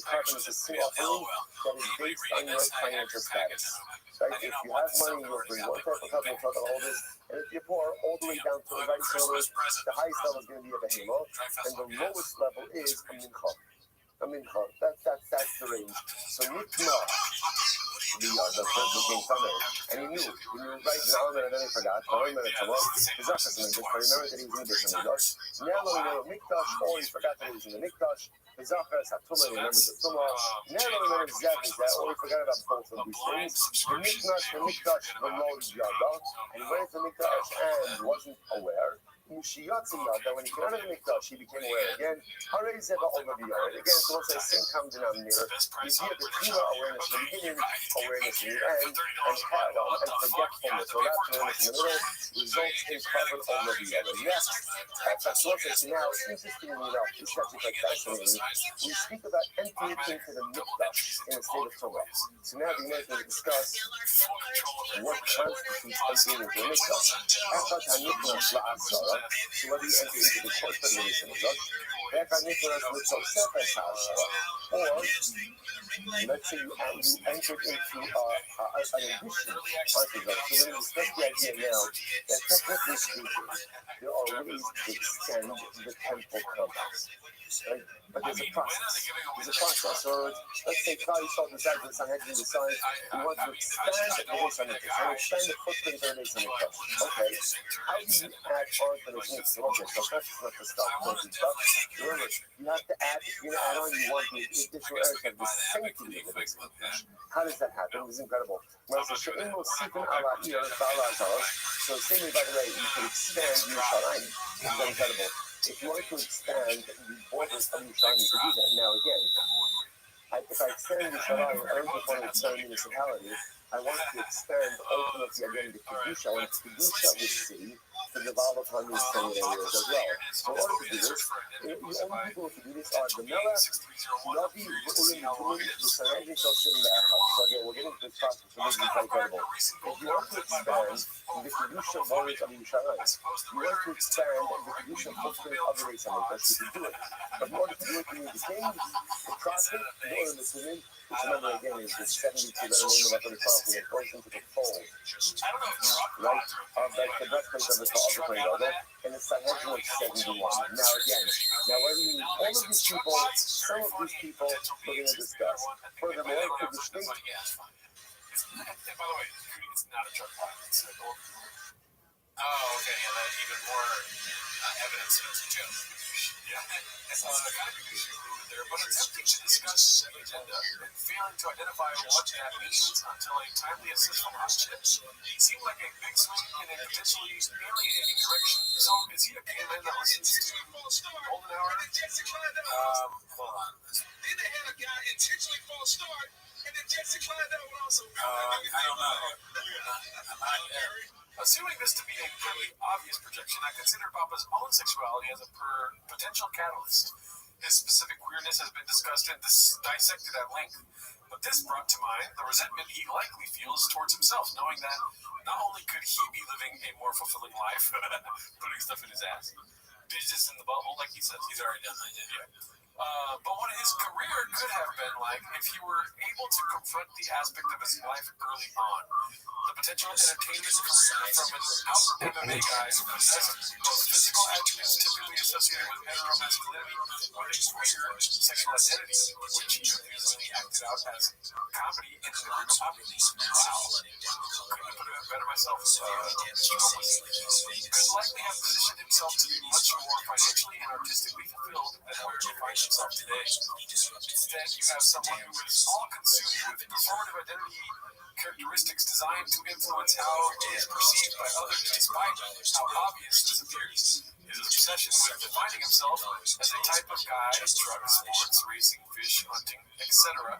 carbon is a single offering that is based on your financial status. Right? If you have money, you'll bring one type of carbon, we'll talk about all this. And if you're poor, all the way down to the right shoulder, the highest level is going to be a behemoth, and the lowest level is a mincha. That's the range. So nitma, the person came coming, and he knew right now, and then he forgot. Now he remembered that he was in the Beis Hamikdash. Now he remembered Mikdash, or he forgot that he was in the Mikdash. V'zachar satumah, he remembered the tumah. Now he remembered Zeh, or he forgot about both of these things. The Mikdash, v'lo yada, and he went to the Mikdash and wasn't aware. When he came out of the Mikdash, he became aware again. Harayz have all of the yard. Again, so let's say same common denominator. You see the tefillah awareness in the beginning, awareness in the end, and forgetfulness, or lapse awareness in the middle, results in carbon all of the other. Yes, that's what let's say. Now, interestingly enough, this is actually quite fascinating. We speak about entering into the Mikdash in a state of Torah. So now the Americans will discuss what constitutes entering into the Mikdash. So whether you enter into the court of the Beis Hamikdash, or let's say you entered into an addition. So we're going to discuss the idea now that technically speaking, there are ways to extend the temple complex. Right? But there's a process. So let's say Klal Yisrael decides, the Sanhedrin decides, we want to expand the Beis Hamikdash, and expand the footprint of the Beis Hamikdash. Okay, how do you add on to the Beis Hamikdash? Okay, so first you have to stop closing stuff. Remember, you have to add, if you're going to add on, you want the additional areas to have the sanctity of the Beis Hamikdash. How does that happen? It's incredible. Well, so same way, by the way, you can expand Yerushalayim. It's incredible. If you want to expand the borders of Yerushalayim, you can do that. Now, again, if I extend Yerushalayim, I don't just want to expand municipality. I want to expand ultimately again the Kedusha. I want the Kedusha of the city to develop upon these 10 areas as well. So in order to do this, the only people who can do this are the Melech, Rabbi, the Sanhedrin, Shoshim, the Echad. So again, we're getting to this process, so this is quite incredible. If you want to expand the Kedusha borders of Yerushalayim, you want to expand the Kedusha footprint of the Beis Hamikdash, you can do it. But in order to do it, you need the king, the prophet, the order of the Sunim, which remember again is the 72 that are named about the prophet that goes into the fold, right, of the breastplate of the Torah, and the Sanhedrin of 71. Now again, whether you need all of these people, some of these people, we're going to discuss. Furthermore, to distinct. And by the way, it's not a drug product. Oh, okay, yeah, that's even more evidence that it's a joke. Yeah. Kind of an issue there, but attempting to discuss the agenda and failing to identify what that means until a timely assist from Rothschild seemed like a big swing in a potentially alienating direction. So, is he a gay man that listens to Golden Hour? Hold on. Then they had a guy intentionally false start, and then Jesse climbed out with also. I don't know. I'm not there. Assuming this to be a pretty obvious projection, I consider Papa's own sexuality as a potential catalyst. His specific queerness has been discussed and dissected at length, but this brought to mind the resentment he likely feels towards himself, knowing that not only could he be living a more fulfilling life, putting stuff in his ass, bitches in the butthole, like he says, he's already done that, yeah. But what his career could have been like if he were able to confront the aspect of his life early on. The potential entertainment career from an out MMA guy who possessed those physical attributes typically associated with heteromasculinity with a queer sexual identity, which he usually acted out as comedy in the group populace. Wow. Couldn't have put it better myself. Could likely have positioned himself to be much more financially and artistically fulfilled than where he finds himself today. Instead, you have someone who is all consumed with performative identity characteristics designed to influence how he is perceived by others, despite how obvious this appears. His obsession with defining himself as a type of guy, drugs, sports, racing, fish, hunting, etc.,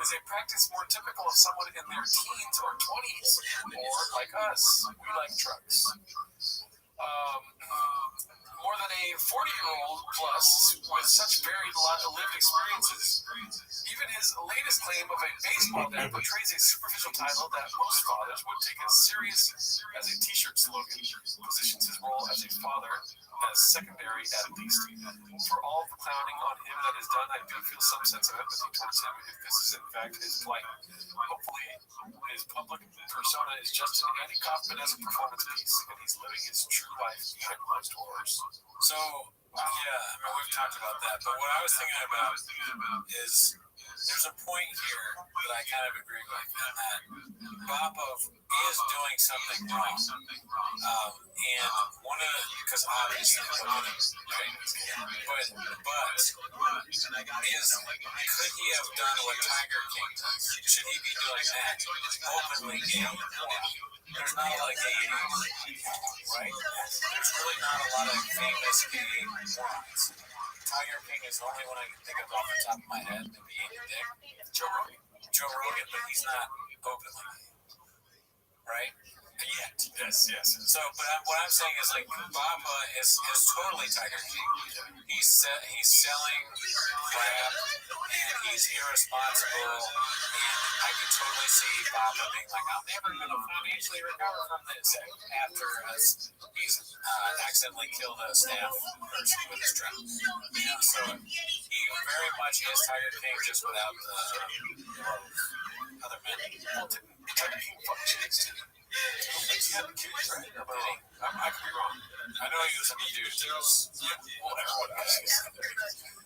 is a practice more typical of someone in their teens or 20s, or like us, we like trucks. More than a 40-year-old plus with such varied lived experiences. Even his latest claim of a baseball dad portrays a superficial title that most fathers would take as serious as a t-shirt slogan, positions his role as a father as secondary at least. For all the clowning on him that is done, I do feel some sense of empathy towards him if this is in fact his plight. Hopefully, his public persona is just an Andy Kaufman-esque performance piece, and he's living his true life behind closed doors. So, yeah, I mean, we've talked about that, but what I was thinking about is there's a point here that I kind of agree with, and that Popov is doing something wrong. And one of the, because obviously, right? But could he have done what Tiger King does? Should he be doing that? Openly gay? There's not a lot of gay people, right? There's really not a lot of famous gay ones. Tiger King is the only one I can think of off the top of my head. Maybe Andy Dick. Joe Rogan, but he's not openly gay, right? Yet. Yes. So, but what I'm saying is, like, Baba is totally Tiger King. He's selling crap, and he's irresponsible, and I can totally see Baba being like, I'm never going to financially recover from this after he's accidentally killed a staff person with his truck. You know, so he very much is Tiger King, just without the other men. Well, Tiger King fucking chicks too. He had the kids, right? Or did he? I could be wrong. I know he was a dude. Whatever.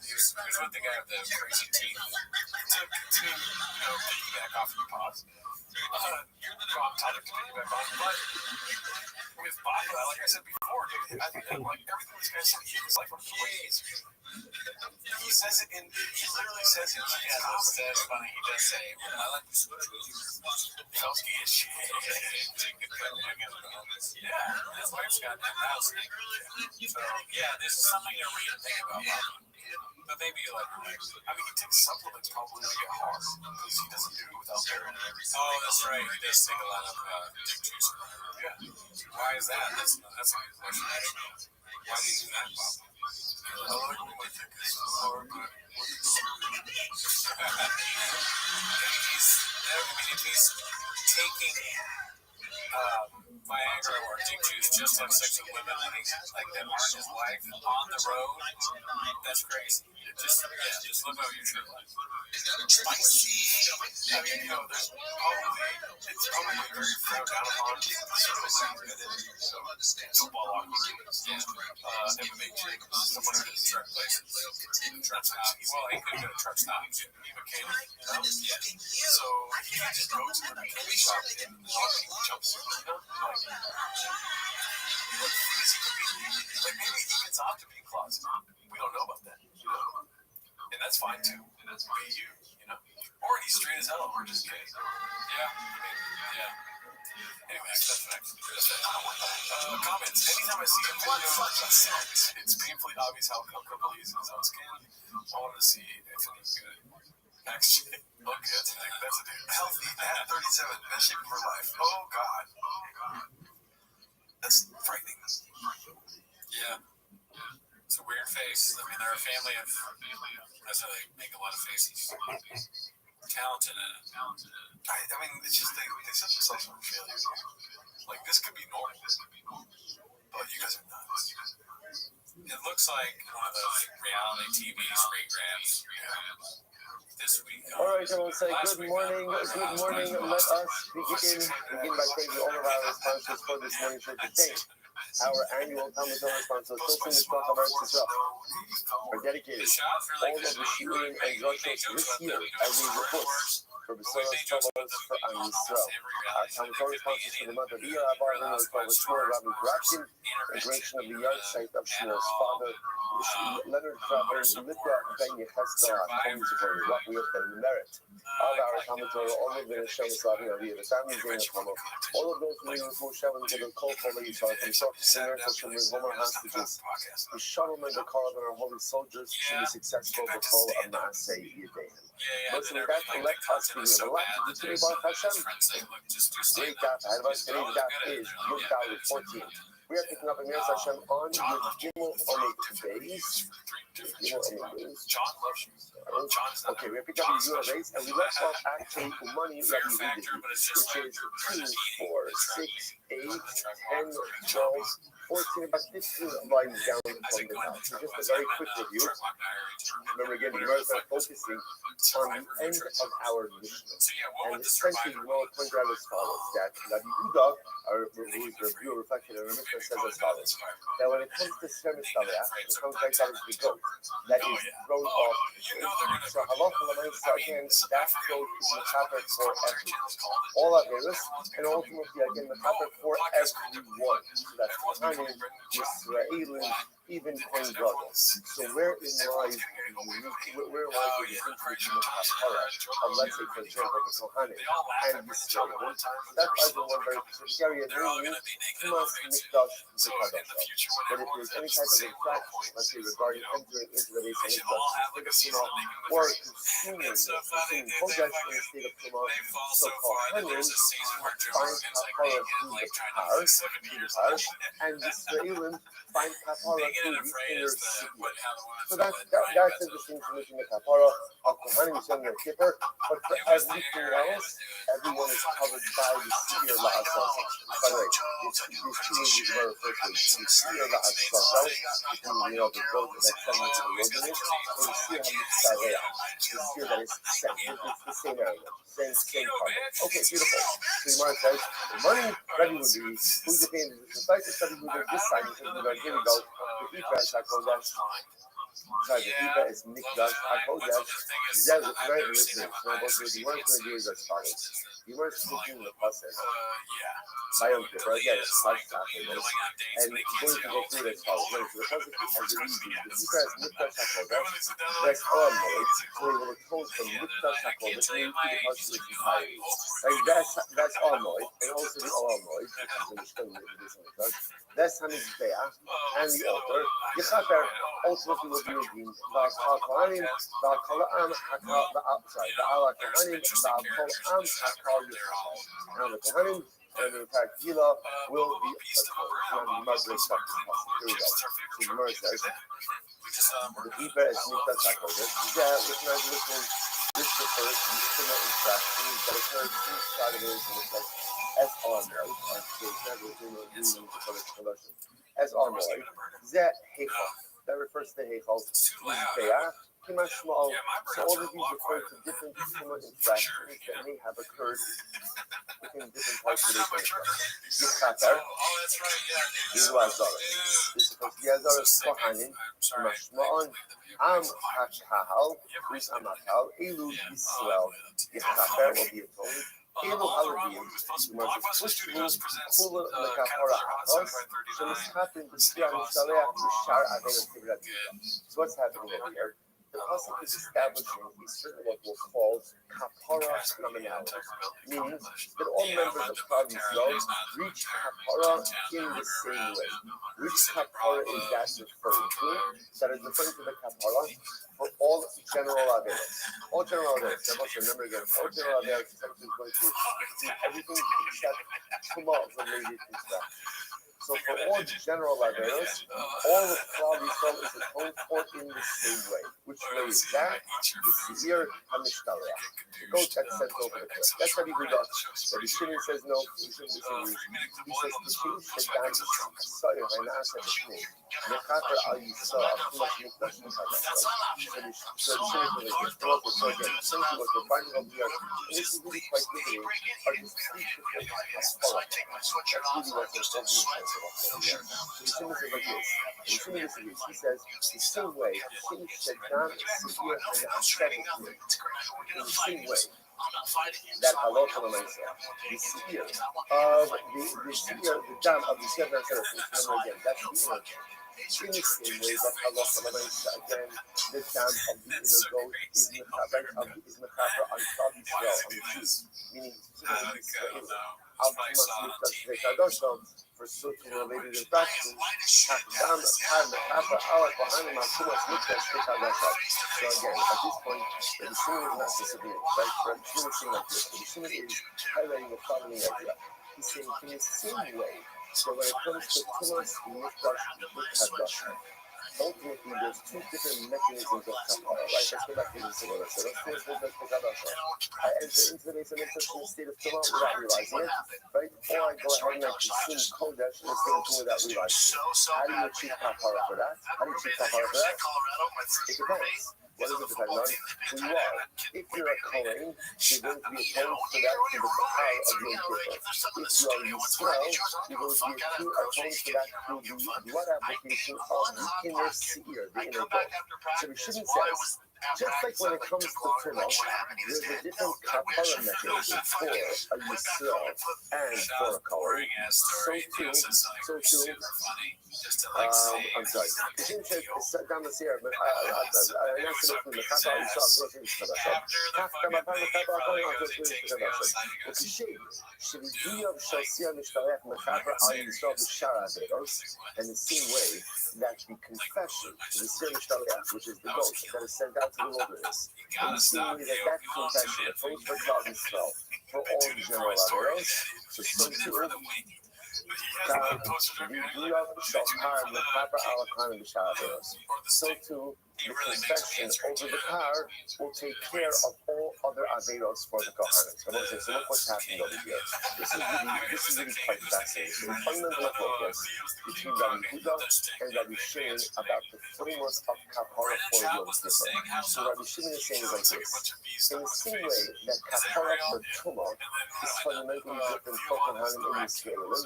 Here's one thing I have the crazy teeth. To piggyback off your pause. I'm tired of piggyback on, but with Baba, like I said before, dude, I think like everything this guy said, he was like one of the ways. He says it in, he literally says it in that's funny. He does say, I like this Felsky as shit. Yeah, his wife's got that house. So, yeah, this is something to read and think about. But maybe, like, I mean, he takes supplements probably to get hard because he doesn't do it without their. Oh, that's right. He does take a lot of dick juice. Yeah. Why is that? That's a good question. Why do you do that, Bob? I like when my dick is hard, but if he's taking Viagra or dick juice just to have sex with women like that aren't his wife on the road, that's crazy. Just look over your true life. I mean, you know, it's probably very frowned down upon football hockey games, MMA gyms, someone who does truck places, truck stops. Well, he could go to truck stops. He mechanic, So he can just go to the mechanic shop and jumps. But the thing is, he could be, like, maybe he gets off to being closeted. We don't know about that, and that's fine too. And that's fine. Be you know. Or he's straight as hell, or just gay. Yeah, Anyway, that's facts. Comments. Anytime I see a video, it's painfully obvious how comfortable he is in his own skin. I wanted to see if he's good. Actually, okay, that's a thing. Healthy at 37, best shape of her life. Oh God, that's frightening. Yeah, it's a weird face. I mean, they're a family of. That's how they make a lot of faces. Talented at it. I mean, it's just they set themselves up for failure. Like, this could be normal, but you guys are nuts. It looks like one of those reality TV screen grabs. This week. All right, everyone say good morning. Good morning. Let us begin by thanking all of our sponsors for this morning show today. Our annual Talmud Torah sponsors, Tosin Mishpach Habar Tzisra, are dedicated all of the Shiurim and Rothschild this year as we report for Besoros Tovos for Am Yisrael. Our Talmud Torah sponsors for the month of Iyar Abba Lino Tova Shmuel Rabbi Grakin, the creation of the yard site of Shmuel's father, Leonard Kramer, Litra Ben Yecheskel, Kohen Zikor, what we have done in merit. All of our Talmud Torah, all of the Hashem Slavim Aviyah, the family Zayin Chamo, all of those who are for Shem and the Kol Kol Yisrael, from Sof to Miracles, from the Roman hostages, the Shalom and the Kol of our holy soldiers should be successful with Kol of Maaseh Yedayim. Listen to that, let us be here. The last today, Baruch Hashem, great daf ahead of us. Today's daf is Yud Dalet 14. We are picking up Amir Hashem on Yud Gimel Omid Beis. John loves you. Okay, we're picking up Yud Beis, and we left off actually Umani Rabbi Hudi, which is 2, 4, 6, 8, 10, 12, 14, about 15 lines down from the top. So just a very quick review. Remember again, we are focusing on the end of our Mishnah. And essentially, we want to point out as follows, that Rabbi Huda, who is the review reflected in our Mishnah, says as follows, that when it comes to Shemesh Taleach, it comes like that is the goat that is thrown off the tree. So halacha l'maisa, again, that goat is mechaper for everyone. All Averis, and ultimately, again, mechaper for everyone. So that's Kohanim, Yisraelim, even Kohen Gadol. So wherein lies the distinction of Haftarah, of, let's say, for example, the Kohanim and Yisraelim? That lies in one very specific area, namely, Tumas Mikdash Zikadasha. But if there's any type of infraction, let's say, regarding entering into the base of Mikdash, or consuming Kodesh in the state of Tumah, so Kohanim find Haftarah through the Par, and Yisraelim find Kapara through the inner city. So that's the distinction between the Kapara of Kohanim and the Kippur. But for everything else, everyone is covered by the Siyar La'asas. By the way, these two images were referred to the Siyar La'asas, between the goat that comes into the wilderness, and the Siyar HaMitzareh, the Siyar that is set. It's the same area, same part. Okay, beautiful. So the Gemara says, the money Rabbi would be, who's the thing that is the fact that Rabbi would be this side, here we go. The Ipa is HaKodesh. Sorry, the Ipa is Mikdash HaKodesh. Zeh l'Knei v'Yisrael. Now, what the Gemara is going to do is as follows. The Gemara is speaking in the process. By Yom Kippur, again, it's like afterwards. And going to go through it as follows. Going to the process as it is. The Ipa is Mikdash HaKodesh. That's all Moed. So we will expose from Mikdash HaKodesh into the process of entirety. Like that's all Moed. And also the all Moed, which is in the Shkol Mikdash. That's HaMizbeach and the altar. Yechaper ultimately will be redeemed. V'al Kohanim, v'al Kol Ha'am, Hakal Kohanim, v'al Kol Ha'am, Hakal Yechaper. Now the Kohanim and the entire Gila will be now the Muslim practice. Here we go. So the Gemara says, the Ipa is Mikdash HaKodesh. This refers to the similar infractions that occurred inside of the Israel. As Armoy, as Armoy, Zeh Heichal, that refers to the Heichal, Mizbeach, Kimashmal. So all of these refer to different similar infractions that may have occurred within different parts of the Israel. Yechaper, this is Azara. This refers to the Azara's Kohanim, Kimashmal, Am HaKahal, Chris Amakal, Elu Yisrael. Yechaper will be atoned. Elu Halavim, Blockbuster Studios presents Kula Caterpillar Hot Summer Mekapara, 39. Shemishapin B'Siyah Mishaleach B'Shar Avelos Tivratim. So what's happening over here? The pasuk is establishing a certain what we'll call kapara commonality, meaning that all members of Klal Yisrael reach kapara in the same way. Which kapara is that referring to? That is referring to the kapara for all general averos. All general averos. I must remember again. All general averos is going to include everything except tumah related to that. So for all general averos, all of Klal Yisrael is atoned for in the same way. Which way is that? The severe hamishtaleh. The goat that's sent over the cliff. That's what he does. Rabbi Shimon says no. He says the king said down to Sayer and Asa B'Shmei. Mechaper al Yisrael Achumash Mikdash Mikdash. So the Shimon is like this. So again, some people are finding out the other. And this is really quite liberating. Are just three different aspects. That's really what they're talking about. So the Shimon says like this. The Shimon disagrees. He says the same way the king said down to Sayer and Asa B'Shmei. In the same way that halacha l'maisa, the seer of the dam of the seven seraphims. Remember again, that's the inner goat. In the same way that halacha l'maisa, again, the dam of the inner goat is mechaber on Klal Yisrael, on the Jews, meaning Israel. For certain related infractions, so again, at this point, the Shimon is not disagreeing, right? The Shimon is saying like this. The Shimon is highlighting the following idea. He's saying in the same way, so when it comes to Tumas, Mikdash, ultimately there's two different mechanisms of kapara, right? Let's go back to the Torah. So let's first look at the Kadasha. I enter into the base of Mikdash in a state of Tumah without realizing it, right? Or I go ahead and I consume Kodesh in a state of Tumah without realizing it. How do you achieve kapara for that? How do you achieve kapara for that? It depends. What does it depend on? Who you are. If you're a Kohen, you're going to be atoned for that to the power of Yom Kippur. If you are Yisrael, you're going to be atoned for that through the blood application of the inner seer, the inner goat. So we shouldn't say, just like when it comes to Tumah, there's a different kapara mechanism for a Yisrael and for a Kohen. So too, I'm sorry. The thing says, down the Sierra, but I answered it from the Kappa, I saw it in the Kappa. And the same way that the confession, the Sir Mishtaleach, which is the goat that is sent out to the wilderness, in the same way that confession atones for Klal Yisrael for all the general averos, so too, so too, the confession over the car will take care of all other averos for the Kohanim. So look what's happening over here. This is really quite fascinating. So the fundamental focus between Rabbi Yehuda and Rabbi Shimon about the framework of kapara for Yom Kippur. So Rabbi Shimon is saying like this. In the same way that kapara for Tumah is fundamentally different for Kohanim and Yisraelim,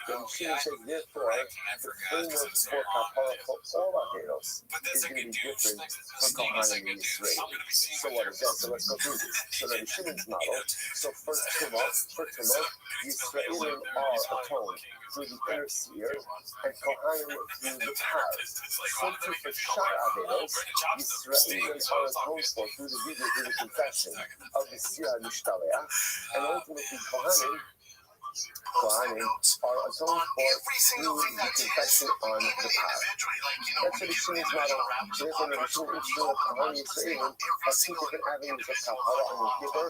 Rabbi Shimon says therefore the framework for kapara for all averos is going to be different for Kohanim and Yisrael. So what is that? So let's go through this. So Rabbi Shimon's model. So for Tumah, Yisraelim are atoned through the inner seer and Kohanim through the power. So too for Shar averos, Yisraelim are atoned for through the confession of the Sir Mishtaleach, and ultimately Kohanim are atoned for through the confession on the power. That's what the Shimon's model. Therefore, the Shimon Israel Kohanim Yisraelim have two different avenues of kapara on Yom Kippur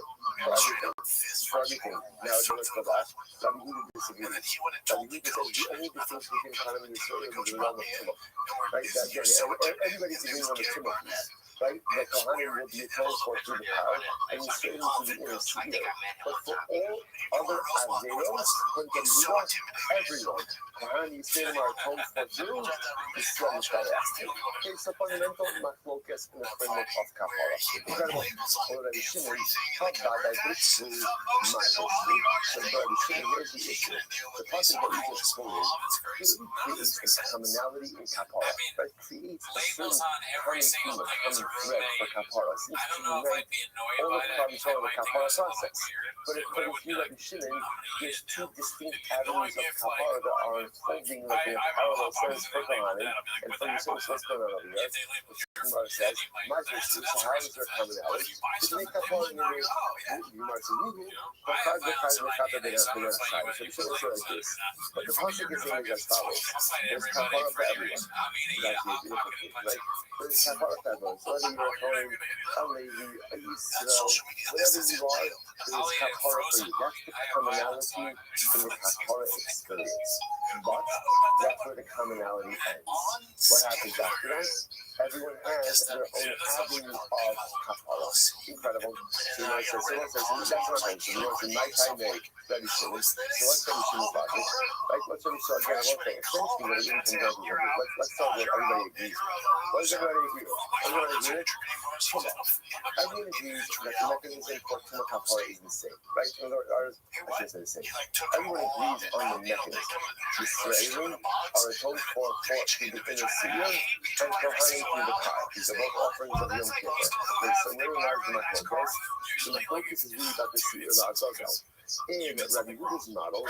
for everything. Now, let's go back. Rabbi Yehuda disagrees. Rabbi Yehuda says the only difference between Kohanim and Yisrael is the realm of Tumah. Right? Everybody's agreeing on the Tumah piece. Right? The Kohanim will be atoned for through the power, and Yisrael will be inner seer. But for all other averos, according to Yehuda, everyone. Kohan Yisraelim are atoned for through Yisrael Mishpareach. It's a fundamental machlokas in the framework of Kapara. Incredible. Already Shimon, how bad I did to my history. So Rabbi Shimon, here's the issue. The passage that we just quoted creates a commonality in Kapara. Right? Creates a certain common theme, a common thread for Kapara. Seems to unite all the problems of the Kapara process. But according to Rabbi Shimon, there's two distinct avenues of Kapara that are unfolding like in a parallel sense for Kohanim and for Yisrael. What's going on over here? The Gemara says, my history, so how is there commonality? To make Kapara in your Gemara says, but the Kapara they have been outside. So the Shimon says like this. But the passage is saying as follows. There's Kapara for everyone. It's actually a beautiful thing, right? There's Kapara for everyone. So whether you're a Kohen, a Levi, a Yisrael, whatever you are, there's Kapara for you. That's the commonality in the Kapara experience. But that's where the commonality ends. What happens after that? Everyone has their own avenue of Kapara. Incredible. So you says, that's what happens. So you know, in my time, Rabbi Shimon. So what's Rabbi Shimon's logic? Like, what's Rabbi Shimon? Again, one thing. Essentially, what it even comes down to is, let's start with everybody agrees with. What does everybody agree with? Everybody agree with Tuma. Everyone agrees that the mechanism for Tuma Kapara is the same, right? I shouldn't say the same. Everyone agrees on the mechanism. Yisraelim are atoned for through the inner seer and Kohanim through the Kai. These are both offerings of Yom Kippur. There's some very large machlokas. The focus is really about the seer, the Azazel. In Rabbi Yehuda's model,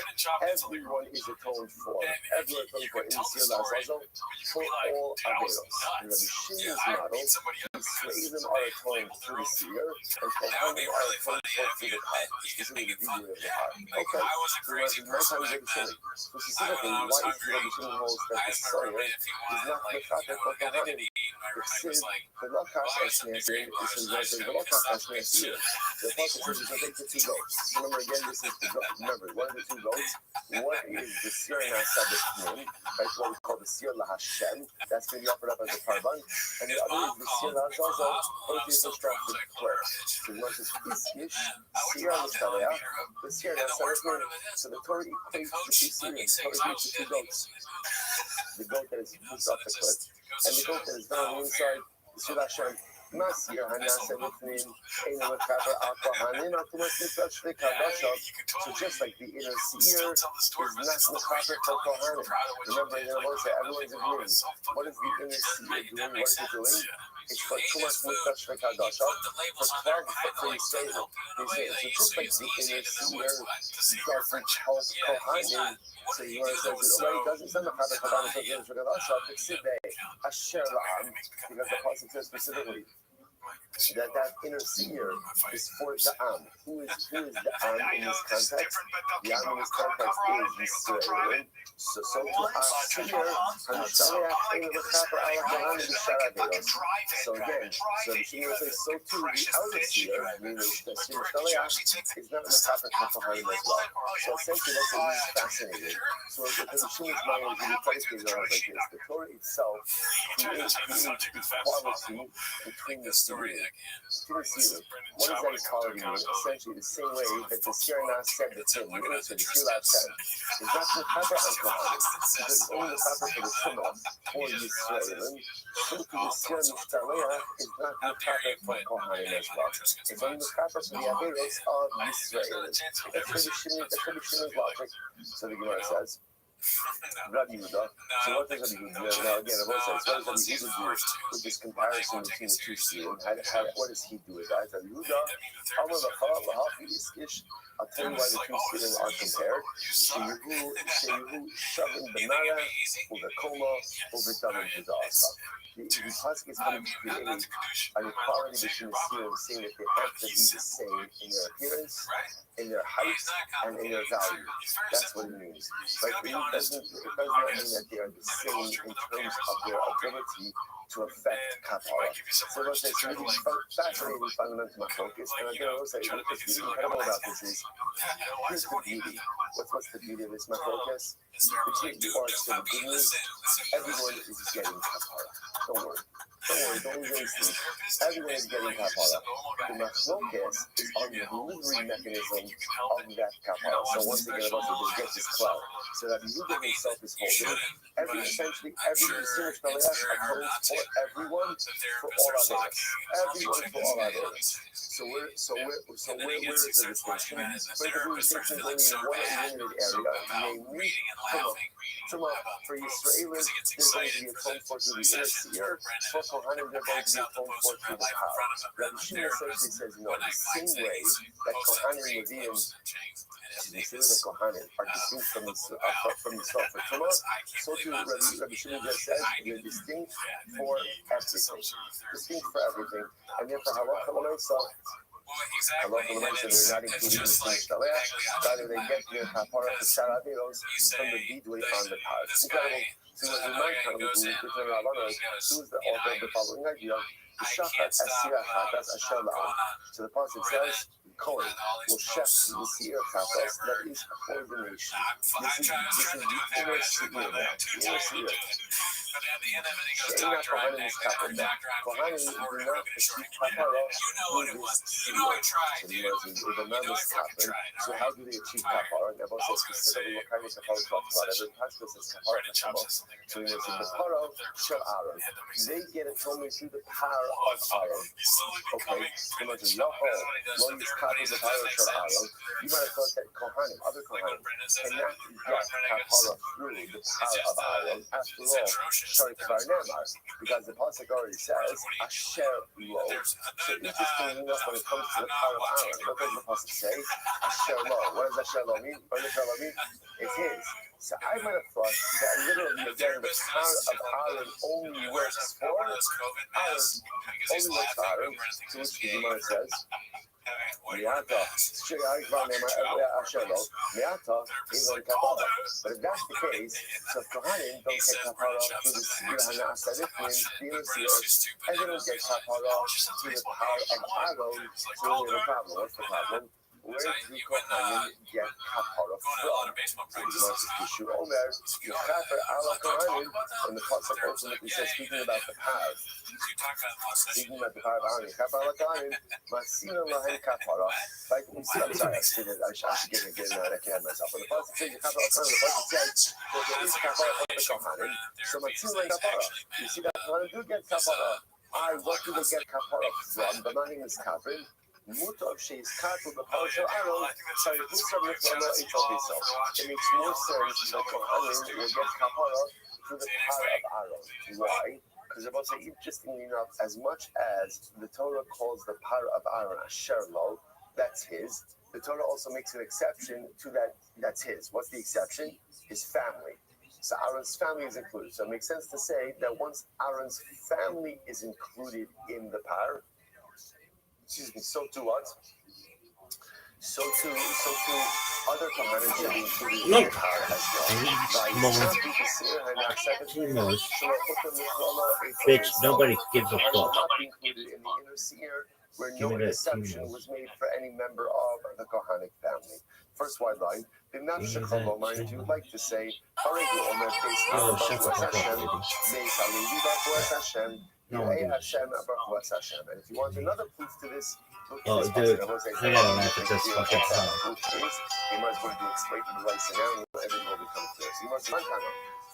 everyone is atoned for. Everyone is atoned for in the seer, the Azazel, for all Averos. In Rabbi Shimon's model, Yisraelim are atoned through the seer and Kohanim are atoned for through the Kai. Specifically, the Hebrew of the Kai. Okay, so my time is Rabbi Shimon. So specifically, why is Rabbi Shimon holds that the Soyer is not the Chater for Kohanim? The Lokash Ashneasir is the Lokash Ashneasir. The Apostle says he's going to take the two goats. Remember again, this is the goat. Remember, one of the two goats, one is the Sir Nasabit Pnim, right? What we call the Sir LaHashem. That's going to be offered up as a Karban. And the other is the Sir LaHazazel, both is instructed prayer. So the one is Iskish, Sir Nasabit, the Sir Nasabit Pnim. So the Torah equates the two Syrians. The Torah equates the two goats. The goat that is pushed off the cliff, and the goat that is down on the inside, the Sir LaHashem. Masir Hanasa Nifnim, Aina Makaber Aqua Hanim, Akumas Nifrash Vikadasha. So just like the inner seer is not Makaber for Kohanim. Remember, in the words that everyone's agreeing. What is the inner seer doing? What is it doing? It's for Kumas Nifrash Vikadasha, for 12 for Yisrael. So just like the inner seer doesn't help Kohanim. So you want to say, well, it doesn't send the Makaber Kohanim to the inner Vikadasha, but Sidney, Asher La'am, because the Apostle says specifically that inner seer is for the Am. Who is the Am in this context? The Am in this context is Yisrael. So to us seer, so again, so the Shemir says, so too the outer seer, meaning the seer is not Makaber Kohanim as well. So essentially that's what is fascinating. So the Shemir's mind is really predicated on like this. The Torah itself creates equality between the seer. What does that equality mean? Essentially the same way that the Sir Nas said the Tim, the Sir Lach said, is not the Makaber on Kohanim, because it's only the Makaber for the Tumah or Yisraelim. So the Sir Mishtareach is not the Makaber for Kohanim as well. It's only the Makaber for the Averos of Yisraelim. That's Rabbi Shimon's logic. So the Gemara says, Rabbi Yehuda. So what does Rabbi Yehuda? Now again, I've also said, what does Rabbi Yehuda do with this comparison between the two seals? What does he do with that? Rabbi Yehuda, I'll tell you why the two seals are compared. Sheyehu shavim b'mara u'v'koma u'v'dalim v'da'asa. The pasuk is going to create an equality between the seals, saying that they have to be the same in their appearance, in their height, and in their value. That's what it means. Right? It doesn't not mean that they are the same in terms of their ability to affect Kapara. So what's this really fascinating fundamental focus, and again, I will say, what's really incredible about this is, here's the beauty. What's the beauty of this machlokes? Or so the good news, everyone is getting kapara. Don't worry. Don't even sleep. Everyone is getting kapara. The machlokes is on the delivery mechanism of that kapara. So once again, about to just get this cloud. So that Yehuda himself is holding essentially every Yisrael atones for everyone for all others. Everyone for all others. So where is the distinction? Where the distinction is only in one limited area, namely Tumah. For Yisraelis, they're going to be atoned for through the inner seer. For Kohanim, they're going to be atoned for through the power. Rabbi essentially says, no, the same way that Kohanim and Leviim, the Kohanim are distinct from the Yisrael for Tumah, so too Rabbi Shimon just said, they're distinct for everything. Distinct for everything. And therefore, halacha l'maisa, they're not included in the Shaleach. Rather, they get their kapara for sharaviros from the vidui on the power. It's incredible. So as a non-canon, who's the author of the following idea, so the pasuk says, Cohen will chef the seer chatas, that is ordination. This is the inner seer now. The inner seer. She'ena Kohanim is kapara. Kohanim do not achieve kapara through this seer. So the Muslims is a non-is kapara. So how do they achieve kapara? And I've also specifically what kind of kapara talks about. Every pasuk says kapara kapara. So the kapara shel Aaron. They get atonement through the power of Aaron. Okay? The Muslims lo yiskap is the power of Aaron. You might have thought that Kohanim, other Kohanim, cannot get kapara through the power of Aaron. After all, Shari Kvar Nemar, because the pasuk already says Asher Lo. So interestingly enough, when it comes to the power of Aaron, what does the pasuk say? Asher Lo. What does Asher Lo mean? What does Asher Lo mean? It's his. So I might have thought that literally again the power of Aaron only works for Aaron. Only works for Aaron. To which the Gemara says, Miata, but if that's the case, so Kohanim don't get kapara through the seer hana'asadifin, the inner seer, and they don't get kapara through the power of Aaron. So we have a problem. What's the problem? Where do Kohanim get kapara from? So the issue Omer, Yechaper ala Kohanim, and the pasuk ultimately says, speaking about the power. Speaking about the power of Aaron, Yechaper ala Kohanim, Masina lahem kapara. Like we see, I'm sorry, I should get it out. I can't myself. But the pasuk says Yechaper ala Kohanim. The pasuk says that there is kapara from the Kohanim. So Masina lahem kapara. You see that Kohanim do get kapara. What do they get kapara from? The money is covered. Mutav she's careful the power of Aaron, so it makes more sense that Kohanim will get kapara through the power of Aaron. Why? Because about to say, interestingly enough, as much as the Torah calls the power of Aaron Asher Lo, that's his, the Torah also makes an exception to that, that's his. What's the exception? His family. So Aaron's family is included. So it makes sense to say that once Aaron's family is included in the power, so too what? So too other Kohanim should be included in the power as well. Bitch, nobody gives a fuck. Not be included in the inner seer, where no exception was made for any member of the Kohanic family. First wide line, if you would like to say, and if you want another proof to this, oh, dude, hang on a minute with this fucking song. You might as well be explaining the rights now, and everything will become clear. So you must find out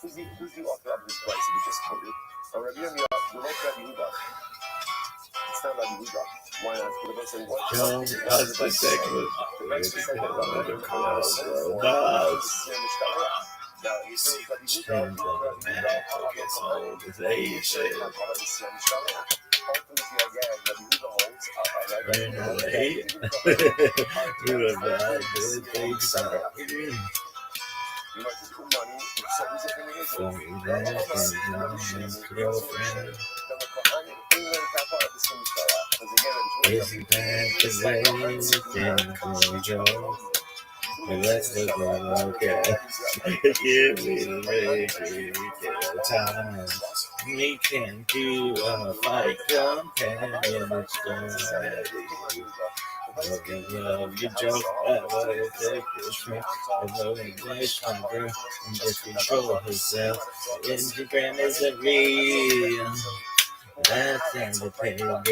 who's the author of this rights that we just quoted. Rabbi Yehuda. It's not Rabbi Yehuda. Why not? Because they say, what? That's the second. Now, he says that let's go, okay. Give me the time. We can do a fight companion. Love you, Joe. And just control herself. Instagram isn't real. That's independence.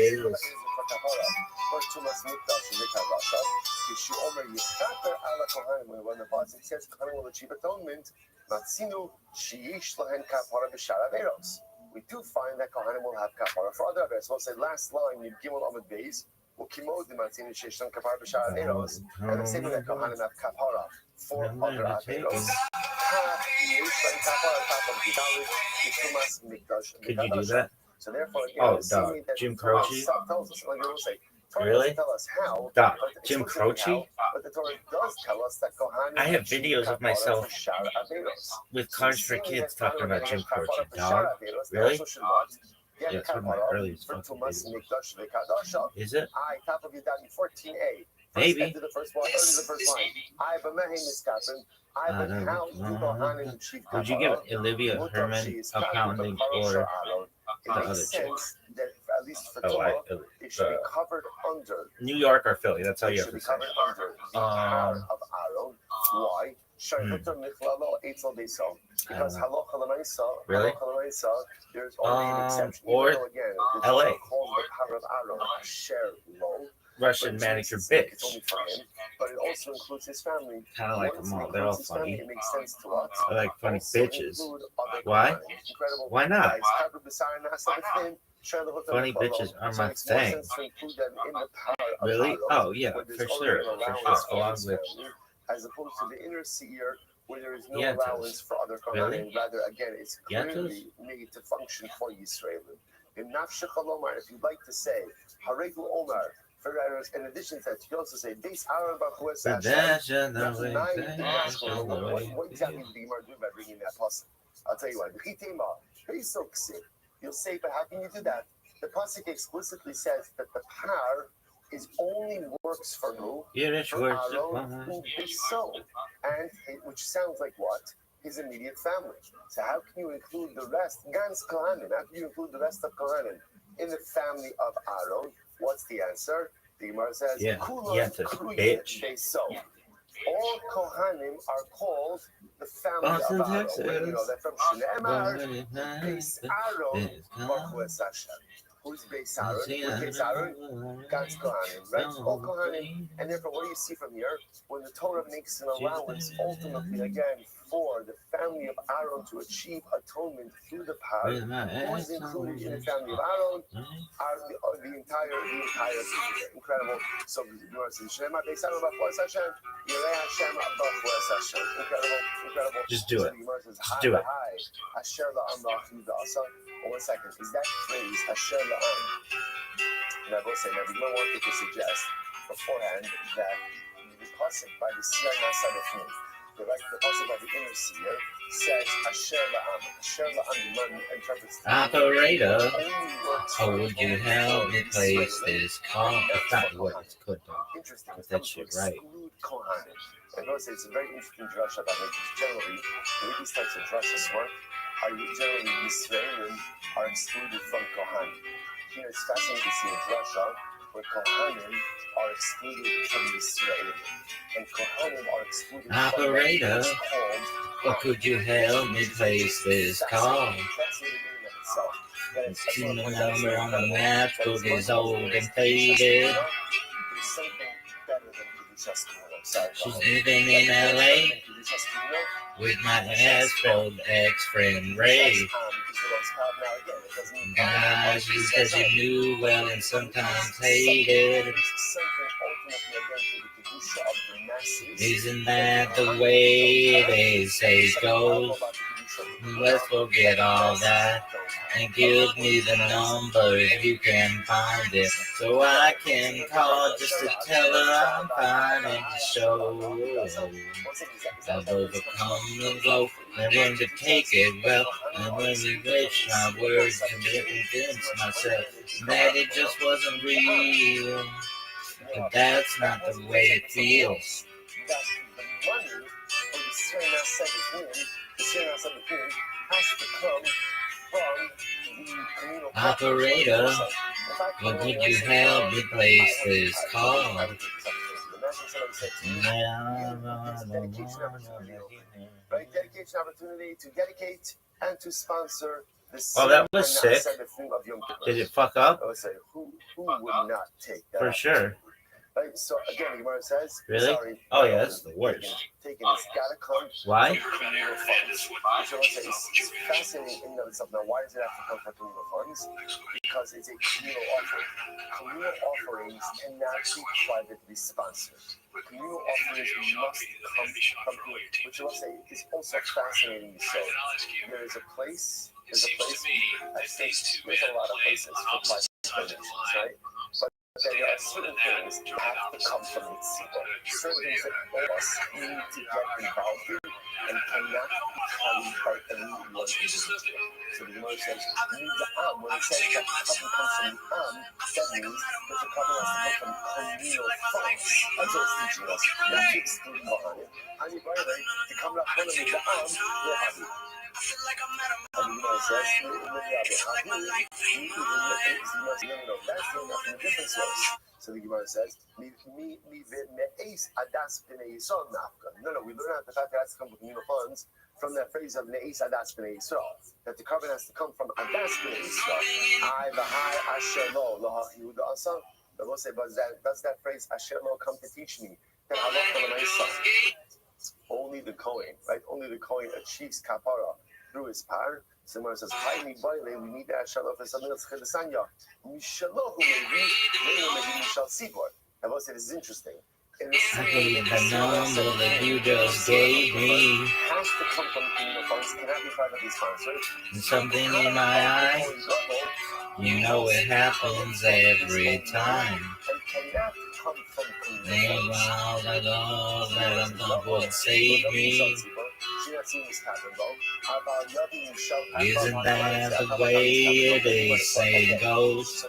When the pasuk says Kohanim will achieve atonement, we do find that Kohanim will have kapara for other averos. So we'll say last line in Gimel Amud Beis, and the same way that Kohanim have kapara for other averos. Could you do that? So therefore, oh, dog, Jim Croce? Really? Dog, Jim Croce? But the Torah does tell us that Kohanim I have videos of myself with Cars for Kids talking about Jim Croce. Dog? Really? Yeah, it's one of my earliest fucking videos. Is it? Top of your daddy 14a. Maybe. The first line. Would you give Olivia Herman a pounding or the other chick? That at least for Torah, it should be covered under New York or Philly? That's how you have to say. Under the power of Aaron. Why? Because halacha l'maisa, really? There's only an exception. Or again, LA. Called the power of Aaron, share low. Russian manicure bitch. It's only for him, but it also includes his family. Kind of like them all. They're all funny. It makes sense to us. I like funny bitches. Why? Why not? Funny bitches are my thing. Really? Oh yeah, for sure. Along with. As opposed to the inner seer, where there is no allowance for other Kohanim. Rather, again, it's clearly made to function for Yisrael. In Nafshech Omar, if you'd like to say, Haregu Omar, in addition to that, you can also say, Beis Aaron Bachuas Hashem. What exactly did the Gemara do by bringing that pasuk? I'll tell you what. You'll say, but how can you do that? The pasuk explicitly says that the par is only works for who? For Aaron, who is so, and which sounds like what? His immediate family. So how can you include the rest? Gans Kohanim. How can you include the rest of Kohanim in the family of Aaron? What's the answer? The Gemara says, bitch. All Kohanim are called the family of Aaron. You know that from Shneimar, Beis Aaron, Bachuas Hashem. Who's Beis Aaron? Who's Beis Aaron? God's Kohanim, right? All Kohanim. And therefore, what do you see from here? When the Torah makes an allowance, ultimately, again, for the family of Aaron to achieve atonement through the power, who is included in the family of Aaron? The entire incredible. So the Gemara says, "Shema Beis Aaron Bachuas Hashem, Yirei Hashem Bachuas Hashem." Incredible. Just do it. Just do it. Asher la'am la'achiv la'asa. 1 second. Is that phrase Asher la'am? And I will say, now we don't want to suggest beforehand that the pasuk by the Seer Nasa B'fnim. The pasuk by the inner seer says Asher la'am. Asher la'am interprets the operator. Oh, would you help me place this call? It's not what it's good though. Interesting. Get that shit right. And also, it's a very interesting drasha about it. Generally, the way these types of drashas work are generally Yisraelim are excluded from Kohanim. Here it's fascinating to see a drasha where Kohanim are excluded from Yisraelim. And Kohanim are excluded operator, or could you help me place this call? It's the number on the map, book is old and faded. She's living in LA with my ass-rolled ex-friend Ray. Guys, because you knew well and sometimes hated. Isn't that the way they say it goes? Let's forget all that and give me the number if you can find it, so I can call just to tell her I'm fine and to show I've overcome the blow and learned to take it well. And when we wish my words to convince myself that it just wasn't real, but that's not the way it feels. The Serenah has to come from Operator, what would you have the place this called? Right? Dedication opportunity to dedicate and to sponsor the Oh, that was sick. of Yom Kippur. Did it fuck up? I would say, who would not take that? For sure. Right? So again, the Gemara says, Really? sorry, Oh yeah, that's the worst. taking it's gotta come. Why? From communal funds. Which I would say is fascinating in and of itself. Now, why does it have to come from communal funds? Because it's a communal offering. Communal offerings cannot be privately sponsored. Communal offerings must come from community, which I will say is also fascinating. So there is a place. There's a place. I think there's a lot of places for private donations, right? There are certain things that have to come from the people. Certain things that all of us need to get involved in and cannot be carried by anyone individually. So the Gemara says, need the am. When it says that the comes from the am, that means that the cover has to come from communal funds. That's what it's teaching us, not to exclude Kohanim. Hani, by the way, to come up one of the am, you're happy. And the Gemara says, so the Gemara says, no, we learn out the fact that it has to come from communal funds from that phrase of Ne'is Adas B'nei Yisrael, that the carbon has to come from Adas B'nei Yisrael. I, V'hai, Asher Lo, Lo HaYehuda Asa. But we'll say, but does that phrase, Asher Lo, come to teach me that only the Kohen, right? Only the Kohen achieves kapara through his power. Someone says, "Hi, me boile. We need that shalom for something else." Chedesanya, Mishalohu maybe Mishal Sibor. I will say this is interesting. I hate the number that you just gave me. Has to come from communal funds. Cannot be privately sponsored. There's something in my eye. You know it happens every time. And cannot come from communal Name all the love that I'm gonna save me. Isn't that the way they say it goes?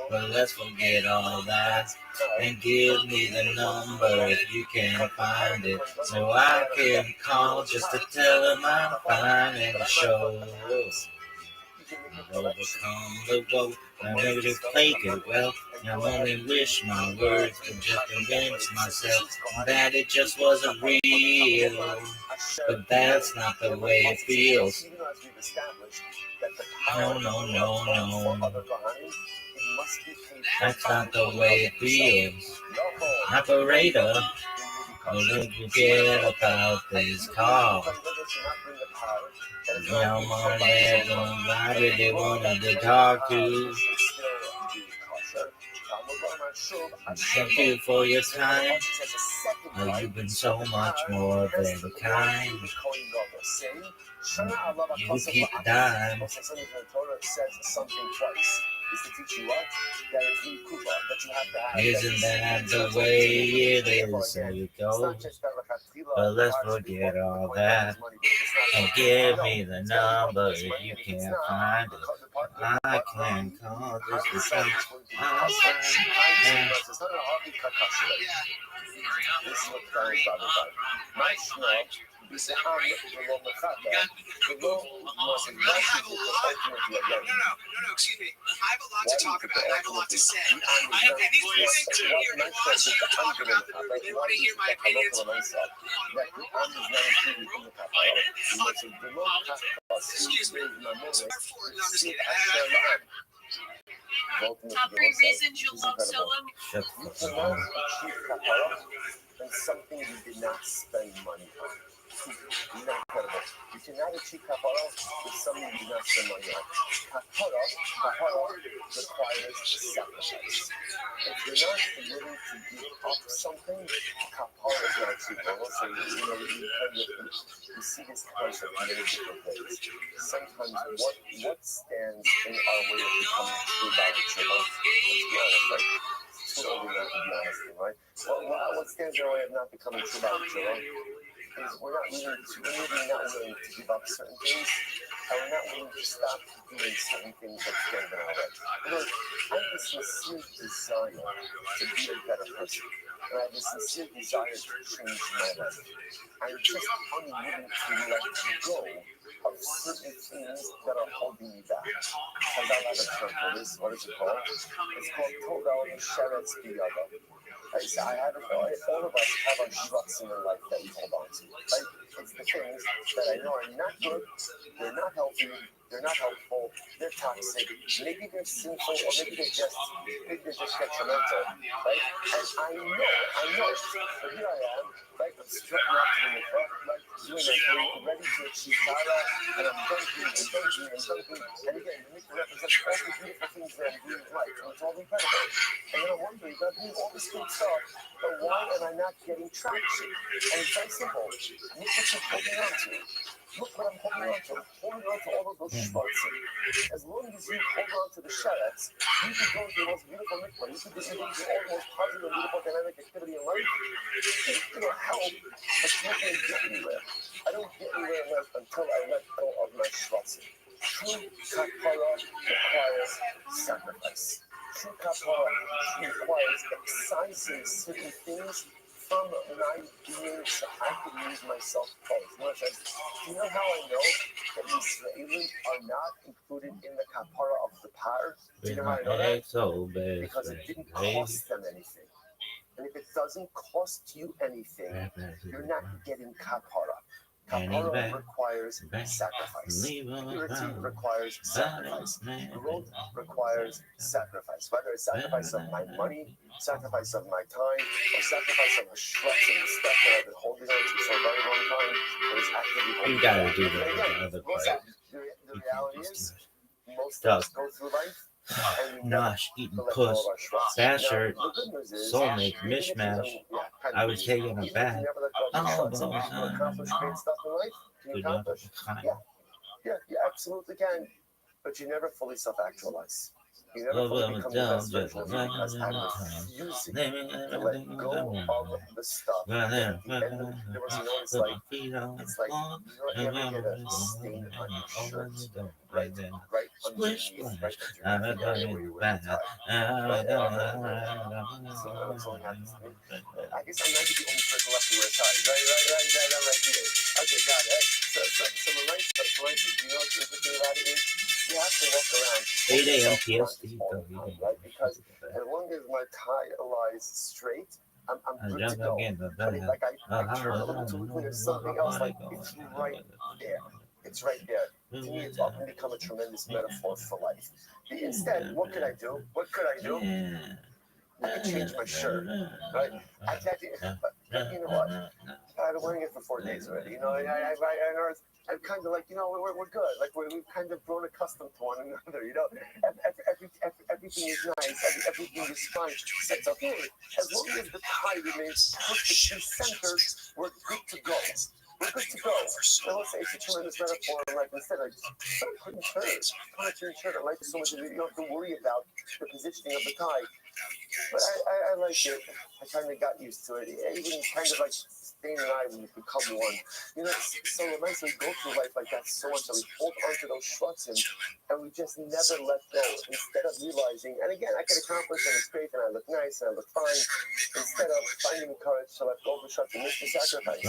But let's forget all that and give me the number if you can find it, so I can call just to tell them I'm fine in the show. I've overcome the woe, I never played it well. I only wish my words could just convince myself that it just wasn't real. But that's not the way it feels. No, no, no, no. That's not the way it feels. Operator, don't forget about this call. Young man, I really wanted to talk to. Thank you for your time. You've been so much more than kind. You keep the dime. Isn't that the way it is? So you go. But let's forget all that and give me the number if you can't find it. I can call just to say I'm fine. No, excuse me. I have a lot to talk about, and I have a lot to say. And these people to hear the laws, you talk about them, they want to hear my opinions. Excuse me. Top 3 reasons you love Shalom. Shut the fuck up. And something you did not spend money on. Incredible. You cannot achieve kapara with something you did not spend money on. Kapara requires sacrifice. If you're not willing to give up something, kapara is not achievable. So you see this concept in many different ways. Sometimes what stands in our way of becoming true about the children? Let's be honest, right? Too early not to be honest, right? What stands in our way of not becoming true about the children? Is we're not willing to give up certain things, and we're not willing to stop doing certain things that stand in our way. Look, I have this sincere desire to be a better person, and I have this sincere desire to change my life. I'm just unwilling to let go of certain things that are holding me back. Because I have a term for this. What is it called? It's called Togal Sheretz Biyada. I have it. All of us have our shruts in our life that we hold on to. Right? It's the things that I know are not good. They're not healthy. They're not helpful. They're toxic. Maybe they're sinful, or maybe they're just detrimental. Right? And I know. But here I am. Right? I'm strutting up to the mikvah, like doing my thing, ready to achieve Tara, and I'm dunking. And again, the mikvah represents all the beautiful things that I'm doing right, and it's all incredible. And then I'm wondering, I'm doing all this good stuff, but why am I not getting traction? And it's very simple. Look what you're holding on to. Look what I'm holding on to. I'm holding on to all of those shruts. As long as you hold on to the sherets, you can go to the most beautiful mikvah. You can do all the most positive and beautiful dynamic activity in life. It's going to help, but it's not going to get anywhere. I don't get anywhere in life until I let go of my shruts. True kapara requires sacrifice. True kapara requires excising certain things from my being so I can use myself fully. Do you know how I know that the Israelis are not included in the kapara of the par? Do you know how I know that? So bad. Because it didn't cost them anything. And if it doesn't cost you anything, you're not getting kapara. Kapara requires sacrifice. Purity requires sacrifice. Growth requires sacrifice. Whether it's sacrifice of my money, sacrifice of my time, or sacrifice of the shrubs and the stuff that I've been holding on to for a very long time, that is actively holding You gotta back. do And that again, other what's part. that? The reality is, most of us go through life and we never Nosh, eating let go puss, of our shrubs. bad Now, shirt, the good news is, soulmate, even if you mishmash. I was taking a even if you bath. never let go of your shrubs and you can accomplish great stuff in life, can you accomplish? Yeah, you absolutely can. But you never fully self-actualize. You never fully become the best version of you because I'm refusing to let go of the stuff. And at the end of there was, it's like you know, you ever get a stain on your shirt, right underneath, right at your feet area where you wear the tie. So happens to me. I guess I might be the only person left to wear ties. Right here. Okay, got it. So the life, you know what's interesting about it is you have to walk around 8 a.m. PST. right? Because as long as my tie lies straight, I'm good to go. But if I turn a little too weakly, there's something else like it's right there. It's right there. To me, it's often become a tremendous metaphor for life. Instead, what could I do? I could change my shirt, right? But you know what? I've been wearing it for 4 days already. You know, I'm kind of like, we're good. Like we've kind of grown accustomed to one another. You know, everything is nice. Everything is fine. So it's okay. As long as the tie remains perfectly centered, we're good to go. We're good to go. I will say it's a tremendous metaphor. Like instead of putting your shirt on life is so much that you don't have to worry about the positioning of the tie. But I like it. I kind of got used to it. Even kind of like Stain and I, we become one. You know, it's so nice we go through life like that so much that we hold onto those shruts and we just never let go. Instead of realizing, and again, I can accomplish and it's great and I look nice and I look fine. Instead of finding the courage to let go of the shruts and make the sacrifice.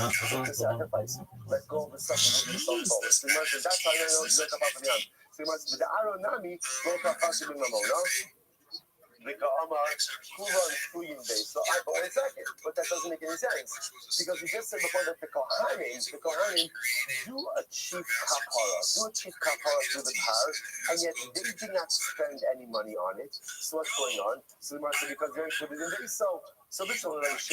Let go of the stuff and move yourself forward. So that's how I know it's like about the young. So the Aronami, go to no? The Ga'amar, who runs Fuyin base. So but wait a second, but that doesn't make any sense. Because we just said before that the Kohanim do achieve kapara through the power, and yet they did not spend any money on it. So what's going on? So the Martha, because they're included in base. So this one, this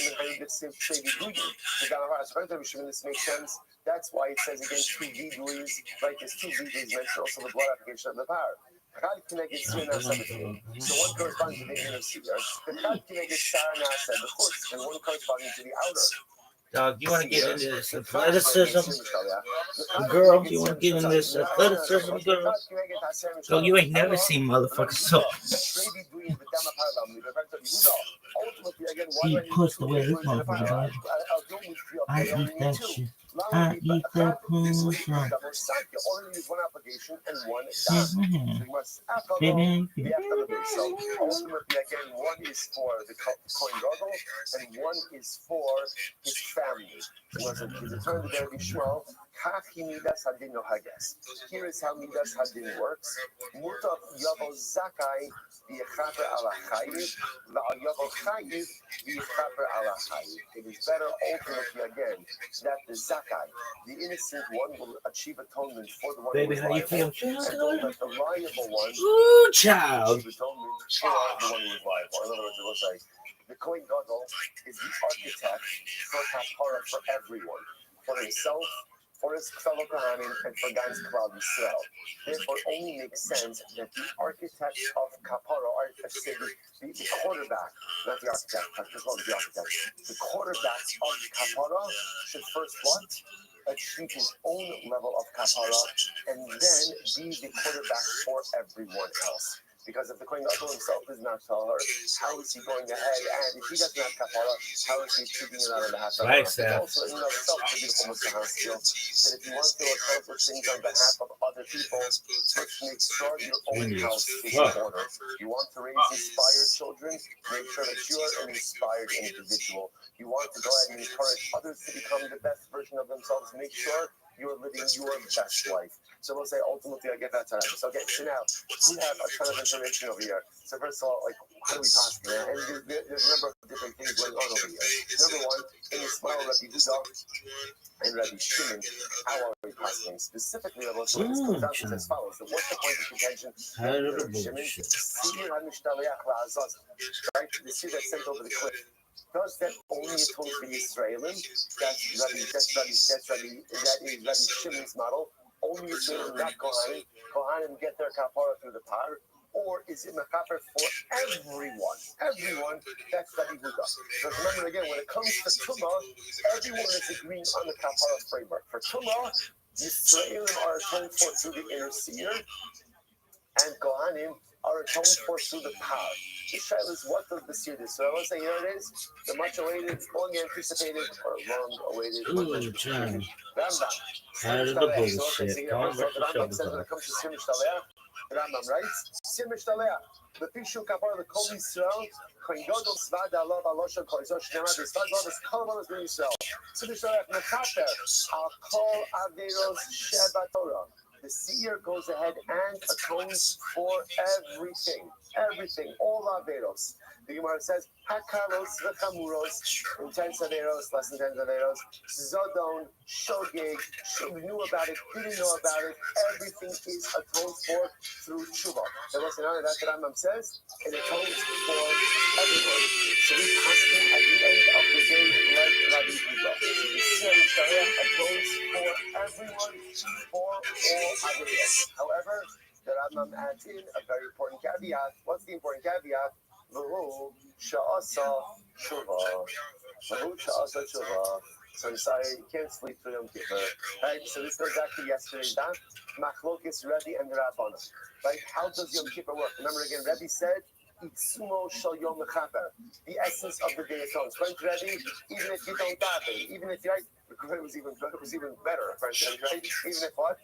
makes sense. That's why it says again 2 viduis, right? There's 2 viduis mentioned also the blood application of the power. So one corresponds to the inner seer. The foot, and one corresponding to the outer. Dog, you want to get into this athleticism? Girl, you want to get into this athleticism, girl? Girl, you ain't never seen motherfuckers so. He pushed away his motherfucker, dog. I eat that shit. I eat that pussy. One application and one ultimately, again, one is for the Kohen Gadol and one is for his family. He's returned to Rabbi Shmuel, Here is how Midas Hadin works. Mutaf Yavo Zakai, the Chaper ala Chayiv, Yavo Chayiv, the Chaper ala Chayiv. It is better ultimately again that the Zakai, the innocent one, will achieve atonement for the one Baby, who how you is feel? liable, and don't let the liable one Ooh, child. achieve atonement for the one who is liable. In other words, it looks like the Kohen Gadol is the architect for kapara for everyone, for himself, for his fellow Kohanim, and for Gans Klal Yisrael. Therefore, it only makes sense that the architect of kapara, or the quarterback, not the architect, the architect, the quarterback of kapara should first what? Achieve his own level of kapara, and then be the quarterback for everyone else. Because if the Kohen Gadol himself does not tell her, how is he going ahead? And if he doesn't have kapara, how is he treating it on behalf of Right, others? Also, in and of itself, it's a beautiful Muslim skill that if you want to accomplish things on behalf of other people, first make sure your own house is in order. You want to raise inspired children, make sure that you are an inspired individual. You want to go ahead and encourage others to become the best version of themselves, make sure you're living your best life. So we'll say ultimately I get that time. So okay, so now we have a ton of information over here. So first of all, like how do we pass it? And there's a number of different things going on over here. Number one, in the smile of Rabbi Huda and Rabbi Shimon, how are we passing? Specifically, Rabbi Shimon comes down to as follows. So what's the point of contention? Rabbi Shimon, right? The seed that's sent over the cliff. Does that only atone for the Israelim? That is Rabbi Shimon's model. Only Israelim, not Kohanim. Kohanim get their kapara through the par. Or is it mechaper for everyone? Everyone, that's Rabbi Huda. Because remember again, when it comes to Tumah, everyone is agreeing on the kapara framework. For Tumah, Israelim are atoned for through the inner seer, and Kohanim are atoned for through the par. The shaila is what does the seer do? So I want to say, here it is, the much awaited, long anticipated, or long awaited, Rambam. Out of the bullshit. Don't let the show says when it comes to Sir Mishtaleach, Rambam writes, Sir Mishtaleach, the Pishu Kapar, the Kol Yisrael, Kohen Gadol Svad Allah Baloshan Kol Yisrael, Shnei the Svad Allah is Kol Allah is Bnei Yisrael. Sir Mishtaleach Mechaper, Al Kol Averos Sheba Torah. The seer goes ahead and atones for everything, all Averos. The Gemara says, Hakalos v'chamuros, intense Averos, less intense Averos, Zodon, Shogeg, knew about it, didn't know about it, everything is atoned for through Tshuva. And what's another that Rambam says? It atones for everyone. So we pass at the end of the day like Rabbi Huda. The seer Mishtaleach atones for everyone, for all Averos. However, the Rambam adds in a very important caveat. What's the important caveat? V'hu sha'asa tshuva. So I'm sorry, you can't sleep through Yom Kippur. Right? So this goes back to yesterday's daf. Machlokes Rebbe and the Rabbana. Right? How does Yom Kippur work? Remember again, Rebbe said, Itzumo shel Yom Mechaper. The essence of the day atones. Right, Rebbe? Even if you don't daven, even if you're right, it was even better, right? Even if what?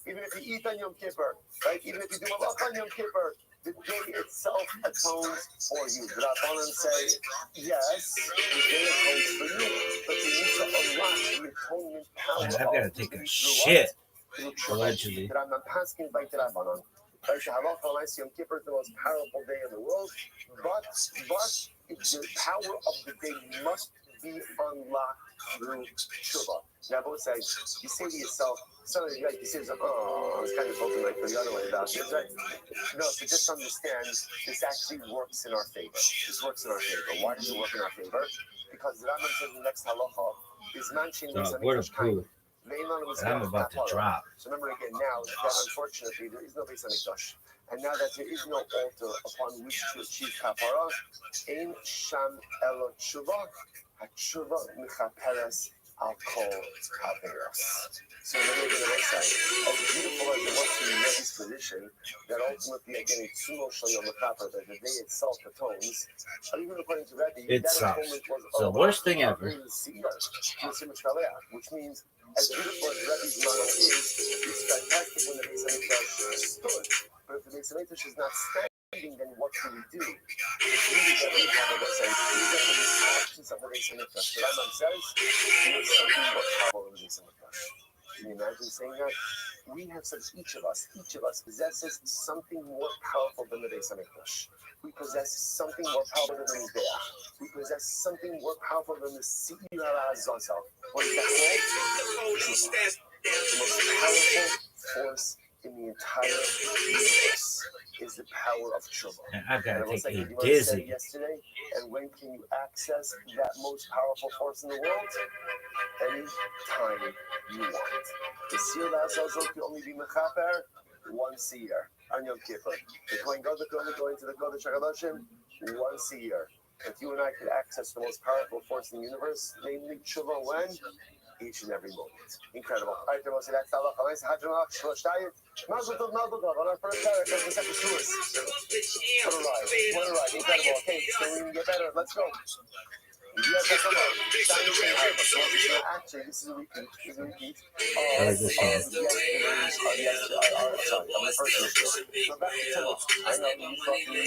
Even if you eat on Yom Kippur, right? Even if you do malach on Yom Kippur, the day itself atones for you. The Rabbanan say, yes, the day atones for you, but you need to unlock the atonement power. Man, I've got to take a shit. Allegedly. I'm asking by the Rabbanan. Yom Kippur is the most powerful day in the world, but the power of the day must be unlocked through tshuva. Now, both sides, you say to yourself, something like you say, oh, I was kind of hoping like the other way about it, right? No, so just understand, this actually works in our favor. This works in our favor. Why does it work in our favor? Because the Rambam says the next halacha is mentioned in So, word of proof. I'm about to drop. So remember again now that unfortunately there is no Beis Hamikdash, and now that there is no altar upon which to achieve kapara, ein sham elo tshuva, hatshuva mechaperes al kol averos. So remember again, the side, as beautiful as it was to Rebbe's position, that ultimately again it's sumo shel yom mechaper, that the day itself atones. Even according to Rebbe, it sucks. It's the worst thing ever. Which means, as beautiful as Rebbe's model is, it's fantastic when the Beis Hamikdash stood. But if the Beis Hamikdash is not standing, then what do we do? It's really that we have a website, even in the absence of the Beis Hamikdash. The Rambam says, there is something more powerful in the Beis Hamikdash. Can you imagine saying that? We have each of us possesses something more powerful than the Beis Hamikdash. We possess something more powerful than the Mizbeach. We possess something more powerful than the Siyur HaZazel. What is that called? The most powerful force in the entire universe is the power of tshuva. And I've got to And it was take like a you said dizzy. yesterday. And when can you access that most powerful force in the world? Any time you want. The Siyur HaZazel can only be mechaper once a year on Yom Kippur. The Kohen Gadol can only go into the Kodesh HaKadoshim once a year. If you and I could access the most powerful force in the universe, namely tshuva, when? Each and every moment. Incredible. All right, that's Mazel tov on our first parak of the second tours. What a ride. What a ride. Incredible. Okay, so we can get better. Let's go. Yes, that's a lot. Actually, this is a repeat. I like this song. Yesterday's, sorry, on the first issue. So back to Tumah. I know you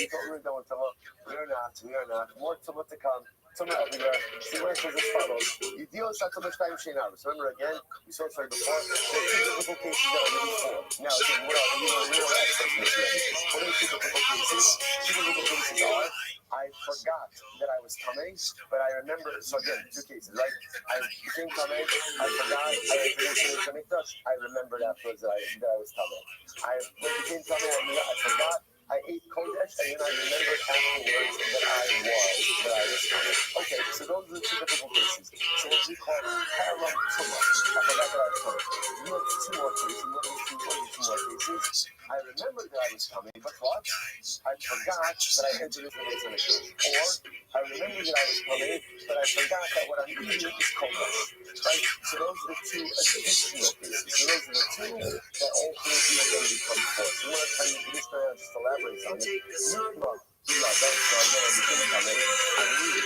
thought we were done with Tumah. We are not. More Tumah to come. Tumah everywhere. See where it says as follows. You deal with that Tumah Shtayim Shein Arus. Remember again, we saw it before. There are two difficult cases that are really full. Now, again, what are the experts in this already? What are the two difficult cases? Two difficult cases are, I forgot that I was coming, but I remember. So again, two cases, right? I became coming. I forgot. I finished the Mikdash. I remembered afterwards that I was coming. I became coming. I forgot. I ate Kodesh, and then I remembered afterwards that I was coming. Okay, so those are the two difficult cases. So what we call parallel tumah. I forgot that I was coming. You have two more cases. What are the two more cases? I remembered that I was coming, but what? I forgot that I entered into the Beis Hamikdash. Or I remembered that I was coming, but I forgot that what I'm eating is Kodesh. Right? So those are the two additional cases. So those are the two that all three of them become four. So you want to tell me this man just elaborates on it. Nirma. So again, I became coming. I knew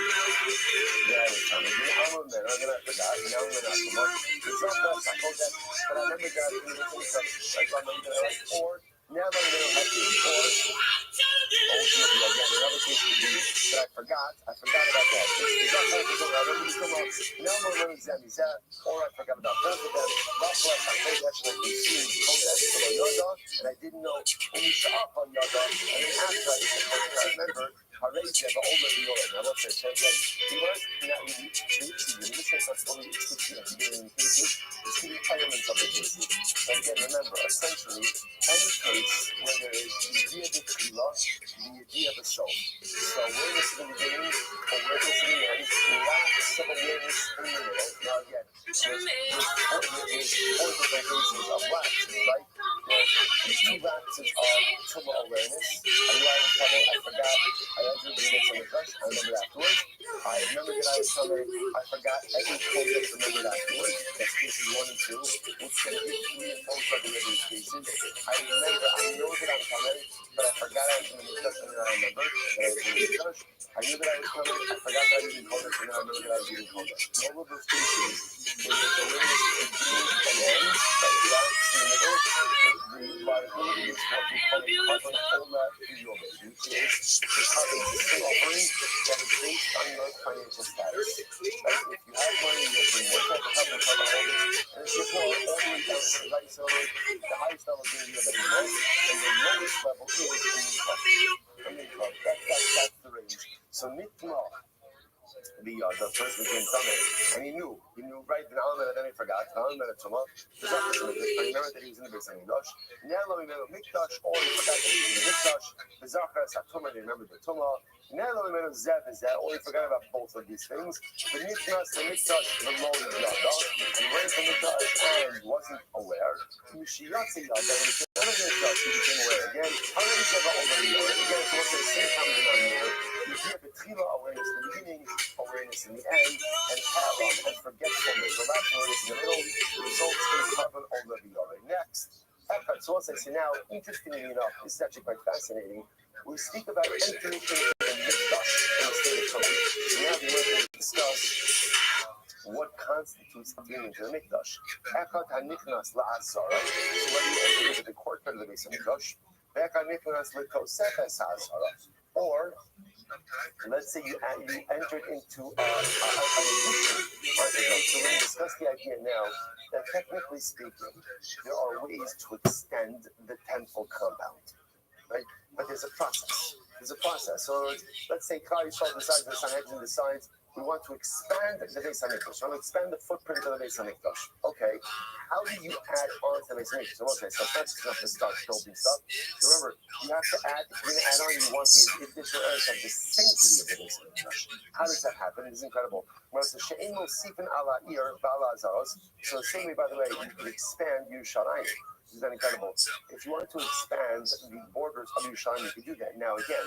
that I was coming. Then I forgot. Now I'm not so much. It's not that I told that, but I remember that in the things or now that I know how to ultimately again another case could be that I forgot about that. Or I forgot about both of them. That's why I told that to and I didn't know when we saw up on Yada, and then after I remembered Harayja, the older the older. Now let's say again, he was not really it's the elements of the cases. But again, remember, essentially, any case where there is the idea of the tefillah, the idea of the soul. So awareness in the beginning, awareness in the end, lots of awareness in the middle. Now again, there's four different cases of waxes, right? There's two waxes of tumah awareness. I knew I was coming, I forgot, I entered the midst of the crush, I remembered afterwards. I remembered that I was coming, I forgot, I didn't remembered afterwards. That's cases 1 and 2, which can give me a full of these cases. I remember, I know that I'm coming, but I forgot I was in the midst and then I remembered that I was in the midst. I knew that I was coming, I forgot that I was in Kodesh, and then I remembered that I was in Kodesh. In all of those cases, when there's awareness beginning and end, like wax in the middle, the liability is what we call covering all that in your which is the covering system offering that is based on your financial status. Like if you have money, you'll bring one type of cover all this, and it's just all the way down to the highest level. The highest level is going to be the low, and the lowest level is the minimum. That's the range. So Nitma, the person came coming, and he knew right now that then he forgot. Now he remembered that he was in the Beis Hamikdash. Now he remembered Mikdash, or he forgot that he was in the Mikdash. The Zachar Satumah, he remembered the Tumah. Now he remembered Zev is that, or he forgot about both of these things. The Mikdash, the low is Yada, and went to Mikdash and wasn't aware. Mishiyatzi Yada, when he came out of Mikdash, he became aware again. How many Zev are over the Yada? Again, it's also the same time in there. You hear the Tchila awareness in the beginning, awareness in the end, and haram and forgetfulness. The last awareness in the middle results in carbon over the other. Next, so let's say now, interestingly enough, this is actually quite fascinating. We speak about entering into the Mikdash in the state of Torah. So now we're going to discuss what constitutes entering into the Mikdash. Echad hanichnas la'asara. So whether you enter into the courtyard of the Beis Hamikdash, echad hanichnas lekosefes ha'asara, or let's say you entered into an addition. So we're going to discuss the idea now that technically speaking, there are ways to extend the tenfold compound, right? But there's a process. So let's say Klal Yisrael decides, the Sanhedrin decides, we want to expand the Beis Hamikdash. We want to expand the footprint of the Beis Hamikdash. Okay, how do you add on to the Beis Hamikdash? So okay, so it's not just enough to start building stuff. Remember, you have to add. If you're going to add on, you want the additional areas of the sanctity of the Beis Hamikdash. How does that happen? It's incredible. So the same way, by the way, you could expand Yerushalayim. Is that incredible? If you want to expand the borders of Yerushalayim, you can do that. Now, again,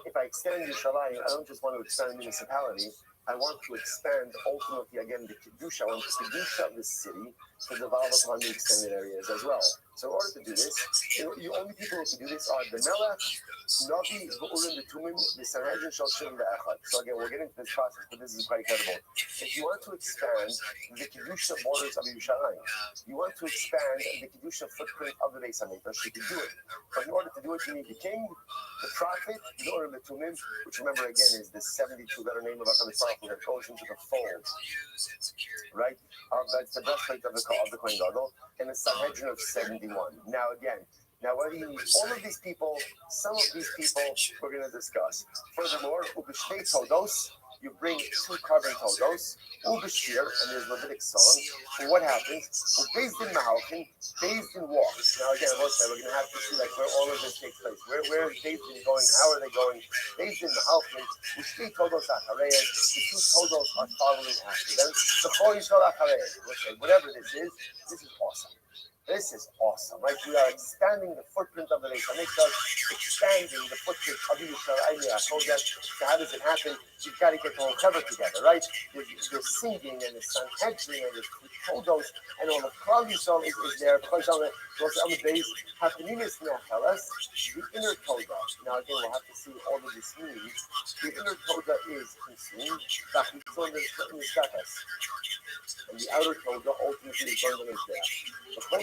if I extend Yerushalayim, I don't just want to expand the municipality. I want to expand ultimately again the kedusha. I want the kedusha of the city to develop upon the extended areas as well. So in order to do this, the only people who can do this are the Melech, Navi, Ba'urim, the Tumim, the Sanhedrin, Shalshim, the Echad. So again, we'll get into this process, but this is quite incredible. If you want to expand the kedusha borders of Yerushalayim, you want to expand the kedusha footprint of the Beis Hamikdash, you can do it. But in order to do it, you need the king, the prophet, the Urim, the Tumim, which remember again is the 72-letter name of HaKadosh Baruch Hu that goes into the fold, right? That's the breastplate of the Kohen Gadol, and the Sanhedrin of 71. Now again, what do you need? All of these people, some of these people we're going to discuss. Furthermore, Ubishtei Todos, you bring 2 carbon todos, Ubishir, and there's Levitic song. And what happens? We're based in Mahalchin, based in walks. Now again, we're going to have to see like where all of this takes place. Where is based in going? How are they going? Based in Mahalchin, Ubishtei Todos Achareya, the 2 todos are following after them. The Chol Yisrael Achareya. Whatever this is awesome. This is awesome, right? We are expanding the footprint of the Beis Hamikdash, expanding the footprint of Yerushalayim. I told that. So how does it happen? You've got to get the whole cover together, right? You're singing, and the Sanhedrin, and the Todos, and all the Klal Yisrael is there. Because on the base, Hapenimis Nechalas, the inner Toda. Now again, we'll have to see what all of this means. The inner Toda is consumed, and the outer Toda ultimately is burned on his death. And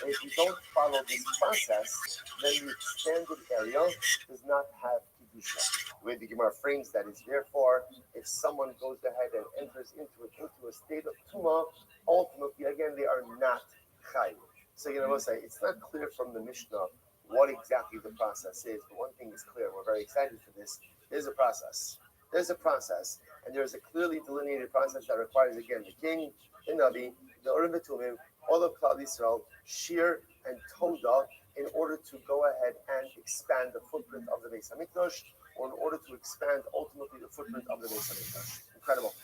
if you don't follow this process, then the expanded area does not have kedusha. The way the Gemara frames that is, therefore, if someone goes ahead and enters into a state of tumah, ultimately, again, they are not chayiv. So say it's not clear from the Mishnah what exactly the process is, but one thing is clear. We're very excited for this. There's a process. And there's a clearly delineated process that requires, again, the king, the Navi, the Urim Tumim, all of Klal Yisrael, Shir, and Toda, in order to go ahead and expand the footprint of the Beis Hamikdash, or in order to expand ultimately the footprint of the Beis Hamikdash. Incredible.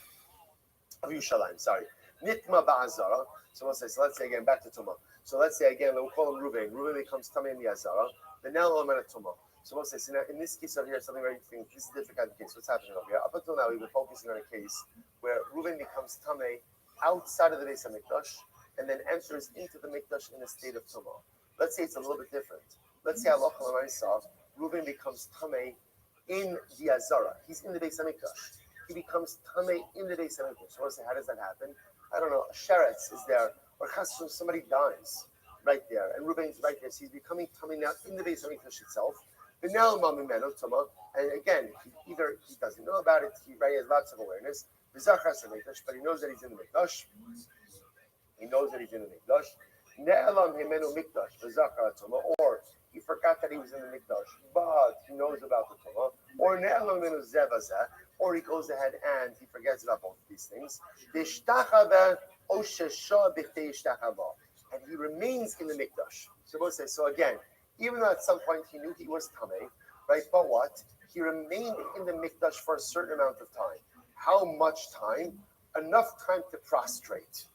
Of Yerushalayim, sorry. Nitma Ba'azara. So let's say again, back to Tumah. So let's say again, we'll call him Reuven. Reuven becomes Tamei in the Azara. The now element of Tumah. So we'll say, so now in this case over here, something very interesting. This is a different kind of case. What's happening over here? Up until now, we've been focusing on a case where Reuven becomes Tamei outside of the Beis Hamikdash and then enters into the Mikdash in a state of Tumah. Let's say it's a little bit different. Let's say Allah Reuven becomes Tamei in the Azara. He's in the Beis Hamikdash. He becomes Tamei in the Beis Hamikdash. So we'll say, how does that happen? I don't know. A Sheretz is there, or somebody dies right there, and Reuven's right there. So he's becoming Tamei now in the Beis Hamikdash itself. But now, and again, he doesn't know about it. He has lots of awareness. But he knows that he's in the Mikdash. Or he forgot that he was in the Mikdash, but he knows about the Tumah. Or he goes ahead and he forgets about both of these things. And he remains in the Mikdash. So we'll say, so again, even though at some point he knew he was Tamei, right? But what? He remained in the Mikdash for a certain amount of time. How much time? Enough time to prostrate.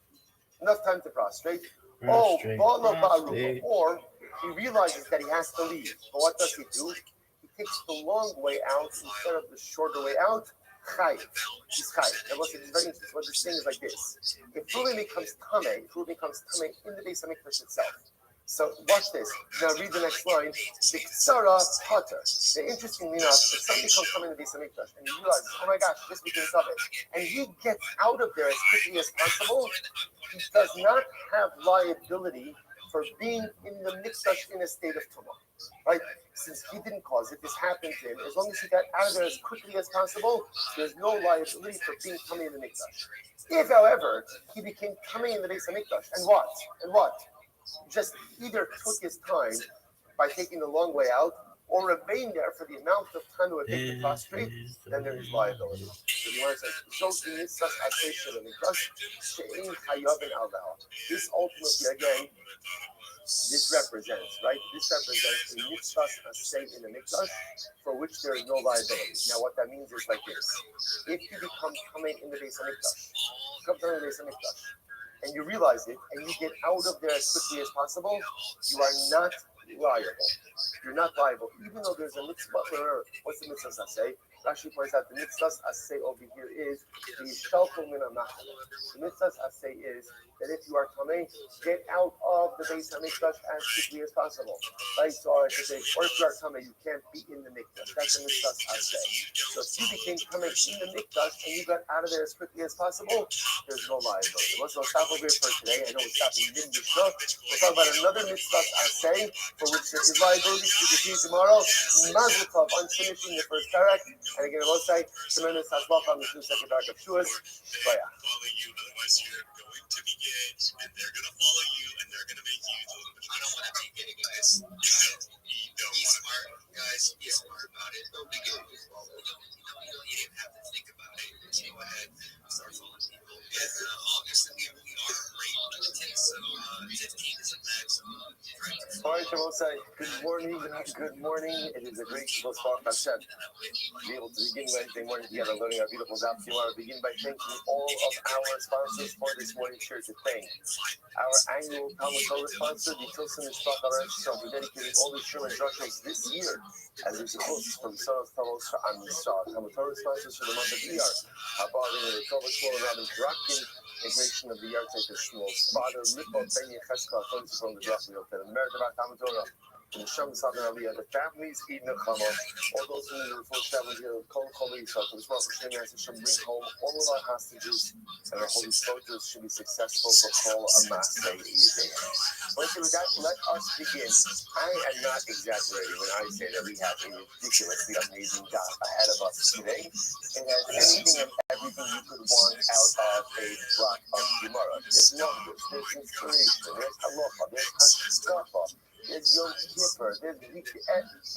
Or he realizes that he has to leave. But what does he do? He takes the long way out instead of the shorter way out. Chayiv. He's chayiv. Now, listen, it's very interesting. What this thing is like this. If Reuven becomes Tamei in the Beis Hamikdash itself. So watch this. Now read the next line. The Ksara Potter. Interestingly enough, if somebody comes from in the Beis Hamikdash and he realizes, oh my gosh, this became something, and he gets out of there as quickly as possible, he does not have liability for being in the mikdash in a state of tumah, right? Since he didn't cause it, this happened to him. As long as he got out of there as quickly as possible, there's no liability for being coming in the mikdash. If, however, he became coming in the Beis Hamikdash, and what? Just either took his time by taking the long way out, or remained there for the amount of time it would take to prostrate, then there is liability. So the Gemara says, this ultimately, again, this represents, right? This represents a mitzvah asay in the mikdash for which there is no liability. Now, what that means is like this: if you become coming in the Beis Hamikdash, and you realize it, and you get out of there as quickly as possible, you are not liable. You're not liable, even though there's a mitzvah. What's the mitzvah asay? Rashi points out the mitzvah asay over here is the shalto min hamachal. The mitzvah asay is that if you are coming, get out of the Beis Hamikdash as quickly as possible. Right? So I should say, or if you are coming, you can't be in the mikdash. That's the mitzvah asay. So if you became coming in the mikdash and you got out of there as quickly as possible, there's no liability. Let's stop over here for today. I know we're stopping in Mishnah. We'll talk about another mitzvah asay for which there is liability. We can see tomorrow. Mazel tov on finishing the first parak. And again, I will say, tremendous hashbach on the second parak of Shuas. Shvaya. Otherwise, you're going to begin, and they're going to follow you, and they're going to make you do it. I don't want to take it, guys. Be smart, guys. Be smart about it. Don't be good. You don't even have to think about it. Just go ahead and start following people. And August, we are late. It takes 15 is a max. All right, I will say, good morning. Good morning. It is a great Baruch Hashem to be able to begin Wednesday morning together learning our beautiful Daf. I want to begin by thanking all of our sponsors for this morning's share. To thank our annual Talmud Torah sponsor, the Tilson Mishpach Arash. We're dedicating all the Sherman instructions this year as it's supposed from Sarah's Talmud Talmud Torah sponsors for the month of Iyar. Habari the Torah Shmuel Rabbi Drakin. Information of the Yartek of Shmuel's father, Lipo Ben Yecheska, from the Drakin of the Merit Talmud Torah. And the Shem Southern Aliyah, the families, Eden Chama, all those who need refuah traveling here, Kol Cholisa, to this Rosh Hashanah, should bring home all of our hostages, and our holy soldiers should be successful for Kol Amasei Yizeh. Once with that, let us begin. I am not exaggerating when I say that we have a ridiculously amazing job ahead of us today. It has anything and everything you could want out of a block of Gemara. There's numbers, there's inspiration, there's halacha, there's hashkafa. There's Yom Kippur, there's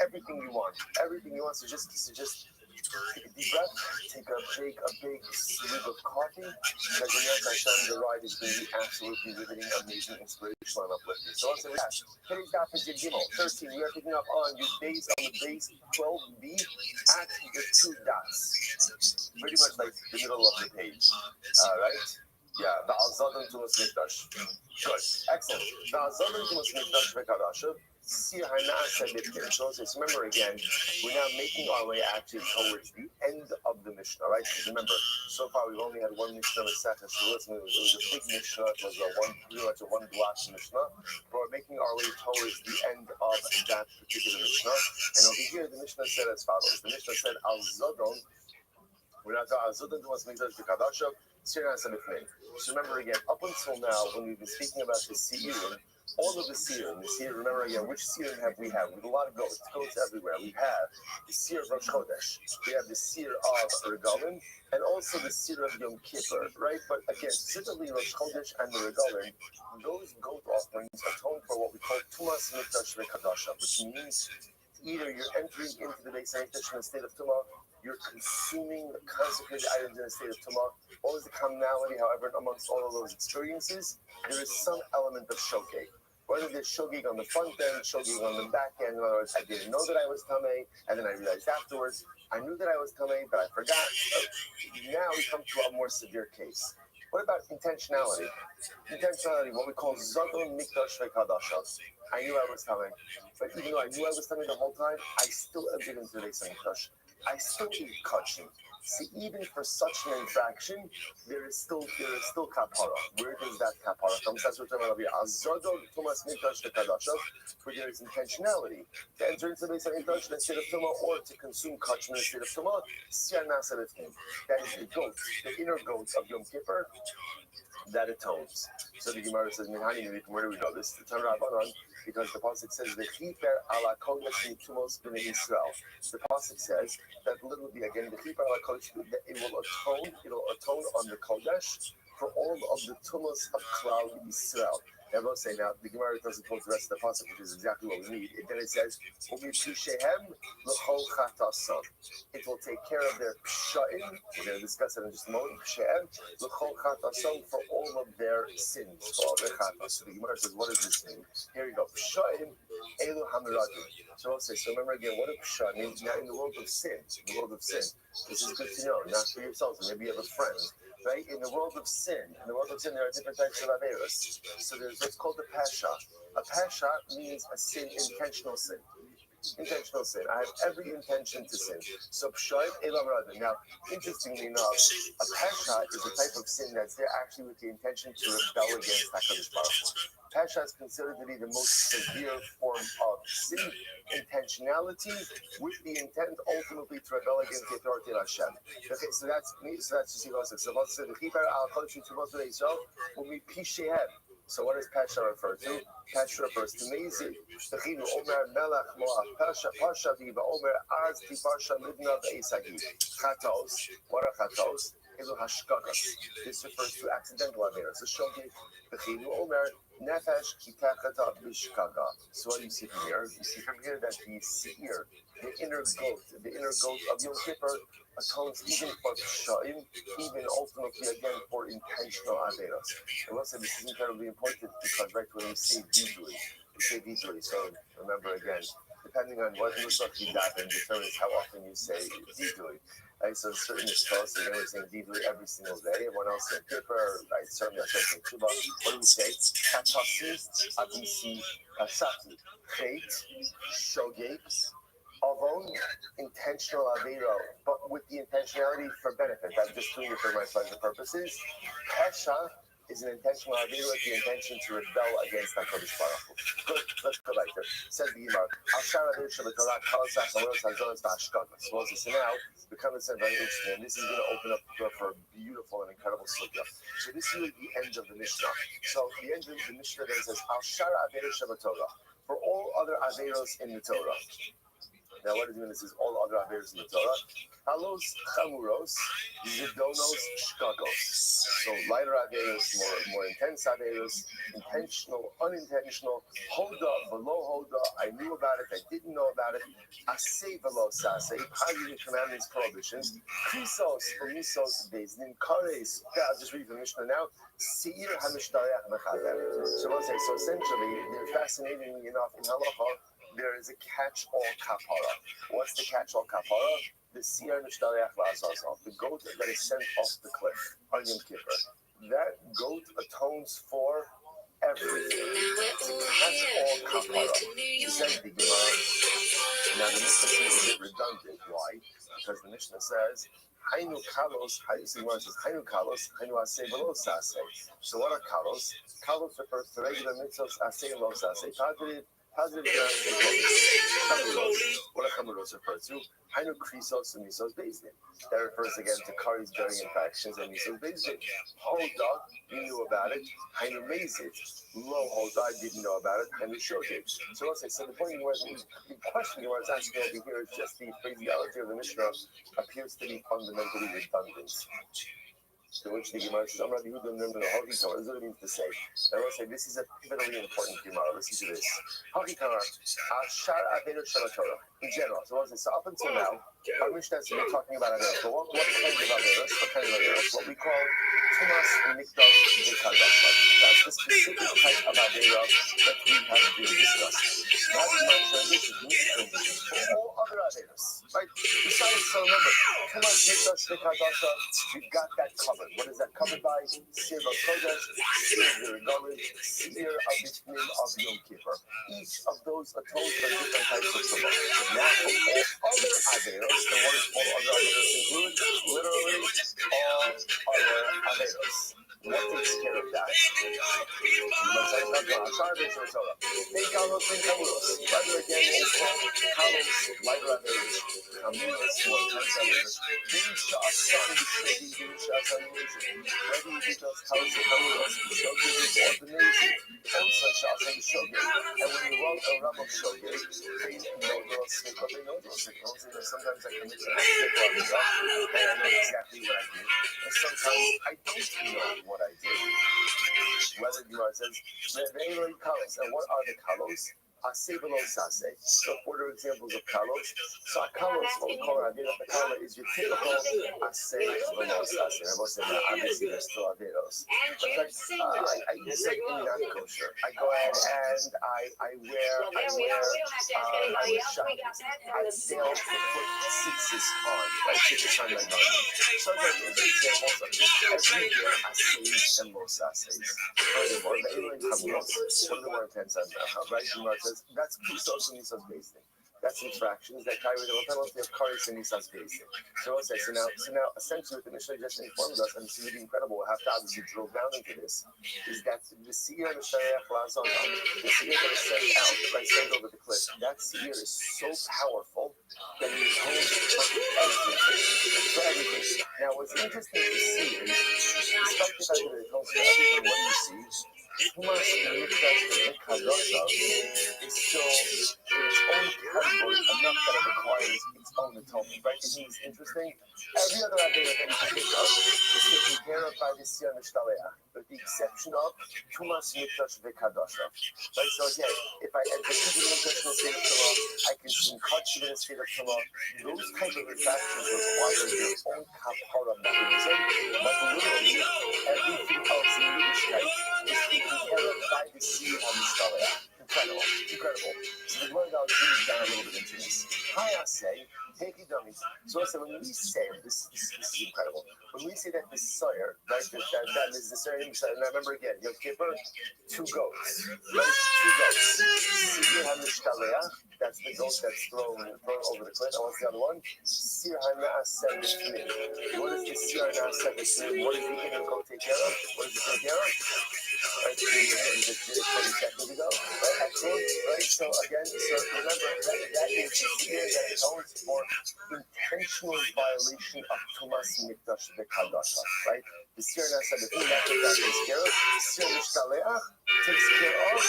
everything you want. Everything you want. So just take a deep breath, take a big slug of coffee, because the next time the ride is going to be absolutely riveting, amazing, inspirational, and uplifting. So let's say that. Today's daf is Gimel 13. We are picking up on your base on the base 12b at the two dots. Pretty much like the middle of the page. Alright? Yeah, the Azadon Tumas Mikdash. Good. Excellent. The Azadon Tumas Mikdash Vekadasha. So remember again, we're now making our way actually towards the end of the Mishnah, right? Because remember, so far we've only had one Mishnah Masechah Shavuos, and it was a big Mishnah. It was pretty much a one block Mishnah. But we're making our way towards the end of that particular Mishnah. And over here, the Mishnah said as follows. The Mishnah said, Al Zodon. We're not Al Zodon Tumas Mikdash Vekadasha. So remember again, up until now, when we've been speaking about the Se'irim, all of the Se'irim, remember again, which Se'irim have? We have a lot of goats everywhere. We have the Seir of Rosh Chodesh, we have the Seir of Regalim, and also the Seir of Yom Kippur, right? But again, specifically Rosh Chodesh and the Regalim, those goat offerings atone for what we call Tumas Mikdash Vekadasha, which means either you're entering into the Beis Hamikdash in a state of Tumah, you're consuming the consecrated items in a state of Tumah. What is the commonality, however, amongst all of those experiences? There is some element of shogeg. Whether there's shogeg on the front end, shogeg on the back end, in other words, I didn't know that I was tamei, and then I realized afterwards, I knew that I was tamei, but I forgot. Now we come to a more severe case. What about intentionality? Intentionality, what we call Zadon Mikdash Vekadasha. I knew I was tamei, but even though I knew I was tamei the whole time, I still entered into the Beis Hamikdash. I still eat kachim. See, even for such an infraction, there is still kapara. Where does that kapara come? That's what we're talking about. Azadon Tumas Mikdash Vekadasha, where there is intentionality to enter into the Beis Hamikdash in the state of Tumah, or to consume kachim in the state of Tumah. Siyar Nasa Lifnim. That is the goat, the inner goat of Yom Kippur. that atones. So the Gemara says, where do we know this? The Tanur Rabbanon, because the pasuk says the chiper ala kodesh mitumos b'nei Yisrael. The pasuk says that literally again the chiper ala kodesh, it'll atone on the kodesh for all of the tumos of Klal Yisrael. Now, we'll say now the Gemara doesn't quote the rest of the pasuk, which is exactly what we need. And then it says, it will take care of their psha'im. We're going to discuss it in just a moment. For all of their sins, for all their chatas. So the Gemara says, what does this mean? Here you go. Psha'im elu hamiradim. So I'll say, so remember again, what a psha'im means. Now in the world of sin, this is good to know, not for yourselves. Maybe you have a friend. Right? In the world of sin, there are different types of averos. So there's what's called a pasha. A pasha means a sin, intentional sin. Intentional sin. I have every intention to sin. So pshaim elam radin. Now, interestingly enough, a pasha is a type of sin that's there actually with the intention to rebel against HaKadosh Baruch Hu. Pasha is considered to be the most severe form of sin, intentionality with the intent ultimately to rebel against the authority of Hashem. Okay, so that's just the process. So let's say the chiper al kodesh mitumos b'nei Yisrael will be pishehem. So what does Pasha refer to? Pasha refers to Mezi. Techinu Omer Melech Moab Pasha Pasha Viva Omer Az Ti Pasha Libna Ve'Isagi. Chatos. What are chatos? Elu hashkakas. This refers to accidental averos. So Shogi Techinu Omer Nefesh Kitachata Bishkaga. So what do you see from here? You see from here that the seir, the inner goat of Yom Kippur, atones even for psha'im, even ultimately again for intentional averos. And we'll say this is incredibly important because right when we say vidui, so remember again, depending on what nusach you daven determines how often you say vidui. Right, so certain mitzvahs, they're going to say vidui every single day. Everyone else saying Kippur, right? Certainly, I'm saying Tshuva. What do we say? Katasi, Abisi, Kasati, Chait, Shogeg, Avon, intentional avero, but with the intentionality for benefit. I'm just doing it for my pleasure purposes. Pesha is an intentional avero with the intention to rebel against HaKadosh Baruch Hu. Good, let's go back there. Says the Gemara, so now, the comment said very interesting, and this is going to open up for a beautiful and incredible sugya. So this is really the end of the Mishnah. So the end of the Mishnah then says, Al Shara Averos Torah, for all other averos in the Torah. Now, what does it mean? This is all other averos in the Torah. Halos chamuros, zidonos shkagos. So lighter averos, more intense averos, intentional, unintentional, hoda, below hoda. I knew about it, I didn't know about it. Asay below sasay, positive commandments, prohibitions. Krisos, omisos, bezdin, kares. I'll just read the Mishnah now. Seir hamishtarech mechader. So I'll say, so essentially, they're fascinatingly enough in halacha. There is a catch-all kapara. What's the catch-all kapara? The seir nishtareach la'azazal, the goat that is sent off the cliff on Yom Kippur. That goat atones for everything. It's a catch-all kapara. Says the Gemara. Now the Mishnah is a bit redundant. Why? Because the Mishnah says, Hainu kalos, Hainu kalos, Hainu asay v'lo sasay. So what are kalos? Kalos refers to regular mitzvahs, asay and lo sasay. Positive what a chamuros refers to. Hainu krisos and misos bezdin. That refers again to karis bearing infections and misos bezdin. Holda, you knew about it. Hainu mezit. Lo holda, I didn't know about it. Hainu shogeg. So let's say, so the point the question you was asking over here is just the phraseology of the Mishnah appears to be fundamentally redundant. To which the Gemara says, I'm Rabbi Yehuda, no, Haki Kamar. This is what it means to say. I will say, this is a pivotally important Gemara. Listen to this. Haki Kamar, Ashar Averos Shel Torah. In general, so up until now, our Mishnah has been talking about Averos. But what kind of Averos? What kind of Averos? What we call Tumas Mikdash V'Kadash. That's the specific type of Averos that we have been discussing. Now we might transition to all other Averos. Right? Besides, so remember, Tumas Mikdash V'Kadash, we've got that covered. What is that covered by? Seir Kodesh, Seir V'Regalim, Seir Abitnim of Yom Kippur. Each of those atones for different types of Torah. Now, all other averos, and what is all other averos include? Literally, all other averos. What takes care of that? Lighter averos, Amulas, one times however, being Sha'asan, being Sha'asan amazing. Whether you did those Kalas and Amulas, Shogeg is amazing. Also Sha'asan Shogeg. And when you wrote a Ram of Shogeg, they know those sick, but they know those sick. Sometimes I commit to mistake or and I know exactly what I did. And sometimes I don't know what I did. Whether you are says, very kalos. And what are the kalos? Asay below sase. So what are examples of kalos? So a kalos, what we call an avera kala, is your typical asay below sase. I was saying that obviously there's still averos. But like, I eat something non-kosher. I go ahead and I wear shabbos. I fail to put tzitzis on. Right, tzitzis on my garment. So again, there's examples of just every day asays and los asays. Furthermore, the alien kamulos, one of the more intense on right? That's Kisos and Nisas basic. That's infractions that carry the penalty of Karis and Nisas basic. So now essentially what the Mishnah just informed us, and this is really incredible, we'll have to obviously drill down into this, is that the seer and the Shariach Lazon, the seer that is sent out, right, sent over the cliff, that seer is so powerful that it atones for everything. Now what's interesting to see is, despite the fact that it atones for everything, what do you see? Tumas Mikdash Kadosha is still in its own category enough that it requires its own atonement, right? It means interesting. Every other idea that you can think of is taken care of by the Siyah Mishtaleah, with the exception of Tumas Mikdash Kadosha. Right? So again, if I enter into the Mikdash in a state of Tumah, I consume kachim in a state of Tumah, those kinds of infractions require their own kapara mechanism, but literally everything else in Yiddishkeit is taken care of by the Siyah Mishtaleah. Incredible. So the word I'll dig down a little bit into this. I say, take it dummy. So when we say this is incredible. When we say that the sire, right, that is the sire, and I remember again, Yom Kippur, 2 goats, right? 2 goats. Sir HaMishtaleh, that's the goat that's thrown over the cliff. And what's the other one? Sir HaNa'aseh B'Klim. What is the Sir HaNa'aseh B'Klim? What does the inner goat take care of? What does it take care of? Right, we just did it 20 seconds ago. Right, excellent. Right, so again, remember that is the fear that atones for intentional violation of Tumas Mikdash V'Kadasha. Right, the Sir HaNa'aseh B'Klim, that's what that takes care of. Sir Mishtaleah takes care of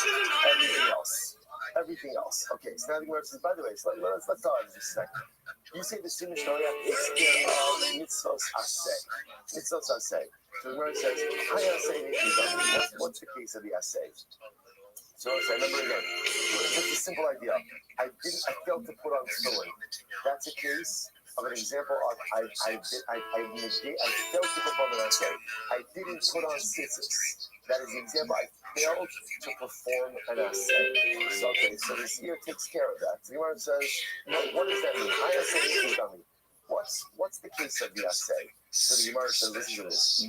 everything else. Everything else. Okay, so now the word says, by the way, so let's talk about this a second. You say the Sir Mishtaleah takes care of mitzvos aseh. Mitzvos aseh. So the word says, I aseh. What's the case of the aseh? So I remember again, just a simple idea. I failed to put on tefillin. That's a case of an example of I failed to perform an aseh. I didn't put on tzitzis. That is the example. I failed to perform an aseh. So the seer takes care of that. So the Gemara says, what does that mean? I aseh. What's the case of the aseh? So the Gemara says, listen to this.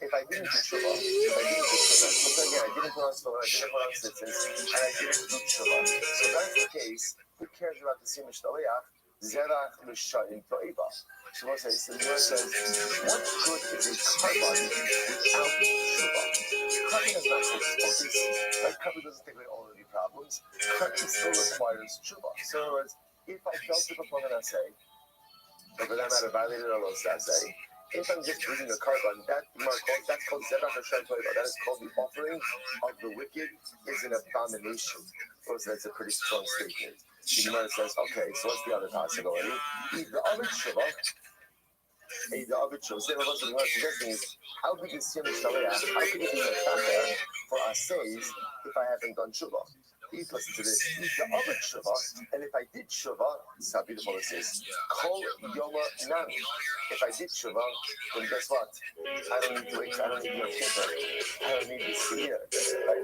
If I didn't do tshuva, so again, I didn't put on tefillin, I didn't put on tzitzis, and I didn't do tshuva. So that's the case. Who cares about the Siyah Mishtaleah? Zerach l'shayim to'iba. So the Gemara says, what good is a carbon without tshuva? Carbon is not focus. Right? Carbon doesn't take away all of the problems. Carbon still requires tshuva. So in other words, if I failed to perform an assay, or for that matter, violated a los assay, if I'm just bringing a carbon, that's called Zerach l'shayim to'iba. That is called the offering of the wicked is an abomination. So that's a pretty strong statement. The Gemara says, okay, so what's the other possibility? The other tshuva. So what the Gemara is suggesting is, how big is Siyah Mishtaleah? How can it be a factor for assays if I haven't done tshuva? Please listen to this. The other tshuva, and if I did tshuva, this is how beautiful this is. Kol Yoma Nami. If I did tshuva, then guess what? I don't need to wait. I don't need Yom Kippur. I don't need the seer. If I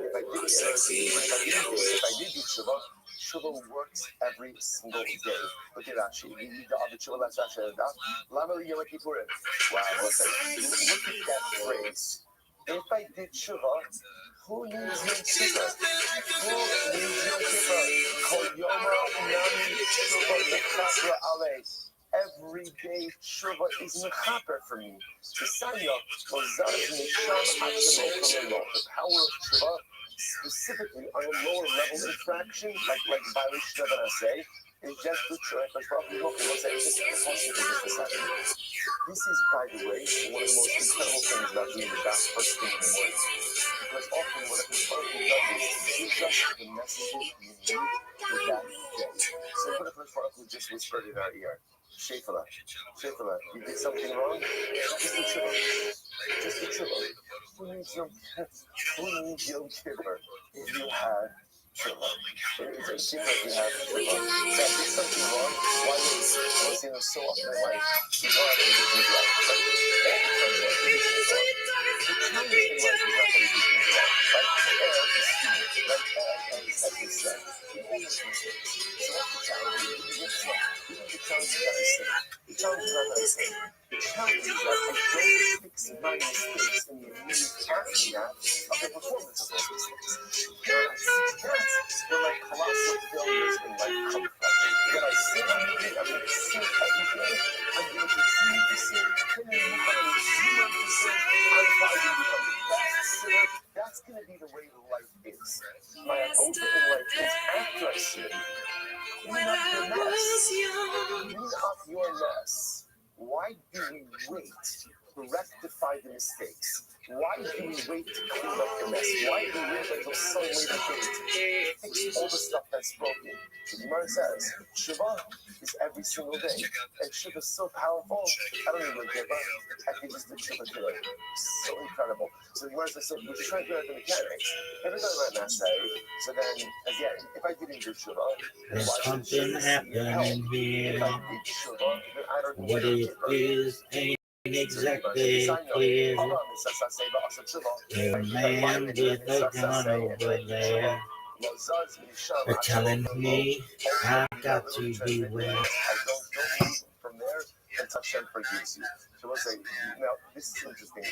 did do tshuva, tshuva works every single day. Look at Rashi. We need the other tshuva. That's Rashi. Lama Yom Kippurim. Wow, look at that phrase. If I did tshuva, who needs Yom Kippur? Who needs Yom Kippur? Kol Yoma Nami Tshuva Mechaper Alei. Every day tshuva is mechaper for me. The power of tshuva specifically on a lower level infraction, like violation of an assay, is just to try to probably look at this is, by the way, one of the most incredible things about doing the back first thing in the morning. Because often what it does is it gives us the messages we need for that day. So what if the just whispered in our ear? Shefala, you did something wrong? Just a trip. Who needs Yom Kippur if you have Shuvah? It's a secret you have Shuvah. So I did something wrong. Why was it so often in life? You know how to do things wrong. The challenge in life is not how to do things wrong. As we said, we all make mistakes. So what's the challenge? The challenge is not the same. The challenge is not the same. The challenge is that I don't fix my mistakes in the immediate aftermath of the performance of those mistakes. That's where my colossal failures in life come from. That I sin every day, I'm going to sin every day, I'm going to continue to sin, I'm going to zoom on to sin, I'm probably going to become the best sinner. That's going to be the way life is. My hope in life is after I sin, clean up your mess. Why do we wait to rectify the mistakes? Why do we wait to clean up the mess? Why do we wait until so late to fix all the stuff that's broken? The Gemara says, Shuvah is every single day. And Shuvah is so powerful, I don't even get it. I can just do Shuvah today. So incredible. So the Gemara says, we're just trying to figure out the mechanics. Every time I mess so then, again, if I didn't do Shuvah, there's something happening here. What it is ain't exactly clear. There's a man with a gun over there. They're telling me I got to beware. From there, and Hashem forgives you. So we'll say, now, this is interesting.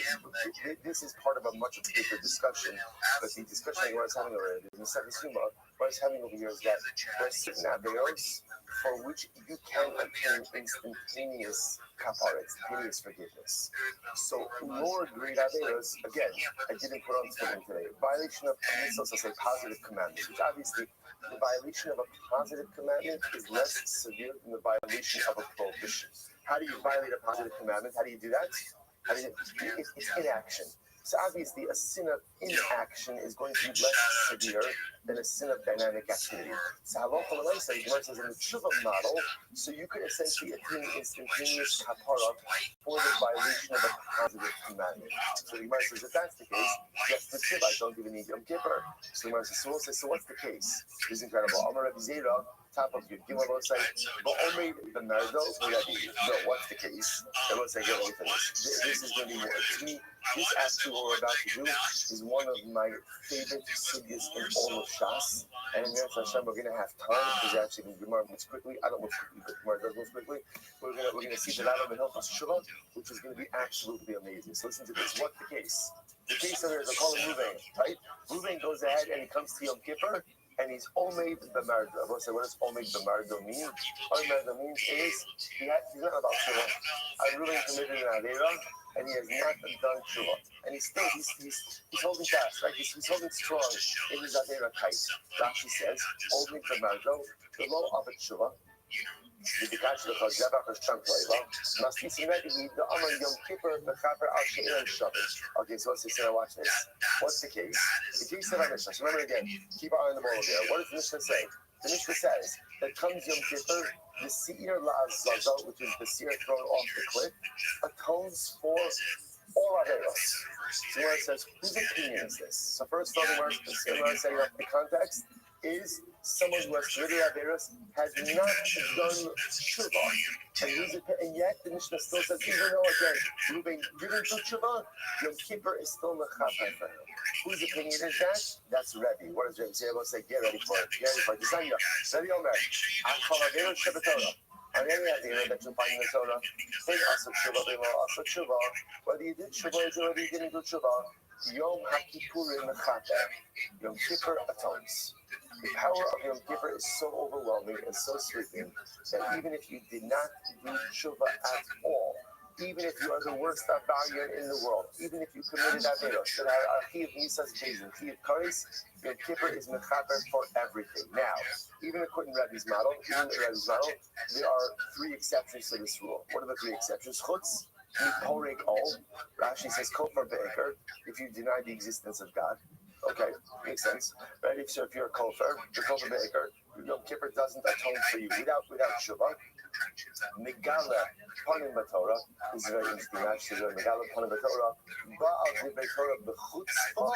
This is part of a much bigger discussion, but the discussion I was having already in the second Suma, what I was having over here is that there are certain averos for which you can obtain instantaneous kapara, instantaneous forgiveness. So lower grade averos, again, I didn't put on something today. Violation of mitzvahs, I'll say positive commandments, which obviously the violation of a positive commandment is less severe than the violation of a prohibition. How do you violate a positive commandment? How do you do that? It's inaction. So obviously, a sin of inaction is going to be less severe than a sin of dynamic activity. So halacha l'maaseh, the Gemara says in the tshuva model, so you could essentially attain instantaneous kapara for the violation of a positive commandment. So the Gemara says if that's the case, just the tshuva, I don't even need Yom Kippur. So the Gemara says, so what's the case? This is incredible. Amar Rabbi Zera, top of your Gimel will say, but only the merdo, no, what's the case? They will say, get away from this. This is going to be more. To me, this actually what we're about to do is one of my favorite sugyas in all of Shas. And in Yom Hashem, we're going to have time because actually the Gemara moves quickly. I don't move quickly, but the Gemara does move quickly. We're going to see the Rabbi and Hilchos Shuvah, which is going to be absolutely amazing. So listen to this. What's the case? The case over here is I call him Ruvain, right? Ruvain goes ahead and he comes to Yom Kippur. And he's Omeid B'Mardo. I will say, what does Omeid B'Mardo mean? Omeid B'Mardo means is he's not about Shuvah. I really committed an Avera, and he has not done Shuvah. And he's holding fast, right? He's holding strong in his Avera kite. Rashi says, Omeid B'Mardo, the law of a Shuvah. Okay, so let's say, watch this. What's the case? The case of our Mishnah. So remember again, keep our eye on the ball here. What does the Mishnah say? The Mishnah says that comes Yom Kippur, the Seir La'azazel, which is the seir thrown off the cliff, atones for all averos. So where it says, whose opinion is this? So first of all, setting up the context is someone who has committed averos has not done tshuva, and yet the Mishnah still says, even though again Ruben didn't do tshuva, Yom Kippur is still mechaper for him. Whose opinion is that? That's Rabbi. What does Rabbi say? Rabbi say, get ready for it. Get ready for it. Rabbi Omer, Achal averos shebetorah. On any avera that you find in the Torah, say asa tshuva, asa tshuva. Whether you did tshuva or whether you didn't do tshuva, Yom HaKippurim mechaper. Yom Kippur atones. The power of Yom Kippur is so overwhelming and so sweeping that even if you did not do tshuva at all, even if you are the worst Avarian in the world, even if you committed Averos, that are Achiv Nisas Bezin, Achiv Karis, Yom Kippur is Mechaber for everything. Now, even according to Rabbi's model, there are three exceptions to this rule. What are the three exceptions? Chutz, Miporek Ol. Rashi says, Kofar Be'eker, if you deny the existence of God. Okay, makes sense. Right? If you're a Kofar, the Kofar Be'eker, Yom Kippur doesn't atone for you without Shuvah. Megala Panim B'Torah is very interesting. Actually, Megala Panim B'Torah, Ba'al Divrei Torah B'chutzpah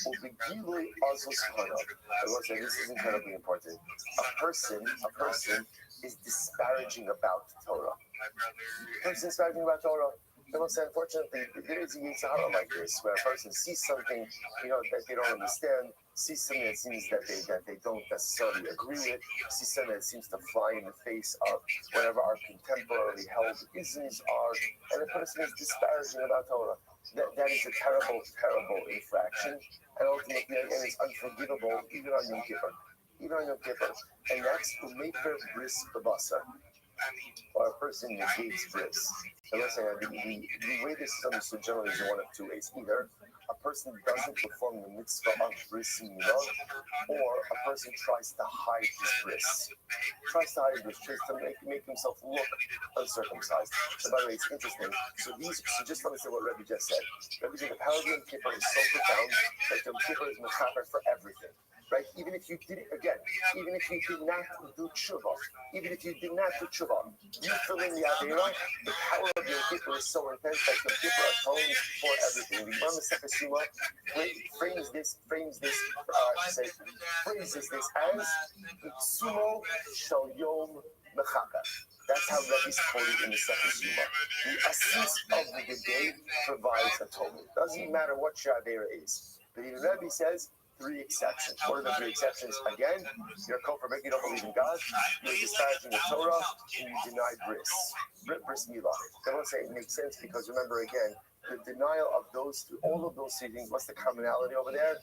U'B'Gilui Azus Panav. I will say this is incredibly important. A person is disparaging about Torah. A person is disparaging about Torah. I will say, unfortunately, there is a Yitzhara like this, where a person sees something, that they don't understand, sees something that seems that they don't necessarily agree with, sees something that seems to fly in the face of whatever our contemporarily held isms are, and the person is disparaging about Torah. That is a terrible, terrible infraction, and ultimately, again, it's unforgivable even on Yom Kippur. And that's to make her bris babasa, or a person negates bris. And let's say the way this is understood generally is one of two ways. Either a person doesn't perform the mitzvah of bris milah, or a person tries to hide his bris. Tries to make himself look uncircumcised. So by the way, it's interesting. So just to understand what Rabbi just said. Rabbi said the power of Yom Kippur is so profound that Yom Kippur is mechaber for everything. Right? Even if you did not do tshuva, you fill in the Avera, the power of Yom Kippur is so intense that Yom Kippur atones for everything. The Gemara Masechah phrases this as Itzumo Shel Yom Mechaber. That's how Rabbi's quoted in the Masechah Yuma. The essence of the day provides atonement. Doesn't matter what your Avera is. But even Rabbi says, three exceptions. What are the three exceptions? Again, you're a kofar, you don't believe in God, you're disparaging the Torah, and you deny bris milah. I want to say it makes sense because remember again, the denial of all of those three things, what's the commonality over there?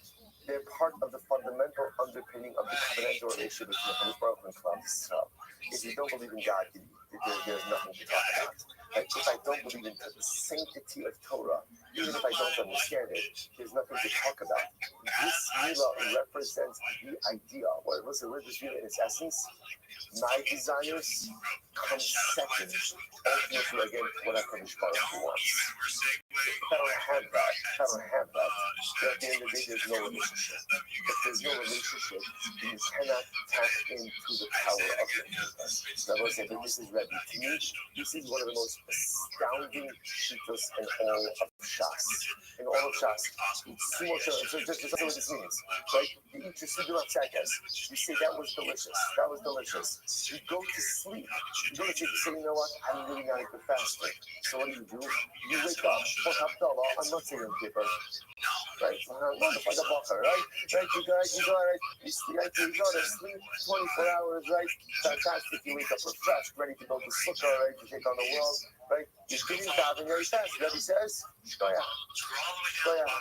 They're part of the fundamental underpinning of the covenantal relationship between the Baruch and Klal Yisrael. If you don't believe in God, there's nothing to talk about. Like if I don't believe in the sanctity of Torah, even if I don't understand it, there's nothing to talk about. This milah represents the idea. What was the word this in its essence? My desires come second. Ultimately, again, what HaKadosh Baruch Hu wants. If I don't have that, then at the end of the day, there's no relationship. If there's no relationship, then you cannot tap into the power of the universe. So I will say that this is Rabbi. To me, this is one of the most astounding shittos in all of Shas. So just what this means, right? You eat your sugar on seconds. You say that was delicious. You go to sleep. You say, you know what? I'm really not a good faster. So what do? You wake up. I'm not saying Yom Kippur. Right? Like a buffer, right? You go to sleep 24 hours, right? Fantastic. You wake up refreshed, ready to go to sukkah, ready to take on the world, right? You're getting davening very fast. Rabbi says, Shkoya.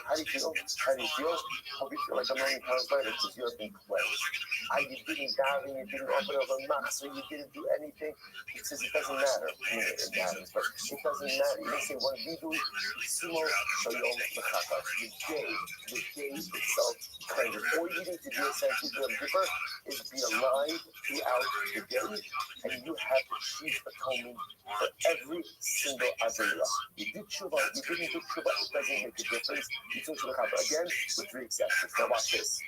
How do you feel? Hope you feel like a million pounds lighter because you have been cleansed. You didn't daven, you didn't open up a matzah, you didn't do anything. He says it doesn't matter. It matters, but it doesn't matter. You say, what we do, Sumo Shalom Mechaka. The day itself cleanses. All you need to do essentially to Yom Kippur is be alive throughout the day, and you have achieved atonement for every single Avera. You did tshuva, you didn't do tshuva, it doesn't make a difference. You took tshuva again with three exceptions. Now watch this.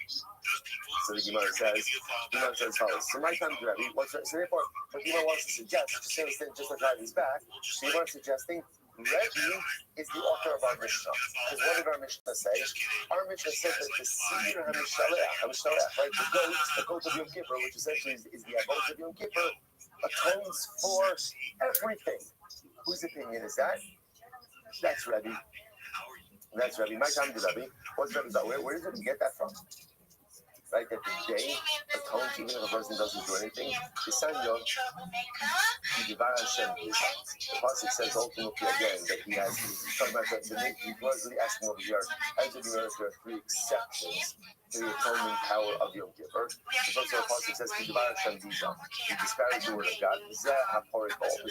So the Gemara says as follows. So my time to Rabbi, so therefore, what Gemara wants to suggest, just like Rabbi's back, the Gemara is suggesting Rabbi is the author of our Mishnah. Because what did our Mishnah say? Our Mishnah says that the Seir HaMishalech, right, the goat of Yom Kippur, which essentially is the Avot of Yom Kippur, atones for everything. Whose opinion is that? That's Rabbi. My time to Rabbi. What's Rabbi about? Where does Rabbi get that from? Right, that the day atones even if a person doesn't do anything. The Pasuk says ultimately again that he has. He's talking about that. He was really asking over here. As if there are three exceptions the atoning power of Yom Kippur. The verse of the Apostle says, "He disparaged the word of God." This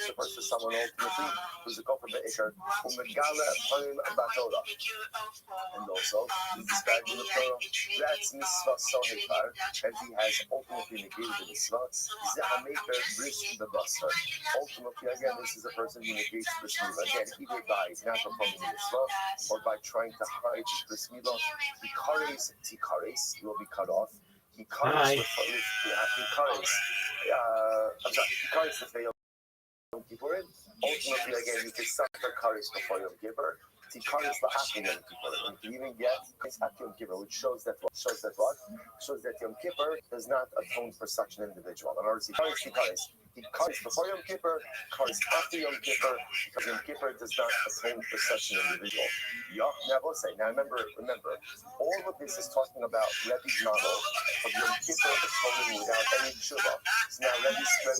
refers to someone ultimately who's a kofar be'ikar, umegala panim b'Torah, and also he disparaged the Torah. That's mitzvah sohekar, and he has ultimately negated the mitzvah. Zehameker bris b'basar. Ultimately, again, this is a person who negates bris milah. Again, either by not performing the mitzvah or by trying to hide bris milah. Tikares will be cut off. Tikares the fail Yom Kippur. Ultimately, again, you can suffer kares before Yom Kippur. Tikares la'achim Yom Kippur. And you can even get Yom Kippur, which shows that what? Shows that Yom Kippur does not atone for such an individual. In other words, Tikares before Yom Kippur, kares after Yom Kippur, because Yom Kippur does not atone for such an individual. Now remember, all of this is talking about Rebbe's model of Yom Kippur atoning without any tshuva. So now Rebbe will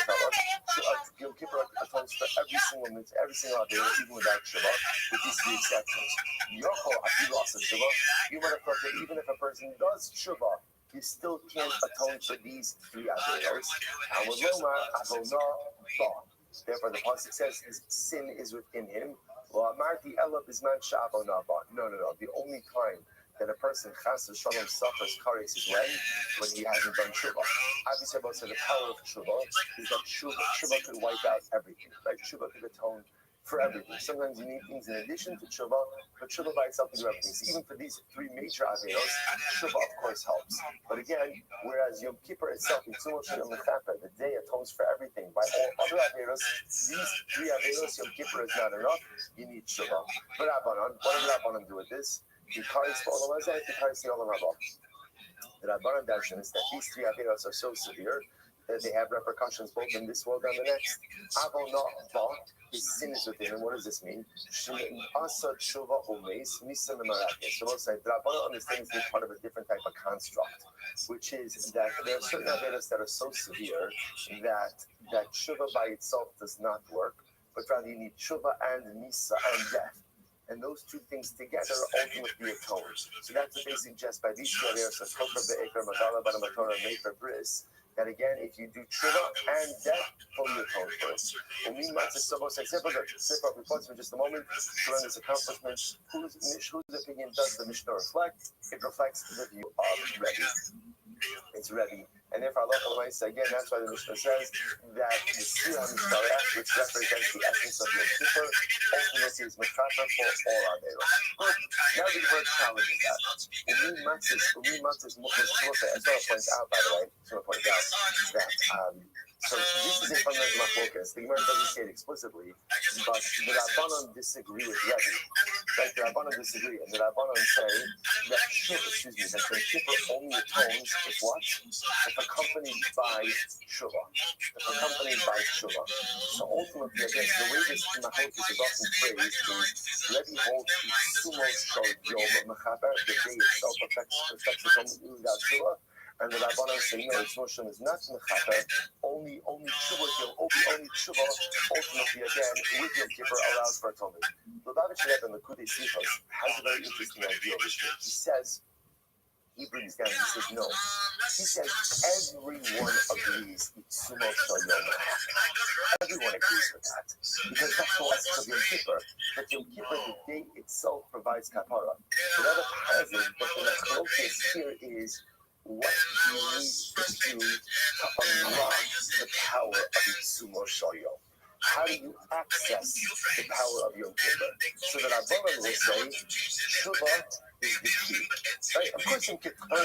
tell us Yom Kippur atones for every single mitzvah, every single day, even without tshuva, with these three exceptions. You might have thought that even if a person does tshuva, you still can't atone for these three averos. Therefore, the pasuk says his sin is within him. No. The only time that a person chas v'shalom suffers kares is when he hasn't done tshuva. Obviously, about the power of tshuva is that tshuva could wipe out everything. Right? Tshuva could atone for everything. Sometimes you need things in addition to tshuva, but tshuva by itself can do everything. So even for these three major averos, tshuva of course helps. But again, whereas Yom Kippur itself, the day atones for everything. By all other averos, these three averos, Yom Kippur is not enough. You need tshuva. But what does Rabbanan do with this? The Rabbanan darshan is that these three averos are so severe that they have repercussions both in this world and the next. His sin is within him. What does this mean? So we'll say Rabbanan understands this part of a different type of construct, which is that there are certain averos that are so severe that tshuva by itself does not work, but rather you need tshuva and nisa and death. And those two things together ultimately atone. So that's the basic gist by these two averos of kofar be'ikar, magala b'Torah, mefer bris. That again, if you do tshuva and death, fully atone for it. In just a moment to learn this accomplishment, whose opinion does the Mishnah reflect? It reflects the view of Rabbi. It's Rabbi. And therefore, Allah again, that's why the Mishnah says that the Siyah Mishtarach, which represents the essence of Yom Kippur, ultimately is Mechaper for all our Averos. But now the word challenges that. Umi Matzis Mukhos as well points out, by the way, that so this is a fundamental machlokas. The Gemara doesn't say it explicitly, but the Rabbanan disagree with Rabbi. Right? The Rabbanan disagree, and the Rabbanan say that Yom Kippur only atones if what? If accompanied by tshuva. So ultimately, I guess the way this machlokas is often phrased is Rabbi holds the sumo shal yom mechaber, the day itself affects atonement without tshuva. And the Rabbanan say, no, its notion is not mechaper, only tshuva, ultimately again, with Yom Kippur allows for atonement. The Rabbi Shalev in the Kudei Sichos has a very interesting idea of this. He brings down, he says, no. He says, everyone agrees, itsumo shal yom mechaper. Everyone agrees with that. Because that's the essence of Yom Kippur. That Yom Kippur, the day itself, provides kapara. So that has it, but the machlokas here is, what do you need to do to unlock the power of Itsumo Shal Yom? How do you access the power of Yom Kippur? So that Rabbanan will say, tshuva is the key. Right? Of course, Yom Kippur, the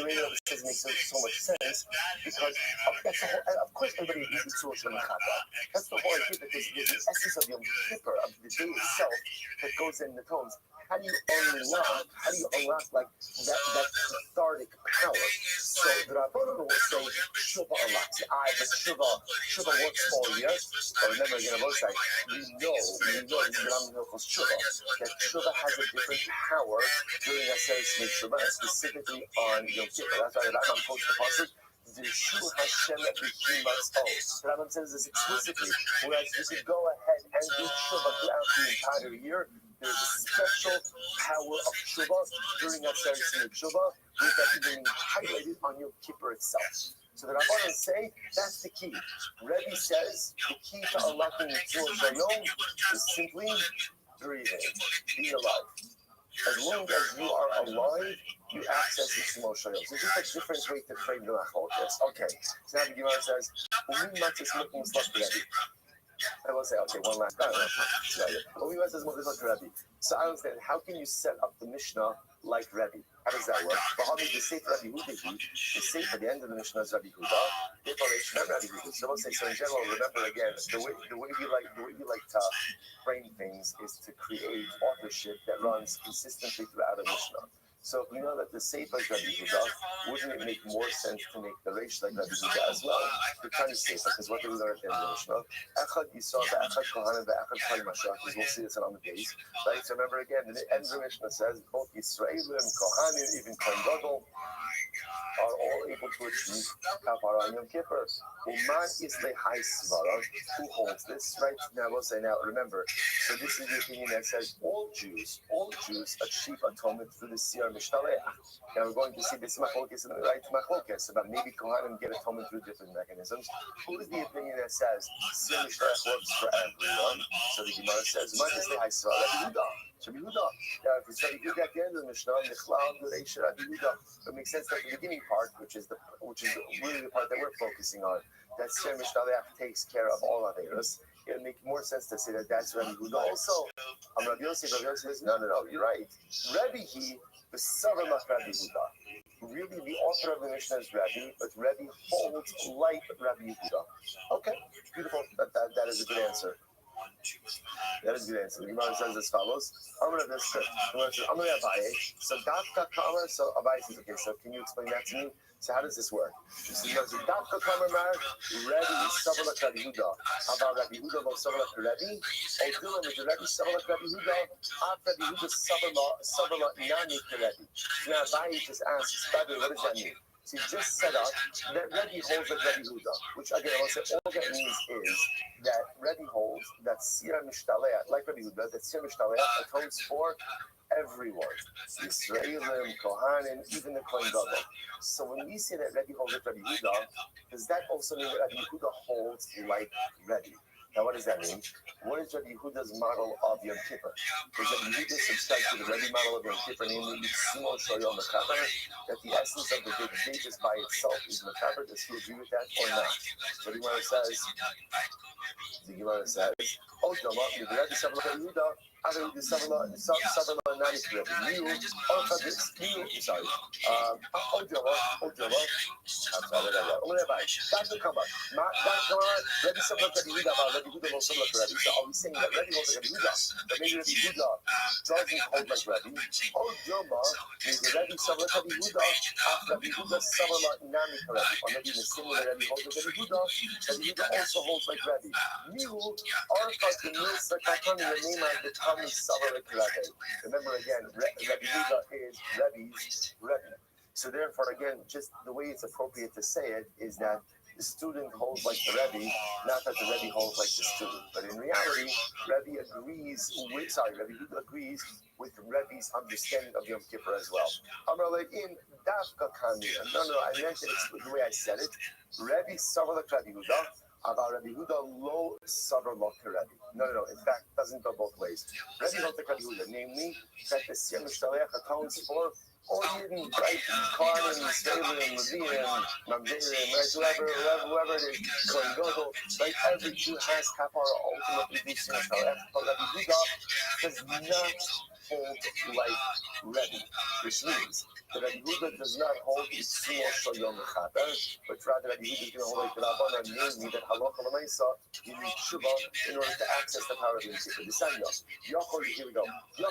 way that says makes so much sense, because that's the whole, of course everybody agrees with Itsumo Shal Mechata. That's the whole idea, that there's the essence of Yom Kippur, of the day itself, that goes in the tones. How do you unlock like that cathartic power? So the Rabbanan will say tshuva unlocks it. But tshuva works all year. But remember, again, both sides, we know that tshuva has a different power during a certain tshuva, specifically on Yom Kippur. That's why the Rambam quotes the pasuk. V'shu Hashem b'chimatz o. The Rambam says this explicitly. Whereas you could go ahead and do tshuva throughout the entire year, there's a special power of tshuva during Aseret Tshuva, with that even highlighted on Yom Kippur itself. So the Rabbanan say that's the key. Rebbe says the key to unlocking Yitzhak Shayom is simply breathing, being alive. As long as you are alive, you access Yitzhak Shayom. So just a different way to frame the machlokes. Okay, so now the Gemara says, "Umi matzis mukim slach Rebbe." I will say, okay, one last time. So I understand, how can you set up the Mishnah like Rabbi? How does that work? The Sefer at the end of the Mishnah is Rabbi Huda. So we'll say, so in general, remember again, the way we like to frame things is to create authorship that runs consistently throughout a Mishnah. So if we know that the Sefer is Rabbi Huda, wouldn't it make more sense to make the Reish like Rabbi Huda as well? The kind of Sefer, because what do we learn at the end of the Mishnah? Echad Yisrael, Echad Kohanim, Echad Chai Mashiach, because we'll see this on the days. Right? So remember again, the end of the Mishnah says both Yisraelim, Kohanim, even Kohen Gadol, are all able to achieve Kapara and Yom Kippur. Uman is the high svara. Who holds this? Right now, we'll say now. Remember, so this is the opinion that says all Jews achieve atonement through the Siyar Mishtaleach. Now we're going to see this machlokes in the right machlokes about maybe Kohanim get atonement through different mechanisms. Who is the opinion that says Siyar Mishtaleach works for everyone? So the Gemara says, "Man is the high svara." Rabbi Yehuda. Now, if you study Yehuda at the end of the Mishnah, it makes sense that the beginning part, which is really the part that we're focusing on, that Siyar Mishtaleach takes care of all Averos. It would make more sense to say that that's Rabbi Yehuda. Also, Rabbi Yosef says, no, you're right. Rabbi he, the Savar Lach Rabbi Yehuda. Really, the author of the Mishnah is Rabbi, but Rabbi holds like Rabbi Yehuda. Okay, beautiful. That is a good answer. That is a good answer. The Gemara says as follows. I'm going to Abaye. So Dafka Kamar, so Abaye says, okay, so can you explain that to me? So how does this work? So Dafka Kamar Mar, Rabbi Savala Rabbi Yehuda. About Rabbi Yehuda, about Savala Rabbi. Odila with the Rabbi Savala Rabbi Yehuda. Rabbi Yehuda Savala Nani Rabbi. Now Abaye just asks, Rabbi, what does that mean? So he just set up that Rabbi holds like Rabbi Yehuda, which again, I want to say all that means is that Rabbi holds that Siyar Mishtaleach, like Rabbi Yehuda, that Siyar Mishtaleach atones for everyone, Yisraelim, Kohanim, even the Kohen Gadol. So when we say that Rabbi holds like Rabbi Yehuda, does that also mean that Rabbi Yehuda holds like Rabbi? Now, what does that mean? What is Rabbi Yehuda's model of Yom Kippur? Does Rabbi Yehuda subscribe to the Rabbi model of Yom Kippur, namely Yitzimo Shoyom Mechaber, that the essence of the day just by itself is Mechaber? Does he agree with that or not? So the Gemara says, "Oh, Dama, the Rabbi Savala Yehuda, Rabbi Yehuda Savala Nani Rabbi Liu, sorry, Oh, Dama, I'm sorry, Dr. Kama, Rabbi Savala Yehuda, Rabbi Yehuda will Savala Rabbi. So are we saying that Rabbi holds like Rabbi Yehuda, but maybe Rabbi Yehuda doesn't hold like Rabbi? Oh, Dama, maybe Rabbi Savala Rabbi Yehuda, Rabbi Yehuda Savala Nani Rabbi, or maybe in the same way that Rabbi holds like Rabbi Yehuda also holds like Rabbi. Remember again, Rabbi Yehuda is Rabbi's Rabbi. So therefore, again, just the way it's appropriate to say it is that the student holds like the Rebbe, not that the Rebbe holds like the student. But in reality, Rabbi Yehuda agrees with Rebbe's understanding of Yom Kippur as well. In Dafka Kami, no, I meant it the way I said it. Rabbi Savalak Rabbi Yehuda, about Rabbi Yehuda lo Savalak Rabbi. No. In fact, it doesn't go both ways. Rabbi holds like Rabbi Yehuda, namely that the Siyar Mishtaleach atones for all Yidden, right? Kohanim, Yisraelim, Leviim, Mamzerim, right? Whoever it is, Kohen Gadol, right? Every Jew has kapara ultimately through Siyar Mishtaleach. But Rabbi Yehuda does not hold like Rabbi, which means that Rabbi Yehuda does not hold Yitzimo Shoyom Mechaber, but rather Rabbi Yehuda is going to hold like the Rabbanan, namely that Halacha L'Maisa, you need Shuvah in order to access the power of Yom Kippur. Here we go. You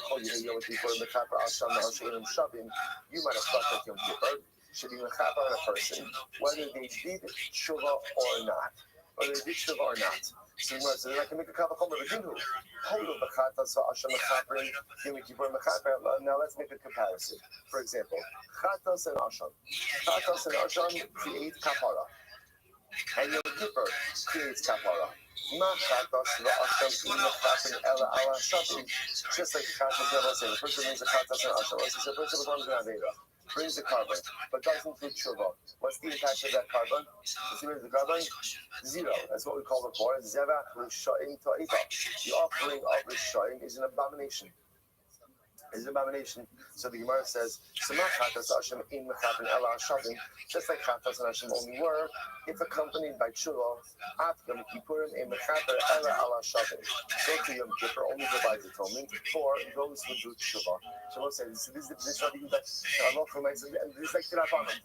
might have thought that Yom Kippur should be Mechaber on a person, whether they did Shuvah or not. So I can make a kavachomer v'dinu. Now let's make a comparison. For example, chatas and asham create kapara, and Yom Kippur creates kapara. Just like Chatas, the person brings a Chatas and Asham. Let's say the person becomes an Avera, brings a carbon, but doesn't do tshuva. What's the impact of that carbon? What's the impact of the carbon? Zero. That's what we call before. Zevach Rishayim Ta'ita. The offering of Rishayim is an abomination. Is an abomination. So the Gemara says, just like Chatas and Asham only were, if accompanied by tshuva, at Yom Kippurim in Mechaper Ela Ala Shavim. So to Yom Kippur only provides atonement for those who do tshuva. So we'll say, this is the position of the Allah reminds us, and this is like Tirabanan.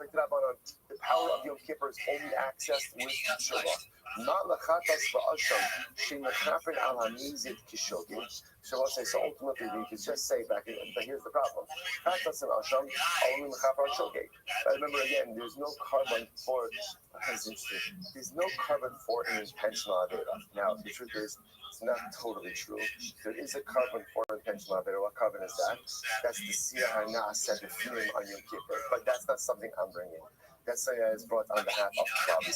The power of Yom Kippur is only accessed with tshuva. Not Lachatas Va'asham, Shemechaper Al Hamizit Kishogi. So we'll say, so ultimately we could just say back, but here's the problem. Chatas and Asham only Mechaper Shogi. But remember again, there's no carbon for. That's interesting. There's no carbon for an intentional avera. Now, the truth is, it's not totally true. There is a carbon for intentional avera. What carbon is that? That's the siyah ha'na'aseh, the film on Yom Kippur. But that's not something I'm bringing. That's something that is brought on behalf of Rabbi.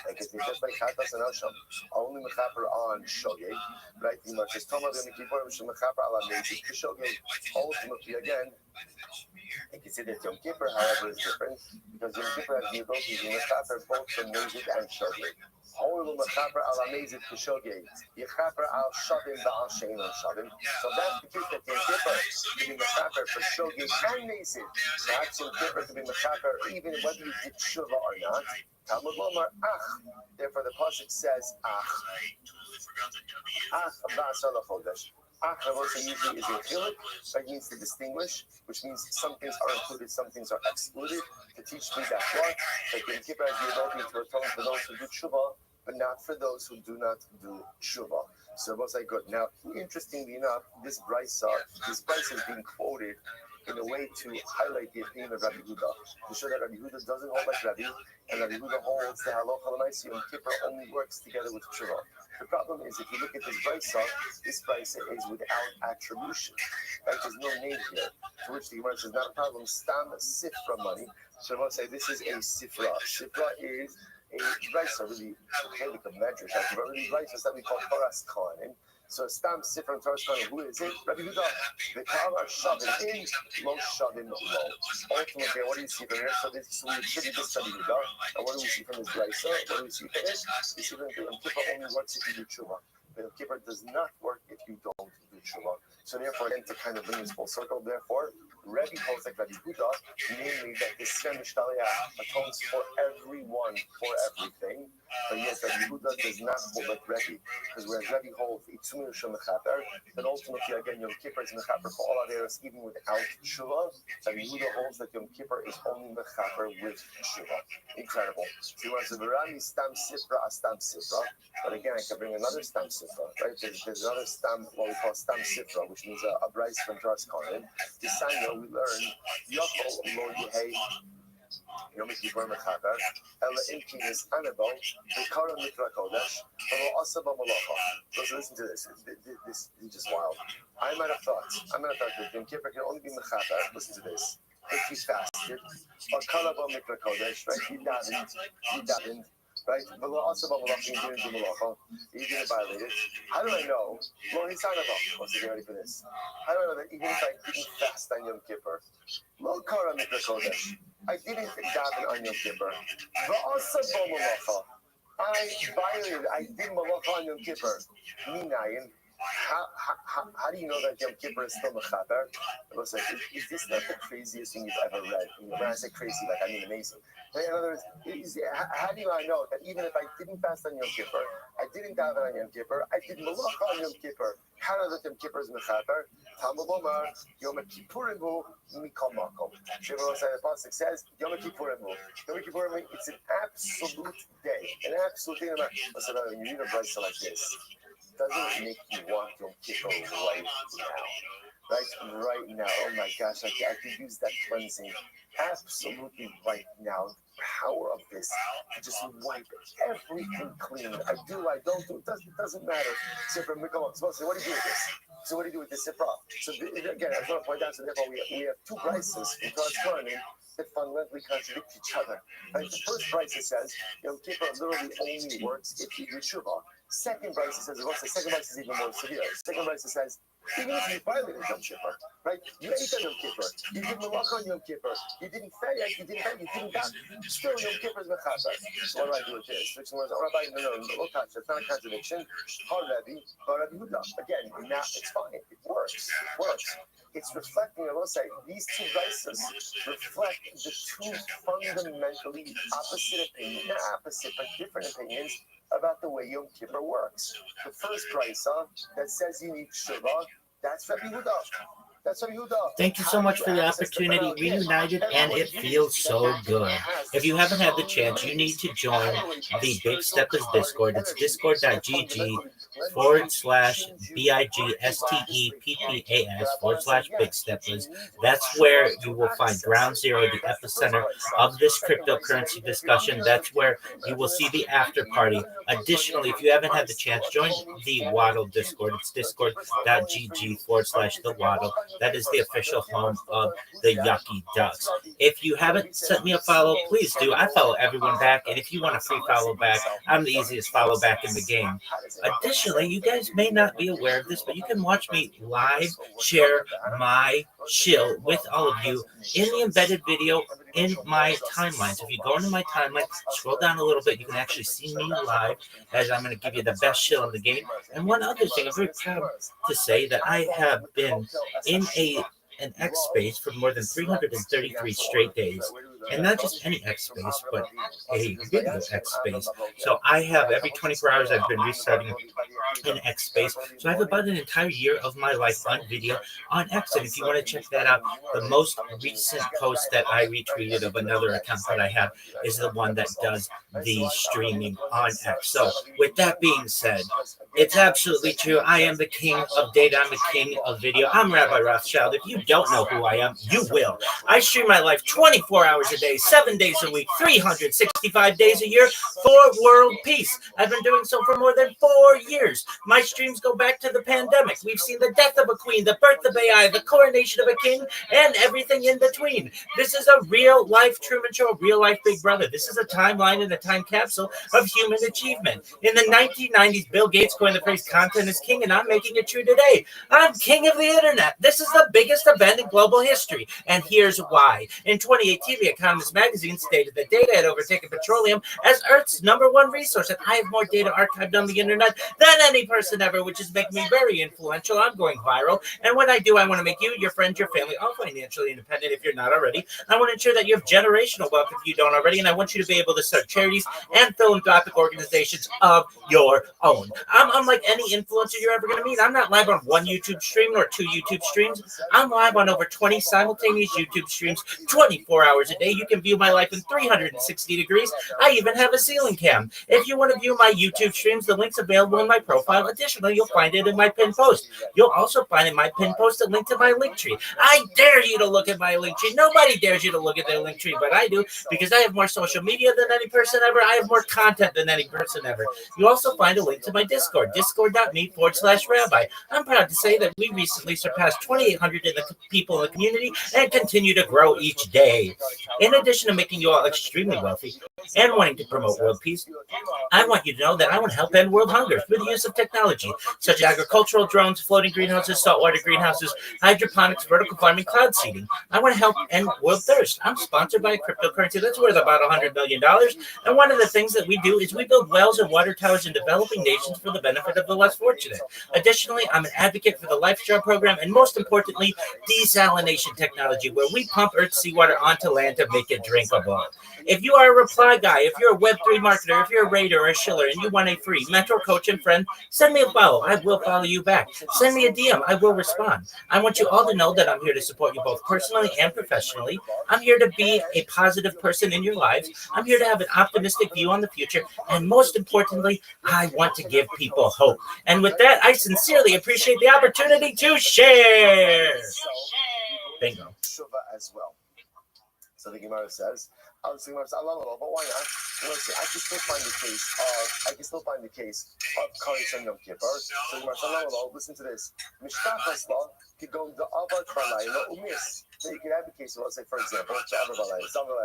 Like it's just like Chatas and Asham, only mechaper on Shogeg, right? You must just tell me Yom Kippur, which is mechaper ala meizit k'Shogeg. Ultimately, again, I can see that Yom Kippur, however, is different because Yom Kippur has the ability to mechaper both from meizit and Shogeg. Only mechaper ala meizit k'Shogeg. Yechaper al shavim ba'al shein al shavim. So that's the case that Yom Kippur to be mechaper for Shogeg and meizit. Perhaps Yom Kippur to be mechaper even whether you did tshuva or not. Talmud Lomar ach. Therefore, the pasuk says ach. Ach ba'asar lachodesh. Ach usually is a chilik, that means to distinguish, which means some things are included, some things are excluded. To teach me that what? That Yom Kippur has the ability to atone for those who do tshuva, but not for those who do not do tshuva. So both say good. Now, interestingly enough, this brisa is being quoted in a way to highlight the opinion of Rabbi Huda, to show that Rabbi Huda doesn't hold like Rabbi, and Rabbi Huda holds the halacha l'maisa Yom Kippur only works together with tshuva. The problem is, if you look at this brisa is without attribution. Right? There's no name here. To which the Gemara says, not a problem. Stam sifra money. So I want to say this is a sifra. Sifra is a brisa, really, like a medrash, but really brisa that we call Toras Kohanim. So stam sifra and Toras Kohanim, who is it? Rabbi Huda. The Kala shavim in, lo shavim lo. Ultimately, what do you see from here? So we attribute this to Rabbi Huda. And what do we see from this brisa? What do we see from it? We see from the Yom Kippur only works if you do tshuva. But Yom Kippur does not work if you don't do tshuva. So therefore, again, to kind of bring this full circle, therefore, Rabbi holds like Rabbi Huda, namely that the Shem Mishtaliah atones for everyone, for everything. But yet Rabbi Huda does not hold like Rabbi, because whereas Rabbi holds Itzumi Rishon Mechaper, then ultimately again Yom Kippur is Mechaper for all others, even without Tshuva. Rabbi Huda holds that Yom Kippur is only Mechaper with Tshuva. Incredible. So he wants to Verani Stam Sifra a Stam Sifra, but again I can bring another Stam Sifra, right? There's another Stam, what we call Stam Sifra, which means a bryce from Toras Kohanim. This Sanya we learn Yachol Lo Yehei Yom Kippur Mechaper Ela Inkin is Anabel V'Kara Mikra Kodesh V'Lo Asaba Malacha. So listen to this. This is just wild. I might have thought that Yom Kippur can only be Mechaper. Listen to this. If he fasted, or Kalaba Mikra Kodesh, right? He davened. Right? But also about Malacha, he didn't do Malacha. He didn't violate it. How do I know? Well, he's not about. What's the ready for this? How do I know that even if I didn't fast on Yom Kippur, Lo Kara Mikra Kodesh, I didn't daven on Yom Kippur, but also about Malacha, I violated. I did Malacha on Yom Kippur. Minayin. How do you know that Yom Kippur is still Mechaper? Listen, is this not the craziest thing you've ever read? When I say crazy, like I mean amazing. In other words, how do I know that even if I didn't fast on Yom Kippur, I didn't daven on Yom Kippur, I did Malacha on Yom Kippur, how do I know that Yom Kippur is Mechaper? Talmud Lomar, Yom Kippurim hu mikol makom. The pasuk says Yom Kippurim hu. Yom Kippurim, it's an absolute day, an absolute day. Listen, when you read a verse like this, doesn't it make you want Yom Kippur right now? Right now. Oh my gosh, I could use that cleansing absolutely right now. The power of this to just wipe everything clean. I do, I don't do, it doesn't matter. So from Mikol, so what do you do with this? So again, I just want to point out, so therefore we have two prices in Toras Kohanim that fundamentally contradict each other. Right? The first brisa says Yom Kippur literally only works if you do tshuva. Second brisa says, second brisa is even more severe. Second brisa says, even if you violated Yom Kippur, right? You ate on Yom Kippur, you did malach on Yom Kippur, you didn't fayek, you didn't daven, still Yom Kippur is mechata. So what do I do with this? Which one? Rabbi, no, it's not a contradiction. Rabbi, again, now it's fine. It works. It's reflecting, I will say, these two vices reflect the two fundamentally opposite opinions, not opposite, but different opinions about the way Yom Kippur works. The first brisa that says you need Shiva, that's Rabbi Yehuda. Thank you so much for the opportunity. Reunited, and it feels so good. If you haven't had the chance, you need to join the Big Steppers Discord. It's discord.gg/BIGSTEPPAS/Big Steppers. That's where you will find Ground Zero, the epicenter of this cryptocurrency discussion. That's where you will see the after party. Additionally, if you haven't had the chance, join the Waddle Discord. It's discord.gg/the Waddle. That is the official home of the Yucky Ducks. If you haven't sent me a follow, please do. I follow everyone back, and if you want a free follow back, I'm the easiest follow back in the game. Additionally, you guys may not be aware of this, but you can watch me live share my shill with all of you in the embedded video in my timelines. If you go into my timeline, scroll down a little bit, you can actually see me live as I'm going to give you the best shill in the game. And one other thing, I'm very proud to say that I have been in an X space for more than 333 straight days. And not just any X space, but a video X space. So I have every 24 hours I've been restarting an X space. So I have about an entire year of my life on video on X. And if you want to check that out, the most recent post that I retweeted of another account that I have is the one that does the streaming on X. So with that being said, it's absolutely true. I am the king of data. I'm the king of video. I'm Rabbi Rothschild. If you don't know who I am, you will. I stream my life 24 hours a day, 7 days a week, 365 days a year for world peace. I've been doing so for more than 4 years. My streams go back to the pandemic. We've seen the death of a queen, the birth of AI, the coronation of a king, and everything in between. This is a real life Truman Show, real life Big Brother. This is a timeline and a time capsule of human achievement. In the 1990s, Bill Gates coined the phrase content is king, and I'm making it true today. I'm king of the internet. This is the biggest event in global history, and here's why. In 2018, The Economist magazine stated that data had overtaken petroleum as Earth's #1 resource, and I have more data archived on the internet than any person ever, which is making me very influential. I'm going viral, and when I do, I want to make you, your friends, your family, all financially independent if you're not already. I want to ensure that you have generational wealth if you don't already, and I want you to be able to start charities and philanthropic organizations of your own. I'm unlike any influencer you're ever going to meet. I'm not live on one YouTube stream or 2 YouTube streams. I'm live on over 20 simultaneous YouTube streams 24 hours a day. You can view my life in 360 degrees. I even have a ceiling cam. If you want to view my YouTube streams, the link's available in my profile. Additionally, you'll find it in my pinned post. You'll also find in my pinned post a link to my link tree. I dare you to look at my link tree. Nobody dares you to look at their link tree, but I do, because I have more social media than any person ever. I have more content than any person ever. You also find a link to my Discord, discord.me/rabbi. I'm proud to say that we recently surpassed 2,800 people in the community and continue to grow each day. In addition to making you all extremely wealthy and wanting to promote world peace, I want you to know that I want to help end world hunger through the use of technology, such as agricultural drones, floating greenhouses, saltwater greenhouses, hydroponics, vertical farming, cloud seeding. I want to help end world thirst. I'm sponsored by a cryptocurrency that's worth about $100 million. And one of the things that we do is we build wells and water towers in developing nations for the benefit of the less fortunate. Additionally, I'm an advocate for the LifeStar program, and most importantly, desalination technology, where we pump Earth's seawater onto land to make it drinkable. If you are a reply guy, if you're a Web3 marketer, if you're a raider or a shiller, and you want a free mentor, coach, and friend, send me a follow. I will follow you back. Send me a DM. I will respond. I want you all to know that I'm here to support you both personally and professionally. I'm here to be a positive person in your lives. I'm here to have an optimistic view on the future. And most importantly, I want to give people hope. And with that, I sincerely appreciate the opportunity to share. Bingo. As well. So the Gemara says, I love it, but why not? Listen, I can still find the case of Karis and Yom Kippur. So the Gemara says, listen to this. Mishkachas la kigon da'avar kalayla umis. So you can have a case of, let's say, for example,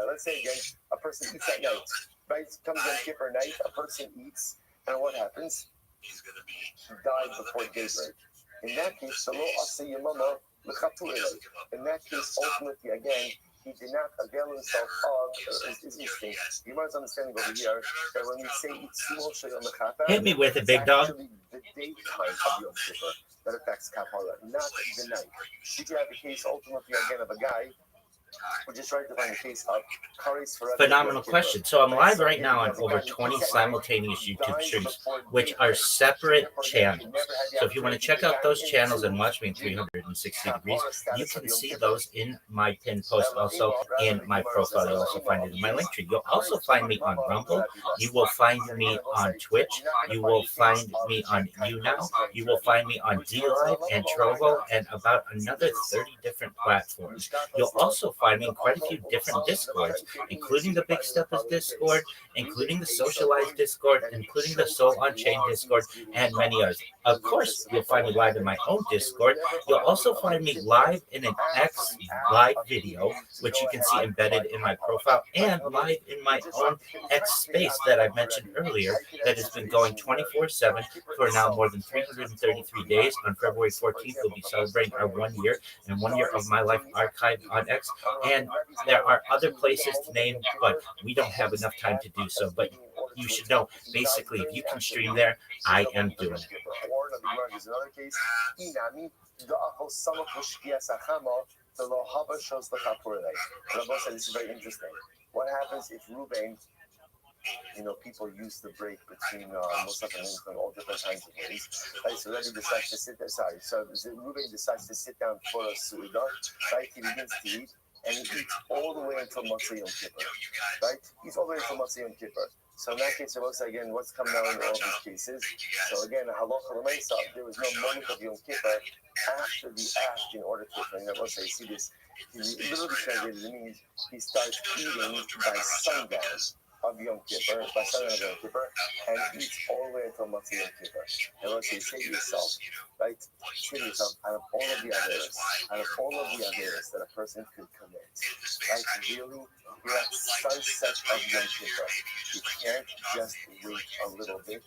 let's say again, a person eats at night, right? Comes in Kippur night, a person eats, and what happens? He died before daybreak. In that case, in that case, ultimately, again, he did not avail himself of his instinct. You must understanding over here that when we say Hit me with it, big dog. actually the daytime of Yom Kippur that affects kapara, not the night. You can have a case ultimately again of a guy who just tried to find a case of Kares forever. Phenomenal question. So I'm live right now on over 20 simultaneous YouTube streams, which are separate channels. So if you want to check out those channels and watch me in 360 degrees, you can see those in my pinned post, also in my profile. You'll also find it in my link tree. You'll also find me on Rumble. You will find me on Twitch. You will find me on YouNow. You will find me on DLive and Trovo and about another 30 different platforms. You'll also find me in quite a few different Discords, including the Big Steppers Discord, including the Socialized Discord, including the Soul Unchained Discord, and many others. Of course, you'll find me live in my own Discord. You'll also find me live in an X live video, which you can see embedded in my profile, and live in my own X space that I mentioned earlier that has been going 24/7 for now more than 333 days. On February 14th, we'll be celebrating our 1 year and 1 year of my life archived on X. And there are other places to name, but we don't have enough time to do so. But you should know, basically, if you can stream there, I am doing it. This is very interesting. What happens if Ruben, people use the break between Musaf and Mincha in all different kinds of ways. Right? So Rabbi decides to sit there. So Ruben decides to sit down for a Suda. Right? He begins to eat, and he eats all the way until Motzei Yom Kippur. Right? He's all the way until Motzei Yom Kippur. So in that case, again, what's come down in all these cases? So again, halacha l'meisa, there was no moment of Yom Kippur after the act in order to. And I say, see this. He literally translated it means he starts eating by sundown of Yom Kippur, by sundown of Yom Kippur, and eats all the way until Motzei Yom Kippur. And let's say to yourself, right? Say to yourself, out of all of the averos that a person could commit, right? Really, you're at sunset of Yom Kippur. You can't just wait a little bit.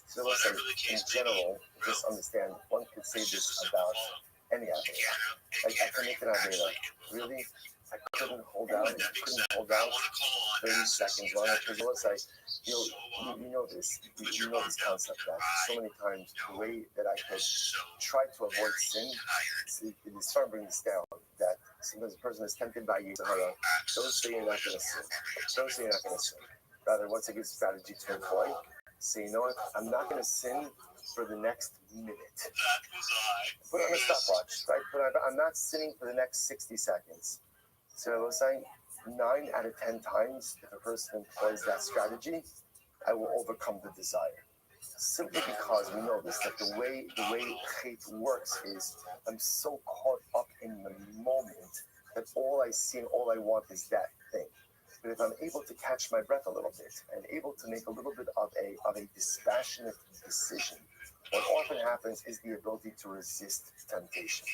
So let's say, in general, just understand, one could say this about any avera. Like I commit an avera. Really, I couldn't hold out 30 seconds longer because it was like, you know this concept that so many times the way that I could try to avoid sin, it's trying to bring this down, that sometimes a person is tempted by you, don't say you're not going to sin. Rather, what's a good strategy to employ? Say, you know what, I'm not going to sin for the next minute. Put on a stopwatch, right? I'm not sinning for the next 60 seconds. So I was saying 9 out of 10 times, if a person employs that strategy, I will overcome the desire. Simply because we know this, that the way hate works is I'm so caught up in the moment that all I see and all I want is that thing. But if I'm able to catch my breath a little bit and able to make a little bit of a dispassionate decision, what often happens is the ability to resist temptation.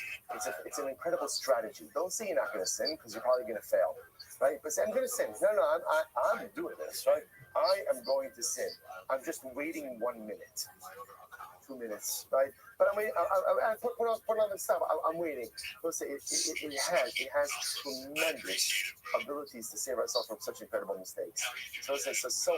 It's an incredible strategy. Don't say you're not going to sin because you're probably going to fail, right? But say I'm going to sin. No, I'm doing this, right? I am going to sin. I'm just waiting 1 minute, 2 minutes, right? But I'm waiting. I put on the stop. I'm waiting. Let's say it has tremendous abilities to save ourselves from such incredible mistakes. So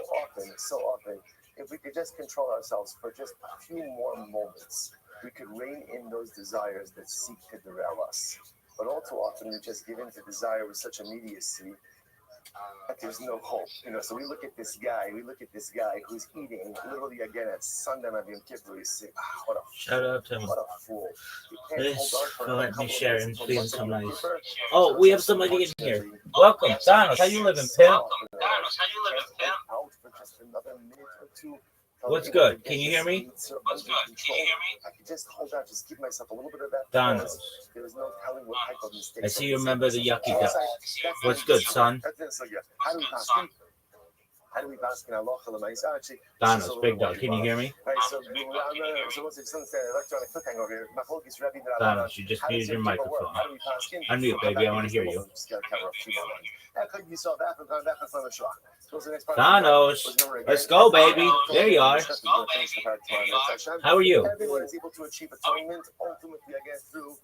often. If we could just control ourselves for just a few more moments, we could rein in those desires that seek to derail us. But all too often, we just give in to desire with such immediacy that there's no hope. So we look at this guy who's eating literally again at sundown of Yom Kippur. We say, what a Shout out to him. What a fool. Please let me share and please come nice. Oh, we have somebody in here. Welcome, Donald. How you living, pimp? What's good? Can you hear me? I could just hold out, just give myself a little bit of that. Donald. There was no telling what type of mistakes. I see you remember the yucky guy. What's good, son? How do we pass in Allah? Actually, Thanos, big dog. Can you hear me? Right, so what's it? Something electronic cliffhanger over here. Machlokes Rabbi and Rabbi. Thanos, you just muted your microphone. How do we pass in? Unmute, baby. I want to hear you. Thanos, let's go, baby. There you are. How are you? Everyone is able to achieve atonement ultimately again through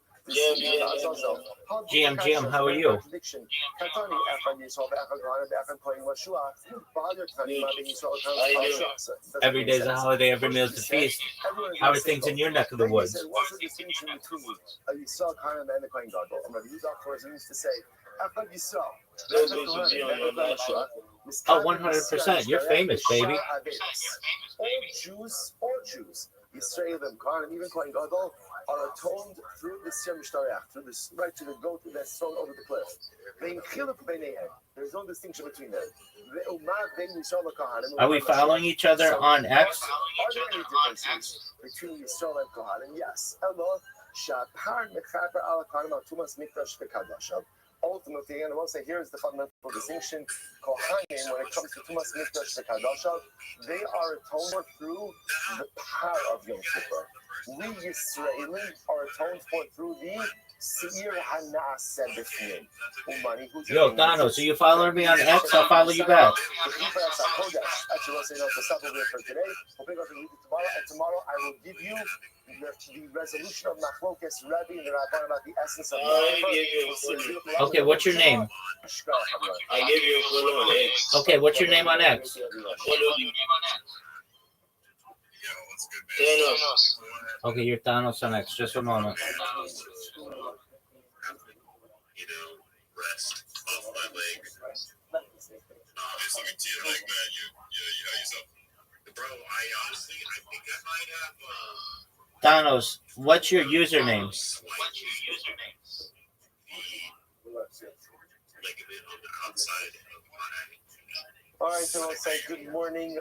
GM, how are you? Every day's a holiday, every meal's a feast. How are things in your neck of the woods? What's the distinction between a Yisrael Kohen and the Kohen Gadol? Rabbi Yehuda used to say, Oh, 100%. You're famous, baby. All Jews, Yisraelim, Kohen, even Kohen Gadol, are atoned through the Siyam Mishtareach, through this right to the goat that's thrown over the cliff. There's no distinction between them. Are we following each other on X? Are there any differences between Yisrael and Kohanim? Yes. Ultimately, and I will say here is the fundamental distinction. Kohanim, when it comes to Tumas Mikdash V'Kadoshav, they are atoned for through the power of Yom Kippur. We Yisraelim are atoned for through the Seir HaNa'aseh B'Fnim. Yo, Thanos, are you following me on X? I'll follow you back. Actually, we'll say no, to stop over for today. We'll pick up the video tomorrow, and tomorrow I will give you the resolution of Machlokes Rabbi and the Rabbi about the essence of life. Okay, what's your name? I gave you a follow on X. Okay, what's your name on X? Thanos. Okay, you're Thanos on X. Just a moment. Rest off my leg. Just looking to you like, man, you know yourself. Bro, I honestly, I think I might have, Thanos, what's your username? like a bit on the outside of my. All right, so we'll say good morning.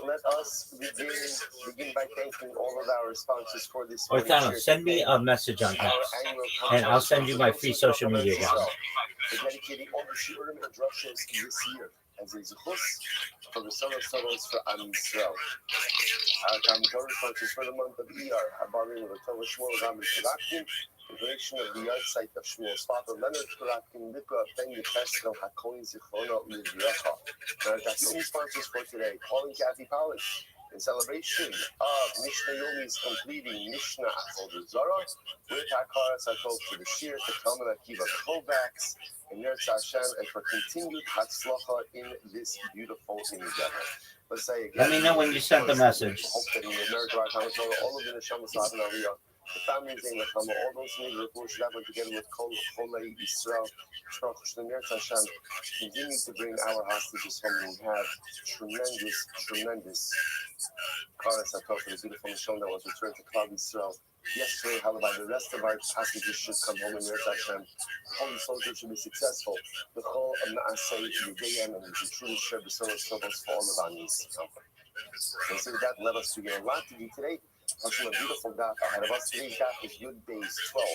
Let us begin by thanking all of our sponsors for this. Or Thanos, send me a message on X, and I'll send you my free social media account. We're dedicating all the Shiurim and Drashos this year as a zechus for the Son of Solos for Am Yisrael. Our Talmud Torah sponsors for the month of Iyar, Habarim of the Torah Shmuel Ram Shalakim, the creation of the yard site of Shmuel's father Leonard Shalakim, Nikra Ben Yecheskel Hakoin Zichrono Mizracha. Our Tassim sponsors for today, Paul and Kathy Polish. In celebration of Mishnah Yomi's completing Mishnah Avodah Zarah with Hakara Satov to the Shir, to Talmud Akiva Kovacs, and Yetz Hashem, and for continued Hatzlacha in this beautiful endeavor. Let's say again. Let me know when you sent the message. Hope that in the America, all of the Neshama Savan Aliyah, the families in the Chama, all those who need to push that together with Cholei Yisrael, Yetz Hashem, continue to bring our hostages home. We have tremendous Karas Atov for the beautiful Neshama that was returned to Klal Yisrael yesterday. However, the rest of our hostages should come home in Yetz Hashem. Holy soldiers should be successful. The whole of Naaseh Yudayim, and we should truly share the soul of struggles for all of our needs. And so that led us to get a lot to do today. Also, a beautiful daf ahead of us. Today's daf is Yud Days 12.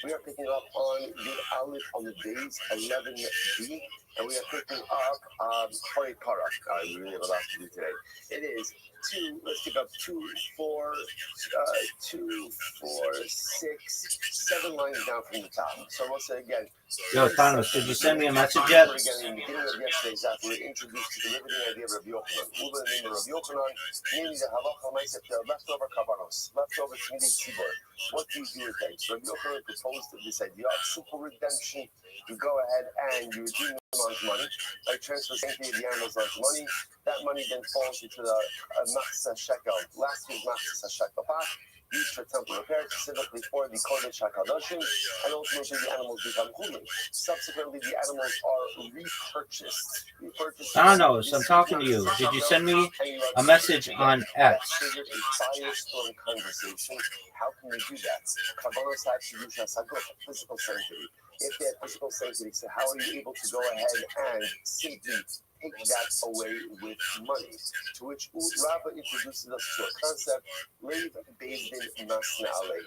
We are picking up on Yud Aleph on the days 11b, and we are picking up Hori Parak. We really have a lot to do today. It is let's pick up 2, 4, 6, 7 lines down from the top. So we'll say again. Yo, Thanos, did you send me a message yet? Again, in the beginning of yesterday's daf, we were introduced to the limiting idea of Rabbi Yochanan. Uber the name of Rabbi Yochanan, namely the halacha ma'aseh, leftover kavanos, leftover tzmidei tzibur. What do you do with that? Rabbi Yochanan proposed this idea of simple redemption. You go ahead and you redeem them onto money, like transfer the animals onto money. That money then falls into the machzah shekel, last year's machzah shekel pot, used for temple repair, specifically for the Kodesh HaKadoshim, and ultimately the animals become chulin. Subsequently, the animals are repurchased. Thanos, I'm talking to you. Did you send me a message on X? Triggered a firestorm conversation. How can you do that? Karbanos have Shiddush HaSagot, physical sanctity. If they have physical sanctity, so how are you able to go ahead and simply take that away with money. To which Rabbi introduces us to a concept, Leiv Bezdin Masna Alei.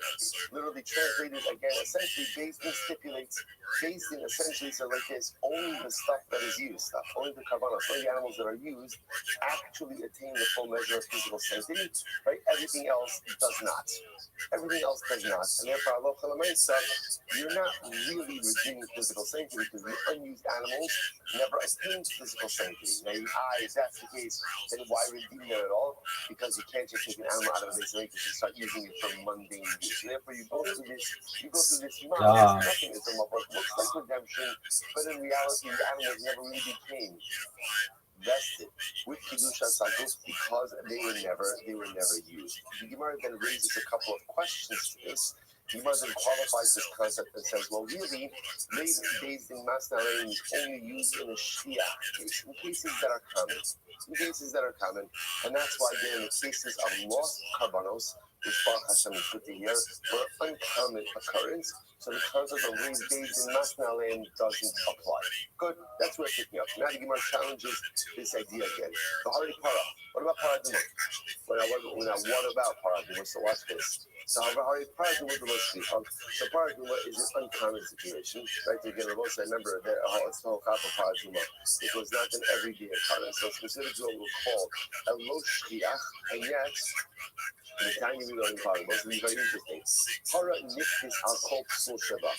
Literally translated again, essentially Bezdin stipulates, Bezdin essentially says like this, only the stuff that is used, only the kavanos, only the animals that are used actually attain the full measure of physical sanctity, right? Everything else does not. Everything else does not. And therefore, you're not really redeeming physical sanctity because the unused animals never attain physical sanctity. Now, if that's the case, then why redeem them at all? Because you can't just take an animal out of the sanctity and start using it for mundane use. Therefore, you go through this nothing is what looks like redemption, but in reality, the animals never really became vested with Kedusha Saguf because they were never used. The Gemara then raises a couple of questions to this. The Gemara then qualifies this concept and says, well, really, Leiv Bezdin Masna Alei is only used in a Shliach case, in cases that are common. And that's why again, in the cases of lost karbanos, which Baruch Hashem is good to hear, were uncommon occurrence. So the concept of Leiv Bezdin Masna Alei doesn't apply. Good, that's where it's picking up. Now the Gemara challenges this idea again. What about Paraduma? What about Paraduma? So watch this. So Paraduma is an uncommon situation, right? Again, I remember that it's the whole cop of Paraduma. It was not an everyday occurrence. So specifically what we'll call a lo shliach, and yet the time you learn Paraduma, this will be very interesting. Para niftis al kol psul sheva.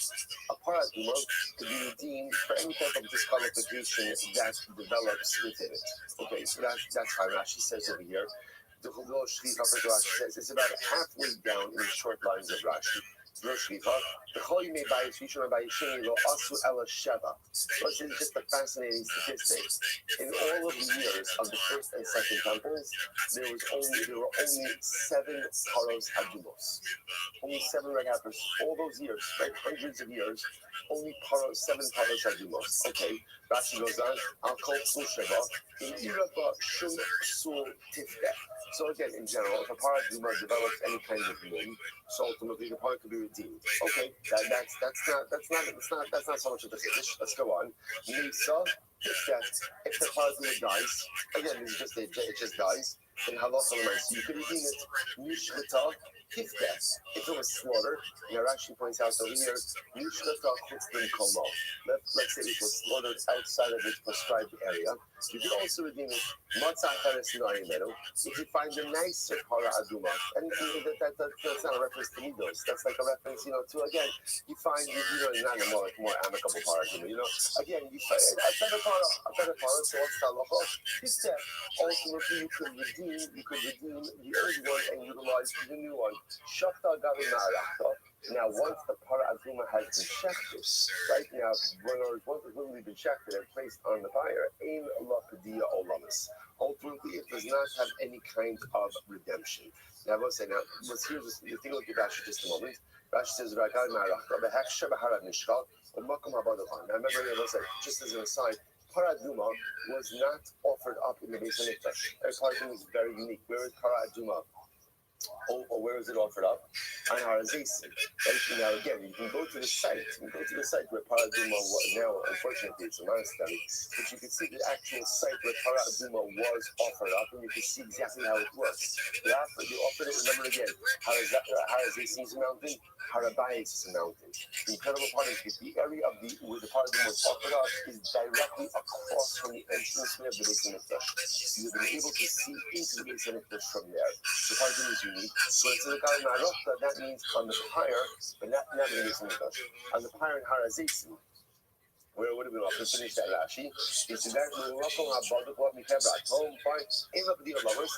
A Paraduma could be redeemed for any type of disqualification that develops within it. Okay, so that's how Rashi says over here. The Rashi says it's about halfway down in the short lines of Rashi. The Chol Yimei Bayis Rishon Bayis Lo Asu Ela Sheva. So it's just a fascinating statistic. In all of the years of the first and second temples, there were only 7 paros adumos. Only 7 red heifers. All those years, right? Hundreds of years, only 7 paros adumos. Okay, Rashi goes on. Al Kol Psul Sheva. In Iraba Shum Psul Tifdeh. So again, in general, if a paraduma develops any kind of limb, so ultimately the part could be redeemed. Okay, that's not so much of the chiddush. Let's go on. Misa, if the paraduma dies, again, it just dies. In halacha l'maisa, you could redeem it. Nishkata, if it was slaughtered, now Rashi points out over here, Nishkata chutzlin komo. Let's say it was slaughtered outside of its prescribed area. You could also redeem it. If you find a nicer para aduma, and that's not a reference to midos. That's like a reference, to again. You find not a more amicable para aduma. Again, you find a better para. So what's the halacha? Ultimately, you could redeem the old one and utilize the new one. Shafta gavi ma'arachta. Now, once the para aduma has been shechted, right now, once it's literally been shechted and placed on the fire, ain la pediya olamis. Ultimately, it does not have any kind of redemption. Now, let's take a look at Rashi just a moment. Rashi says, now remember, just as an aside, Paraduma was not offered up in the Beis Hamikdash. Paraduma is very unique. Where is Paraduma? Or where is it offered up? On Har HaZeisim. Right? Now again, you can go to the site. Where Paraduma was. Now, unfortunately, it's a monastery, but you can see the actual site where Paraduma was offered up, and you can see exactly how it works. They offered it. Remember again, Har HaZeisim is a mountain. Har HaBayis is a mountain. The incredible part is that the area of where the Paraduma was offered up is directly across from the entranceway of the Beis Hamikdash. You've been able to see into the Beis Hamikdash from there. The Paraduma is unique. So it's a guy Marokta, that means on the pyre, but not in the Beis Hamikdash. On the pyre in Har HaZeisim, where would have been to finish that Rashi, is to that home fine, in the deal lovers,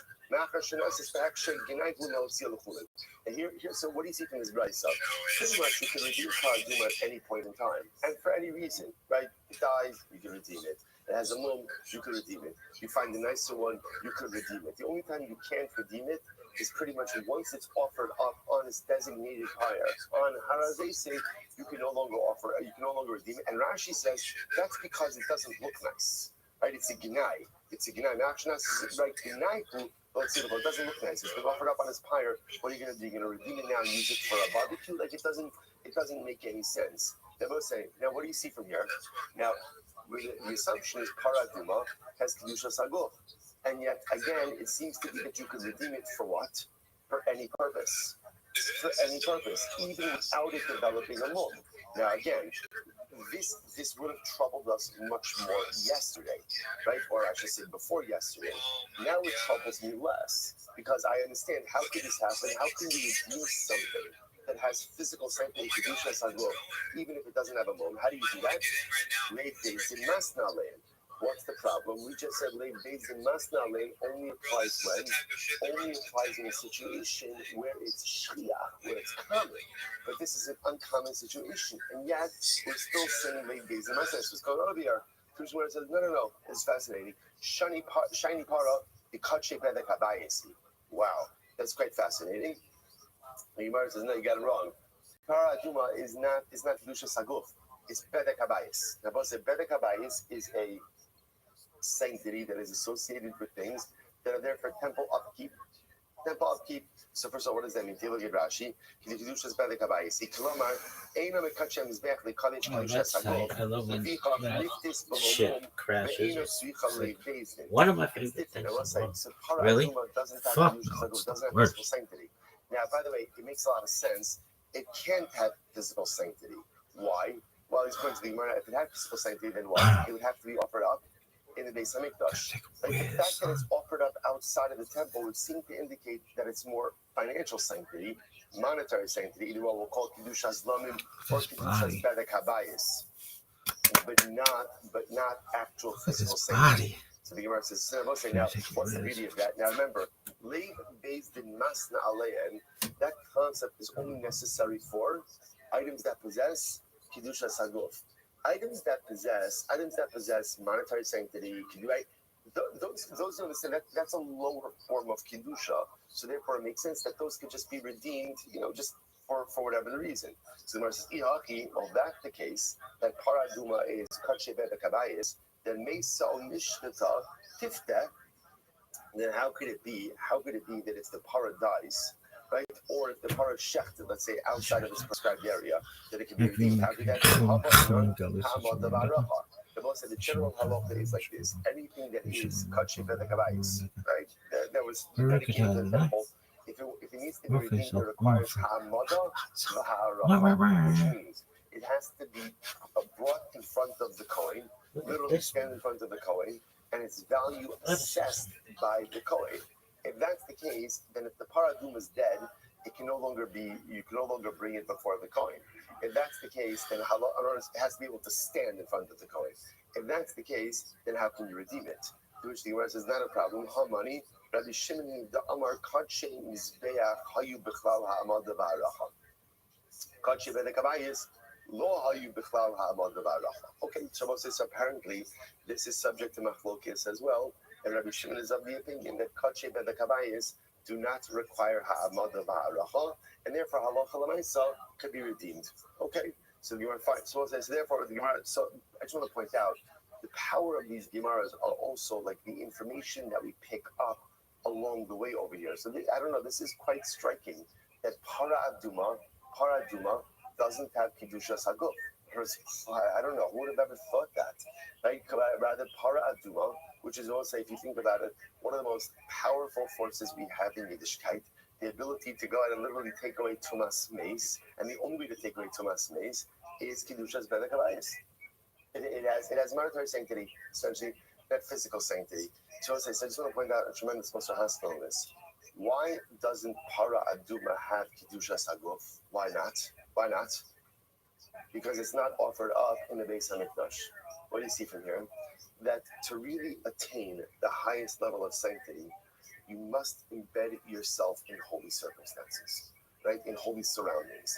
and here, so what do you see from this brisa? Pretty much you can redeem Paraduma at any point in time, and for any reason, right? It dies, you can redeem it. It has a mum, you could redeem it. You find a nicer one, you could redeem it. The only time you can't redeem it is pretty much once it's offered up on its designated pyre. On Har HaZeisim, you can no longer redeem it. And Rashi says that's because it doesn't look nice, right? It's a ginai. Now, actually, right? Ginai, let's see, it doesn't look nice. It's been offered up on its pyre. What are you going to do? You're going to redeem it now and use it for a barbecue? Like it doesn't make any sense. They're both saying, now what do you see from here? Now, where the assumption is paraduma has kedusha saguf, and yet again it seems to be that you could redeem it for what? For any purpose. For any purpose, even without it developing a mum. Now again, this would have troubled us much more yesterday, right? Or I should say before yesterday. Now it troubles me less because I understand how could this happen? How can you redeem something that has physical sanctity, kedusha saguf, even if it doesn't have a mum? How do you do that? Lev beis in masna lein. What's the problem? We just said lev beis in masna lein only applies when? Only applies in a situation where it's shliach, where it's common. But this is an uncommon situation, and yet we're still saying lev beis in masna. What's going on over here? Where it says no. It's fascinating. Shiny para the kache bedek habayisi. Wow, that's quite fascinating. The Gemara says no, you got it wrong. Para aduma is not kedusha saguf. It's bedek habayis. Now, both say bedek habayis is a sanctity that is associated with things that are there for temple upkeep. Temple upkeep. So first of all, what does that mean? Take a look at Rashi. Kedushas bedek habayis. Kolomar eina mekachem mizbeach lekalei kedusha saguf. I love when shit crashes. Like, one of my favorite things. Really? Fuck no. It's the worst. Sanctity. Now, by the way, it makes a lot of sense. It can't have physical sanctity. Why? Well, he's going to the Gemara. If it had physical sanctity, then what? It would have to be offered up in the Beis Hamikdash. Like the fact that it's offered up outside of the temple would seem to indicate that it's more financial sanctity, monetary sanctity. Either what we'll call kedushas lamim or kedushas bedek habayis, but not actual physical sanctity. So the Gemara says, now, what's the beauty of that? Now remember, lev beis din masna alein, that concept is only necessary for items that possess kedusha saguf. Items that possess monetary sanctity, right? Those understand that that's a lower form of kedusha. So therefore, it makes sense that those could just be redeemed, just for whatever the reason. So the Gemara says, "Ihaki." Well, that's the case. That paraduma is kache bedek habayis. Then mesa mishnata tifta. Then how could it be that if the para dies, right? Or if the para shechted, let's say outside of its prescribed area, that it can be redeemed? How could that be? The most said the general halacha is like this: anything that is kache bedek habayis, right? That was dedicated to the temple. If it needs to be redeemed, it requires ha'amada v'ha'aracha, which means it has to be brought in front of the coin, literally stand in front of the coin, and its value assessed by the coin. If that's the case, then if the paradum is dead, you can no longer bring it before the coin. If that's the case, then it has to be able to stand in front of the coin. If that's the case, then how can you redeem it? To which the Gemara says, not a problem. How money? Rabbi Shimon the Amar Kache Mizbeach Hayu Bechlal Ha'amad V'Haracha. Kache Bedek Habayis Lo Hayu Bechlal Ha'amad V'Haracha. Okay, so apparently this is subject to Machlokes as well. And Rabbi Shimon is of the opinion that Kache Bedek Habayis do not require Ha'amad V'Haracha, and therefore Halacha L'Maisa could be redeemed. Okay, so the Gemara fine. So therefore the Gemara. So I just want to point out the power of these Gemaras are also like the information that we pick up along the way over here. So I don't know, this is quite striking that para aduma doesn't have kedusha saguf. I don't know, who would have ever thought that, right? Rather para aduma, which is also, if you think about it, one of the most powerful forces we have in Yiddishkeit, the ability to go out and literally take away tumas meis, and the only way to take away tumas meis is kedushas bedek habayis. It has monetary sanctity, essentially, that physical sanctity. So I just want to point out a tremendous Musar Haskell on this. Why doesn't para aduma have kedusha saguf? Why not? Because it's not offered up in the Beis Hamikdash. What do you see from here? That to really attain the highest level of sanctity, you must embed yourself in holy circumstances, right? In holy surroundings.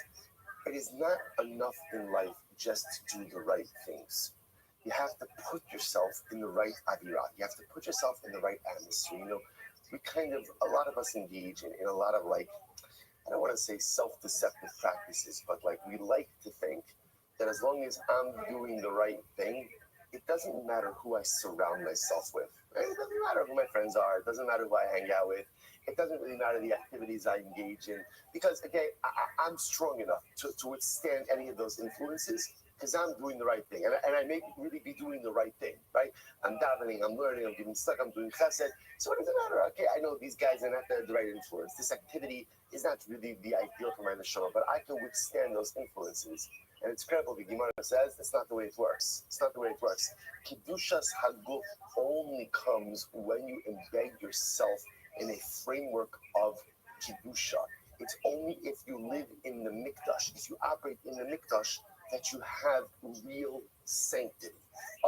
It is not enough in life just to do the right things. You have to put yourself in the right avirah. You have to put yourself in the right atmosphere. A lot of us engage in a lot of I don't want to say self-deceptive practices, but we like to think that as long as I'm doing the right thing, it doesn't matter who I surround myself with. Right? It doesn't matter who my friends are. It doesn't matter who I hang out with. It doesn't really matter the activities I engage in. Because, again, I'm strong enough to withstand any of those influences. because I'm doing the right thing, and I may really be doing the right thing, right? I'm davening, I'm learning, I'm giving stuck, I'm doing chesed. So what does it matter? Okay, I know these guys are not the right influence. This activity is not really the ideal for my neshama, but I can withstand those influences. And it's credible. The Gemara says that's not the way it works. It's not the way it works. Kedushas haguf only comes when you embed yourself in a framework of kedusha. It's only if you live in the mikdash, if you operate in the mikdash, that you have real sanctity.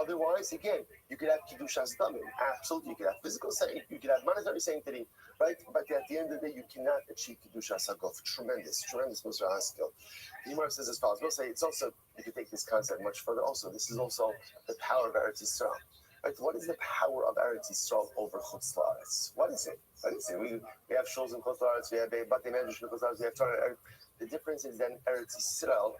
Otherwise, again, you could have kedushas damim. Absolutely, you could have physical sanctity, you could have monetary sanctity, right? But at the end of the day, you cannot achieve kedushas haguf. Tremendous Musar skill. The Gemara says as follows. We'll say it's also, you can take this concept much further. Also, this is also the power of Eretz Yisrael. Right? What is the power of Eretz Yisrael over Chutz La'aretz? What is it? We have shuls in Chutz La'aretz, we have Batei Medrash in Chutz La'aretz, we have Torah. The difference is that Eretz Yisrael,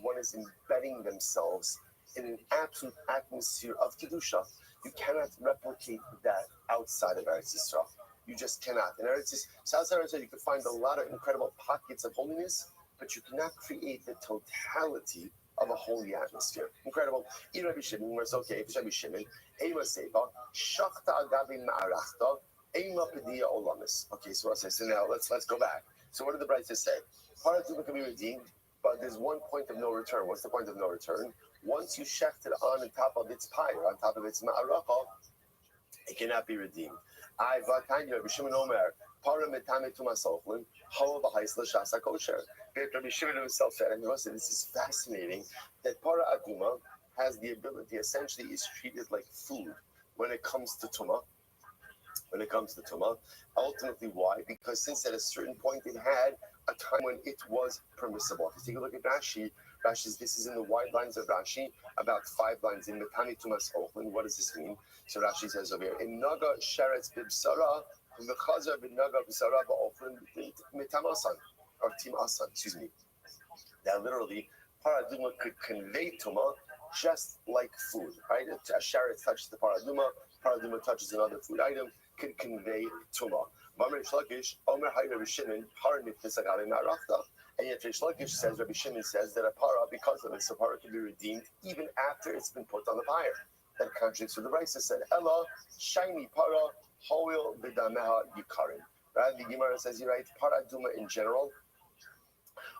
one is embedding themselves in an absolute atmosphere of Kedusha. You cannot replicate that outside of Eretz Yisrael. You just cannot. In Eretz Yisrael, outside Eretz Yisrael, you can find a lot of incredible pockets of holiness, but you cannot create the totality of a holy atmosphere. Incredible. Even Rabbi Shimon, where it's okay, if it's Rabbi Shimon, Ema Seifa, Shachta Agavim Ma'arachta, Ema Pediya Olamis. Okay, so now let's go back. So what did the Bride say? Paraduma can be redeemed, but there's one point of no return. What's the point of no return? Once you shecht it on top of its pyre, on top of its ma'aracha, it cannot be redeemed. I Vatanya Rabbi Shimon Omer, Para Metame Tumasochlin, Hava B'Haisla Shasa Kosher. Rabbi Shimon himself said, and this is fascinating, that Para Aduma has the ability, essentially is treated like food when it comes to Tumah. Ultimately, why? Because since at a certain point it had a time when it was permissible. If you take a look at Rashi's, this is in the wide lines of Rashi, about 5 lines in Metami Tumas Ochlin. What does this mean? So Rashi says over here, in Naga Sheretz Bibsara, V'chazar B'Naga B'Sara B'Ochlin Mitamasan, or Tim Asan, excuse me. That literally, Paraduma could convey Tumah just like food, right? A Sheretz touches the Paraduma touches another food item, can convey Tumah. And yet Reish Lakish says, Rabbi Shimon says that a para, because of it, a para can be redeemed even after it's been put on the fire. That contradicts what the Raisa said. Ella, shiny para, hoil v'dameha yikarin. Right? The Gemara says, you're right, para duma in general,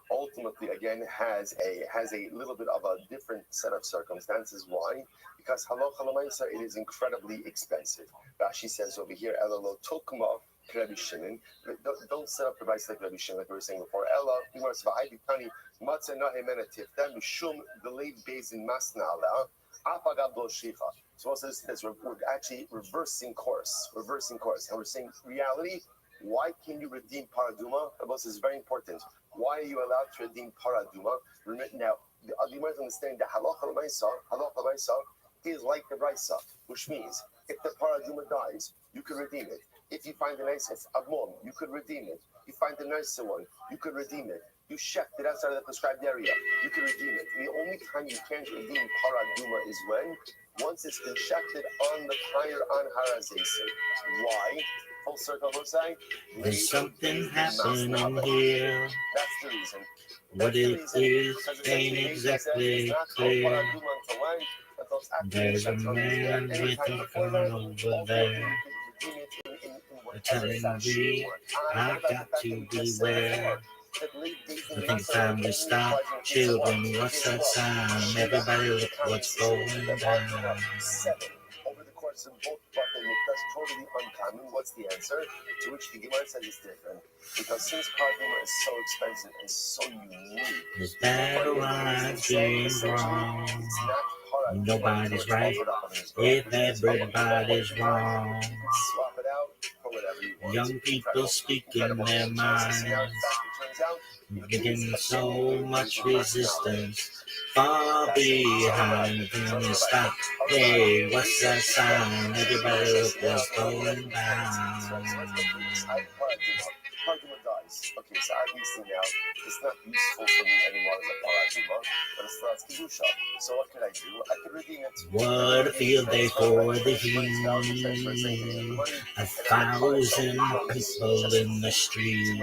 ultimately, again, has a little bit of a different set of circumstances. Why? Because halacha l'maisa, it is incredibly expensive. Rashi says over here, Ella lo tokma Rabbi Shimon. Don't set up the rice like Rabbi Shimon, like we were saying before. Ella, Gemara says, "V'hai b'tani matzah nahemena tifta mishum delayed bezin masna ala apagab lo shicha." So also this we're actually reversing course, and we're saying reality. Why can you redeem paraduma? This is very important. Why are you allowed to redeem paraduma? Now, you might understand that halacha l'maisa is like the brisa, which means if the paraduma dies, you can redeem it. If you find a nice abmom, you could redeem it. You find a nicer one, you could redeem it. You shecht it outside of the prescribed area, you can redeem it. The only time you can't redeem paraduma is once it's been shechted on the pyre on harazesi. Why? Full circle, Hosai. There's something happening here. That's the reason. What it is ain't exactly clear. There's a man with a gun over there telling me I got to beware. I think it's time to stop. Children, what's that sign? Everybody look what's going down. Over the course of both that's totally uncommon. What's the answer? To which the Gemara says it's different. Because since Paraduma is so expensive and so unique, there's bad lines being wrong. Nobody's right if everybody's wrong. Swap it out for whatever you want. Young people speaking their minds, getting so much resistance. Far behind, can you stop? Hey, what's that sound? Everybody look what's going down. Paraduma dies. Okay, so obviously now it's not useful for me anymore as a paraduma, but it still has kedusha. So what could I do? I could redeem it. What a field day for the heat. 1,000 people in the street,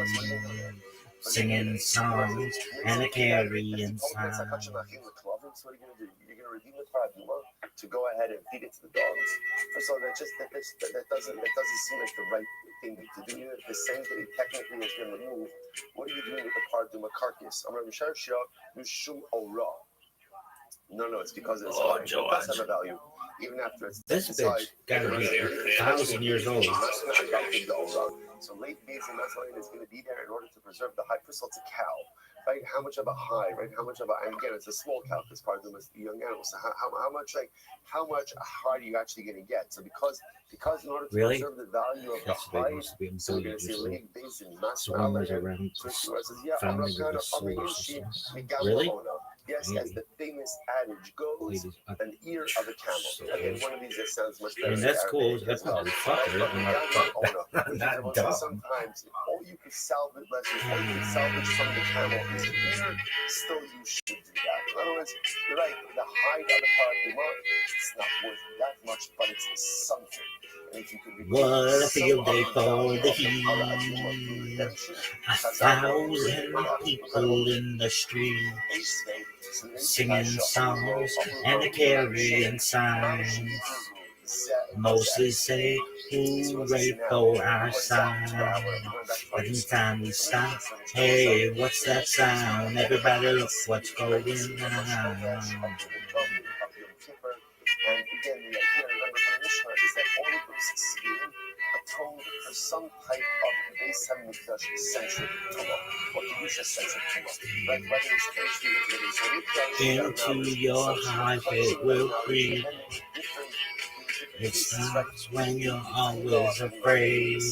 singing songs and a carrying sign. So what are you going to do? You're going to redeem the paraduma to go ahead and feed it to the dogs. First of all, that doesn't seem like the right thing to do. Even if the same thing technically has been removed, what are you doing with the paraduma carcass? I'm going to share shum ora. No, it's because it's it does have a value. Even after it's this bitch gotta be 1,000 years old. So late basil mescaline is going to be there in order to preserve the high. First of all, it's a cow, right? How much of a high, right? How much of a, and again, it's a small cow because part of them is the young animals. So how much high are you actually going to get? So because in order to preserve the value of the high, so we're going to say late basil mescaline. Founding of the solar system. Really? Yes, as the famous adage goes, an ear of a camel. Again, one of these that sounds much better. I mean, that's cool. That's probably fucker. I'm not dumb. Sometimes, all you can salvage, from the camel is the ear. Still, you should do that. In other words, you're right. The hide of the paraduma, it's not worth that much, but it's something. And if you could what a field day for the heat. 1,000 people in the street, singing songs and carrying signs. Moses say, hooray for our side. Every time we stop, hey, what's that sound? Everybody look what's going on. And again, the idea, remember from Mishnah, is that all of those skiing atoned for some type of Beis HaMikdash centric tumah, or Kedusha centric tumah. Right? Whether it's into your heart it will creep. It starts when you're always afraid.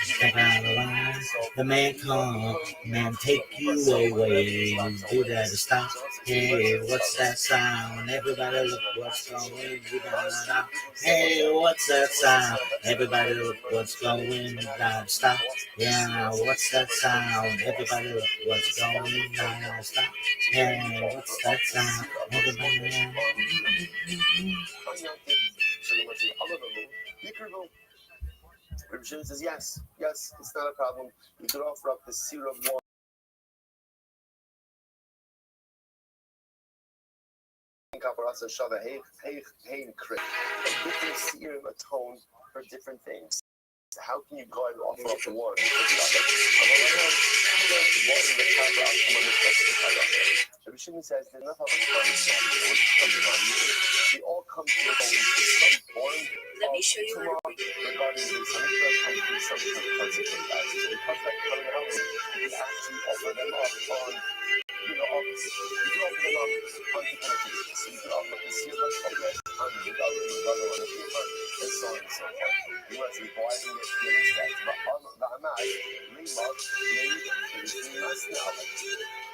Step out of line, the man come, man take you away. Do that to stop. Hey, what's that sound? Everybody look what's going on. Hey, what's that sound? Everybody look what's going on. Stop. Yeah, what's that sound? Everybody look what's going on. Stop. Yeah, what's that sound? Everybody. Rabbi Shimon says, yes, it's not a problem. You could offer up the seer of one. Different seer atone for different things. How can you go and offer up the one? Rabbi Shimon says there's enough of a they all come to some form. Let me show you regarding the consumption of consequent values. Because that coming out, you actually offer them up on, you can offer them up on different occasions. So you can offer the seal of Kodesh on the dollar on the paper, and so on and so forth. You want to say, why do you get respect? But on the Amai, Limot,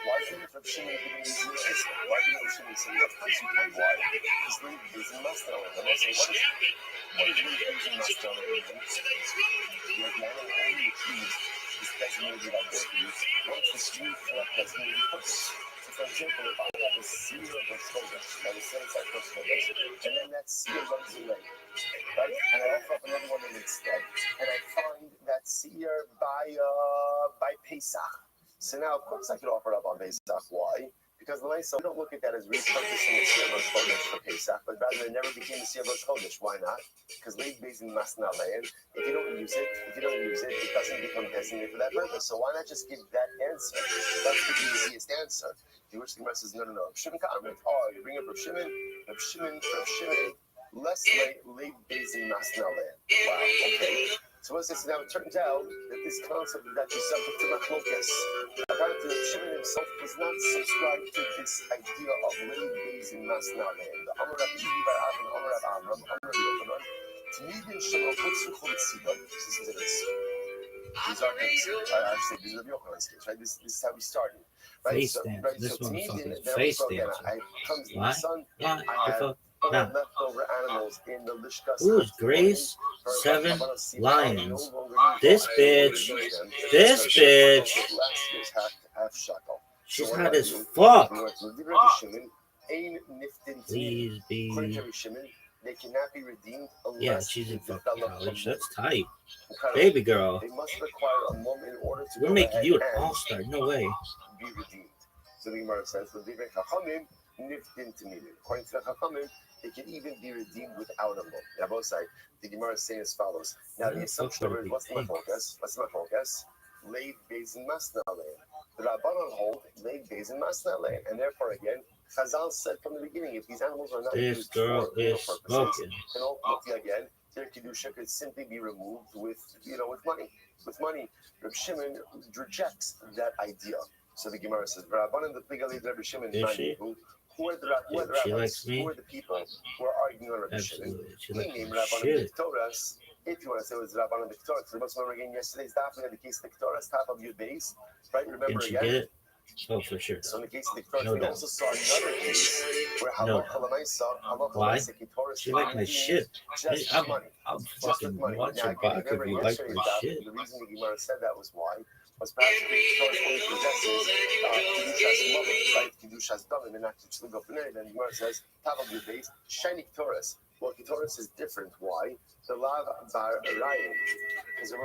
why didn't Rabbi Shimon give me easy answer? Why didn't Rabbi Shimon say, of course you can? Why? Because Levi is in Masnah. And I say, what is Levi in Masnah? The animal only accused is designated identity. What's the street for that designated purpose? So, for example, if I have a seal of a Kodesh, that is set aside for Kodesh, and then that seal runs away, right? And I offer up another one instead, and I find that seer by Pesach. So now, of course, I could offer it up on Pesach. Why? Because the Leisa, we don't look at that as repurposing the Seir Rosh Chodesh for Pesach, but rather it never became the Seir Rosh Chodesh. Why not? Because late based in Masna land, if you don't use it, it doesn't become designated for that purpose. So why not just give that answer? That's the easiest answer. The Rosh Chodesh says, no. Shimon Ka'amit. Oh, you bring up Rav Shimon, less late based in Masna land. Wow, okay. So what's this? Now it turns out that this concept is actually subject to machlokas. Apparently, Shimon himself does not subscribe to this idea of late days in Masna land. Amar Rabbi Bar Avin, Amar Rabbi Amram, Amar Rabbi Yochanan. T'midin shelo chutzu cholitzidon. Listen to this. These are things. Actually, this is Rabbi Yochanan's case, right? This is how we started. Right? Face dance. Right? This so motherfucker is face dance. Comes in the What? sun. What? I have Nah. leftover animals in the lishkas. Who's Grace? 7 lions. This bitch. She's hot as fuck. Please be. They cannot be redeemed unless Yeah, she's in fucking college. That's tight. Baby girl. They must require a mum in order to We're making you an all-star. No way. be redeemed. So the Gemara says, niftin tamimin. According to the Chachamim, it can even be redeemed without a mum. Now, both sides, the Gemara is saying as follows. Now, the assumption of what's the machlokas? What's the machlokas? Leid bezin masna alein. The Rabbanon hold leid bezin masna alein, and therefore, again, Chazal said from the beginning, if these animals are not used for purposes, then ultimately, again, their kedusha could simply be removed with money. With money, Reb Shimon rejects that idea. So the Gemara says, "Rabbanan the Pigali Reb Shimon." Who are the rabbis? Who are the people who are arguing on Reb Shimon? He named Rabbanan B'Ktoras. If you want to say it was Rabbanan B'Ktoras, we must remember again yesterday's daf. We had the case of the Ktoras, top of your base, right? Remember again. Oh, for sure. So in the case of the Ktoras, we also saw another case where Why? She liked my shit. I'm fucking watch your back if you like my shit. The reason the Gemara said that was why was perhaps the Ktoras only possesses Kedusha's mother, right? Kedusha's done, and not Kedusha's gofanei. Then the Gemara says, top of your base, shiny Ktoras. Well, Ktoras is different. Why? The lav bar ryan.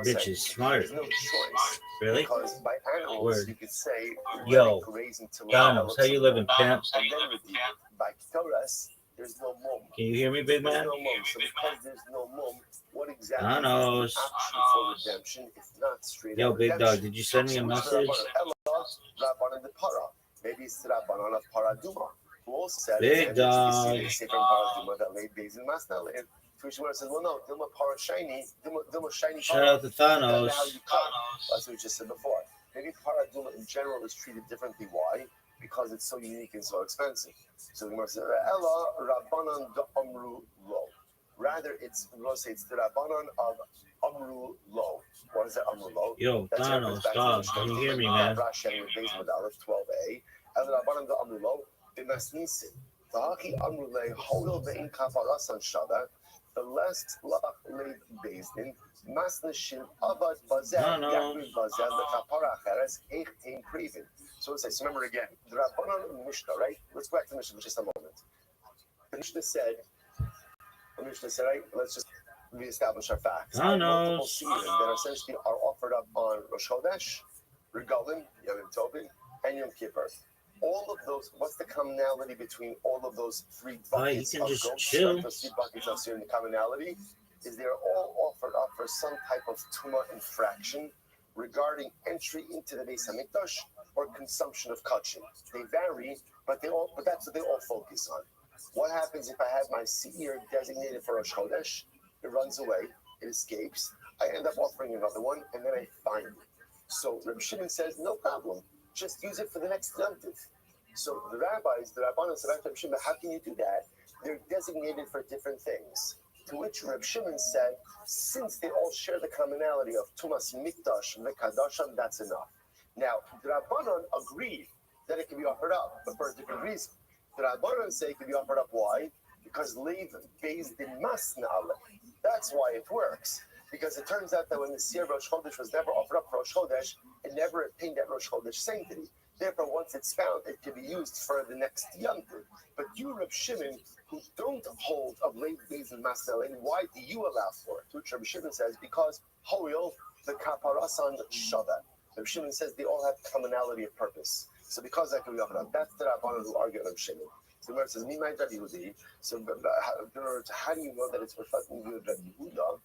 Bitch is smart. There's no choice. Really? Because by animals, Word. you could say, Yo, grazing to Donald, how you living, pimp? and then redeem. By Ktoras, there's no mum. Can you hear me, big There's man? no mum. So because there's no mum, what exactly Donos. is the option for redemption if not straight Yo, up big redemption? dog, did you send me a message? Rabbanan the para. Maybe it's Rabbanan of Paraduma, who also said Big dog. Sefer Paraduma that laid days in Masna. And Tushimar says, well, no, Dilma para shiny, Dilma shiny. Shout out to Thanos. That's what we just said before. Maybe Paraduma in general is treated differently. Why? Because it's so unique and so expensive. So the Gemara says, Ella Rabbanan da Amru Lo. Rather, it's the Rabbanan of Amru Lo. What is that Amru Lo? Yo, Thanos, dog, can you hear me, man? 12a. Ella Rabbanan da Amru Lo. B'masnisin. V'haki Amru Le Hodel Ve'in Kaparasan Shada. The last lach laid based in Masnashim Abad Bazel Yakri Bazel the Kapara Cheres Eich Ein Krivin. So it says, remember again, the Rabbanan Mishnah, right? Let's go back to the Mishnah for just a moment. The Mishnah said, right? Let's just reestablish our facts. Multiple seasons that essentially are offered up on Rosh Chodesh, Regalim, Yom Tovim, and Yom Kippur. All of those, what's the commonality between all of those three buckets of goats? Those three buckets of sin, the commonality is they're all offered up for some type of tumah infraction regarding entry into the Beis Hamikdash or consumption of kachim. They vary, but that's what they all focus on. What happens if I have my seir designated for Rosh Chodesh? It runs away, it escapes. I end up offering another one, and then I find it. So Rabbi Shimon says, no problem. Just use it for the next Yom Tov. So the rabbis, the Rabbanan said, Rabbi Shimon, how can you do that? They're designated for different things. To which Rabbi Shimon said, since they all share the commonality of Tumas Mikdash and Mekadasham, that's enough. Now, the Rabbanan agreed that it can be offered up, but for a different reason. The Rabbanan say it can be offered up. Why? Because Leiv based in Masna. That's why it works. Because it turns out that when the Seir Rosh Chodesh was never offered up for Rosh Chodesh, it never attained that Rosh Chodesh sanctity. Therefore, once it's found, it can be used for the next Yom Tov. But you, Reb Shimon, who don't hold of late days in Masnah, why do you allow for it? To which Reb Shimon says, because Hoil, the Kaparasan Shava. Reb Shimon says they all have commonality of purpose. So because that can be offered up, that's the Rabbanan who argue Reb Shimon. So the Gemara says, "Mi Rabbi Yehudi." So how do you know that it's reflecting you, Rabbi Yehuda?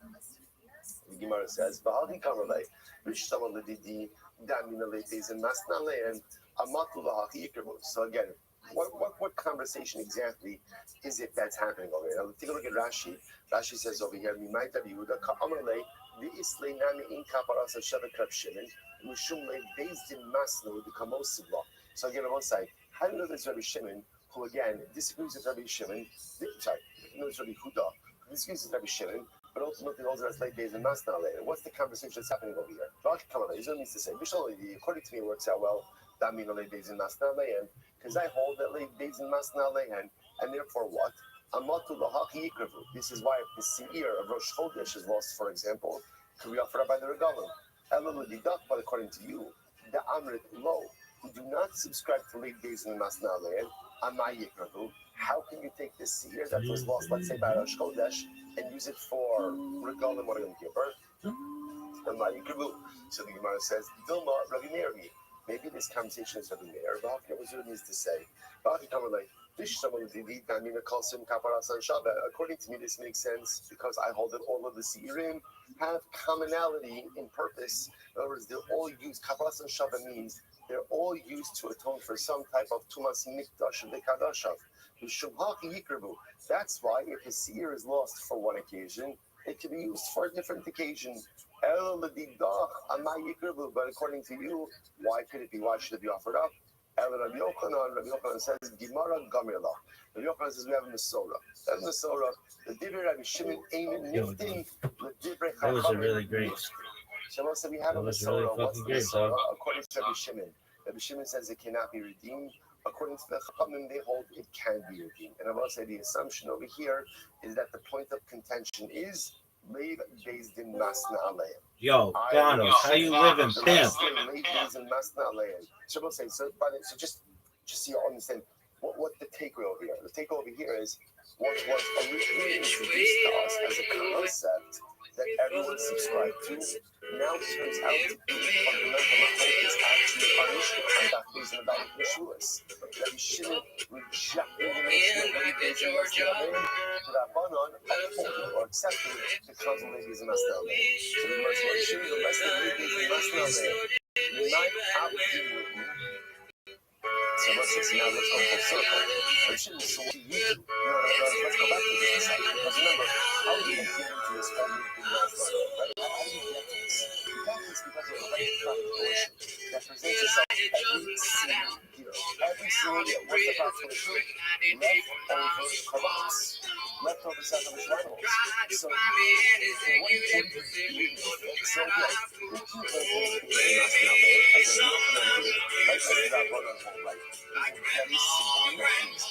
The Gemara says, "V'hadi kamalei v'shtamal ledidi damina leites and masnale and amatu v'haki yikramu." So again, what conversation exactly is it that's happening over here? Now take a look at Rashi. Rashi says over here, "Mi Rabbi Yehuda ka'amalei v'islei nami in kaparasa shavek Reb Shimon mishum le based in masnu the kamosivla." So again, on one side, how do you know there's Rabbi Shimon, who again disagrees with Rabbi Shimon? Sorry, no, it's Rabbi Yehuda, who disagrees with Rabbi Shimon, but ultimately holds that it's late days in Masna. What's the conversation that's happening over here? Here's what it means to say. According to me, it works out well. That means late days in Masna, because I hold that late days in Masna, and therefore what? Amatu lahaki yikravu. This is why if the seir of Rosh Chodesh is lost, for example, could be offered up by the regalim. But according to you, the Amrit Lo, who do not subscribe to late days in Masna, Amay yikravu. How can you take this seir that was lost, let's say by Rosh Chodesh, and use it for regalim or Yom Kippur? So the Gemara says, Dilma Rabbi Meir. Maybe this conversation is Rabbi Meir. What it means to say, According to me, this makes sense because I hold that all of the Seirim have commonality in purpose. In other words, they're all used. Kaparas and Shava means they're all used to atone for some type of Tumas Mikdash and Dekadashav. That's why if a seer is lost for one occasion, it can be used for a different occasion. But according to you, why could it be? Why should it be offered up? Rabbi Yochanan says, Gemara Gamirla. Rabbi Yochanan says we have a Masorah. That Masorah, the Divrei Rabbi Shimon Eimin Niftin, the Divrei That was a really great. Shalom said we have a Masorah. What's the Masorah? According to Rabbi Shimon. Rabbi Shimon says it cannot be redeemed. According to the Chachamim, they hold it can be redeemed. And I will say the assumption over here is that the point of contention is Leiv Beis Din Masna Aleim. Yo, Bonos, how you living, pimp? So just so you understand what the takeaway over here. The takeaway over here is what was originally introduced to us as a concept that everyone subscribed to now turns out to be fundamental is actually punished and that is about Yeshua's. Rabbi Shimon rejecting the notion of ladies and Masna'aleim, Rabbanon upholding or accepting the cause of ladies and Masna'aleim. So we must want Shimon the rest of ladies and Masna'aleim. Unite out the so let's see, now let's go full circle. But Shimon, so what do you do? Let's go back to this a second. Because remember, how do you get into this whole new thing last night? Right? How do you get to this? You get this because of a very practical issue that presents itself every single year. Every single year. What's the practical issue? Leftover corrupts. Leftover sacrificial animals. So, what do you do? So, yes, we keep on going to the last now, right? As a real commander, right? As we got one on home, right? Very simple things.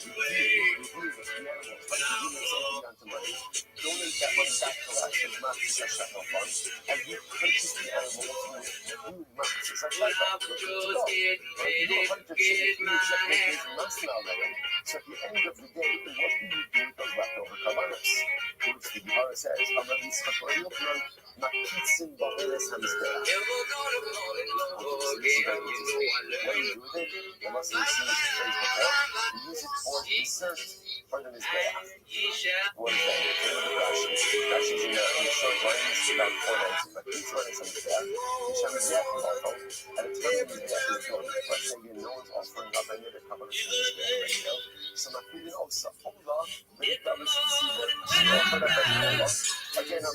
You believe with the animals, like you give something onto money, donate that money back to us as much as a shekel fund, and you purchase the animal with new months. It's like that. Look to go. Right? You do 100 chicken, you check making months now, right? So at the end of the day, what do you do with those leftover kavanos? Which the Gemara says, I'm going to be schakoriel from makitzin ba'eres hamizbeach. What do you do with it? You must have seen this phrase before. You use it for dessert for the mizbeach. What is that? Rashi's in the short lines, about 4 lines. But each one is a mizbeach. Each hamizbeach is also at a time of mizbeach is going. Let's say no one's offering up any of the kavanos to the mizbeach right now. So makitzin also hold on.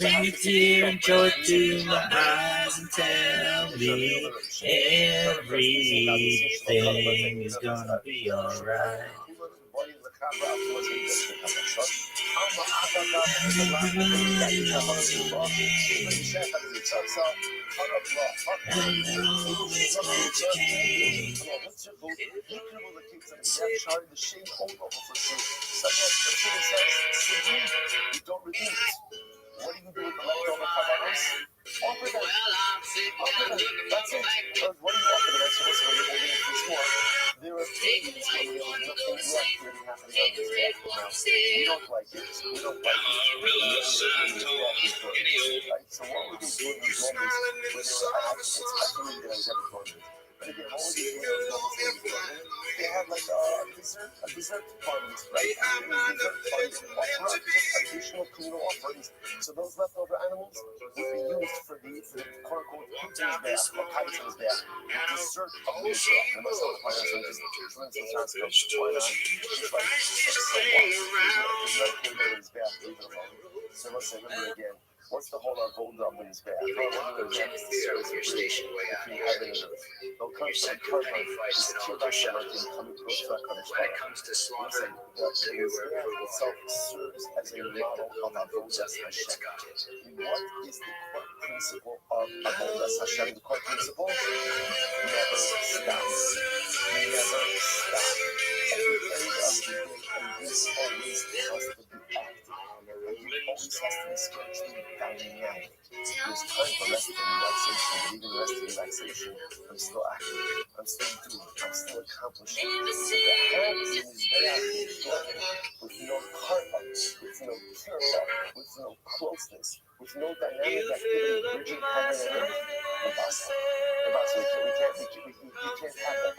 Bring a tear and joy to my eyes and tell me everything is gonna be alright. What do you do with the leftover kavanos? Offer them. That's it. What do you offer them? So listen, when you're holding it this more, there are things when there was nothing left really happening on this day. Now, we don't like it. We don't like it. Right? So what would they do in those moments when they were at it's actually there was every moment. But again, what would they do in those moments when they had like a dessert funds, right? Dessert funds offer up just additional communal offerings. So those leftover animals would be used for the quote unquote pizza's bath or kaiser's bath. Dessert of the bath. And most of the finance are just for instance, why not? It's like there's bath, leave it alone. So let's say, remember again, what's the whole hold up in his bath? Your station way out here. You're set for penny fights and all the shells. When it comes to slaughter, do you work for itself serves as a model of Avodas Hashem. What is the core principle of Avodas Hashem? The core principle? Never stop. Never stop. At the end of the day, and this always has to be active. It always has to be spiritually dynamic. There's time for rest and relaxation, but even rest and relaxation, I'm still active. I'm still doing. I'm still accomplishing. So the hands in his back with no karma, with no kirpa, with no closeness, with no dynamic activity, bridging heaven and earth, the basa. have that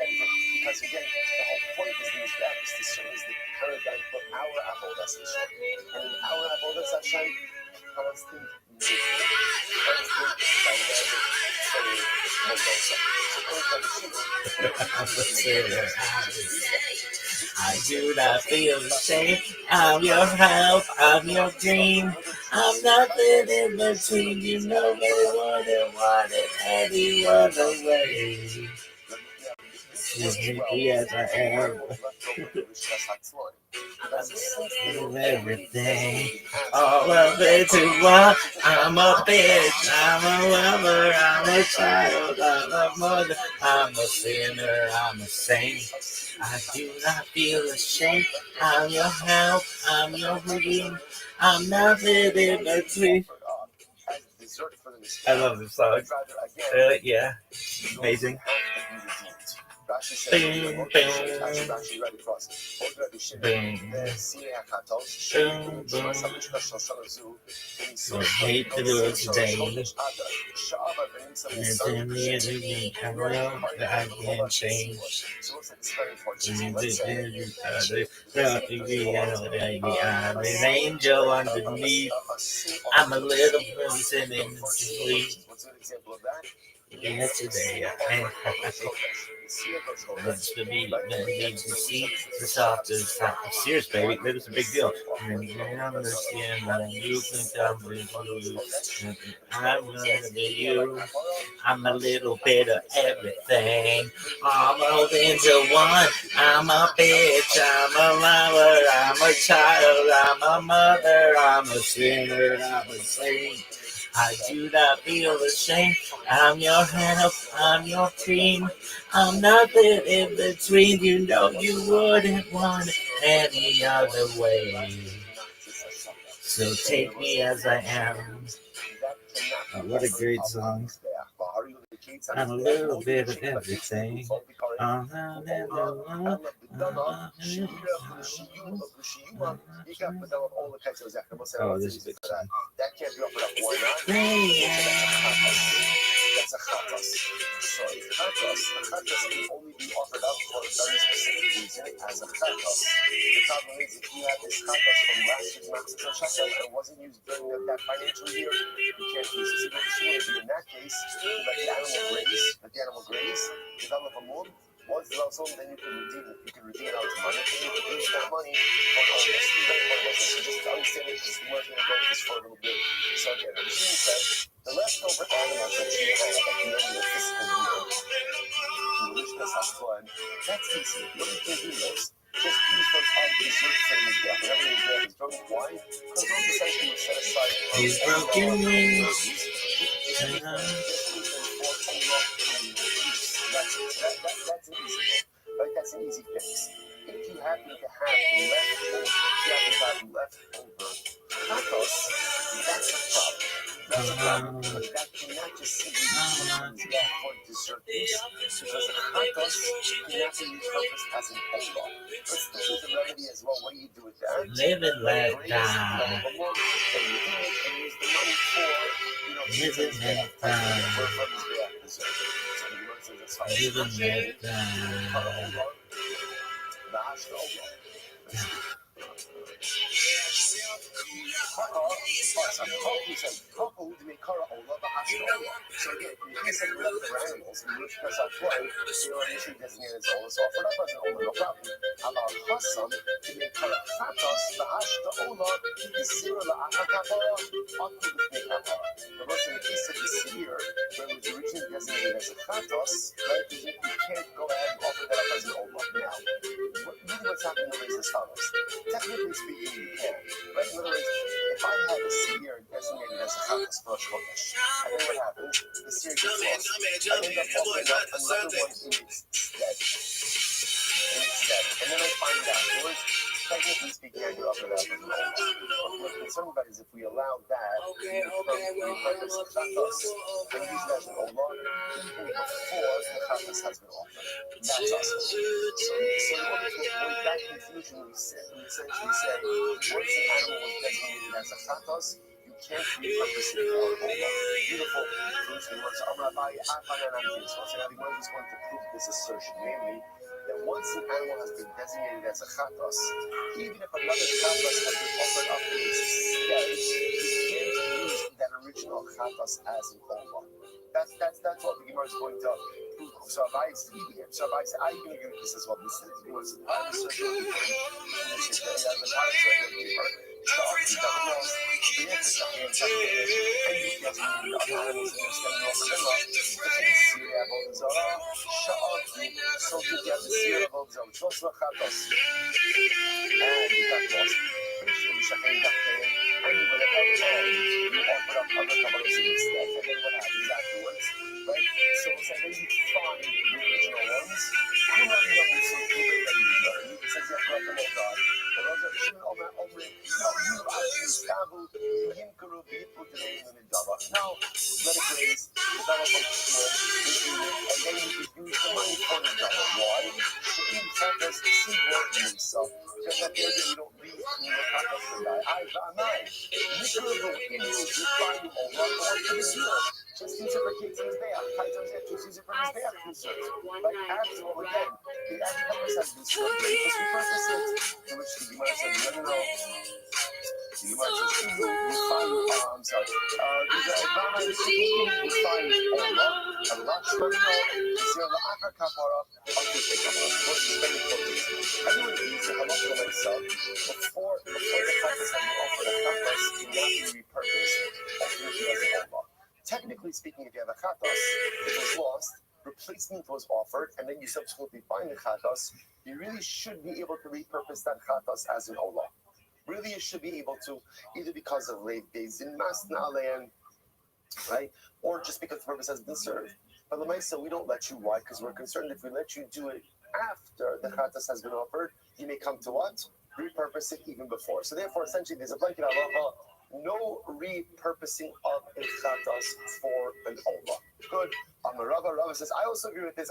because again, the whole point is these is to serve as the paradigm for our avodas Hashem, and in our avodas Hashem, constant movement, constant dynamic, I do not feel ashamed. I'm your help. I'm your dream. I'm nothing in between. You know me, want it any other way. Yes, I am. Everything, all of it to what? I'm a bitch, I'm a lover, I'm a child, I'm a mother, I'm a sinner, I'm a saint. I do not feel ashamed. I'm your help, I'm your redeem. I'm nothing in between. I love this song. Yeah, amazing. Bing, bing. So hate to do it today. And then the enemy, I will, that I can change. I'm an angel underneath. I'm a little person in the sleep. Yesterday, it's to be to see the softest. I'm serious, baby. That is a big deal. And I understand that you think I'm with you. I'm gonna be you. I'm a little bit of everything. I'm rolled into one. I'm a bitch. I'm a lover. I'm a child. I'm a mother. I'm a sinner. I'm a saint. I do not feel ashamed. I'm your help. I'm your dream. I'm nothing in between. You know you wouldn't want it any other way. So take me as I am. Oh, what a great song. I'm a little bit of everything. Oh, this is a big song. That can't be offered up. Why not? That's a chatas. So a chatas can only be offered up for a very specific reason as a chatas. The problem is if you have this chatas from last year's Matzah Shachar and it wasn't used during that financial year, you can't use it. So in that case, you let the animal graze, develop a moon. Once the loss home, then you can redeem it. You can redeem it out to money, and you can use that money for harvest. So just to understand it, just we're going to go with this for a little bit. So again, the machine said the leftover animals that you have at the end of the fiscal year, in the Rishkas HaStoan, that's easy. What do you can do those? Just use those on dessert things there. Whatever you get is drunk wine, because those essentially set aside. He's broken wings. That's an easy one. Right? That's an easy fix. If you happen to have leftover tacos, that's a problem. But that cannot just simply be used for dessert use, because the tacos cannot be repurposed as an olah. Let's do the remedy as well. What do you do with that? Live and let die. And you use the money for, Live and let die. Live and let die. So again, in case of leftover animals, in which case I play, they are initially designated as olas, offered up as an olah, no problem. About Hassam, to make Karachatos, the Ashta Olah, the Sira la Akakapara, Aku the Nekapara. The most in the case of the Seir, where it was originally designated as a Chatos, right, you can't go ahead and offer that up as an olah. Now, really what's happening is as follows. Technically speaking, you can. Right? In other words, if I have a Seir designated as a Chatos for a Chodesh, and then what happens? The Seir gets lost. I end up offering up another one in its stead. And then I find out, technically speaking, I do offer that as an olah. What we're concerned about is if we allow that, repurpose the Chatos, and use that as an olah, even before the Chatos has been offered. That's awesome. So with that confusion, we essentially say, once the animal was designated as a chatos, you can't repurpose it for Ola. Beautiful. So Rabbi, so the Gemara is going to prove this assertion, namely that once an animal has been designated as a chatos, even if another chatos has been offered up in its stead, you can't use that original chatos as an Ola. That's what the Gemara is going to prove. So Rabbi is deviant. So Rabbi said, I'm going to give this as well. This is the part of the social people. This is the part of the social people. Now, let it graze, develop a small, and then you can use the money for the dollar. Why? So in fact, see what you sell. Because at the end of the day, you don't leave your purpose to die. I'm not. You could have been in your value or what you can do. Just use it for kids in his day. Just use it for his day concerns. But after all, again, the purpose has been served. Just repurpose it. To which the Gemara said, no. You might just you find I'm sorry. Technically speaking, if you have a chatos, it was lost, replacement was offered, and then you subsequently find the chatos, you really should be able to repurpose that chatos as an olah. Really, you should be able to, either because of late days in Masnalean, right, or just because the purpose has been served. But Lamaisa, we don't let you. Why? Because we're concerned if we let you do it after the chatas has been offered, you may come to what? Repurpose it even before. So therefore, essentially, there's a blanket halacha, no repurposing of a chatas for an olah. Good. Rabbi says, I also agree with this.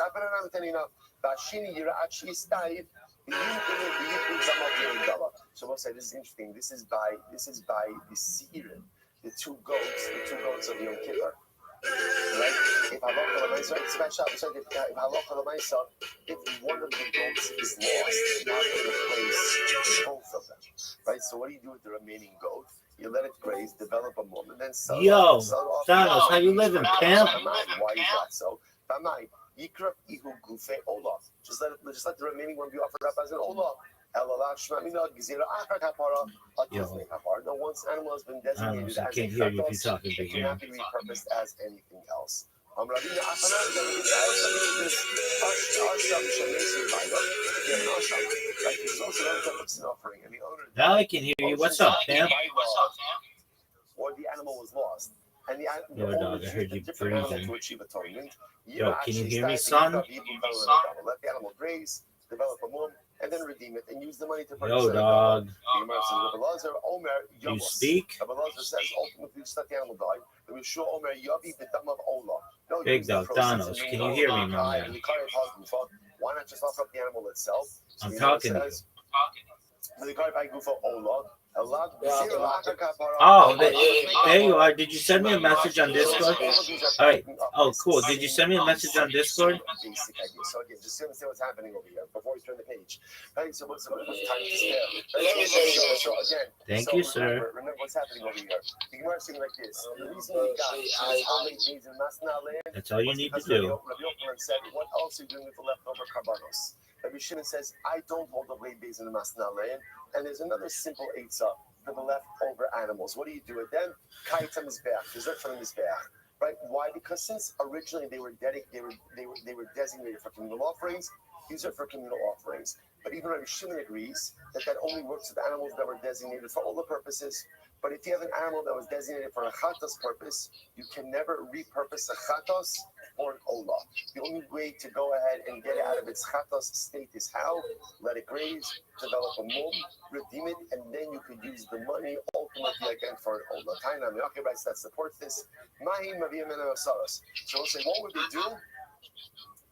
So we'll say this is interesting. This is by the Seirim, the two goats of Yom Kippur. Right? If one of the goats is lost, you have to replace both of them. Right? So what do you do with the remaining goat? You let it graze, develop a mum, and then sell it off. Thanos, how you living, pimp? Why is that so? Just let the remaining one be offered up as an olah. No, once animal has been designated I as can't a hear you if chatos, you're talking it big. cannot be repurposed as anything else. Now I can hear you. What's up, pimp? Or the animal was lost. And Yo, dog, I heard you breathing. to achieve atonement. Yo, can you hear me, son? Let the animal graze, develop a mum, and then redeem it and use the money to purchase Yo, it. dog. You speak? Rabbi says ultimately just let the animal die. Big dog, Thanos, can you hear me, my man? Why not just offer up the animal itself? I'm talking to you. Oh, there you are. Did you send me a message on Discord? All right. Oh, cool. Did you send me a message on Discord? Basic idea. So again, just understand what's happening over here before we turn the page. Right. So what's time to spare? Let me say So again. Thank you, sir. Remember what's happening over here. The Gemara is saying like this. The reason we got That's all you need to do. Rabbi Yochanan said, what else are you doing with the leftover karbanos? Rabbi Shimon says, I don't hold the late days in the Masna land. And there's another simple eitzah for the leftover animals. What do you do with them? Kaitam is back. Dessert from them is back. Right? Why? Because since originally they were designated for communal offerings, these are for communal offerings. But even Rabbi Shimon agrees that only works with animals that were designated for all the purposes. But if you have an animal that was designated for a chatos purpose, you can never repurpose a chatos or an olah. The only way to go ahead and get it out of its chatos state is how? Let it graze, develop a mum, redeem it, and then you could use the money ultimately again for an olah. Tainam Yaakov writes that supports this. Mahim Maviyam and Asaras. So we'll say, what would they do?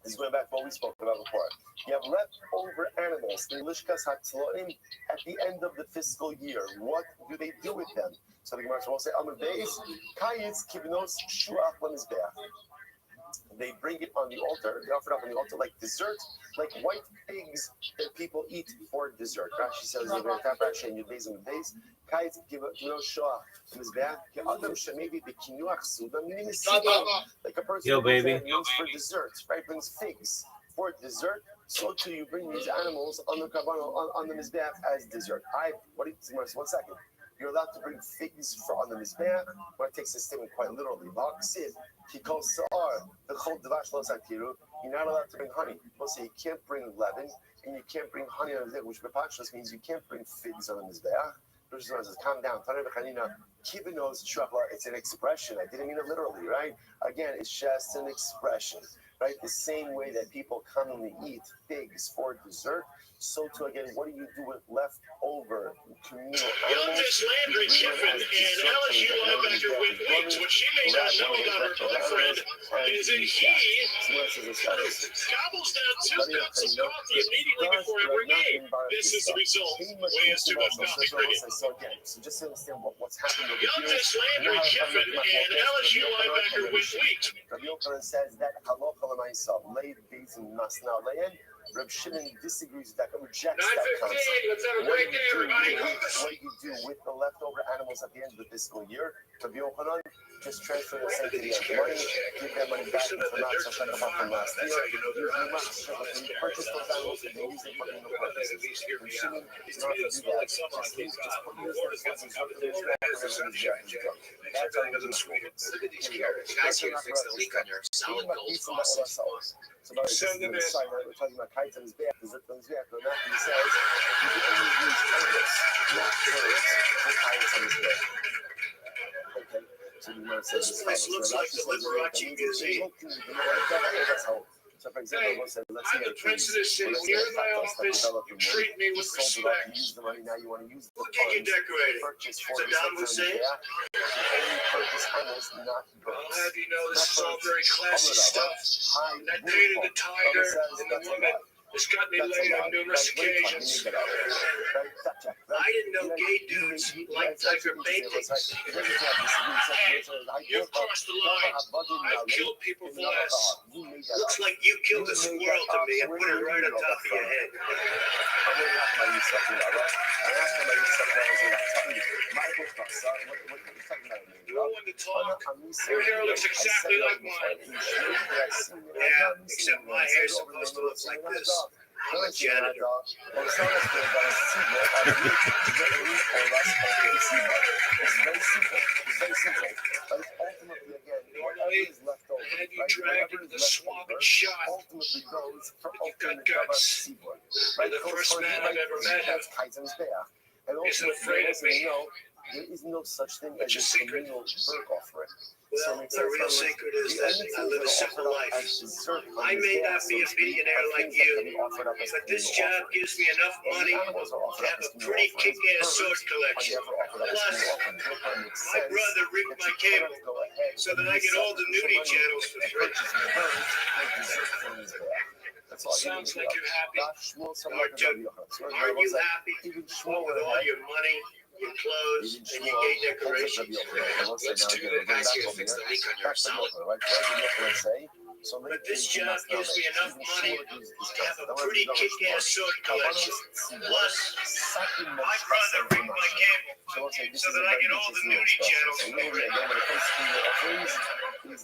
This is going back to what we spoke about before. You have leftover animals, the Lishkas Hatzloim, at the end of the fiscal year. What do they do with them? So the Gemara will say, Amud Beis, Kayitz Kivinos Shuach Lemizbeach. They bring it on the altar. They offer it up on the altar like dessert, like white figs that people eat for dessert. Rashi says, "Like a person Yo, baby. brings for dessert, right? Brings figs for dessert. So too, you bring these animals on the kabbalah on the mizbeach as dessert. One second. You're allowed to bring figs on the mizbeach. When it takes this statement quite literally, he calls Sa'ar, the Chol Devash Lo Saktiru. You're not allowed to bring honey. We'll say you can't bring leaven and you can't bring honey on the mizbeach, which Bepachos means you can't bring figs on the mizbeach. Rosh says, calm down. It's an expression. I didn't mean it literally, right? Again, it's just an expression, right? The same way that people commonly eat figs for dessert. So too, again, what do you do with leftover communal animals? Youngest Landry Kiffin and LSU linebacker with weeks, what she may not know about her boyfriend is that he gobbles down 2 cups of coffee immediately before every game. This is the result. Way is too much coffee for him. So just to understand what's happening over here. Youngest Landry Kiffin and LSU linebacker with weeks. Rabbi Yochanan says that halacha l'maisa, laid beis and masna le'en. Reb Shimon disagrees with that, rejects that concept. Let's have a great day, everybody. What do you do with the leftover animals at the end of the fiscal year? Rabbi Yochanan, just transfer the sanctity of money, give them money back for not such a from last year. When you purchase those animals, they use them for no purposes. Reb Shimon is not to do that. Just put use the funds and that's how you do it. Guys, here to fix the leak on your solid gold faucet. So we're talking about kites on his back. Is it on his back or not? He says you can only use canvas, not turrets, for kites on his back. Okay. So the Gemara says This place looks like the Liberace Museum. So for example, let's say I'm the president. When you're in my office, you treat me with respect. Use the money now. You want to use the We'll get you decorated. purchase for Saddam Hussein. only purchase animals, not I'll birds. have you know this is all very classy stuff. That dated the tiger and the woman has got me laid on numerous occasions. I didn't know gay dudes liked tiger bacon. You've crossed the line. I've killed people for less. Looks like you killed a squirrel to me and put it right on top of your head. You know when to talk? Your hair looks exactly like mine. Yeah, except my hair's supposed to look like this. I'm a janitor. It's very simple. But ultimately, again, whatever is left over, Have you dragged into the swamp and shot? ultimately goes for You've got ultimate cover guts. seaboard. You're the first man I've ever met. That's Kaizen's bear. And Isn't ultimately, afraid of me. there is no such thing What's as your a secret? communal bird offering. Well, the real secret is that I live a simple life. I may not be a billionaire like you, but this job gives me enough money to have a pretty kick-ass sword collection. Plus, my brother rigged my cable so that I get all the nudie channels for free. Sounds like you're happy. Dude, are you happy? What with all your money, your clothes, and your gay decorations? Let's do the guys here to fix the leak on your solid. But this job gives me enough money to have a pretty kick-ass sword collection. Plus, my brother rigged my cable so that I get all the nudie channels for free.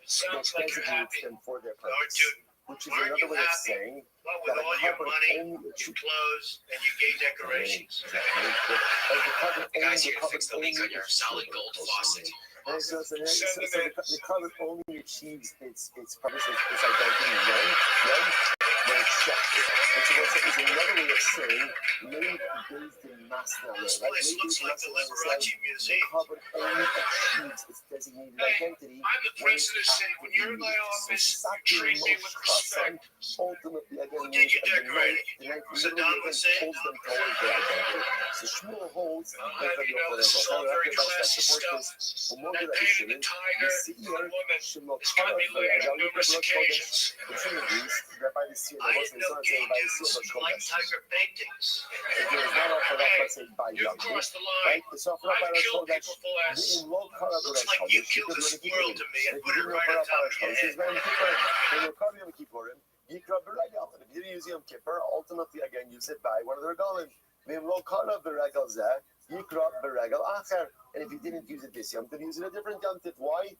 Sounds like you're happy. Or dude, which is another way of saying what with all your money, your clothes, and your gay decorations? The guys here to fix the leak on your solid gold faucet. So the cover only achieves its purpose, its identity when it's checked. Which is another way of saying laid based in mass knowledge. This place looks like the Liberace Museum. The cover only achieves its designated identity. I'm the president saying when you're in my office, you treat me with respect. Ultimately, again, them did you the decorate? knife Saddam literally Hussein? pulls them towards their identity. So Shmuel holds I'm glad you know this is all very classy stuff. I painted the tiger and the woman. It's got me laid on numerous occasions. I didn't know gay dudes like tiger paintings. You crossed the line. I've killed people for less. Looks like you killed a squirrel to me and put it right on top of your head. If you use Yom Kippur, ultimately again use it by one of the regalim. And if you didn't use it this Yom Tov, use it a different Yom Tov. Why?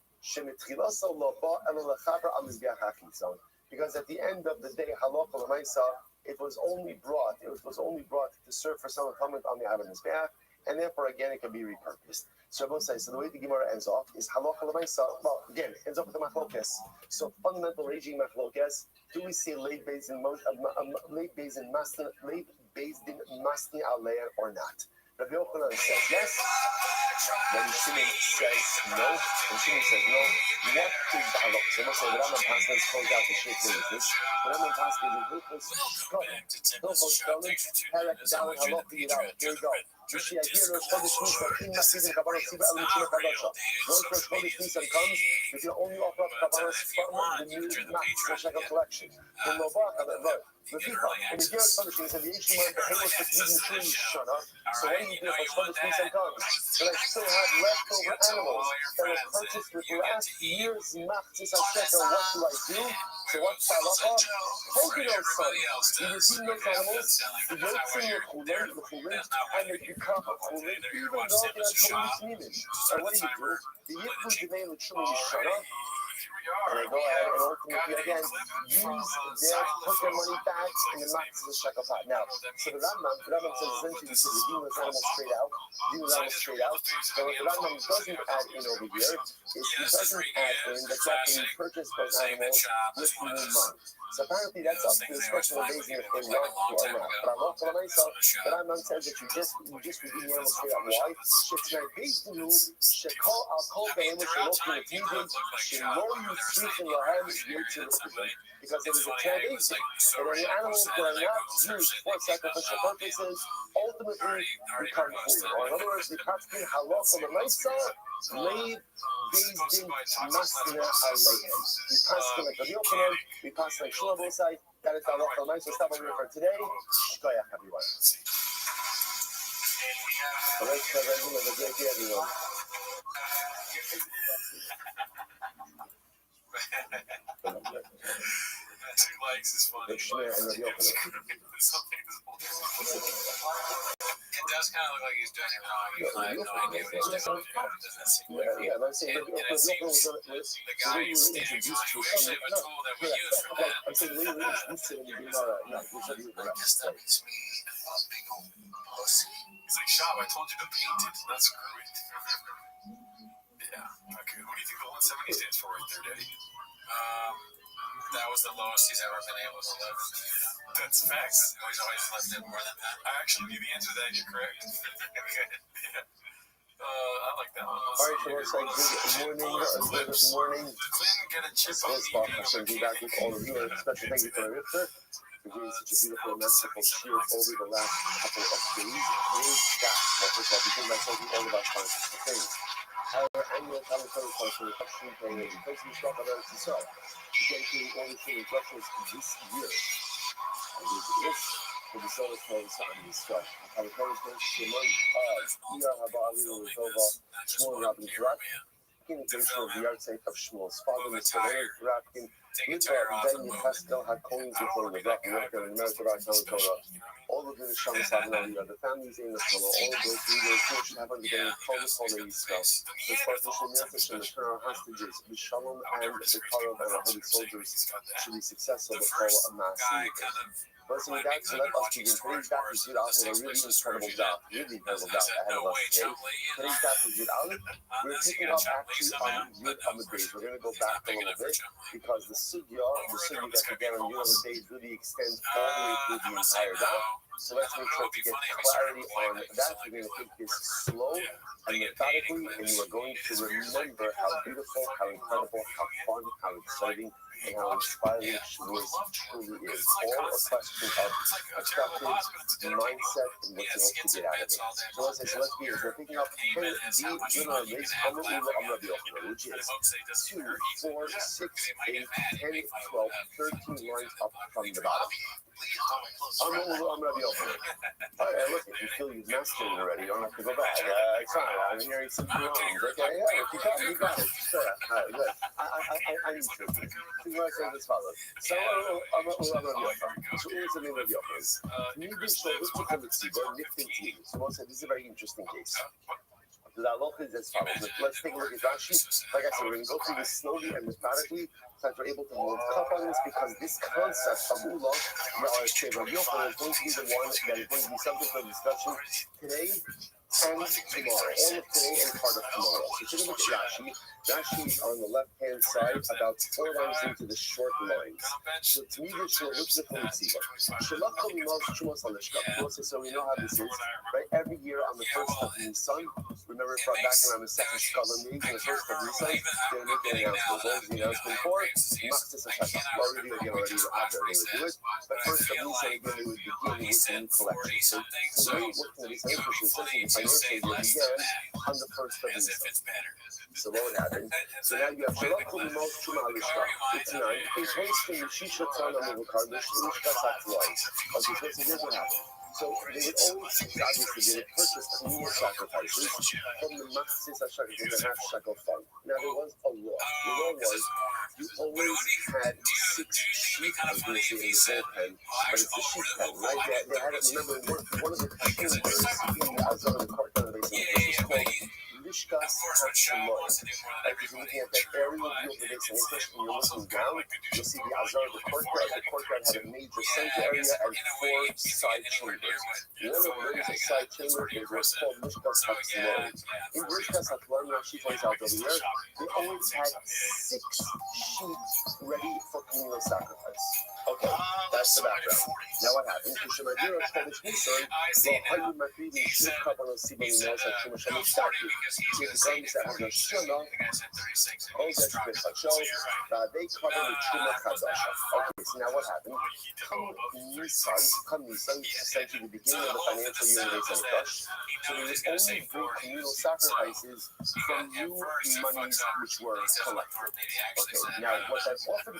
Because at the end of the day, halacha l'maisa, it was only brought to serve for someone coming on the Aaron Mizbeach, and therefore again it can be repurposed. So Rabbi says, so the way the Gemara ends off is halacha l'maisa. Well, again, ends off with the machlokes. So fundamental raging machlokes. Do we see late based in masni aleh or not? Rabbi Yochanan says yes. Then Shimon says no. And Shimon says no. What is the halach? So we'll say the Rambam Pasnas calls out the shit releases. The Rambam Pasnas is ruthless. Here we go. Once Rosh Chodesh Nisan comes, we can only offer up Kabbalah from the new Matzah collection. In the Year Chodesh Nisan, the Yeshua and the Halos was using Shuri Shana. So what do you do if Chodesh Nisan comes? But I still have leftover animals that were purchased with last year's Matzah Shekel. What do I do? So what's halacha? Holding those sons. You redeem those animals, the Yotzim Yechulim, and they become a Chulim, even though they are totally Shmimin. And what do? The Yichud Jemei L'Shumim Yishana. And they go ahead and ultimately again put their money back in the Matzah Shekel pot. Now, so the Rambam says essentially you should redeem those animals straight out. So what the Rambam doesn't add in over here is he doesn't add in the fact that he purchased those animals with new money. So apparently that's up to the discretion of raising if they want to or not. But Allah for myself, the Rambam says that you just redeem the animals straight out. Why? Shetzmei Bezdinu, Shekol Al Kol Behem, Shelokim Etivim, Shelo Yitzrich in Lahem Yitzir Etivim. Because it is a tradition that any animals that are not used for sacrificial purposes ultimately become food. Or in other words, the practically halal from the Maisa, laid based in Masna Alayhim. We pass like Rabbi Yochanan, we pass like Shmuel Bosai. That is halal from the Maisa. Stop over for today. Shkoyach, everyone. All right, everyone. 2 likes is funny. It does kind of look like he's doing it wrong. I have no idea what he's doing. Doesn't seem like the guy is standing by. We actually have a tool that we use for that. I guess that makes me a big old pussy. He's like, Shab, I told you to paint it. That's great. Yeah. Okay. What do you think the 170 stands for right there, Daddy? That was the lowest he's ever been able to live. That's facts. He's always lived it more than that. I actually knew the answer to that. You're correct. Yeah. I like that one. All right, so it's like good morning. Get a chip on This podcast will be back with all of you. And a special thank you for Richter for doing such a beautiful and merciful shiur over the last couple of days. Today's that. First of all, because I told you all about conscious things. Our annual Talmud course for the question period. Because we talk about it so. Dedicating all the training questions this year. I use this for the solar codes on this stuff. I have a course going to the month of Iyah Habali Rutova, Shmuel Rabbi Rapkin, communication of the yahrzeit of Shmuel's father, Mr. Leonard Rapkin, Ben Pascal had coins before the Rapkin Rapkin and American Rothschild Torah. All of the Neshama Savanalia, the families in the Torah, all of those leaders who should have undergone promise on the Yisrael. This partition, Nefesh, and the Torah hostages, the Shalom and the Torah of our holy soldiers should be successful before a mass leader. First with that, so let us begin. Today's daf is Yud Aleph, a really incredible daf ahead of us today. Today's daf is Yud Aleph. We're picking up actually on Yud Amud Beis. We're going to go back a little bit because the sugya that began on Yud Amud Beis really extends all the way through the entire daf. So let's make sure to get clarity on that. We're going to take this slow and methodically, and you are going to remember how beautiful, how incredible, how fun, how exciting and how inspiring Shavuos truly is. All a question of perspective, mindset, and what you hope to get out of it. So let's be here. We're picking up 10 deep general race, which is 2, 4, 6, 8, 10, 12, 13 lines up from the bottom. I'm Rabbi. All right, look, if you feel you've mastered it already, you don't have to go back. It's fine. I'm hearing some lines. Okay, yeah, if you got it. Sure. All right, good. I need to. So you want to say this follows. So I'm Rabbi. So who's the name of Rabbi? So this is a very interesting case. The halacha is as follows. Let's take a look at Rashi. Like I said, we're going to go through this slowly and methodically so that we're able to hold up on this, because this concept of Ula, is going to be the one that is going to be subject for discussion today and tomorrow. All of today and part of tomorrow. So take a look at Rashi. Rashi is on the left-hand side, about 4 lines into the short lines. So to me, this looks like a so we know how this is, right? Every year on the first of Nisan, remember from back around the second Shkala meeting, on the first of Nisan, they make an announcement. What was the announcement for? Machzis HaShakal. Already do it. But first of Nisan, again, they would begin with the new collection. So the way it worked in the Nisan, especially the financial year, began on the first of Nisan. So what would happen? So now you have Shalach Kulimot Shuma Alishka. It's 9. In place from the Shisha Tan Amuvakar, the Shlishka Satwai. Okay, so here's what happened. So they would always, obviously, they would purchase communal sacrifices from the Machzis HaShakal, the half shekel fund. Now there was a law. The law was you always had 6 sheep, I was going to say in the bullpen, but it's the sheep pen, right? They had it, remember, one of the chambers in the Azar, the court of the basin, was called Lishkas HaShalom. Right, because you're looking at that aerial view of the basin, especially when you're looking down, you'll see the Azar, the courtyard. The courtyard had a major center area and 4 side chambers. One of those side chambers was called Lishkas HaShalom. In Lishkas HaShalom, Rashi points out over here, they always had 6 sheep ready for communal sacrifice. Okay, that's the background. Now what happened? Kushamadira Chodesh Nisan, Lohayu Makridim Shuk Kabanos Sibon Moshe Shumasham Staki. So the guns that have no Shema, all that's good Hachol, they cover the Shuma Chadash. Okay, so now what happened? Come Nisan, essentially the beginning of the financial year of the Hadash. So they would only bring communal sacrifices from new monies which were collected. Okay, now what that often